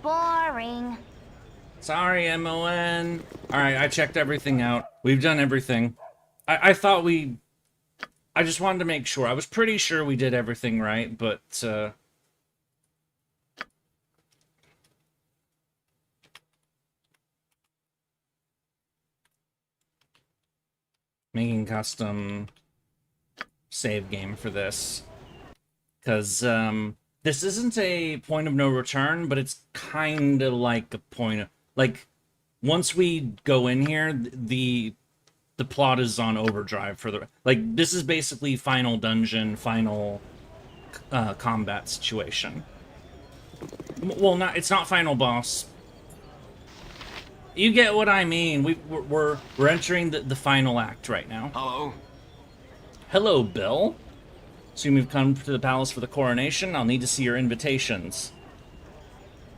Boring. Sorry, MON. Alright, I checked everything out. We've done everything. I thought we... I just wanted to make sure. I was pretty sure we did everything right, but, making custom... save game for this. Because this isn't a point of no return, but it's kind of like a point of... Like, once we go in here, the plot is on overdrive for the... Like, this is basically final dungeon, final combat situation. Well, it's not final boss. You get what I mean. We're entering the final act right now. Hello. Hello, Bill. Assume you've come to the palace for the coronation. I'll need to see your invitations.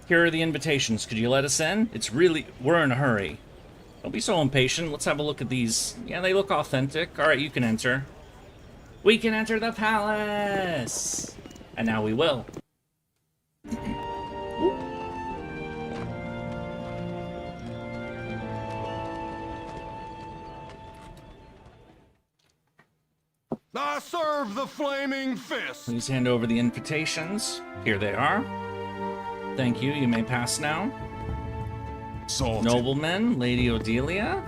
Here are the invitations. Could you let us in? We're in a hurry. Don't be so impatient. Let's have a look at these. Yeah, they look authentic. All right, you can enter. We can enter the palace! And now we will. I serve the flaming fist. Please hand over the invitations. Here they are. Thank you. You may pass now. Salted. Noblemen, Lady Odelia.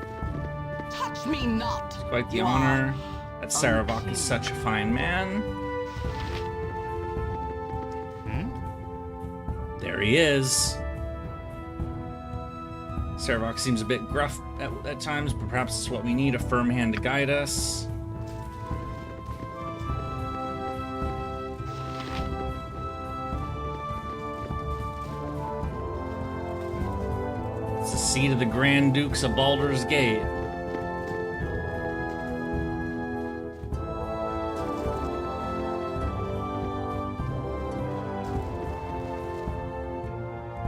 Touch me not! Quite the honor. That Saravok is such a fine man. There he is. Saravok seems a bit gruff at times, but perhaps it's what we need, a firm hand to guide us. It's the seat of the Grand Dukes of Baldur's Gate.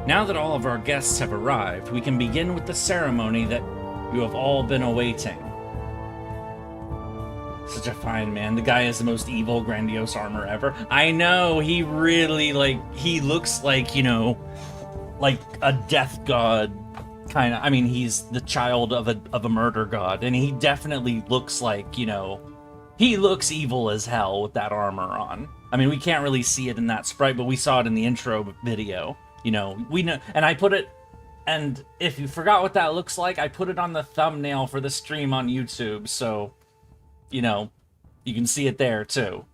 Now that all of our guests have arrived, we can begin with the ceremony that you have all been awaiting. Such a fine man. The guy has the most evil, grandiose armor ever. I know, he really, he looks like, you know, like a death god, kind of. I mean, he's the child of a murder god, and he definitely looks like, you know, he looks evil as hell with that armor on. I mean, we can't really see it in that sprite, but we saw it in the intro video. You know, we know, and I put it, and if you forgot what that looks like, I put it on the thumbnail for the stream on YouTube, so, you know, you can see it there, too.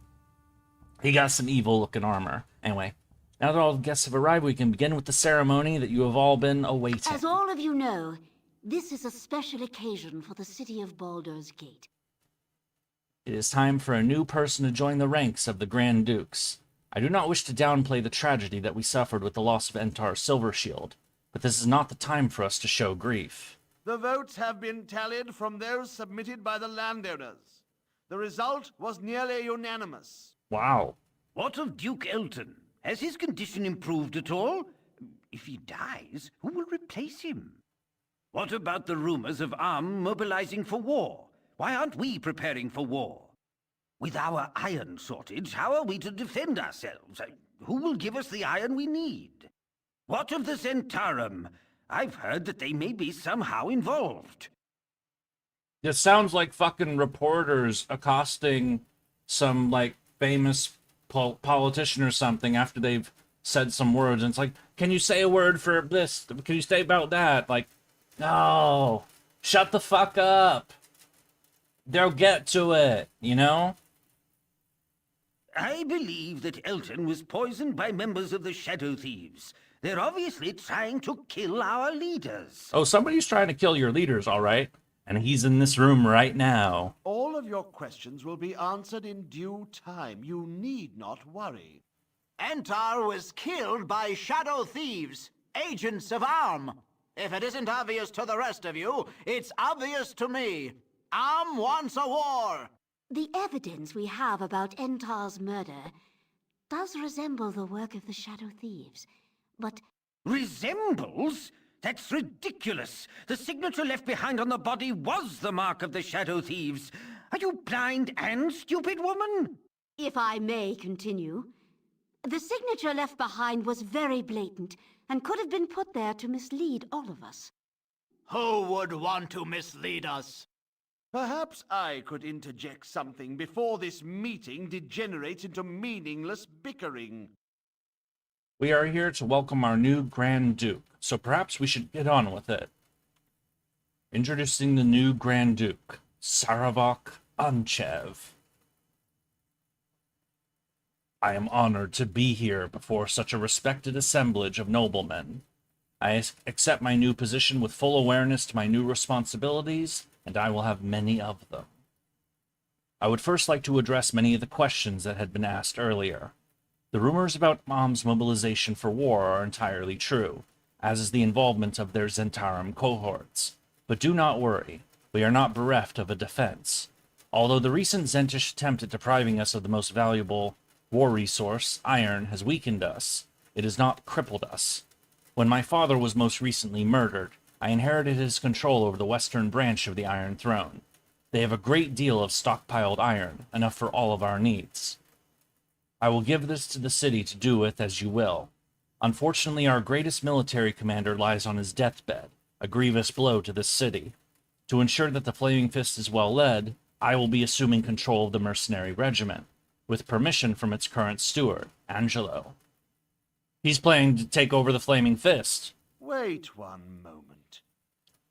He got some evil-looking armor. Anyway, now that all the guests have arrived, we can begin with the ceremony that you have all been awaiting. As all of you know, this is a special occasion for the city of Baldur's Gate. It is time for a new person to join the ranks of the Grand Dukes. I do not wish to downplay the tragedy that we suffered with the loss of Entar's Silver Shield, but this is not the time for us to show grief. The votes have been tallied from those submitted by the landowners. The result was nearly unanimous. Wow. What of Duke Elton? Has his condition improved at all? If he dies, who will replace him? What about the rumors of Arm mobilizing for war? Why aren't we preparing for war? With our iron shortage, how are we to defend ourselves? Who will give us the iron we need? What of the Zentarum? I've heard that they may be somehow involved. This sounds like fucking reporters accosting some, like, famous politician or something after they've said some words. And it's like, can you say a word for this? Can you say about that? Like, no. Shut the fuck up. They'll get to it, you know? I believe that Elton was poisoned by members of the Shadow Thieves. They're obviously trying to kill our leaders. Oh, somebody's trying to kill your leaders, all right? And he's in this room right now. All of your questions will be answered in due time. You need not worry. Entar was killed by Shadow Thieves, agents of Arm. If it isn't obvious to the rest of you, it's obvious to me. Arm wants a war. The evidence we have about Entar's murder does resemble the work of the Shadow Thieves, but... Resembles? That's ridiculous! The signature left behind on the body was the mark of the Shadow Thieves. Are you blind and stupid, woman? If I may continue, the signature left behind was very blatant and could have been put there to mislead all of us. Who would want to mislead us? Perhaps I could interject something before this meeting degenerates into meaningless bickering. We are here to welcome our new Grand Duke, so perhaps we should get on with it. Introducing the new Grand Duke, Saravok Anchev. I am honored to be here before such a respected assemblage of noblemen. I accept my new position with full awareness to my new responsibilities, and I will have many of them. I would first like to address many of the questions that had been asked earlier. The rumors about Mom's mobilization for war are entirely true, as is the involvement of their Zentarum cohorts. But do not worry, we are not bereft of a defense. Although the recent Zentish attempt at depriving us of the most valuable war resource, iron, has weakened us, it has not crippled us. When my father was most recently murdered, I inherited his control over the western branch of the Iron Throne. They have a great deal of stockpiled iron, enough for all of our needs. I will give this to the city to do with as you will. Unfortunately, our greatest military commander lies on his deathbed, a grievous blow to this city. To ensure that the Flaming Fist is well led, I will be assuming control of the mercenary regiment, with permission from its current steward, Angelo. He's planning to take over the Flaming Fist. Wait one moment.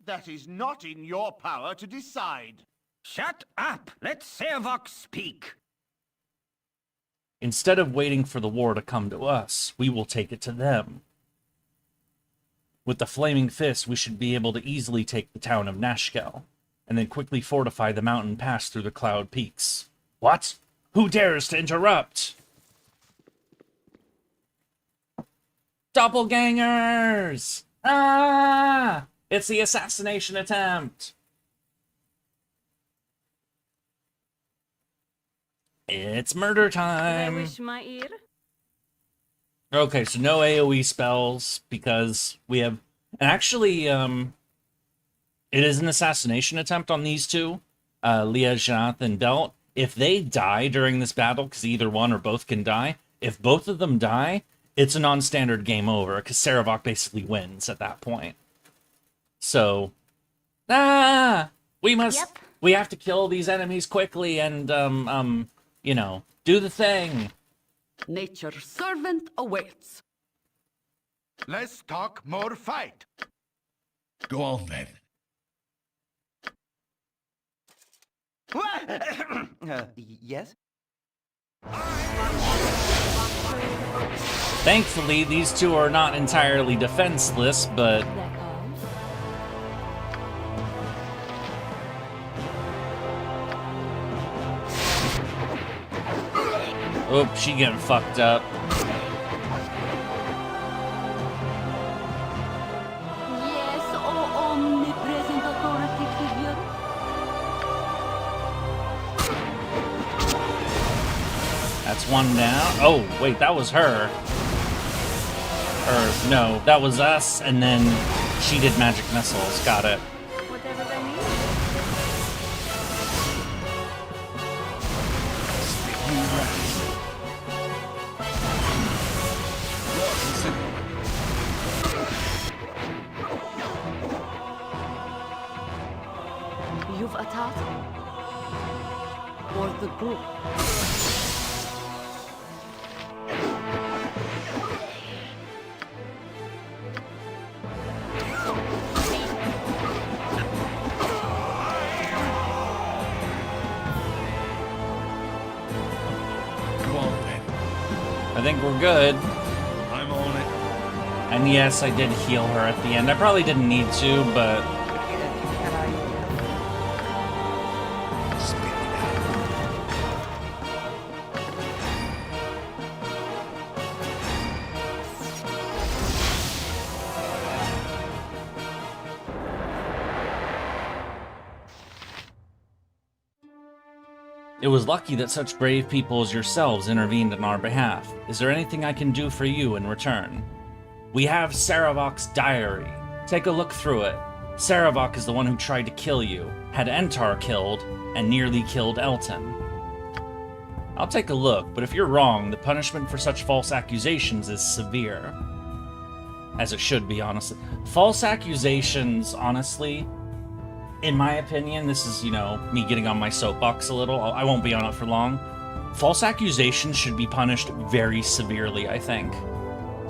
That is not in your power to decide. Shut up! Let Servok speak! Instead of waiting for the war to come to us, we will take it to them. With the Flaming Fist, we should be able to easily take the town of Nashkel, and then quickly fortify the mountain pass through the Cloud Peaks. What? Who dares to interrupt? Doppelgangers! Ah! It's the assassination attempt! It's murder time! I wish my ear. Okay, so no AoE spells, because we have... And actually, it is an assassination attempt on these two, Leah, Janath, and Belt. If they die during this battle, because either one or both can die, if both of them die, it's a non-standard game over, because Sarevok basically wins at that point. So, we must, we have to kill these enemies quickly and, you know, do the thing. Nature's servant awaits. Less talk, more fight. Go on then. Yes? Thankfully, these two are not entirely defenseless, but... Oh, she getting fucked up. Yes, oh omnipresent authority figure. That's one down. Oh, wait, that was her. Or, no, that was us, and then she did magic missiles. Got it. Whatever they need. You've a task? Or the group? I think we're good. I'm on it. And yes, I did heal her at the end. I probably didn't need to, but... It was lucky that such brave people as yourselves intervened on our behalf. Is there anything I can do for you in return? We have Sarevok's diary. Take a look through it. Sarevok is the one who tried to kill you, had Entar killed, and nearly killed Elton. I'll take a look, but if you're wrong, the punishment for such false accusations is severe. As it should be, honestly. False accusations, honestly... In my opinion, this is, you know, me getting on my soapbox a little. I won't be on it for long. False accusations should be punished very severely, I think.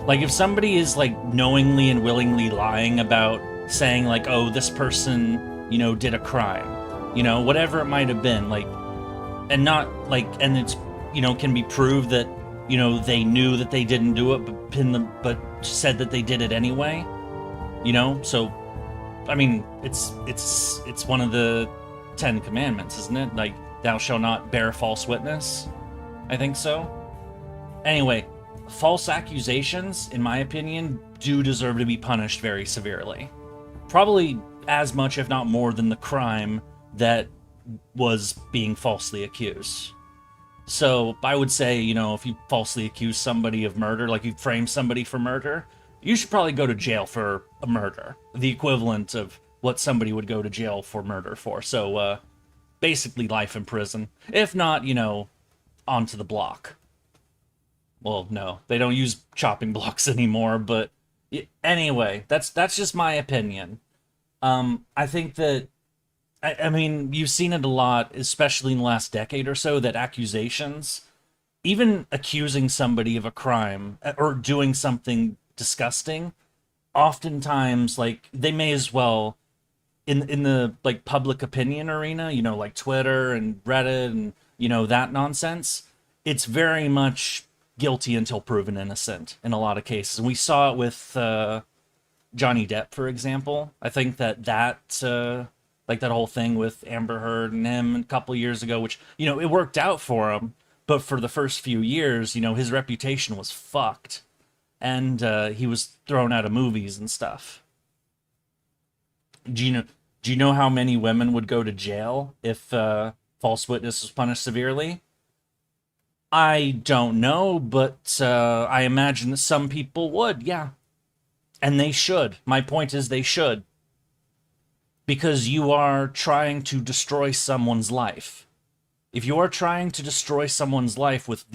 Like, if somebody is, like, knowingly and willingly lying about saying, like, oh, this person, you know, did a crime. You know, whatever it might have been, like, and not, like, and it's, you know, can be proved that you know, they knew that they didn't do it, but said that they did it anyway. You know, so I mean, it's one of the 10 Commandments, isn't it? Like, thou shalt not bear false witness. I think so. Anyway, false accusations, in my opinion, do deserve to be punished very severely. Probably as much, if not more, than the crime that was being falsely accused. So I would say, you know, if you falsely accuse somebody of murder, like you frame somebody for murder, you should probably go to jail for a murder. The equivalent of what somebody would go to jail for murder for. So, basically life in prison. If not, you know, onto the block. Well, no, they don't use chopping blocks anymore, but anyway, that's just my opinion. I think that, I mean, you've seen it a lot, especially in the last decade or so, that accusations, even accusing somebody of a crime or doing something disgusting, oftentimes, like, they may as well, in the, like, public opinion arena, you know, like Twitter and Reddit and, you know, that nonsense, it's very much guilty until proven innocent in a lot of cases. And we saw it with Johnny Depp, for example. I think that like that whole thing with Amber Heard and him a couple years ago, which, you know, it worked out for him, but for the first few years, you know, his reputation was fucked. And he was thrown out of movies and stuff. Do you know how many women would go to jail if false witness was punished severely? I don't know, but I imagine that some people would, yeah. And they should. My point is they should. Because you are trying to destroy someone's life. If you are trying to destroy someone's life with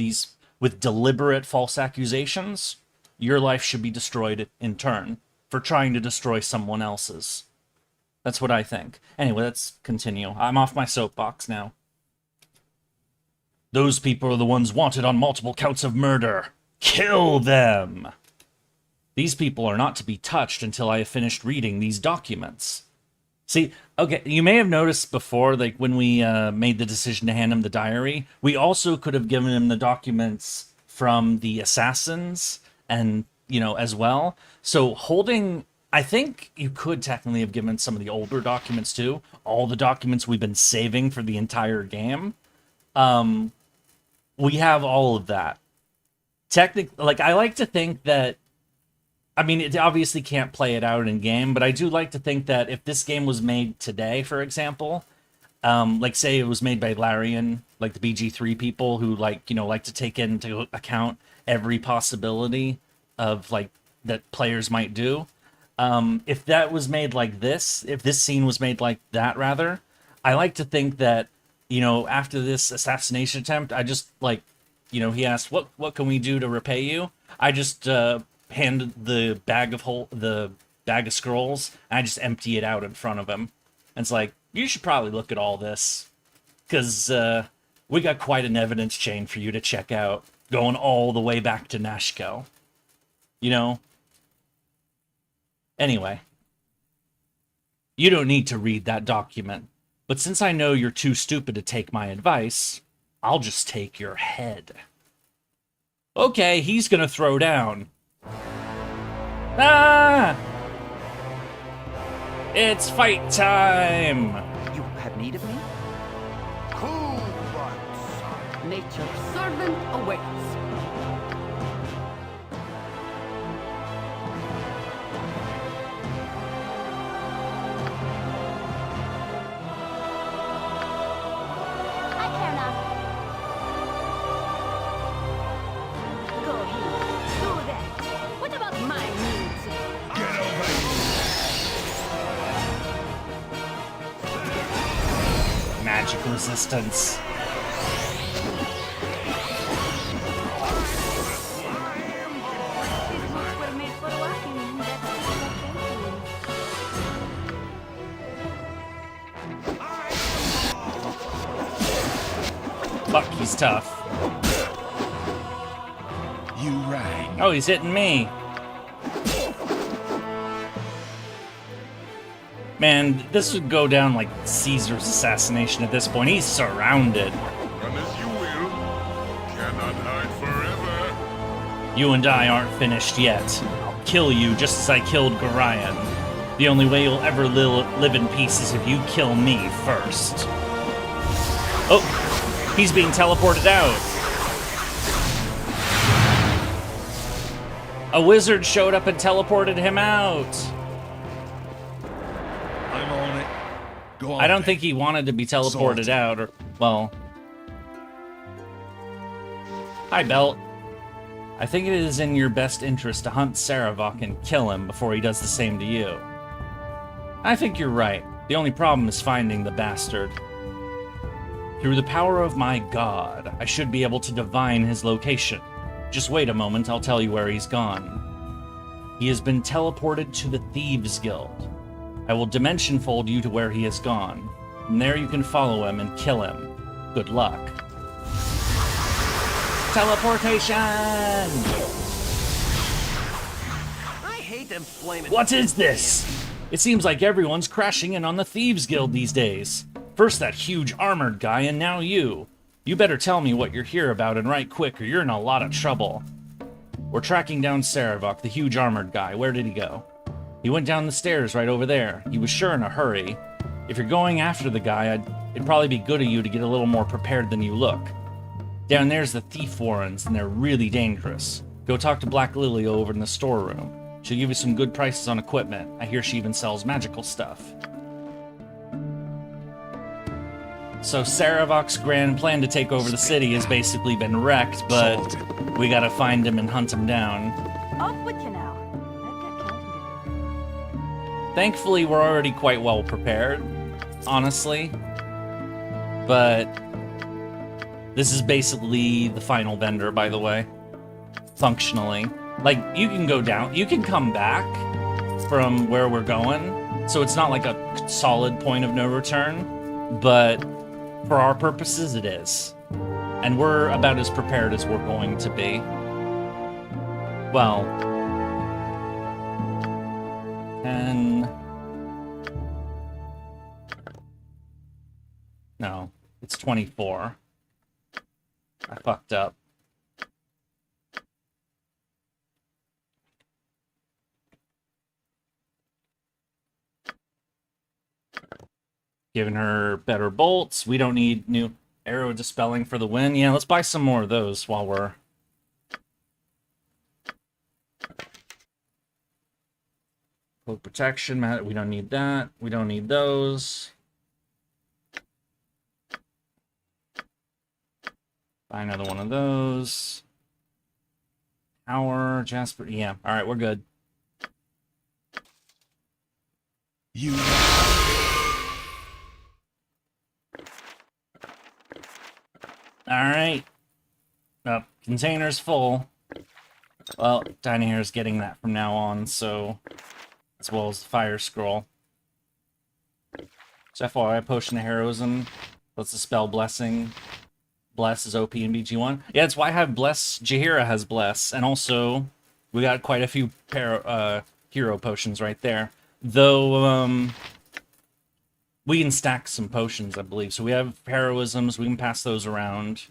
deliberate false accusations, your life should be destroyed in turn for trying to destroy someone else's. That's what I think. Anyway, let's continue. I'm off my soapbox now. Those people are the ones wanted on multiple counts of murder. Kill them! These people are not to be touched until I have finished reading these documents. See, okay, you may have noticed before, like, when we made the decision to hand him the diary, we also could have given him the documents from the assassins, and, you know, as well. So holding, I think you could technically have given some of the older documents too. All the documents we've been saving for the entire game. We have all of that. Technically, like, I like to think that, I mean, it obviously can't play it out in game, but I do like to think that if this game was made today, for example, like, say it was made by Larian, like the BG3 people who, like, you know, like to take into account every possibility of, like, that players might do. If that was made like this, if this scene was made like that, rather, I like to think that, you know, after this assassination attempt, I just, like, you know, he asked, what can we do to repay you? I just hand the bag of scrolls, and I just empty it out in front of him. And it's like, you should probably look at all this, because we got quite an evidence chain for you to check out, going all the way back to Nashkel. You know? Anyway. You don't need to read that document, but since I know you're too stupid to take my advice, I'll just take your head. Okay, he's gonna throw down. Ah! It's fight time! You have need of me? Who wants Nature's servant awaits. I care not. Go here. Do that. What about my needs? Get over here! Magic resistance. Fuck, he's tough. You rang. Oh, he's hitting me. Man, this would go down like Caesar's assassination at this point. He's surrounded. Run as you will. Cannot hide forever. You and I aren't finished yet. I'll kill you just as I killed Gorion. The only way you'll ever live in peace is if you kill me first. Oh, he's being teleported out. A wizard showed up and teleported him out. I'm on it. Go on. I don't think he wanted to be teleported out, or, well... Hi, Belt. I think it is in your best interest to hunt Saravok and kill him before he does the same to you. I think you're right. The only problem is finding the bastard. Through the power of my god, I should be able to divine his location. Just wait a moment, I'll tell you where he's gone. He has been teleported to the Thieves Guild. I will dimension fold you to where he has gone. From there you can follow him and kill him. Good luck. Teleportation! I hate them flaming... What is this? It seems like everyone's crashing in on the Thieves Guild these days. First that huge armored guy, and now you. You better tell me what you're here about and right quick, or you're in a lot of trouble. We're tracking down Saravok, the huge armored guy. Where did he go? He went down the stairs right over there. He was sure in a hurry. If you're going after the guy, it'd probably be good of you to get a little more prepared than you look. Down there's the Thief Warrens, and they're really dangerous. Go talk to Black Lily over in the storeroom. She'll give you some good prices on equipment. I hear she even sells magical stuff. So Saravok's grand plan to take over the city has basically been wrecked, but we gotta find him and hunt him down. Off with you now. I've got counting to do. Thankfully, we're already quite well prepared, honestly. But this is basically the final vendor, by the way. Functionally. Like, you can go down, you can come back from where we're going, so it's not like a solid point of no return, but for our purposes, it is. And we're about as prepared as we're going to be. Well, 10... No, it's 24. I fucked up. Giving her better bolts. We don't need new arrow dispelling for the win. Yeah, let's buy some more of those while we're... Cloak protection, we don't need that. We don't need those. Buy another one of those. Power, Jasper. Yeah, alright, we're good. You... Alright. Container's full. Well, Tiny Hair's getting that from now on, so... As well as the Fire Scroll. So FYI, Potion of Heroism lets the spell Blessing. Bless is OP in BG1. Yeah, that's why I have Bless. Jaheira has Bless. And also, we got quite a few hero potions right there. Though, we can stack some potions, I believe. So we have heroisms, we can pass those around.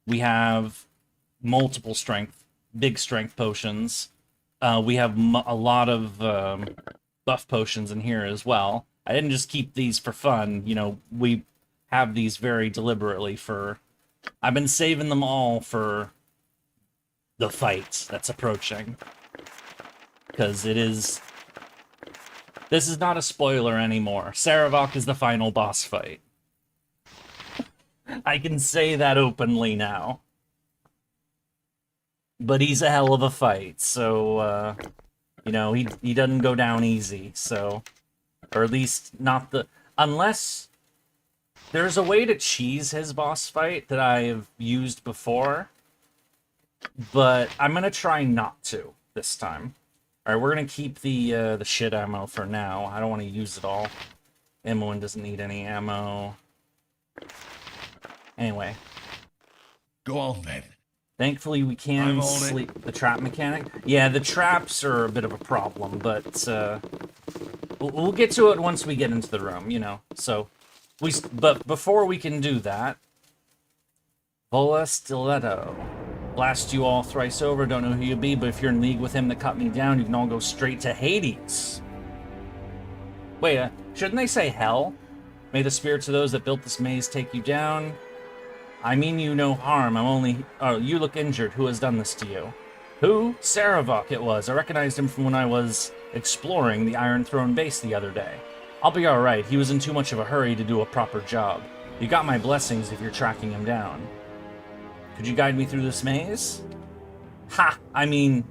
We have multiple strength, big strength potions. We have a lot of buff potions in here as well. I didn't just keep these for fun. You know, we have these very deliberately for... I've been saving them all for the fight that's approaching. Because it is... This is not a spoiler anymore. Saravok is the final boss fight. I can say that openly now. But he's a hell of a fight, so, you know, he doesn't go down easy, so... Or at least not the... Unless... There's a way to cheese his boss fight that I've used before, but I'm gonna try not to this time. Alright, we're gonna keep the shit ammo for now. I don't want to use it all. Imoen doesn't need any ammo. Anyway. Go on then. Thankfully we can sleep the trap mechanic. Yeah, the traps are a bit of a problem, but we'll get to it once we get into the room, you know. So but before we can do that, Vola Stiletto. Blast you all thrice over, don't know who you be, but if you're in league with him that cut me down, you can all go straight to Hades. Wait, shouldn't they say hell? May the spirits of those that built this maze take you down. I mean you no harm, I'm only... Oh, you look injured. Who has done this to you? Who? Saravok it was. I recognized him from when I was exploring the Iron Throne base the other day. I'll be alright. He was in too much of a hurry to do a proper job. You got my blessings if you're tracking him down. Could you guide me through this maze? Ha! I mean,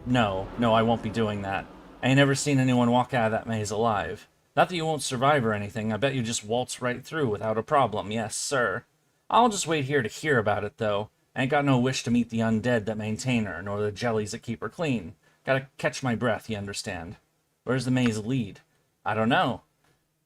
no, I won't be doing that. I ain't never seen anyone walk out of that maze alive. Not that you won't survive or anything, I bet you just waltz right through without a problem, yes, sir. I'll just wait here to hear about it, though. I ain't got no wish to meet the undead that maintain her, nor the jellies that keep her clean. Gotta catch my breath, you understand. Where's the maze lead? I don't know.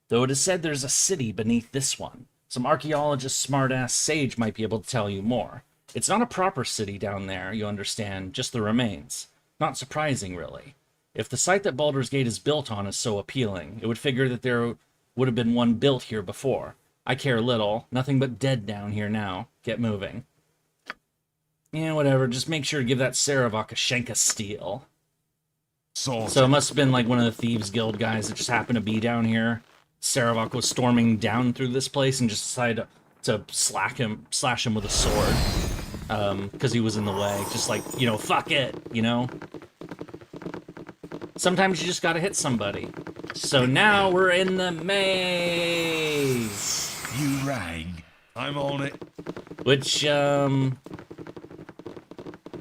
Though it is said there's a city beneath this one. Some archaeologist smart-ass sage might be able to tell you more. It's not a proper city down there, you understand, just the remains. Not surprising, really. If the site that Baldur's Gate is built on is so appealing, it would figure that there would have been one built here before. I care little. Nothing but dead down here now. Get moving. Yeah, whatever. Just make sure to give that Saravok a shank of steel. So it must have been like one of the Thieves Guild guys that just happened to be down here. Saravok was storming down through this place and just decided to slash him with a sword. Because he was in the way. Just like, you know, fuck it, you know? Sometimes you just gotta hit somebody. So now we're in the maze. You rang. I'm on it. Which,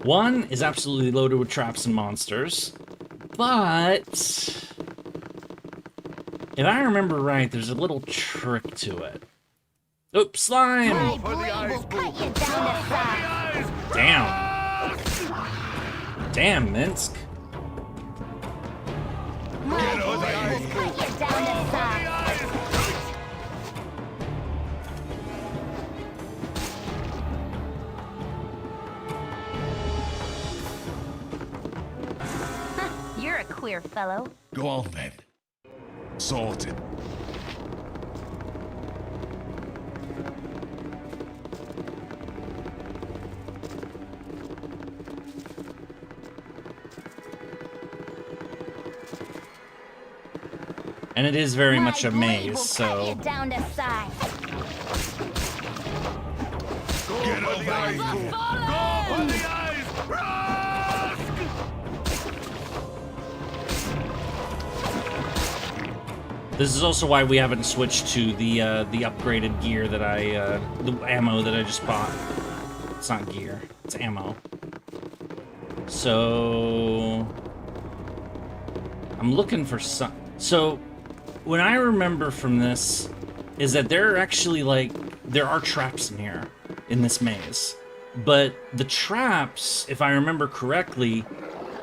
one is absolutely loaded with traps and monsters. But if I remember right, there's a little trick to it. Oops, slime! Damn. Damn, Minsk. You're a queer fellow. Go on then. Sorted. And it is very much a maze, so... Down to size. Get over there! Go for the eyes! This is also why we haven't switched to the upgraded gear that the ammo that I just bought. It's not gear, it's ammo. So... I'm looking for some... So... What I remember from this is that there are actually, like, there are traps in here, in this maze. But the traps, if I remember correctly,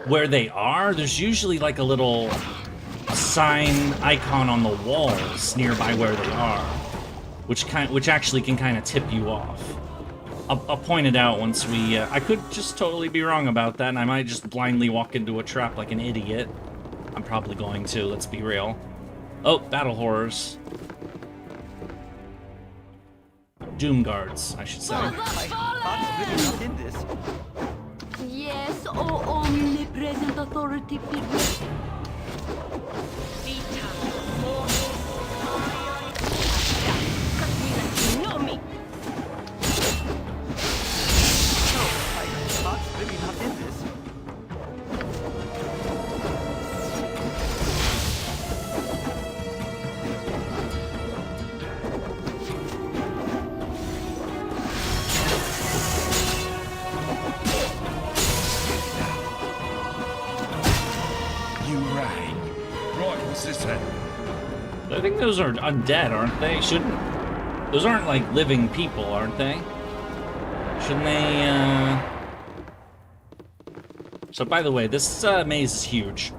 where they are, there's usually, like, a little sign icon on the walls nearby where they are, which actually can kind of tip you off. I'll point it out once we... I could just totally be wrong about that, and I might just blindly walk into a trap like an idiot. I'm probably going to, let's be real. Oh, battle horrors. Doom guards, I should say. Yes, oh omnipresent authority figure. You know me. Really not in this. I think those are undead, aren't they? Those aren't like living people, aren't they? Shouldn't they, So by the way, this maze is huge.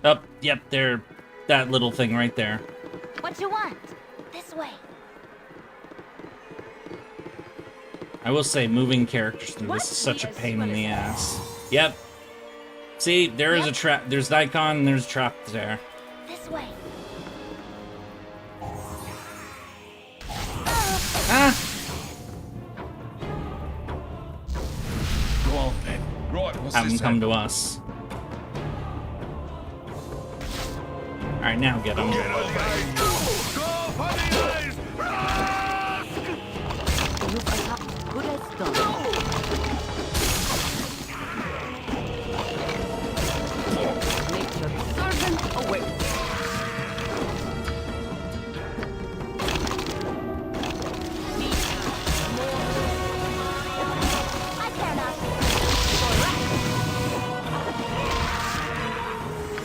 Oh, yep, they're that little thing right there. What you want? This way. I will say, moving characters through this is such a pain in the ass. Yep. See, there is a trap. There's the icon and there's a trap there. This way. on then. Right, what's Have them this come then? to us. Alright, now get them. Get over here. You perhaps could have done. Nature servant away. I care not.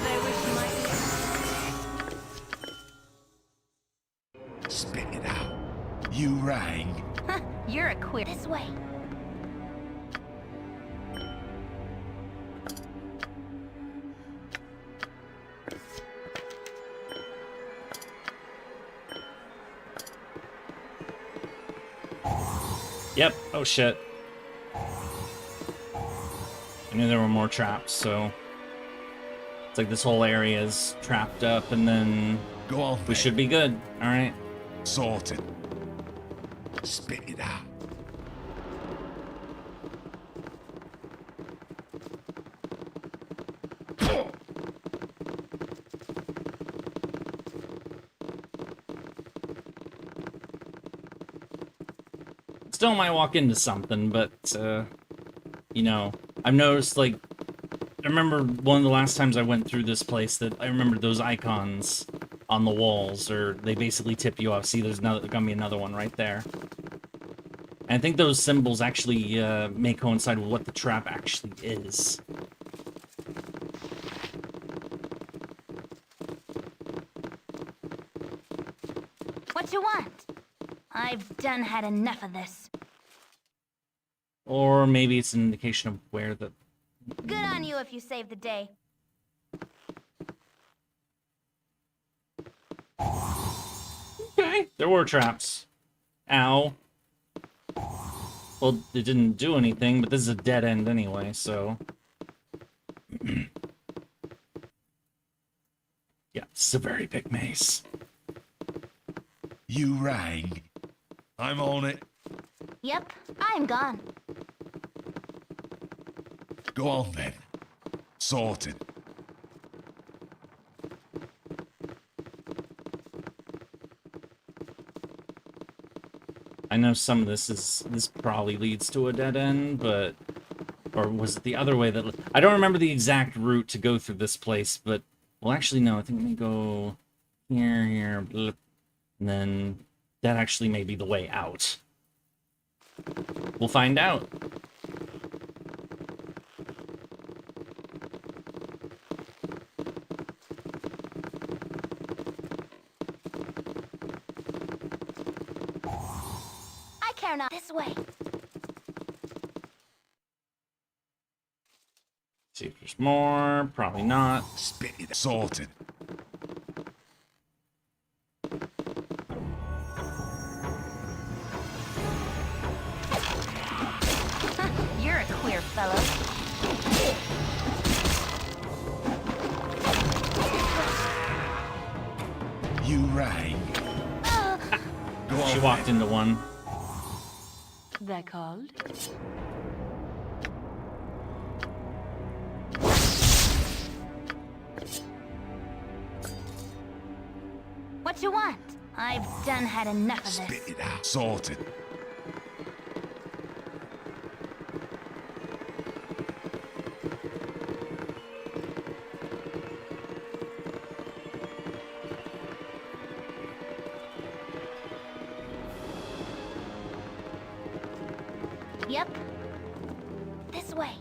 They wish my Spit it out. You rang. You're a queer. This way. Yep. Oh shit. I knew there were more traps, so it's like this whole area is trapped up, and then Go on. we should be good. All right. Sorted. Spit it out. Still might walk into something, but you know, I've noticed, like, I remember one of the last times I went through this place that I remembered those icons on the walls, or they basically tip you off. See, there's gonna be another one right there. And I think those symbols actually may coincide with what the trap actually is. What you want? I've done had enough of this. Or maybe it's an indication of where the... Good on you if you saved the day. Okay, there were traps. Ow. Well, it didn't do anything, but this is a dead end anyway, so... Yeah, this is a very big maze. You rang. I'm on it. Yep, I'm gone. Go on then. Sorted. I know some of this probably leads to a dead end, but... Or was it the other way that... I don't remember the exact route to go through this place, but... Well, actually, no, I think we go... Here, blip, and then... That actually may be the way out. We'll find out. I care not. This way. See if there's more. Probably not. Spit it. Sorted. You're a queer fellow. You rang. Go on. She walked into one. They're called. What you want? I've done had enough of this. Spit it out. Sorted. Yep. This way.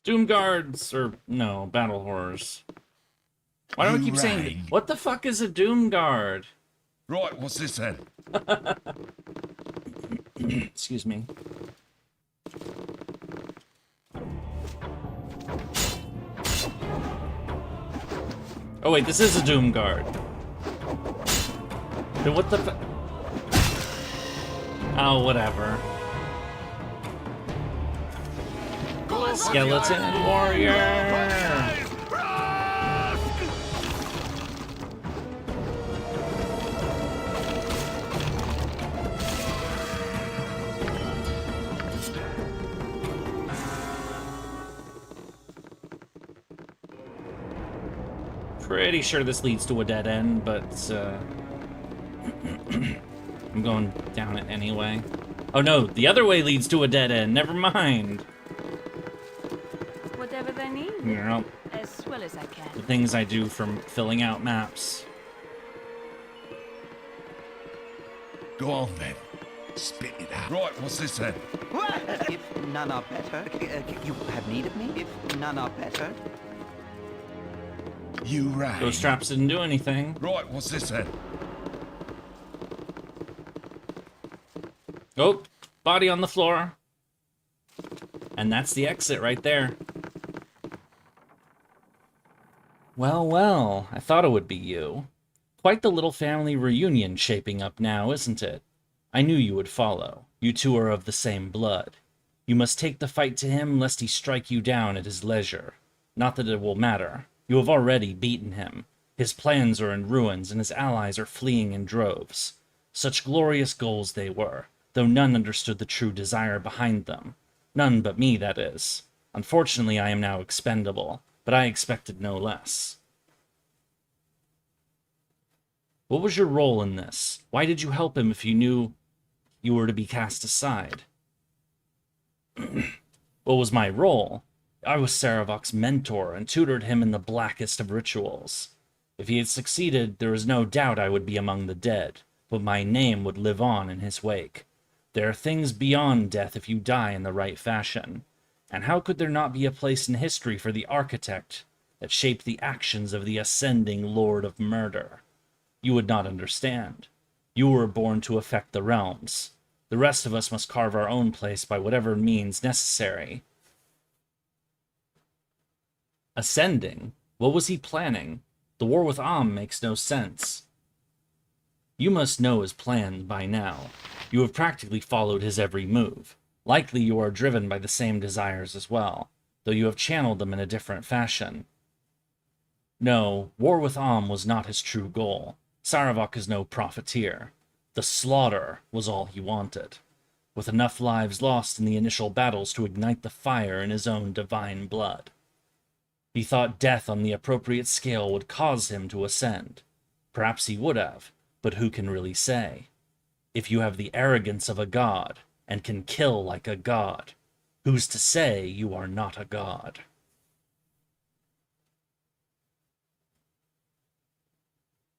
Doom guards, or no, battle horrors. Why do I keep saying, what the fuck is a doom guard? Right, what's this then? Excuse me. Oh wait, this is a doom guard. Then what the fu- Oh, whatever. Skeleton warrior! Pretty sure this leads to a dead end, but I'm going down it anyway. Oh no, the other way leads to a dead end. Never mind. Whatever they need. Yeah. As well as I can. The things I do from filling out maps. Go on then. Spit it out. Right, what's this then? If none are better, you have need of me? If none are better. Yurie. Those traps didn't do anything. Right, what's this then? Oh, body on the floor. And that's the exit right there. Well, well, I thought it would be you. Quite the little family reunion shaping up now, isn't it? I knew you would follow. You two are of the same blood. You must take the fight to him lest he strike you down at his leisure. Not that it will matter. You have already beaten him. His plans are in ruins, and his allies are fleeing in droves. Such glorious goals they were, though none understood the true desire behind them. None but me, that is. Unfortunately, I am now expendable, but I expected no less. What was your role in this? Why did you help him if you knew you were to be cast aside? What was my role? I was Saravok's mentor and tutored him in the blackest of rituals. If he had succeeded, there is no doubt I would be among the dead, but my name would live on in his wake. There are things beyond death if you die in the right fashion. And how could there not be a place in history for the architect that shaped the actions of the ascending Lord of Murder? You would not understand. You were born to affect the realms. The rest of us must carve our own place by whatever means necessary. Ascending? What was he planning? The war with makes no sense. You must know his plan by now. You have practically followed his every move. Likely you are driven by the same desires as well, though you have channeled them in a different fashion. No, war with was not his true goal. Saravok is no profiteer. The slaughter was all he wanted, with enough lives lost in the initial battles to ignite the fire in his own divine blood. He thought death on the appropriate scale would cause him to ascend. Perhaps he would have, but who can really say? If you have the arrogance of a god, and can kill like a god, who's to say you are not a god?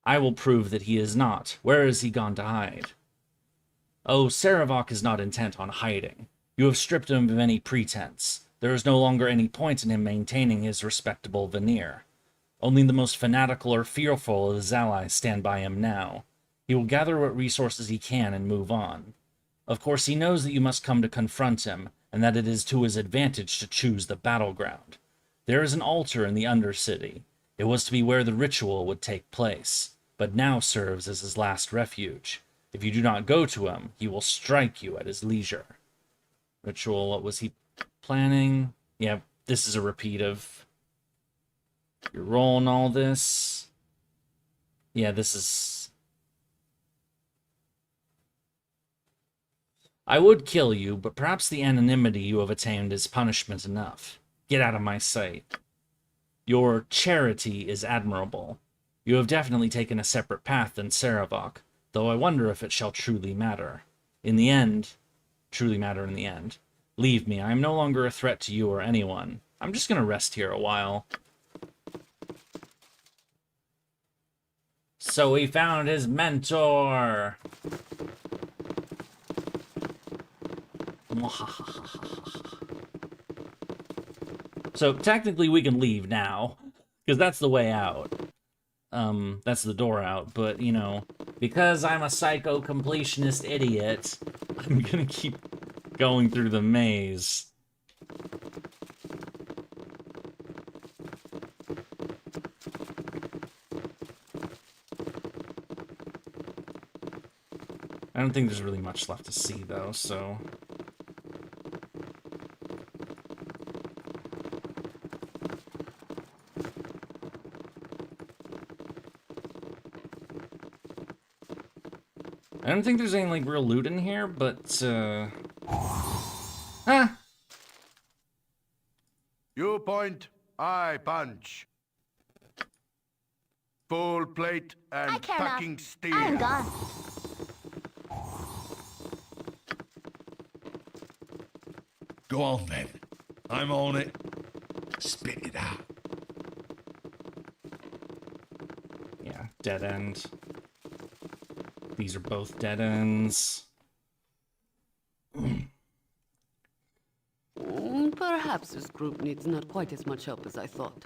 I will prove that he is not. Where has he gone to hide? Oh, Saravok is not intent on hiding. You have stripped him of any pretense. There is no longer any point in him maintaining his respectable veneer. Only the most fanatical or fearful of his allies stand by him now. He will gather what resources he can and move on. Of course, he knows that you must come to confront him, and that it is to his advantage to choose the battleground. There is an altar in the Undercity. It was to be where the ritual would take place, but now serves as his last refuge. If you do not go to him, he will strike you at his leisure. Ritual, what was he planning? Yeah, this is a repeat of your role in all this. Yeah, this is... I would kill you, but perhaps the anonymity you have attained is punishment enough. Get out of my sight. Your charity is admirable. You have definitely taken a separate path than Saravok, though I wonder if it shall truly matter. In the end, Leave me, I am no longer a threat to you or anyone. I'm just gonna rest here a while. So he found his mentor! So technically we can leave now, because that's the way out. That's the door out, but, you know, because I'm a psycho completionist idiot, I'm gonna keep going through the maze. I don't think there's really much left to see, though, so... don't think there's any, like, real loot in here, but, You point, I punch. Full plate and fucking steel. I'm gone. Go on then. I'm on it. Spit it out. yeah, dead end. These are both dead ends. Perhaps this group needs not quite as much help as I thought.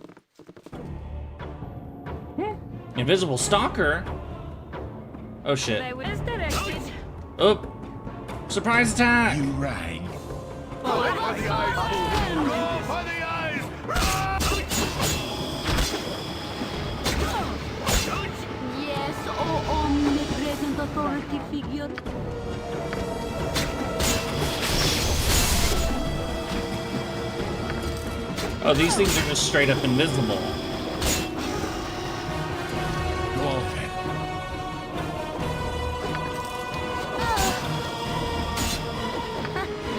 Invisible stalker? Oh shit. Is directed. Oh! Surprise attack! You rang. Go for the eyes, fool. Go for the eyes. Yes, oh, omnipresent authority figure. Oh, these things are just straight up invisible. Go on then.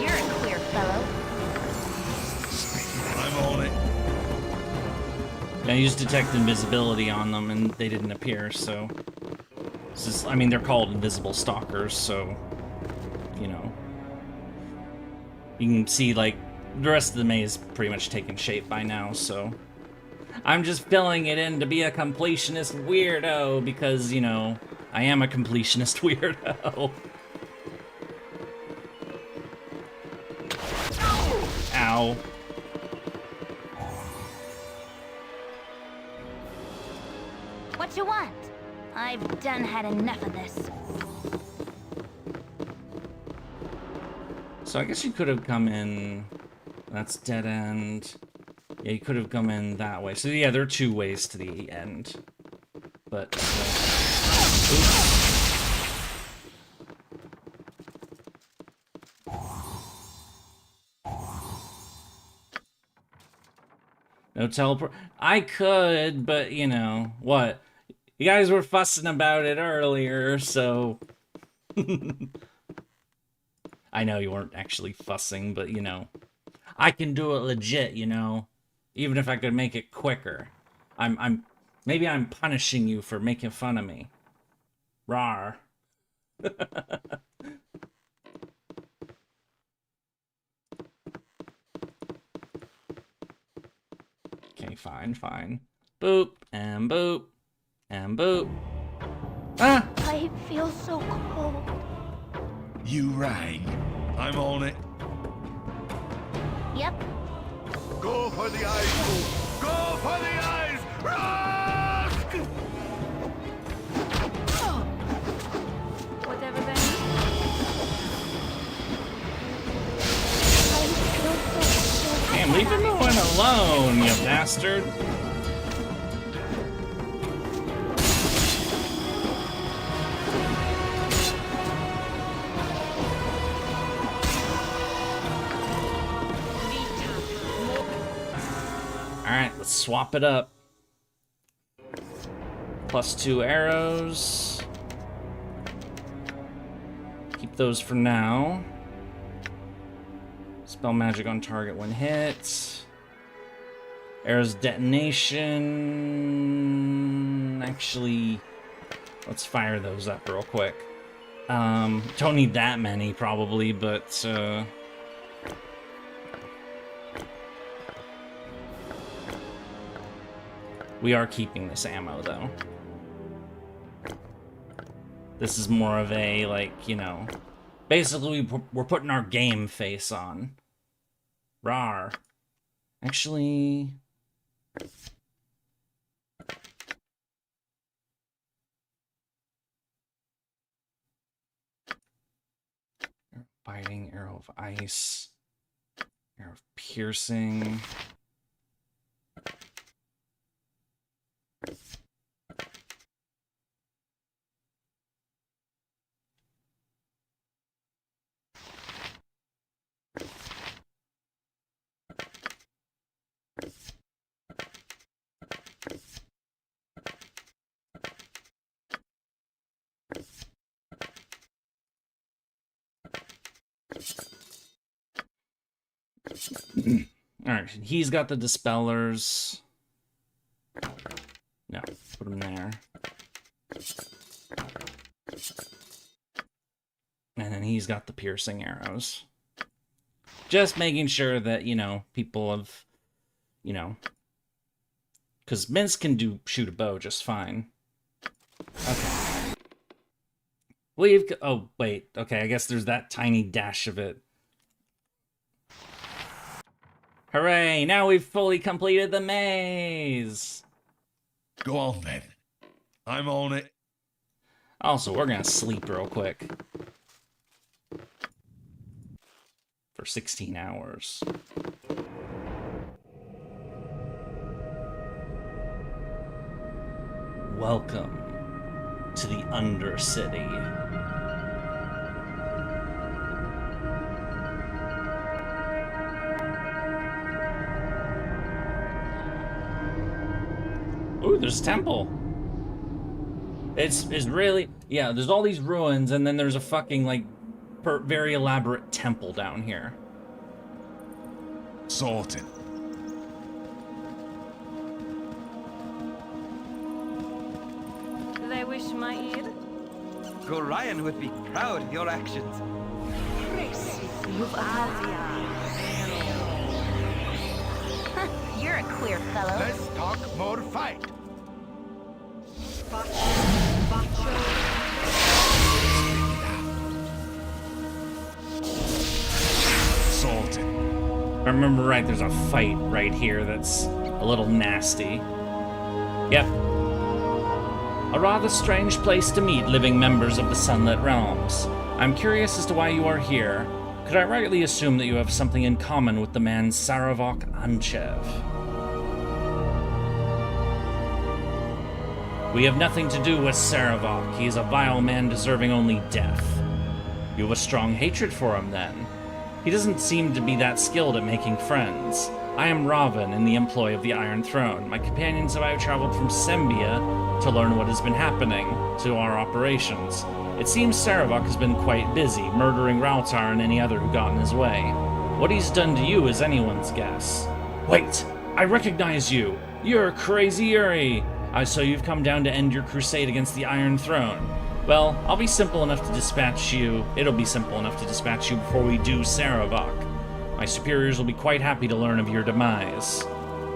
You're a queer fellow. I'm on it. I used detect invisibility on them and they didn't appear, so... This is, I mean, they're called invisible stalkers, so... You know... You can see, like, the rest of the maze pretty much taken shape by now, so... I'm just filling it in to be a completionist weirdo, because, you know, I am a completionist weirdo. Ow. What you want? I've done had enough of this. So I guess you could have come in... That's dead end. Yeah, you could have come in that way. So yeah, there are two ways to the end. But... No teleport. I could, but you know, what? You guys were fussing about it earlier, so... I know you weren't actually fussing, but you know. I can do it legit, you know. Even if I could make it quicker. Maybe I'm punishing you for making fun of me. Rawr. Okay, fine. Boop, and boop, and boop. Ah! I feel so cold. You rang. I'm on it. Yep. Go for the eyes, fool. Go for the eyes. Rusk! Whatever they need. Damn, leave him alone, you bastard. Alright, let's swap it up. +2 arrows. Keep those for now. Spell magic on target when hit. Arrows detonation. Actually, let's fire those up real quick. Don't need that many probably, but we are keeping this ammo, though. This is more of a, like, you know... Basically, we're putting our game face on. Rawr. Actually... Biting, arrow of ice... Arrow of piercing... Alright, he's got the dispellers. No, put him there. And then he's got the piercing arrows. Just making sure that, you know, people have, you know... Because Mince can shoot a bow just fine. Okay. Oh, wait. Okay, I guess there's that tiny dash of it. Hooray! Now we've fully completed the maze! Go on, then. I'm on it. Also, we're gonna sleep real quick. For 16 hours. Welcome to the Undercity. Ooh, there's a temple. It's really... Yeah, there's all these ruins, and then there's a fucking, like, very elaborate temple down here. Sorted. Do they wish my ear? Gorion would be proud of your actions. You're a queer fellow. Let's talk more fight. Sorted. If I remember right, there's a fight right here that's a little nasty. Yep. A rather strange place to meet living members of the Sunlit Realms. I'm curious as to why you are here. Could I rightly assume that you have something in common with the man Saravok Anchev? We have nothing to do with Saravok. He is a vile man deserving only death. You have a strong hatred for him, then. He doesn't seem to be that skilled at making friends. I am Raven, in the employ of the Iron Throne. My companions and I have traveled from Sembia to learn what has been happening to our operations. It seems Saravok has been quite busy, murdering Rautar and any other who got in his way. What he's done to you is anyone's guess. Wait! I recognize you! You're Crazy Yurie! I saw you've come down to end your crusade against the Iron Throne. Well, I'll be simple enough to dispatch you. It'll be simple enough to dispatch you before we do Saravok. My superiors will be quite happy to learn of your demise.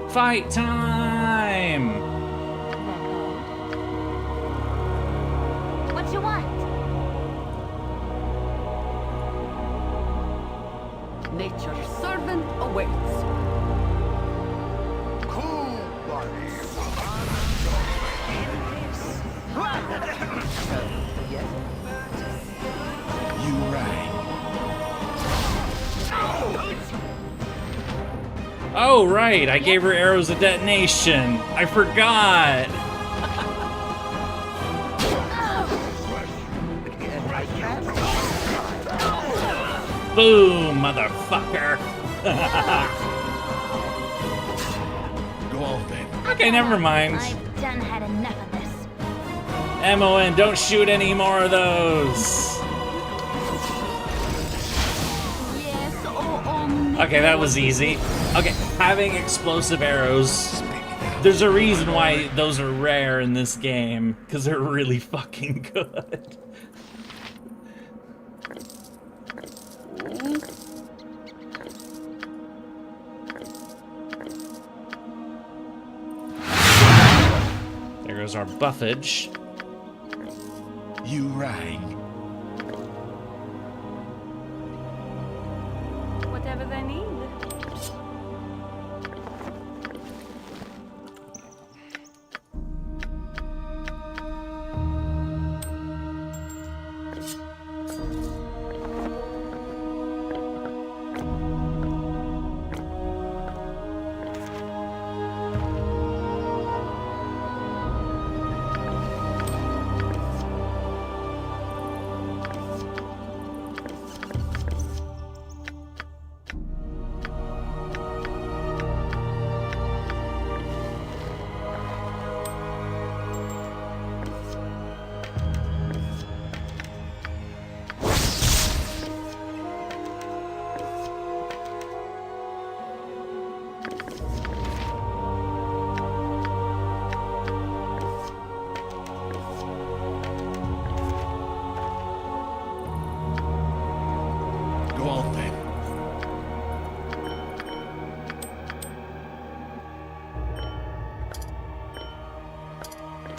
Fight time! What you want? Nature's servant awaits. Cool, buddy. Yurie. Oh, right, I gave her arrows of detonation. I forgot. Boom, motherfucker. Go on, then. Okay, never mind. I've done had enough of this. MON, don't shoot any more of those. Okay, that was easy. Okay, having explosive arrows, there's a reason why those are rare in this game, because they're really fucking good. There goes our buffage. Yurie. Whatever they need.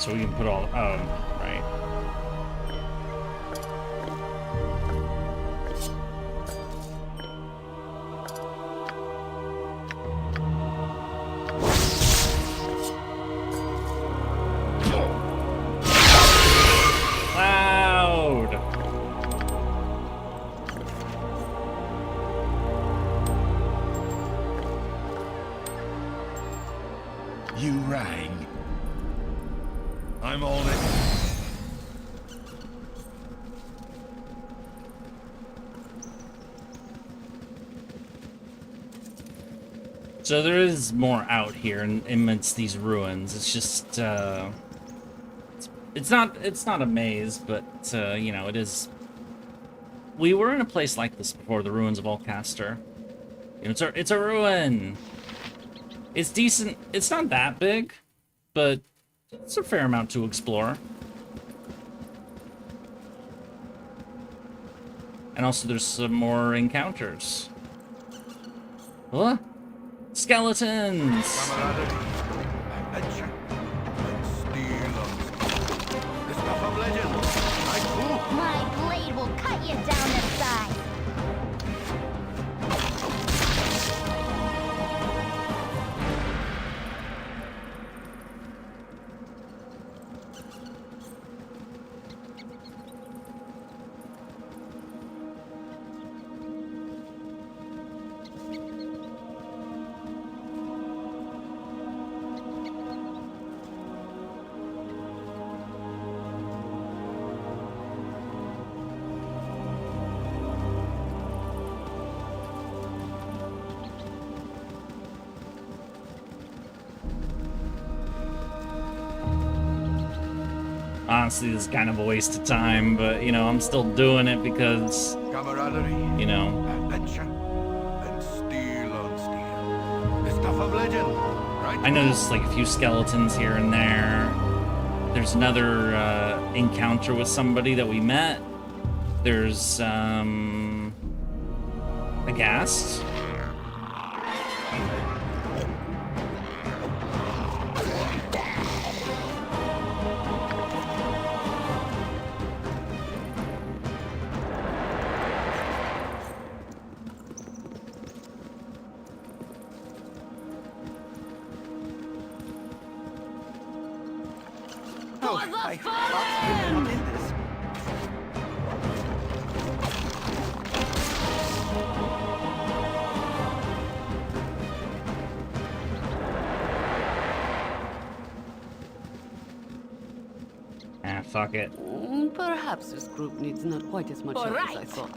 So we can put all... Oh, right. Loud! You rang. I'm on it. So there is more out here amidst these ruins. It's just, it's not a maze, but, you know, it is... We were in a place like this before, the ruins of Alcaster. You know, it's a ruin! It's decent. It's not that big, but it's a fair amount to explore. And also there's some more encounters. Huh? Skeletons! My blade will cut you down the side. Honestly, this is kind of a waste of time, but, you know, I'm still doing it because, you know... Adventure, and steel on steel. The stuff of legend, right? I noticed, like, a few skeletons here and there. There's another encounter with somebody that we met. There's, a ghast. Fuck it. Perhaps this group needs not quite as much help as I thought.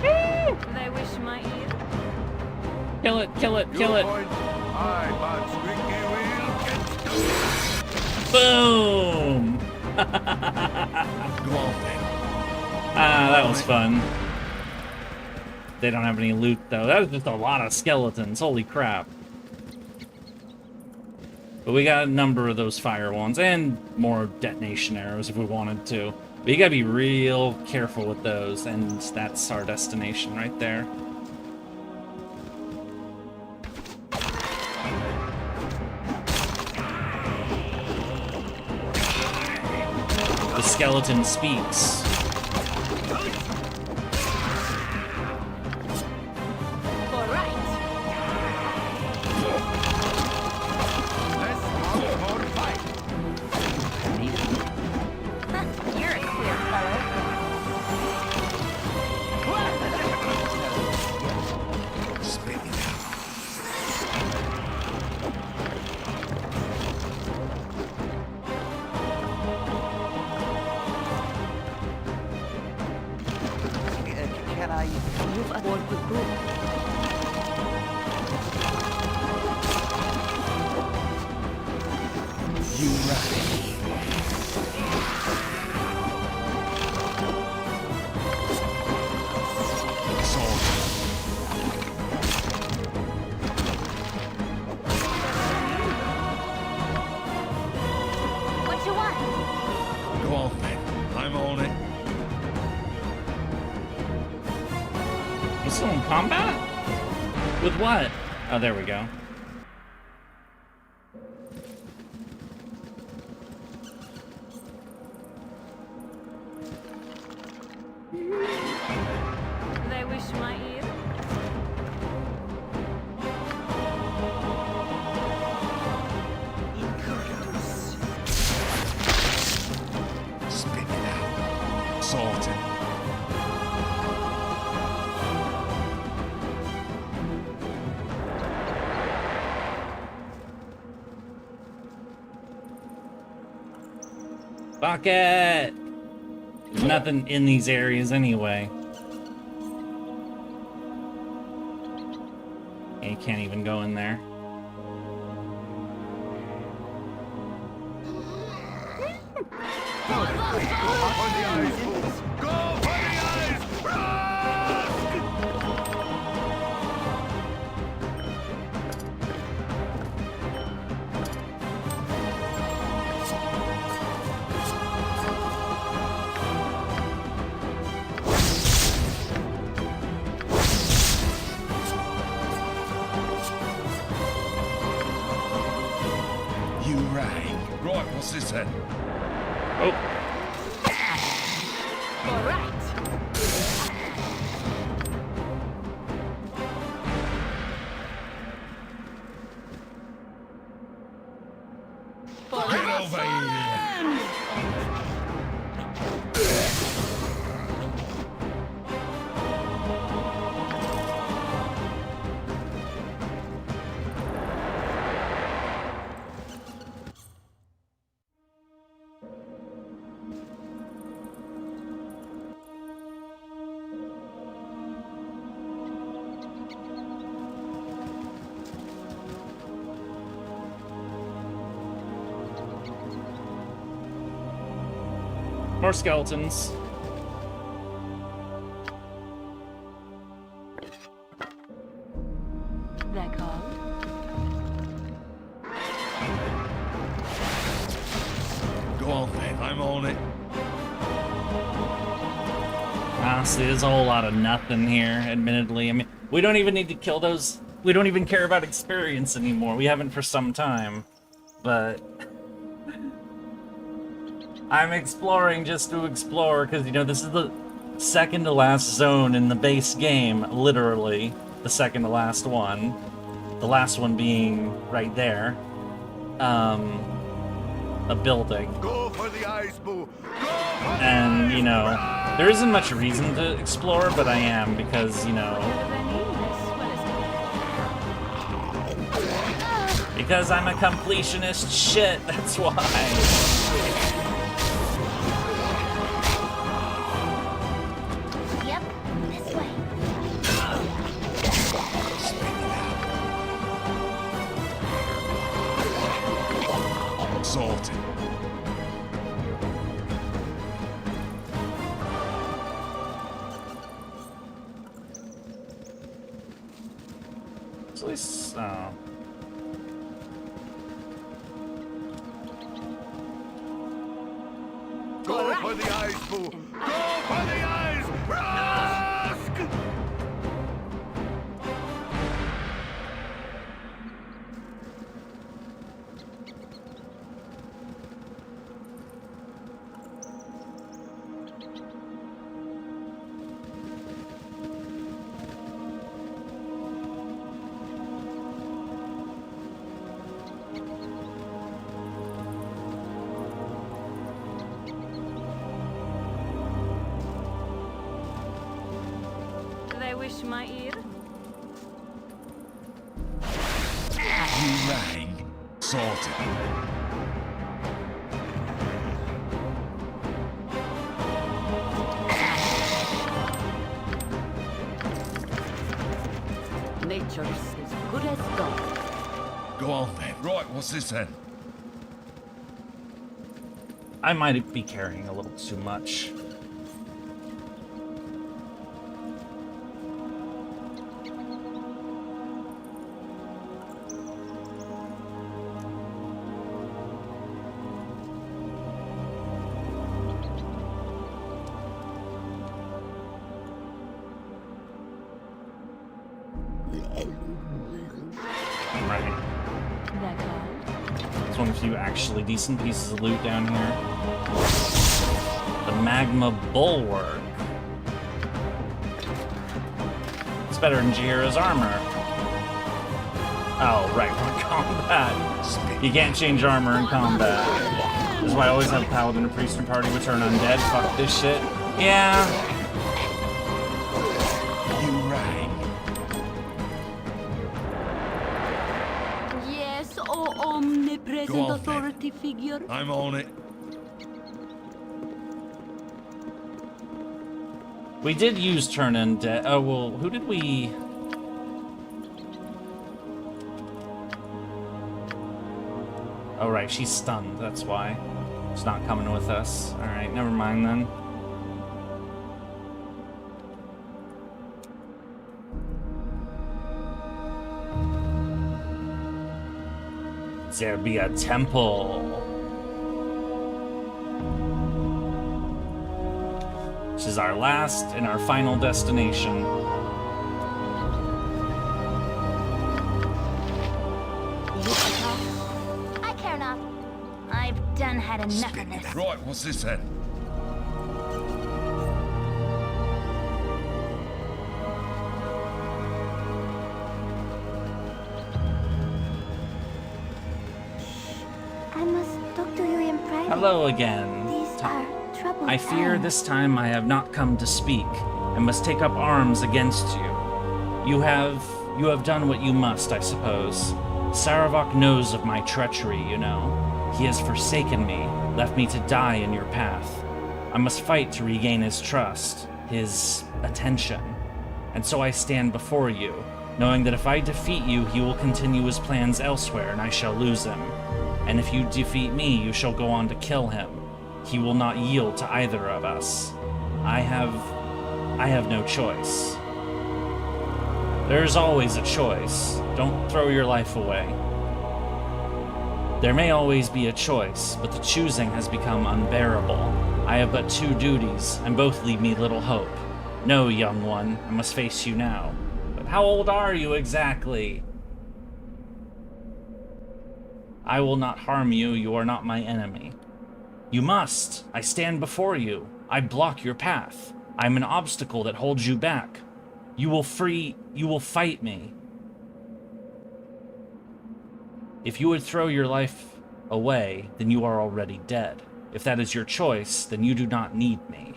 Do they wish my ear? Kill it, kill it, kill it. Boom! That was fun. They don't have any loot, though. That was just a lot of skeletons. Holy crap. But we got a number of those fire ones, and more detonation arrows if we wanted to. But you gotta be real careful with those, and that's our destination right there. The skeleton speaks. What? Oh, there we go. Fuck it! There's nothing in these areas anyway. And you can't even go in there. Yurie. Right, what's this then? Oh. All right. Get over here! More skeletons. They're called. Go on then, I'm on it. Honestly, there's a whole lot of nothing here, admittedly. I mean, we don't even need to kill those. We don't even care about experience anymore. We haven't for some time. But I'm exploring just to explore, because, you know, this is the second to last zone in the base game, literally. The second to last one. The last one being right there. A building. Go for the eyes, boo. And, you know, there isn't much reason to explore, but I am, because, you know... Because I'm a completionist shit, that's why. Yep, this way. Sorted. So this, Go for the eyes, boo. Go for the eyes. Rask! They wish my ear. Yurie. Sorted. Nature's as good as gone. Go on then. Right, what's this then? I might be carrying a little too much. Right. They're called. There's one of the few actually decent pieces of loot down here. The magma bulwark. It's better than Jihira's armor. Oh, right, we're in combat. You can't change armor in combat. This is why I always have a paladin, a priest, and party which are undead. Fuck this shit. Yeah. Yes, oh omnipresent Go on, authority figure. I'm on it. We did use turn undead. Oh, well, who did we... Oh, right, she's stunned, that's why. She's not coming with us. Alright, never mind then. There be a temple. This is our last and our final destination. I care not. I've done had enough of this. Right, what's this then? I must talk to you in private. Hello again. These are troubled I fear times. this time I have not come to speak, and must take up arms against you. You have done what you must, I suppose. Saravok knows of my treachery, you know. He has forsaken me, left me to die in your path. I must fight to regain his trust, his attention. And so I stand before you, knowing that if I defeat you, he will continue his plans elsewhere, and I shall lose him. And if you defeat me, you shall go on to kill him. He will not yield to either of us. I have no choice. There's always a choice. Don't throw your life away. There may always be a choice, but the choosing has become unbearable. I have but two duties, and both leave me little hope. No, young one, I must face you now. But how old are you exactly? I will not harm you, you are not my enemy. You must. I stand before you. I block your path. I am an obstacle that holds you back. You will fight me. If you would throw your life away, then you are already dead. If that is your choice, then you do not need me.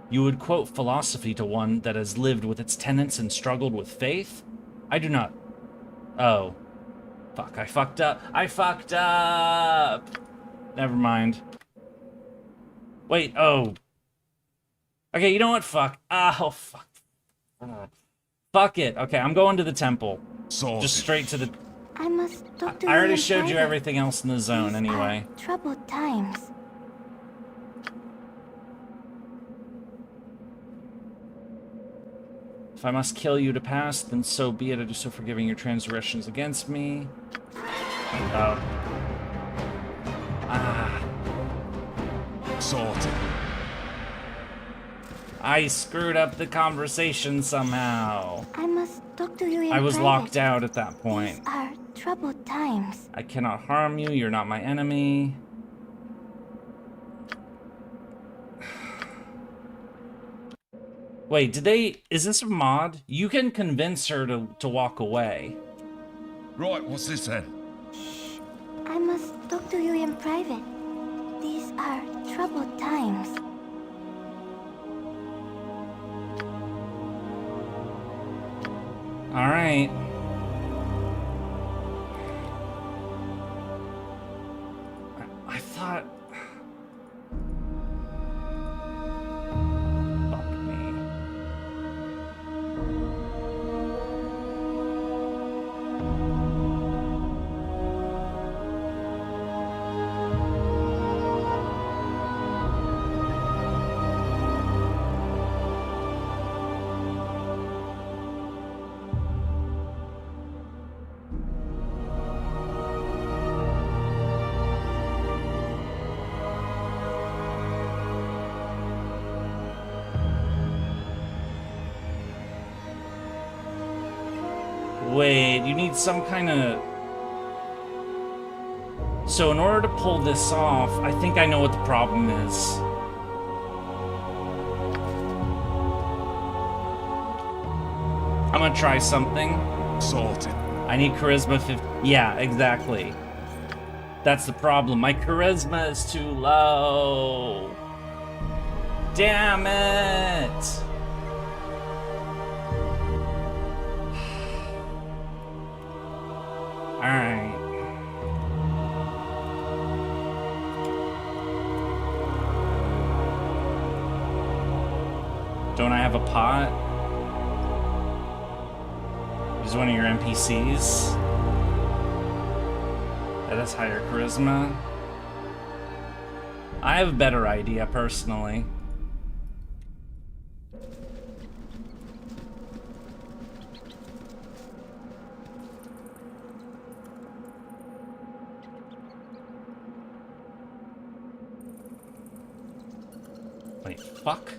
You would quote philosophy to one that has lived with its tenets and struggled with faith? I do not... Oh. Fuck, I fucked up. I fucked up! Never mind. Wait, oh. Okay, you know what? Fuck. Oh, fuck. Fuck it. Okay, I'm going to the temple. Just straight to the... I must talk to I already you in showed you private. everything else in the zone These anyway. are troubled times. If I must kill you to pass, then so be it. I do so forgiving your transgressions against me. Oh. Ah. Sorted. I screwed up the conversation somehow. I must talk to you in I was private. locked out at that point. These are troubled times. I cannot harm you. You're not my enemy. Wait, did they... Is this a mod? You can convince her to walk away. Right, what's this then? I must talk to you in private. These are troubled times. All right. I thought... Fuck me. Wait, you need some kind of... So in order to pull this off, I think I know what the problem is. I'm gonna try something. Sorted. I need charisma 50. Yeah, exactly. That's the problem. My charisma is too low. Damn it! Alright. Don't I have a pot? He's one of your NPCs. That has higher charisma. I have a better idea, personally. Wait, fuck?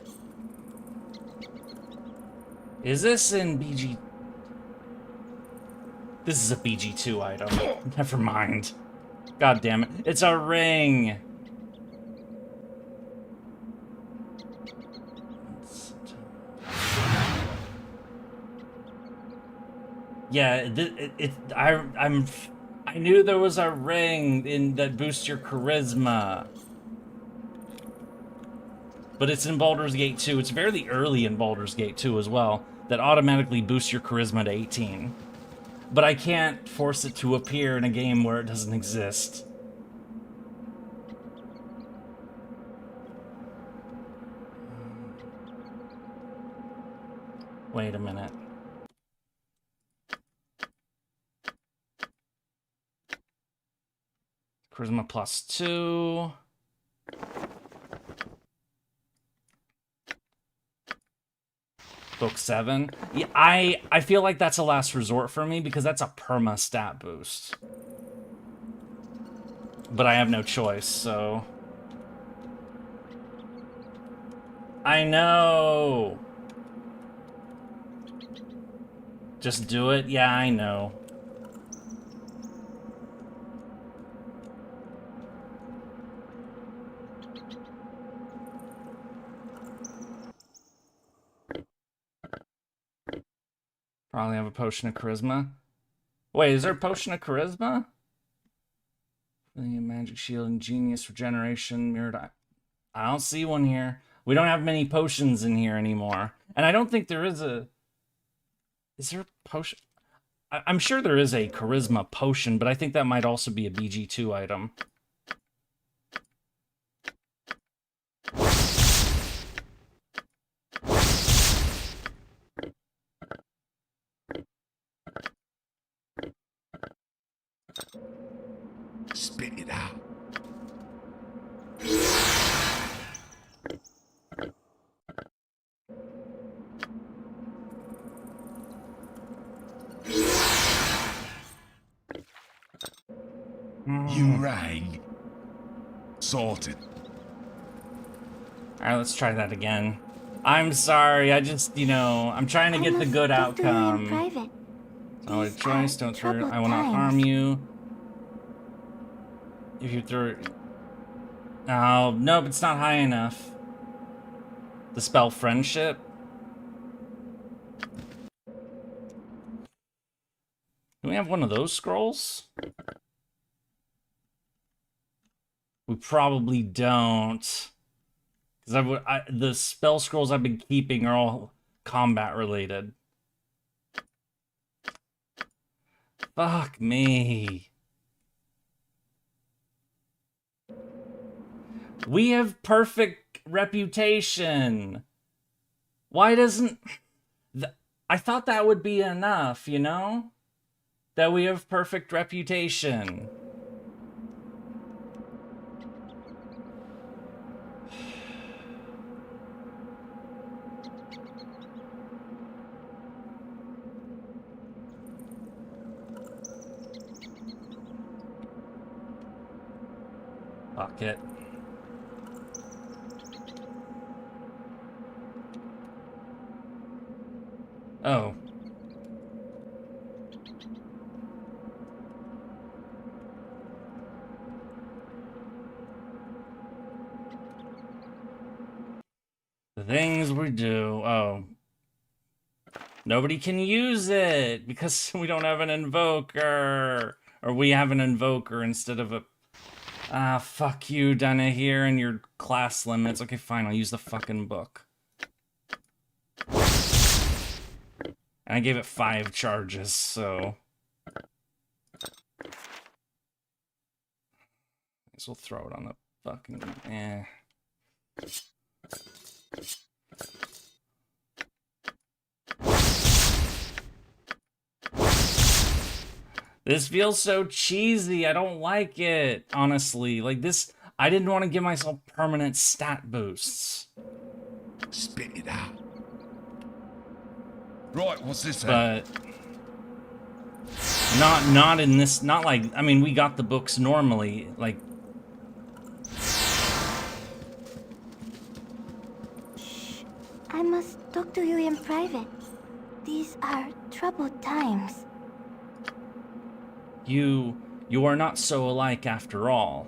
Is this in BG? This is a BG2 item. Never mind. God damn it. It's a ring! Yeah, I knew there was a ring that boosts your charisma. But it's in Baldur's Gate 2. It's fairly early in Baldur's Gate 2 as well. That automatically boosts your charisma to 18. But I can't force it to appear in a game where it doesn't exist. Wait a minute. Charisma +2. Book 7. Yeah, I feel like that's a last resort for me because that's a perma stat boost. But I have no choice, so... I know! Just do it? Yeah, I know. Probably have a potion of charisma. Wait, is there a potion of charisma? Magic shield and genius regeneration, mirrored eye. I don't see one here. We don't have many potions in here anymore. And I don't think there is a... Is there a potion? I'm sure there is a charisma potion, but I think that might also be a BG2 item. Spit it out. You rang. Sorted. Alright, let's try that again. I'm sorry, I just, you know, I'm trying to get the good outcome. Oh, a choice, don't throw. I will not harm you. If you throw... Oh, nope, it's not high enough. The spell friendship? Do we have one of those scrolls? We probably don't. Because the spell scrolls I've been keeping are all combat related. Fuck me. We have perfect reputation. Why doesn't... I thought that would be enough, you know? That we have perfect reputation. Fuck it. Oh. The things we do. Oh. Nobody can use it because we don't have an invoker. Or we have an invoker instead of a... Ah, fuck you, Dana, here and your class limits. Okay, fine, I'll use the fucking book. And I gave it 5 charges, so... Guess we'll throw it on the fucking... This feels so cheesy. I don't like it, honestly. Like this, I didn't want to give myself permanent stat boosts. Spit it out. Right, what's this? But not in this. Not like, I mean, we got the books normally. Like, Shh. I must talk to you in private. These are troubled times. you are not so alike after all.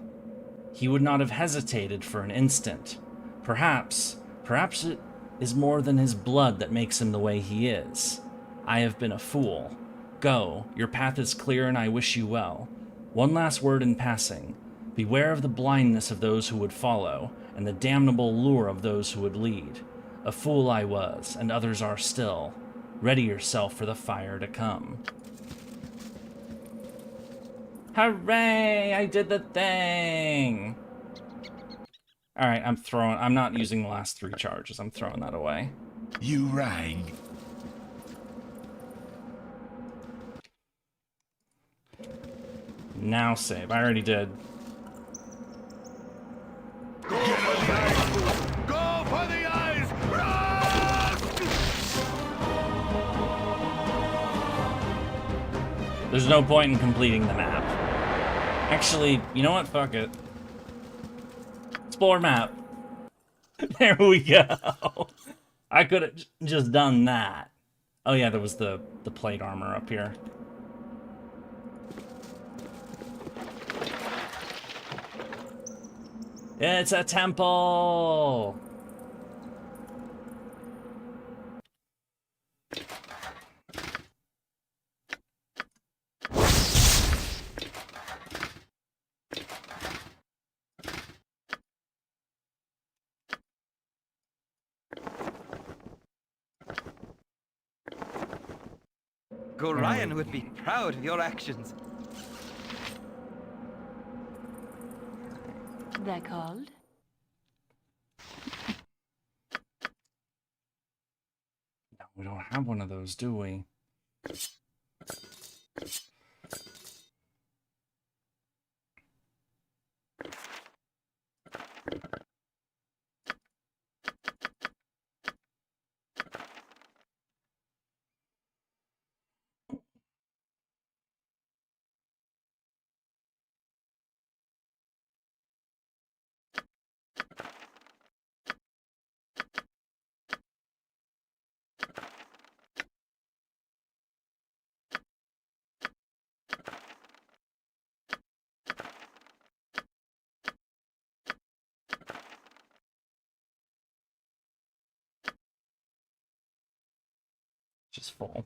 He would not have hesitated for an instant. Perhaps it is more than his blood that makes him the way he is. I have been a fool. Go, your path is clear and I wish you well. One last word in passing. Beware of the blindness of those who would follow, and the damnable lure of those who would lead. A fool I was, and others are still. Ready yourself for the fire to come. Hooray! I did the thing! Alright, I'm not using the last 3 charges. I'm throwing that away. You rang. Now save. I already did. Go for the eyes! Go for the eyes! Rust! There's no point in completing the map. Actually, you know what? Fuck it. Explore map. There we go. I could have just done that. Oh yeah, there was the plate armor up here. It's a temple! Gorion would be proud of your actions. They're called? No, we don't have one of those, do we? Just full.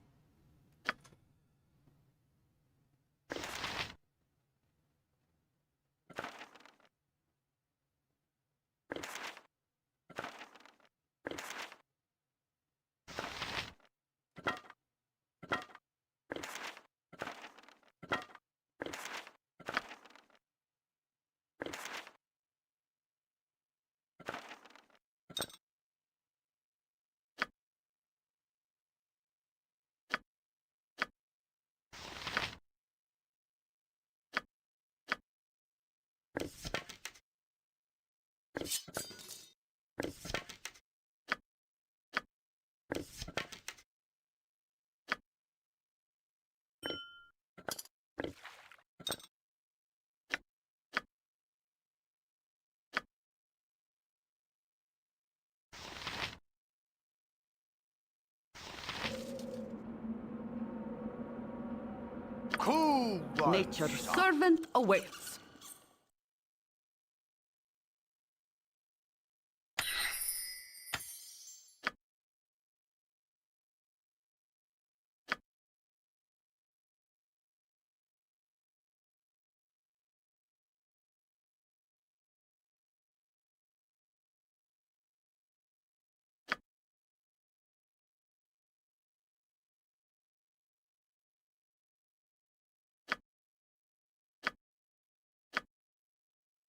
Cool. Nature's servant awaits.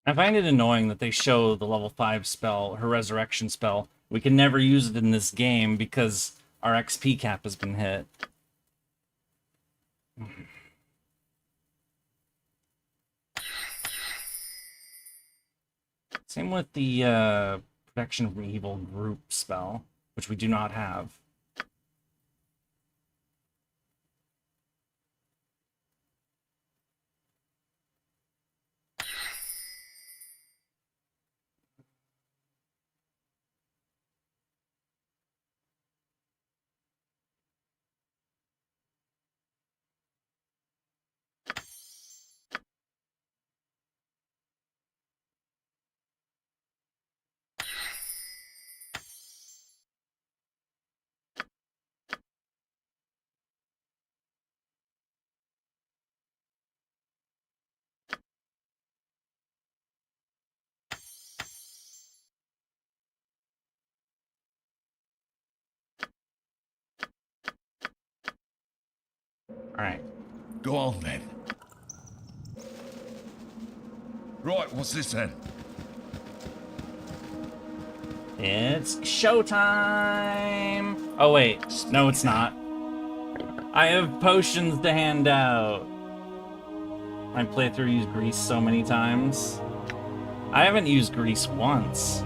I find it annoying that they show the level 5 spell, her resurrection spell. We can never use it in this game because our XP cap has been hit. Same with the protection from evil group spell, which we do not have. Alright. Go on then. Right, what's this then? It's showtime! Oh wait, no it's not. I have potions to hand out. My playthrough used grease so many times. I haven't used grease once.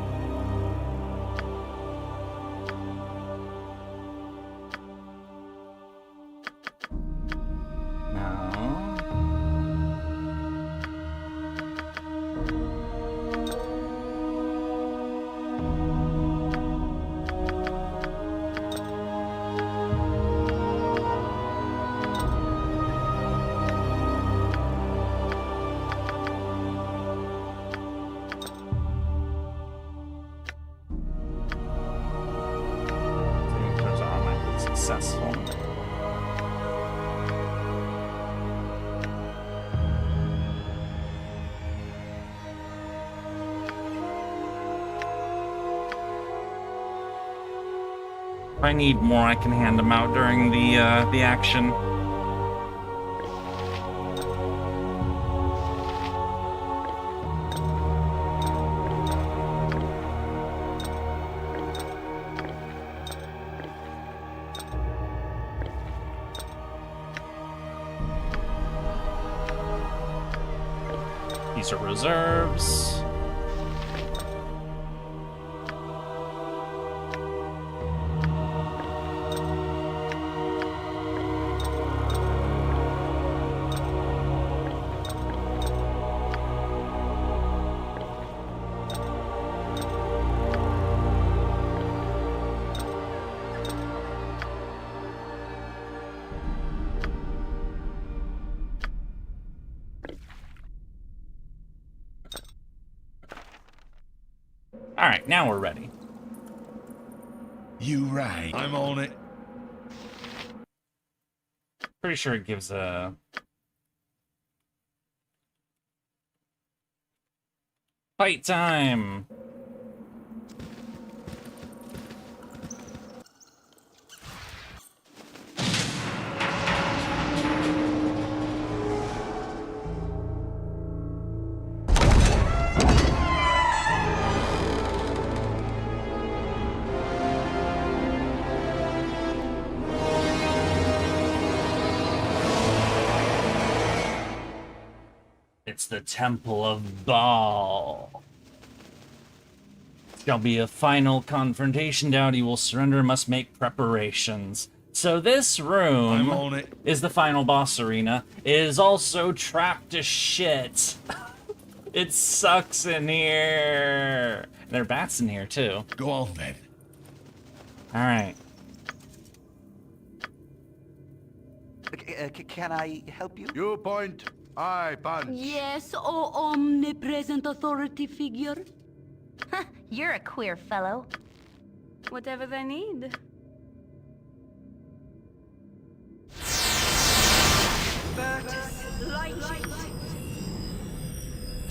Successful. If I need more, I can hand them out during the action. These are reserves. Alright, now we're ready. Yurie. I'm on it. Pretty sure it gives a... Fight time! It's the Temple of Baal. Shall be a final confrontation. Doubt he will surrender, must make preparations. So this room is the final boss arena. It is also trapped as shit. It sucks in here. There are bats in here too. Go on then. Alright. Can I help you? You point, I punch. Yes, oh omnipresent authority figure. You're a queer fellow. Whatever they need.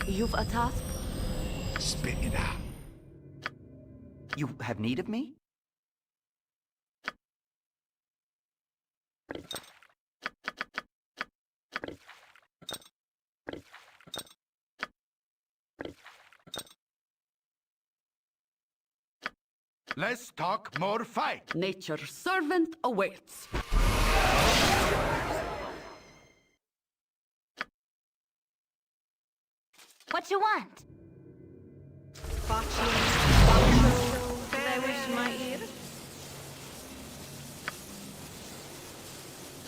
You've a task? Spit it out. You have need of me? Less talk, more fight. Nature's servant awaits. What you want? I wish my ear.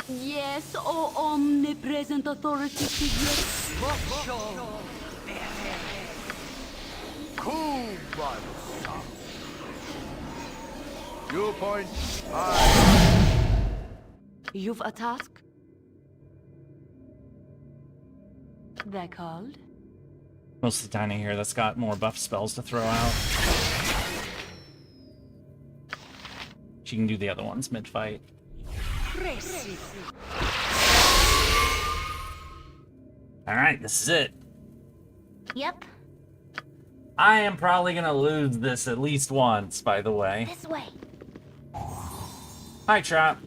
Yes, oh omnipresent authority figure. Cool one, son. Viewpoint, You've a task? They're called? Mostly Tiny here that's got more buff spells to throw out. She can do the other ones mid-fight. Alright, this is it. Yep. I am probably gonna lose this at least once, by the way. This way. Hi, Trap.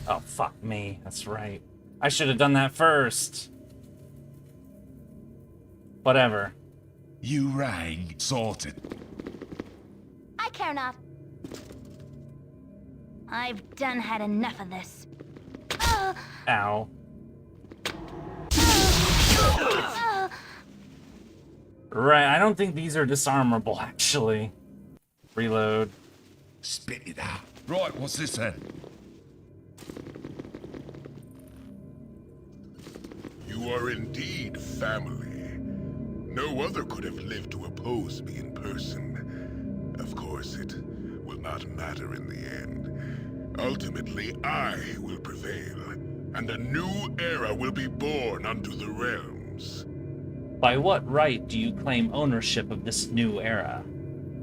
Oh, fuck me. That's right. I should have done that first. Whatever. You rang. Sorted. I care not. I've done had enough of this. Ow. Right, I don't think these are disarmable, actually. Reload. Spit it out. Right, what's this then? You are indeed family. No other could have lived to oppose me in person. Of course, it will not matter in the end. Ultimately, I will prevail, and a new era will be born unto the realms. By what right do you claim ownership of this new era?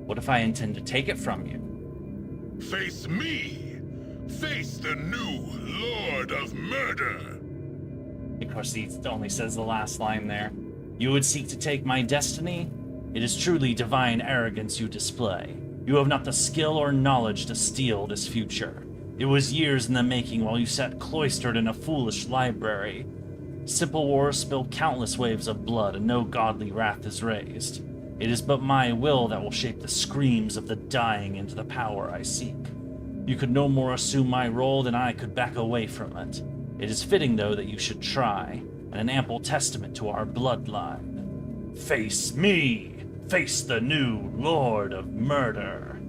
What if I intend to take it from you? Face me! Face the new Lord of Murder! Of course, he only says the last line there. You would seek to take my destiny? It is truly divine arrogance you display. You have not the skill or knowledge to steal this future. It was years in the making while you sat cloistered in a foolish library. Simple wars spilled countless waves of blood, and no godly wrath is raised. It is but my will that will shape the screams of the dying into the power I seek. You could no more assume my role than I could back away from it. It is fitting, though, that you should try, and an ample testament to our bloodline. Face me! Face the new Lord of Murder!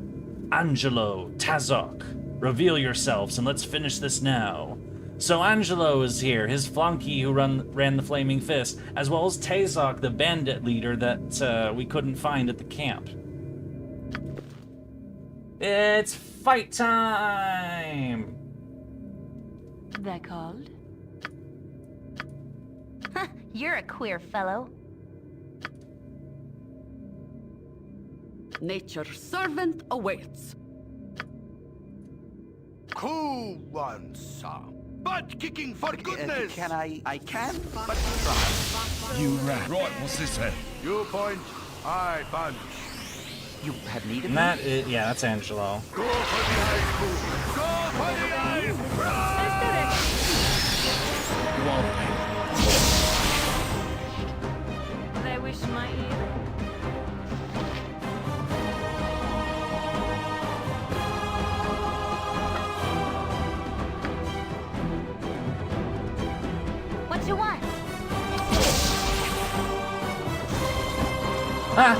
Angelo, Tazok, reveal yourselves and let's finish this now. So Angelo is here, his flunky who ran the Flaming Fist, as well as Tazok, the bandit leader that we couldn't find at the camp. It's fight time! They're called? You're a queer fellow. Nature's servant awaits. Cool one, son. Butt kicking for goodness! Can I can, but try. You ran. Right, what's this then? You point, I punch. You have need of And that is, yeah, that's Angelo. Go for the ice move. Go for the ice! I wish my ear. What you want? Ah!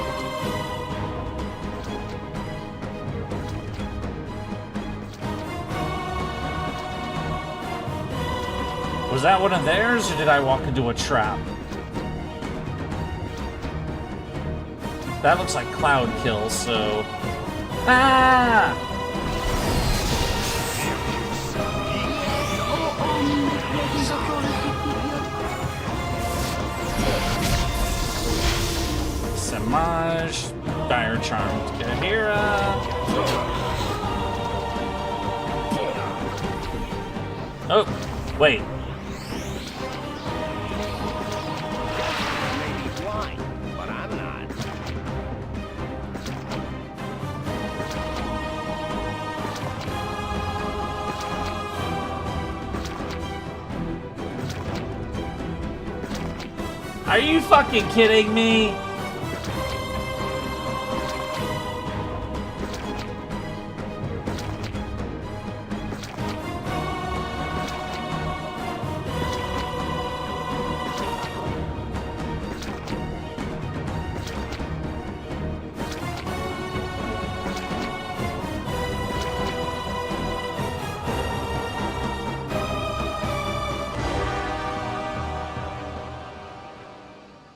Was that one of theirs, or did I walk into a trap? That looks like Cloud Kill, so... Ah! Samaj, Dire Charmed Kahira. Oh, wait. Are you fucking kidding me?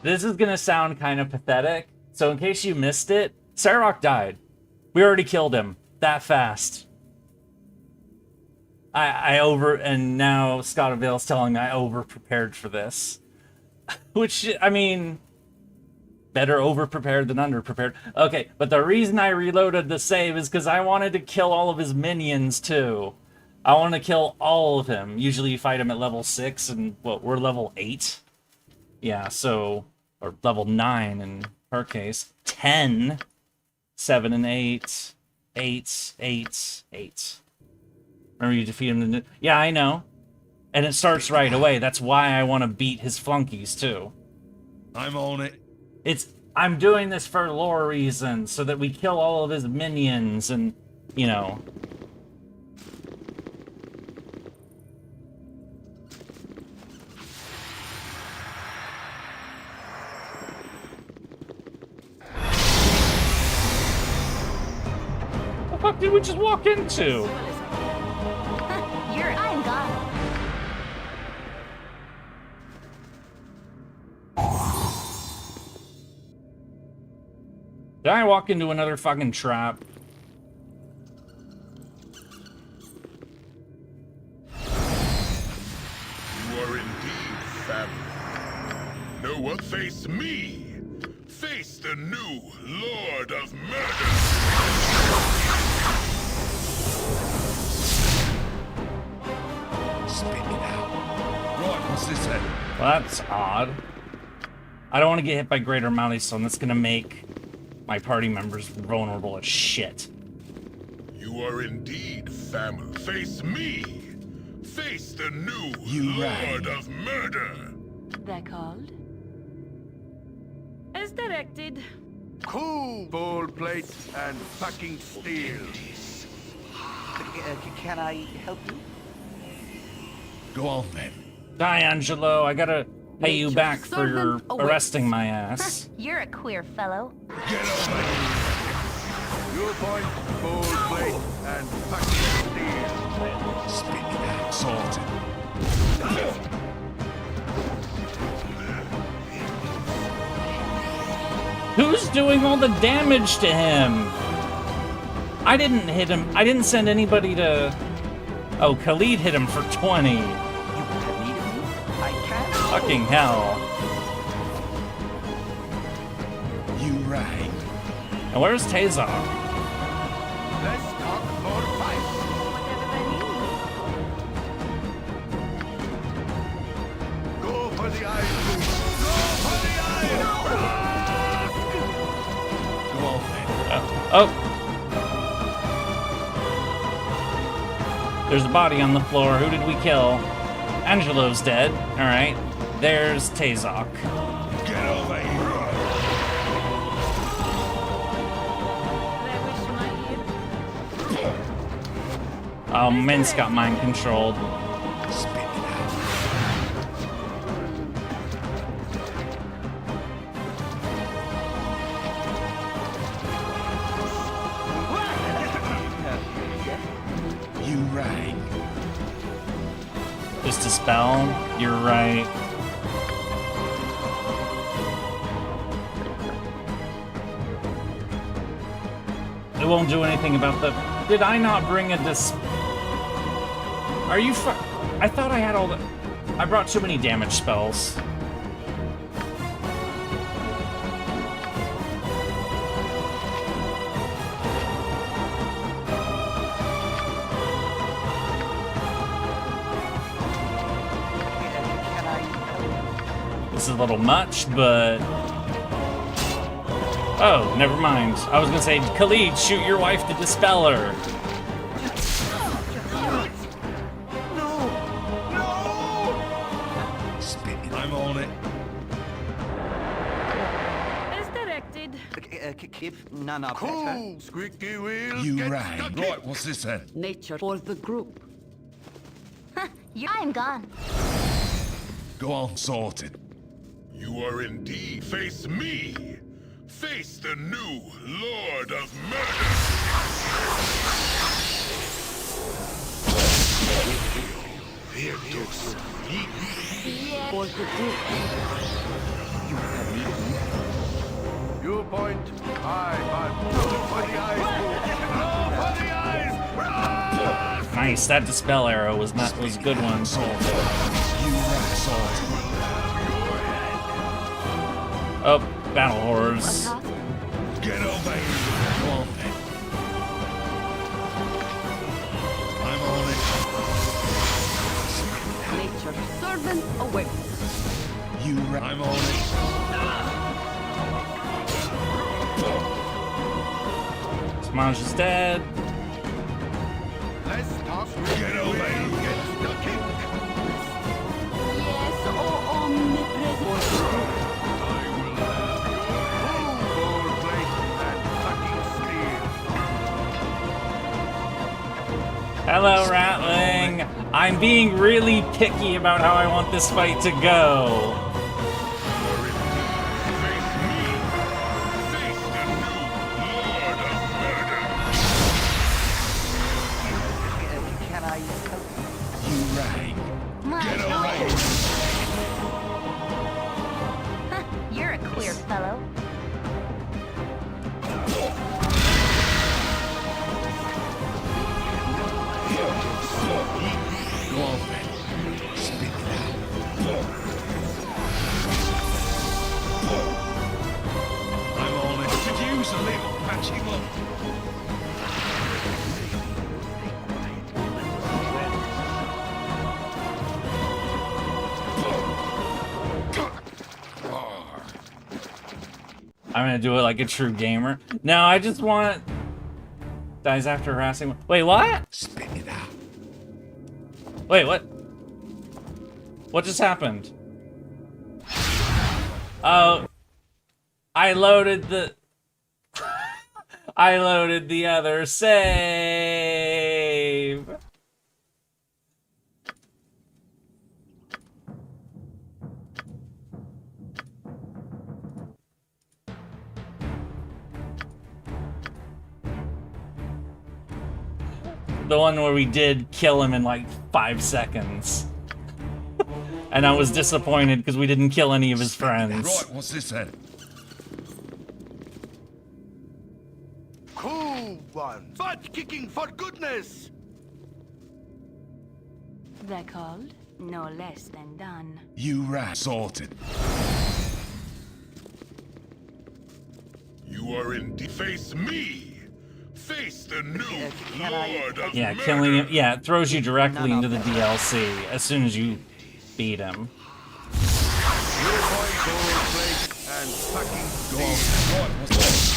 This is gonna sound kind of pathetic, so in case you missed it, Sarok died. We already killed him that fast. And now Scott Vale's telling me I over-prepared for this. Which, I mean, better over-prepared than under-prepared. Okay, but the reason I reloaded the save is because I wanted to kill all of his minions, too. I want to kill all of him. Usually you fight him at level 6, and, what, we're level 8? Yeah, so... or level 9 in her case. 10, 7 and 8, 8, 8, 8. Remember you defeat him? Yeah, I know. And it starts right away. That's why I want to beat his flunkies, too. I'm on it. I'm doing this for lore reasons, so that we kill all of his minions and, you know... What the fuck did we just walk into? I'm gone. Did I walk into another fucking trap? You are indeed family. No one face me. Face the new Lord of Murder. Spit it out. Right, what's this then? Well, that's odd. I don't want to get hit by Greater Mounty Stone. That's gonna make my party members vulnerable as shit. You are indeed family. Face me. Face the new Lord of Murder. They're called? As directed. Cool, ball plate and fucking steel. Can I help you? Go on then. D'Angelo, I gotta pay you back for servant arresting my ass. You're a queer fellow. Get over here. You point, ball plate and fucking steel. Spit it out. Sorted. Who's doing all the damage to him? I didn't hit him. I didn't send anybody to... Oh, Khalid hit him for 20. You have need of me? I can. Fucking hell. You right. And where's Tazok? Let's talk more fight. Go for the iron. Go for the iron. Go on then. Oh. There's a body on the floor. Who did we kill? Angelo's dead. Alright. There's Tazok. Get over here. Oh, Mint's got mine controlled. Spit it out. You right. Just a spell. You're right. It won't do anything about the... Did I not bring a Are you I thought I had all the... I brought too many damage spells. This is a little much, but... Oh, never mind. I was gonna say, Khalid, shoot your wife to dispel her. I'm on it. If none are Cool, better. squeaky wheel. You get rang. stuck Right, what's this then? Nature for the group. I'm gone. Go on, sorted. You are indeed. Face me. Face the new Lord of Murder. For the group. Viewpoint. Aye, but for the eyes. For the eyes. Nice. That dispel arrow was a good one. Oh, battle horrors. Get over here. Go on then. I'm on it. Nature servant away. You rang. I'm on it. Smosh is dead. Let's talk. Get over here. Get stuck in. Yes, oh, omnipresent. Gold plate and fucking steel. Hello, Ratling. I'm being really picky about how I want this fight to go. Can I? You rang. Get away. You're a queer fellow. Go on then. Spit it out. I'm on it. Could use a little patching up. I'm gonna do it like a true gamer. No, I just want... Dies after harassing... Wait, what? Spit it out. Wait, what? What just happened? Oh... I loaded the... I loaded the other save! The one where we did kill him in like 5 seconds. And I was disappointed because we didn't kill any of his friends. Right, what's this then? Cool one. Butt kicking for goodness. They're called no less than done. You rang. Sorted. You are in. Face me. Face the new Lord of Yeah, Murder. killing him. Yeah, it throws you directly into the DLC as soon as you beat him. Viewpoint, gold plate and fucking Go on. steel. Right, what's this?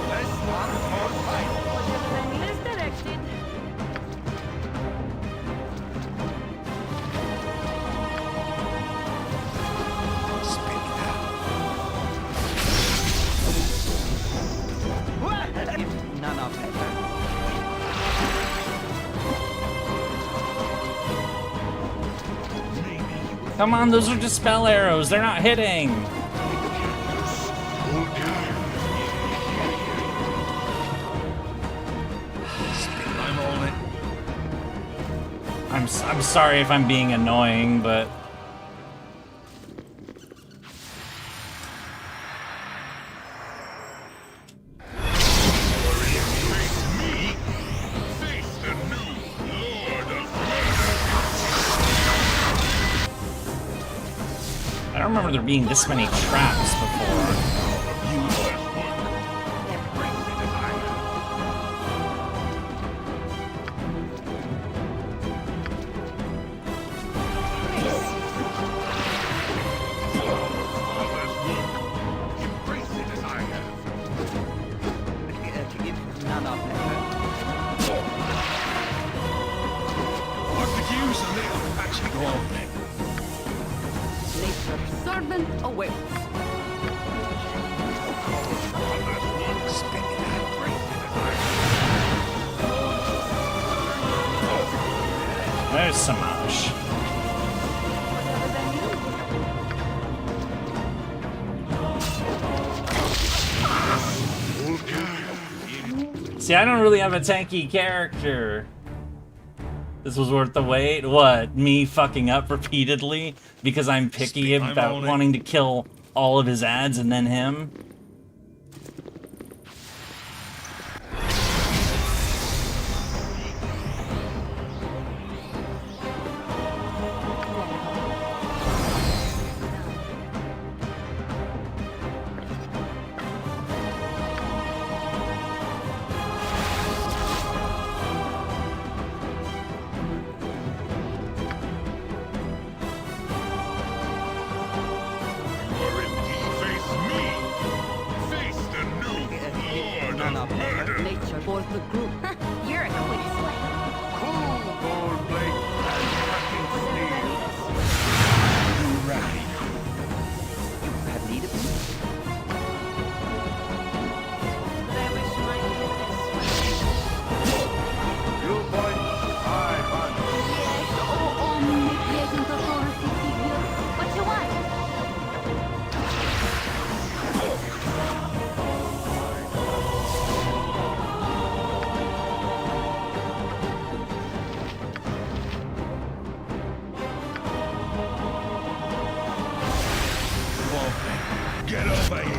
Let's not hold fight. Misdirected. If none are better. Come on, those are dispel arrows. They're not hitting. I'm on it. I'm sorry if I'm being annoying, but... I don't remember there being this many traps before. If none are better. you so much. See, I don't really have a tanky character. This was worth the wait? What? Me fucking up repeatedly because I'm picky about wanting to kill all of his ads and then him? Nature for the group. You're a quick slate. Cool, gold blade, and fucking steel. You're right. You have need of me? I wish my You point, I hunt. Yes, oh, omnipresent authority figure. What you want? Get over here.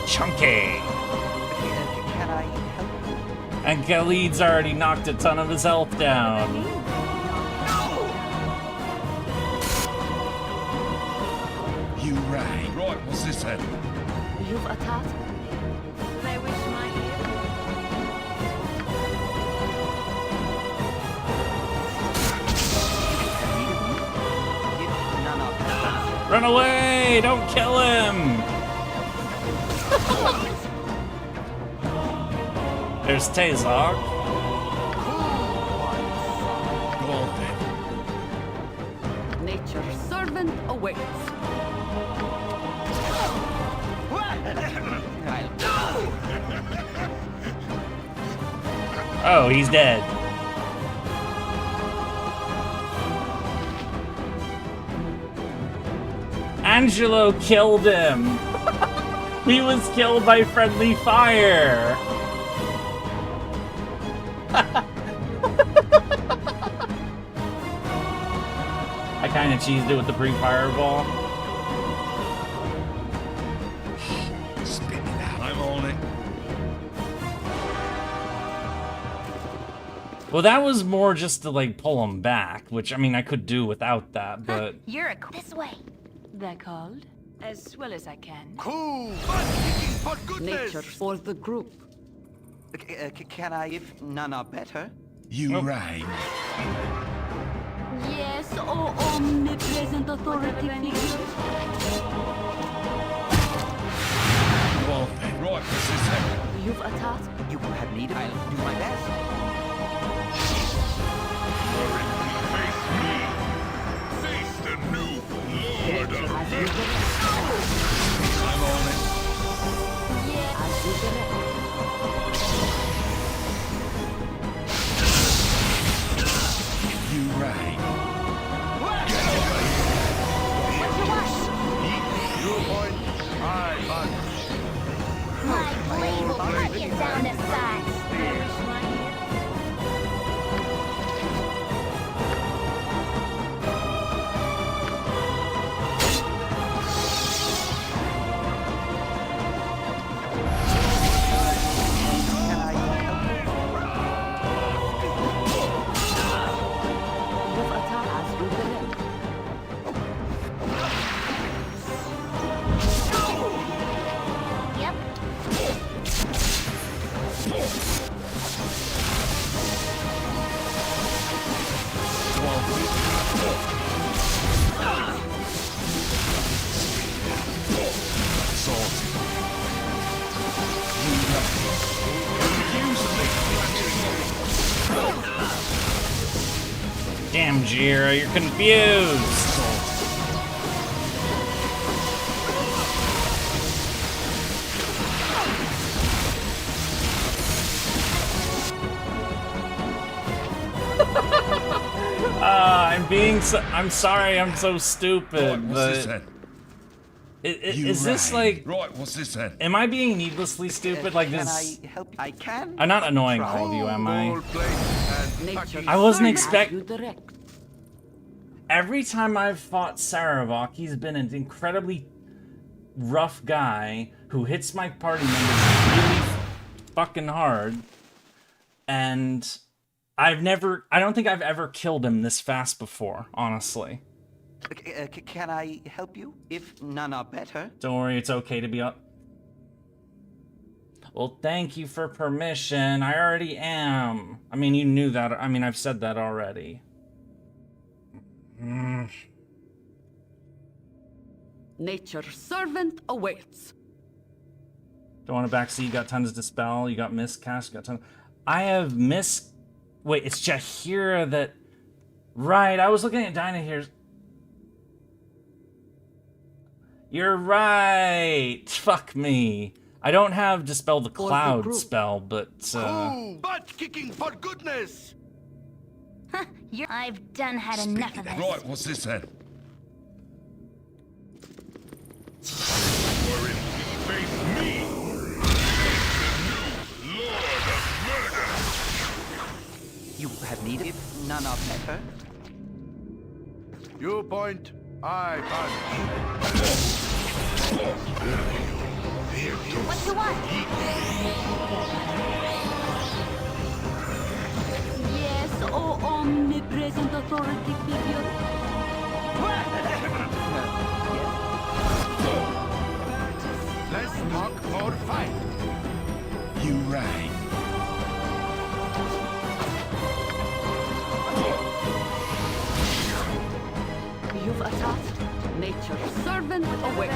Chunky! Can I help? And Khalid's already knocked a ton of his health down. You right. Right, what's this then? You've a task. I wish my Run away! Don't kill him! There's Tazog. Nature's servant awaits. Oh, he's dead. Angelo killed him. He was killed by friendly fire. I kind of cheesed it with the pre-fireball. Spit it out. I'm on it. Well, that was more just to, like, pull him back, which, I mean, I could do without that, but... You're a this way. They're called as well as I can. Cool, butt-kicking for goodness. Nature for the group. Can I, if none are better? You right. Yes, oh, omnipresent authority figure. Go on then. Right, what's this then? You've a task. You have need of me. I'll do my best. Face me. Face the new Lord of Earth. I'm on it. Yes. You right. What you want? You point, I hunt. My blade will cut you down to size. You've a task as you direct. Yep. Damn Damn, Jira, you're confused. I'm sorry, I'm so stupid, Right, what's but... this then? Is this like... Right, what's this then? Am I being needlessly stupid? Like this... Can I help? I can. I'm not annoying all of you, am I? Nature I wasn't serves expect... you direct. Every time I've fought Saravok, he's been an incredibly rough guy who hits my party members really fucking hard. And I don't think I've ever killed him this fast before, honestly. Can I help you? If none are better. Don't worry, it's okay to be up. Well, thank you for permission. I already am. I mean, you knew that. I mean, I've said that already. Nature's servant awaits. Don't want to backseat. You got tons to dispel. You got miscast. You got tons. I have Wait, it's Jahira that. Right. I was looking at Dinah here. You're right. Fuck me. I don't have Dispel the Cloud spell, but. Butt kicking for goodness! I've done had enough of this. Right, what's this then? You are in face me, the new Lord of Murder. You have need if none are better. You point, I punch. What you want? Yes, oh omnipresent authority figure. Let's talk or fight. You right. You've attacked. Nature's servant awaits.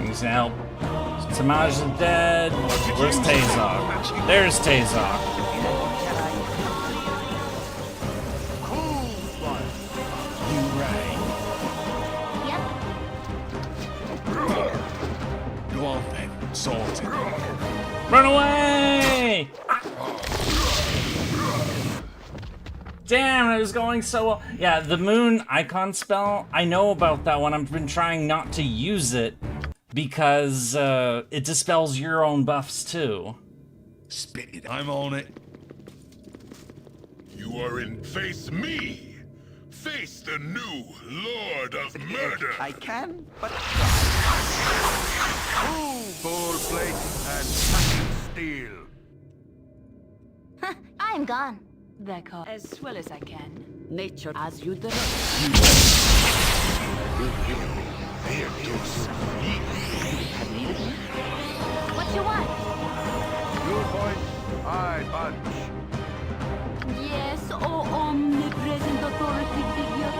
Needs help. Samaj is dead. Where's Tazok? There's Tazok. You right. Yep. Go on then. Sort it. Run away! Damn, it was going so well. Yeah, the moon icon spell, I know about that one. I've been trying not to use it because it dispels your own buffs too. Spit it. I'm on it. You are in face me. Face the new Lord of Murder. I can, but Full plate and fucking steel. I'm gone. That call as well as I can. Nature as you direct. What you want? You point, I punch. Yes, oh omnipresent authority figure.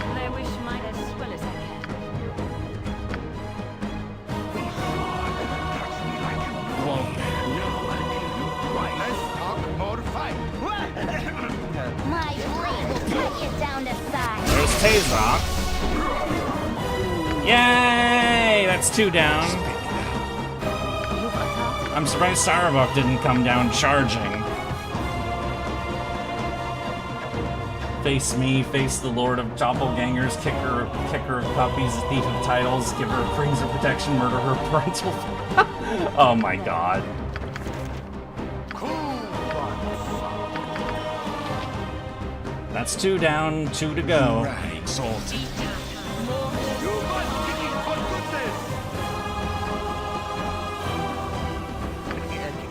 I wish mine as well as I can. Go on then. Let's talk more fight. My blade will cut you down to size. There's Tazok. Yay! That's 2 down. I'm surprised Saravok didn't come down charging. Face me, face the Lord of Doppelgangers, kicker of puppies, thief of titles, giver of rings of protection, murder her parental. Oh my god. That's 2 down, 2 to go. Right, sort it.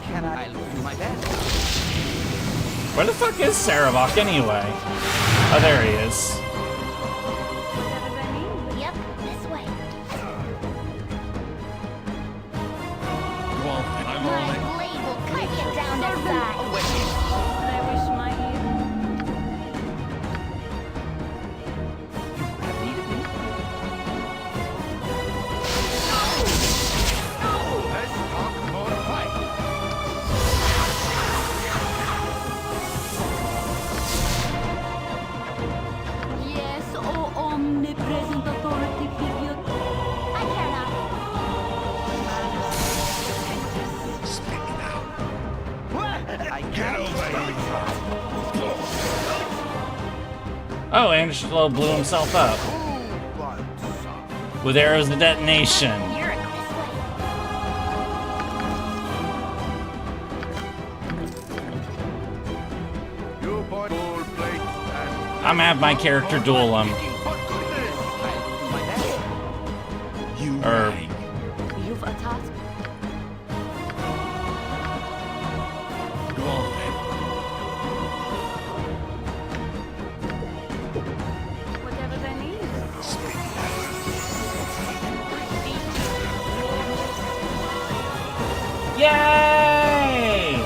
Can I Where the fuck is Sarabok anyway? Oh, there he is. Yep, this way. Well, I'm on it. My blade will cut you down to size. I wish my Let's talk more fight. Yes, oh omnipresent authority figure. I care not. Speak now. I Get can't. over here. Oh, Angelo blew himself up with arrows of detonation. You're this way. You boy gold plate and I'm gonna have my character duel him. You Or You've a task. go on then. whatever they need. Speak now. yay!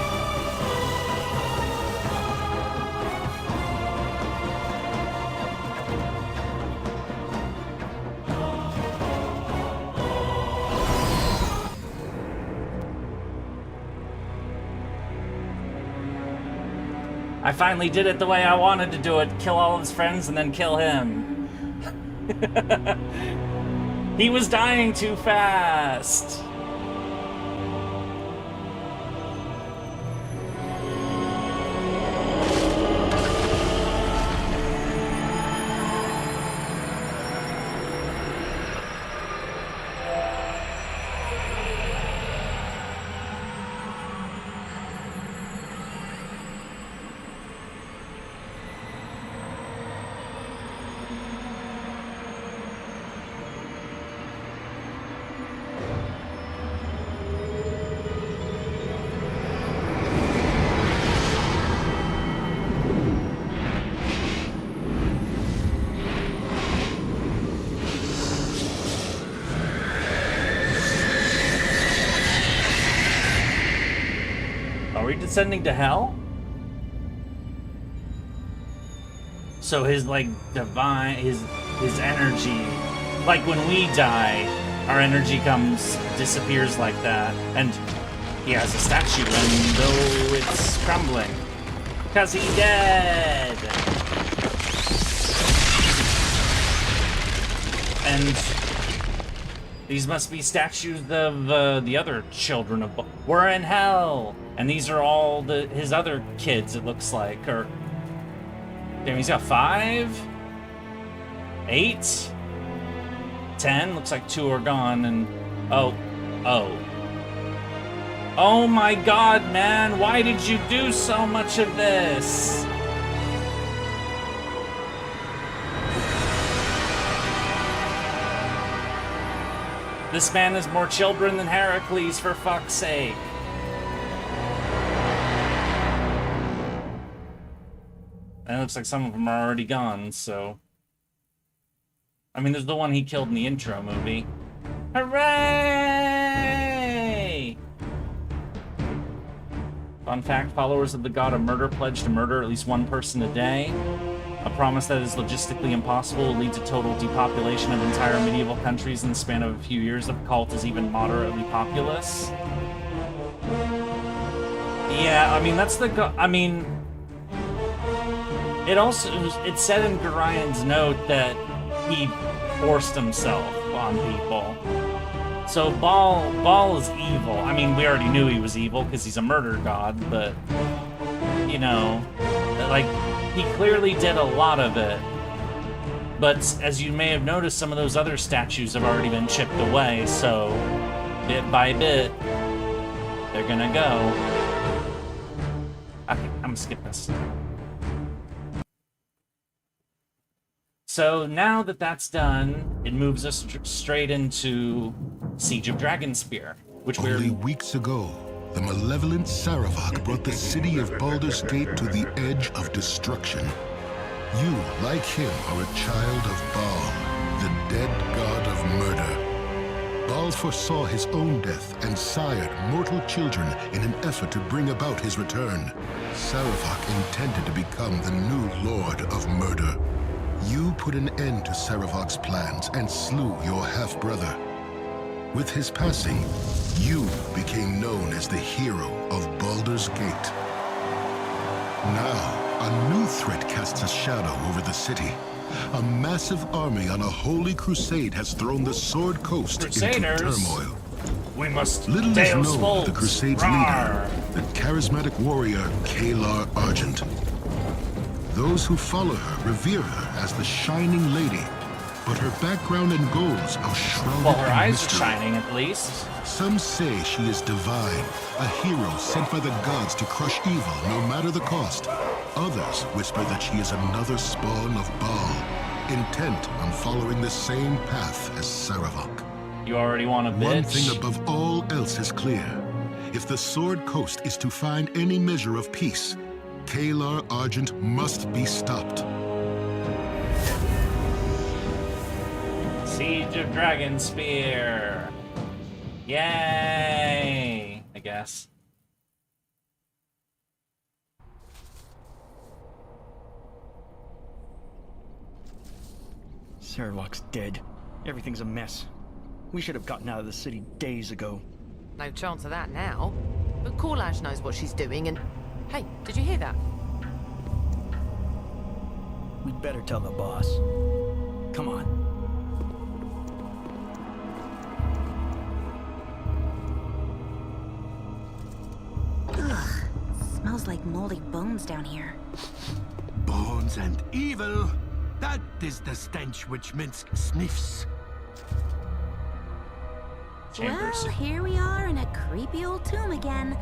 I finally did it the way I wanted to do it. Kill all of his friends and then kill him. He was dying too fast. Are we descending to hell? So his like divine his energy, like when we die, our energy disappears like that, and he has a statue, and though it's crumbling, 'cause he dead. And these must be statues of the other children of we're in hell, and these are all his other kids. It looks like, or damn, he's got 5, 8, 10. Looks like 2 are gone, and oh my God, man! Why did you do so much of this? This man has more children than Heracles, for fuck's sake. And it looks like some of them are already gone, so... I mean, there's the one he killed in the intro movie. Hooray! Fun fact, followers of the god of murder pledge to murder at least one person a day. A promise that is logistically impossible will lead to total depopulation of entire medieval countries in the span of a few years. The cult is even moderately populous. Yeah, I mean, that's the it said in Gorion's note that he forced himself on people. So Baal is evil. I mean, we already knew he was evil because he's a murder god, but, you know, like, he clearly did a lot of it. But as you may have noticed, some of those other statues have already been chipped away, so bit by bit, they're gonna go. Okay, I'm gonna skip this. So now that that's done, it moves us straight into Siege of Dragonspear, which Only weeks ago, the malevolent Saravak brought the city of Baldur's Gate to the edge of destruction. You, like him, are a child of Baal, the dead god of murder. Baal foresaw his own death and sired mortal children in an effort to bring about his return. Saravak intended to become the new lord of murder. You put an end to Saravak's plans and slew your half-brother. With his passing, you became known as the hero of Baldur's Gate. Now, a new threat casts a shadow over the city. A massive army on a holy crusade has thrown the Sword Coast into turmoil. We must Little is Deus known of the Volks. crusade's Rawr. leader, the charismatic warrior Kalar Argent. Those who follow her revere her as the Shining Lady, but her background and goals are shrouded Well, her in eyes mystery. are shining, at least. Some say she is divine, a hero sent by the gods to crush evil no matter the cost. Others whisper that she is another spawn of Baal, intent on following the same path as Saravak. You already want a bitch? One thing above all else is clear. If the Sword Coast is to find any measure of peace, Kalar Argent must be stopped. Siege of Dragonspear. Yay! I guess. Saravak's dead. Everything's a mess. We should have gotten out of the city days ago. No chance of that now. But Korlash knows what she's doing and... Hey, did you hear that? We'd better tell the boss. Come on. Ugh. Smells like moldy bones down here. Bones and evil. That is the stench which Minsk sniffs. Well, here we are in a creepy old tomb again.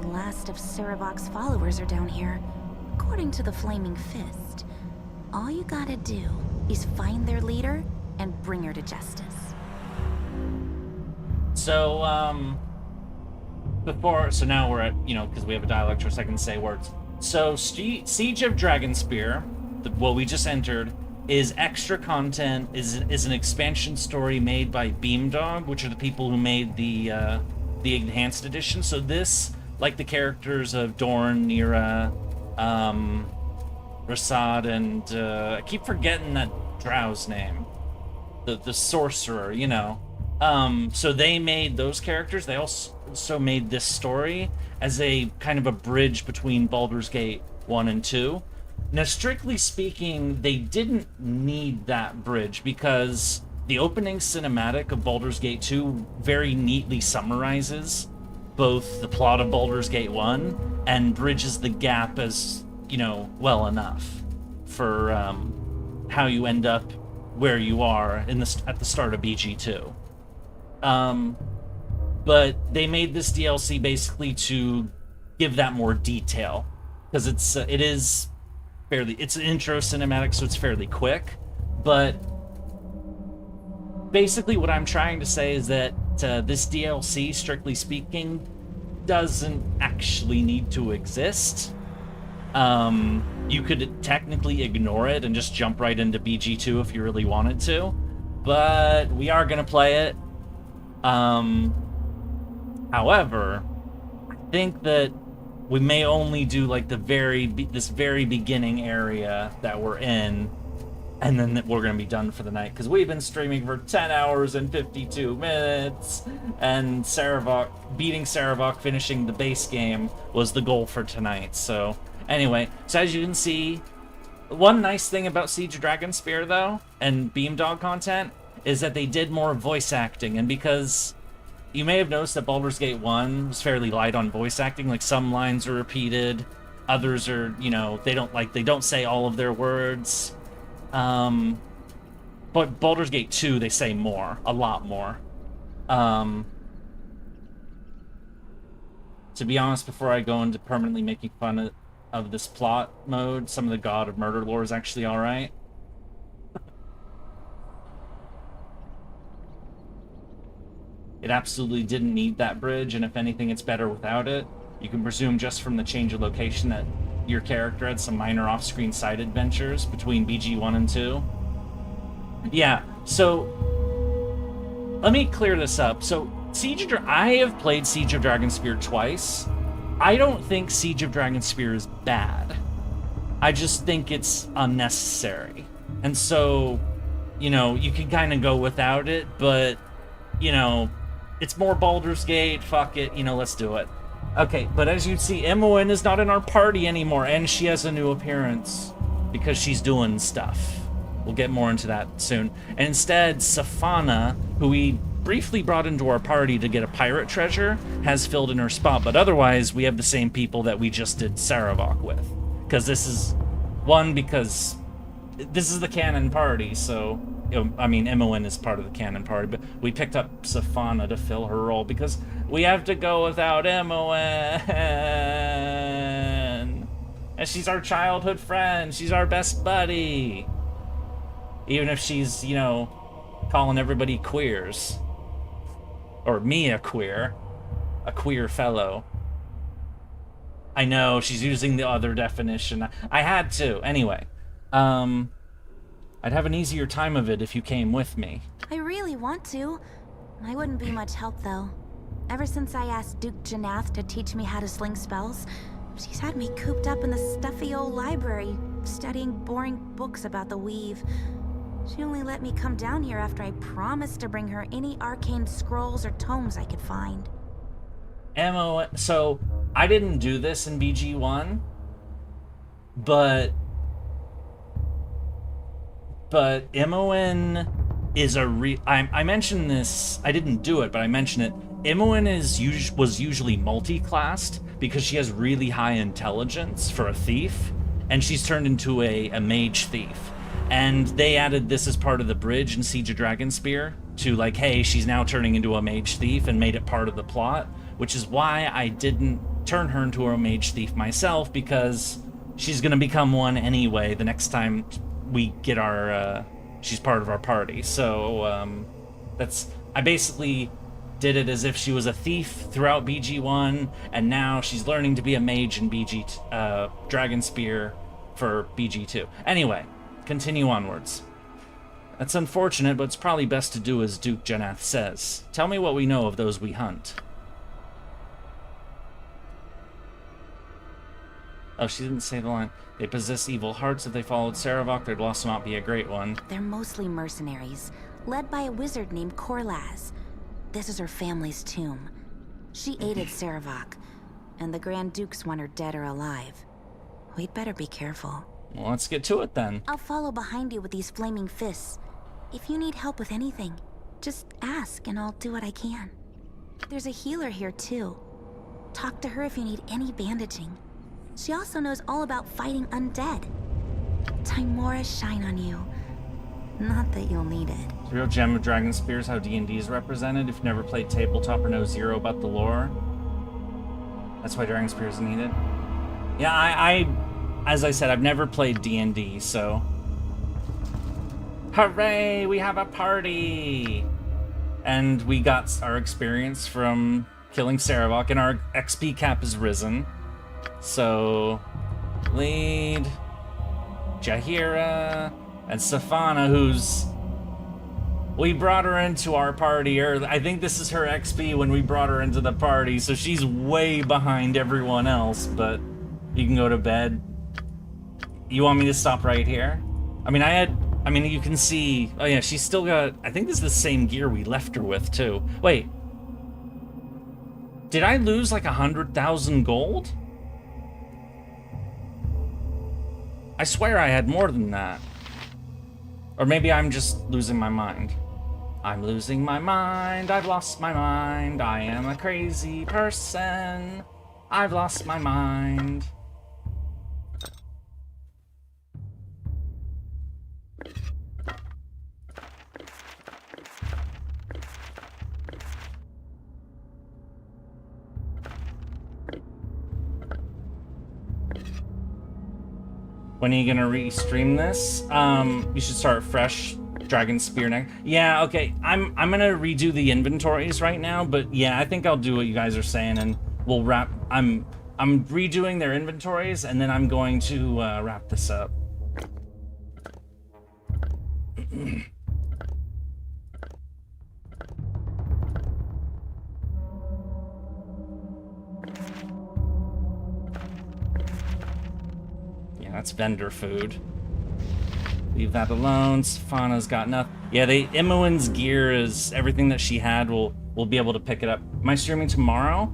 The last of Saravak's followers are down here, according to the Flaming Fist. All you gotta do is find their leader and bring her to justice. So, so now we're at, because we have a dialogue for a second to say words. So, Siege of Dragonspear, what we just entered, is extra content, is an expansion story made by Beamdog, which are the people who made the enhanced edition. So this, like the characters of Dorn, Nira, Rasad, and I keep forgetting that drow's name, the sorcerer, so they made those characters. They also made this story as a kind of a bridge between Baldur's Gate 1 and 2. Now, strictly speaking, they didn't need that bridge because the opening cinematic of Baldur's Gate 2 very neatly summarizes both the plot of Baldur's Gate 1 and bridges the gap as, well enough for how you end up where you are at the start of BG 2. But they made this DLC basically to give that more detail because it's an intro cinematic, so it's fairly quick. But basically what I'm trying to say is that this DLC, strictly speaking, doesn't actually need to exist. You could technically ignore it and just jump right into BG2 if you really wanted to, but we are going to play it. However, I think that we may only do like this very beginning area that we're in, and then we're gonna be done for the night because we've been streaming for 10 hours and 52 minutes, and beating Saravak, finishing the base game was the goal for tonight. So anyway, so as you can see, one nice thing about Siege of Dragonspear though, and Beamdog content, is that they did more voice acting, and because you may have noticed that Baldur's Gate 1 was fairly light on voice acting. Like, some lines are repeated, others are, they don't say all of their words. But Baldur's Gate 2, they say more, a lot more. To be honest, before I go into permanently making fun of this plot mode, some of the God of Murder lore is actually alright. It absolutely didn't need that bridge, and if anything, it's better without it. You can presume just from the change of location that your character had some minor off-screen side adventures between BG 1 and 2. Yeah, so let me clear this up. So I have played Siege of Dragonspear twice. I don't think Siege of Dragonspear is bad. I just think it's unnecessary. And so, you know, you can kind of go without it, but, you know, it's more Baldur's Gate, fuck it, you know, let's do it. Okay, but as you see, MON is not in our party anymore, and she has a new appearance because she's doing stuff. We'll get more into that soon. And instead, Safana, who we briefly brought into our party to get a pirate treasure, has filled in her spot, but otherwise we have the same people that we just did Saravok with. Because this is the canon party, so, I mean, MON is part of the canon party, but we picked up Safana to fill her role because we have to go without MON. And she's our childhood friend. She's our best buddy. Even if she's, you know, calling everybody queers. Or me a queer fellow. I know, she's using the other definition. I had to. Anyway, I'd have an easier time of it if you came with me. I really want to. I wouldn't be much help, though. Ever since I asked Duke Janath to teach me how to sling spells, she's had me cooped up in the stuffy old library, studying boring books about the weave. She only let me come down here after I promised to bring her any arcane scrolls or tomes I could find. So, I didn't do this in BG1, but MON is I mentioned this, I didn't do it, but I mentioned it. MON was usually multi-classed because she has really high intelligence for a thief, and she's turned into a mage thief. And they added this as part of the bridge in Siege of Dragonspear to, like, hey, she's now turning into a mage thief, and made it part of the plot, which is why I didn't turn her into a mage thief myself, because she's gonna become one anyway the next time we get our, she's part of our party. So, I basically did it as if she was a thief throughout BG1, and now she's learning to be a mage in Dragonspear for BG2. Anyway, continue onwards. That's unfortunate, but it's probably best to do as Duke Janath says. Tell me what we know of those we hunt. Oh, she didn't say the line. They possess evil hearts. If they followed Saravok, their loss will not be a great one. They're mostly mercenaries, led by a wizard named Korlaz. This is her family's tomb. She aided Saravok, and the Grand Dukes want her dead or alive. We'd better be careful. Well, let's get to it then. I'll follow behind you with these flaming fists. If you need help with anything, just ask and I'll do what I can. There's a healer here too. Talk to her if you need any bandaging. She also knows all about fighting undead. Timora shine on you. Not that you'll need it. The real gem of Dragonspear is how D&D is represented. If you've never played tabletop or know zero about the lore, that's why Dragonspear is needed. Yeah, as I said, I've never played D&D, so... Hooray! We have a party! And we got our experience from killing Saravok, and our XP cap is risen. So... Lead... Jaheira... And Safana, who's... We brought her into our party, or I think this is her XP when we brought her into the party, so she's way behind everyone else, but you can go to bed. You want me to stop right here? I mean, you can see... Oh yeah, she's still got... I think this is the same gear we left her with, too. Wait. Did I lose like 100,000 gold? I swear I had more than that. Or maybe I'm just losing my mind. I'm losing my mind. I've lost my mind. I am a crazy person. I've lost my mind. When are you gonna re-stream this? You should start fresh Dragon Spear next. Yeah, okay. I'm gonna redo the inventories right now, but yeah, I think I'll do what you guys are saying, and we'll wrap. I'm redoing their inventories, and then I'm going to wrap this up. Yeah, that's vendor food. Leave that alone. Safana's got nothing. Yeah, Imoen's gear is everything that she had. We'll be able to pick it up. Am I streaming tomorrow?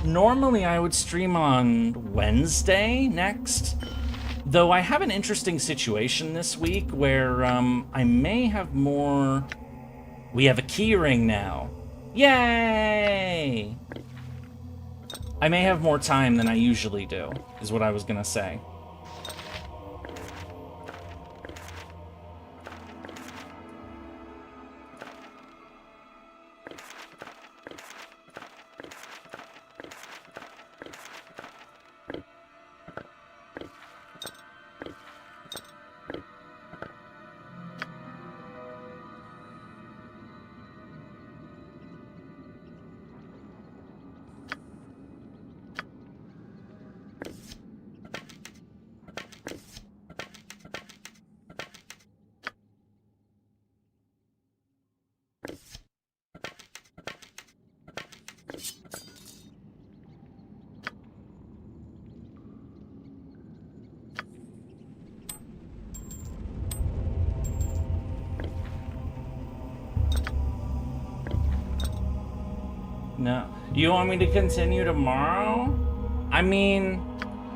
Normally I would stream on Wednesday next. Though I have an interesting situation this week where I may have more. We have a key ring now. Yay! I may have more time than I usually do, is what I was gonna say. No. You want me to continue tomorrow? I mean,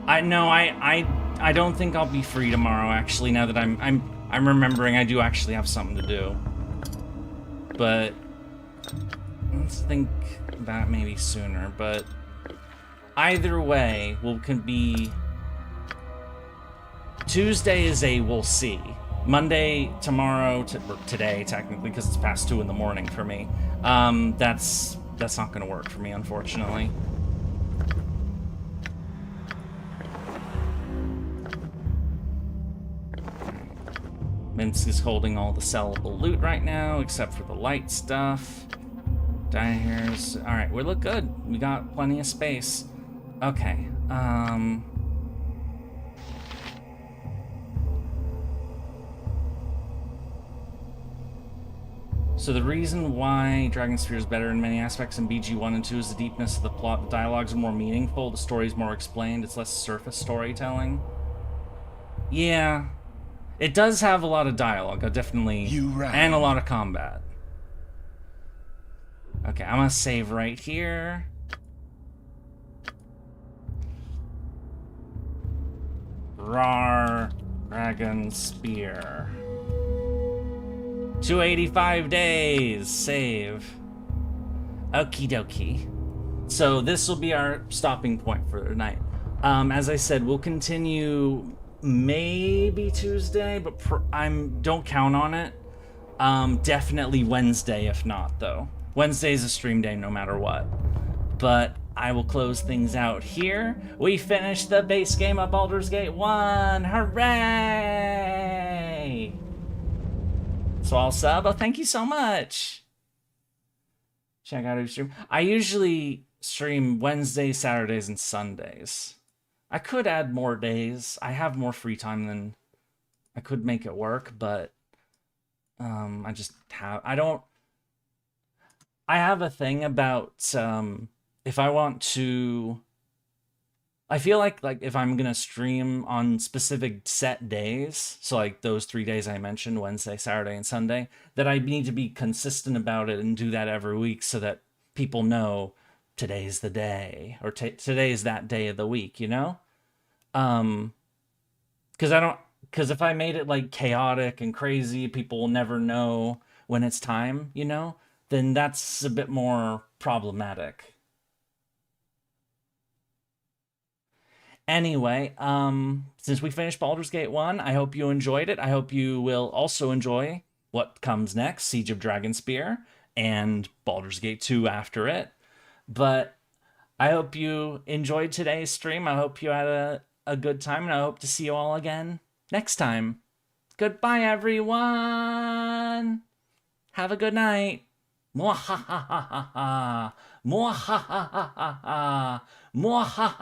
I don't think I'll be free tomorrow, actually, now that I'm remembering I do actually have something to do. But let's think about it maybe sooner, but either way, can be Tuesday is a we'll see. Monday, tomorrow, or today, technically, because it's past 2 in the morning for me. That's not going to work for me, unfortunately. Minsk is holding all the sellable loot right now, except for the light stuff. Dyers. Alright, we look good. We got plenty of space. Okay, so the reason why Dragonsphere is better in many aspects in BG 1 and 2 is the deepness of the plot. The dialogues are more meaningful, the story is more explained, it's less surface storytelling. Yeah, it does have a lot of dialogue, definitely, and a lot of combat. Okay, I'm gonna save right here. Rawr, Dragon Spear. 285 days, save. Okie dokie. So this will be our stopping point for tonight. As I said, we'll continue maybe Tuesday, but don't count on it. Definitely Wednesday, if not, though. Wednesday's a stream day no matter what. But I will close things out here. We finished the base game of Baldur's Gate 1. Hooray! So I'll sub. Oh, thank you so much. Check out your stream. I usually stream Wednesdays, Saturdays, and Sundays. I could add more days. I have more free time than I could make it work, but I have a thing about if I want to. I feel like if I'm gonna stream on specific set days, so like those 3 days I mentioned, Wednesday, Saturday, and Sunday, that I need to be consistent about it and do that every week so that people know today's the day, or today's that day of the week, you know? Because if I made it like chaotic and crazy, people will never know when it's time, you know? Then that's a bit more problematic. Anyway, since we finished Baldur's Gate 1, I hope you enjoyed it. I hope you will also enjoy what comes next, Siege of Dragonspear, and Baldur's Gate 2 after it. But I hope you enjoyed today's stream. I hope you had a good time, and I hope to see you all again next time. Goodbye, everyone. Have a good night. Mwahahaha. Mwahahaha. Mwahahaha.